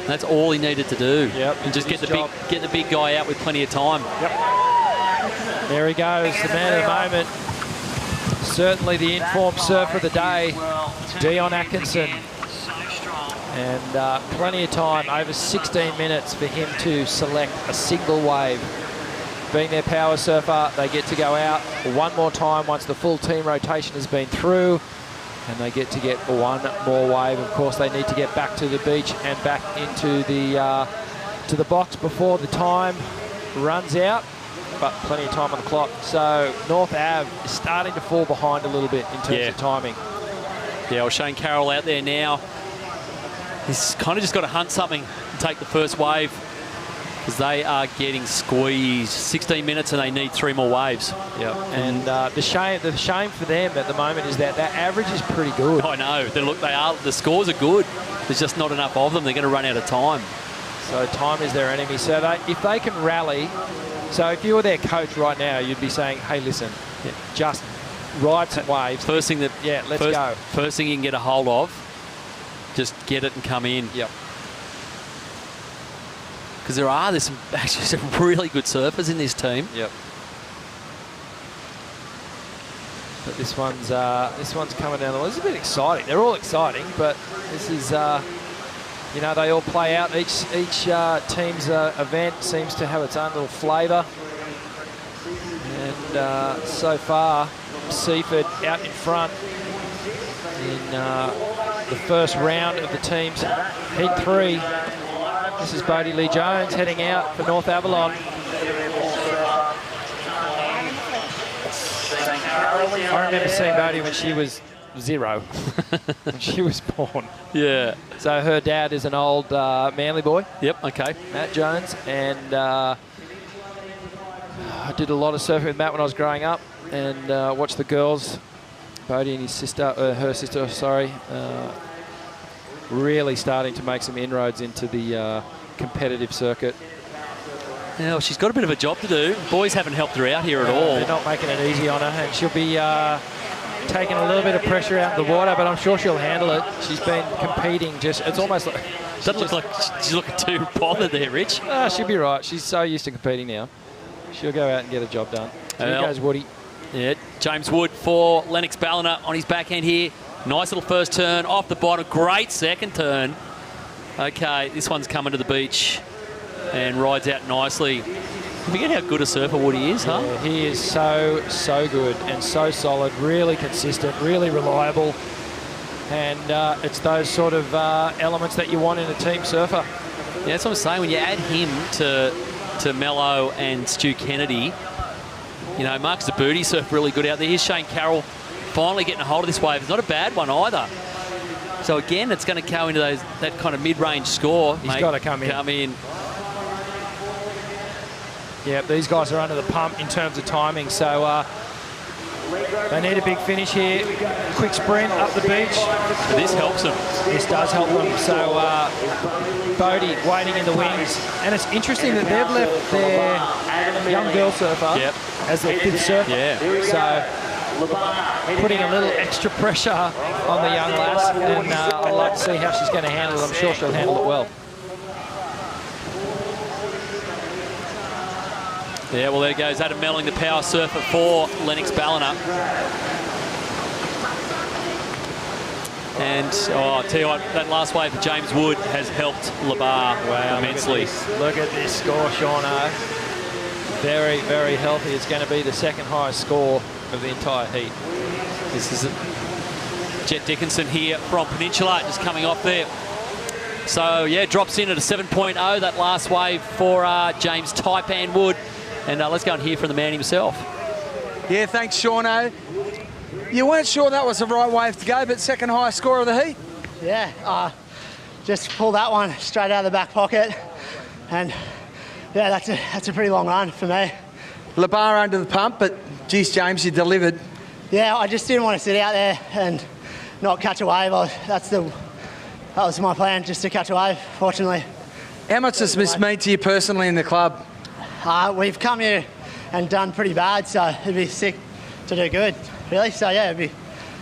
That's all he needed to do. Yep. And just get the big guy out with plenty of time. Yep. There he goes, the man of the moment. Certainly the informed surfer of the day, Dion Atkinson. And plenty of time, over 16 minutes for him to select a single wave. Being their power surfer, they get to go out one more time once the full team rotation has been through, and they get to get one more wave. Of course, they need to get back to the beach and back into the box before the time runs out, but plenty of time on the clock. So North Ave is starting to fall behind a little bit in terms of timing. Yeah, well, Shane Carroll out there now. He's kind of just got to hunt something and take the first wave, because they are getting squeezed. 16 minutes and they need 3 more waves. Yep. And the shame for them at the moment is that their average is pretty good. I know. The scores are good. There's just not enough of them. They're going to run out of time. So time is their enemy. So if they can rally, so if you were their coach right now, you'd be saying, hey, listen, just ride some waves. First thing that let's go. First thing you can get a hold of, just get it and come in. Yep. Because there's actually some really good surfers in this team. Yep. But this one's coming down the line. It's a bit exciting. They're all exciting, but this is, you know, they all play out. Each team's event seems to have its own little flavour. And so far, Seaford out in front in the first round of the team's Heat 3. This is Bodie Lee Jones heading out for North Avalon. I remember seeing Bodie when she was 0. When she was born. Yeah. So her dad is an old Manly boy. Yep, okay. Matt Jones. And I did a lot of surfing with Matt when I was growing up, and watched the girls, Bodie and his sister, her sister, sorry, really starting to make some inroads into the competitive circuit. Yeah, well, she's got a bit of a job to do. Boys haven't helped her out here at all. They're not making it easy on her, and she'll be taking a little bit of pressure out of the water, but I'm sure she'll handle it. She's been competing it's almost like... Doesn't look like she's looking too bothered there, Rich. She'll be right. She's so used to competing now. She'll go out and get a job done. So here goes Woody. Yeah, James Wood for Lennox Ballina on his backhand here. Nice little first turn off the bottom. Great second turn. Okay, this one's coming to the beach and rides out nicely. You forget how good a surfer Woody is, huh? Yeah, he is so good and so solid, really consistent, really reliable. And it's those sort of elements that you want in a team surfer. Yeah, that's what I'm saying. When you add him to Mello and Stu Kennedy, you know, Mark Zabuti surfed really good out there. Here's Shane Carroll finally getting a hold of this wave. It's not a bad one either. So again, it's going to go into that kind of mid-range score. He's got to come in. Yeah, these guys are under the pump in terms of timing. So they need a big finish here. Quick sprint up the beach. But this helps them. This does help them. So Bodie waiting in the wings. And it's interesting that they've left their young girl surfer as their 5th surfer. Yeah. So putting a little extra pressure on the young lass, and I'd like to see how she's going to handle it. I'm sure she'll handle it well. Yeah, well, there goes Adam Melling, the power surfer for Lennox Ballina. And, I'll tell you what, that last wave for James Wood has helped Labar immensely. Look at this score, Shauno. Very, very healthy. It's going to be the second highest score of the entire heat. This is Jet Dickinson here from Peninsula, just coming off there. So, yeah, drops in at a 7.0, that last wave for James Taipan Wood. And let's go and hear from the man himself. Yeah, thanks, Shauno. You weren't sure that was the right wave to go, but second highest score of the heat. Yeah, just pull that one straight out of the back pocket. And, yeah, that's a pretty long run for me. Labar under the pump, but, geez, James, you delivered. Yeah, I just didn't want to sit out there and not catch a wave. That was my plan, just to catch a wave, fortunately. How much does this mean to you personally in the club? We've come here and done pretty bad, so it'd be sick to do good, really. So, yeah, it'd be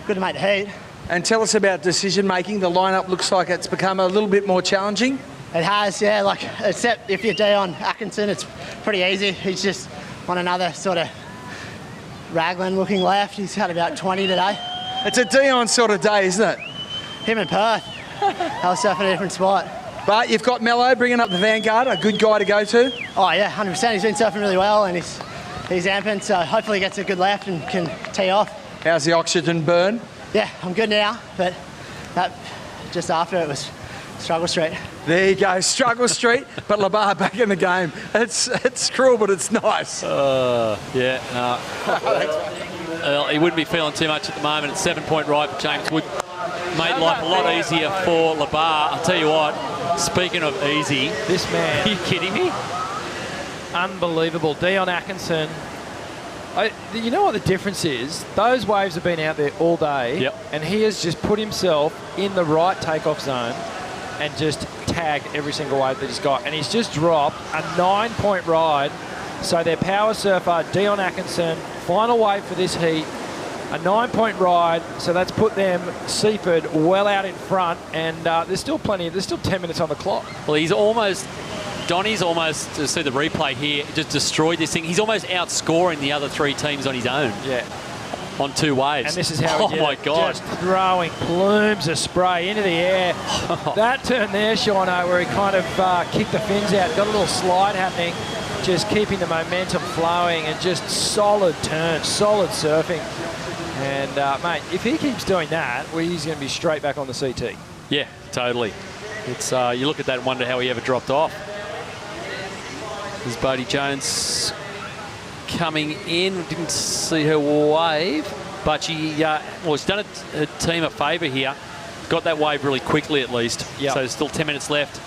good to make the heat. And tell us about decision-making. The lineup looks like it's become a little bit more challenging. It has, yeah, except if you're Dion Atkinson, it's pretty easy. He's just on another sort of Raglan-looking left. He's had about 20 today. It's a Dion sort of day, isn't it? Him and Perth. They'll surf in a different spot. But you've got Mello bringing up the vanguard, a good guy to go to. Oh, yeah, 100%. He's been surfing really well and he's amping, so hopefully he gets a good left and can tee off. How's the oxygen burn? Yeah, I'm good now, but that just after it was Struggle Street. There you go, Struggle Street, but Labar back in the game. It's cruel, but it's nice. Yeah, he wouldn't be feeling too much at the moment. It's 7-point ride for James Wood. Made life a lot easier for Labar. I'll tell you what, speaking of easy, this man. Are you kidding me? Unbelievable. Dion Atkinson. You know what the difference is? Those waves have been out there all day, and he has just put himself in the right takeoff zone and just tagged every single wave that he's got. And he's just dropped a 9-point ride. So their power surfer, Dion Atkinson, final wave for this heat, a 9-point ride. So that's put them, Seaford, well out in front. And there's still 10 minutes on the clock. Well, Donny's almost, to see the replay here, just destroyed this thing. He's almost outscoring the other three teams on his own. Yeah. On two waves. And this is how he did my it. God. Just throwing plumes of spray into the air. That turn there, Shauno, where he kind of kicked the fins out, got a little slide happening, just keeping the momentum flowing and just solid turns, solid surfing. And, mate, if he keeps doing that, well, he's going to be straight back on the CT. Yeah, totally. It's you look at that and wonder how he ever dropped off. There's Bodie Jones coming in. Didn't see her wave, but she's done her team a favour here. Got that wave really quickly at least. Yep. So there's still 10 minutes left.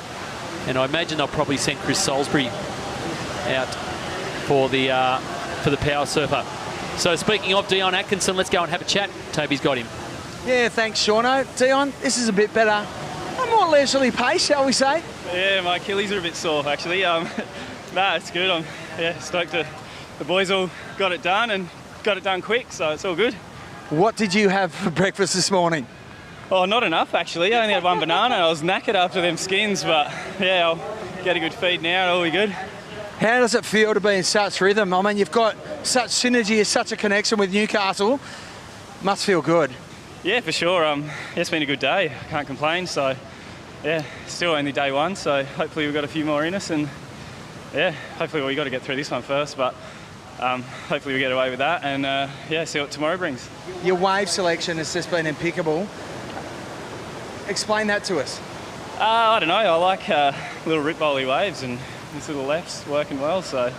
And I imagine they'll probably send Chris Salisbury out for the power surfer. So speaking of Dion Atkinson, let's go and have a chat. Toby's got him. Yeah, thanks, Shauno. Dion, this is a bit better. A more leisurely pace, shall we say? Yeah, my Achilles are a bit sore, actually. Nah, it's good. I'm stoked the boys all got it done and got it done quick, so it's all good. What did you have for breakfast this morning? Oh, not enough, actually. I only had one banana. I was knackered after them skins, but yeah, I'll get a good feed now. It'll be good. How does it feel to be in such rhythm? I mean, you've got such synergy, such a connection with Newcastle. Must feel good. Yeah, for sure. It's been a good day. I can't complain. So, yeah, still only day one. So hopefully we've got a few more in us, and yeah, hopefully we got to get through this one first. But hopefully we get away with that, and yeah, see what tomorrow brings. Your wave selection has just been impeccable. Explain that to us. I don't know. I like little rip bowly waves, and this little left's working well. So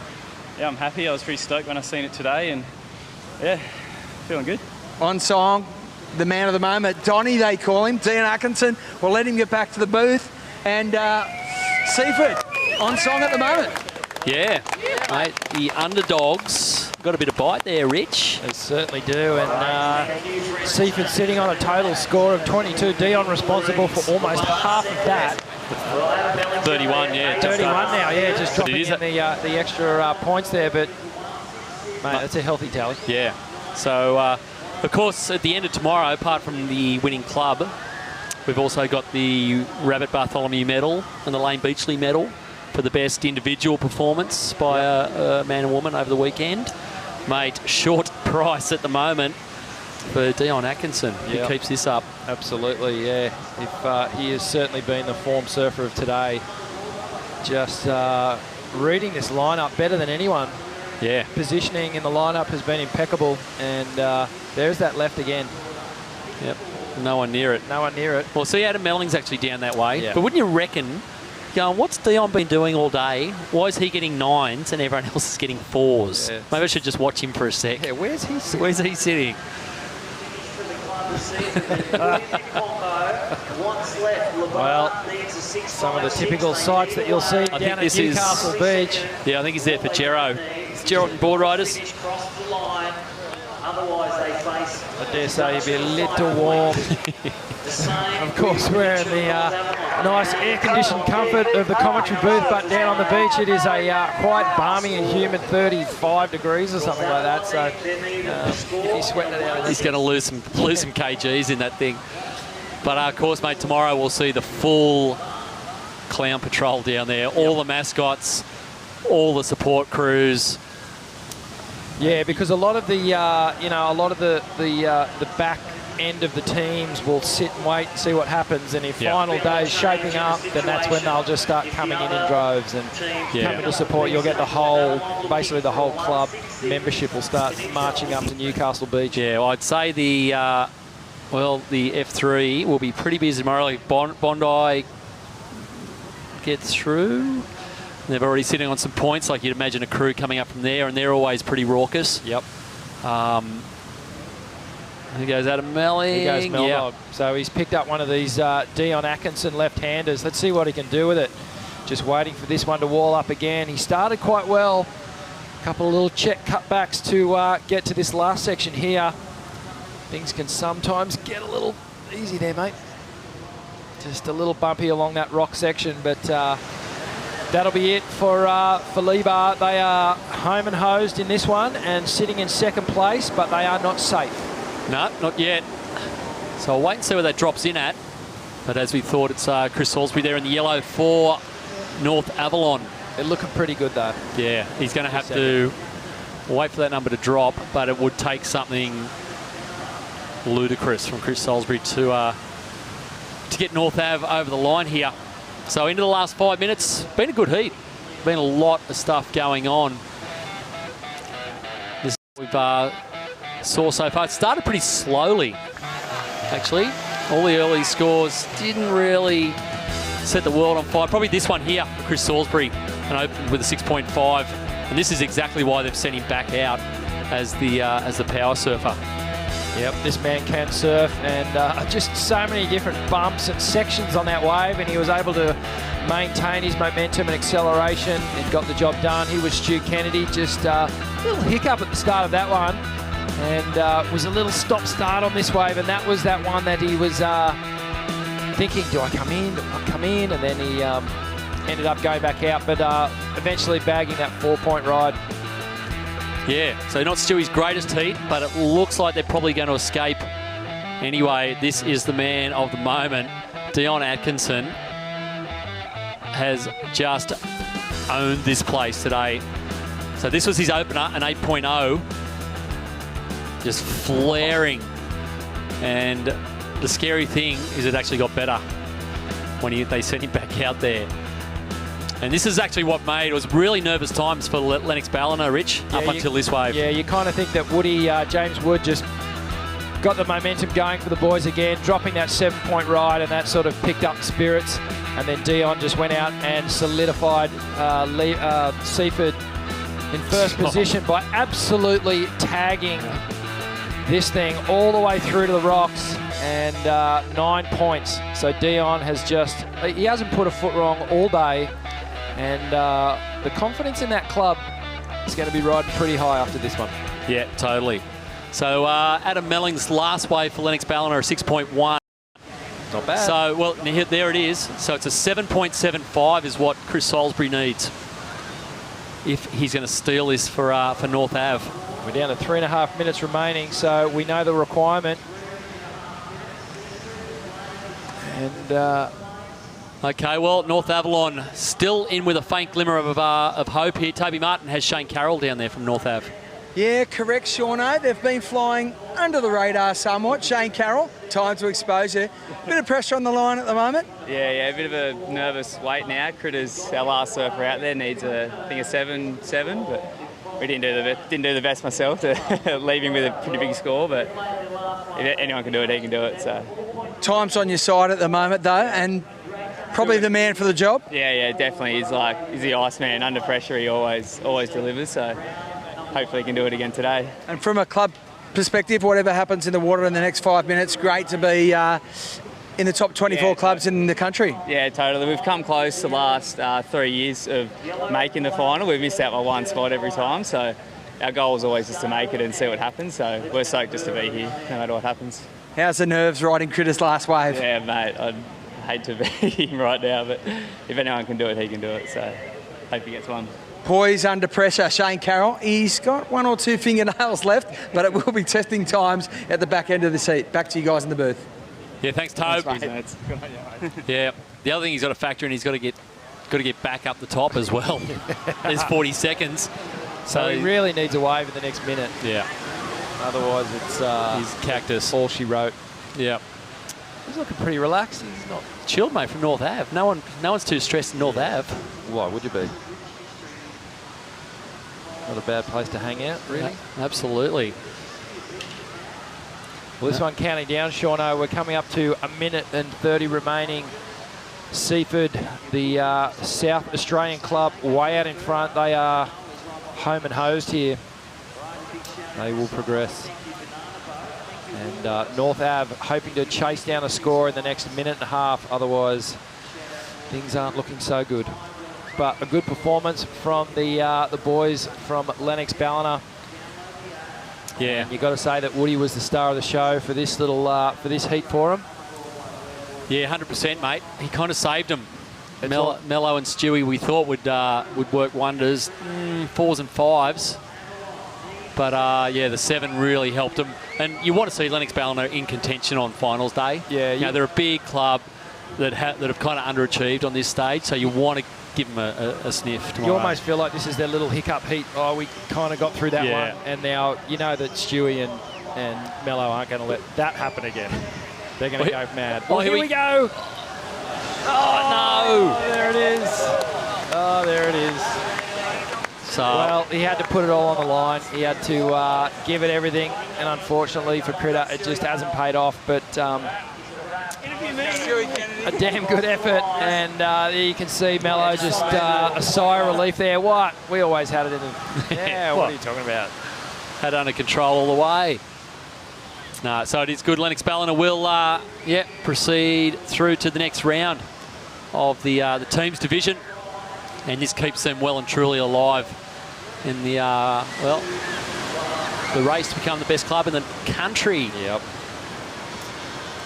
yeah, I'm happy. I was pretty stoked when I seen it today, and yeah, feeling good. On song, the man of the moment, Donny, they call him, Dion Atkinson. We'll let him get back to the booth. And Seaford, on song at the moment. Yeah, mate, the underdogs got a bit of bite there, Rich. They certainly do. And Seaford sitting on a total score of 22. Dion responsible for almost half of that. 31, yeah. 31 now, yeah, just dropping in the extra points there. But, mate, that's a healthy tally. Yeah. So, of course, at the end of tomorrow, apart from the winning club, we've also got the Rabbit Bartholomew medal and the Lane Beachley medal. for the best individual performance by a man and woman over the weekend. Mate, short price at the moment for Dion Atkinson, who keeps this up. Absolutely, yeah. If he has certainly been the form surfer of today. Just reading this lineup better than anyone. Yeah. Positioning in the lineup has been impeccable, and there's that left again. Yep. No one near it. No one near it. Well, see, Adam Melling's actually down that way. Yeah. But wouldn't you reckon, going, what's Dion been doing all day? Why is he getting 9s and everyone else is getting 4s? Yeah. Maybe I should just watch him for a sec. Yeah, where's he sitting? Where's he sitting? Well, some of the typical sights that you'll see down at Newcastle Beach. Yeah, I think he's there for Gero. It's Geraldton Board Riders. I dare say you'd be a little warm. Of course, we're in the nice air-conditioned comfort of the commentary booth, but down on the beach it is a quite balmy and humid 35 degrees or something like that. So he's sweating it out. He's going to lose some kgs in that thing. But of course, mate, tomorrow we'll see the full clown patrol down there. All the mascots, all the support crews. Yeah, because a lot of the the back end of the teams will sit and wait and see what happens, and if final day's shaping up, then that's when they'll just start coming in droves and coming to support. You'll get basically the whole club membership will start marching up to Newcastle Beach. Yeah, well, I'd say the F3 will be pretty busy tomorrow. Like Bondi gets through. They're already sitting on some points, like you'd imagine a crew coming up from there, and they're always pretty raucous. Yep. He goes Adam Melling. He goes Melnog. So he's picked up one of these Dion Atkinson left-handers. Let's see what he can do with it. Just waiting for this one to wall up again. He started quite well. A couple of little check cutbacks to get to this last section here. Things can sometimes get a little easy there, mate. Just a little bumpy along that rock section, but that'll be it for Liebherr. They are home and hosed in this one and sitting in second place, but they are not safe. No, not yet. So I'll wait and see where that drops in at. But as we thought, it's Chris Salisbury there in the yellow for North Avalon. They're looking pretty good, though. Yeah, he's going to have to wait for that number to drop, but it would take something ludicrous from Chris Salisbury to get North Ave over the line here. So into the last 5 minutes, been a good heat. Been a lot of stuff going on. This we've saw so far. It started pretty slowly, actually. All the early scores didn't really set the world on fire. Probably this one here for Chris Salisbury, and opened with a 6.5. And this is exactly why they've sent him back out as the power surfer. Yep, this man can surf, and just so many different bumps and sections on that wave, and he was able to maintain his momentum and acceleration and got the job done. He was Stu Kennedy, just a little hiccup at the start of that one, and was a little stop-start on this wave, and that was that one that he was thinking, do I come in, do I come in? And then he ended up going back out, but eventually bagging that 4-point ride. Yeah, so not Stewie's greatest heat, but it looks like they're probably going to escape. Anyway, this is the man of the moment. Dion Atkinson has just owned this place today. So this was his opener, an 8.0. Just flaring. And the scary thing is it actually got better when they sent him back out there. And this is actually what made it was really nervous times for Lennox Ballina, Rich, up until this wave. Yeah, you kind of think that James Wood just got the momentum going for the boys again, dropping that 7-point ride, and that sort of picked up spirits. And then Dion just went out and solidified Seaford in first position by absolutely tagging this thing all the way through to the rocks, and 9 points. So Dion has he hasn't put a foot wrong all day. And the confidence in that club is going to be riding pretty high after this one. Yeah, totally. So Adam Melling's last wave for Lennox Ballina, a 6.1. Not bad. So, well, there it is. So it's a 7.75 is what Chris Salisbury needs if he's going to steal this for North Ave. We're down to 3.5 minutes remaining, so we know the requirement. And Okay, well, North Avalon still in with a faint glimmer of hope here. Toby Martin has Shane Carroll down there from North Ave. Yeah, correct, Shauno. They've been flying under the radar somewhat. Shane Carroll, time to exposure. Bit of pressure on the line at the moment. Yeah, a bit of a nervous wait now. Critters, our last surfer out there, needs a 7-7, but we didn't do the best myself to leave him with a pretty big score. But if anyone can do it, he can do it. So time's on your side at the moment, though, and probably the man for the job. Yeah, definitely. He's the Iceman. Under pressure, he always delivers. So hopefully he can do it again today. And from a club perspective, whatever happens in the water in the next 5 minutes, great to be in the top 24 clubs in the country. Yeah, totally. We've come close the last 3 years of making the final. We've missed out by one spot every time, so our goal is always just to make it and see what happens. So we're stoked just to be here, no matter what happens. How's the nerves riding Critters' last wave? Yeah, mate, I'd hate to be him right now, but if anyone can do it, he can do it. So hope he gets one. Poised under pressure, Shane Carroll. He's got 1 or 2 fingernails left, but it will be testing times at the back end of the seat. Back to you guys in the booth. Yeah, thanks, Tobe. Yeah, the other thing he's got to factor in, he's got to get back up the top as well. There's 40 seconds. So he really needs a wave in the next minute. Yeah. Otherwise, it's he's cactus. All she wrote. Yeah. He's looking pretty relaxed. He's not chilled, mate, from North Ave. No one's too stressed in North Ave. Why would you be? Not a bad place to hang out, really. Absolutely. Well, this one counting down, Shauno. We're coming up to 1 minute and 30 remaining. Seaford, the South Australian club, way out in front. They are home and hosed here. They will progress. And North Ave hoping to chase down a score in the next minute and a half. Otherwise, things aren't looking so good. But a good performance from the boys from Lennox Ballina. Yeah, you got to say that Woody was the star of the show for this little for this heat for him. Yeah, 100%, mate. He kind of saved them. Mello and Stewie, we thought would work wonders. 4s and 5s, but yeah, the 7 really helped them. And you want to see Lennox Ballina in contention on finals day. Yeah, you know, they're a big club that have kind of underachieved on this stage, so you want to give them a sniff tomorrow. You almost feel like this is their little hiccup heat. Oh, we kind of got through that one. And now you know that Stewie and Mello aren't going to let that happen again. They're going to go mad. Oh, here we go. Oh, no. There it is. Oh, there it is. So, well, he had to put it all on the line. He had to give it everything. And unfortunately for Critter, it just hasn't paid off. But a damn good effort, and there you can see Mello just a sigh of relief there. What? We always had it in the... Yeah, what are you talking about? Had it under control all the way. No, so it is good. Lennox Ballina will proceed through to the next round of the teams division, and this keeps them well and truly alive in the the race to become the best club in the country. Yep.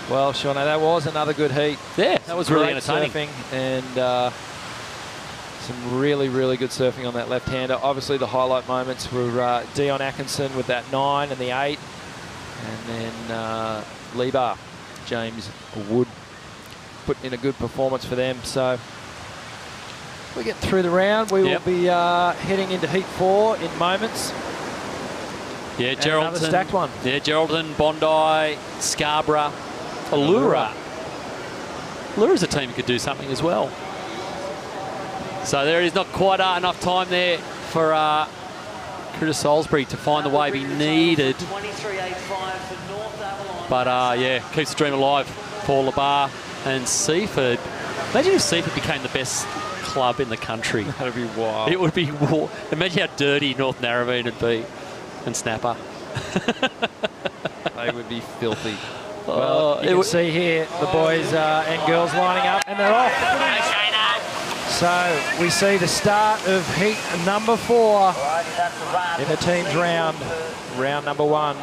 Well, Shauno, that was another good heat. Yeah, that was really entertaining. Surfing and some really, really good surfing on that left-hander. Obviously, the highlight moments were Dion Atkinson with that 9 and the 8. And then Lebar, James Wood, put in a good performance for them. So we get through the round. We will be heading into Heat 4 in moments. Yeah, and Geraldton. Another stacked one. Yeah, Geraldton, Bondi, Scarborough, Allura. Allura's a team who could do something as well. So there it is, not quite enough time there for Critter Salisbury to find the wave he needed. But yeah, keeps the dream alive for Lebar and Seaford. Imagine if Seaford became the best club in the country. That'd be wild. It would be. Imagine how dirty North Narrabeen would be, and Snapper. They would be filthy. Well, you can see here the boys and girls lining up, and they're off. So we see the start of heat number 4 in the teams round number 1.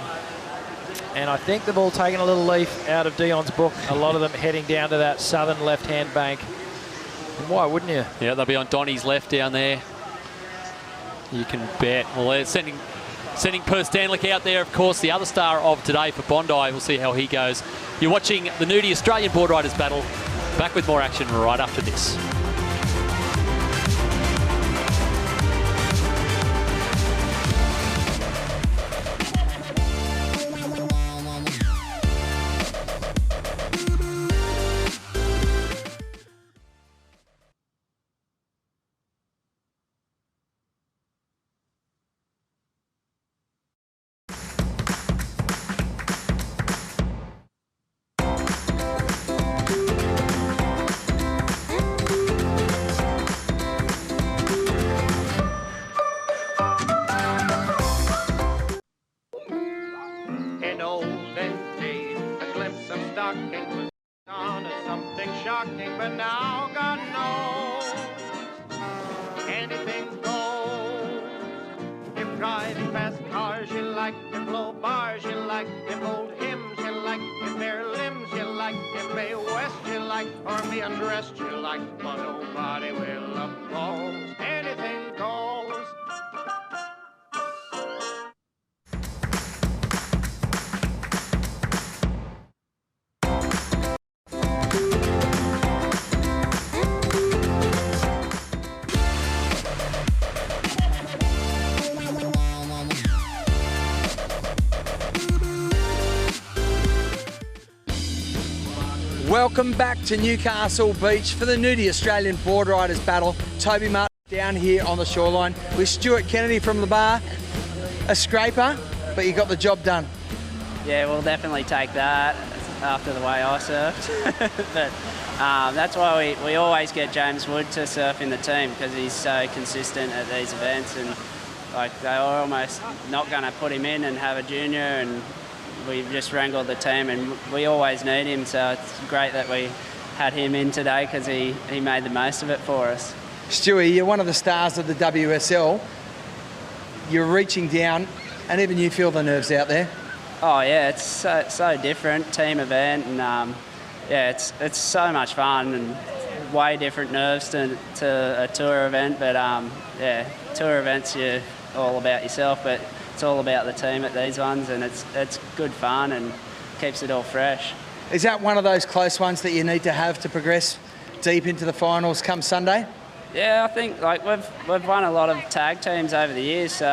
And I think they've all taken a little leaf out of Dion's book. A lot of them heading down to that southern left-hand bank. And why wouldn't you? Yeah, they'll be on Donny's left down there. You can bet. Well, they're sending Per Stanlick out there, of course, the other star of today for Bondi. We'll see how he goes. You're watching the Nudie Australian Board Riders battle Back with more action right after this. In olden days, a glimpse of stocking was on as something shocking, but now God knows anything goes. If driving fast cars you like, if low bars you like, if old hymns you like, if bare limbs you like, if May West you like, or me undressed you like, but nobody will oppose. Anything goes. Welcome back to Newcastle Beach for the Nudie Australian Board Riders Battle. Toby Martin down here on the shoreline with Stuart Kennedy from the bar. A scraper, but you got the job done. Yeah, we'll definitely take that after the way I surfed. But that's why we always get James Wood to surf in the team, because he's so consistent at these events, and like they were almost not going to put him in and have a junior, and we've just wrangled the team, and we always need him, so it's great that we had him in today because he made the most of it for us. Stewie, you're one of the stars of the WSL. You're reaching down, and even you feel the nerves out there. Oh yeah, it's so different, team event, and yeah, it's so much fun and way different nerves to a tour event. But yeah, tour events you're all about yourself, but it's all about the team at these ones, and it's good fun and keeps it all fresh. Is that one of those close ones that you need to have to progress deep into the finals come Sunday? Yeah, I think like we've won a lot of tag teams over the years, so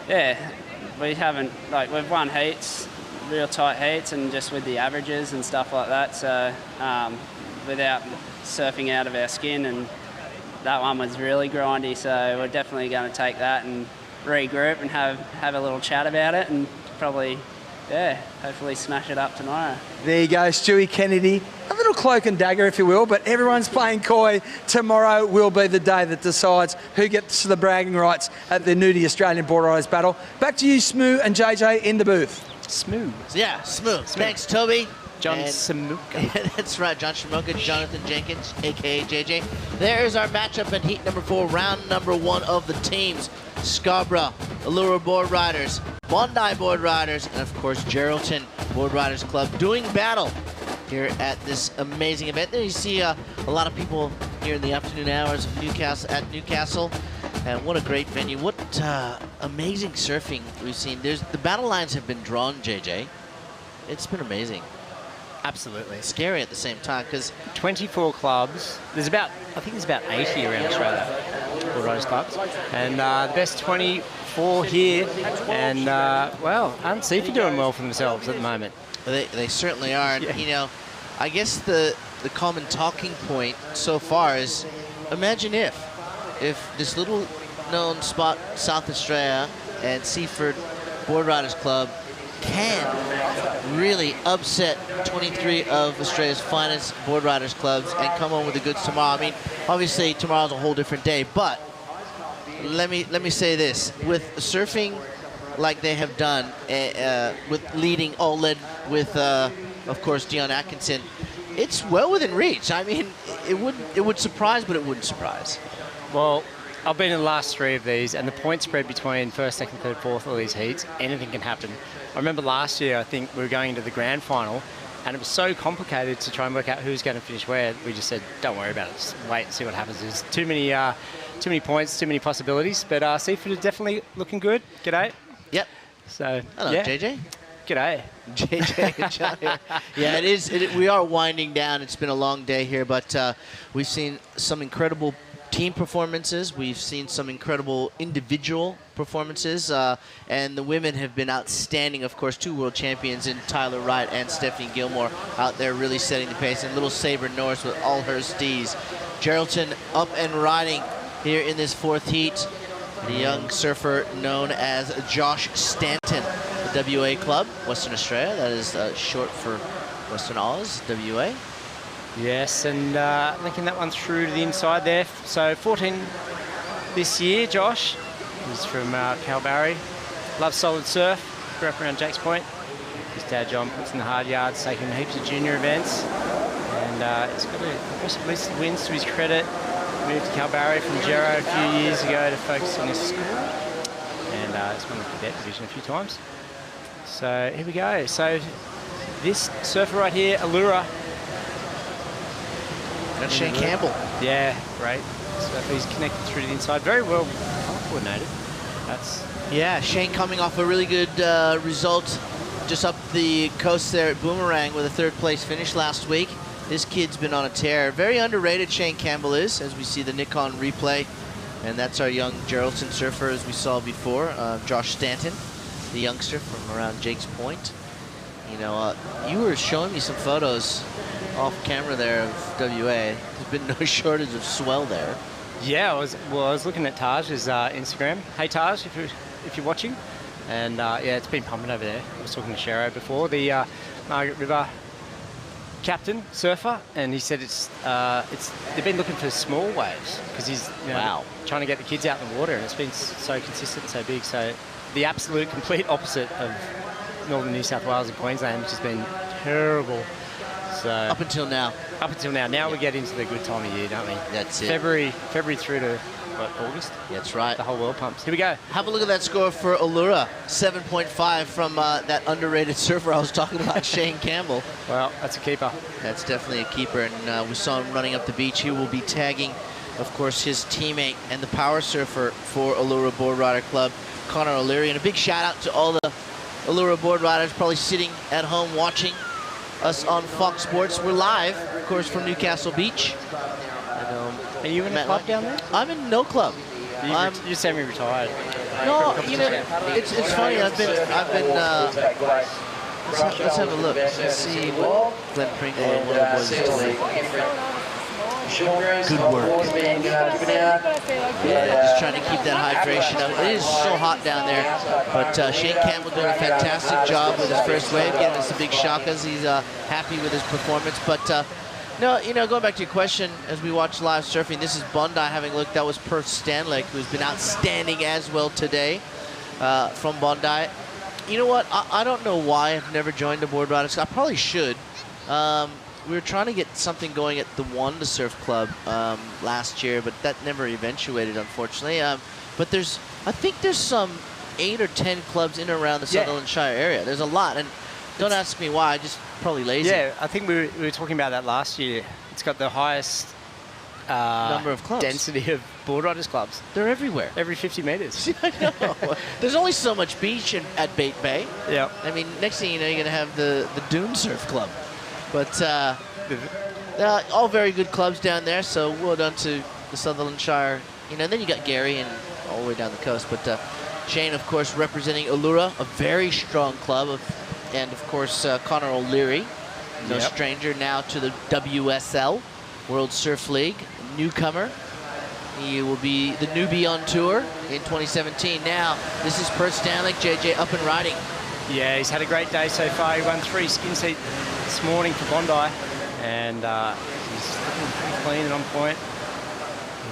yeah, we haven't we've won heats, real tight heats, and just with the averages and stuff like that. So without surfing out of our skin, and that one was really grindy. So we're definitely going to take that and regroup and have a little chat about it, and probably, yeah, hopefully smash it up tomorrow. There you go, Stewie Kennedy. A little cloak and dagger, if you will, but everyone's playing coy. Tomorrow will be the day that decides who gets the bragging rights at the Nudie Australian Board Riders Battle. Back to you, Smoo and JJ in the booth. Smooth. Yeah, smooth. Thanks, Toby. John Shamuka. That's right, John Shamuka, Jonathan Jenkins, a.k.a. JJ. There's our matchup in heat number 4, round number 1 of the teams. Scarborough, Allura Board Riders, Bondi Board Riders, and of course Geraldton Board Riders Club doing battle here at this amazing event. There you see a lot of people here in the afternoon hours of Newcastle. And what a great venue. What amazing surfing we've seen. The battle lines have been drawn, JJ. It's been amazing. Absolutely. Scary at the same time, because 24 clubs. I think there's about 80 around Australia, Board Riders clubs. And the best 24 here. And, well, aren't Seaford doing well for themselves at the moment? They certainly are. And, you know, I guess the common talking point so far is, imagine if this little known spot, South Australia, and Seaford Board Riders Club can really upset 23 of Australia's finest board riders clubs and come home with the goods tomorrow. I mean, obviously tomorrow's a whole different day, but let me say this: with surfing like they have done, with led with of course Dion Atkinson, it's well within reach. I mean, it would surprise, but it wouldn't surprise. Well, I've been in the last 3 of these, and the point spread between first, second, third, fourth of these heats, anything can happen. I remember last year, I think we were going into the grand final, and it was so complicated to try and work out who's going to finish where. We just said, don't worry about it, just wait and see what happens. There's too many points, too many possibilities, but Seaford are definitely looking good. G'day. Yep. So, hello, yeah. JJ. G'day. JJ and John here. Yeah, it is. We are winding down. It's been a long day here, but we've seen some incredible team performances. We've seen some incredible individual performances, and the women have been outstanding. Of course, 2 world champions in Tyler Wright and Stephanie Gilmore out there really setting the pace. And little Sabre Norris with all her stees. Geraldton up and riding here in this 4th heat. The young surfer known as Josh Stanton, the WA club, Western Australia. That is short for Western Oz, WA. Yes, and linking that one through to the inside there. So 14 this year, Josh. He's from Kalbarri. Loves solid surf. Grew up around Jakes Point. His dad, John, puts in the hard yards, taking heaps of junior events. And he's got an impressive list of wins to his credit. Moved to Kalbarri from Gero a few years ago to focus on his school. And he's won the cadet division a few times. So here we go. So this surfer right here, Allura. That's Shane Campbell. Yeah, great. So he's connected through to the inside. Very well coordinated. Yeah, Shane coming off a really good result just up the coast there at Boomerang with a 3rd place finish last week. This kid's been on a tear. Very underrated, Shane Campbell is, as we see the Nikon replay. And that's our young Geraldton surfer, as we saw before, Josh Stanton, the youngster from around Jakes Point. You know, you were showing me some photos off camera there of WA. There's been no shortage of swell there. Yeah, I was looking at Taj's Instagram. Hey Taj, if you're watching. And yeah, it's been pumping over there. I was talking to Shero before, the Margaret River captain surfer, and he said they've been looking for small waves because he's trying to get the kids out in the water, and it's been so consistent, so big. So the absolute complete opposite of northern New South Wales and Queensland, which has been terrible. So up until now. Now we get into the good time of year, don't we? That's it. February through to August. That's right. The whole world pumps. Here we go. Have a look at that score for Allura. 7.5 from that underrated surfer I was talking about, Shane Campbell. Well, that's a keeper. That's definitely a keeper, and we saw him running up the beach. He will be tagging, of course, his teammate and the power surfer for Allura Board Rider Club, Connor O'Leary. And a big shout out to all the Allura board riders probably sitting at home watching us on Fox Sports. We're live, of course, from Newcastle Beach. Are you in a club down there? I'm in no club. You're semi-retired. No, you know, it's funny. I've been. Let's have a look. Let's see what Glenn Pringle and one of the boys is doing. Good work. Just trying to keep that hydration up. It is so hot down there, but Shane Campbell doing a fantastic job with his first wave, getting us the big shakas. He's happy with his performance, but. No, you know, going back to your question, as we watch live surfing, this is Bondi having a look. That was Perth Stanley, who's been outstanding as well today from Bondi. You know what? I don't know why I've never joined a board riders. I probably should. We were trying to get something going at the Wanda Surf Club last year, but that never eventuated, unfortunately. But I think there's some 8 or 10 clubs in and around the Sutherland Shire area. There's a lot, and don't ask me why. I just probably lazy. Yeah, I think we were talking about that last year. It's got the highest number of clubs. Density of board riders clubs. They're everywhere. Every 50 meters. I know. There's only so much beach at Bait Bay. Yeah. I mean, next thing you know, you're going to have the Dune Surf Club. But all very good clubs down there, so well done to the Sutherland Shire. You know, and then you got Gary and all the way down the coast. But Shane, of course, representing Allura, a very strong club and of course Connor O'Leary, no stranger now to the WSL, World Surf League, newcomer. He will be the newbie on tour in 2017. Now, this is Perth Stanley, JJ up and riding. Yeah, he's had a great day so far. He won 3 skin seat this morning for Bondi, and he's looking pretty clean and on point.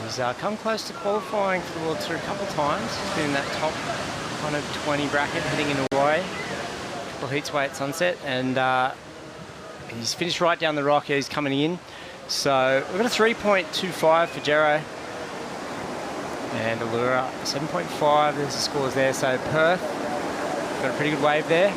He's come close to qualifying for the World Tour a couple of times. He's been in that top kind of 20 bracket, heading in Hawaii. Couple heats away at sunset, and he's finished right down the rock. He's coming in. So we've got a 3.25 for Gero. And Allura, 7.5. There's the scores there. So Perth got a pretty good wave there.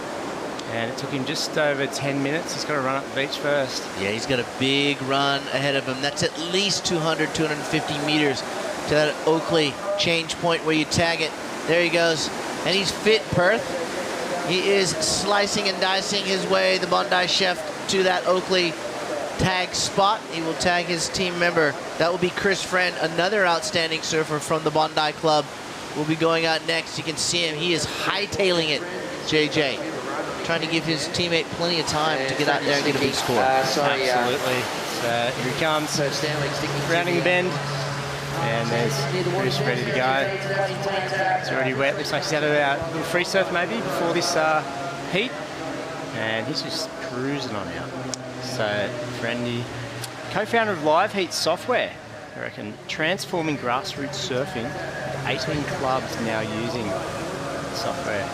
And it took him just over 10 minutes. He's got to run up the beach first. Yeah, he's got a big run ahead of him. That's at least 200, 250 meters to that Oakley change point where you tag it. There he goes. And he's fit, Perth. He is slicing and dicing his way, the Bondi chef, to that Oakley tag spot. He will tag his team member. That will be Chris Friend, another outstanding surfer from the Bondi Club. Will be going out next. You can see him. He is hightailing it, JJ. Trying to give his teammate plenty of time to get out there and get a big score. Absolutely. So here he comes, rounding the bend. And there's Chris ready to go. It's already wet. Looks like he's had a little free surf maybe before this heat. And he's just cruising on out. So, Friendy, co-founder of Live Heat Software, I reckon, transforming grassroots surfing. 18 clubs now using software.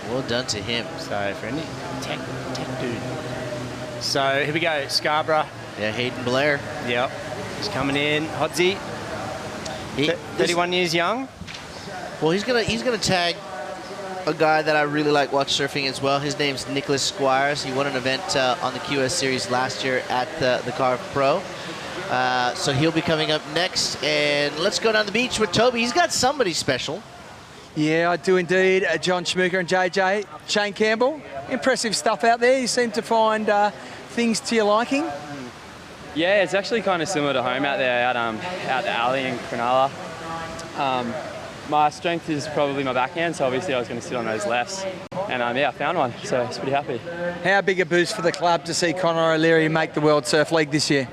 Well done to him. So, Friendy, tech dude. So, here we go, Scarborough. Yeah, Hayden Blair. Yep, he's coming in. Hodzi, 31 years young. Well, he's gonna tag a guy that I really like watch surfing as well. His name's Nicholas Squires. He won an event on the QS Series last year at the Carve Pro. So he'll be coming up next. And let's go down the beach with Toby. He's got somebody special. Yeah, I do indeed. John Schmooker and JJ. Shane Campbell. Impressive stuff out there. You seem to find things to your liking. Yeah, it's actually kind of similar to home out there, out the alley in Cronulla. My strength is probably my backhand, so obviously I was going to sit on those lefts. And yeah, I found one, so I was pretty happy. How big a boost for the club to see Connor O'Leary make the World Surf League this year?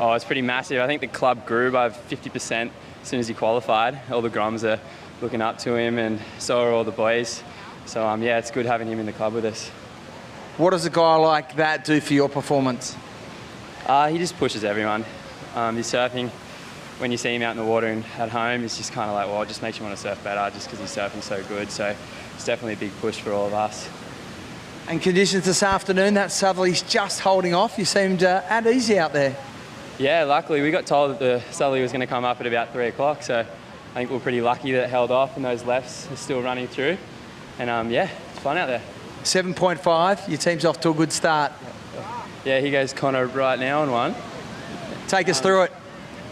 Oh, it's pretty massive. I think the club grew by 50% as soon as he qualified. All the Groms are looking up to him, and so are all the boys. So yeah, it's good having him in the club with us. What does a guy like that do for your performance? He just pushes everyone. He's surfing. When you see him out in the water and at home, it's just kind of like, well, it just makes you want to surf better just because he's surfing so good. So it's definitely a big push for all of us. And conditions this afternoon, that southerly's just holding off. You seemed at easy out there. Yeah, luckily we got told that the southerly was going to come up at about 3 o'clock. So I think we're pretty lucky that it held off and those lefts are still running through. And yeah, it's fun out there. 7.5, your team's off to a good start. Yeah, here goes Connor right now on one. Take us through it.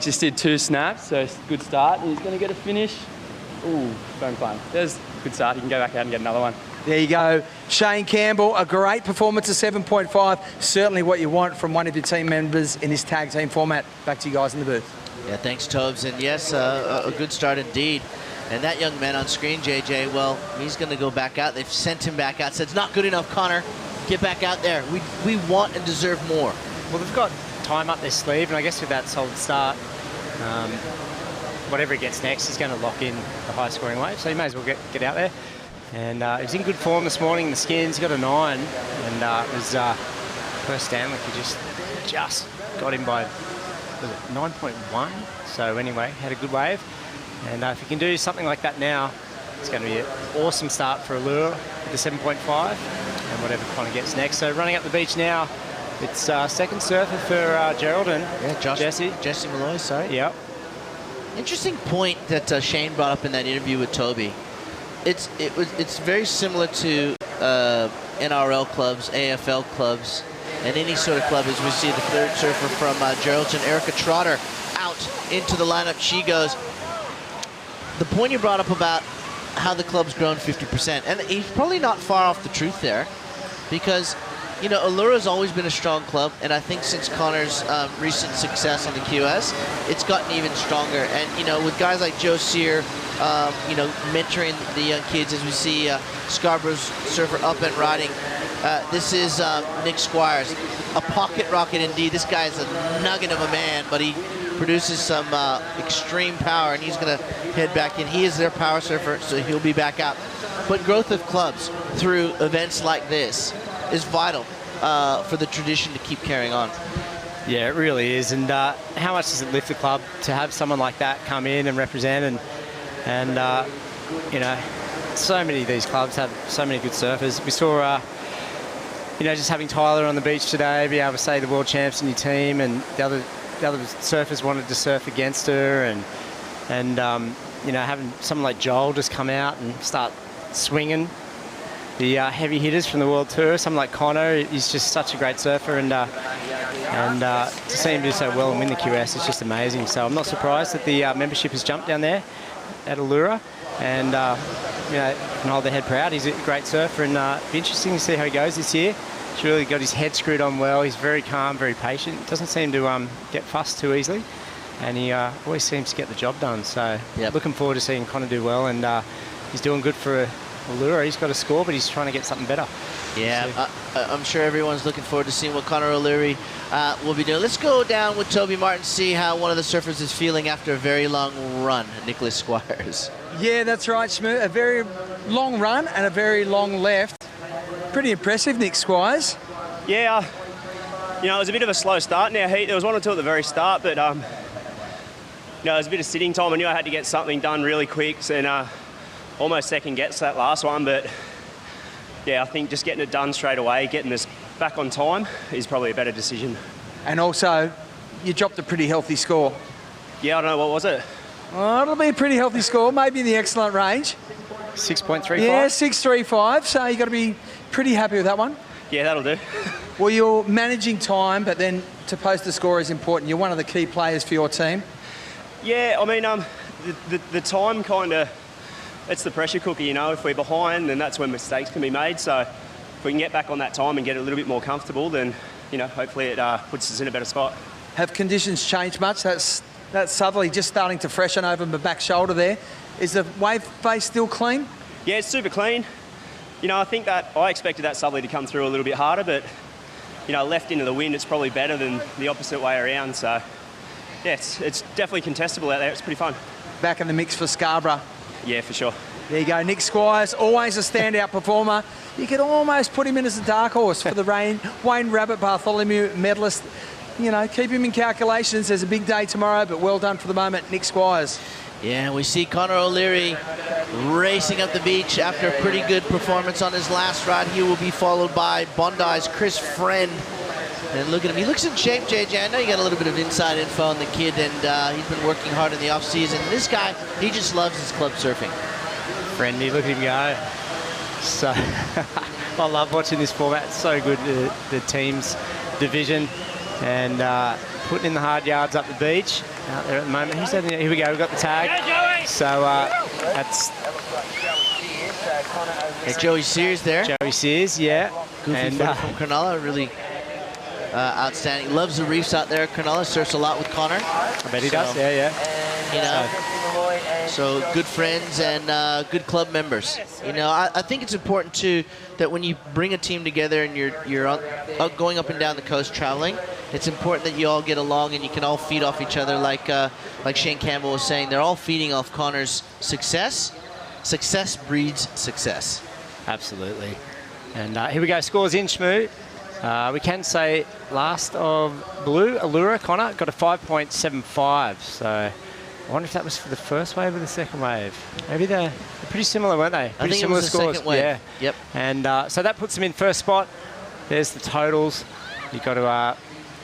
Just did 2 snaps, so it's a good start. He's going to get a finish. Ooh, foam climb. There's a good start. He can go back out and get another one. There you go. Shane Campbell, a great performance of 7.5. Certainly what you want from one of your team members in this tag team format. Back to you guys in the booth. Yeah, thanks, Tobes. And yes, a good start indeed. And that young man on screen, JJ, well, he's going to go back out. They've sent him back out. Said, it's not good enough, Connor. Get back out there. We want and deserve more. Well, they've got time up their sleeve, and I guess with that solid start, whatever he gets next, he's going to lock in the high-scoring wave, so he may as well get out there. And he was in good form this morning in the skins. He got a 9, and it was first Stanley. He just got him by 9.1. So anyway, had a good wave. And if he can do something like that now, it's going to be an awesome start for Allure with the 7.5 and whatever Connor gets next. So running up the beach now, it's second surfer for Geraldine. Yeah, Jesse Malloy, sorry. Yep. Interesting point that Shane brought up in that interview with Toby. It's very similar to NRL clubs, AFL clubs, and any sort of club as we see the third surfer from Geraldton, Erica Trotter, out into the lineup. She goes. The point you brought up about how the club's grown 50%, and he's probably not far off the truth there, because, you know, Allura's always been a strong club, and I think since Connor's recent success on the QS, it's gotten even stronger. And, you know, with guys like Joe Sear, you know, mentoring the young kids, as we see Scarborough's surfer up and riding, this is Nick Squires, a pocket rocket indeed. This guy's a nugget of a man, but he produces some extreme power, and he's going to head back in. He is their power surfer, so he'll be back out. But growth of clubs through events like this is vital for the tradition to keep carrying on. Yeah, it really is. And how much does it lift the club to have someone like that come in and represent? And you know, so many of these clubs have so many good surfers. We saw, you know, just having Tyler on the beach today, be able to say the world champs in your team, and the other surfers wanted to surf against her, and you know, having someone like Joel just come out and start swinging the heavy hitters from the World Tour. Someone like Connor, he's just such a great surfer, and to see him do so well and win the QS is just amazing. So I'm not surprised that the membership has jumped down there at Allura, and can hold their head proud. He's a great surfer, and be interesting to see how he goes this year. He's really got his head screwed on well. He's very calm, very patient. Doesn't seem to get fussed too easily, and he always seems to get the job done. So looking forward to seeing Connor do well, and he's doing good for Allura. He's got a score, but he's trying to get something better. Yeah, I'm sure everyone's looking forward to seeing what Connor O'Leary will be doing. Let's go down with Toby Martin, see how one of the surfers is feeling after a very long run, Nicholas Squires. Yeah, that's right, Shmoo. A very long run and a very long left. Pretty impressive, Nick Squires. Yeah, it was a bit of a slow start in our heat. There was one or two at the very start, but there was a bit of sitting time. I knew I had to get something done really quick, and almost second guessed that last one, but yeah, I think just getting it done straight away, getting this back on time is probably a better decision. And also, you dropped a pretty healthy score. Yeah, I don't know, what was it? Oh, it'll be a pretty healthy score, maybe in the excellent range. 6.35? Yeah, 6.35, so you've got to be pretty happy with that one. Yeah, that'll do. Well, you're managing time, but then to post the score is important. You're one of the key players for your team. Yeah, I mean, the time kind of, it's the pressure cooker, If we're behind, then that's when mistakes can be made. So if we can get back on that time and get a little bit more comfortable, then, hopefully it puts us in a better spot. Have conditions changed much? That's southerly just starting to freshen over my back shoulder there. Is the wave face still clean? Yeah, it's super clean. I think that I expected that southerly to come through a little bit harder, but, left into the wind, it's probably better than the opposite way around. So, yeah, it's definitely contestable out there. It's pretty fun. Back in the mix for Scarborough. Yeah, for sure. There you go, Nick Squires, always a standout performer. You could almost put him in as a dark horse for the Wayne Rabbit Bartholomew medalist. Keep him in calculations. There's a big day tomorrow, but well done for the moment, Nick Squires. Yeah, we see Connor O'Leary racing up the beach after a pretty good performance on his last ride. He will be followed by Bondi's Chris Friend. And look at him. He looks in shape, JJ. I know you got a little bit of inside info on the kid, and he's been working hard in the off-season. This guy, he just loves his club surfing. Friendly, look at him go. So, I love watching this format. It's so good, the team's division, and putting in the hard yards up the beach out there at the moment. Here we go, we've got the tag. So that's... Joey Sears there. Joey Sears, yeah. Goofy footer from Cronulla, really outstanding. Loves the reefs out there. Cronulla surfs a lot with Connor. I bet he does, yeah. So good friends and good club members. I think it's important too that when you bring a team together and you're going up and down the coast traveling, it's important that you all get along and you can all feed off each other. Like Shane Campbell was saying, they're all feeding off Connor's success. Success breeds success. Absolutely. And here we go, scores in, Shmoo. We can say last of blue, Allura, Connor, got a 5.75. So I wonder if that was for the first wave or the second wave. Maybe they're pretty similar, weren't they? I think it was the second wave. Yeah. Yep. And so that puts them in first spot. There's the totals. You've got to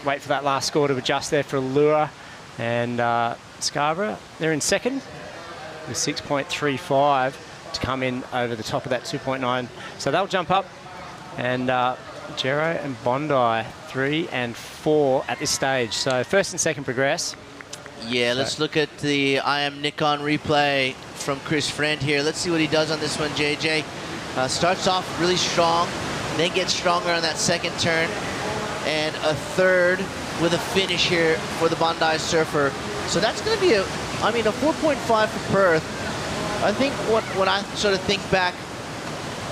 wait for that last score to adjust there for Allura. And Scarborough, they're in second with 6.35 to come in over the top of that 2.9. So they'll jump up. And Jero and Bondi 3 and 4 at this stage. So first and second progress. Yeah, let's look at the I Am Nikon replay from Chris Friend here. Let's see what he does on this one, JJ. Starts off really strong, then gets stronger on that second turn, and a third with a finish here for the Bondi surfer. So that's going to be a 4.5 for Perth. I think when I sort of think back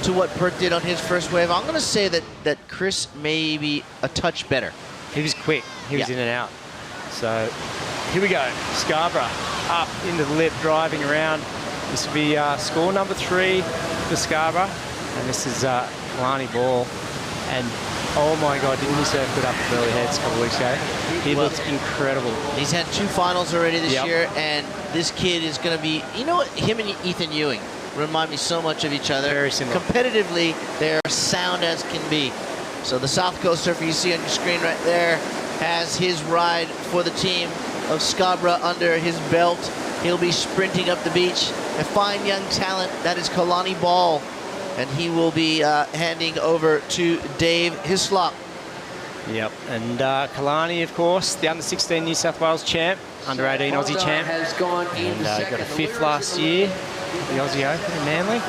to what Perth did on his first wave, I'm going to say that Chris may be a touch better. He was quick. He was in and out. So here we go. Scarborough up into the lip, driving around. This will be score number 3 for Scarborough. And this is Kalani Ball. And oh my God, didn't he surf good up at Burleigh Heads a couple of weeks ago? He looks incredible. He's had 2 finals already this year, and this kid is going to be, him and Ethan Ewing remind me so much of each other. Very similar. Competitively, they're sound as can be. So the South Coast surfer you see on your screen right there has his ride for the team of Scarborough under his belt. He'll be sprinting up the beach. A fine young talent, that is Kalani Ball. And he will be handing over to Dave Hislop. Yep, and Kalani, of course, the under-16 New South Wales champ, under-18 Aussie champ, and got a 5th last year. the Aussie Open in Manly.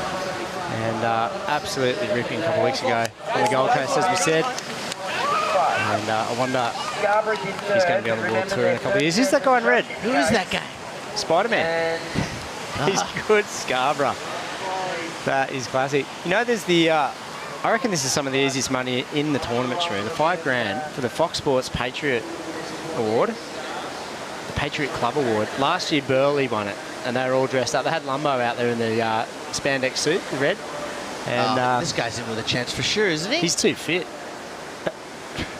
And absolutely ripping a couple of weeks ago on the Gold Coast, as we said. And I wonder if he's going to be on the World Tour in a couple of years. Is that guy in red? Who is that guy? Spider-Man. He's good, Scarborough. That is classic. You know, there's the... I reckon this is some of the easiest money in the tournament, Shrew. The $5,000 for the Fox Sports Patriot Award. The Patriot Club Award. Last year, Burley won it. And they were all dressed up. They had Lumbo out there in the spandex suit, the red. And this guy's in with a chance for sure, isn't he? He's too fit.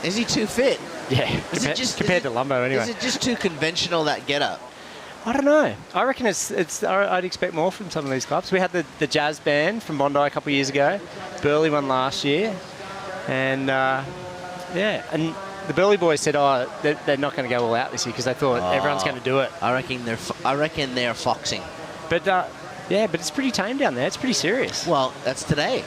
Is he too fit? Yeah, compared to Lumbo anyway. Is it just too conventional, that get-up? I don't know. I reckon I'd expect more from some of these clubs. We had the jazz band from Bondi a couple of years ago. Burley won last year. And, yeah, and the Burley boys said, they're not going to go all out this year because they thought everyone's going to do it. I reckon they're foxing. But, yeah, but it's pretty tame down there. It's pretty serious. Well, that's today.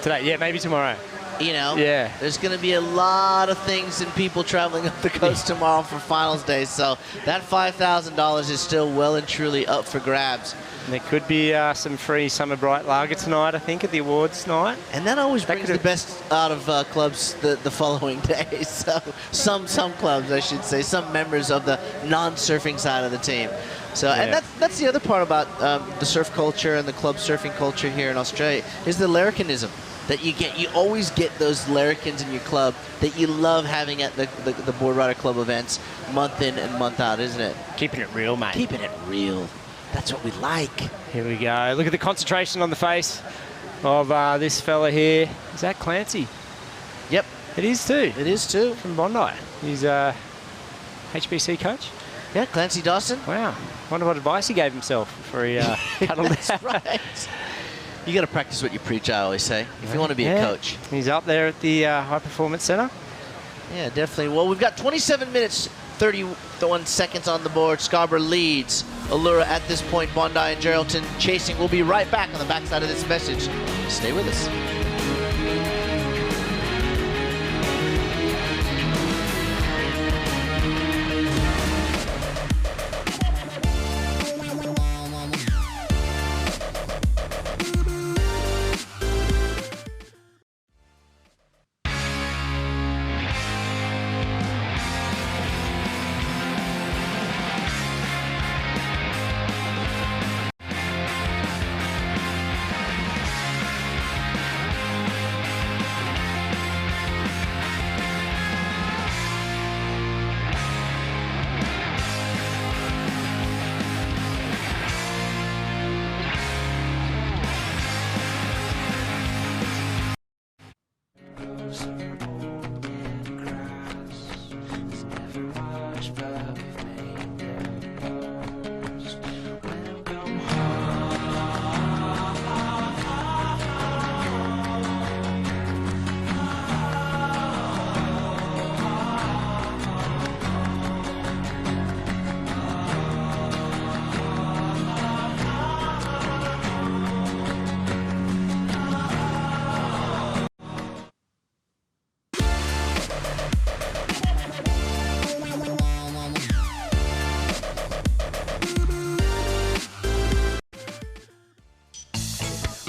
Today, yeah, maybe tomorrow. You know, yeah. There's going to be a lot of things and people traveling up the coast tomorrow for finals day. So that $5,000 is still well and truly up for grabs. And there could be some free Summer Bright Lager tonight, I think, at the awards night. And that always brings the best out of clubs the following day. So some clubs, I should say, some members of the non-surfing side of the team. So, yeah. And that's the other part about the surf culture and the club surfing culture here in Australia is the larrikinism that you get. You always get those larrikins in your club that you love having at the Board Rider Club events month in and month out, isn't it? Keeping it real, mate. Keeping it real. That's what we like. Here we go. Look at the concentration on the face of this fella here. Is that Clancy? Yep. It is too. It is too. From Bondi. He's a HBC coach. Yeah, Clancy Dawson. Wow. Wonder what advice he gave himself before he cuddled That's out. right. You got to practice what you preach, I always say, if you want to be a coach. He's up there at the High Performance Centre. Yeah, definitely. Well, we've got 27 minutes, 31 seconds on the board. Scarborough leads Allura at this point. Bondi and Geraldton chasing. We'll be right back on the backside of this message. Stay with us.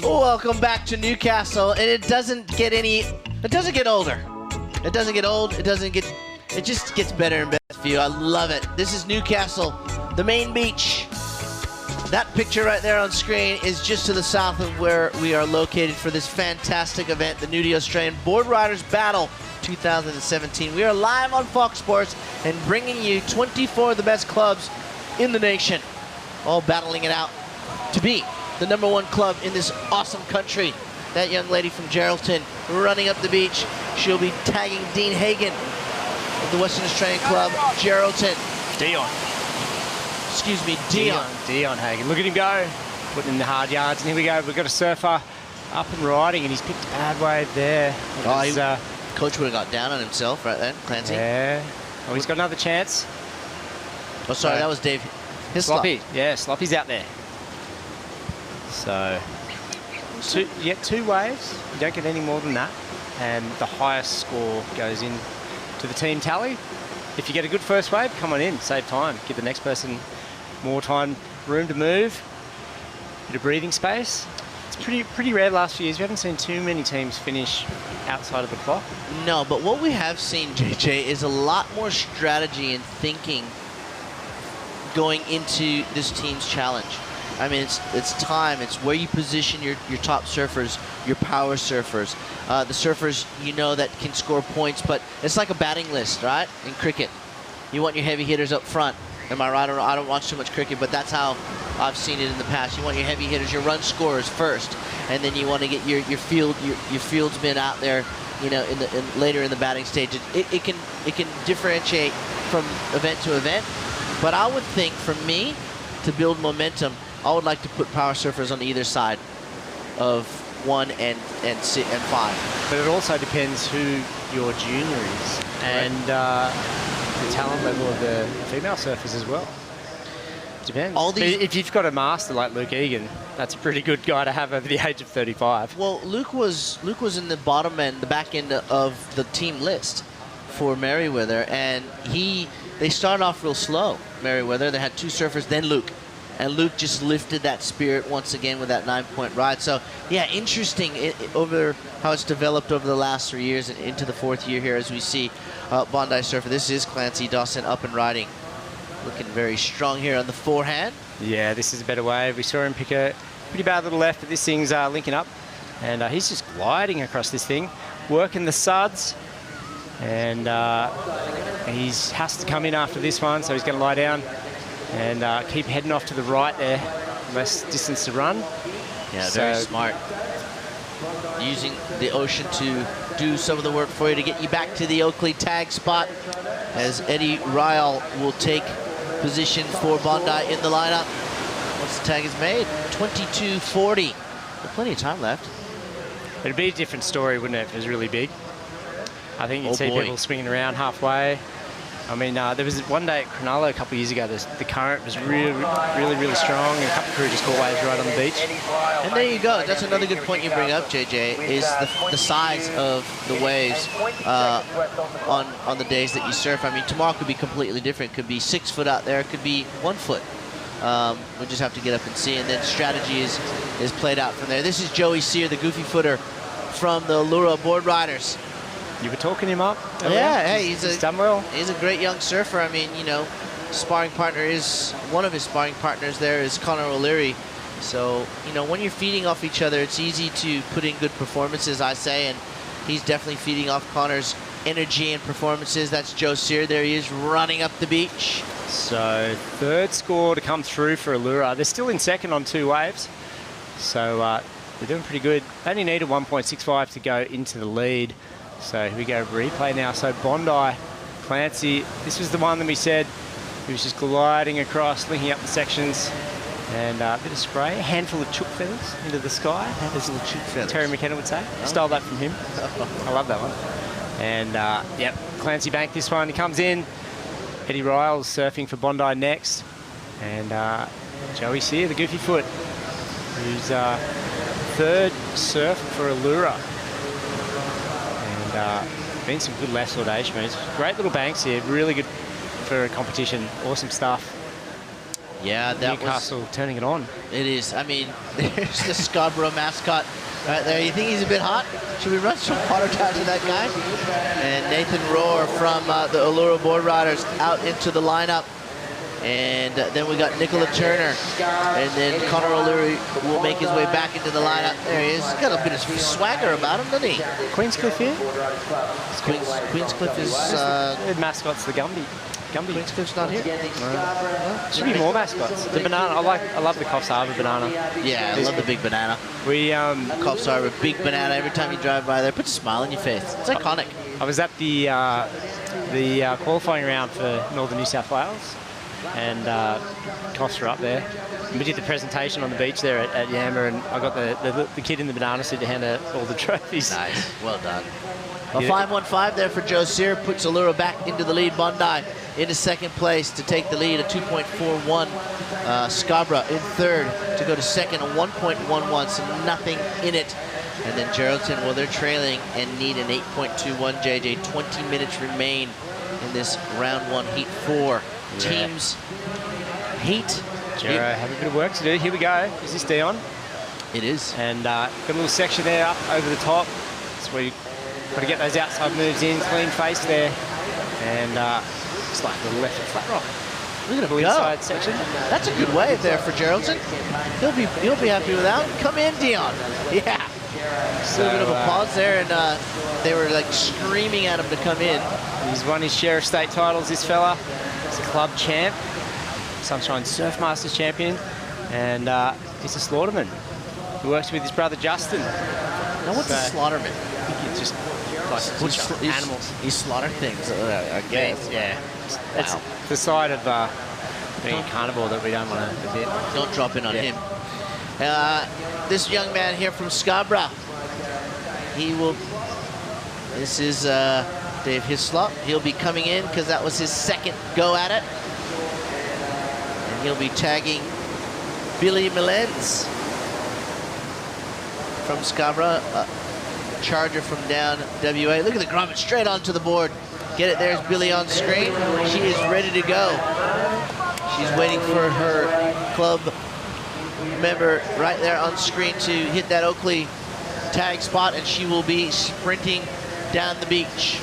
Welcome back to Newcastle, and it doesn't get older. It doesn't get old, it just gets better and better for you. I love it. This is Newcastle, the main beach. That picture right there on screen is just to the south of where we are located for this fantastic event, the Nudie Australian Board Riders Battle 2017. We are live on Fox Sports and bringing you 24 of the best clubs in the nation, all battling it out to be the #1 club in this awesome country. That young lady from Geraldton running up the beach. She'll be tagging Dean Hagen of the Western Australian Club, Geraldton. Dion. Excuse me, Dion. Dion Hagen. Look at him go. Putting in the hard yards. And here we go. We've got a surfer up and riding, and he's picked a bad wave there. Coach would have got down on himself right then, Clancy. Yeah. Oh, he's got another chance. Oh, sorry, that was Dave Hislop. Sloppy. Yeah, Sloppy's out there. So, two waves. You don't get any more than that. And the highest score goes in to the team tally. If you get a good first wave, come on in, save time. Give the next person more time, room to move. bit of breathing space. It's pretty rare the last few years. We haven't seen too many teams finish outside of the clock. No, but what we have seen, JJ, is a lot more strategy and thinking going into this team's challenge. I mean, it's time. It's where you position your top surfers, your power surfers, the surfers you know that can score points. But it's like a batting list, right? In cricket, you want your heavy hitters up front. Am I right? I don't watch too much cricket, but that's how I've seen it in the past. You want your heavy hitters, your run scorers first, and then you want to get your fieldsmen out there. You know, later in the batting stage, it can differentiate from event to event. But I would think, for me, to build momentum, I would like to put power surfers on either side of 1 and 5. But it also depends who your junior is and the talent level of the female surfers as well. Depends. If you've got a master like Luke Egan, that's a pretty good guy to have over the age of 35. Well, Luke was in the bottom end, the back end of the team list for Merriweather, and they started off real slow. Merriweather, they had 2 surfers, then Luke. And Luke just lifted that spirit once again with that 9-point ride. So, yeah, interesting over how it's developed over the last 3 years and into the 4th year here as we see Bondi Surfer. This is Clancy Dawson up and riding. Looking very strong here on the forehand. Yeah, this is a better wave. We saw him pick a pretty bad little left, but this thing's linking up. And he's just gliding across this thing, working the suds. And he has to come in after this one, so he's going to lie down and keep heading off to the right there. Less distance to run. Yeah, very smart. Using the ocean to do some of the work for you to get you back to the Oakley tag spot, as Eddie Ryle will take position for Bondi in the lineup once the tag is made. 22:40. Plenty of time left. It'd be a different story, wouldn't it, if it was really big? I think you'd see people swinging around halfway. I mean, there was one day at Cronulla a couple of years ago, the current was really strong, and a couple of crew just caught waves right on the beach. And there you go. That's another good point you bring up, JJ, is the size of the waves on the days that you surf. I mean, tomorrow could be completely different. Could be 6 foot out there. It could be 1 foot. We just have to get up and see, and then strategy is played out from there. This is Joey Sear, the goofy footer from the Allura Board Riders. You were talking him up? Yeah, hey, he's done well. He's a great young surfer. I mean, you know, one of his sparring partners there is Connor O'Leary. So, you know, when you're feeding off each other, it's easy to put in good performances, I say, and he's definitely feeding off Connor's energy and performances. That's Joe Sear. There he is running up the beach. So, 3rd score to come through for Allura. They're still in 2nd on 2 waves. So, they're doing pretty good. They only need a 1.65 to go into the lead. So here we go, replay now. So Bondi, Clancy, this was the one that we said he was just gliding across, linking up the sections, and a bit of spray, a handful of chook feathers into the sky, as little chook feathers. Terry McKenna would say. Stole that from him. I love that one. And yep, Clancy banked this one. He comes in. Eddie Ryle's surfing for Bondi next, and Joey Sear, the goofy foot, who's 3rd surf for Allura. Been some good left sort moves. Great little banks here, really good for a competition. Awesome stuff. Yeah, that Newcastle turning it on. It is. I mean, there's the Scarborough mascot right there. You think he's a bit hot? Should we run some water down to that guy? And Nathan Rohr from the Allura Board Riders out into the lineup. And then we got Nicola Turner, and then Connor O'Leary will make his way back into the lineup. There he is. He's got a bit of swagger about him, doesn't he? Queenscliff here? Queenscliff is... the mascot's the Gumby. Queenscliff's not here. Should be more mascots. The banana, I love the Coffs Harbour banana. Yeah, I love the big banana. Coffs Harbour, big banana. Every time you drive by there, puts a smile on your face. It's iconic. I was at the qualifying round for Northern New South Wales, and Coffs were up there. And we did the presentation on the beach there at Yamba, and I got the kid in the banana suit to hand out all the trophies. Nice, well done. A 5.15 there for Joe Sear, puts Allura back into the lead. Bondi into 2nd place to take the lead, a 2.41. Scarborough in 3rd to go to 2nd, a 1.11, so nothing in it. And then Geraldton, well, they're trailing and need an 8.21, JJ. 20 minutes remain in this round 1, heat 4. Yeah. Teams hate Gero have a bit of work to do. Here we go. Is this Dion? It is. And got a little section there up over the top. So we got to get those outside moves in, clean face there. And it's like the left flat rock. Look at him inside go. section. That's a good wave there for Geraldson. He'll be happy with that. Come in, Dion. Yeah. Just a little bit of a pause there, and they were like screaming at him to come in. He's won his share of state titles, this fella. He's a club champ, Sunshine Surf Masters champion, and he's a slaughterman. He works with his brother Justin. Now, what's a slaughterman? I think it's just like butcher animals. He slaughter things, I guess. Yeah. That's the side of being a carnivore that we don't want to admit. Don't drop in on him. This young man here from Scarborough, this is Dave Hislop. He'll be coming in because that was his second go at it. And he'll be tagging Billy Melendez from Scarborough, Charger from down WA. Look at the grommet straight onto the board. Get it, there's Billy on screen. She is ready to go. She's waiting for her club member right there on screen to hit that Oakley tag spot, and she will be sprinting down the beach.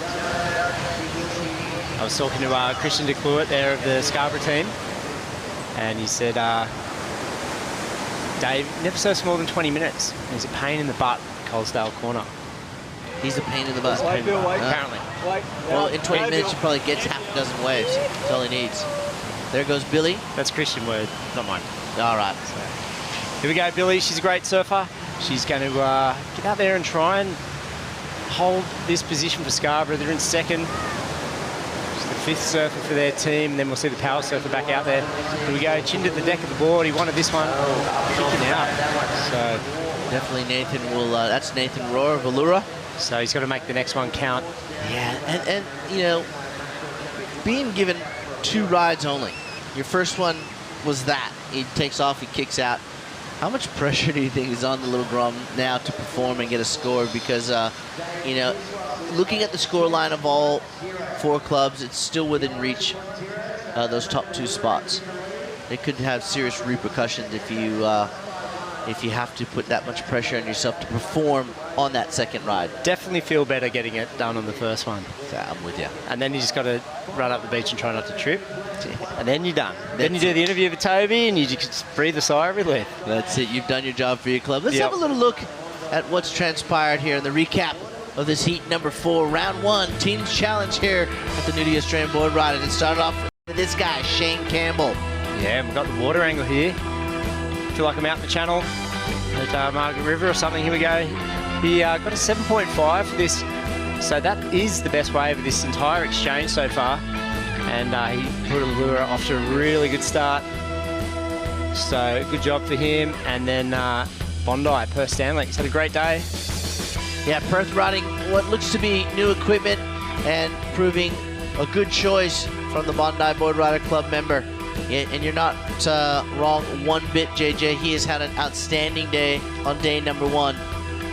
I was talking to Christian DeCluet there of the Scarborough team, and he said, Dave never surfs more than 20 minutes. He's a pain in the butt, Colesdale Corner. He's a pain in the butt. Apparently. Well, in 20 minutes, he probably gets half a dozen waves. That's all he needs. There goes Billy. That's Christian word, not mine. All right. So, here we go, Billy. She's a great surfer. She's going to get out there and try and hold this position for Scarborough. They're in second. She's the fifth surfer for their team. And then we'll see the power surfer back out there. Here we go. Chinned at the deck of the board. He wanted this one. Kicking out. So definitely Nathan will. That's Nathan Rohr of Allura. So he's got to make the next one count. Yeah, and you know, being given 2 rides only. Your first one was that. He takes off, he kicks out. How much pressure do you think is on the little Grom now to perform and get a score? Because, you know, looking at the score line of all 4 clubs, it's still within reach, those top 2 spots. It could have serious repercussions if you have to put that much pressure on yourself to perform on that second ride. Definitely feel better getting it done on the first one. Yeah, I'm with you. And then you just got to run up the beach and try not to trip. And then you're done. Then you do the interview with Toby and you just breathe a sigh of relief. That's it. You've done your job for your club. Let's have a little look at what's transpired here in the recap of this heat number 4, round 1, Teams Challenge here at the Nudie Australian Board Ride. And it started off with this guy, Shane Campbell. Yeah, we've got the water angle here. Feel like I'm out in the channel at Margaret River or something. Here we go. He got a 7.5 for this, so that is the best wave of this entire exchange so far. And he put Allura off to a really good start. So good job for him. And then Bondi, Perth Stanley. He's had a great day. Yeah, Perth riding what looks to be new equipment and proving a good choice from the Bondi Board Rider Club member. And you're not wrong one bit, JJ. He has had an outstanding day on day number 1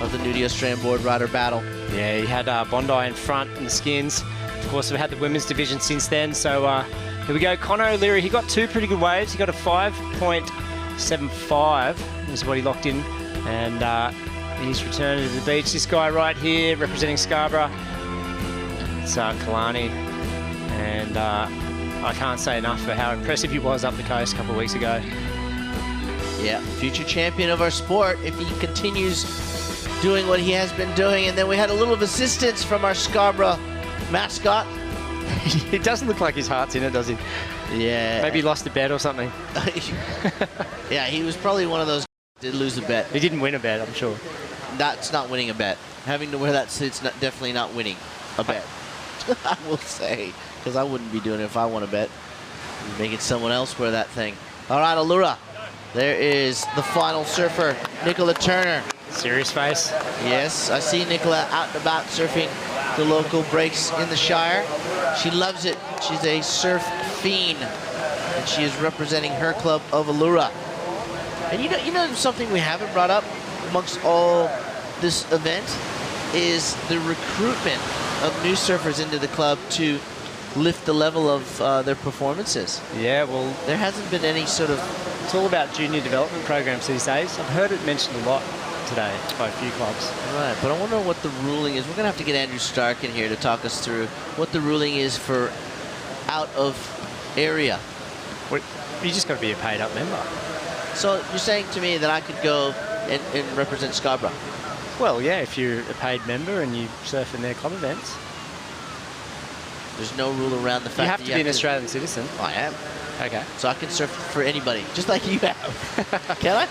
of the Nudie Australian Board Rider Battle. Yeah, he had Bondi in front in the skins. Of course, we've had the women's division since then. So here we go. Connor O'Leary, he got 2 pretty good waves. He got a 5.75 is what he locked in. And he's returning to the beach. This guy right here, representing Scarborough. It's Kalani. And I can't say enough for how impressive he was up the coast a couple of weeks ago. Yeah, future champion of our sport if he continues doing what he has been doing. And then we had a little of assistance from our Scarborough mascot. It doesn't look like his heart's in it, does he? Yeah. Maybe he lost a bet or something. Yeah, he was probably one of those did lose a bet. He didn't win a bet, I'm sure. That's not winning a bet. Having to wear that suit's definitely not winning a bet. I will say, because I wouldn't be doing it if I won a bet. I'm making someone else wear that thing. All right, Allura. There is the final surfer, Nicola Turner. Serious face. Yes, I see Nicola out and about surfing the local breaks in the Shire. She loves it. She's a surf fiend, and she is representing her club of Allura. And you know something we haven't brought up amongst all this event is the recruitment of new surfers into the club to lift the level of their performances. Yeah, well, there hasn't been any sort of... It's all about junior development programs these days. I've heard it mentioned a lot today by a few clubs. Right, but I wonder what the ruling is. We're going to have to get Andrew Stark in here to talk us through what the ruling is for out of area. You just got to be a paid up member. So you're saying to me that I could go and represent Scarborough? Well, yeah, if you're a paid member and you surf in their club events. There's no rule around the fact you have that to be an Australian citizen. I am. Okay. So I can surf for anybody, just like you have. Can I?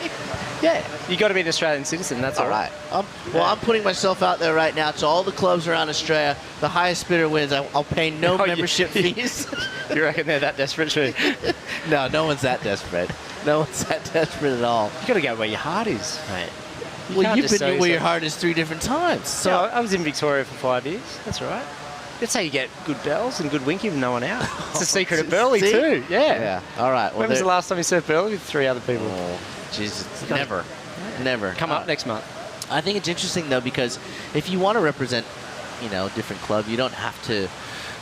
Yeah. You got to be an Australian citizen, that's all right. I'm putting myself out there right now to all the clubs around Australia. The highest bidder wins. I'll pay no membership fees. You reckon they're that desperate too? No, no one's that desperate. No one's that desperate at all. You got to go where your heart is. Right. Well, you've been where your heart is 3 different times. So yeah, I was in Victoria for 5 years. That's all right. That's how you get good bells and good winking with no one out. It's a secret at Burleigh too. Yeah. All right. Well, when was the last time you surfed Burleigh with 3 other people? Oh, Jesus. Never. Never. Come up next month. I think it's interesting though, because if you want to represent, different club, you don't have to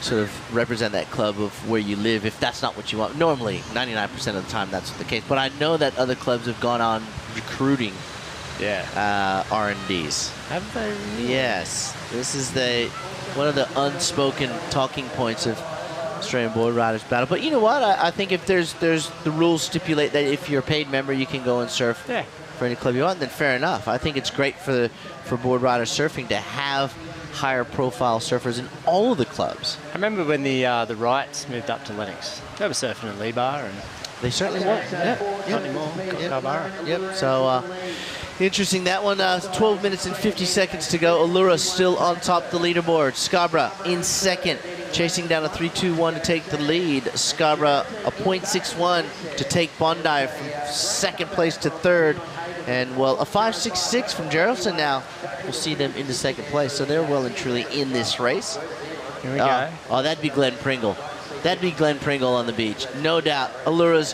sort of represent that club of where you live if that's not what you want. Normally, 99% of the time that's the case. But I know that other clubs have gone on recruiting R&Ds. Have they really? Yes. This is one of the unspoken talking points of Australian Board Riders Battle. But you know what? I think if there's the rules stipulate that if you're a paid member, you can go and surf for any club you want, then fair enough. I think it's great for Board Rider Surfing to have higher profile surfers in all of the clubs. I remember when the Wrights moved up to Lennox. They were surfing in Lee Bar, and they certainly were. Not anymore. Yep. So interesting that one. 12 minutes and 50 seconds to go. Allura still on top of the leaderboard. Scarborough in second, chasing down a 3-2-1 to take the lead. Scarborough a .61 to take Bondi from second place to third. And, well, a 5.66 from Geraldton now will see them into second place. So they're well and truly in this race. Here we go. Oh, that'd be Glenn Pringle. That'd be Glenn Pringle on the beach. No doubt. Allura's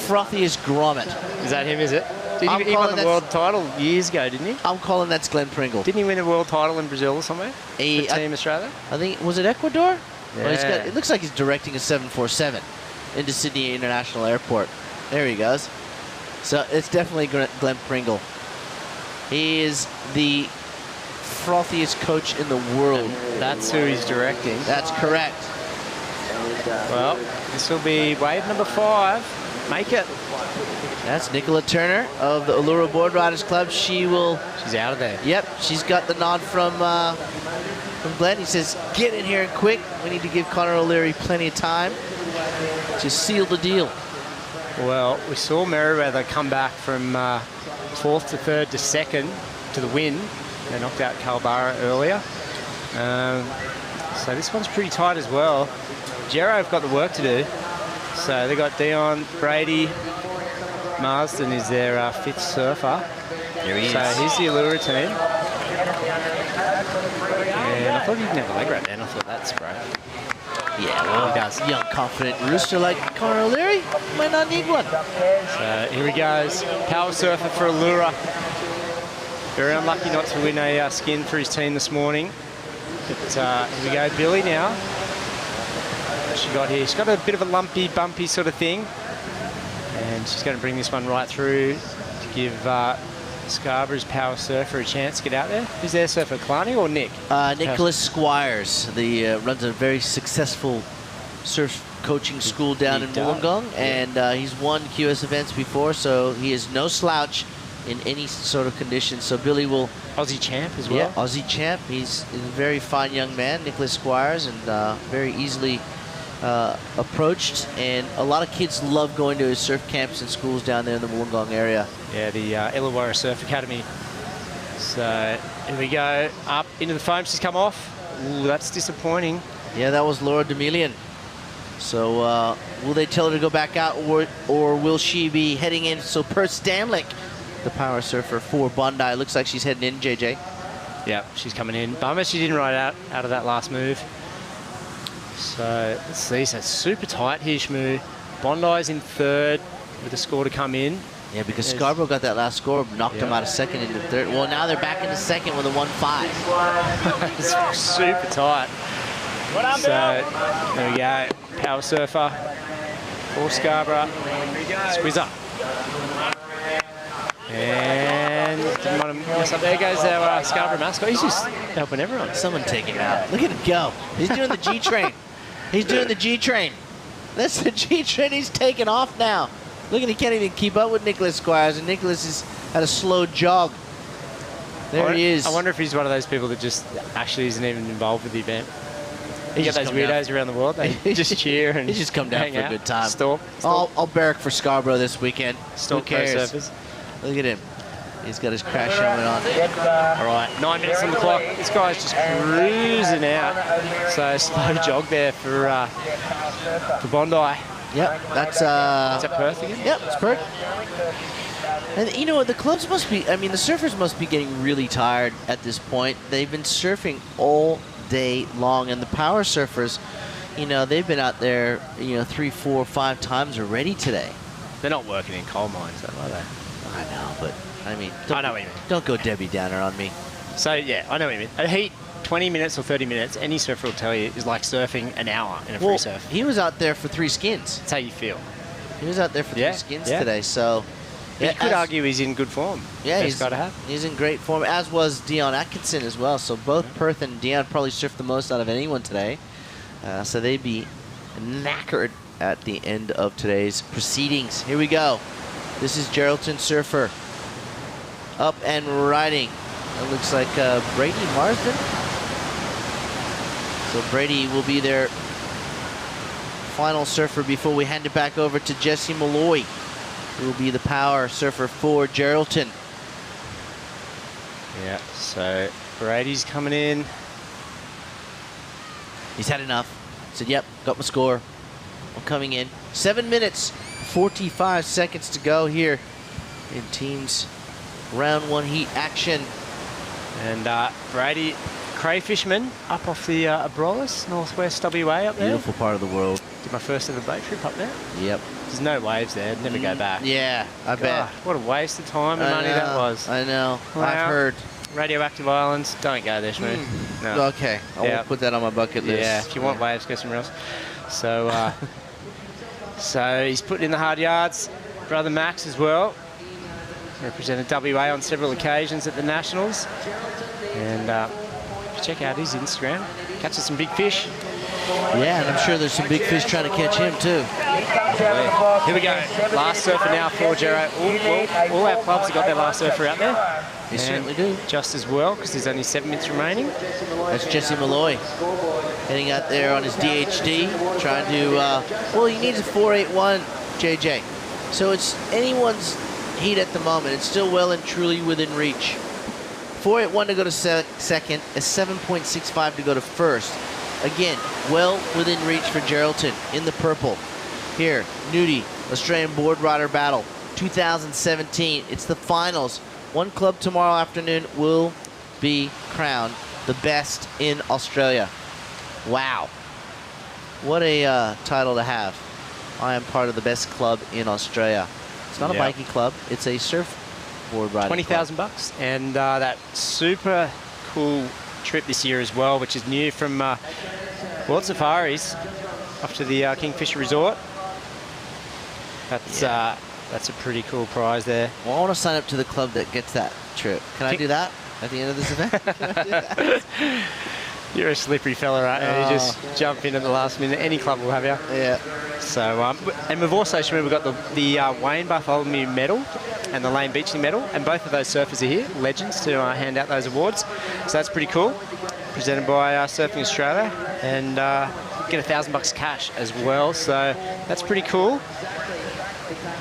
frothiest grommet. Is that him, is it? He won the world title years ago, didn't he? I'm calling that's Glenn Pringle. Didn't he win a world title in Brazil or somewhere? For Team Australia? I think, was it Ecuador? Yeah. Well, it looks like he's directing a 747 into Sydney International Airport. There he goes. So it's definitely Glenn Pringle. He is the frothiest coach in the world. That's who he's directing. That's correct. Well, this will be wave number 5. Make it. That's Nicola Turner of the Allura Board Riders Club. She's out of there. Yep, she's got the nod from Glenn. He says, get in here quick. We need to give Connor O'Leary plenty of time to seal the deal. Well, we saw Merriweather come back from 4th to 3rd to 2nd to the win. They knocked out Kalbarra earlier. So this one's pretty tight as well. Gero have got the work to do. So they got Dion, Brady, Marsden is their 5th surfer. There he is. So here's the Allura team. And I thought he didn't have a leg wrap then. I thought that's great. Yeah, well, he does. Young, confident rooster like Connor O'Leary might not need one. So here he goes. Power surfer for Allura. Very unlucky not to win a skin for his team this morning. But here we go, Billy now. What she got here? She's got a bit of a lumpy, bumpy sort of thing. And she's going to bring this one right through to give Scarborough's power surfer a chance to get out there. Who's their surfer, Kalani or Nick? Nicholas Squires, runs a very successful surf coaching school down in Wollongong, and he's won QS events before, so he is no slouch in any sort of condition. So Billy will... Aussie champ as well. Yeah, Aussie champ. He's a very fine young man, Nicholas Squires, and very easily approached, and a lot of kids love going to his surf camps and schools down there in the Wollongong area. Yeah, the Illawarra Surf Academy. So here we go, up into the foam. She's come off. Ooh, that's disappointing. Yeah, that was Laura Demilian. So will they tell her to go back out, or will she be heading in? So Per Stanlick, the power surfer for Bondi, looks like she's heading in, JJ. Yeah, she's coming in. Bummer she didn't ride out of that last move. So let's see, so it's super tight here, Shmoo. Bondi's in 3rd with a score to come in. Yeah, because Scarborough got that last score, knocked them out of 2nd into 3rd. Well, now they're back into 2nd with a 1-5. It's super tight. So there we go. Power surfer for Scarborough. Squizzer. And didn't want to mess up. There goes our Scarborough mascot. He's just helping everyone. Someone take him out. Look at him go. He's doing the G train. He's doing the G train. That's the G train. He's taking off now. Look at, he can't even keep up with Nicholas Squires, and Nicholas is at a slow jog. There he is. I wonder if he's one of those people that just actually isn't even involved with the event. You get just those come weirdos down. around the world. They just cheer and He's just come down hang for a out. good time. Storm. I'll barrack for Scarborough this weekend. Storm Who cares? Pro Surfers. Look at him. He's got his crash helmet on. All right, 9 minutes on the clock. This guy's just cruising out. So slow jog there for Bondi. Yep, that's Is that Perth again? Yep, it's Perth. And you know what, the clubs must be, I mean, the surfers must be getting really tired at this point. They've been surfing all day long, and the power surfers, you know, they've been out there, you know, 3, 4, 5 times already today. They're not working in coal mines, though, are they? I know, but, I mean, I know what you mean. Don't go Debbie Downer on me. So, yeah, I know what you mean. A heat, 20 minutes or 30 minutes, any surfer will tell you, is like surfing an hour in a free surf. He was out there for 3 skins. That's how you feel. He was out there for 3 skins today, so... But you could argue he's in good form. Yeah, he's in great form, as was Dion Atkinson as well. So both Perth and Dion probably surfed the most out of anyone today. So they'd be knackered at the end of today's proceedings. Here we go. This is Geraldton Surfer. Up and riding. It looks like Brady Marsden. So Brady will be their final surfer before we hand it back over to Jesse Malloy, who will be the power surfer for Geraldton. Yeah, so Brady's coming in. He's had enough. Said, yep, got my score. I'm coming in. 7 minutes, 45 seconds to go here in teams round 1 heat action. And Brady, crayfishman, up off the Abrolhos, northwest WA up there. Beautiful part of the world. Did my first ever boat trip up there. Yep. There's no waves there. Never go back. Yeah, I bet. What a waste of time and money that was. I know. Wow. I've heard. Radioactive islands, don't go there, Shmoo. No. Okay, I will put that on my bucket list. Yeah, if you want waves, go somewhere else. So, so he's putting in the hard yards. Brother Max as well. Represented WA on several occasions at the Nationals. And check out his Instagram. Catches some big fish. Yeah, and I'm sure there's some big fish trying to catch him too. Yeah. Here we go. Last surfer now for Gero. All our clubs have got their last surfer out there. They certainly do. Just as well, because there's only 7 minutes remaining. That's Jesse Malloy heading out there on his DHD, trying to, well, he needs a 4.81, JJ. So it's anyone's heat at the moment. It's still well and truly within reach. 4.81 to go to second, a 7.65 to go to first. Again, well within reach for Geraldton in the purple. Here, Nudie, Australian Board Rider Battle, 2017. It's the finals. One club tomorrow afternoon will be crowned the best in Australia. Wow. What a title to have. I am part of the best club in Australia. It's not a biking club, it's a surfboard riding 20,000 bucks. And that super cool trip this year as well, which is new from World Safaris up to the Kingfisher Resort. That's a pretty cool prize there. Well, I want to sign up to the club that gets that trip. Can I do that at the end of this event? Can I do that? You're a slippery fella, right? You just jump in at the last minute. Any club will have you. Yeah. So, and we've also, we've got the Wayne Bartholomew medal and the Lane Beachley medal, and both of those surfers are here, legends, to hand out those awards. So that's pretty cool. Presented by Surfing Australia, and get $1,000 cash as well. So that's pretty cool.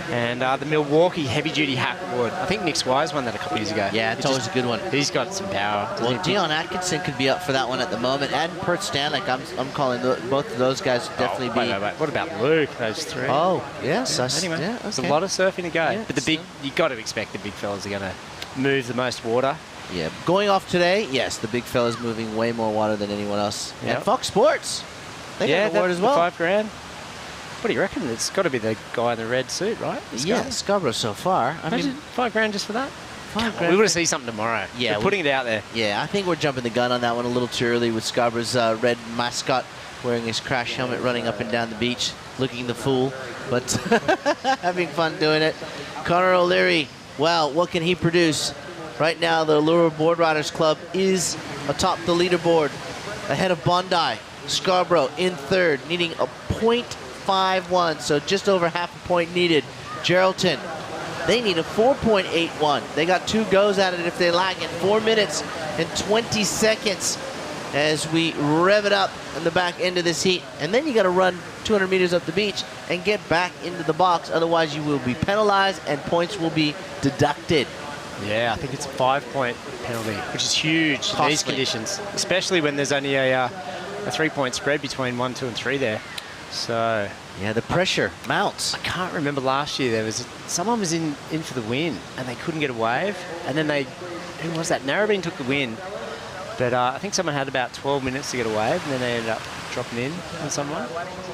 And the Milwaukee Heavy Duty Hack Award. I think Nick Squires won that a couple years ago. Yeah, it's always a good one. He's got some power. Well, Dion Atkinson could be up for that one at the moment. And Perth Stanley, I'm calling both of those guys to definitely be. Wait. What about Luke? Those three. Oh, yes. Anyway, yeah, okay. There's a lot of surfing to go. Yeah, but you got to expect the big fellas are going to move the most water. Yeah, going off today, yes, the big fella's moving way more water than anyone else. Yep. And Fox Sports, they got an award as well. $5 grand. What do you reckon? It's got to be the guy in the red suit, right? Yeah, Scarborough so far. I mean, $5 grand just for that? We want to see something tomorrow. Yeah, We're putting it out there. Yeah, I think we're jumping the gun on that one a little too early with Scarborough's red mascot wearing his crash helmet, running up and down the beach, looking the fool, but having fun doing it. Connor O'Leary, well, what can he produce? Right now, the Allura Board Riders Club is atop the leaderboard, ahead of Bondi. Scarborough in third, needing a .51, so just over half a point needed. Geraldton, they need a 4.81. They got 2 goes at it if they lag in 4 minutes and 20 seconds as we rev it up in the back end of this heat. And then you got to run 200 meters up the beach and get back into the box. Otherwise, you will be penalized and points will be deducted. Yeah, I think it's a 5-point penalty, which is huge in these conditions, especially when there's only a 3-point spread between 1, 2, and 3 there. So yeah, the pressure mounts. I can't remember last year there was someone was in for the win and they couldn't get a wave, and then who was that? Narrabeen took the win, but I think someone had about 12 minutes to get a wave, and then they ended up dropping in on someone.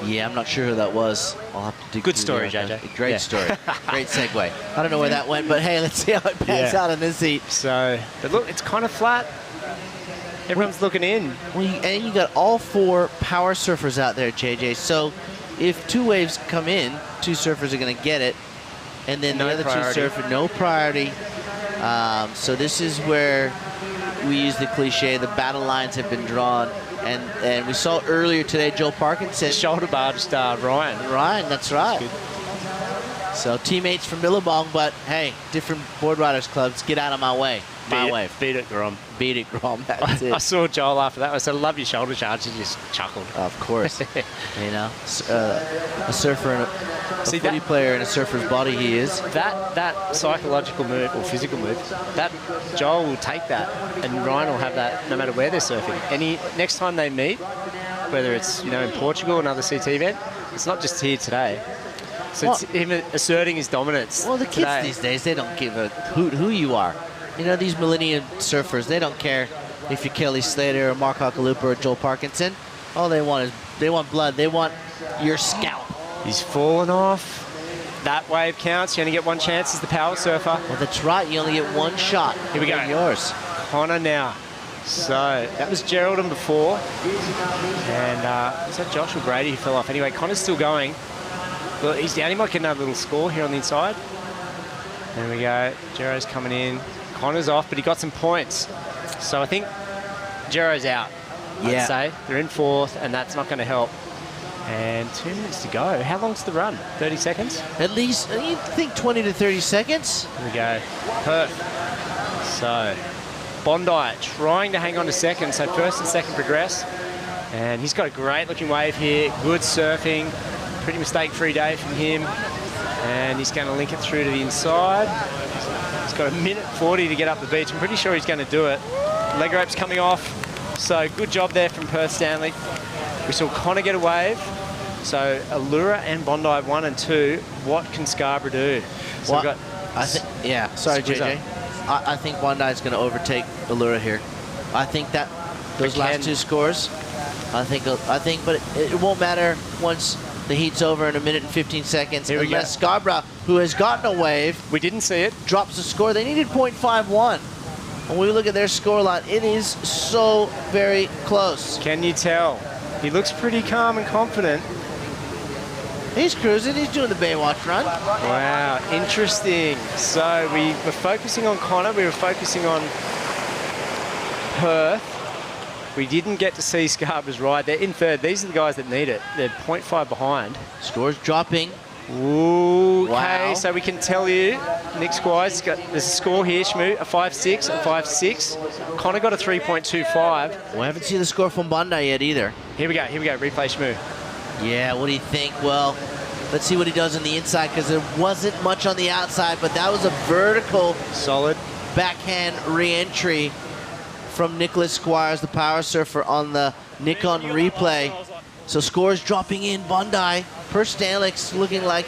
Yeah, I'm not sure who that was. I'll have to dig. Good story, JJ. Great story. Great segue. I don't know where that went, but hey, let's see how it pans out in this heat. So, but look, it's kind of flat. Everyone's looking in. And you got all 4 power surfers out there, JJ. So if 2 waves come in, 2 surfers are going to get it. And then the other 2 surfers, no priority. So this is where we use the cliche, the battle lines have been drawn. And we saw earlier today, Joel Parkinson. Shoulder barged Ryan. Ryan, that's right. So teammates from Billabong, but hey, different board riders clubs, get out of my way. Beat it, Grom. Beat it, Grom. That's it. I saw Joel after that. I said, I love your shoulder charge. He just chuckled. Of course. You know, a surfer and a footy player in a surfer's body he is. That psychological move or physical move, that Joel will take that, and Ryan will have that no matter where they're surfing. Next time they meet, whether it's in Portugal, another CT event, it's not just here today. So it's him asserting his dominance. Well, the kids these days, they don't give a hoot who you are. These millennium surfers, they don't care if you're Kelly Slater or Mark Hakalupa or Joel Parkinson. All they want is, they want blood. They want your scalp. He's fallen off. That wave counts. You only get 1 chance as the power surfer. Well, that's right. You only get 1 shot. Here we go. Yours. Connor now. So that was Geraldton before. And is that Josh or Brady who fell off? Anyway, Connor's still going. Well, he's down. He might get another little score here on the inside. There we go. Gero's coming in. Connor's off, but he got some points. So I think Gero's out, I'd say. They're in 4th, and that's not going to help. And 2 minutes to go. How long's the run? 30 seconds? At least, you think 20 to 30 seconds. Here we go. Perth. So Bondi trying to hang on to second. So first and second progress. And he's got a great looking wave here. Good surfing. Pretty mistake-free day from him. And he's going to link it through to the inside. He's got 1:40 to get up the beach. I'm pretty sure he's going to do it. Leg rope's coming off. So good job there from Perth Stanley. We saw Connor get a wave. So Allura and Bondi 1 and 2. What can Scarborough do? So well, sorry, JJ. I think Bondi's going to overtake Allura here. I think that those last 2 scores. I think, but it won't matter once the heat's over in 1 minute and 15 seconds. Unless Scarborough, who has gotten a wave, we didn't see it, drops the score. They needed .51. When we look at their scoreline, it is so very close. Can you tell? He looks pretty calm and confident. He's cruising. He's doing the Baywatch run. Wow, interesting. So we were focusing on Connor. We were focusing on Perth. We didn't get to see Scarborough's ride. They're in 3rd. These are the guys that need it. They're .5 behind. Scores dropping. Ooh, okay, wow. So we can tell you, Nick Squires, there's a score here, Shmoo, a 5.6, a 5.6. Connor got a 3.25. We haven't seen the score from Bondi yet either. Here we go, replay Shmoo. Yeah, what do you think? Well, let's see what he does on the inside, because there wasn't much on the outside, but that was a vertical, solid backhand re-entry from Nicholas Squires, the power surfer, on the Nikon replay. So scores dropping in. Bondi, Per Stanley's looking like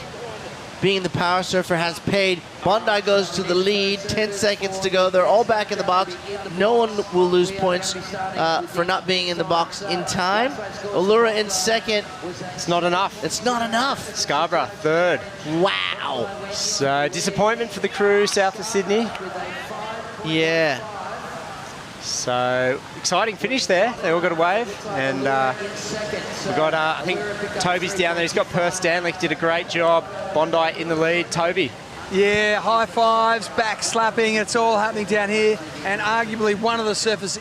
being the power surfer has paid. Bondi goes to the lead, 10 seconds to go. They're all back in the box. No one will lose points for not being in the box in time. Allura in 2nd. It's not enough. It's not enough. Scarborough 3rd. Wow. So disappointment for the crew south of Sydney. Yeah. So, exciting finish there. They all got a wave. And we've got, I think, Toby's down there. He's got Perth Stanley. Did a great job. Bondi in the lead. Toby. Yeah, high fives, back slapping. It's all happening down here. And arguably one of the surfers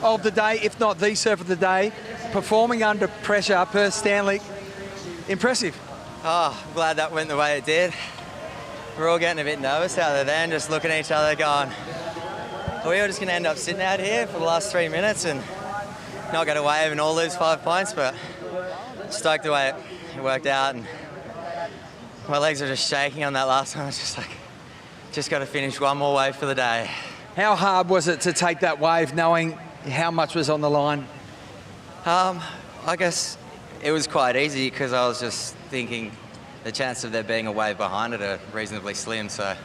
of the day, if not the surfer of the day, performing under pressure. Perth Stanley. Impressive. Oh, I'm glad that went the way it did. We're all getting a bit nervous out there then, just looking at each other going, are we all just going to end up sitting out here for the last 3 minutes and not get a wave and all lose 5 points? But stoked the way it worked out, and my legs are just shaking on that last one. It's just like, just got to finish one more wave for the day. How hard was it to take that wave knowing how much was on the line? I guess it was quite easy because I was just thinking the chance of there being a wave behind it are reasonably slim. So,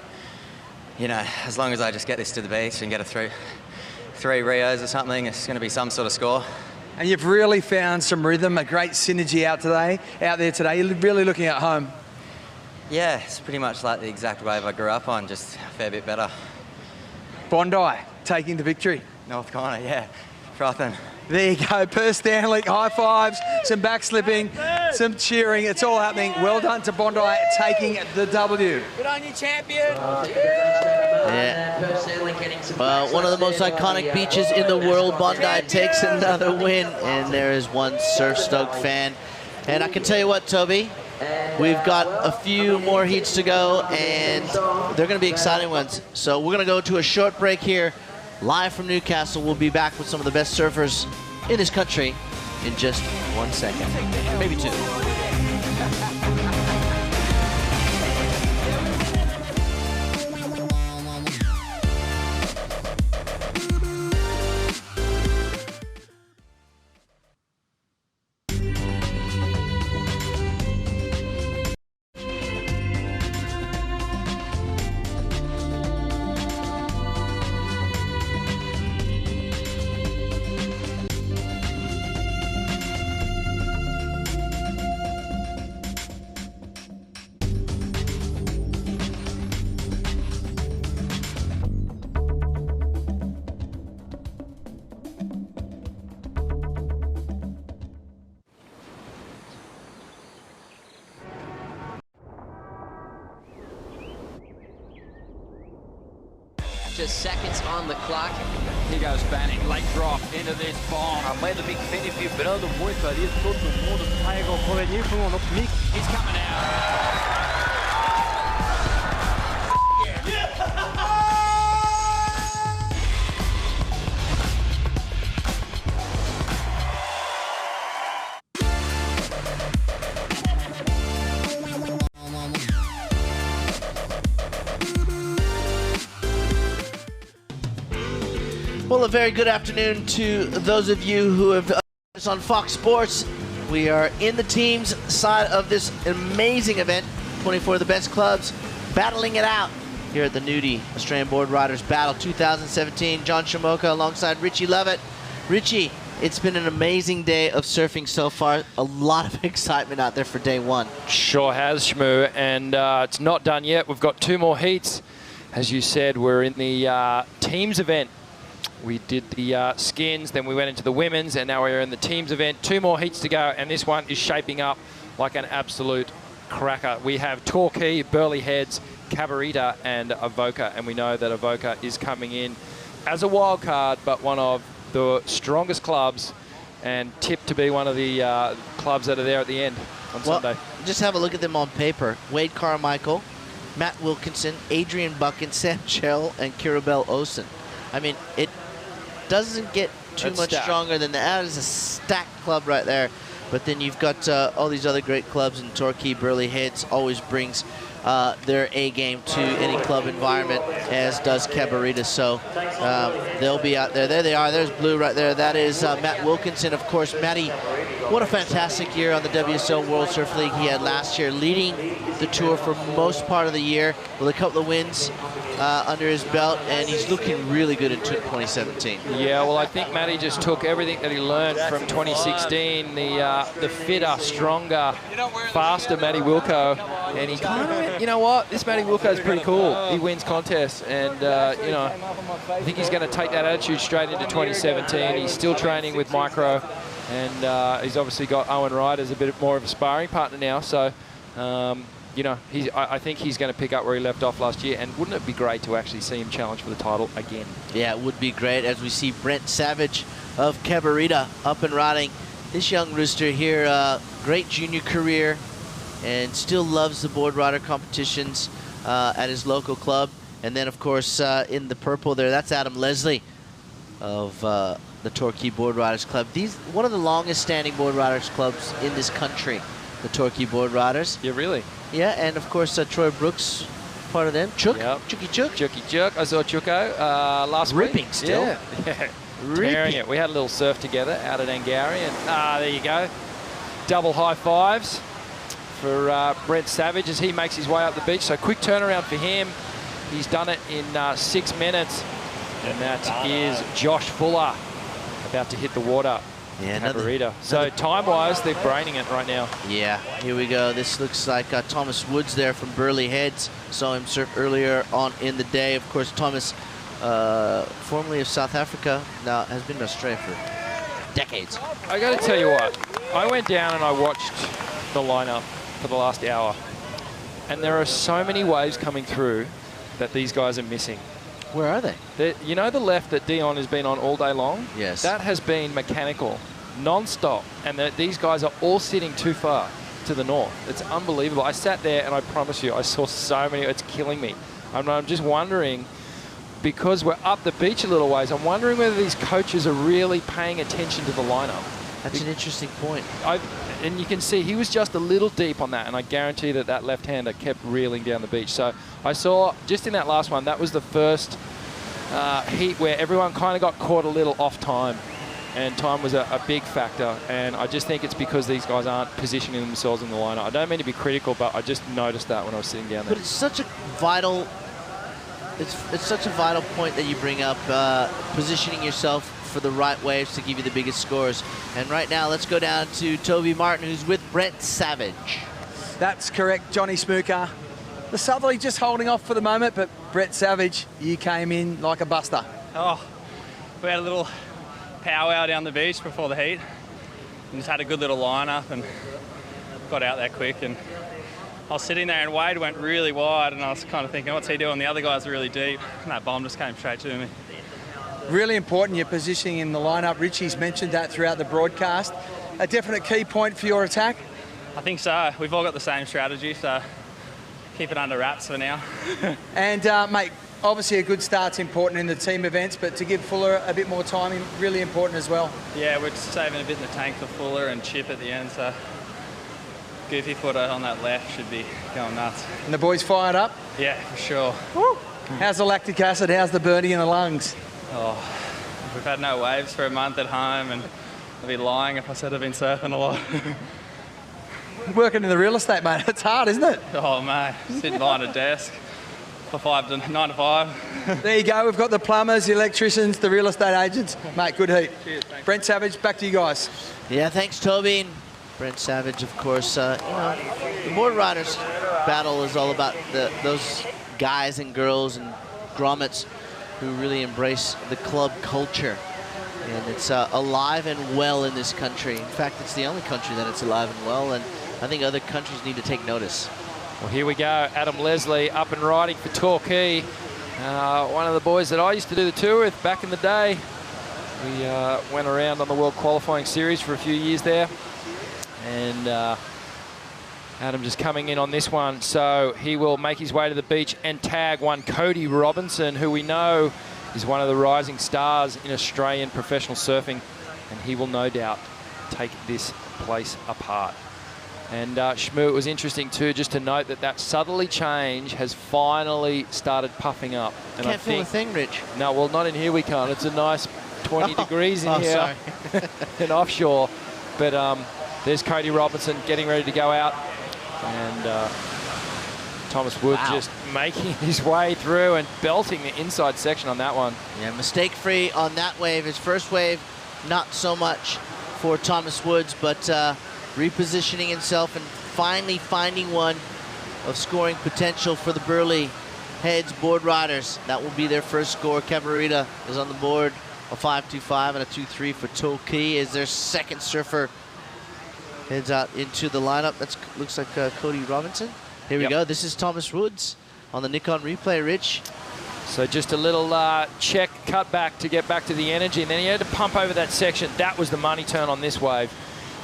you know, as long as I just get this to the beach and get a three Rios or something, it's going to be some sort of score. And you've really found some rhythm, a great synergy out there today. You're really looking at home. Yeah, it's pretty much like the exact wave I grew up on, just a fair bit better. Bondi taking the victory. North Corner, yeah, frothing. There you go, Perth Stanley, high fives, some back slipping, some cheering. It's all happening. Well done to Bondi taking the W. Good on you, champion. Yeah. Well, one of the most iconic beaches in the world, Bondi takes another win, and there is one surf-stoked fan. And I can tell you what, Toby, we've got a few more heats to go, and they're going to be exciting ones. So we're going to go to a short break here, live from Newcastle. We'll be back with some of the best surfers in this country in just 1 second, maybe 2. Just seconds on the clock. Here goes Banning, late drop into this bomb. Made a big finish here, brother. Muito ali, todo mundo pega o coleguinho com o mic. He's coming out. Well, a very good afternoon to those of you who have us on Fox Sports. We are in the team's side of this amazing event. 24 of the best clubs battling it out here at the Nudie Australian Board Riders Battle 2017. John Shamoka alongside Richie Lovett. Richie, it's been an amazing day of surfing so far. A lot of excitement out there for day one. Sure has, Shmoo, and it's not done yet. We've got 2 more heats. As you said, we're in the teams event. We did the skins, then we went into the women's, and now we're in the teams event. 2 more heats to go, and this one is shaping up like an absolute cracker. We have Torquay, Burleigh Heads, Cabarita, and Avoca, and we know that Avoca is coming in as a wild card, but one of the strongest clubs, and tipped to be one of the clubs that are there at the end on Sunday. Just have a look at them on paper. Wade Carmichael, Matt Wilkinson, Adrian Buchan, Sam Chell, and Kirabel Olsen. I mean, it doesn't get too much stronger than that. That is a stacked club right there. But then you've got all these other great clubs in Torquay. Burleigh Heads always brings their A game to any club environment, as does Cabarita. So they'll be out there. There they are. There's blue right there. That is Matt Wilkinson. Of course, Matty, what a fantastic year on the WSL World Surf League he had last year, leading the tour for most part of the year with a couple of wins under his belt, and he's looking really good in 2017. Yeah, well, I think Matty just took everything that he learned from 2016, the fitter, stronger, faster Matty Wilco, And he kind of went, you know what, this Matty Wilco's pretty cool. He wins contests, and, you know, I think he's going to take that attitude straight into 2017. He's still training with Micro, and he's obviously got Owen Wright as a bit more of a sparring partner now. So, you know, I think he's going to pick up where he left off last year. And wouldn't it be great to actually see him challenge for the title again? Yeah, it would be great as we see Brent Savage of Cabarita up and riding. This young rooster here, great junior career, and still loves the board rider competitions at his local club. And then, of course, in the purple there, that's Adam Leslie of the Torquay Board Riders Club. One of the longest standing board riders clubs in this country, the Torquay Board Riders. Yeah, really? Yeah, and of course Troy Brooks, part of them. Chook, yep. Chooky Chook. Chooky Chook. I saw Chooko last week. Ripping still. Yeah. Tearing it. We had a little surf together out at Angari, and there you go. Double high fives for Brent Savage as he makes his way up the beach. So quick turnaround for him. He's done it in 6 minutes, and that is Josh Fuller about to hit the water. Yeah, Cabarita. So time-wise, they're braining it right now. Yeah, here we go. This looks like Thomas Woods there from Burleigh Heads. Saw him surf earlier on in the day. Of course, Thomas, formerly of South Africa, now has been in Australia for decades. I got to tell you what, I went down and I watched the lineup for the last hour, and there are so many waves coming through that these guys are missing. Where are they? You know the left that Dion has been on all day long? Yes. That has been mechanical, non-stop, and these guys are all sitting too far to the north. It's unbelievable. I sat there and I promise you, I saw so many. It's killing me. I'm just wondering, because we're up the beach a little ways, I'm wondering whether these coaches are really paying attention to the lineup. That's an interesting point. And you can see he was just a little deep on that, and I guarantee that left-hander kept reeling down the beach. So I saw, just in that last one, that was the first heat where everyone kind of got caught a little off time, and time was a big factor. And I just think it's because these guys aren't positioning themselves in the lineup. I don't mean to be critical, but I just noticed that when I was sitting down there. But it's such a vital, it's such a vital point that you bring up, positioning yourself for the right waves to give you the biggest scores. And right now, let's go down to Toby Martin, who's with Brent Savage. That's correct, Johnny Smooker. The Southerly just holding off for the moment, but Brent Savage, you came in like a buster. Oh, we had a little powwow down the beach before the heat, and just had a good little lineup and got out there quick. And I was sitting there and Wade went really wide, and I was kind of thinking, what's he doing? The other guys are really deep, and that bomb just came straight to me. Really important, your positioning in the lineup. Richie's mentioned that throughout the broadcast. A definite key point for your attack? I think so. We've all got the same strategy, so keep it under wraps for now. And, mate, obviously a good start's important in the team events, but to give Fuller a bit more time, really important as well. Yeah, we're just saving a bit in the tank for Fuller and Chip at the end, so Goofy Footer on that left should be going nuts. And the boys fired up? Yeah, for sure. Woo. How's the lactic acid? How's the birdie in the lungs? Oh, we've had no waves for a month at home, and I'd be lying if I said I've been surfing a lot. Working in the real estate, mate, it's hard, isn't it? Oh, mate, sitting behind a desk for 9 to 5. There you go, we've got the plumbers, the electricians, the real estate agents. Mate, good heat. Cheers, thanks. Brent Savage, back to you guys. Yeah, thanks, Toby. Brent Savage, of course. You know, the board riders battle is all about those guys and girls and grommets who really embrace the club culture. And it's alive and well in this country. In fact, it's the only country that it's alive and well, and I think other countries need to take notice. Well, here we go. Adam Leslie up and riding for Torquay. One of the boys that I used to do the tour with back in the day. We went around on the World Qualifying Series for a few years there. And Adam just coming in on this one. So he will make his way to the beach and tag one Cody Robinson, who we know is one of the rising stars in Australian professional surfing. And he will no doubt take this place apart. And Shmoo, it was interesting too, just to note that Southerly change has finally started puffing up. And Can't feel a thing, Rich. No, well, not in here we can't. It's a nice 20 degrees in here. Sorry. And offshore. But there's Cody Robinson getting ready to go out. And Thomas Wood just making his way through and belting the inside section on that one. Yeah, mistake-free on that wave. His first wave, not so much for Thomas Woods, but repositioning himself and finally finding one of scoring potential for the Burleigh Heads Board Riders. That will be their first score. Cabarita is on the board, a 5.25 and a 2.3 for Toki is their second surfer. Heads out into the lineup. That looks like Cody Robinson. Here we go. This is Thomas Woods on the Nikon replay, Rich. So just a little check, cut back to get back to the energy, and then he had to pump over that section. That was the money turn on this wave.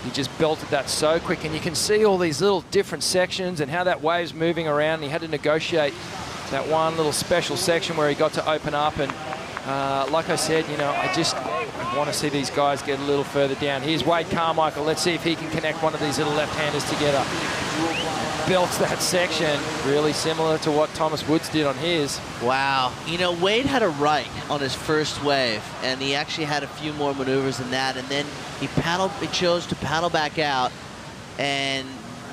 He just belted that so quick, and you can see all these little different sections and how that wave's moving around. He had to negotiate that one little special section where he got to open up, and like I said, you know, I want to see these guys get a little further down. Here's Wade Carmichael. Let's see if he can connect one of these little left-handers together. Belts that section, really similar to what Thomas Woods did on his. Wow. You know, Wade had a right on his first wave, and he actually had a few more maneuvers than that, and then he chose to paddle back out, and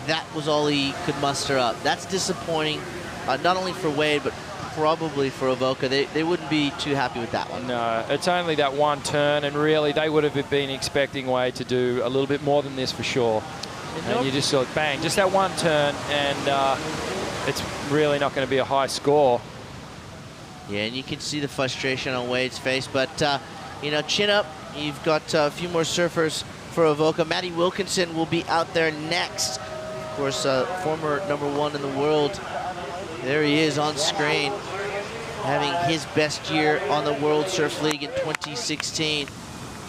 that was all he could muster up. That's disappointing, not only for Wade, but probably for Avoca. They wouldn't be too happy with that one. No, it's only that one turn, and really they would have been expecting Wade to do a little bit more than this for sure. And you just saw it, bang, just that one turn, and it's really not going to be a high score. Yeah, and you can see the frustration on Wade's face, but, you know, chin up. You've got a few more surfers for Avoca. Matty Wilkinson will be out there next. Of course, former #1 in the world. There he is on screen, having his best year on the World Surf League in 2016.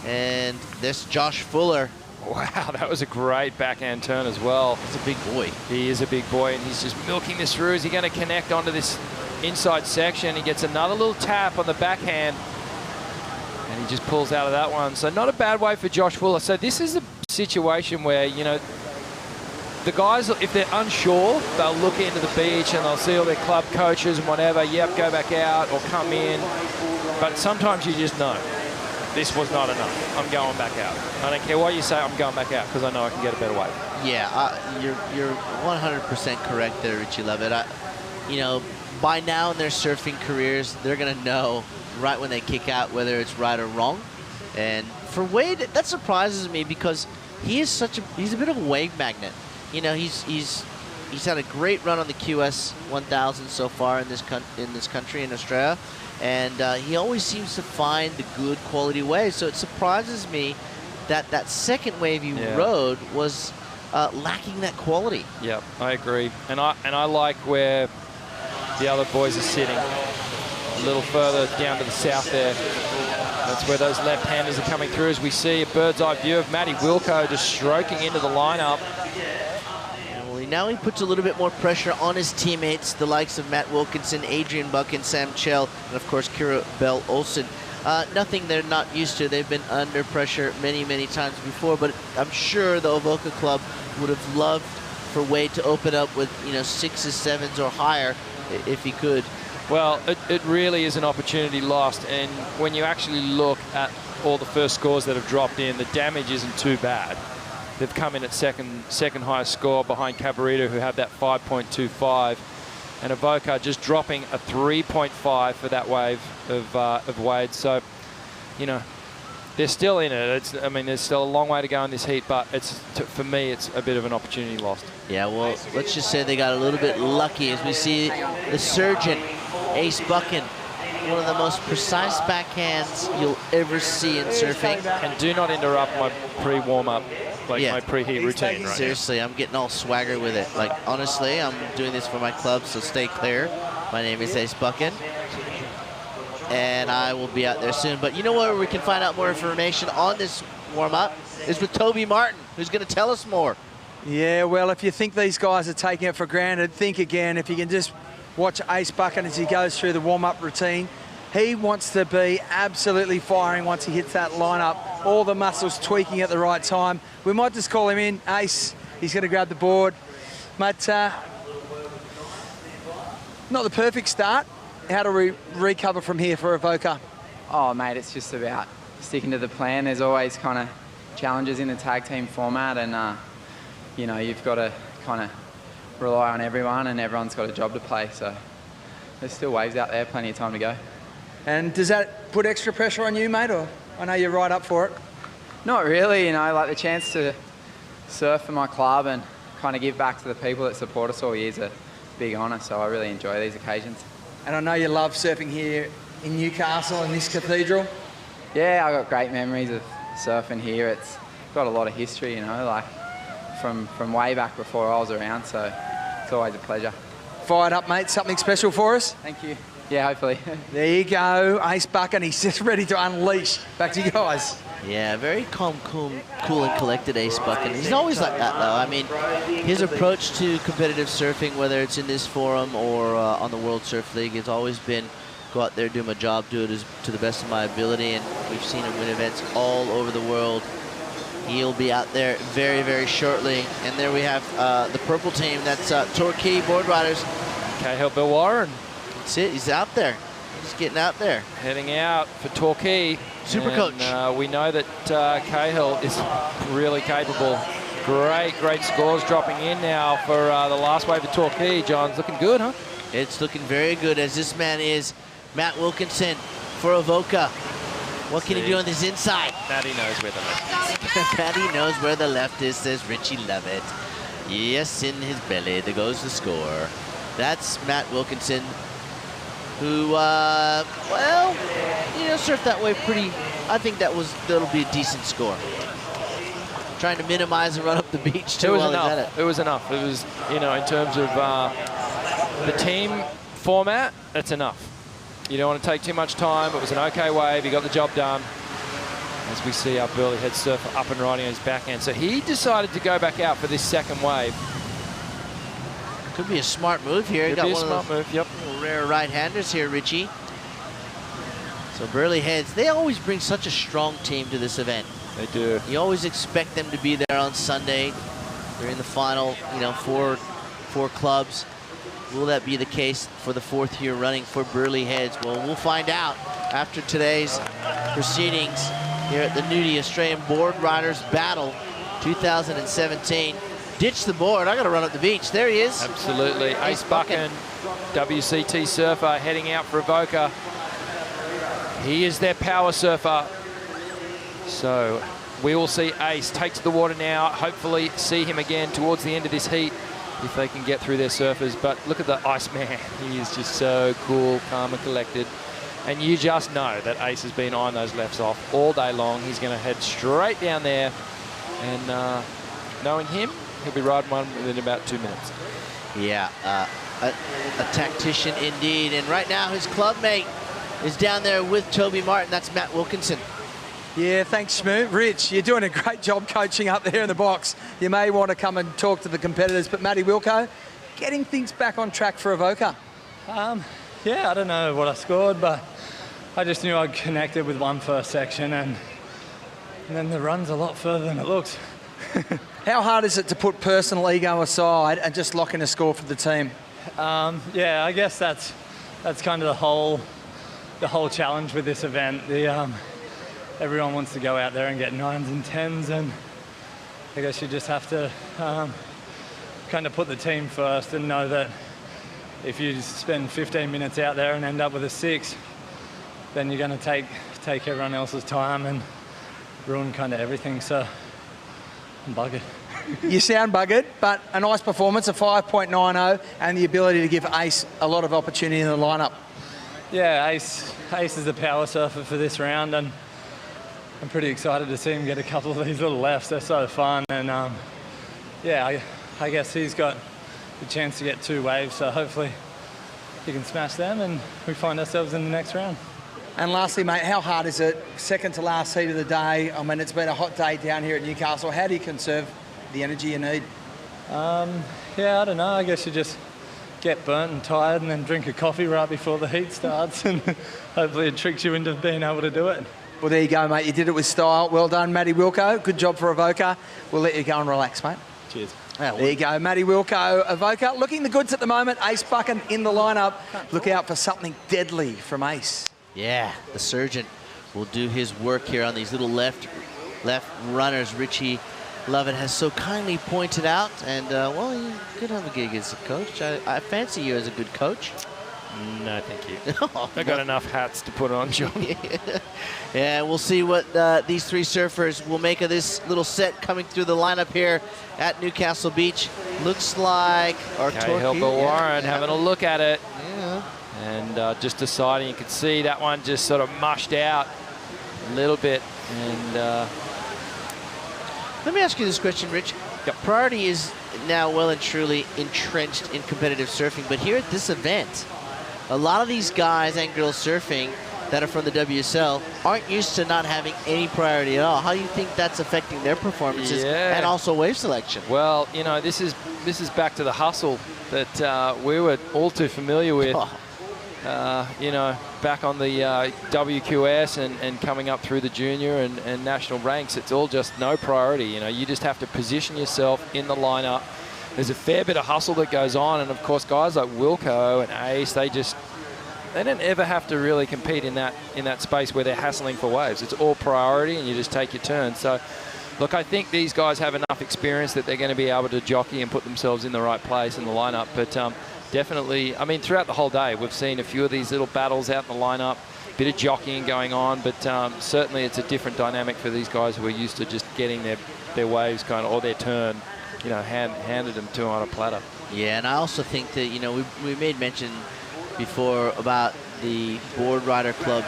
And this Josh Fuller. Wow, that was a great backhand turn as well. He's a big boy. He is a big boy, and he's just milking this through. Is he going to connect onto this inside section? He gets another little tap on the backhand, and he just pulls out of that one. So not a bad way for Josh Fuller. So this is a situation where, you know, the guys, if they're unsure, they'll look into the beach and they'll see all their club coaches and whatever. Yep, go back out or come in. But sometimes you just know. This was not enough. I'm going back out. I don't care what you say, I'm going back out because I know I can get a better wave. Yeah, you're 100% correct there, Richie Levitt. You know, by now in their surfing careers, they're going to know right when they kick out whether it's right or wrong. And for Wade, that surprises me because he's a bit of a wave magnet. You know, he's had a great run on the QS 1000 so far in this country, in Australia. And he always seems to find the good quality waves. So it surprises me that that second wave he rode was lacking that quality. Yep, I agree. And I like where the other boys are sitting. A little further down to the south there. That's where those left-handers are coming through, as we see a bird's eye view of Matty Wilco just stroking into the lineup. Now he puts a little bit more pressure on his teammates, the likes of Matt Wilkinson, Adrian Buchan, Sam Chell, and of course Kira Bell Olsen. Nothing they're not used to. They've been under pressure many, many times before, but I'm sure the Avoca Club would have loved for Wade to open up with, you know, 6s, 7s or higher if he could. Well, it really is an opportunity lost, and when you actually look at all the first scores that have dropped in, the damage isn't too bad. They've come in at second highest score behind Cabarita, who have that 5.25, and Avoca just dropping a 3.5 for that wave of Wade. So, you know, they're still in it. I mean, there's still a long way to go in this heat, but for me, it's a bit of an opportunity lost. Yeah, well, let's just say they got a little bit lucky as we see the surgeon, Ace Buchan, one of the most precise backhands you'll ever see in surfing. And do not interrupt my pre-warm-up. Like my pre-heat routine, right? Seriously, I'm getting all swagger with it. Like, honestly, I'm doing this for my club, so stay clear. My name is Ace Buchan, and I will be out there soon. But you know where we can find out more information on this warm-up is with Toby Martin, who's going to tell us more. Yeah, well, if you think these guys are taking it for granted, think again. If you can just watch Ace Buchan as he goes through the warm-up routine, he wants to be absolutely firing once he hits that lineup. All the muscles tweaking at the right time. We might just call him in. Ace, he's going to grab the board. But not the perfect start. How do we recover from here for Avoca? Oh, mate, it's just about sticking to the plan. There's always kind of challenges in the tag team format, and, you know, you've got to kind of rely on everyone, and everyone's got a job to play. So there's still waves out there, plenty of time to go. And does that put extra pressure on you, mate, or I know you're right up for it? Not really, you know, like the chance to surf for my club and kind of give back to the people that support us all year is a big honour, so I really enjoy these occasions. And I know you love surfing here in Newcastle in this cathedral. Yeah, I got great memories of surfing here. It's got a lot of history, you know, like from way back before I was around, so it's always a pleasure. Fired up, mate. Something special for us? Thank you. Yeah, hopefully. There you go, Ace Buchan. He's just ready to unleash. Back to you guys. Yeah, very calm, cool and collected Ace Buchan. He's always like that, though. I mean, his approach to competitive surfing, whether it's in this forum or on the World Surf League, has always been go out there, do my job, do it to the best of my ability, and we've seen him win events all over the world. He'll be out there very, very shortly. And there we have the purple team. That's Torquay Board Riders. Cahill Bill Warren. That's it. He's out there. He's getting out there. Heading out for Torquay. Super coach. We know that Cahill is really capable. Great scores dropping in now for the last wave of Torquay. John's looking good, huh? It's looking very good, as this man is Matt Wilkinson for Avoca. What can he do on this inside? Matty knows where the left is. Matty knows where the left is, says Richie Lovett. Yes, in his belly, there goes the score. That's Matt Wilkinson, who, well, you know, surfed that way pretty. I think that'll be a decent score. Trying to minimize and run up the beach too. It was enough. It was enough. It was, you know, in terms of the team format, that's enough. You don't want to take too much time. It was an okay wave. He got the job done. As we see our Burley Head surfer up and riding on his backhand. So he decided to go back out for this second wave. Could be a smart move here. Could be a smart move, yep. Rare right-handers here, Richie. So Burley Heads, they always bring such a strong team to this event. They do. You always expect them to be there on Sunday. They're in the final, you know, four clubs. Will that be the case for the 4th year running for Burley Heads? Well, we'll find out after today's proceedings here at the Nudie Australian Board Riders Battle 2017. Ditch the board. I got to run up the beach. There he is. Absolutely. Ace Buchan, WCT surfer, heading out for Avoca. He is their power surfer. So we will see Ace take to the water now. Hopefully see him again towards the end of this heat if they can get through their surfers. But look at the Iceman. He is just so cool, calm and collected. And you just know that Ace has been eyeing those lefts off all day long. He's going to head straight down there. And knowing him, he'll be riding one within about 2 minutes. Yeah, a tactician indeed. And right now his club mate is down there with Toby Martin. That's Matt Wilkinson. Yeah, thanks, Shmoo. Rich, you're doing a great job coaching up there in the box. You may want to come and talk to the competitors, but Matty Wilco, getting things back on track for Avoca. Yeah, I don't know what I scored, but I just knew I'd connected with one first section, and then the run's a lot further than it looks. How hard is it to put personal ego aside and just lock in a score for the team? Yeah, I guess that's kind of the whole challenge with this event. Everyone wants to go out there and get 9s and 10s, and I guess you just have to kind of put the team first and know that if you spend 15 minutes out there and end up with a 6, then you're going to take everyone else's time and ruin kind of everything. So I'm buggered. You sound buggered, but a nice performance, a 5.90, and the ability to give Ace a lot of opportunity in the lineup. Yeah, Ace is the power surfer for this round, and I'm pretty excited to see him get a couple of these little lefts. They're so fun, and yeah, I guess he's got the chance to get 2 waves, so hopefully he can smash them and we find ourselves in the next round. And lastly, mate, how hard is it? Second to last heat of the day. I mean, it's been a hot day down here at Newcastle. How do you conserve the energy you need? Yeah, I don't know. I guess you just get burnt and tired and then drink a coffee right before the heat starts, and hopefully it tricks you into being able to do it. Well, there you go, mate. You did it with style. Well done, Matty Wilco. Good job for Avoca. We'll let you go and relax, mate. Cheers. There you go, Matty Wilco, Avoca. Looking the goods at the moment. Ace Buchan in the lineup. Look out for something deadly from Ace. Yeah, the surgeon will do his work here on these little left runners. Richie Lovett has so kindly pointed out, and well, you could have a gig as a coach. I fancy you as a good coach. No, thank you. I've got enough hats to put on, John. Yeah, we'll see what these three surfers will make of this little set coming through the lineup here at Newcastle Beach. Looks like our Cahill Warren having a look at it. Yeah. And just deciding, you could see that one just sort of mushed out a little bit. And let me ask you this question, Rich. Yep. Priority is now well and truly entrenched in competitive surfing, but here at this event, a lot of these guys and girls surfing that are from the WSL aren't used to not having any priority at all. How do you think that's affecting their performances and also wave selection? Well, you know, this is back to the hustle that we were all too familiar with. You know, back on the WQS and coming up through the junior and national ranks, it's all just no priority. You know, you just have to position yourself in the lineup. There's a fair bit of hustle that goes on, and of course guys like Wilco and Ace, they don't ever have to really compete in that space where they're hassling for waves. It's all priority, and you just take your turn. So look, I think these guys have enough experience that they're going to be able to jockey and put themselves in the right place in the lineup. But definitely, I mean, throughout the whole day we've seen a few of these little battles out in the lineup, bit of jockeying going on, but certainly it's a different dynamic for these guys who are used to just getting their waves kind of, or their turn, you know, handed them to on a platter. Yeah, and I also think that, you know, we made mention before about the Board Rider Club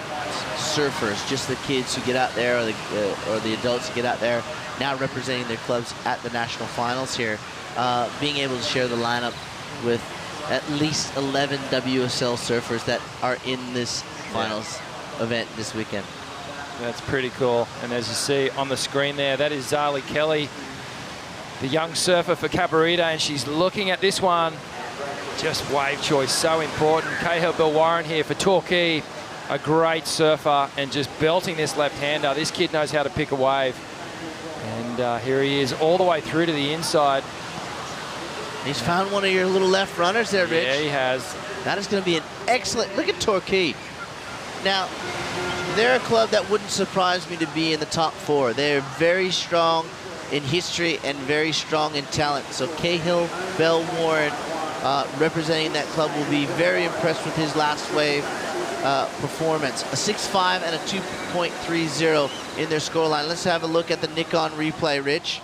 surfers, just the kids who get out there, or the adults who get out there now representing their clubs at the national finals here, being able to share the lineup with at least 11 WSL surfers that are in this finals event this weekend. That's pretty cool. And as you see on the screen there, that is Zali Kelly, the young surfer for Cabarita, and she's looking at this one. Just wave choice, so important. Cahill Warren here for Torquay, a great surfer, and just belting this left-hander. This kid knows how to pick a wave. And here he is all the way through to the inside. He's found one of your little left runners there, Rich. Yeah, he has. That is going to be an excellent... Look at Torquay. Now, they're a club that wouldn't surprise me to be in the top 4. They're very strong in history and very strong in talent. So Cahill Warren, representing that club, will be very impressed with his last wave performance. A 6.5 and a 2.30 in their scoreline. Let's have a look at the Nikon replay, Rich.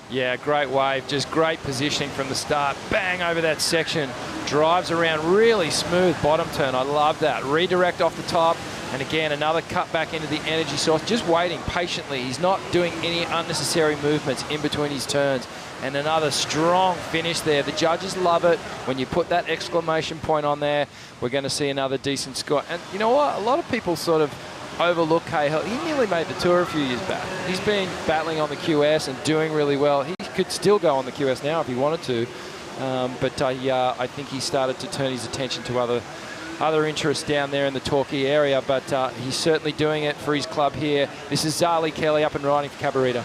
Yeah, great wave, just great positioning from the start. Bang over that section, drives around, really smooth bottom turn. I love that. Redirect off the top, and again, another cut back into the energy source, just waiting patiently. He's not doing any unnecessary movements in between his turns. And another strong finish there. The judges love it. When you put that exclamation point on there, we're going to see another decent score. And you know what? A lot of people sort of overlook Cahill. He nearly made the tour a few years back. He's been battling on the QS and doing really well. He could still go on the QS now if he wanted to. But I think he started to turn his attention to other interests down there in the Torquay area. But he's certainly doing it for his club here. This is Zali Kelly up and riding for Cabarita.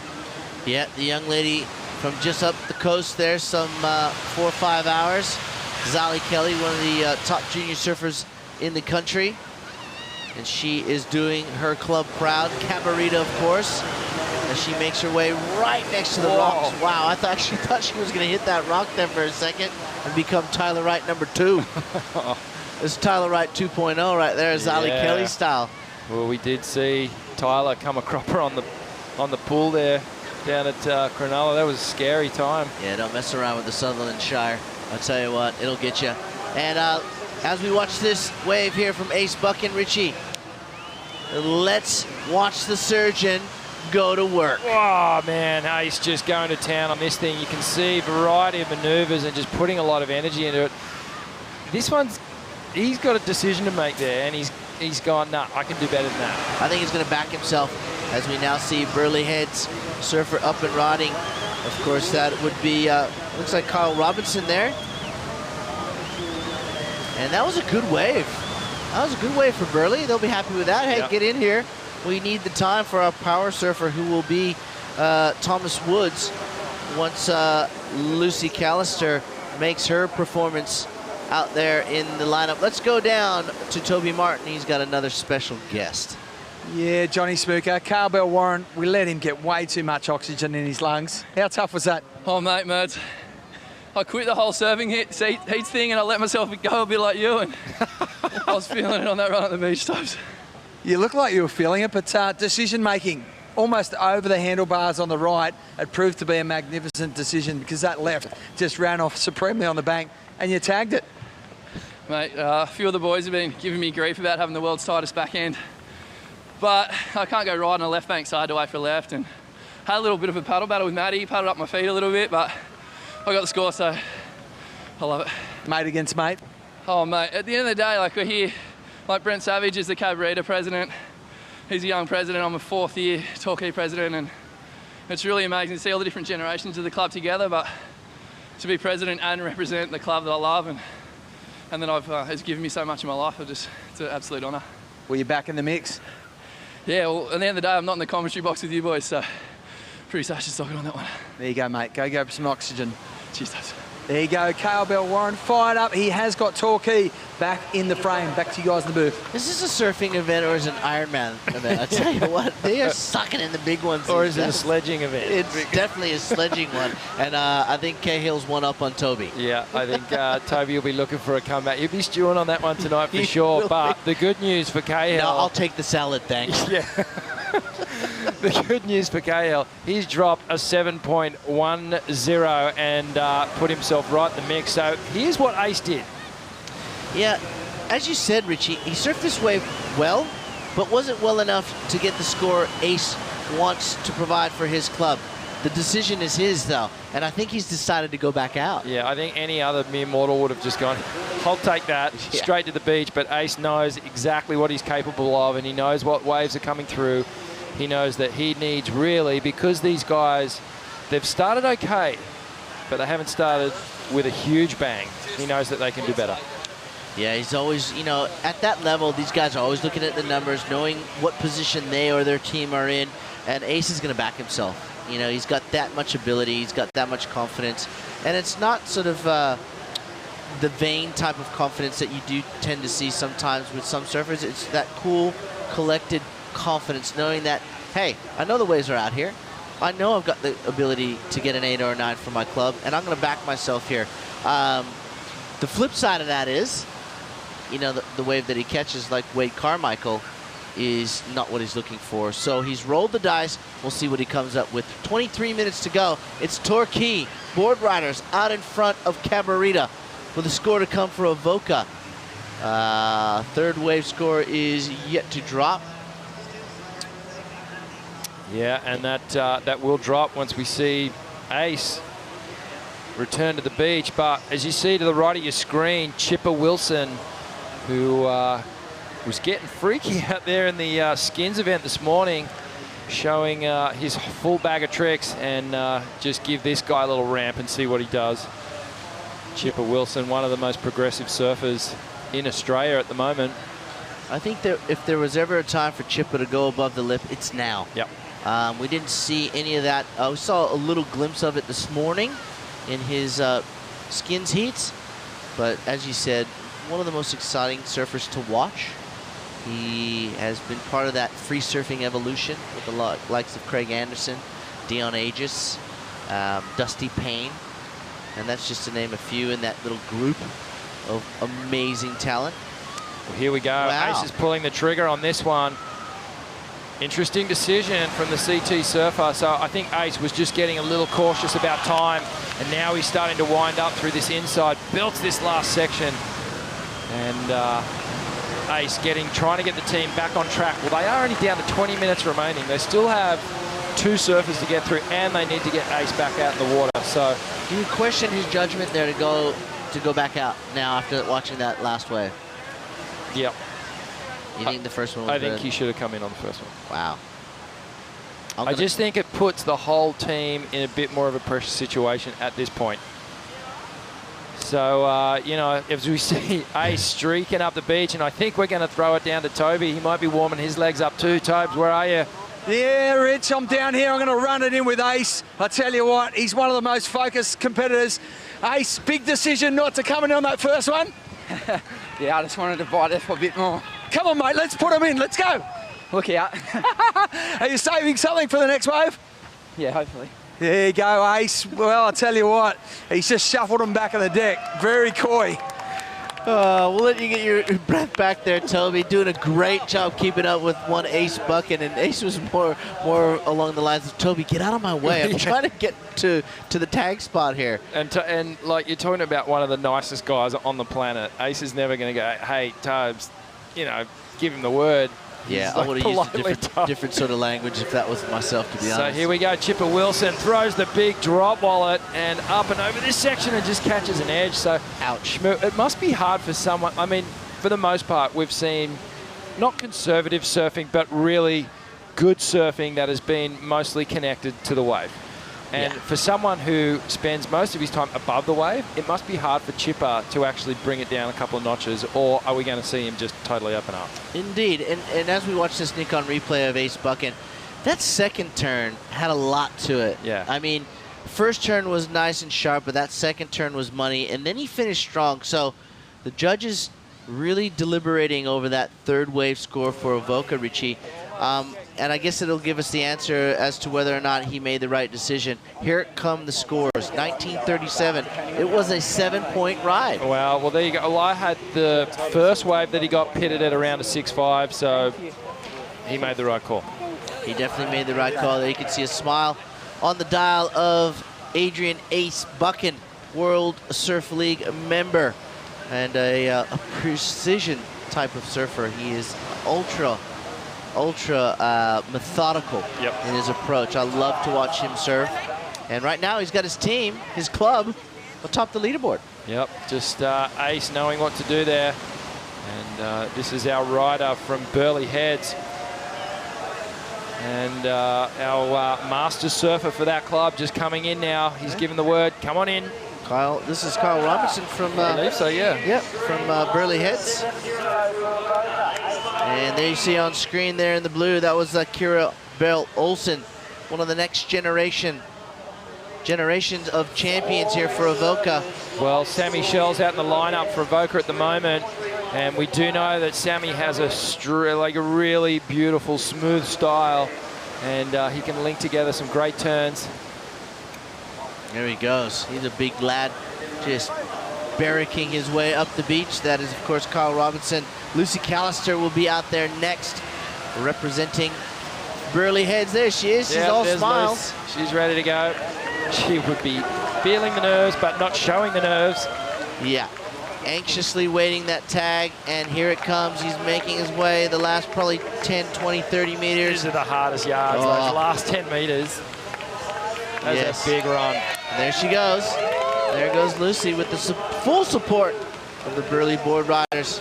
Yeah, the young lady from just up the coast there, some 4 or 5 hours. Zali Kelly, one of the top junior surfers in the country. And she is doing her club proud. Cabarita, of course, as she makes her way right next to the rocks. Wow, I thought she was going to hit that rock there for a second and become Tyler Wright #2. This is Tyler Wright 2.0 right there, Zali Kelly style. Well, we did see Tyler come a cropper on the pool there down at Cronulla. That was a scary time. Yeah, don't mess around with the Sutherland Shire. I'll tell you what, it'll get you. And as we watch this wave here from Ace Buck and Richie, let's watch the surgeon go to work. Oh, man, Ace just going to town on this thing. You can see a variety of maneuvers and just putting a lot of energy into it. This one's, he's got a decision to make there, and he's gone, nah, I can do better than that. I think he's going to back himself as we now see Burleigh Head's surfer up and riding. Of course, that would be, looks like Carl Robinson there. And that was a good wave. That was a good wave for Burleigh. They'll be happy with that. Hey, get in here. We need the time for our power surfer, who will be Thomas Woods, once Lucy Callister makes her performance out there in the lineup. Let's go down to Toby Martin. He's got another special guest. Yeah, Johnny Spooker. Cahill Warren, we let him get way too much oxygen in his lungs. How tough was that? Oh, mate, I quit the whole surfing heats thing and I let myself go a bit like you. And I was feeling it on that run at the beach tops. You look like you were feeling it, but decision-making almost over the handlebars on the right, it proved to be a magnificent decision because that left just ran off supremely on the bank and you tagged it. Mate, a few of the boys have been giving me grief about having the world's tightest backhand, but I can't go right on a left bank, so I had to wait for left and had a little bit of a paddle battle with Matty, paddled up my feet a little bit, but I got the score, so I love it. Mate against mate? Oh, mate, at the end of the day, like we're here, like Brent Savage is the Cabarita president. He's a young president. I'm a fourth year Torquay president, and it's really amazing to see all the different generations of the club together, but to be president and represent the club that I love and that has given me so much in my life, it's an absolute honour. Were you back in the mix? Yeah, well, at the end of the day, I'm not in the commentary box with you boys, so pretty Sasha socket on that one. There you go, mate. Go for some oxygen. Cheers, Dad. There you go, Cale Bell-Warren fired up. He has got Torquay back in the frame. Back to you guys in the booth. Is this a surfing event or is it an Ironman event? I tell you what, they are sucking in the big ones. Or is it a sledging event? It's definitely a sledging one. And I think Cahill's one up on Toby. Yeah, I think Toby will be looking for a comeback. He'll be stewing on that one tonight for sure. But the good news for Cahill... No, I'll take the salad, thanks. Yeah. The good news for Cahill, he's dropped a 7.10 and put himself right in the mix. So here's what Ace did. Yeah, as you said, Richie, he surfed this wave well, but wasn't well enough to get the score Ace wants to provide for his club. The decision is his, though, and I think he's decided to go back out. Yeah, I think any other mere mortal would have just gone, I'll take that, straight to the beach, but Ace knows exactly what he's capable of, and he knows what waves are coming through. He knows that he needs really, because these guys, they've started okay, but they haven't started with a huge bang. He knows that they can do better. Yeah, he's always, you know, at that level, these guys are always looking at the numbers, knowing what position they or their team are in, and Ace is going to back himself. You know, he's got that much ability, he's got that much confidence, and it's not sort of the vain type of confidence that you do tend to see sometimes with some surfers. It's that cool, collected confidence, knowing that, hey, I know the waves are out here. I know I've got the ability to get an 8 or a 9 for my club, and I'm going to back myself here. The flip side of that is, you know, the wave that he catches, like Wade Carmichael, is not what he's looking for. So he's rolled the dice. We'll see what he comes up with. 23 minutes to go. It's Torquay Board Riders out in front of Cabarita with a score to come for Avoca. Third wave score is yet to drop. Yeah, and that will drop once we see Ace return to the beach. But as you see to the right of your screen, Chipper Wilson, who was getting freaky out there in the skins event this morning, showing his full bag of tricks, and just give this guy a little ramp and see what he does. Chipper Wilson, one of the most progressive surfers in Australia at the moment. I think that if there was ever a time for Chipper to go above the lip, it's now. Yep. We didn't see any of that. We saw a little glimpse of it this morning in his skins heats, but as you said, one of the most exciting surfers to watch. He has been part of that free surfing evolution with the likes of Craig Anderson, Dion Aegis, Dusty Payne, and that's just to name a few in that little group of amazing talent. Well, here we go. Wow. Ace is pulling the trigger on this one. Interesting decision from the CT surfer. So I think Ace was just getting a little cautious about time, and now he's starting to wind up through this inside, belts this last section, and Ace trying to get the team back on track. Well, they are only down to 20 minutes remaining. They still have 2 surfers to get through, and they need to get Ace back out in the water. So do you question his judgment there to go back out now after watching that last wave? Yep. You think the first one was I think good? he should have come in on the first one. Wow. I just think it puts the whole team in a bit more of a pressure situation at this point. So, you know, as we see Ace streaking up the beach, and I think we're going to throw it down to Toby. He might be warming his legs up too. Tobes, where are you? Yeah, Rich, I'm down here. I'm going to run it in with Ace. I tell you what, he's one of the most focused competitors. Ace, big decision not to come in on that first one. Yeah, I just wanted to bite it for a bit more. Come on, mate, let's put him in. Let's go. Look out. Are you saving something for the next wave? Yeah, hopefully. There you go, Ace. Well, I tell you what, he's just shuffled him back on the deck. Very coy. We'll let you get your breath back there, Toby. Doing a great job keeping up with one Ace bucket, and Ace was more along the lines of, Toby, get out of my way. I'm trying to get to the tag spot here. And like you're talking about one of the nicest guys on the planet. Ace is never going to go, hey, Tobes, you know, give him the word. Yeah, I would have used a different sort of language if that was myself, to be honest. So here we go. Chipper Wilson throws the big drop wallet and up and over this section and just catches an edge. So, ouch. It must be hard for someone. I mean, for the most part, we've seen not conservative surfing, but really good surfing that has been mostly connected to the wave. And for someone who spends most of his time above the wave, it must be hard for Chipper to actually bring it down a couple of notches, or are we going to see him just totally up and up? Indeed, and as we watch this Nikon replay of Ace bucking, that second turn had a lot to it. Yeah. I mean, first turn was nice and sharp, but that second turn was money, and then he finished strong. So the judges really deliberating over that third wave score for Avoca, Richie. And I guess it'll give us the answer as to whether or not he made the right decision. Here come the scores. 1937. It was a 7-point ride. Well, there you go. Well, I had the first wave that he got pitted at around a 6.5, so he made the right call. He definitely made the right call. There you can see a smile on the dial of Adrian Ace Buchan, World Surf League member, and a precision type of surfer. He is ultra methodical in his approach. I love to watch him surf. And right now he's got his team, his club, atop the leaderboard. Yep, just Ace knowing what to do there. And this is our rider from Burleigh Heads. And our master surfer for that club just coming in now. He's given the word, come on in. Kyle, this is Kyle Robinson from I believe so, yeah. Yep, from Burleigh Heads. And there you see on screen there in the blue, that was Kira Bell Olsen, one of the next generations of champions here for Avoca. Well, Sammy Shell's out in the lineup for Avoca at the moment, and we do know that Sammy has a really beautiful, smooth style, and he can link together some great turns. There he goes. He's a big lad, just barracking his way up the beach. That is, of course, Kyle Robinson. Lucy Callister will be out there next, representing Burleigh Heads. There she is. She's all smiles. Luce. She's ready to go. She would be feeling the nerves, but not showing the nerves. Yeah. Anxiously waiting that tag, and here it comes. He's making his way the last probably 10, 20, 30 meters. These are the hardest yards, those last 10 meters. That's a big run. And there she goes. There goes Lucy with the full support of the Burleigh board riders.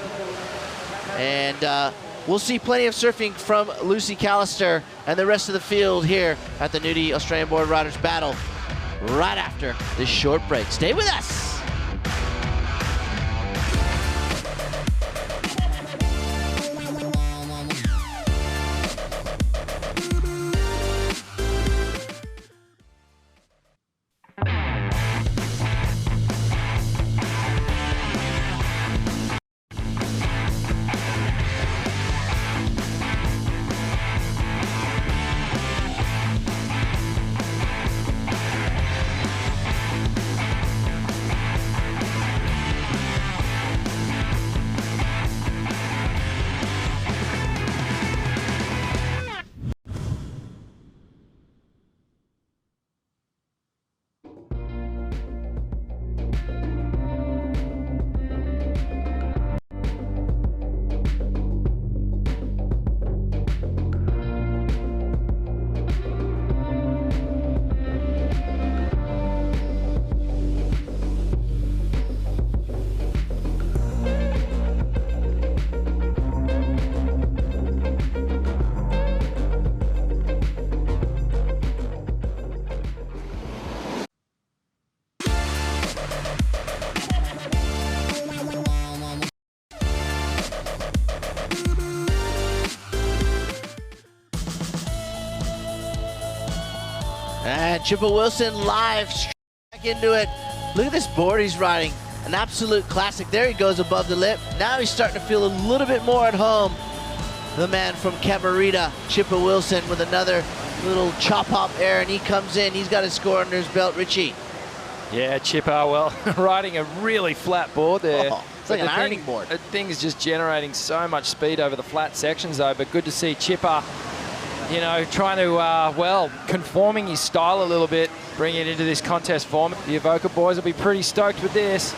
And we'll see plenty of surfing from Lucy Callister and the rest of the field here at the Nudie Australian Board Riders Battle right after this short break. Stay with us. And Chipper Wilson live back into it. Look at this board he's riding. An absolute classic. There he goes above the lip. Now he's starting to feel a little bit more at home. The man from Camarita, Chipper Wilson, with another little chop hop air, and he comes in. He's got his score under his belt. Richie. Yeah, Chipper, well, riding a really flat board there. It's like an ironing board. The thing is just generating so much speed over the flat sections, though. But good to see Chipper, you know, trying to, well, conforming his style a little bit, bringing it into this contest form. The Avoca boys will be pretty stoked with this.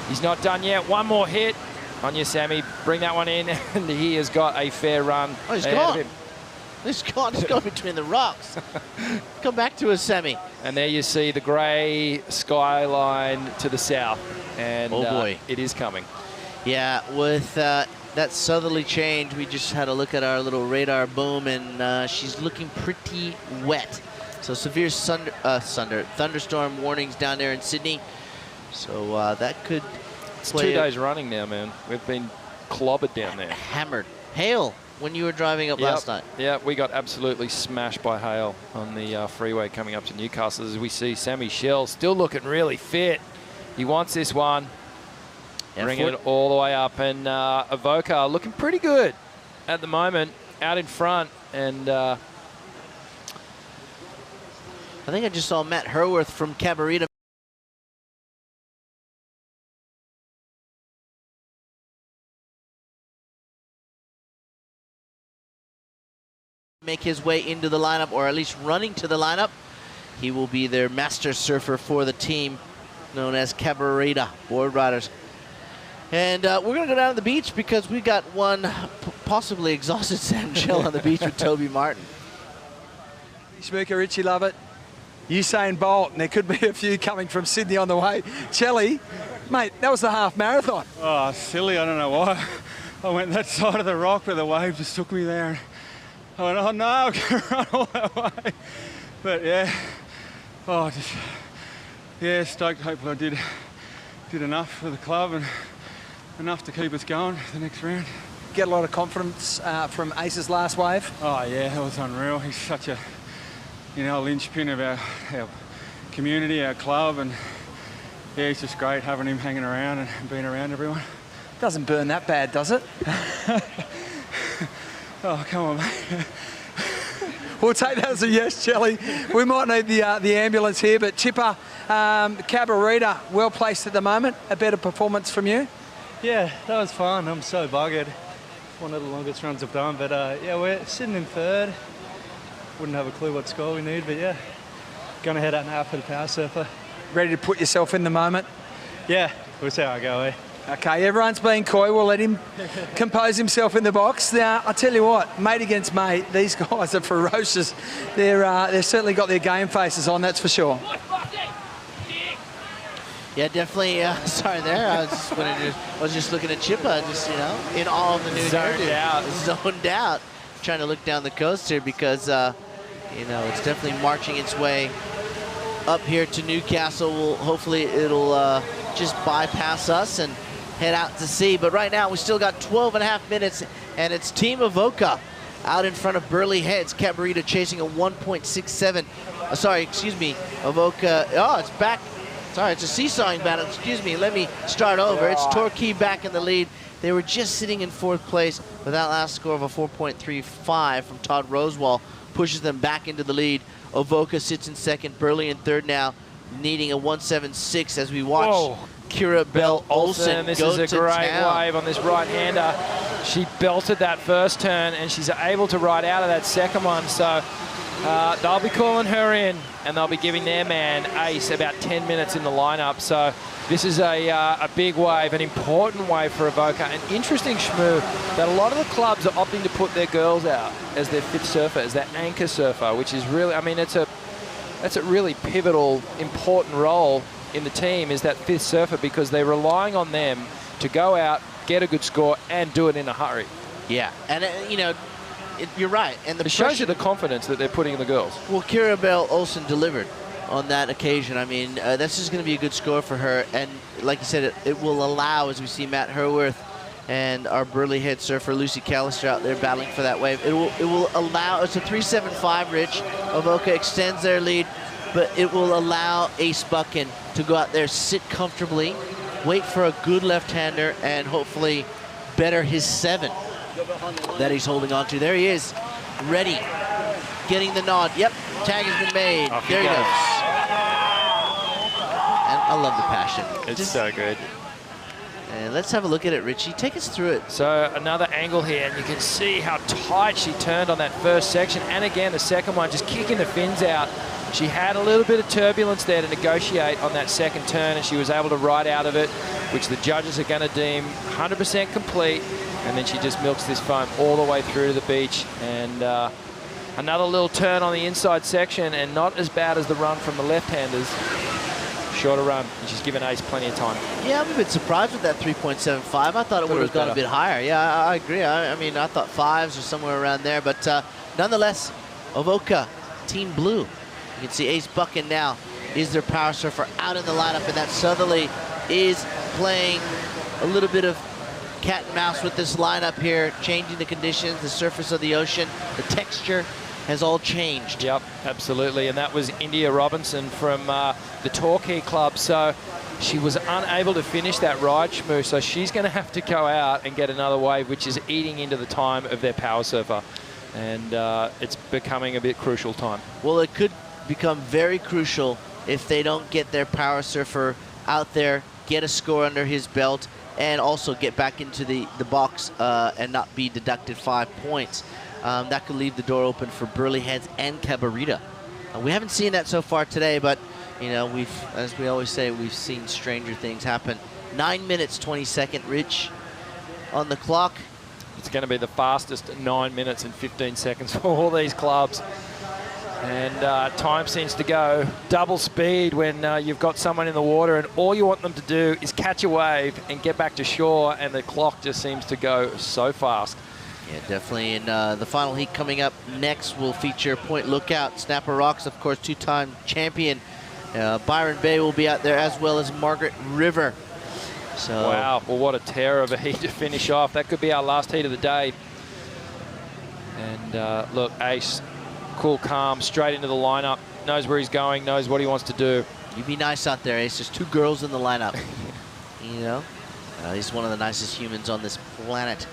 He's not done yet. One more hit. On you, Sammy. Bring that one in, and he has got a fair run. Oh, he's gone. He's gone. He's gone between the rocks. Come back to a semi. And there you see the grey skyline to the south. And oh boy, it is coming. Yeah, with that southerly change, we just had a look at our little radar boom, and she's looking pretty wet. So severe thunderstorm warnings down there in Sydney. So that could. It's 2 days running now, man. We've been clobbered down there. Hammered. Hail when you were driving up last night. Yeah, we got absolutely smashed by hail on the freeway coming up to Newcastle. As we see Sammy Shell still looking really fit. He wants this one. Bringing it all the way up. And Avoca looking pretty good at the moment, out in front. And I think I just saw Matt Herworth from Cabarita make his way into the lineup, or at least running to the lineup. He will be their master surfer for the team known as Cabarita Board Riders. And we're going to go down to the beach because we got one possibly exhausted Sam Shell on the beach with Toby Martin. Schmooker, Richie Lovett, Usain Bolt, and there could be a few coming from Sydney on the way. Chelly, mate, that was the half marathon. Oh, silly, I don't know why. I went that side of the rock where the wave just took me there. I went, oh no, I'm going to run all that way. But yeah, oh, just, yeah, stoked. Hopefully I did enough for the club and enough to keep us going the next round. Get a lot of confidence from Ace's last wave. Oh yeah, that was unreal. He's such a, you know, linchpin of our community, our club, and yeah, it's just great having him hanging around and being around everyone. Doesn't burn that bad, does it? Oh, come on, mate. We'll take that as a yes, Chelly. We might need the ambulance here, but Chipper, Cabarita, well placed at the moment. A better performance from you? Yeah, that was fun. I'm so buggered. One of the longest runs I've done, but yeah, we're sitting in third. Wouldn't have a clue what score we need, but yeah, going to head out now for the power surfer. Ready to put yourself in the moment? Yeah, we'll see how I go, eh? Okay, everyone's being coy. We'll let him compose himself in the box. Now, I'll tell you what, mate against mate, these guys are ferocious. They've certainly got their game faces on, that's for sure. Yeah, definitely. Sorry there. I was just looking at Chippa, just, you know, in all of the new zoned out. Trying to look down the coast here because, you know, it's definitely marching its way up here to Newcastle. Hopefully it'll just bypass us and head out to sea. But right now we still got 12.5 minutes, and it's Team Avoca out in front of Burleigh Heads. Cabarita chasing a 1.67. Sorry, excuse me. Avoca. Oh, it's back. Sorry, it's a seesawing battle. Excuse me. Let me start over. It's Torquay back in the lead. They were just sitting in fourth place with that last score of a 4.35 from Todd Rosewall. Pushes them back into the lead. Avoca sits in second. Burleigh in third now, needing a 1.76 as we watch Kira Bell Olsen This go is a to great town. wave on this right-hander. She belted that first turn, and she's able to ride out of that second one. So they'll be calling her in, and they'll be giving their man, Ace, about 10 minutes in the lineup. So this is a big wave, an important wave for Avoca. An interesting schmoo that a lot of the clubs are opting to put their girls out as their fifth surfer, as their anchor surfer, which is really, I mean, that's a really pivotal, important role in the team, is that fifth surfer, because they're relying on them to go out, get a good score, and do it in a hurry. Yeah, and you know, you're right. And it shows you the confidence that they're putting in the girls. Well, Kira Bell Olsen delivered on that occasion. I mean, that's just going to be a good score for her. And like you said, it will allow, as we see Matt Herworth and our Burleigh Head surfer Lucy Callister out there battling for that wave. It will allow, it's a 3.75, Rich. Avoca extends their lead, but it will allow Ace Buchan to go out there, sit comfortably, wait for a good left-hander, and hopefully better his 7 that he's holding on to. There he is, ready, getting the nod. Yep, tag has been made. There he goes. And I love the passion. It's so good. And let's have a look at it, Richie. Take us through it. So another angle here, and you can see how tight she turned on that first section. And again, the second one, just kicking the fins out. She had a little bit of turbulence there to negotiate on that second turn, and she was able to ride out of it, which the judges are going to deem 100% complete. And then she just milks this foam all the way through to the beach. And another little turn on the inside section, and not as bad as the run from the left-handers. Shorter run, and she's given Ace plenty of time. Yeah, I'm a bit surprised with that 3.75. I thought it would have gone a bit higher. Yeah, I agree. I mean, I thought 5s or somewhere around there. But nonetheless, Avoca, Team Blue. You can see Ace Buchan now is their power surfer out in the lineup, and that Southerly is playing a little bit of cat and mouse with this lineup here, changing the conditions, the surface of the ocean, the texture has all changed. Yep, absolutely. And that was India Robinson from the Torquay Club. So she was unable to finish that ride, Shmoo. So she's going to have to go out and get another wave, which is eating into the time of their power surfer. And it's becoming a bit crucial time. Well, it could become very crucial if they don't get their power surfer out there, get a score under his belt, and also get back into the box and not be deducted 5 points. That could leave the door open for Burleigh Heads and Cabarita. We haven't seen that so far today, but you know, as we always say, we've seen stranger things happen. 9 minutes, 22nd, Rich, on the clock. It's going to be the fastest 9 minutes and 15 seconds for all these clubs. And time seems to go double speed when you've got someone in the water, and all you want them to do is catch a wave and get back to shore, and the clock just seems to go so fast. Yeah, definitely. And the final heat coming up next will feature Point Lookout, Snapper Rocks, of course, two-time champion. Byron Bay will be out there, as well as Margaret River. So wow, well, what a tear of a heat to finish off. That could be our last heat of the day. And look, Ace, cool, calm, straight into the lineup, knows where he's going, knows what he wants to do. You be nice out there, Ace. There's 2 girls in the lineup. You know, he's one of the nicest humans on this planet.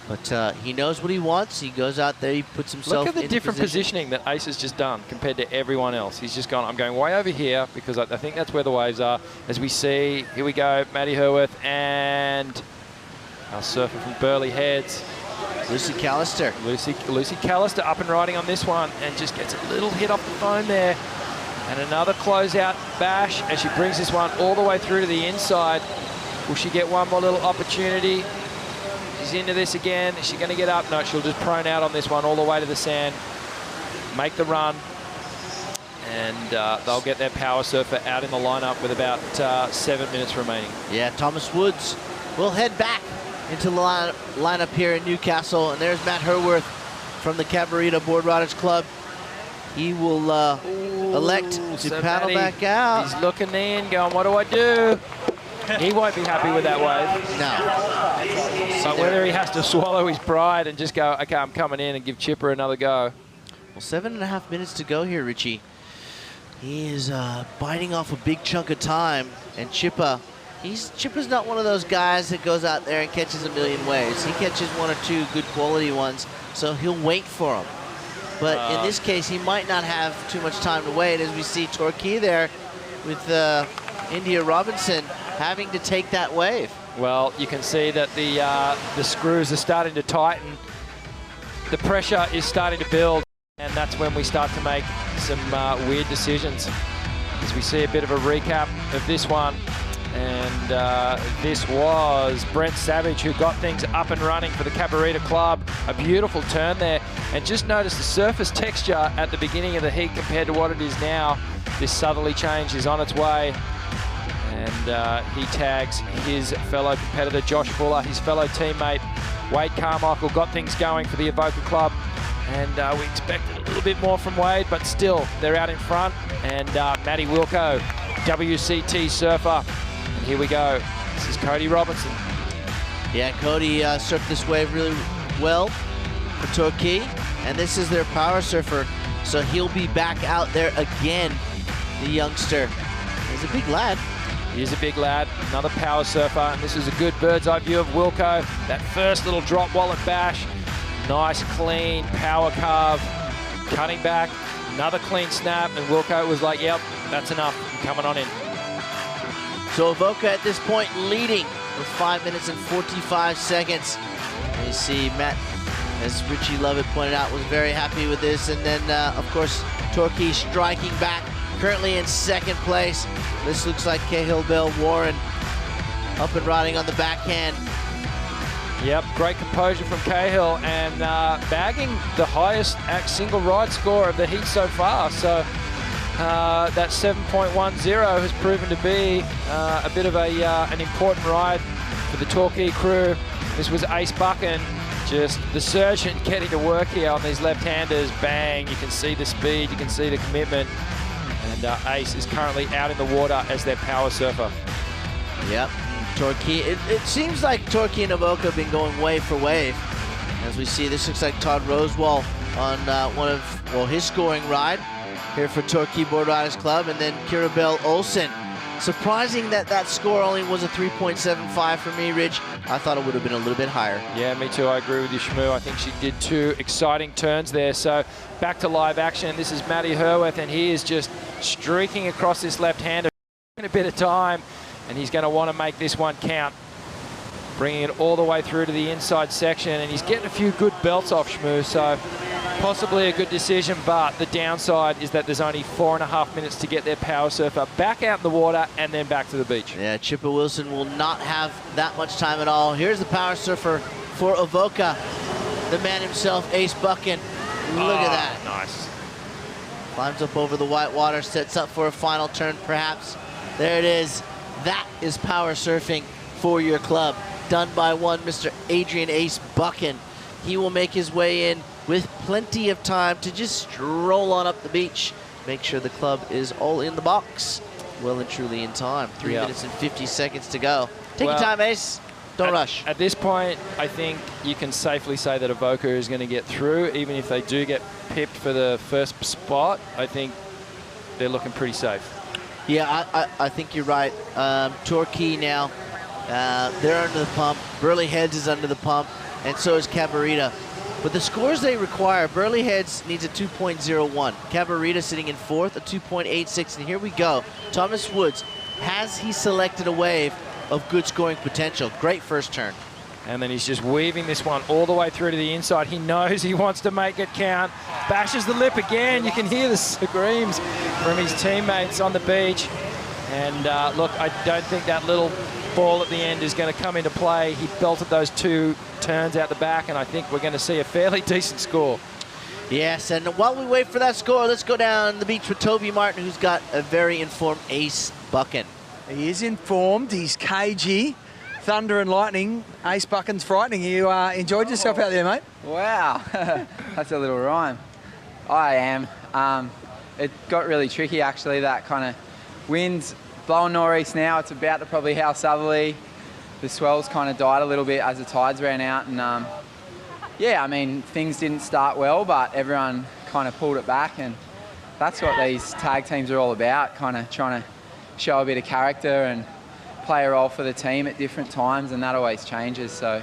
But he knows what he wants. He goes out there, he puts himself in Look at the different positioning that Ace has just done compared to everyone else. He's just gone, I'm going way over here because I think that's where the waves are. As we see, here we go, Maddie Herworth and our surfer from Burleigh Heads. Lucy Callister. Lucy Callister up and riding on this one and just gets a little hit off the foam there. And another closeout bash as she brings this one all the way through to the inside. Will she get one more little opportunity? She's into this again. Is she going to get up? No, she'll just prone out on this one all the way to the sand. Make the run. And they'll get their power surfer out in the lineup with about 7 minutes remaining. Yeah, Thomas Woods will head back into the lineup here in Newcastle. And there's Matt Herworth from the Cabarita Board Riders Club. He will elect to paddle back out. He's looking in, going, what do I do? He won't be happy with that wave. No. But whether he has to swallow his pride and just go, okay, I'm coming in and give Chipper another go. Well, 7.5 minutes to go here, Richie. He is biting off a big chunk of time. And Chipper's not one of those guys that goes out there and catches a million waves. He catches 1 or 2 good quality ones, so he'll wait for them. But in this case, he might not have too much time to wait, as we see Torquay there with India Robinson having to take that wave. Well, you can see that the screws are starting to tighten. The pressure is starting to build, and that's when we start to make some weird decisions. As we see a bit of a recap of this one, and this was Brent Savage who got things up and running for the Cabarita Club. A beautiful turn there, and just notice the surface texture at the beginning of the heat compared to what it is now. This southerly change is on its way. And he tags his fellow competitor, Josh Fuller, his fellow teammate, Wade Carmichael, got things going for the Avoca Club. And we expected a little bit more from Wade, but still, they're out in front. And Maddie Wilco, WCT surfer. And here we go. This is Cody Robinson. Yeah, Cody surfed this wave really well for Torquay. And this is their power surfer. So he'll be back out there again, the youngster. He's a big lad. He is a big lad, another power surfer, and this is a good bird's eye view of Wilco. That first little drop wallet bash, nice clean power carve, cutting back, another clean snap, and Wilco was like, yep, that's enough, I'm coming on in. So Avoca at this point leading with 5 minutes and 45 seconds. And you see Matt, as Richie Lovett pointed out, was very happy with this. And then, of course, Torquay striking back, currently in second place. This looks like Cahill Bell Warren up and riding on the backhand. Yep, great composure from Cahill and bagging the highest single ride score of the heat so far. So that 7.10 has proven to be a bit of an important ride for the Torquay crew. This was Ace Buchan, just the surgeon getting to work here on these left-handers. Bang, you can see the speed, you can see the commitment. And Ace is currently out in the water as their power surfer. Yep. Torquay, it seems like Torquay and Avoca have been going wave for wave. As we see, this looks like Todd Rosewall on his scoring ride here for Torquay Board Riders Club, and then Kirabel Olsen. Surprising that score only was a 3.75 for me, Rich. I thought it would have been a little bit higher. Yeah, me too. I agree with you, Shmoo. I think she did 2 exciting turns there. So back to live action. This is Matty Herworth, and he is just streaking across this left-hander in a bit of time. And he's going to want to make this one count. Bringing it all the way through to the inside section. And he's getting a few good belts off, Shmoo. So possibly a good decision, but the downside is that there's only 4.5 minutes to get their power surfer back out in the water and then back to the beach. Yeah, Chipper Wilson will not have that much time at all. Here's the power surfer for Avoca. The man himself, Ace Buchan. Look at that. Nice. Climbs up over the white water, sets up for a final turn perhaps. There it is. That is power surfing for your club. Done by one Mr. Adrian Ace Buchan. He will make his way in with plenty of time to just stroll on up the beach. Make sure the club is all in the box. Well and truly in time. 3 minutes and 50 seconds to go. Take your time, Ace. Don't rush. At this point, I think you can safely say that Avoca is going to get through. Even if they do get pipped for the first spot, I think they're looking pretty safe. Yeah, I think you're right. Torquay now, they're under the pump. Burleigh Heads is under the pump, and so is Cabarita. But the scores they require, Burleigh Heads needs a 2.01. Cabarita sitting in 4th, a 2.86. And here we go. Thomas Woods, has he selected a wave of good scoring potential? Great first turn. And then he's just weaving this one all the way through to the inside. He knows he wants to make it count. Bashes the lip again. You can hear the screams from his teammates on the beach. And look, I don't think that little ball at the end is going to come into play. He belted those 2 turns out the back, and I think we're going to see a fairly decent score. Yes, and while we wait for that score, let's go down the beach with Toby Martin, who's got a very informed Ace Buchan. He is informed. He's cagey. Thunder and lightning. Ace Buchan's frightening. You enjoyed yourself out there, mate? Wow, that's a little rhyme. I am. It got really tricky, actually. That kind of wind's blowing northeast now. It's about to probably Howe Southerly. The swells kind of died a little bit as the tides ran out. And yeah, I mean, things didn't start well, but everyone kind of pulled it back. And that's what these tag teams are all about, kind of trying to show a bit of character and play a role for the team at different times, and that always changes. So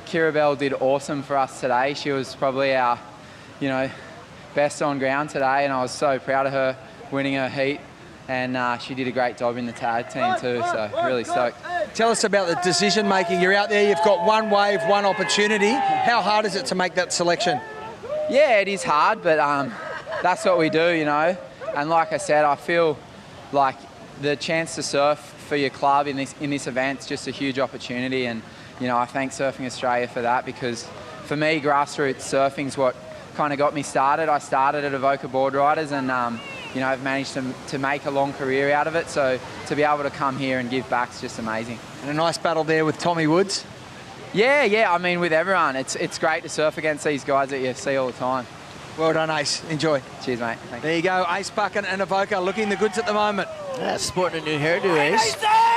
Kirabel did awesome for us today. She was probably our, best on ground today, and I was so proud of her winning her heat. And she did a great job in the tag team too, so really stoked. Tell us about the decision making. You're out there, you've got one wave, one opportunity. How hard is it to make that selection? Yeah, it is hard, but that's what we do, And like I said, I feel like the chance to surf for your club in this event is just a huge opportunity, and I thank Surfing Australia for that, because for me, grassroots surfing's what kind of got me started. I started at Avoca Board Riders, and I've managed to make a long career out of it. So to be able to come here and give back is just amazing. And a nice battle there with Tommy Woods. Yeah. I mean, with everyone, it's great to surf against these guys that you see all the time. Well done, Ace. Enjoy. Cheers, mate. Thanks. There you go, Ace Buchan and Avoca looking the goods at the moment. Yeah, sporting a new hairdo, Ace.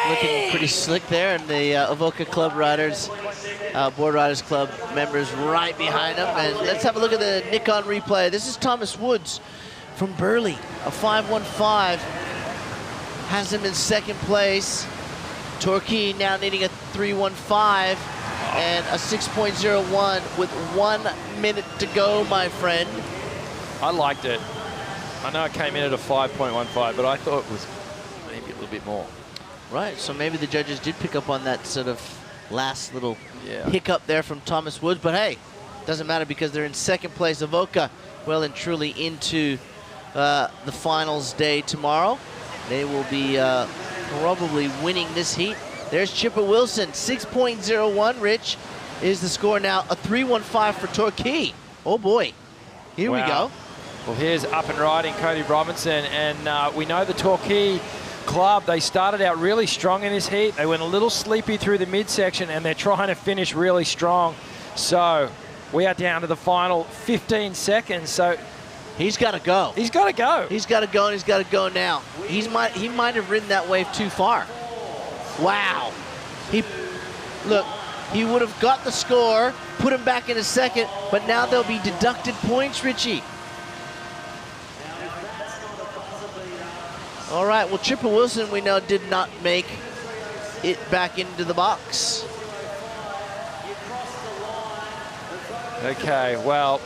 Looking pretty slick there, and the Avoca Club Riders, Board Riders Club members right behind him. And let's have a look at the Nikon replay. This is Thomas Woods from Burleigh, a 5.15. Has him in second place. Torquay now needing a 3.15 and a 6.01 with 1 minute to go, my friend. I liked it. I know it came in at a 5.15, but I thought it was maybe a little bit more. Right, so maybe the judges did pick up on that sort of last little hiccup there from Thomas Woods, but hey, doesn't matter because they're in second place. Avoca well and truly into the finals day tomorrow. They will be probably winning this heat. There's Chippa Wilson, 6.01, Rich, is the score now. A 3.15 for Torquay. Oh boy, here we go. Well, here's up and riding Cody Robinson, and we know the Torquay club, they started out really strong in this heat. They went a little sleepy through the midsection, and they're trying to finish really strong. So we are down to the final 15 seconds. So he's got to go. He's got to go. He's got to go, and he's got to go now. He might have ridden that wave too far. Wow. Look, he would have got the score, put him back in a second, but now there'll be deducted points, Richie. All right, well, Chippa Wilson, we know, did not make it back into the box. Okay, well,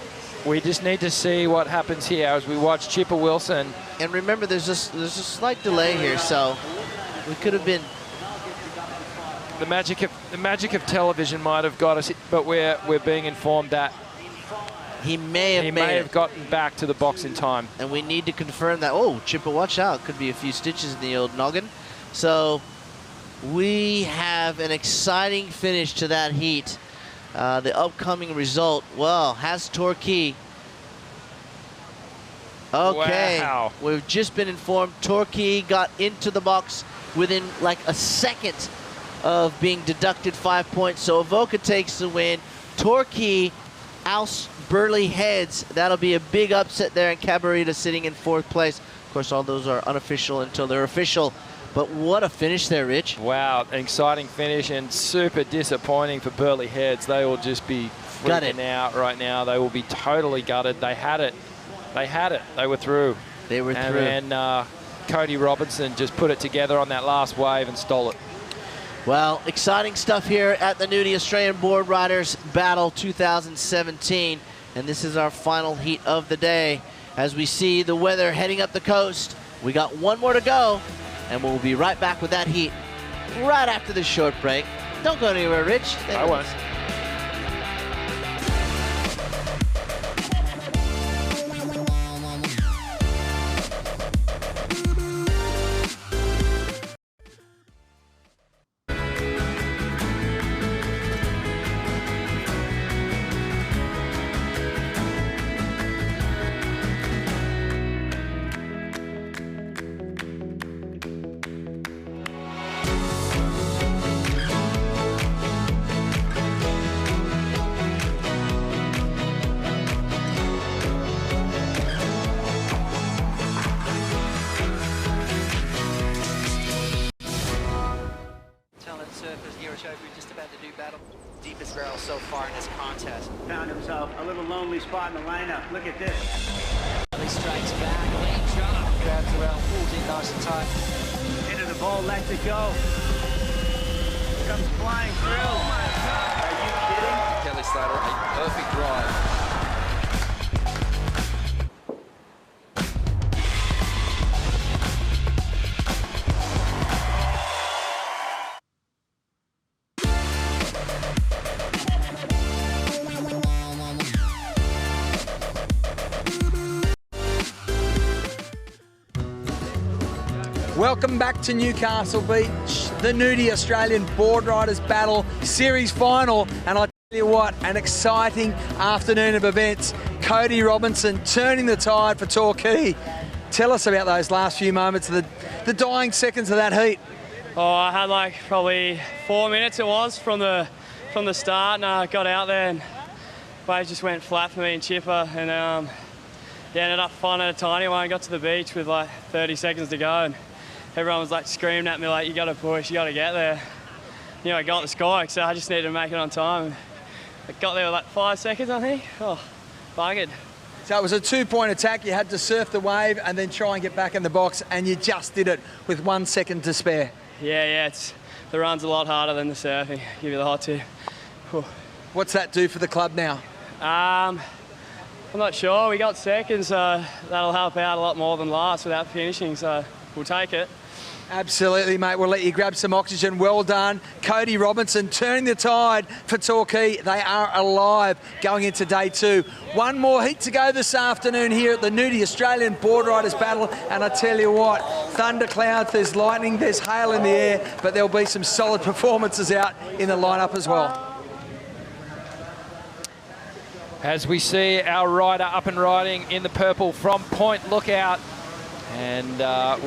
we just need to see what happens here as we watch Chippa Wilson. And remember, there's a slight delay here, so we could have been. The magic of television might have got us, but we're being informed that he may have gotten back to the box in time. And we need to confirm that. Oh, Chippa, watch out. Could be a few stitches in the old noggin. So we have an exciting finish to that heat. The upcoming result, well, has Torquay. Okay, wow. We've just been informed Torquay got into the box within like a second of being deducted 5 points. So Avoca takes the win. Torquay ousts Burleigh Heads. That'll be a big upset there, and Cabarita sitting in 4th place. Of course, all those are unofficial until they're official. But what a finish there, Rich. Wow, an exciting finish and super disappointing for Burleigh Heads. They will just be freaking out right now. They will be totally gutted. They had it. They had it. They were through. They were through. And then Cody Robinson just put it together on that last wave and stole it. Well, exciting stuff here at the Nudie Australian Board Riders Battle 2017. And this is our final heat of the day. As we see the weather heading up the coast, we got one more to go. And we'll be right back with that heat right after this short break. Don't go anywhere, Rich. I won't. Deepest barrel so far in this contest. Found himself a little lonely spot in the lineup. Look at this. He strikes back, lane drop. Grabs around, pulls in nice and tight. Into the ball, lets it go. Comes flying through. Oh my God. Are you kidding? Kelly Slater, a perfect drive. Welcome back to Newcastle Beach, the Nudie Australian Board Riders Battle Series Final. And I tell you what, an exciting afternoon of events. Cody Robinson turning the tide for Torquay. Tell us about those last few moments, the dying seconds of that heat. Oh, I had like probably 4 minutes it was from the start, and I got out there and waves just went flat for me and Chippa, and ended up finding a tiny one. Got to the beach with like 30 seconds to go, and everyone was like screaming at me like, you got to push, you got to get there. You know, I got the sky, so I just needed to make it on time. I got there with like 5 seconds, I think. Oh, buggered. So it was a 2-point attack. You had to surf the wave and then try and get back in the box, and you just did it with 1 second to spare. Yeah, the run's a lot harder than the surfing. Give you the hot tip. Whew. What's that do for the club now? I'm not sure. We got second, so that'll help out a lot more than last without finishing, so we'll take it. Absolutely, mate. We'll let you grab some oxygen. Well done. Cody Robinson turning the tide for Torquay. They are alive going into day 2. One more heat to go this afternoon here at the Nudie Australian Board Riders Battle. And I tell you what, thunderclouds, there's lightning, there's hail in the air, but there'll be some solid performances out in the lineup as well. As we see our rider up and riding in the purple from Point Lookout. And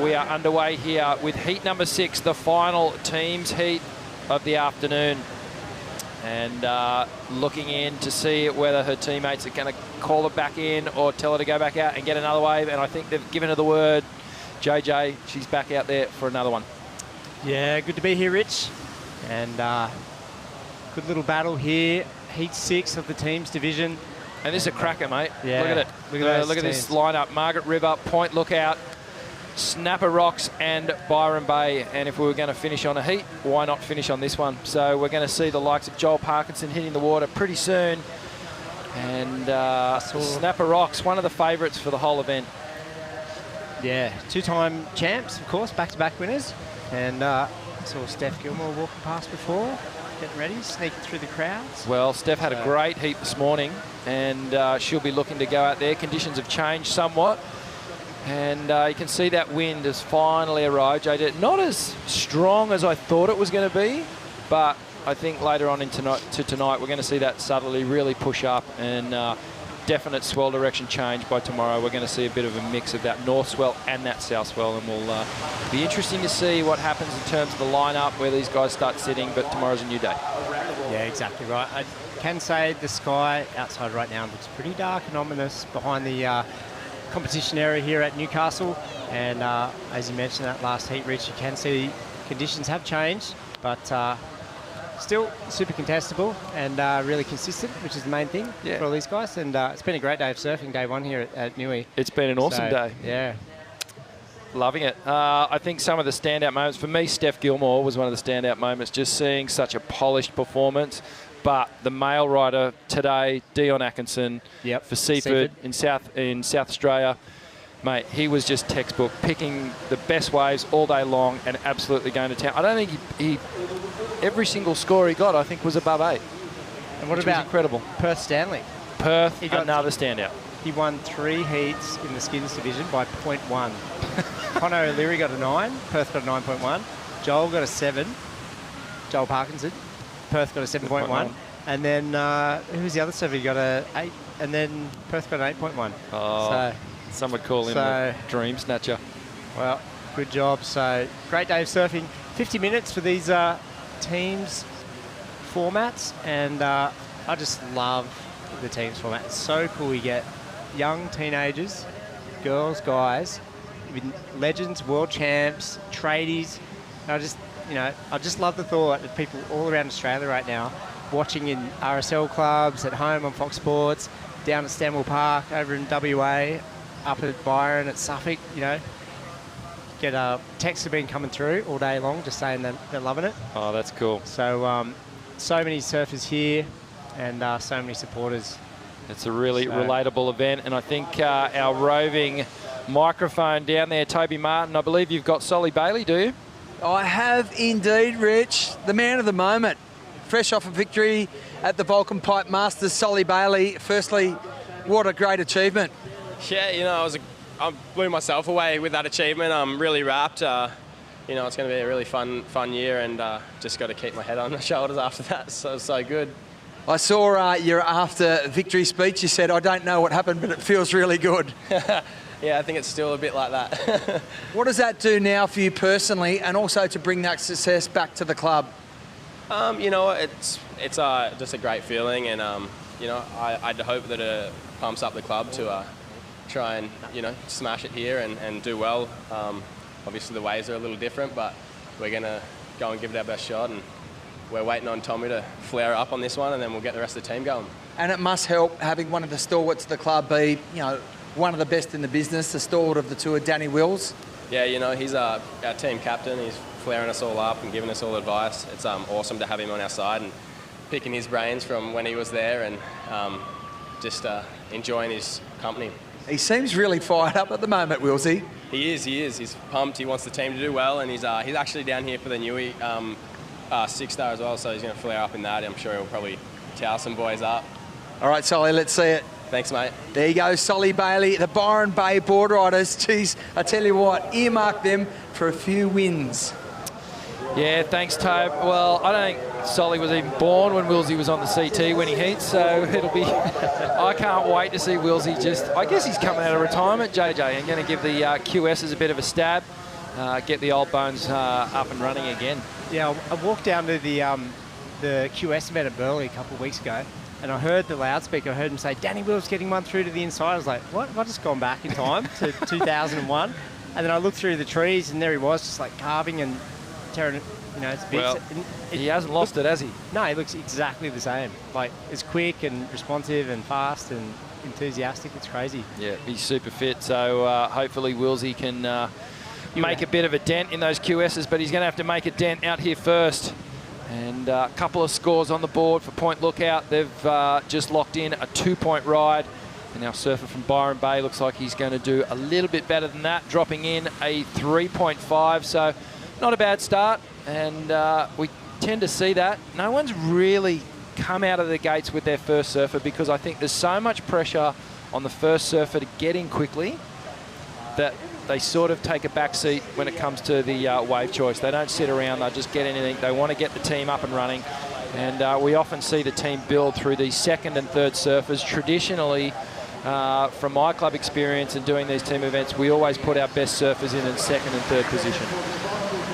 we are underway here with heat number 6, the final teams heat of the afternoon. And looking in to see whether her teammates are going to call it back in or tell her to go back out and get another wave. And I think they've given her the word. JJ, she's back out there for another one. Yeah, good to be here, Rich. And good little battle here. Heat 6 of the teams division. And this is a cracker, mate. Yeah. Look at it. Look at this lineup. Margaret River, Point Lookout, Snapper Rocks and Byron Bay. And if we were going to finish on a heat, why not finish on this one? So we're going to see the likes of Joel Parkinson hitting the water pretty soon. And Snapper Rocks, one of the favourites for the whole event. Yeah, 2-time champs, of course, back-to-back winners. And saw Steph Gilmore walking past before, getting ready, sneaking through the crowds. Well, Steph had a great heat this morning, and she'll be looking to go out there. Conditions have changed somewhat. And you can see that wind has finally arrived. Not as strong as I thought it was going to be, but I think later on in tonight we're going to see that subtly really push up, and definite swell direction change by tomorrow. We're going to see a bit of a mix of that north swell and that south swell, and will be interesting to see what happens in terms of the lineup, where these guys start sitting, but tomorrow's a new day. Yeah, exactly right. I can say the sky outside right now looks pretty dark and ominous behind the competition area here at Newcastle, and as you mentioned, that last heat reach, you can see conditions have changed, but still super contestable and really consistent, which is the main thing for all these guys. And it's been a great day of surfing, day 1 here at Newey. It's been an awesome day. Yeah. Loving it. I think some of the standout moments, for me, Steph Gilmore was one of the standout moments, just seeing such a polished performance. But the male rider today, Dion Atkinson, for Seaford in South Australia, mate, he was just textbook, picking the best waves all day long and absolutely going to town. I don't think he every single score he got, I think, was above 8. And what about incredible? Perth Stanley? Perth, another standout. He won 3 heats in the skins division by 0.1. Connor O'Leary got a 9. Perth got a 9.1. Joel got a 7. Joel Parkinson. Perth got a 7.1. And then, who was the other surfer? He got a 8. And then Perth got an 8.1. Oh, so, some would call him a dream snatcher. Well, good job. So, great day of surfing. 50 minutes for these teams formats. And I just love the teams format. It's so cool. We get young teenagers, girls, guys, legends, world champs, tradies. And I just love the thought of people all around Australia right now watching in RSL clubs, at home on Fox Sports, down at Stanwell Park, over in WA, up at Byron, at Suffolk, get texts have been coming through all day long just saying that they're loving it. Oh, that's cool. So, so many surfers here and so many supporters. It's a really relatable event, and I think our roving microphone down there, Toby Martin, I believe you've got Solly Bailey, do you? I have indeed, Rich. The man of the moment. Fresh off a victory at the Vulcan Pipe Masters, Solly Bailey. Firstly, what a great achievement. Yeah, I blew myself away with that achievement. I'm really wrapped. It's going to be a really fun year, and just got to keep my head on my shoulders after that. So good. I saw your after victory speech. You said, I don't know what happened, but it feels really good. Yeah, I think it's still a bit like that. What does that do now for you personally, and also to bring that success back to the club? It's just a great feeling, and I'd hope that it pumps up the club to try and smash it here and do well. Obviously the waves are a little different, but we're going to go and give it our best shot, and we're waiting on Tommy to flare up on this one, and then we'll get the rest of the team going. And it must help having one of the stalwarts of the club be, one of the best in the business, the stalwart of the tour, Danny Wills. Yeah, he's our team captain. He's flaring us all up and giving us all advice. It's awesome to have him on our side and picking his brains from when he was there, and just enjoying his company. He seems really fired up at the moment, Willsy. He is. He's pumped. He wants the team to do well, and he's actually down here for the Newey 6-star as well, so he's going to flare up in that. I'm sure he'll probably towel some boys up. All right, Solly, let's see it. Thanks, mate. There you go, Solly Bailey, the Byron Bay Board Riders. Geez, I tell you what, earmark them for a few wins. Yeah, thanks, Tobe. Well, I don't think Solly was even born when Wilsey was on the CT when he heats, so it'll be... I can't wait to see Wilsey just... I guess he's coming out of retirement, JJ, and going to give the QSs a bit of a stab, get the old bones up and running again. Yeah, I walked down to the QS event at Burleigh a couple of weeks ago, and I heard the loudspeaker. I heard him say, Danny Will's getting one through to the inside. I was like, what? Have I just gone back in time to 2001? And then I looked through the trees, and there he was, just like carving and tearing, it's bits. Well, he hasn't lost it, has he? No, he looks exactly the same. Like, it's quick and responsive and fast and enthusiastic. It's crazy. Yeah, he's super fit. So hopefully Wilsey can make a bit of a dent in those QSs, but he's going to have to make a dent out here first. And a couple of scores on the board for Point Lookout. They've just locked in a 2-point ride. And our surfer from Byron Bay looks like he's going to do a little bit better than that, dropping in a 3.5. So not a bad start. And we tend to see that. No one's really come out of the gates with their first surfer because I think there's so much pressure on the first surfer to get in quickly that they sort of take a back seat when it comes to the wave choice. They don't sit around, they just get anything. They want to get the team up and running. And we often see the team build through these second and third surfers. Traditionally, from my club experience and doing these team events, we always put our best surfers in second and third position.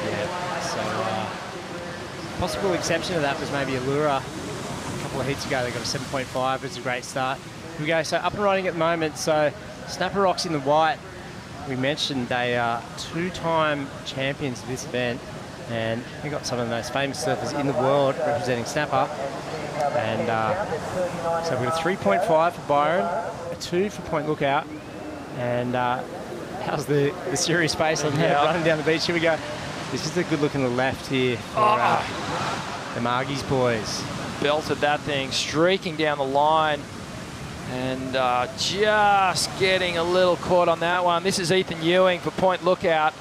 Yeah, so possible exception to that was maybe Allura. A couple of heats ago, they got a 7.5. It was a great start. Here we go, so up and riding at the moment. So Snapper Rocks in the white. We mentioned they are 2-time champions of this event, and we got some of the most famous surfers in the world representing Snapper. And so we've got a 3.5 for Byron, a 2 for Point Lookout, and how's the serious pace on running down the beach? Here we go. This is a good look on the left here for the Margie's boys. Belted that thing, streaking down the line. And just getting a little caught on that one. This is Ethan Ewing for Point Lookout,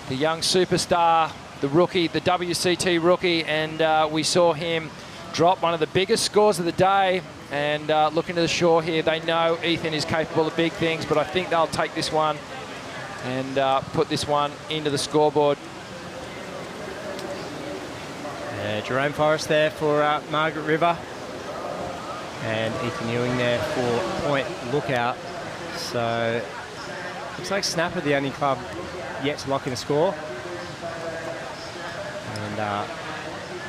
the young superstar, the rookie, the WCT rookie. And we saw him drop one of the biggest scores of the day. And looking to the shore here, they know Ethan is capable of big things, but I think they'll take this one and put this one into the scoreboard. Jerome Forrest there for Margaret River. And Ethan Ewing there for Point Lookout. So looks like Snapper the only club yet to lock in a score. And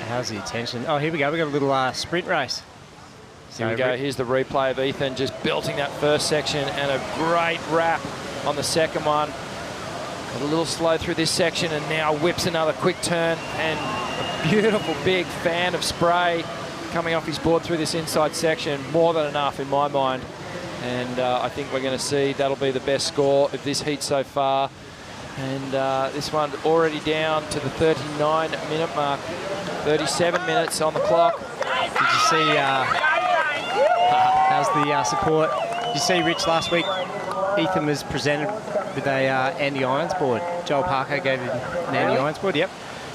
how's the attention? Oh, here we go. We've got a little sprint race. Here we go. Here's the replay of Ethan just belting that first section and a great wrap on the second one. Got a little slow through this section and now whips another quick turn and a beautiful big fan of spray coming off his board through this inside section. More than enough in my mind. And I think we're going to see that'll be the best score of this heat so far. And this one already down to the 39-minute mark. 37 minutes on the clock. Did you see, how's the support? Did you see, Rich, last week, Ethan was presented with a Andy Irons board. Joel Parker gave him an Andy Irons board, yep.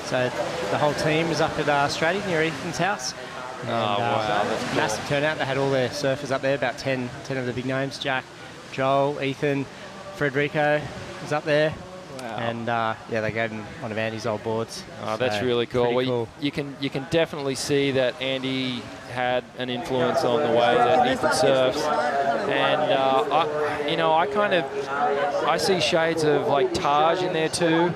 So the whole team was up at Stratty near Ethan's house. And, wow, massive turnout. They had all their surfers up there, about 10 of the big names. Jack, Joel, Ethan, Frederico was up there. Wow. And yeah, they gave him one of Andy's old boards. Oh, that's really cool. Well, cool. You can definitely see that Andy had an influence on the way that Ethan surfs. And I see shades of like Taj in there too,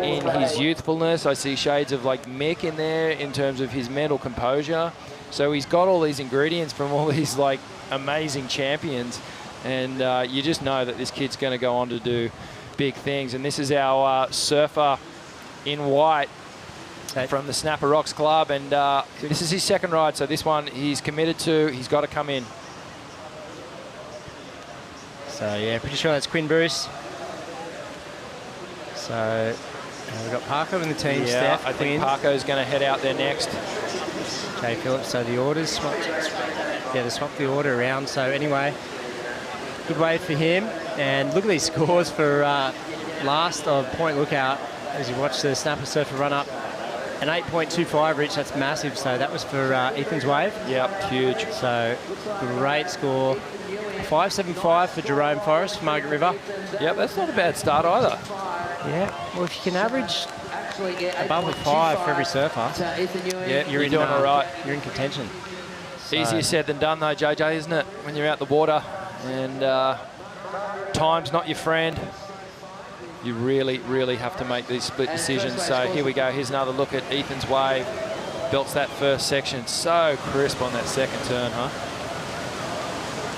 in his youthfulness. I see shades of like Mick in there in terms of his mental composure. So he's got all these ingredients from all these like amazing champions, and you just know that this kid's going to go on to do big things. And this is our surfer in white from the Snapper Rocks Club, and this is his second ride, so this one he's committed to. He's got to come in. So yeah, pretty sure that's Quinn Bruce. So we've got Parker in the team. Yeah, Steph, I think Quinn. Parker's going to head out there next. Jay Phillips. So the orders swapped. Yeah, they swapped the order around. So anyway, good wave for him. And look at these scores for last of Point Lookout, as you watch the snapper surfer run up, an 8.25 reach. That's massive. So that was for Ethan's wave. Yep, huge. So great score. 5.75 for Jerome Forrest for Margaret River. Yep, that's not a bad start either. Yeah, well, if you can average above a 5 for every surfer, yeah, you're doing all right. You're in contention. So. Easier said than done, though, JJ, isn't it? When you're out the water and time's not your friend, you really, really have to make these split decisions. So here we go. Here's another look at Ethan's wave. Belts that first section. So crisp on that second turn, huh?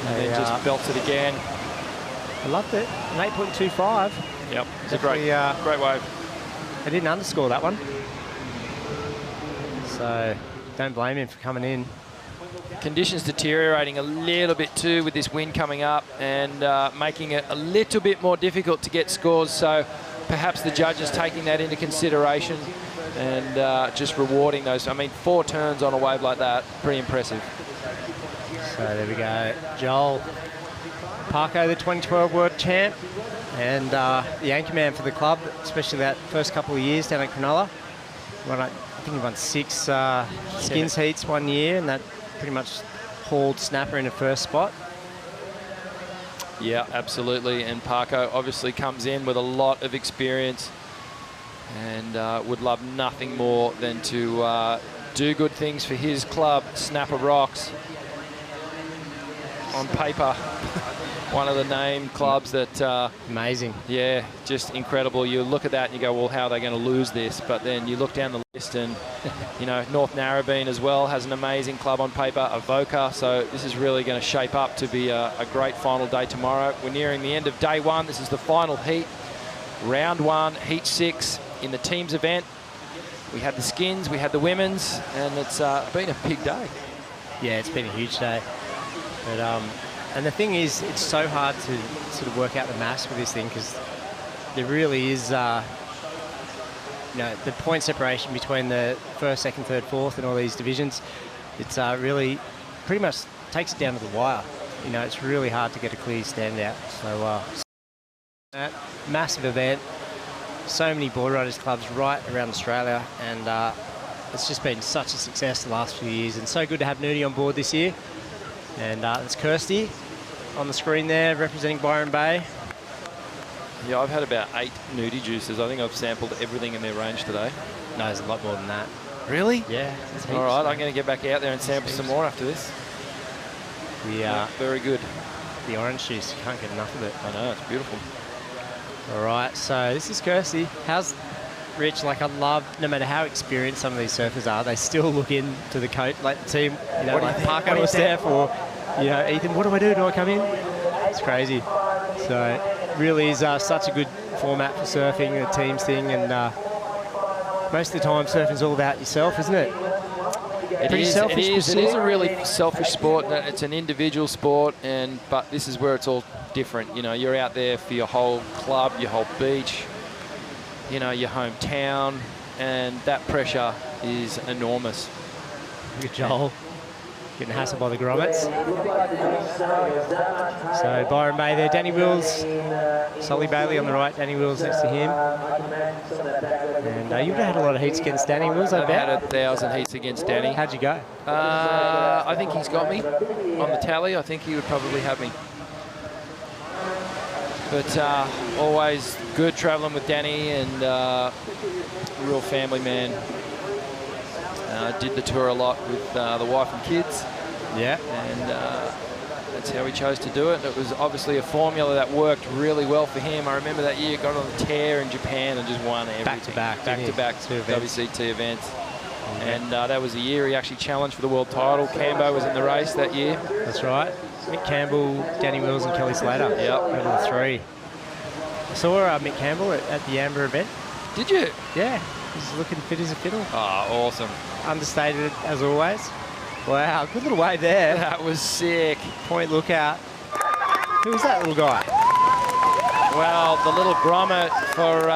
And then just belts it again. I loved it. An 8.25. Yep, it's a great wave. I didn't underscore that one. So don't blame him for coming in. Conditions deteriorating a little bit too with this wind coming up and making it a little bit more difficult to get scores. So perhaps the judges taking that into consideration and just rewarding those. I mean, 4 turns on a wave like that, pretty impressive. So there we go. Joel Parko, the 2012 world champ, and the anchor man for the club, especially that first couple of years down at Cronulla. I think he won 6 skins heats one year, and that pretty much hauled snapper in the first spot. Yeah, absolutely. And Parko obviously comes in with a lot of experience and would love nothing more than to do good things for his club, Snapper Rocks. On paper, one of the name clubs that... amazing. Yeah, just incredible. You look at that and you go, well, how are they going to lose this? But then you look down the list and, you know, North Narrabeen as well has an amazing club on paper, Avoca. So this is really going to shape up to be a great final day tomorrow. We're nearing the end of day 1. This is the final heat. Round 1, heat 6 in the teams event. We had the skins, we had the women's, and it's been a big day. Yeah, it's been a huge day. But, and the thing is, it's so hard to sort of work out the maths with this thing because there really is, you know, the point separation between the first, second, third, fourth and all these divisions. It's really pretty much takes it down to the wire. You know, it's really hard to get a clear standout. So, massive event. So many board riders clubs right around Australia, and it's just been such a success the last few years, and so good to have Nudie on board this year. And it's Kirsty on the screen there representing Byron Bay. Yeah, I've had about 8 nudie juices. I think I've sampled everything in their range today. No, there's a lot more than that. Really? Yeah. All right, I'm going to get back out there and sample some more after this. Yeah, very good. The orange juice, you can't get enough of it. I know, it's beautiful. All right, so this is Kirsty. How's Rich? Like, I love, no matter how experienced some of these surfers are, they still look into the coach, like the team, you know, like Parko or Steph or, you know, Ethan, what do I do? Do I come in? It's crazy. So it really is such a good format for surfing, a teams thing, and most of the time surfing's all about yourself, isn't it? It is a really selfish sport. It's an individual sport, but this is where it's all different. You know, you're out there for your whole club, your whole beach, you know, your hometown, and that pressure is enormous. Good Joel. Getting hassled by the grommets. So Byron Bay there, Danny Wills, Solly Bailey on the right, Danny Wills next to him. And you would have had a lot of heats against Danny Wills, I bet. I've had 1,000 heats against Danny. How'd you go? I think he's got me on the tally. I think he would probably have me. But always good travelling with Danny, and real family man. Did the tour a lot with the wife and kids. Yeah. And that's how he chose to do it. It was obviously a formula that worked really well for him. I remember that year, got on the tear in Japan and just won everything. Back-to-back WCT events. And that was the year he actually challenged for the world title. Cambo was in the race that year. That's right. Mick Campbell, Danny Wills and Kelly Slater. Yep. Over the 3. I saw Mick Campbell at the Amber event. Did you? Yeah. He's looking fit as a fiddle. Oh, awesome. Understated as always. Wow, good little wave there. That was sick. Point Lookout. Who's that little guy? Well, the little grommet for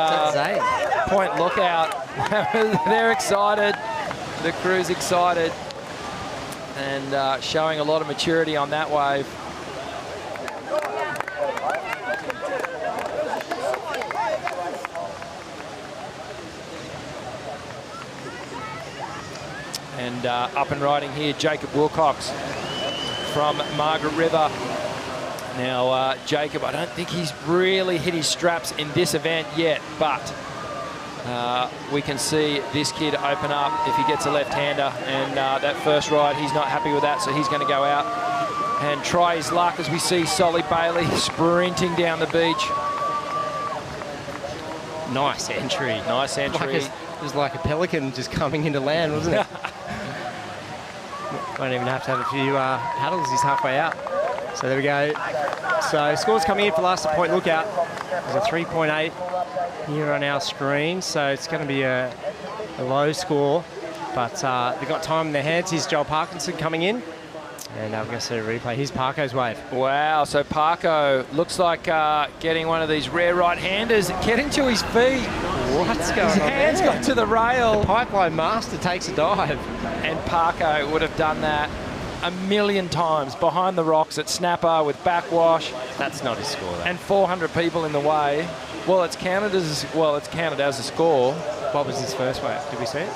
Point Lookout. They're excited. The crew's excited. And showing a lot of maturity on that wave. And up and riding here, Jacob Wilcox from Margaret River. Now, Jacob, I don't think he's really hit his straps in this event yet, but we can see this kid open up if he gets a left-hander. And that first ride, he's not happy with that, so he's going to go out and try his luck as we see Solly Bailey sprinting down the beach. Nice entry. Nice entry. It was like a pelican just coming into land, wasn't it? Won't even have to have a few paddles. He's halfway out. So there we go. So scores coming in for last point lookout. There's a 3.8 here on our screen. So it's going to be a low score. But they've got time in their hands. Here's Joel Parkinson coming in. And we're going to see a replay. Here's Parko's wave. Wow, so Parko looks like getting one of these rare right-handers, getting to his feet. What's going on? His hands got to the rail. The Pipeline Master takes a dive. And Parko would have done that a million times behind the rocks at Snapper with backwash. That's not his score, though. And 400 people in the way. Well, it's counted as a score. What was his first wave? Did we see it?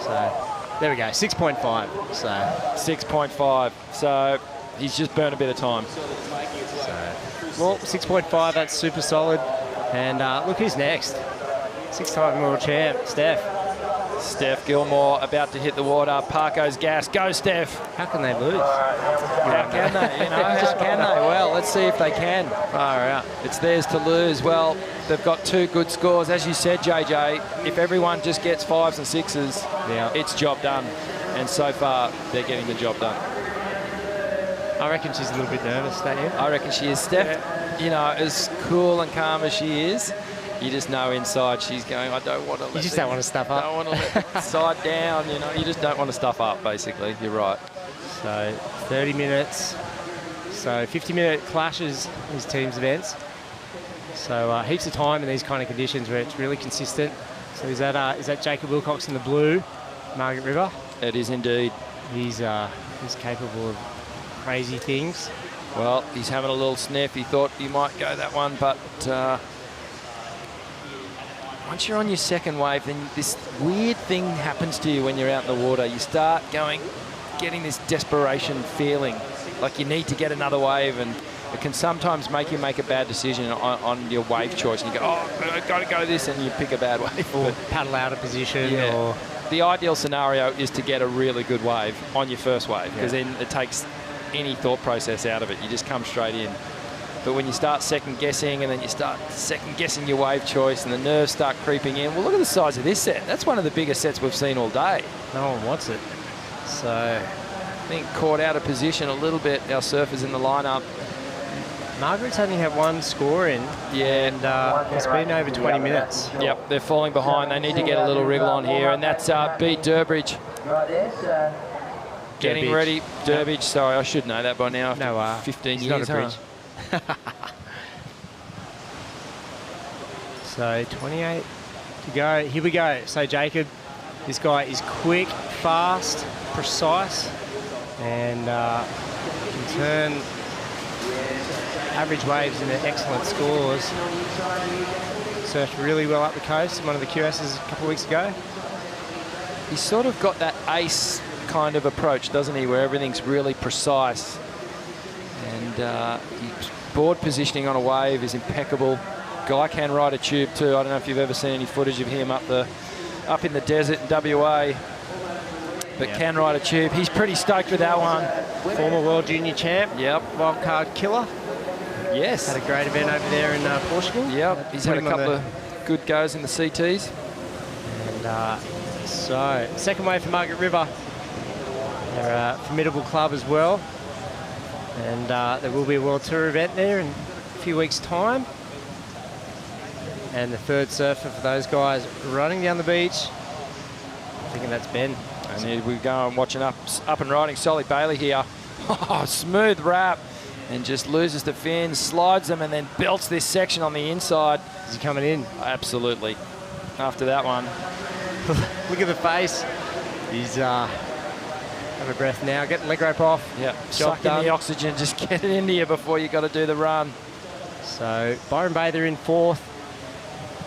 So there we go, 6.5. So 6.5. So he's just burnt a bit of time. Well, 6.5. That's super solid. And look who's next. 6-time world champ, Steph. Steph Gilmore about to hit the water. Parko's gas. Go, Steph. How can they lose? How can they? How can they? Well, let's see if they can. Far out. It's theirs to lose. Well, they've got 2 good scores. As you said, JJ, if everyone just gets 5s and 6s, it's job done. And so far, they're getting the job done. I reckon she's a little bit nervous, don't you? I reckon she is. Steph, you know, as cool and calm as she is, you just know inside she's going, I don't want to let You just don't want to stuff up. I don't want to let side down, you know. You just don't want to stuff up, basically. You're right. So 30 minutes. So 50-minute clashes these teams' events. So heaps of time in these kind of conditions where it's really consistent. So is that Jacob Wilcox in the blue, Margaret River? It is indeed. He's capable of crazy things. Well, he's having a little sniff. He thought he might go that one, but once you're on your second wave, then this weird thing happens to you when you're out in the water. You start getting this desperation feeling, like you need to get another wave, and it can sometimes make you make a bad decision on your wave choice. And you go, oh, I've got to go this, and you pick a bad wave. Or paddle out of position. Yeah. Or the ideal scenario is to get a really good wave on your first wave, because then it takes any thought process out of it. You just come straight in. But when you start second-guessing, and then you start second-guessing your wave choice, and the nerves start creeping in, well, look at the size of this set. That's one of the biggest sets we've seen all day. No one wants it. So I think caught out of position a little bit, our surfers in the lineup. Margaret's only had 1 score in. Yeah. And it's been over 20 minutes. Yep, they're falling behind. They need to get a little wriggle on here, and that's beat Durbridge. Getting ready. Durbridge, sorry, I should know that by now. No, 15 it's years, not a bridge. So 28 to go. Here we go. So Jacob, this guy is quick, fast, precise, and can turn average waves into excellent scores. Surfed really well up the coast in one of the QSs a couple of weeks ago. He's sort of got that ace kind of approach, doesn't he, where everything's really precise. And his board positioning on a wave is impeccable. Guy can ride a tube too. I don't know if you've ever seen any footage of him up in the desert in WA, but can ride a tube. He's pretty stoked with that one. Former World Junior champ. Yep. Wildcard killer. Yes. Had a great event over there in Portugal. Yep. He's had a couple of good goes in the CTs. And so, second wave for Margaret River. They're a formidable club as well. And there will be a World Tour event there in a few weeks' time. And the third surfer for those guys running down the beach. I'm thinking that's Ben. And here we go, and watching up and riding Solly Bailey here. Oh, smooth wrap. And just loses the fins, slides them, and then belts this section on the inside. Is he coming in? Absolutely. After that one. Look at the face. He's have a breath now. Get the leg rope off. Yeah, suck in the oxygen. Just get it into you before you got to do the run. So Byron Bather in 4th.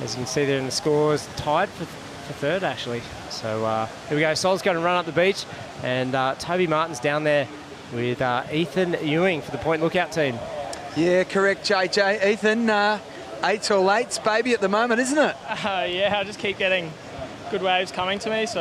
As you can see there in the scores, tied for for third, actually. So here we go. Sol's going to run up the beach, and Toby Martin's down there with Ethan Ewing for the Point Lookout team. Yeah, correct, JJ. Ethan, 8s all 8s, baby, at the moment, isn't it? Yeah, I just keep getting good waves coming to me, so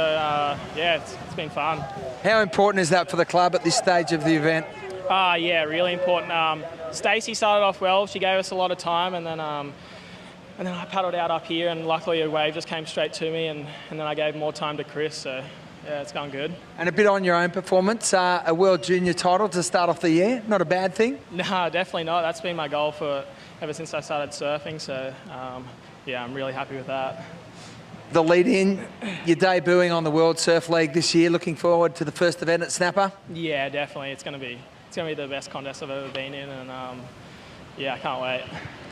yeah, it's been fun. How important is that for the club at this stage of the event? Yeah, really important. Stacey started off well. She gave us a lot of time, and then I paddled out up here, and luckily a wave just came straight to me, and then I gave more time to Chris, so yeah, it's going good. And a bit on your own performance, a World Junior title to start off the year, not a bad thing? No, definitely not. That's been my goal for ever since I started surfing, so yeah, I'm really happy with that. The lead in, you're debuting on the World Surf League this year. Looking forward to the first event at Snapper? Yeah, definitely. It's going to be the best contest I've ever been in, and yeah, I can't wait.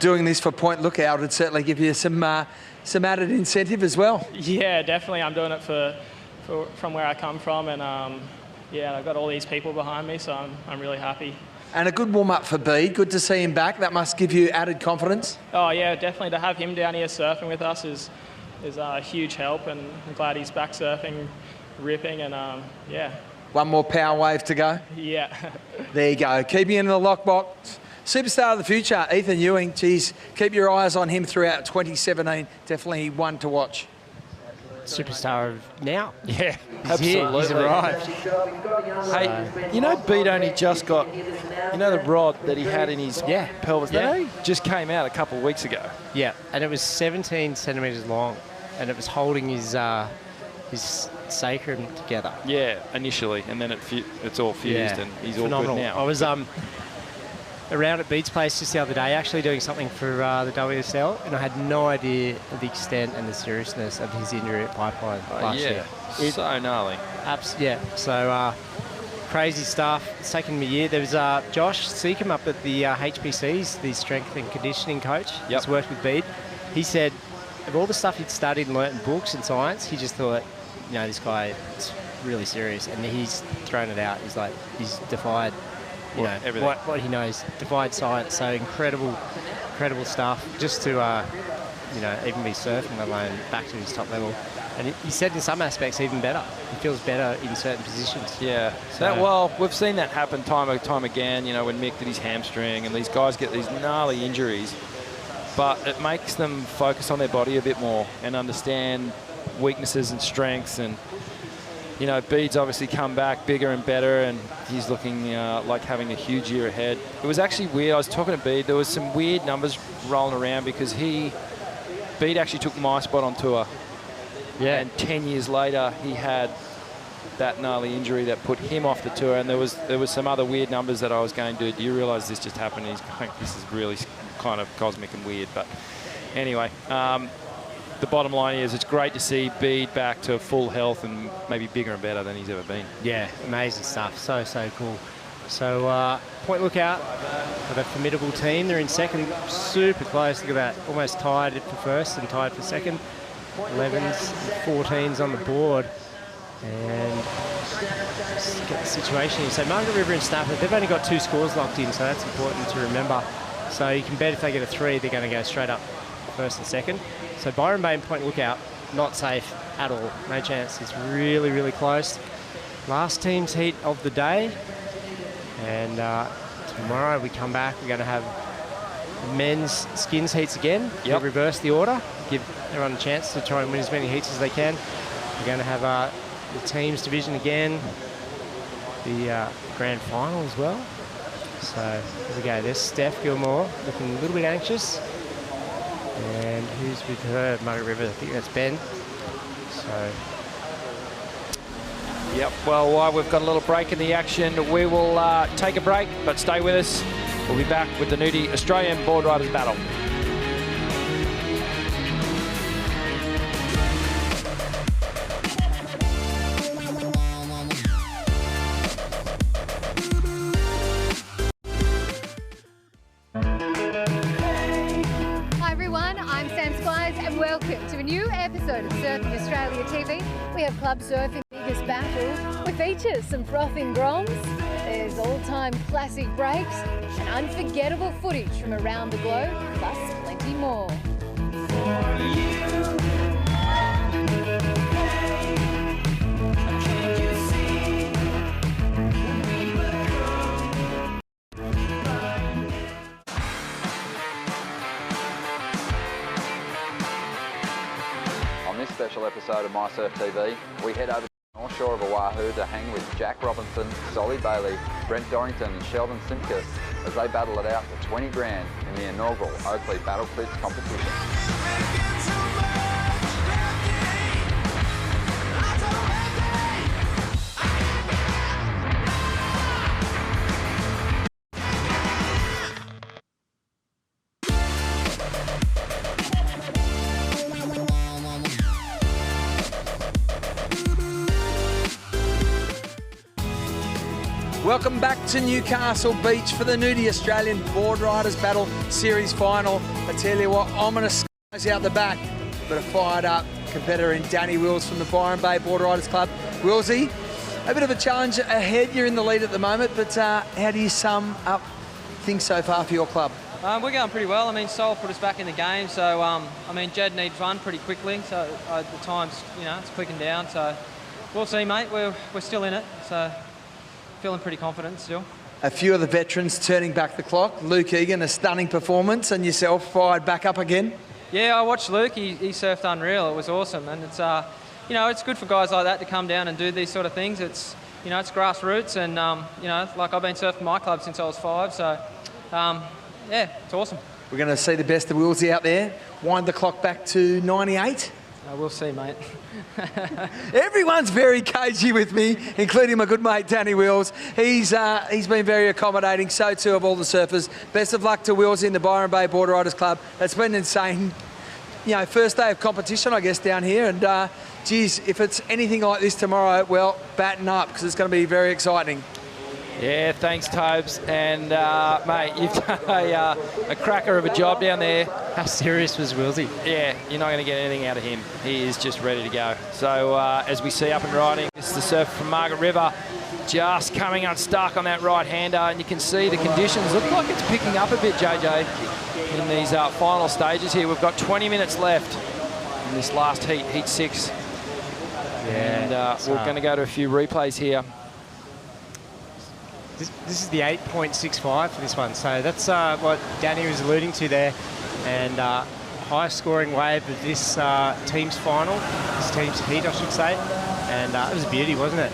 Doing this for Point Lookout would certainly give you some added incentive as well. Yeah, definitely. I'm doing it from where I come from, and yeah, I've got all these people behind me, so I'm really happy. And a good warm-up for Bede. Good to see him back. That must give you added confidence. Oh yeah, definitely. To have him down here surfing with us is a huge help, and I'm glad he's back surfing, ripping, and yeah. One more power wave to go. Yeah. There you go. Keeping in the lockbox. Superstar of the future, Ethan Ewing. Geez, keep your eyes on him throughout 2017. Definitely one to watch. Superstar of now. Yeah, absolutely. He's arrived. Hey, you know, Bede only just got, you know, the rod that he had in his pelvis. That just came out a couple of weeks ago. Yeah, and it was 17 centimetres long, and it was holding his sacrum together. Yeah, initially, and then it's all fused, and he's phenomenal. All good now. I was around at Bede's place just the other day, actually doing something for the WSL, and I had no idea of the extent and the seriousness of his injury at Pipeline last year. So gnarly. Yeah, so crazy stuff. It's taken me a year. There was Josh Seacombe up at the HPCs, the strength and conditioning coach. He's worked with Bede. He said of all the stuff he'd studied and learnt in books and science, he just thought, you know, this guy is really serious, and he's thrown it out. He's like, he's defied, you know, everything. What he knows, defied science. So incredible stuff. Just to, you know, even be surfing, let alone back to his top level. And he said in some aspects even better. He feels better in certain positions. Yeah. Well, we've seen that happen time and time again. You know, when Mick did his hamstring, and these guys get these gnarly injuries, but it makes them focus on their body a bit more and understand weaknesses and strengths. And you know, Bede's obviously come back bigger and better, and he's looking like having a huge year ahead. It was actually weird. I was talking to Bede. There was some weird numbers rolling around because Bede actually took my spot on tour. Yeah. And 10 years later, he had that gnarly injury that put him off the tour. And there was some other weird numbers that I was going, dude, do you realise this just happened? And he's going, this is really kind of cosmic and weird. But anyway, the bottom line is it's great to see Bede back to full health and maybe bigger and better than he's ever been. Yeah, amazing stuff. So cool. So Point Lookout have a formidable team. They're in second, super close. Look at that, almost tied for first and tied for second. 11s, 14s on the board. And just get the situation here. So Margaret River and Snapper, they've only got 2 scores locked in, so that's important to remember. So you can bet if they get a 3, they're going to go straight up first and second. So Byron Bay and Point Lookout, not safe at all. No chance. It's really, really close. Last team's heat of the day. And tomorrow we come back, we're going to have men's skins heats again. We'll reverse the order, give everyone a chance to try and win as many heats as they can. We're going to have the teams division again, the grand final as well. So here we go. There's Steph Gilmore looking a little bit anxious. And who's with her? Margaret River, I think that's Ben. So. Yep, well, we've got a little break in the action. We will take a break, but stay with us. We'll be back with the Nudie Australian Board Riders Battle. Hi everyone, I'm Sam Squires and welcome to a new episode of Surfing Australia TV. We have Club Surfing Biggest Battle. We feature some frothing groms. There's all-time classic breaks and unforgettable footage from around the globe, plus plenty more. For you. this special episode of My Surf TV, we head over to the north shore of Oahu to hang with Jack Robinson, Solly Bailey, Brent Dorrington and Sheldon Simkus as they battle it out for 20 grand in the inaugural Oakley Battle Clips competition. Welcome back to Newcastle Beach for the Nudie Australian Board Riders Battle Series Final. I tell you what, ominous skies out the back, but a fired up competitor in Danny Wills from the Byron Bay Board Riders Club. Willsy, a bit of a challenge ahead. You're in the lead at the moment, but how do you sum up things so far for your club? We're going pretty well. I mean, Sol put us back in the game, so I mean, Jed needs run pretty quickly, so the time's, it's clicking down. So we'll see, mate. We're still in it, so feeling pretty confident still. A few of the veterans turning back the clock. Luke Egan, a stunning performance, and yourself fired back up again. Yeah, I watched Luke. He surfed unreal. It was awesome, and it's it's good for guys like that to come down and do these sort of things. It's it's grassroots, and like I've been surfing my club since I was 5, so yeah, it's awesome. We're going to see the best of Willsy out there. Wind the clock back to 98. We'll see, mate. Everyone's very cagey with me, including my good mate Danny Wills. He's been very accommodating, so too have all the surfers. Best of luck to Wills in the Byron Bay Board Riders Club. That's been insane. First day of competition, I guess, down here. And, geez, if it's anything like this tomorrow, well, batten up, because it's going to be very exciting. Yeah, thanks, Tobes. And, mate, you've done a cracker of a job down there. How serious was Willsy? Yeah, you're not going to get anything out of him. He is just ready to go. So, as we see up and riding, this is the surf from Margaret River, just coming unstuck on that right-hander. And you can see the conditions look like it's picking up a bit, JJ, in these final stages here. We've got 20 minutes left in this last heat, Heat 6. Yeah, and we're going to go to a few replays here. This is the 8.65 for this one, so that's what Danny was alluding to there. And highest scoring wave of this team's final, this team's heat, I should say. And it was a beauty, wasn't it?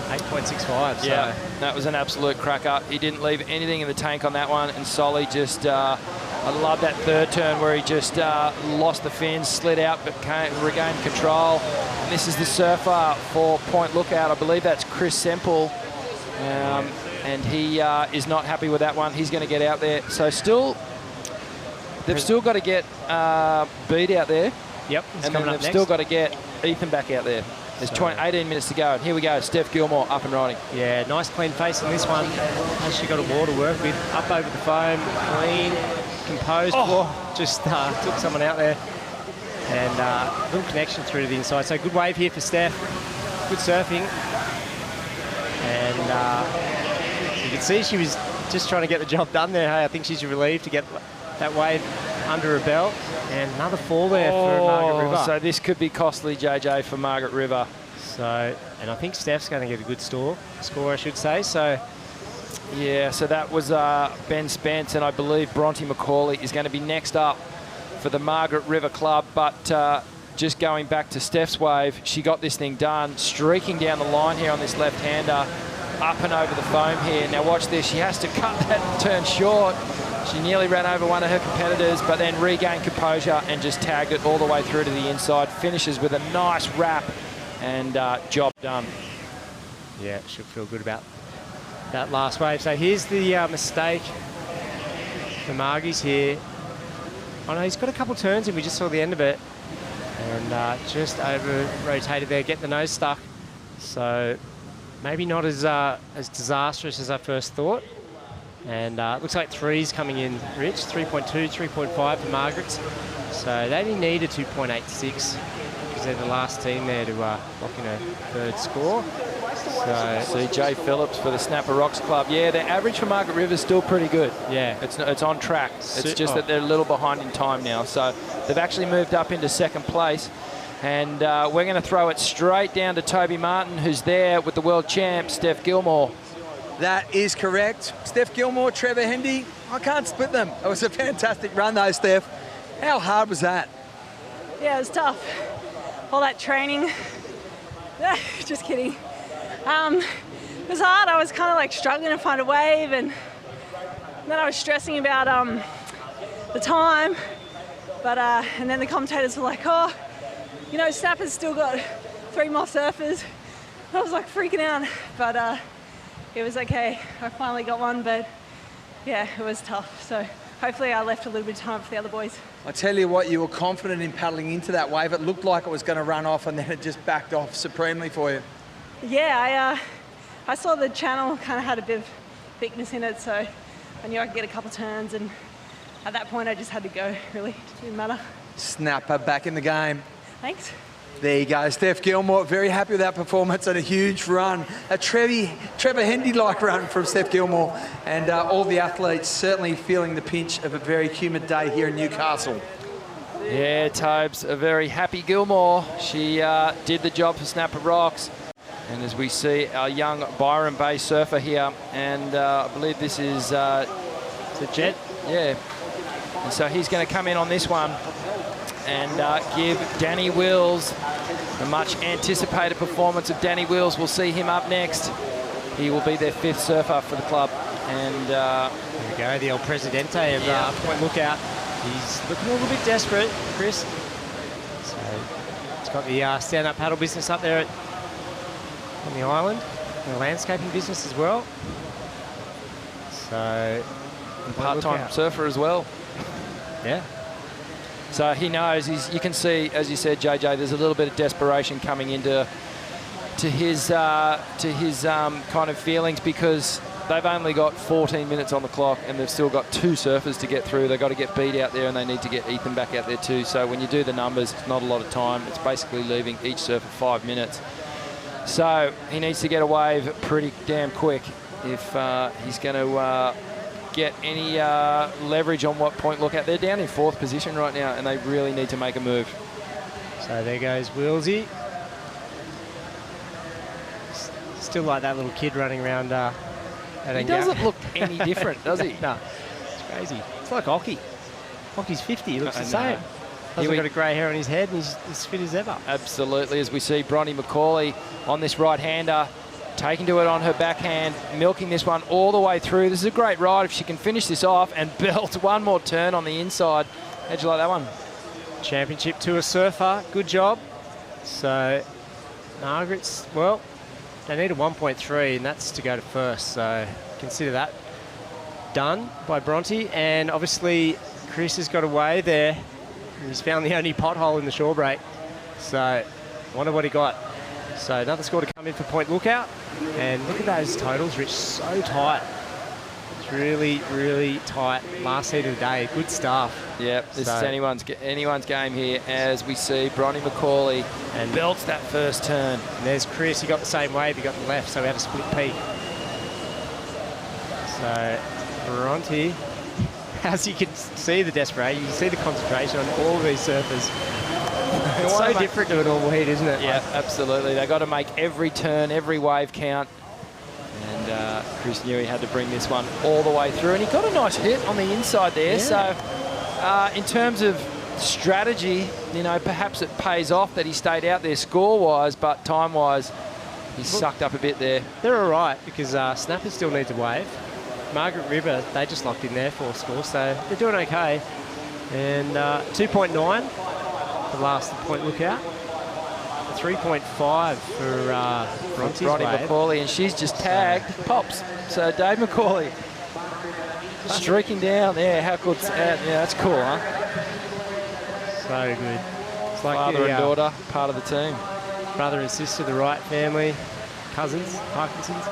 8.65. So. Yeah, that was an absolute cracker. He didn't leave anything in the tank on that one. And Solly just, I love that third turn where he just lost the fins, slid out, but regained control. And this is the surfer for Point Lookout. I believe that's Chris Semple. And he is not happy with that one. He's going to get out there. So they've still got to get Bede out there. Yep. And then they've still got to get Ethan back out there. There's 18 minutes to go. And here we go, Steph Gilmore up and riding. Yeah, nice clean face on this one. Has she got a wall to work with? Up over the foam, clean, composed. Oh, just took someone out there. And a little connection through to the inside. So good wave here for Steph. Good surfing. And you can see she was just trying to get the job done there. Hey, I think she's relieved to get that wave under her belt. And another fall there for Margaret River. So this could be costly, JJ, for Margaret River. So, and I think Steph's going to get a good score, I should say. So, yeah, so that was Ben Spence, and I believe Bronte McCauley is going to be next up for the Margaret River Club. But just going back to Steph's wave, she got this thing done, streaking down the line here on this left-hander, up and over the foam here. Now watch this, she has to cut that turn short. She nearly ran over one of her competitors, but then regained composure and just tagged it all the way through to the inside. Finishes with a nice wrap and job done. Yeah, she'll feel good about that last wave. So here's the mistake for Margies here. Oh no, he's got a couple turns and we just saw the end of it. And just over-rotated there, getting the nose stuck. So maybe not as disastrous as I first thought. And looks like 3's coming in, Rich. 3.2, 3.5 for Margaret's. So they only need a 2.86 because they're the last team there to lock in a third score. So see Jay Phillips for the Snapper Rocks Club. Yeah, their average for Margaret River is still pretty good. Yeah. It's on track. It's just that they're a little behind in time now. So they've actually moved up into second place. And we're going to throw it straight down to Toby Martin, who's there with the world champ, Steph Gilmore. That is correct. Steph Gilmore, Trevor Hendy, I can't split them. It was a fantastic run though, Steph. How hard was that? Yeah, it was tough. all that training. Just kidding. It was hard. I was kind of like struggling to find a wave, and then I was stressing about the time. But and then the commentators were like, "Oh, you know, Snapper's still got 3 more surfers." I was like freaking out, but it was okay. I finally got one, but yeah, it was tough. So hopefully I left a little bit of time for the other boys. I tell you what, you were confident in paddling into that wave. It looked like it was going to run off, and then it just backed off supremely for you. Yeah, I saw the channel kind of had a bit of thickness in it, so I knew I could get a couple turns, and at that point I just had to go, really. It didn't matter. Snapper back in the game. Thanks. There you go, Steph Gilmore, very happy with that performance and a huge run. A Trevor Hendy-like run from Steph Gilmore, and all the athletes certainly feeling the pinch of a very humid day here in Newcastle. Yeah, Tobes, a very happy Gilmore. She did the job for Snapper Rocks. And as we see our young Byron Bay surfer here, and I believe this is a Jet. Yeah. And so he's going to come in on this one and give Danny Wills the much anticipated performance of Danny Wills. We'll see him up next. He will be their 5th surfer for the club. And there we go, the El Presidente of Point Lookout. He's looking a little bit desperate, Chris. So he's got the stand-up paddle business up there on the island, and the landscaping business as well. So part-time surfer as well. Yeah. So he knows. You can see, as you said, JJ, there's a little bit of desperation coming into his kind of feelings, because they've only got 14 minutes on the clock and they've still got 2 surfers to get through. They've got to get Beat out there, and they need to get Ethan back out there too. So when you do the numbers, it's not a lot of time. It's basically leaving each surfer 5 minutes. So he needs to get a wave pretty damn quick if he's going to get any leverage on what Point Lookout. They're down in 4th position right now, and they really need to make a move. So there goes Willsy. Still like that little kid running around. He doesn't look any different, does he? No, it's crazy. It's like Ockie. Ockie's 50, he looks the same. He's got a grey hair on his head, and he's as fit as ever. Absolutely, as we see Bronte McCauley on this right-hander, taking to it on her backhand, milking this one all the way through. This is a great ride if she can finish this off and belt one more turn on the inside. How'd you like that one? Championship Tour surfer, good job. So Margaret's, well, they need a 1.3, and that's to go to 1st. So consider that done by Bronte. And obviously Chris has got away there. He's found the only pothole in the shore break. So wonder what he got. So another score to come in for Point Lookout. And look at those totals, Rich, so tight. It's really, really tight. Last heat of the day, good stuff. Yep, this is anyone's game here, as we see Bronte McCauley and belts that first turn. And there's Chris, he got the same wave, he got the left, so we have a split peak. So Bronte, as you can see the desperation, you can see the concentration on all of these surfers. It's so different to a normal heat, isn't it? Yeah, absolutely. They've got to make every turn, every wave count. And Chris knew he had to bring this one all the way through. And he got a nice hit on the inside there. Yeah. So in terms of strategy, you know, perhaps it pays off that he stayed out there score-wise, but time-wise, he sucked up a bit there. They're all right, because Snapper still needs a wave. Margaret River, they just locked in their 4th score, so they're doing okay. And 2.9 the last Point Lookout. 3.5 for Bronte's Bronte wave. McCauley, and she's just tagged Pops. So Dave McCauley streaking down there. How good? Yeah, that's cool, huh? So good. It's like father and daughter, part of the team. Brother and sister, the Wright family, cousins, Parkinsons,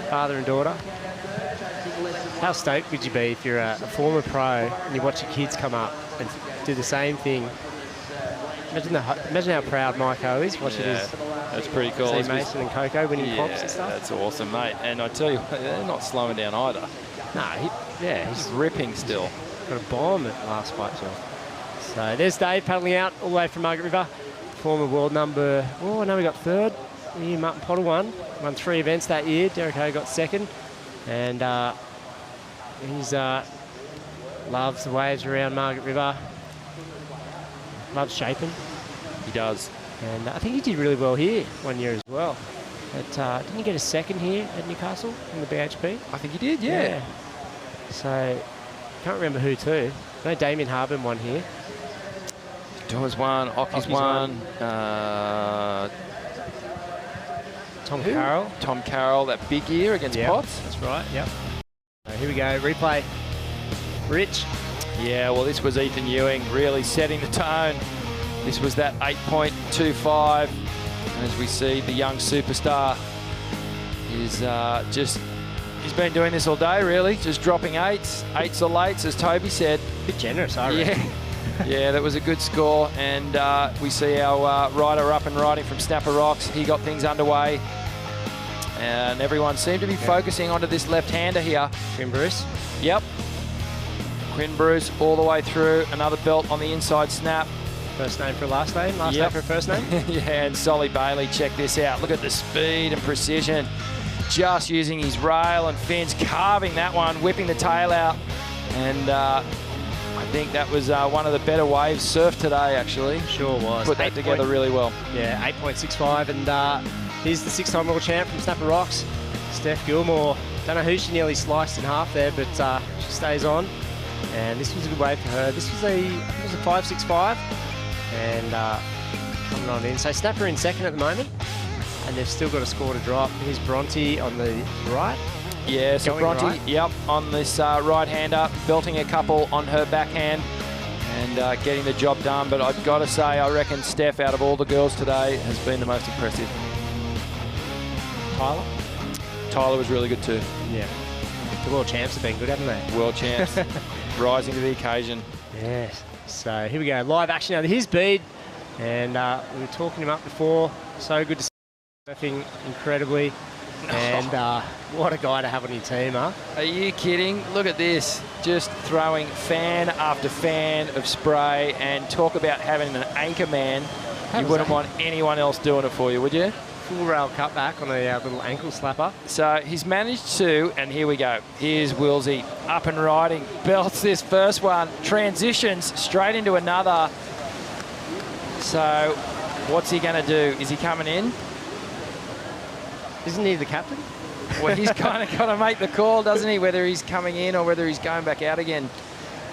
father and daughter. How stoked would you be if you're a former pro and you watch your kids come up and do the same thing? Imagine how proud Maiko is watching his. That's pretty cool. See Mason and Coco winning pops and stuff. That's awesome, mate. And I tell you, they're not slowing down either. No, he's ripping still. Got a bomb at the last fight, John. So there's Dave paddling out all the way from Margaret River. Former world number, I know we got 3rd. Martin Potter won 3 events that year. Derek Ho got 2nd. And he's loves the waves around Margaret River. Loves shaping. He does. And I think he did really well here one year as well. But didn't he get a second here at Newcastle in the BHP? I think he did, yeah. So, can't remember who too. I know Damien Harbin won here. Dawes won, Ocky's won. Tom Carroll. Tom Carroll, that big year against Potts. That's right, yep. So here we go, replay. Rich. Yeah, well, this was Ethan Ewing really setting the tone. This was that 8.25. And as we see, the young superstar is he's been doing this all day, really, just dropping eights or lates, as Toby said. A bit generous, I reckon. Yeah, that was a good score. And we see our rider up and riding from Snapper Rocks. He got things underway. And everyone seemed to be focusing onto this left-hander here. Quinn Bruce. Yep. Quinn Bruce all the way through. Another belt on the inside snap. First name for a last name, last name for a first name. Yeah, and Solly Bailey, check this out. Look at the speed and precision. Just using his rail and fins, carving that one, whipping the tail out. And I think that was one of the better waves surfed today, actually. Sure was. Put that together really well. Yeah, 8.65. And here's the 6-time world champ from Snapper Rocks, Steph Gilmore. Don't know who she nearly sliced in half there, but she stays on. And this was a good wave for her. This was I think it was a 5.65. And coming on in. So Snapper in second at the moment. And they've still got a score to drop. Here's Bronte on the right. Yeah, so Bronte, right. Yep, on this right-hander, belting a couple on her backhand and getting the job done. But I've got to say, I reckon Steph, out of all the girls today, has been the most impressive. Tyler? Tyler was really good too. Yeah. The world champs have been good, haven't they? World champs, rising to the occasion. Yes. So here we go, live action now. Here's Bede, and we were talking him up before. So good to see him surfing incredibly. And what a guy to have on your team, huh? Are you kidding? Look at this. Just throwing fan after fan of spray, and talk about having an anchor man. You wouldn't want anyone else doing it for you, would you? Full rail cutback on a little ankle slapper. So he's managed to, and here we go. Here's Willsey up and riding, belts this first one, transitions straight into another. So what's he going to do? Is he coming in? Isn't he the captain? Well, he's kind of got to make the call, doesn't he? Whether he's coming in or whether he's going back out again.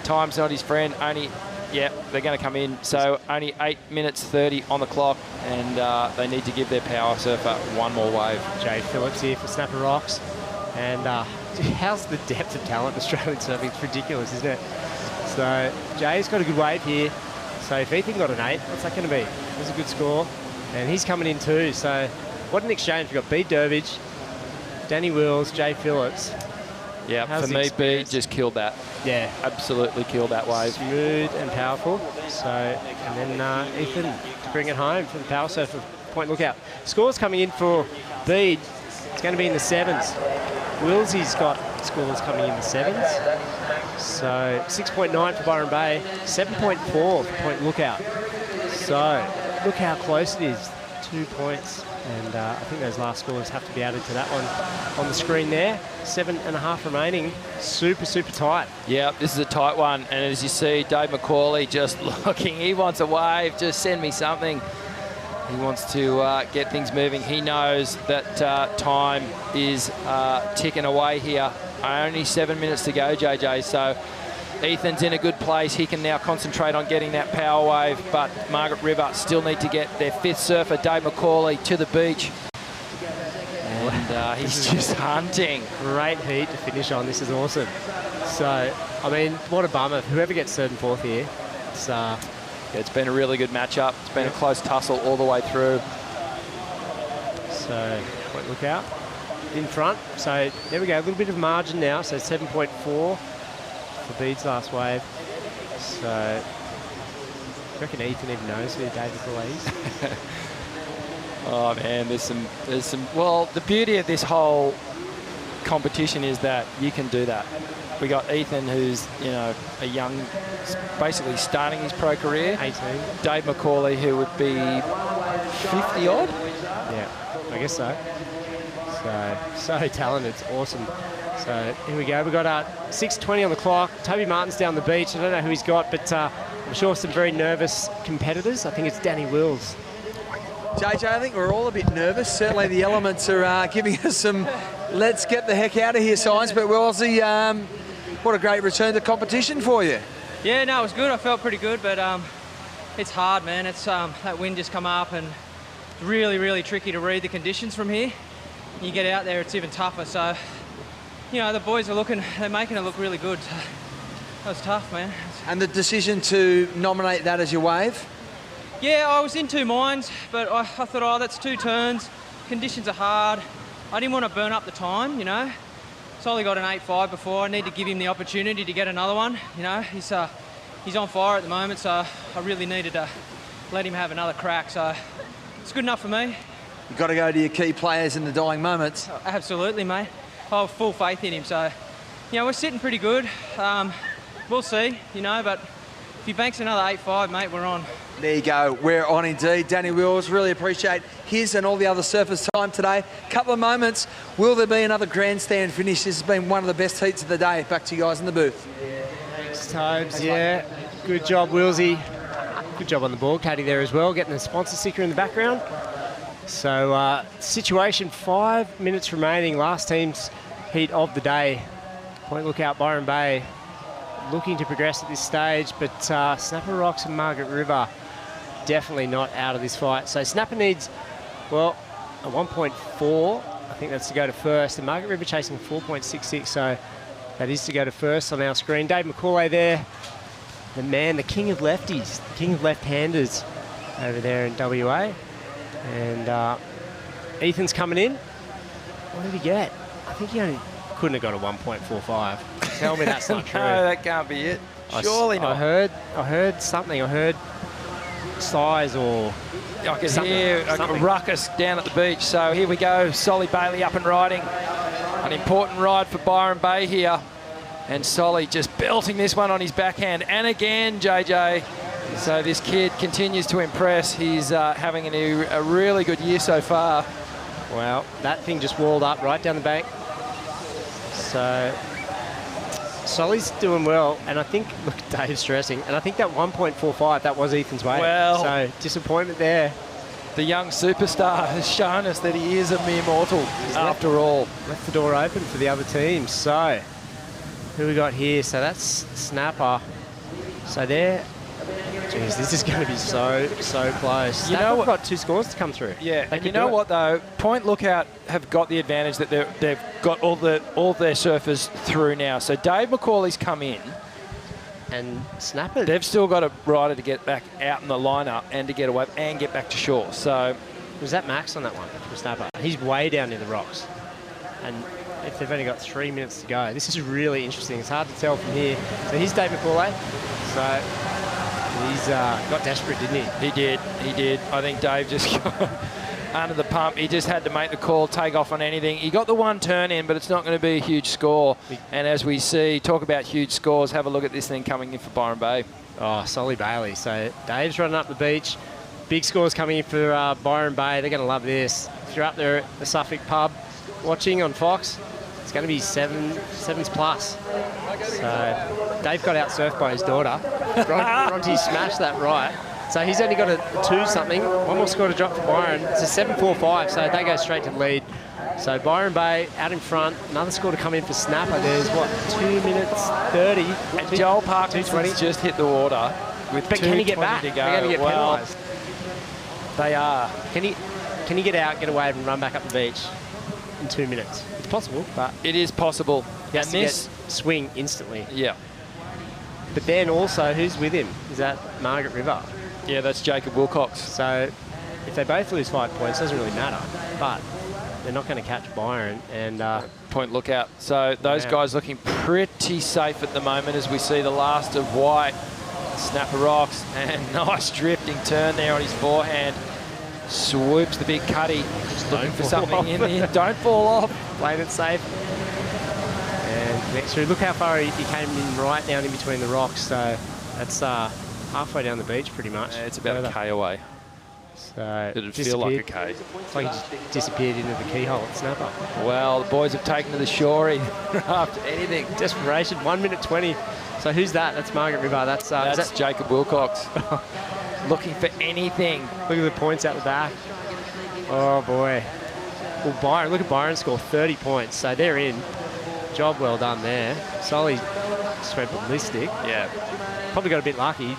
Time's not his friend. They're going to come in. So only 8 minutes 30 on the clock, and they need to give their power surfer one more wave. Jade Phillips here for Snapper Rocks. And how's the depth of talent in Australian surfing? It's ridiculous, isn't it? So Jay's got a good wave here. So if Ethan got an 8, what's that going to be? That's a good score. And he's coming in too. So what an exchange. We've got Bede Durbridge, Danny Wills, Jay Phillips. Yeah, for me, Bede just killed that. Yeah. Absolutely killed that wave. Smooth and powerful. So, and then Ethan to bring it home for the power surfer. Point lookout. Scores coming in for Bede. It's going to be in the 7s. Willsy's got scores coming in the 7s. So 6.9 for Byron Bay, 7.4 for Point Lookout. So look how close it is. 2 points. And I think those last scores have to be added to that one on the screen there. 7.5 remaining. Super, super tight. Yeah, this is a tight one. And as you see, Dave McCauley just looking. He wants a wave. Just send me something. He wants to get things moving. He knows that time is ticking away here. Only 7 minutes to go, JJ. So Ethan's in a good place. He can now concentrate on getting that power wave, but Margaret River still need to get their 5th surfer, Dave McCauley, to the beach. And he's just hunting. Great heat to finish on. This is awesome. So, I mean, what a bummer. Whoever gets 3rd and 4th here, it's been a really good matchup. It's been a close tussle all the way through. So, Point Lookout in front. So, there we go. A little bit of margin now. So, 7.4 for Bede's last wave. So, I reckon Ethan even knows who David McCauley is. Oh man, there's some. Well, the beauty of this whole competition is that you can do that. We got Ethan, who's a young, basically starting his pro career. 18. Dave McCauley, who would be 50 odd. Yeah, I guess so. So talented. It's awesome. So here we go. We've got 6:20 on the clock. Toby Martin's down the beach. I don't know who he's got, but I'm sure some very nervous competitors. I think it's Danny Wills. JJ, I think we're all a bit nervous. Certainly the elements are giving us some let's get the heck out of here signs, but Willsy, what a great return to competition for you. Yeah, no, it was good. I felt pretty good, but it's hard, man. It's that wind just come up and it's really, really tricky to read the conditions from here. You get out there, it's even tougher. So, you know, the boys are they're making it look really good. That was tough, man. And the decision to nominate that as your wave? Yeah, I was in two minds, but I thought, oh, that's 2 turns. Conditions are hard. I didn't want to burn up the time, you know. Solly got an 8.5 before. I need to give him the opportunity to get another one. You know, he's on fire at the moment, so I really needed to let him have another crack. So it's good enough for me. You've got to go to your key players in the dying moments. Oh, absolutely, mate. I have full faith in him. So, you know, we're sitting pretty good. We'll see, you know, but if he banks another 8.5, mate, we're on. There you go. We're on indeed. Danny Wills, really appreciate his and all the other surfers' time today. Couple of moments. Will there be another grandstand finish? This has been one of the best heats of the day. Back to you guys in the booth. Thanks, Tobes. Yeah, good job, Willsy. Good job on the ball, Caddy there as well, getting the sponsor sticker in the background. So, situation 5 minutes remaining. Last team's heat of the day. Point Lookout, Byron Bay, looking to progress at this stage, but Snapper Rocks and Margaret River definitely not out of this fight. So Snapper needs, well, a 1.4. I think that's to go to first. And Margaret River chasing 4.66, so that is to go to first on our screen. Dave McCauley there, the man, the king of lefties, the king of left-handers over there in WA. And Ethan's coming in. What did he get? I think he only couldn't have got a 1.45. Tell me that's not true. No, that can't be it. Surely not. I heard something. I heard size or I can hear a ruckus down at the beach. So here we go. Solly Bailey up and riding. An important ride for Byron Bay here. And Solly just belting this one on his backhand. And again, JJ. So this kid continues to impress. He's having a really good year so far. Well, that thing just walled up right down the bank. So Solly's doing well, and I think, look, Dave's stressing, and I think that 1.45, that was Ethan's way. Well, so disappointment there. The young superstar has shown us that he is a mere mortal after all. Left the door open for the other team. So who we got here? So that's Snapper. So there. Jeez, this is going to be so close. You know we've got 2 scores to come through. Yeah, and you know what though? Point Lookout have got the advantage that they've got all their surfers through now. So Dave McCauley's come in, and Snapper. They've still got a rider to get back out in the lineup and to get away and get back to shore. So was that Max on that one for Snapper? He's way down near the rocks, and if they've only got 3 minutes to go, this is really interesting. It's hard to tell from here. So here's Dave McCauley. So he's got desperate, didn't he? He did. I think Dave just got under the pump. He just had to make the call, take off on anything. He got the 1 turn in, but it's not going to be a huge score. And as we see, talk about huge scores, have a look at this thing coming in for Byron Bay. Oh, Solly Bailey. So Dave's running up the beach. Big scores coming in for Byron Bay. They're going to love this. If you're up there at the Suffolk pub watching on Fox, it's going to be sevens plus. So Dave got out surfed by his daughter. Ronti smashed that right. So he's only got a 2-something. One more score to drop for Byron. It's a 7.45, so they go straight to the lead. So Byron Bay out in front. Another score to come in for Snapper. There's, what, 2 minutes 30. And Joel Parkinson's just hit the water with 2:20 to go. Can he get back? They're going to get penalised. They are. Can he get out, get away, and run back up the beach in 2 minutes? It's possible, but it is possible. He has to get swing instantly. Yeah. But then also, who's with him? Is that Margaret River? Yeah, that's Jacob Wilcox. So if they both lose 5 points, it doesn't really matter. But they're not going to catch Byron. And Point Lookout. So those guys looking pretty safe at the moment as we see the last of White. Snapper Rocks, and nice drifting turn there on his forehand. Swoops the big cutty. Just looking for something in there. Don't fall off. Playing it safe. And next through. Look how far he came in right down in between the rocks. So that's halfway down the beach pretty much. Yeah, it's about a K away. So It'd feel like a K. It's like he just disappeared into the keyhole at snapper. Well, the boys have taken to the shorey after anything. Desperation, 1 minute 20. So who's that? That's Margaret River. That's Jacob Wilcox. Looking for anything. Look at the points out the back. Oh, boy. Well, Byron, look at Byron score 30 points. So they're in. Job well done there. Solly just went ballistic. Yeah. Probably got a bit lucky.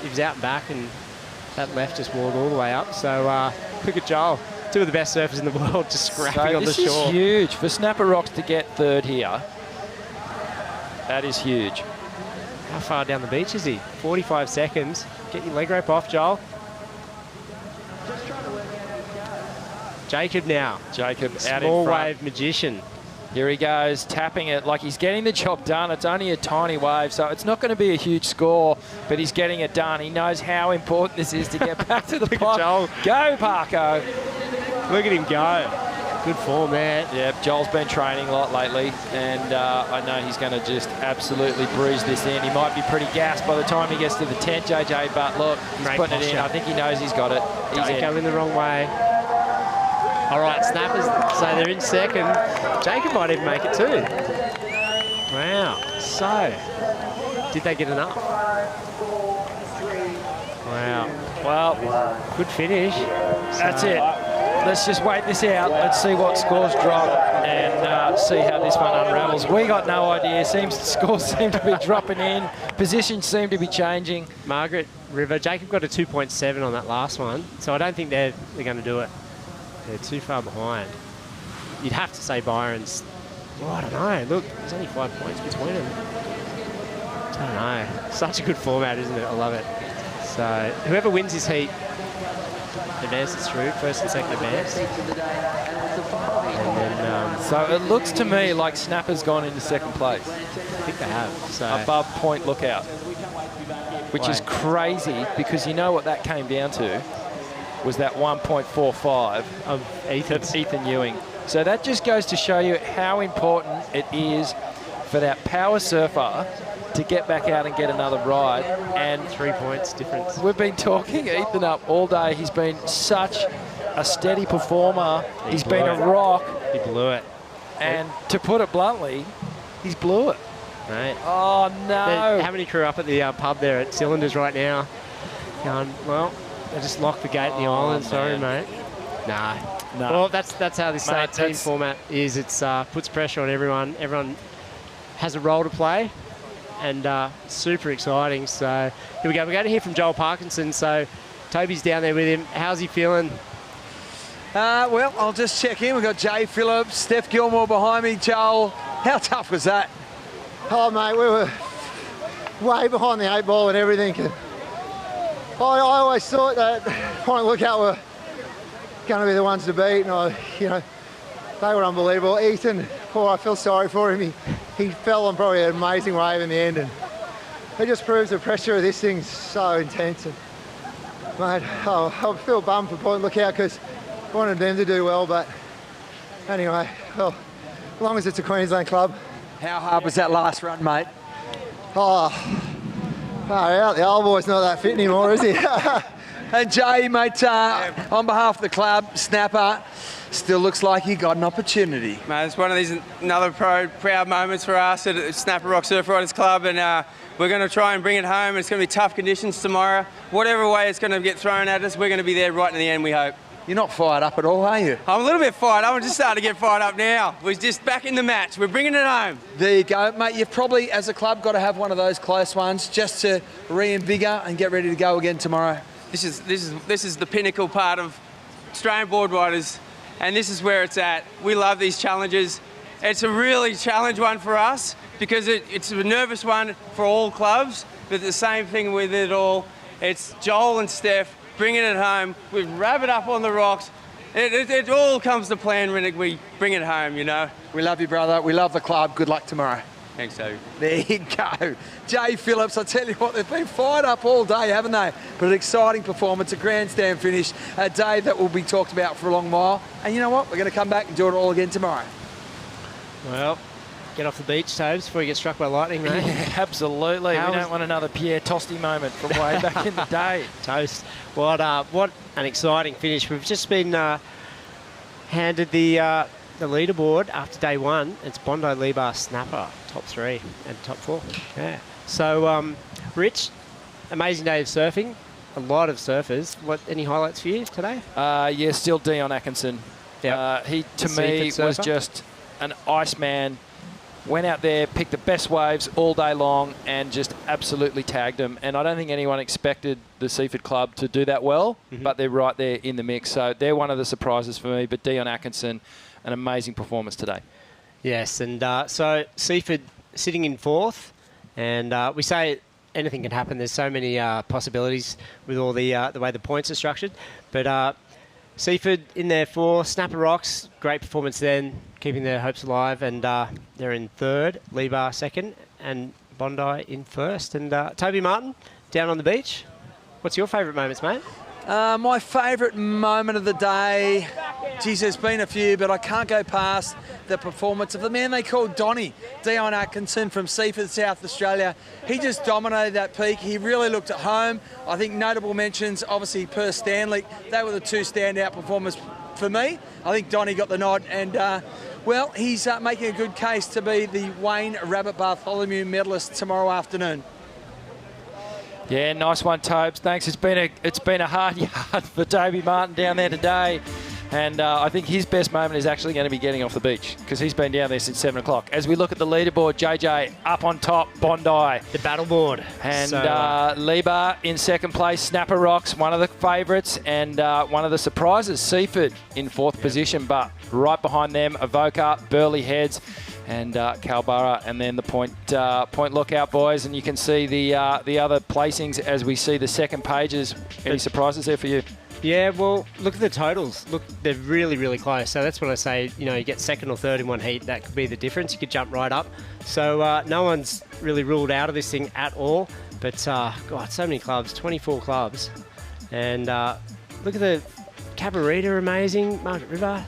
He was out and back, and that left just walled all the way up. So look at Joel. Two of the best surfers in the world just scrapping on the shore. This is huge. For Snapper Rocks to get third here, that is huge. How far down the beach is he? 45 seconds. Get your leg rope off, Joel. Jacob now. Jacob out in front. Small wave magician. Here he goes, tapping it like he's getting the job done. It's only a tiny wave, so it's not going to be a huge score, but he's getting it done. He knows how important this is to get back to the pot. Go, Parko. Look at him go. Good form there. Yeah, Joel's been training a lot lately, and I know he's going to just absolutely bruise this in. He might be pretty gassed by the time he gets to the tent, JJ, but look, he's Great putting posture. it in. I think he knows he's got it. He's going the wrong way. All right, snappers, so they're in second. Jacob might even make it too. Wow, so did they get enough? Wow, well, good finish. That's it. Let's just wait this out. Let's see what scores drop and see how this one unravels. We got no idea. Scores seem to be dropping in. Positions seem to be changing. Margaret River, Jacob got a 2.7 on that last one, so I don't think they're going to do it. They're too far behind. You'd have to say Byron's... Well, I don't know. Look, there's only 5 points between them. I don't know. Such a good format, isn't it? I love it. So whoever wins this heat advances through. First and second advance. And then, so it looks to me like Snapper's gone into second place. I think they have. So above Point Lookout. Which is crazy because you know what that came down to? Was that 1.45 of Ethan Ewing. So that just goes to show you how important it is for that power surfer to get back out and get another ride. And 3 points difference. We've been talking Ethan up all day. He's been such a steady performer. He's been a rock. He blew it. And to put it bluntly, he's blew it. Mate. Oh, no. How many crew up at the pub there at Cylinders right now? Going, well, they just locked the gate in the island. Sorry, mate. Nah. Well, that's how this team format is. It's puts pressure on everyone. Everyone has a role to play, and super exciting. So here we go. We're going to hear from Joel Parkinson. So Toby's down there with him. How's he feeling? Well, I'll just check in. We've got Jay Phillips, Steph Gilmore behind me. Joel, how tough was that? Oh, mate, we were way behind the 8 ball and everything. I always thought that Point Lookout were going to be the ones to beat, and they were unbelievable. Ethan, I feel sorry for him. He fell on probably an amazing wave in the end, and it just proves the pressure of this thing's so intense. And, mate, I feel bummed for Point Lookout because I wanted them to do well, but anyway, well, as long as it's a Queensland club. How hard was that last run, mate? Oh, far out. The old boy's not that fit anymore, is he? And Jay, mate, on behalf of the club, Snapper, still looks like he got an opportunity. Mate, it's one of these another proud moments for us at Snapper Rock Surf Riders Club, and we're going to try and bring it home. It's going to be tough conditions tomorrow. Whatever way it's going to get thrown at us, we're going to be there right in the end, we hope. You're not fired up at all, are you? I'm a little bit fired up. I'm just starting to get fired up now. We're just back in the match. We're bringing it home. There you go, mate. You've probably, as a club, got to have one of those close ones just to reinvigorate and get ready to go again tomorrow. This is the pinnacle part of Australian board riders, and this is where it's at. We love these challenges. It's a really challenge one for us because it's a nervous one for all clubs, but the same thing with it all. It's Joel and Steph bringing it home. We wrap it up on the rocks. It all comes to plan when we bring it home, you know. We love you, brother. We love the club. Good luck tomorrow. Thanks, Toby. There you go. Jay Phillips, I tell you what, they've been fired up all day, haven't they? But an exciting performance, a grandstand finish, a day that will be talked about for a long while. And you know what? We're going to come back and do it all again tomorrow. Well, get off the beach, Tobes, before you get struck by lightning, mate? Yeah, absolutely. We don't want another Pierre Tosti moment from way back in the day. Toast. What an exciting finish. We've just been handed the leaderboard after day one. It's Bondi Lebar Snapper, top 3 and top 4. Yeah. So, Rich, amazing day of surfing. A lot of surfers. Any highlights for you today? Yeah, still Dion Atkinson. Yep. He, to me, was just an Iceman. Went out there, picked the best waves all day long and just absolutely tagged them. And I don't think anyone expected the Seaford Club to do that well, but they're right there in the mix. So they're one of the surprises for me. But Dion Atkinson, an amazing performance today. Yes, and so Seaford sitting in 4th. And we say anything can happen. There's so many possibilities with all the way the points are structured. But Seaford in there 4th, Snapper Rocks, great performance then, keeping their hopes alive, and they're in 3rd, Lebar 2nd, and Bondi in 1st. And Toby Martin, down on the beach. What's your favourite moments, mate? My favourite moment of the day, geez, there's been a few, but I can't go past the performance of the man they call Donny, Dion Atkinson from Seaford, South Australia. He just dominated that peak. He really looked at home. I think notable mentions, obviously, Perth Stanley. They were the 2 standout performers for me. I think Donny got the nod, and well, he's making a good case to be the Wayne Rabbit Bartholomew medalist tomorrow afternoon. Yeah, nice one, Tobes. Thanks. It's been a hard yard for Toby Martin down there today. And I think his best moment is actually going to be getting off the beach because he's been down there since 7 o'clock. As we look at the leaderboard, JJ up on top, Bondi. The battle board. And Lebar in 2nd place, Snapper Rocks, one of the favourites, and one of the surprises, Seaford in 4th position, but right behind them, Avoca, Burleigh Heads, and Calbara, and then the point lookout boys. And you can see the other placings as we see the second pages. Any surprises there for you? Yeah, well, look at the totals. Look, they're really, really close. So that's when I say, you get 2nd or 3rd in one heat. That could be the difference. You could jump right up. So no one's really ruled out of this thing at all. But, God, so many clubs, 24 clubs. And look at the Cabarita, amazing. Margaret River,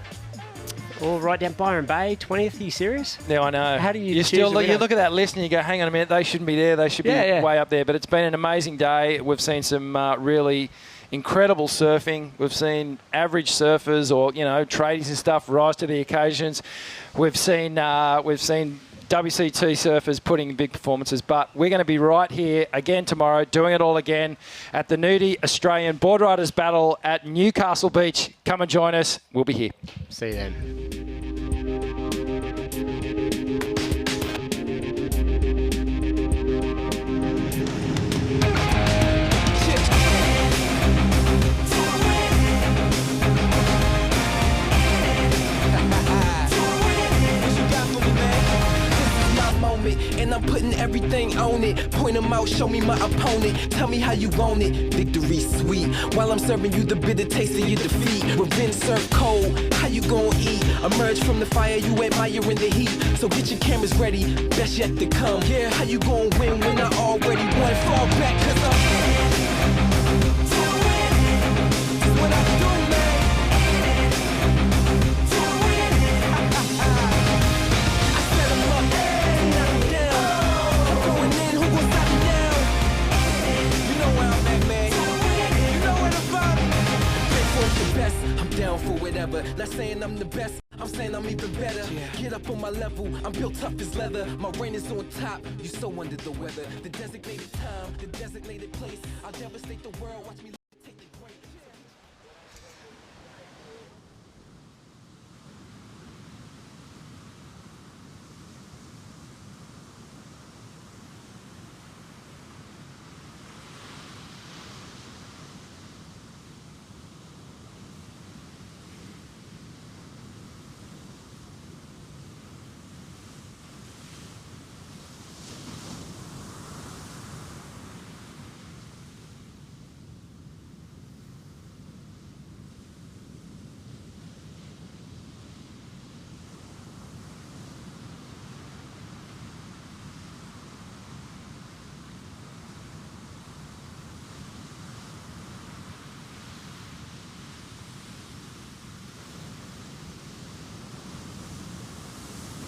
all right down Byron Bay, 20th. Are you serious? Yeah, I know. How do you you look at that list and you go, hang on a minute, they shouldn't be there. They should be way up there. But it's been an amazing day. We've seen some really incredible surfing. We've seen average surfers or, tradies and stuff rise to the occasions. We've seen WCT surfers putting in big performances, but we're going to be right here again tomorrow, doing it all again at the Nudie Australian Board Riders Battle at Newcastle Beach. Come and join us. We'll be here. See you then. And I'm putting everything on it. Point them out, show me my opponent. Tell me how you want it. Victory sweet. While I'm serving you the bitter taste of your defeat. Revenge served cold. How you gon' eat? Emerge from the fire, you admire in the heat. So get your cameras ready. Best yet to come. Yeah, how you gon' win when I already won? Fall back, cause I'm what I do. Down for whatever, not saying I'm the best, I'm saying I'm even better. Get up on my level, I'm built tough as leather. My reign is on top, you so under the weather. The designated time, the designated place, I'll devastate the world, watch me.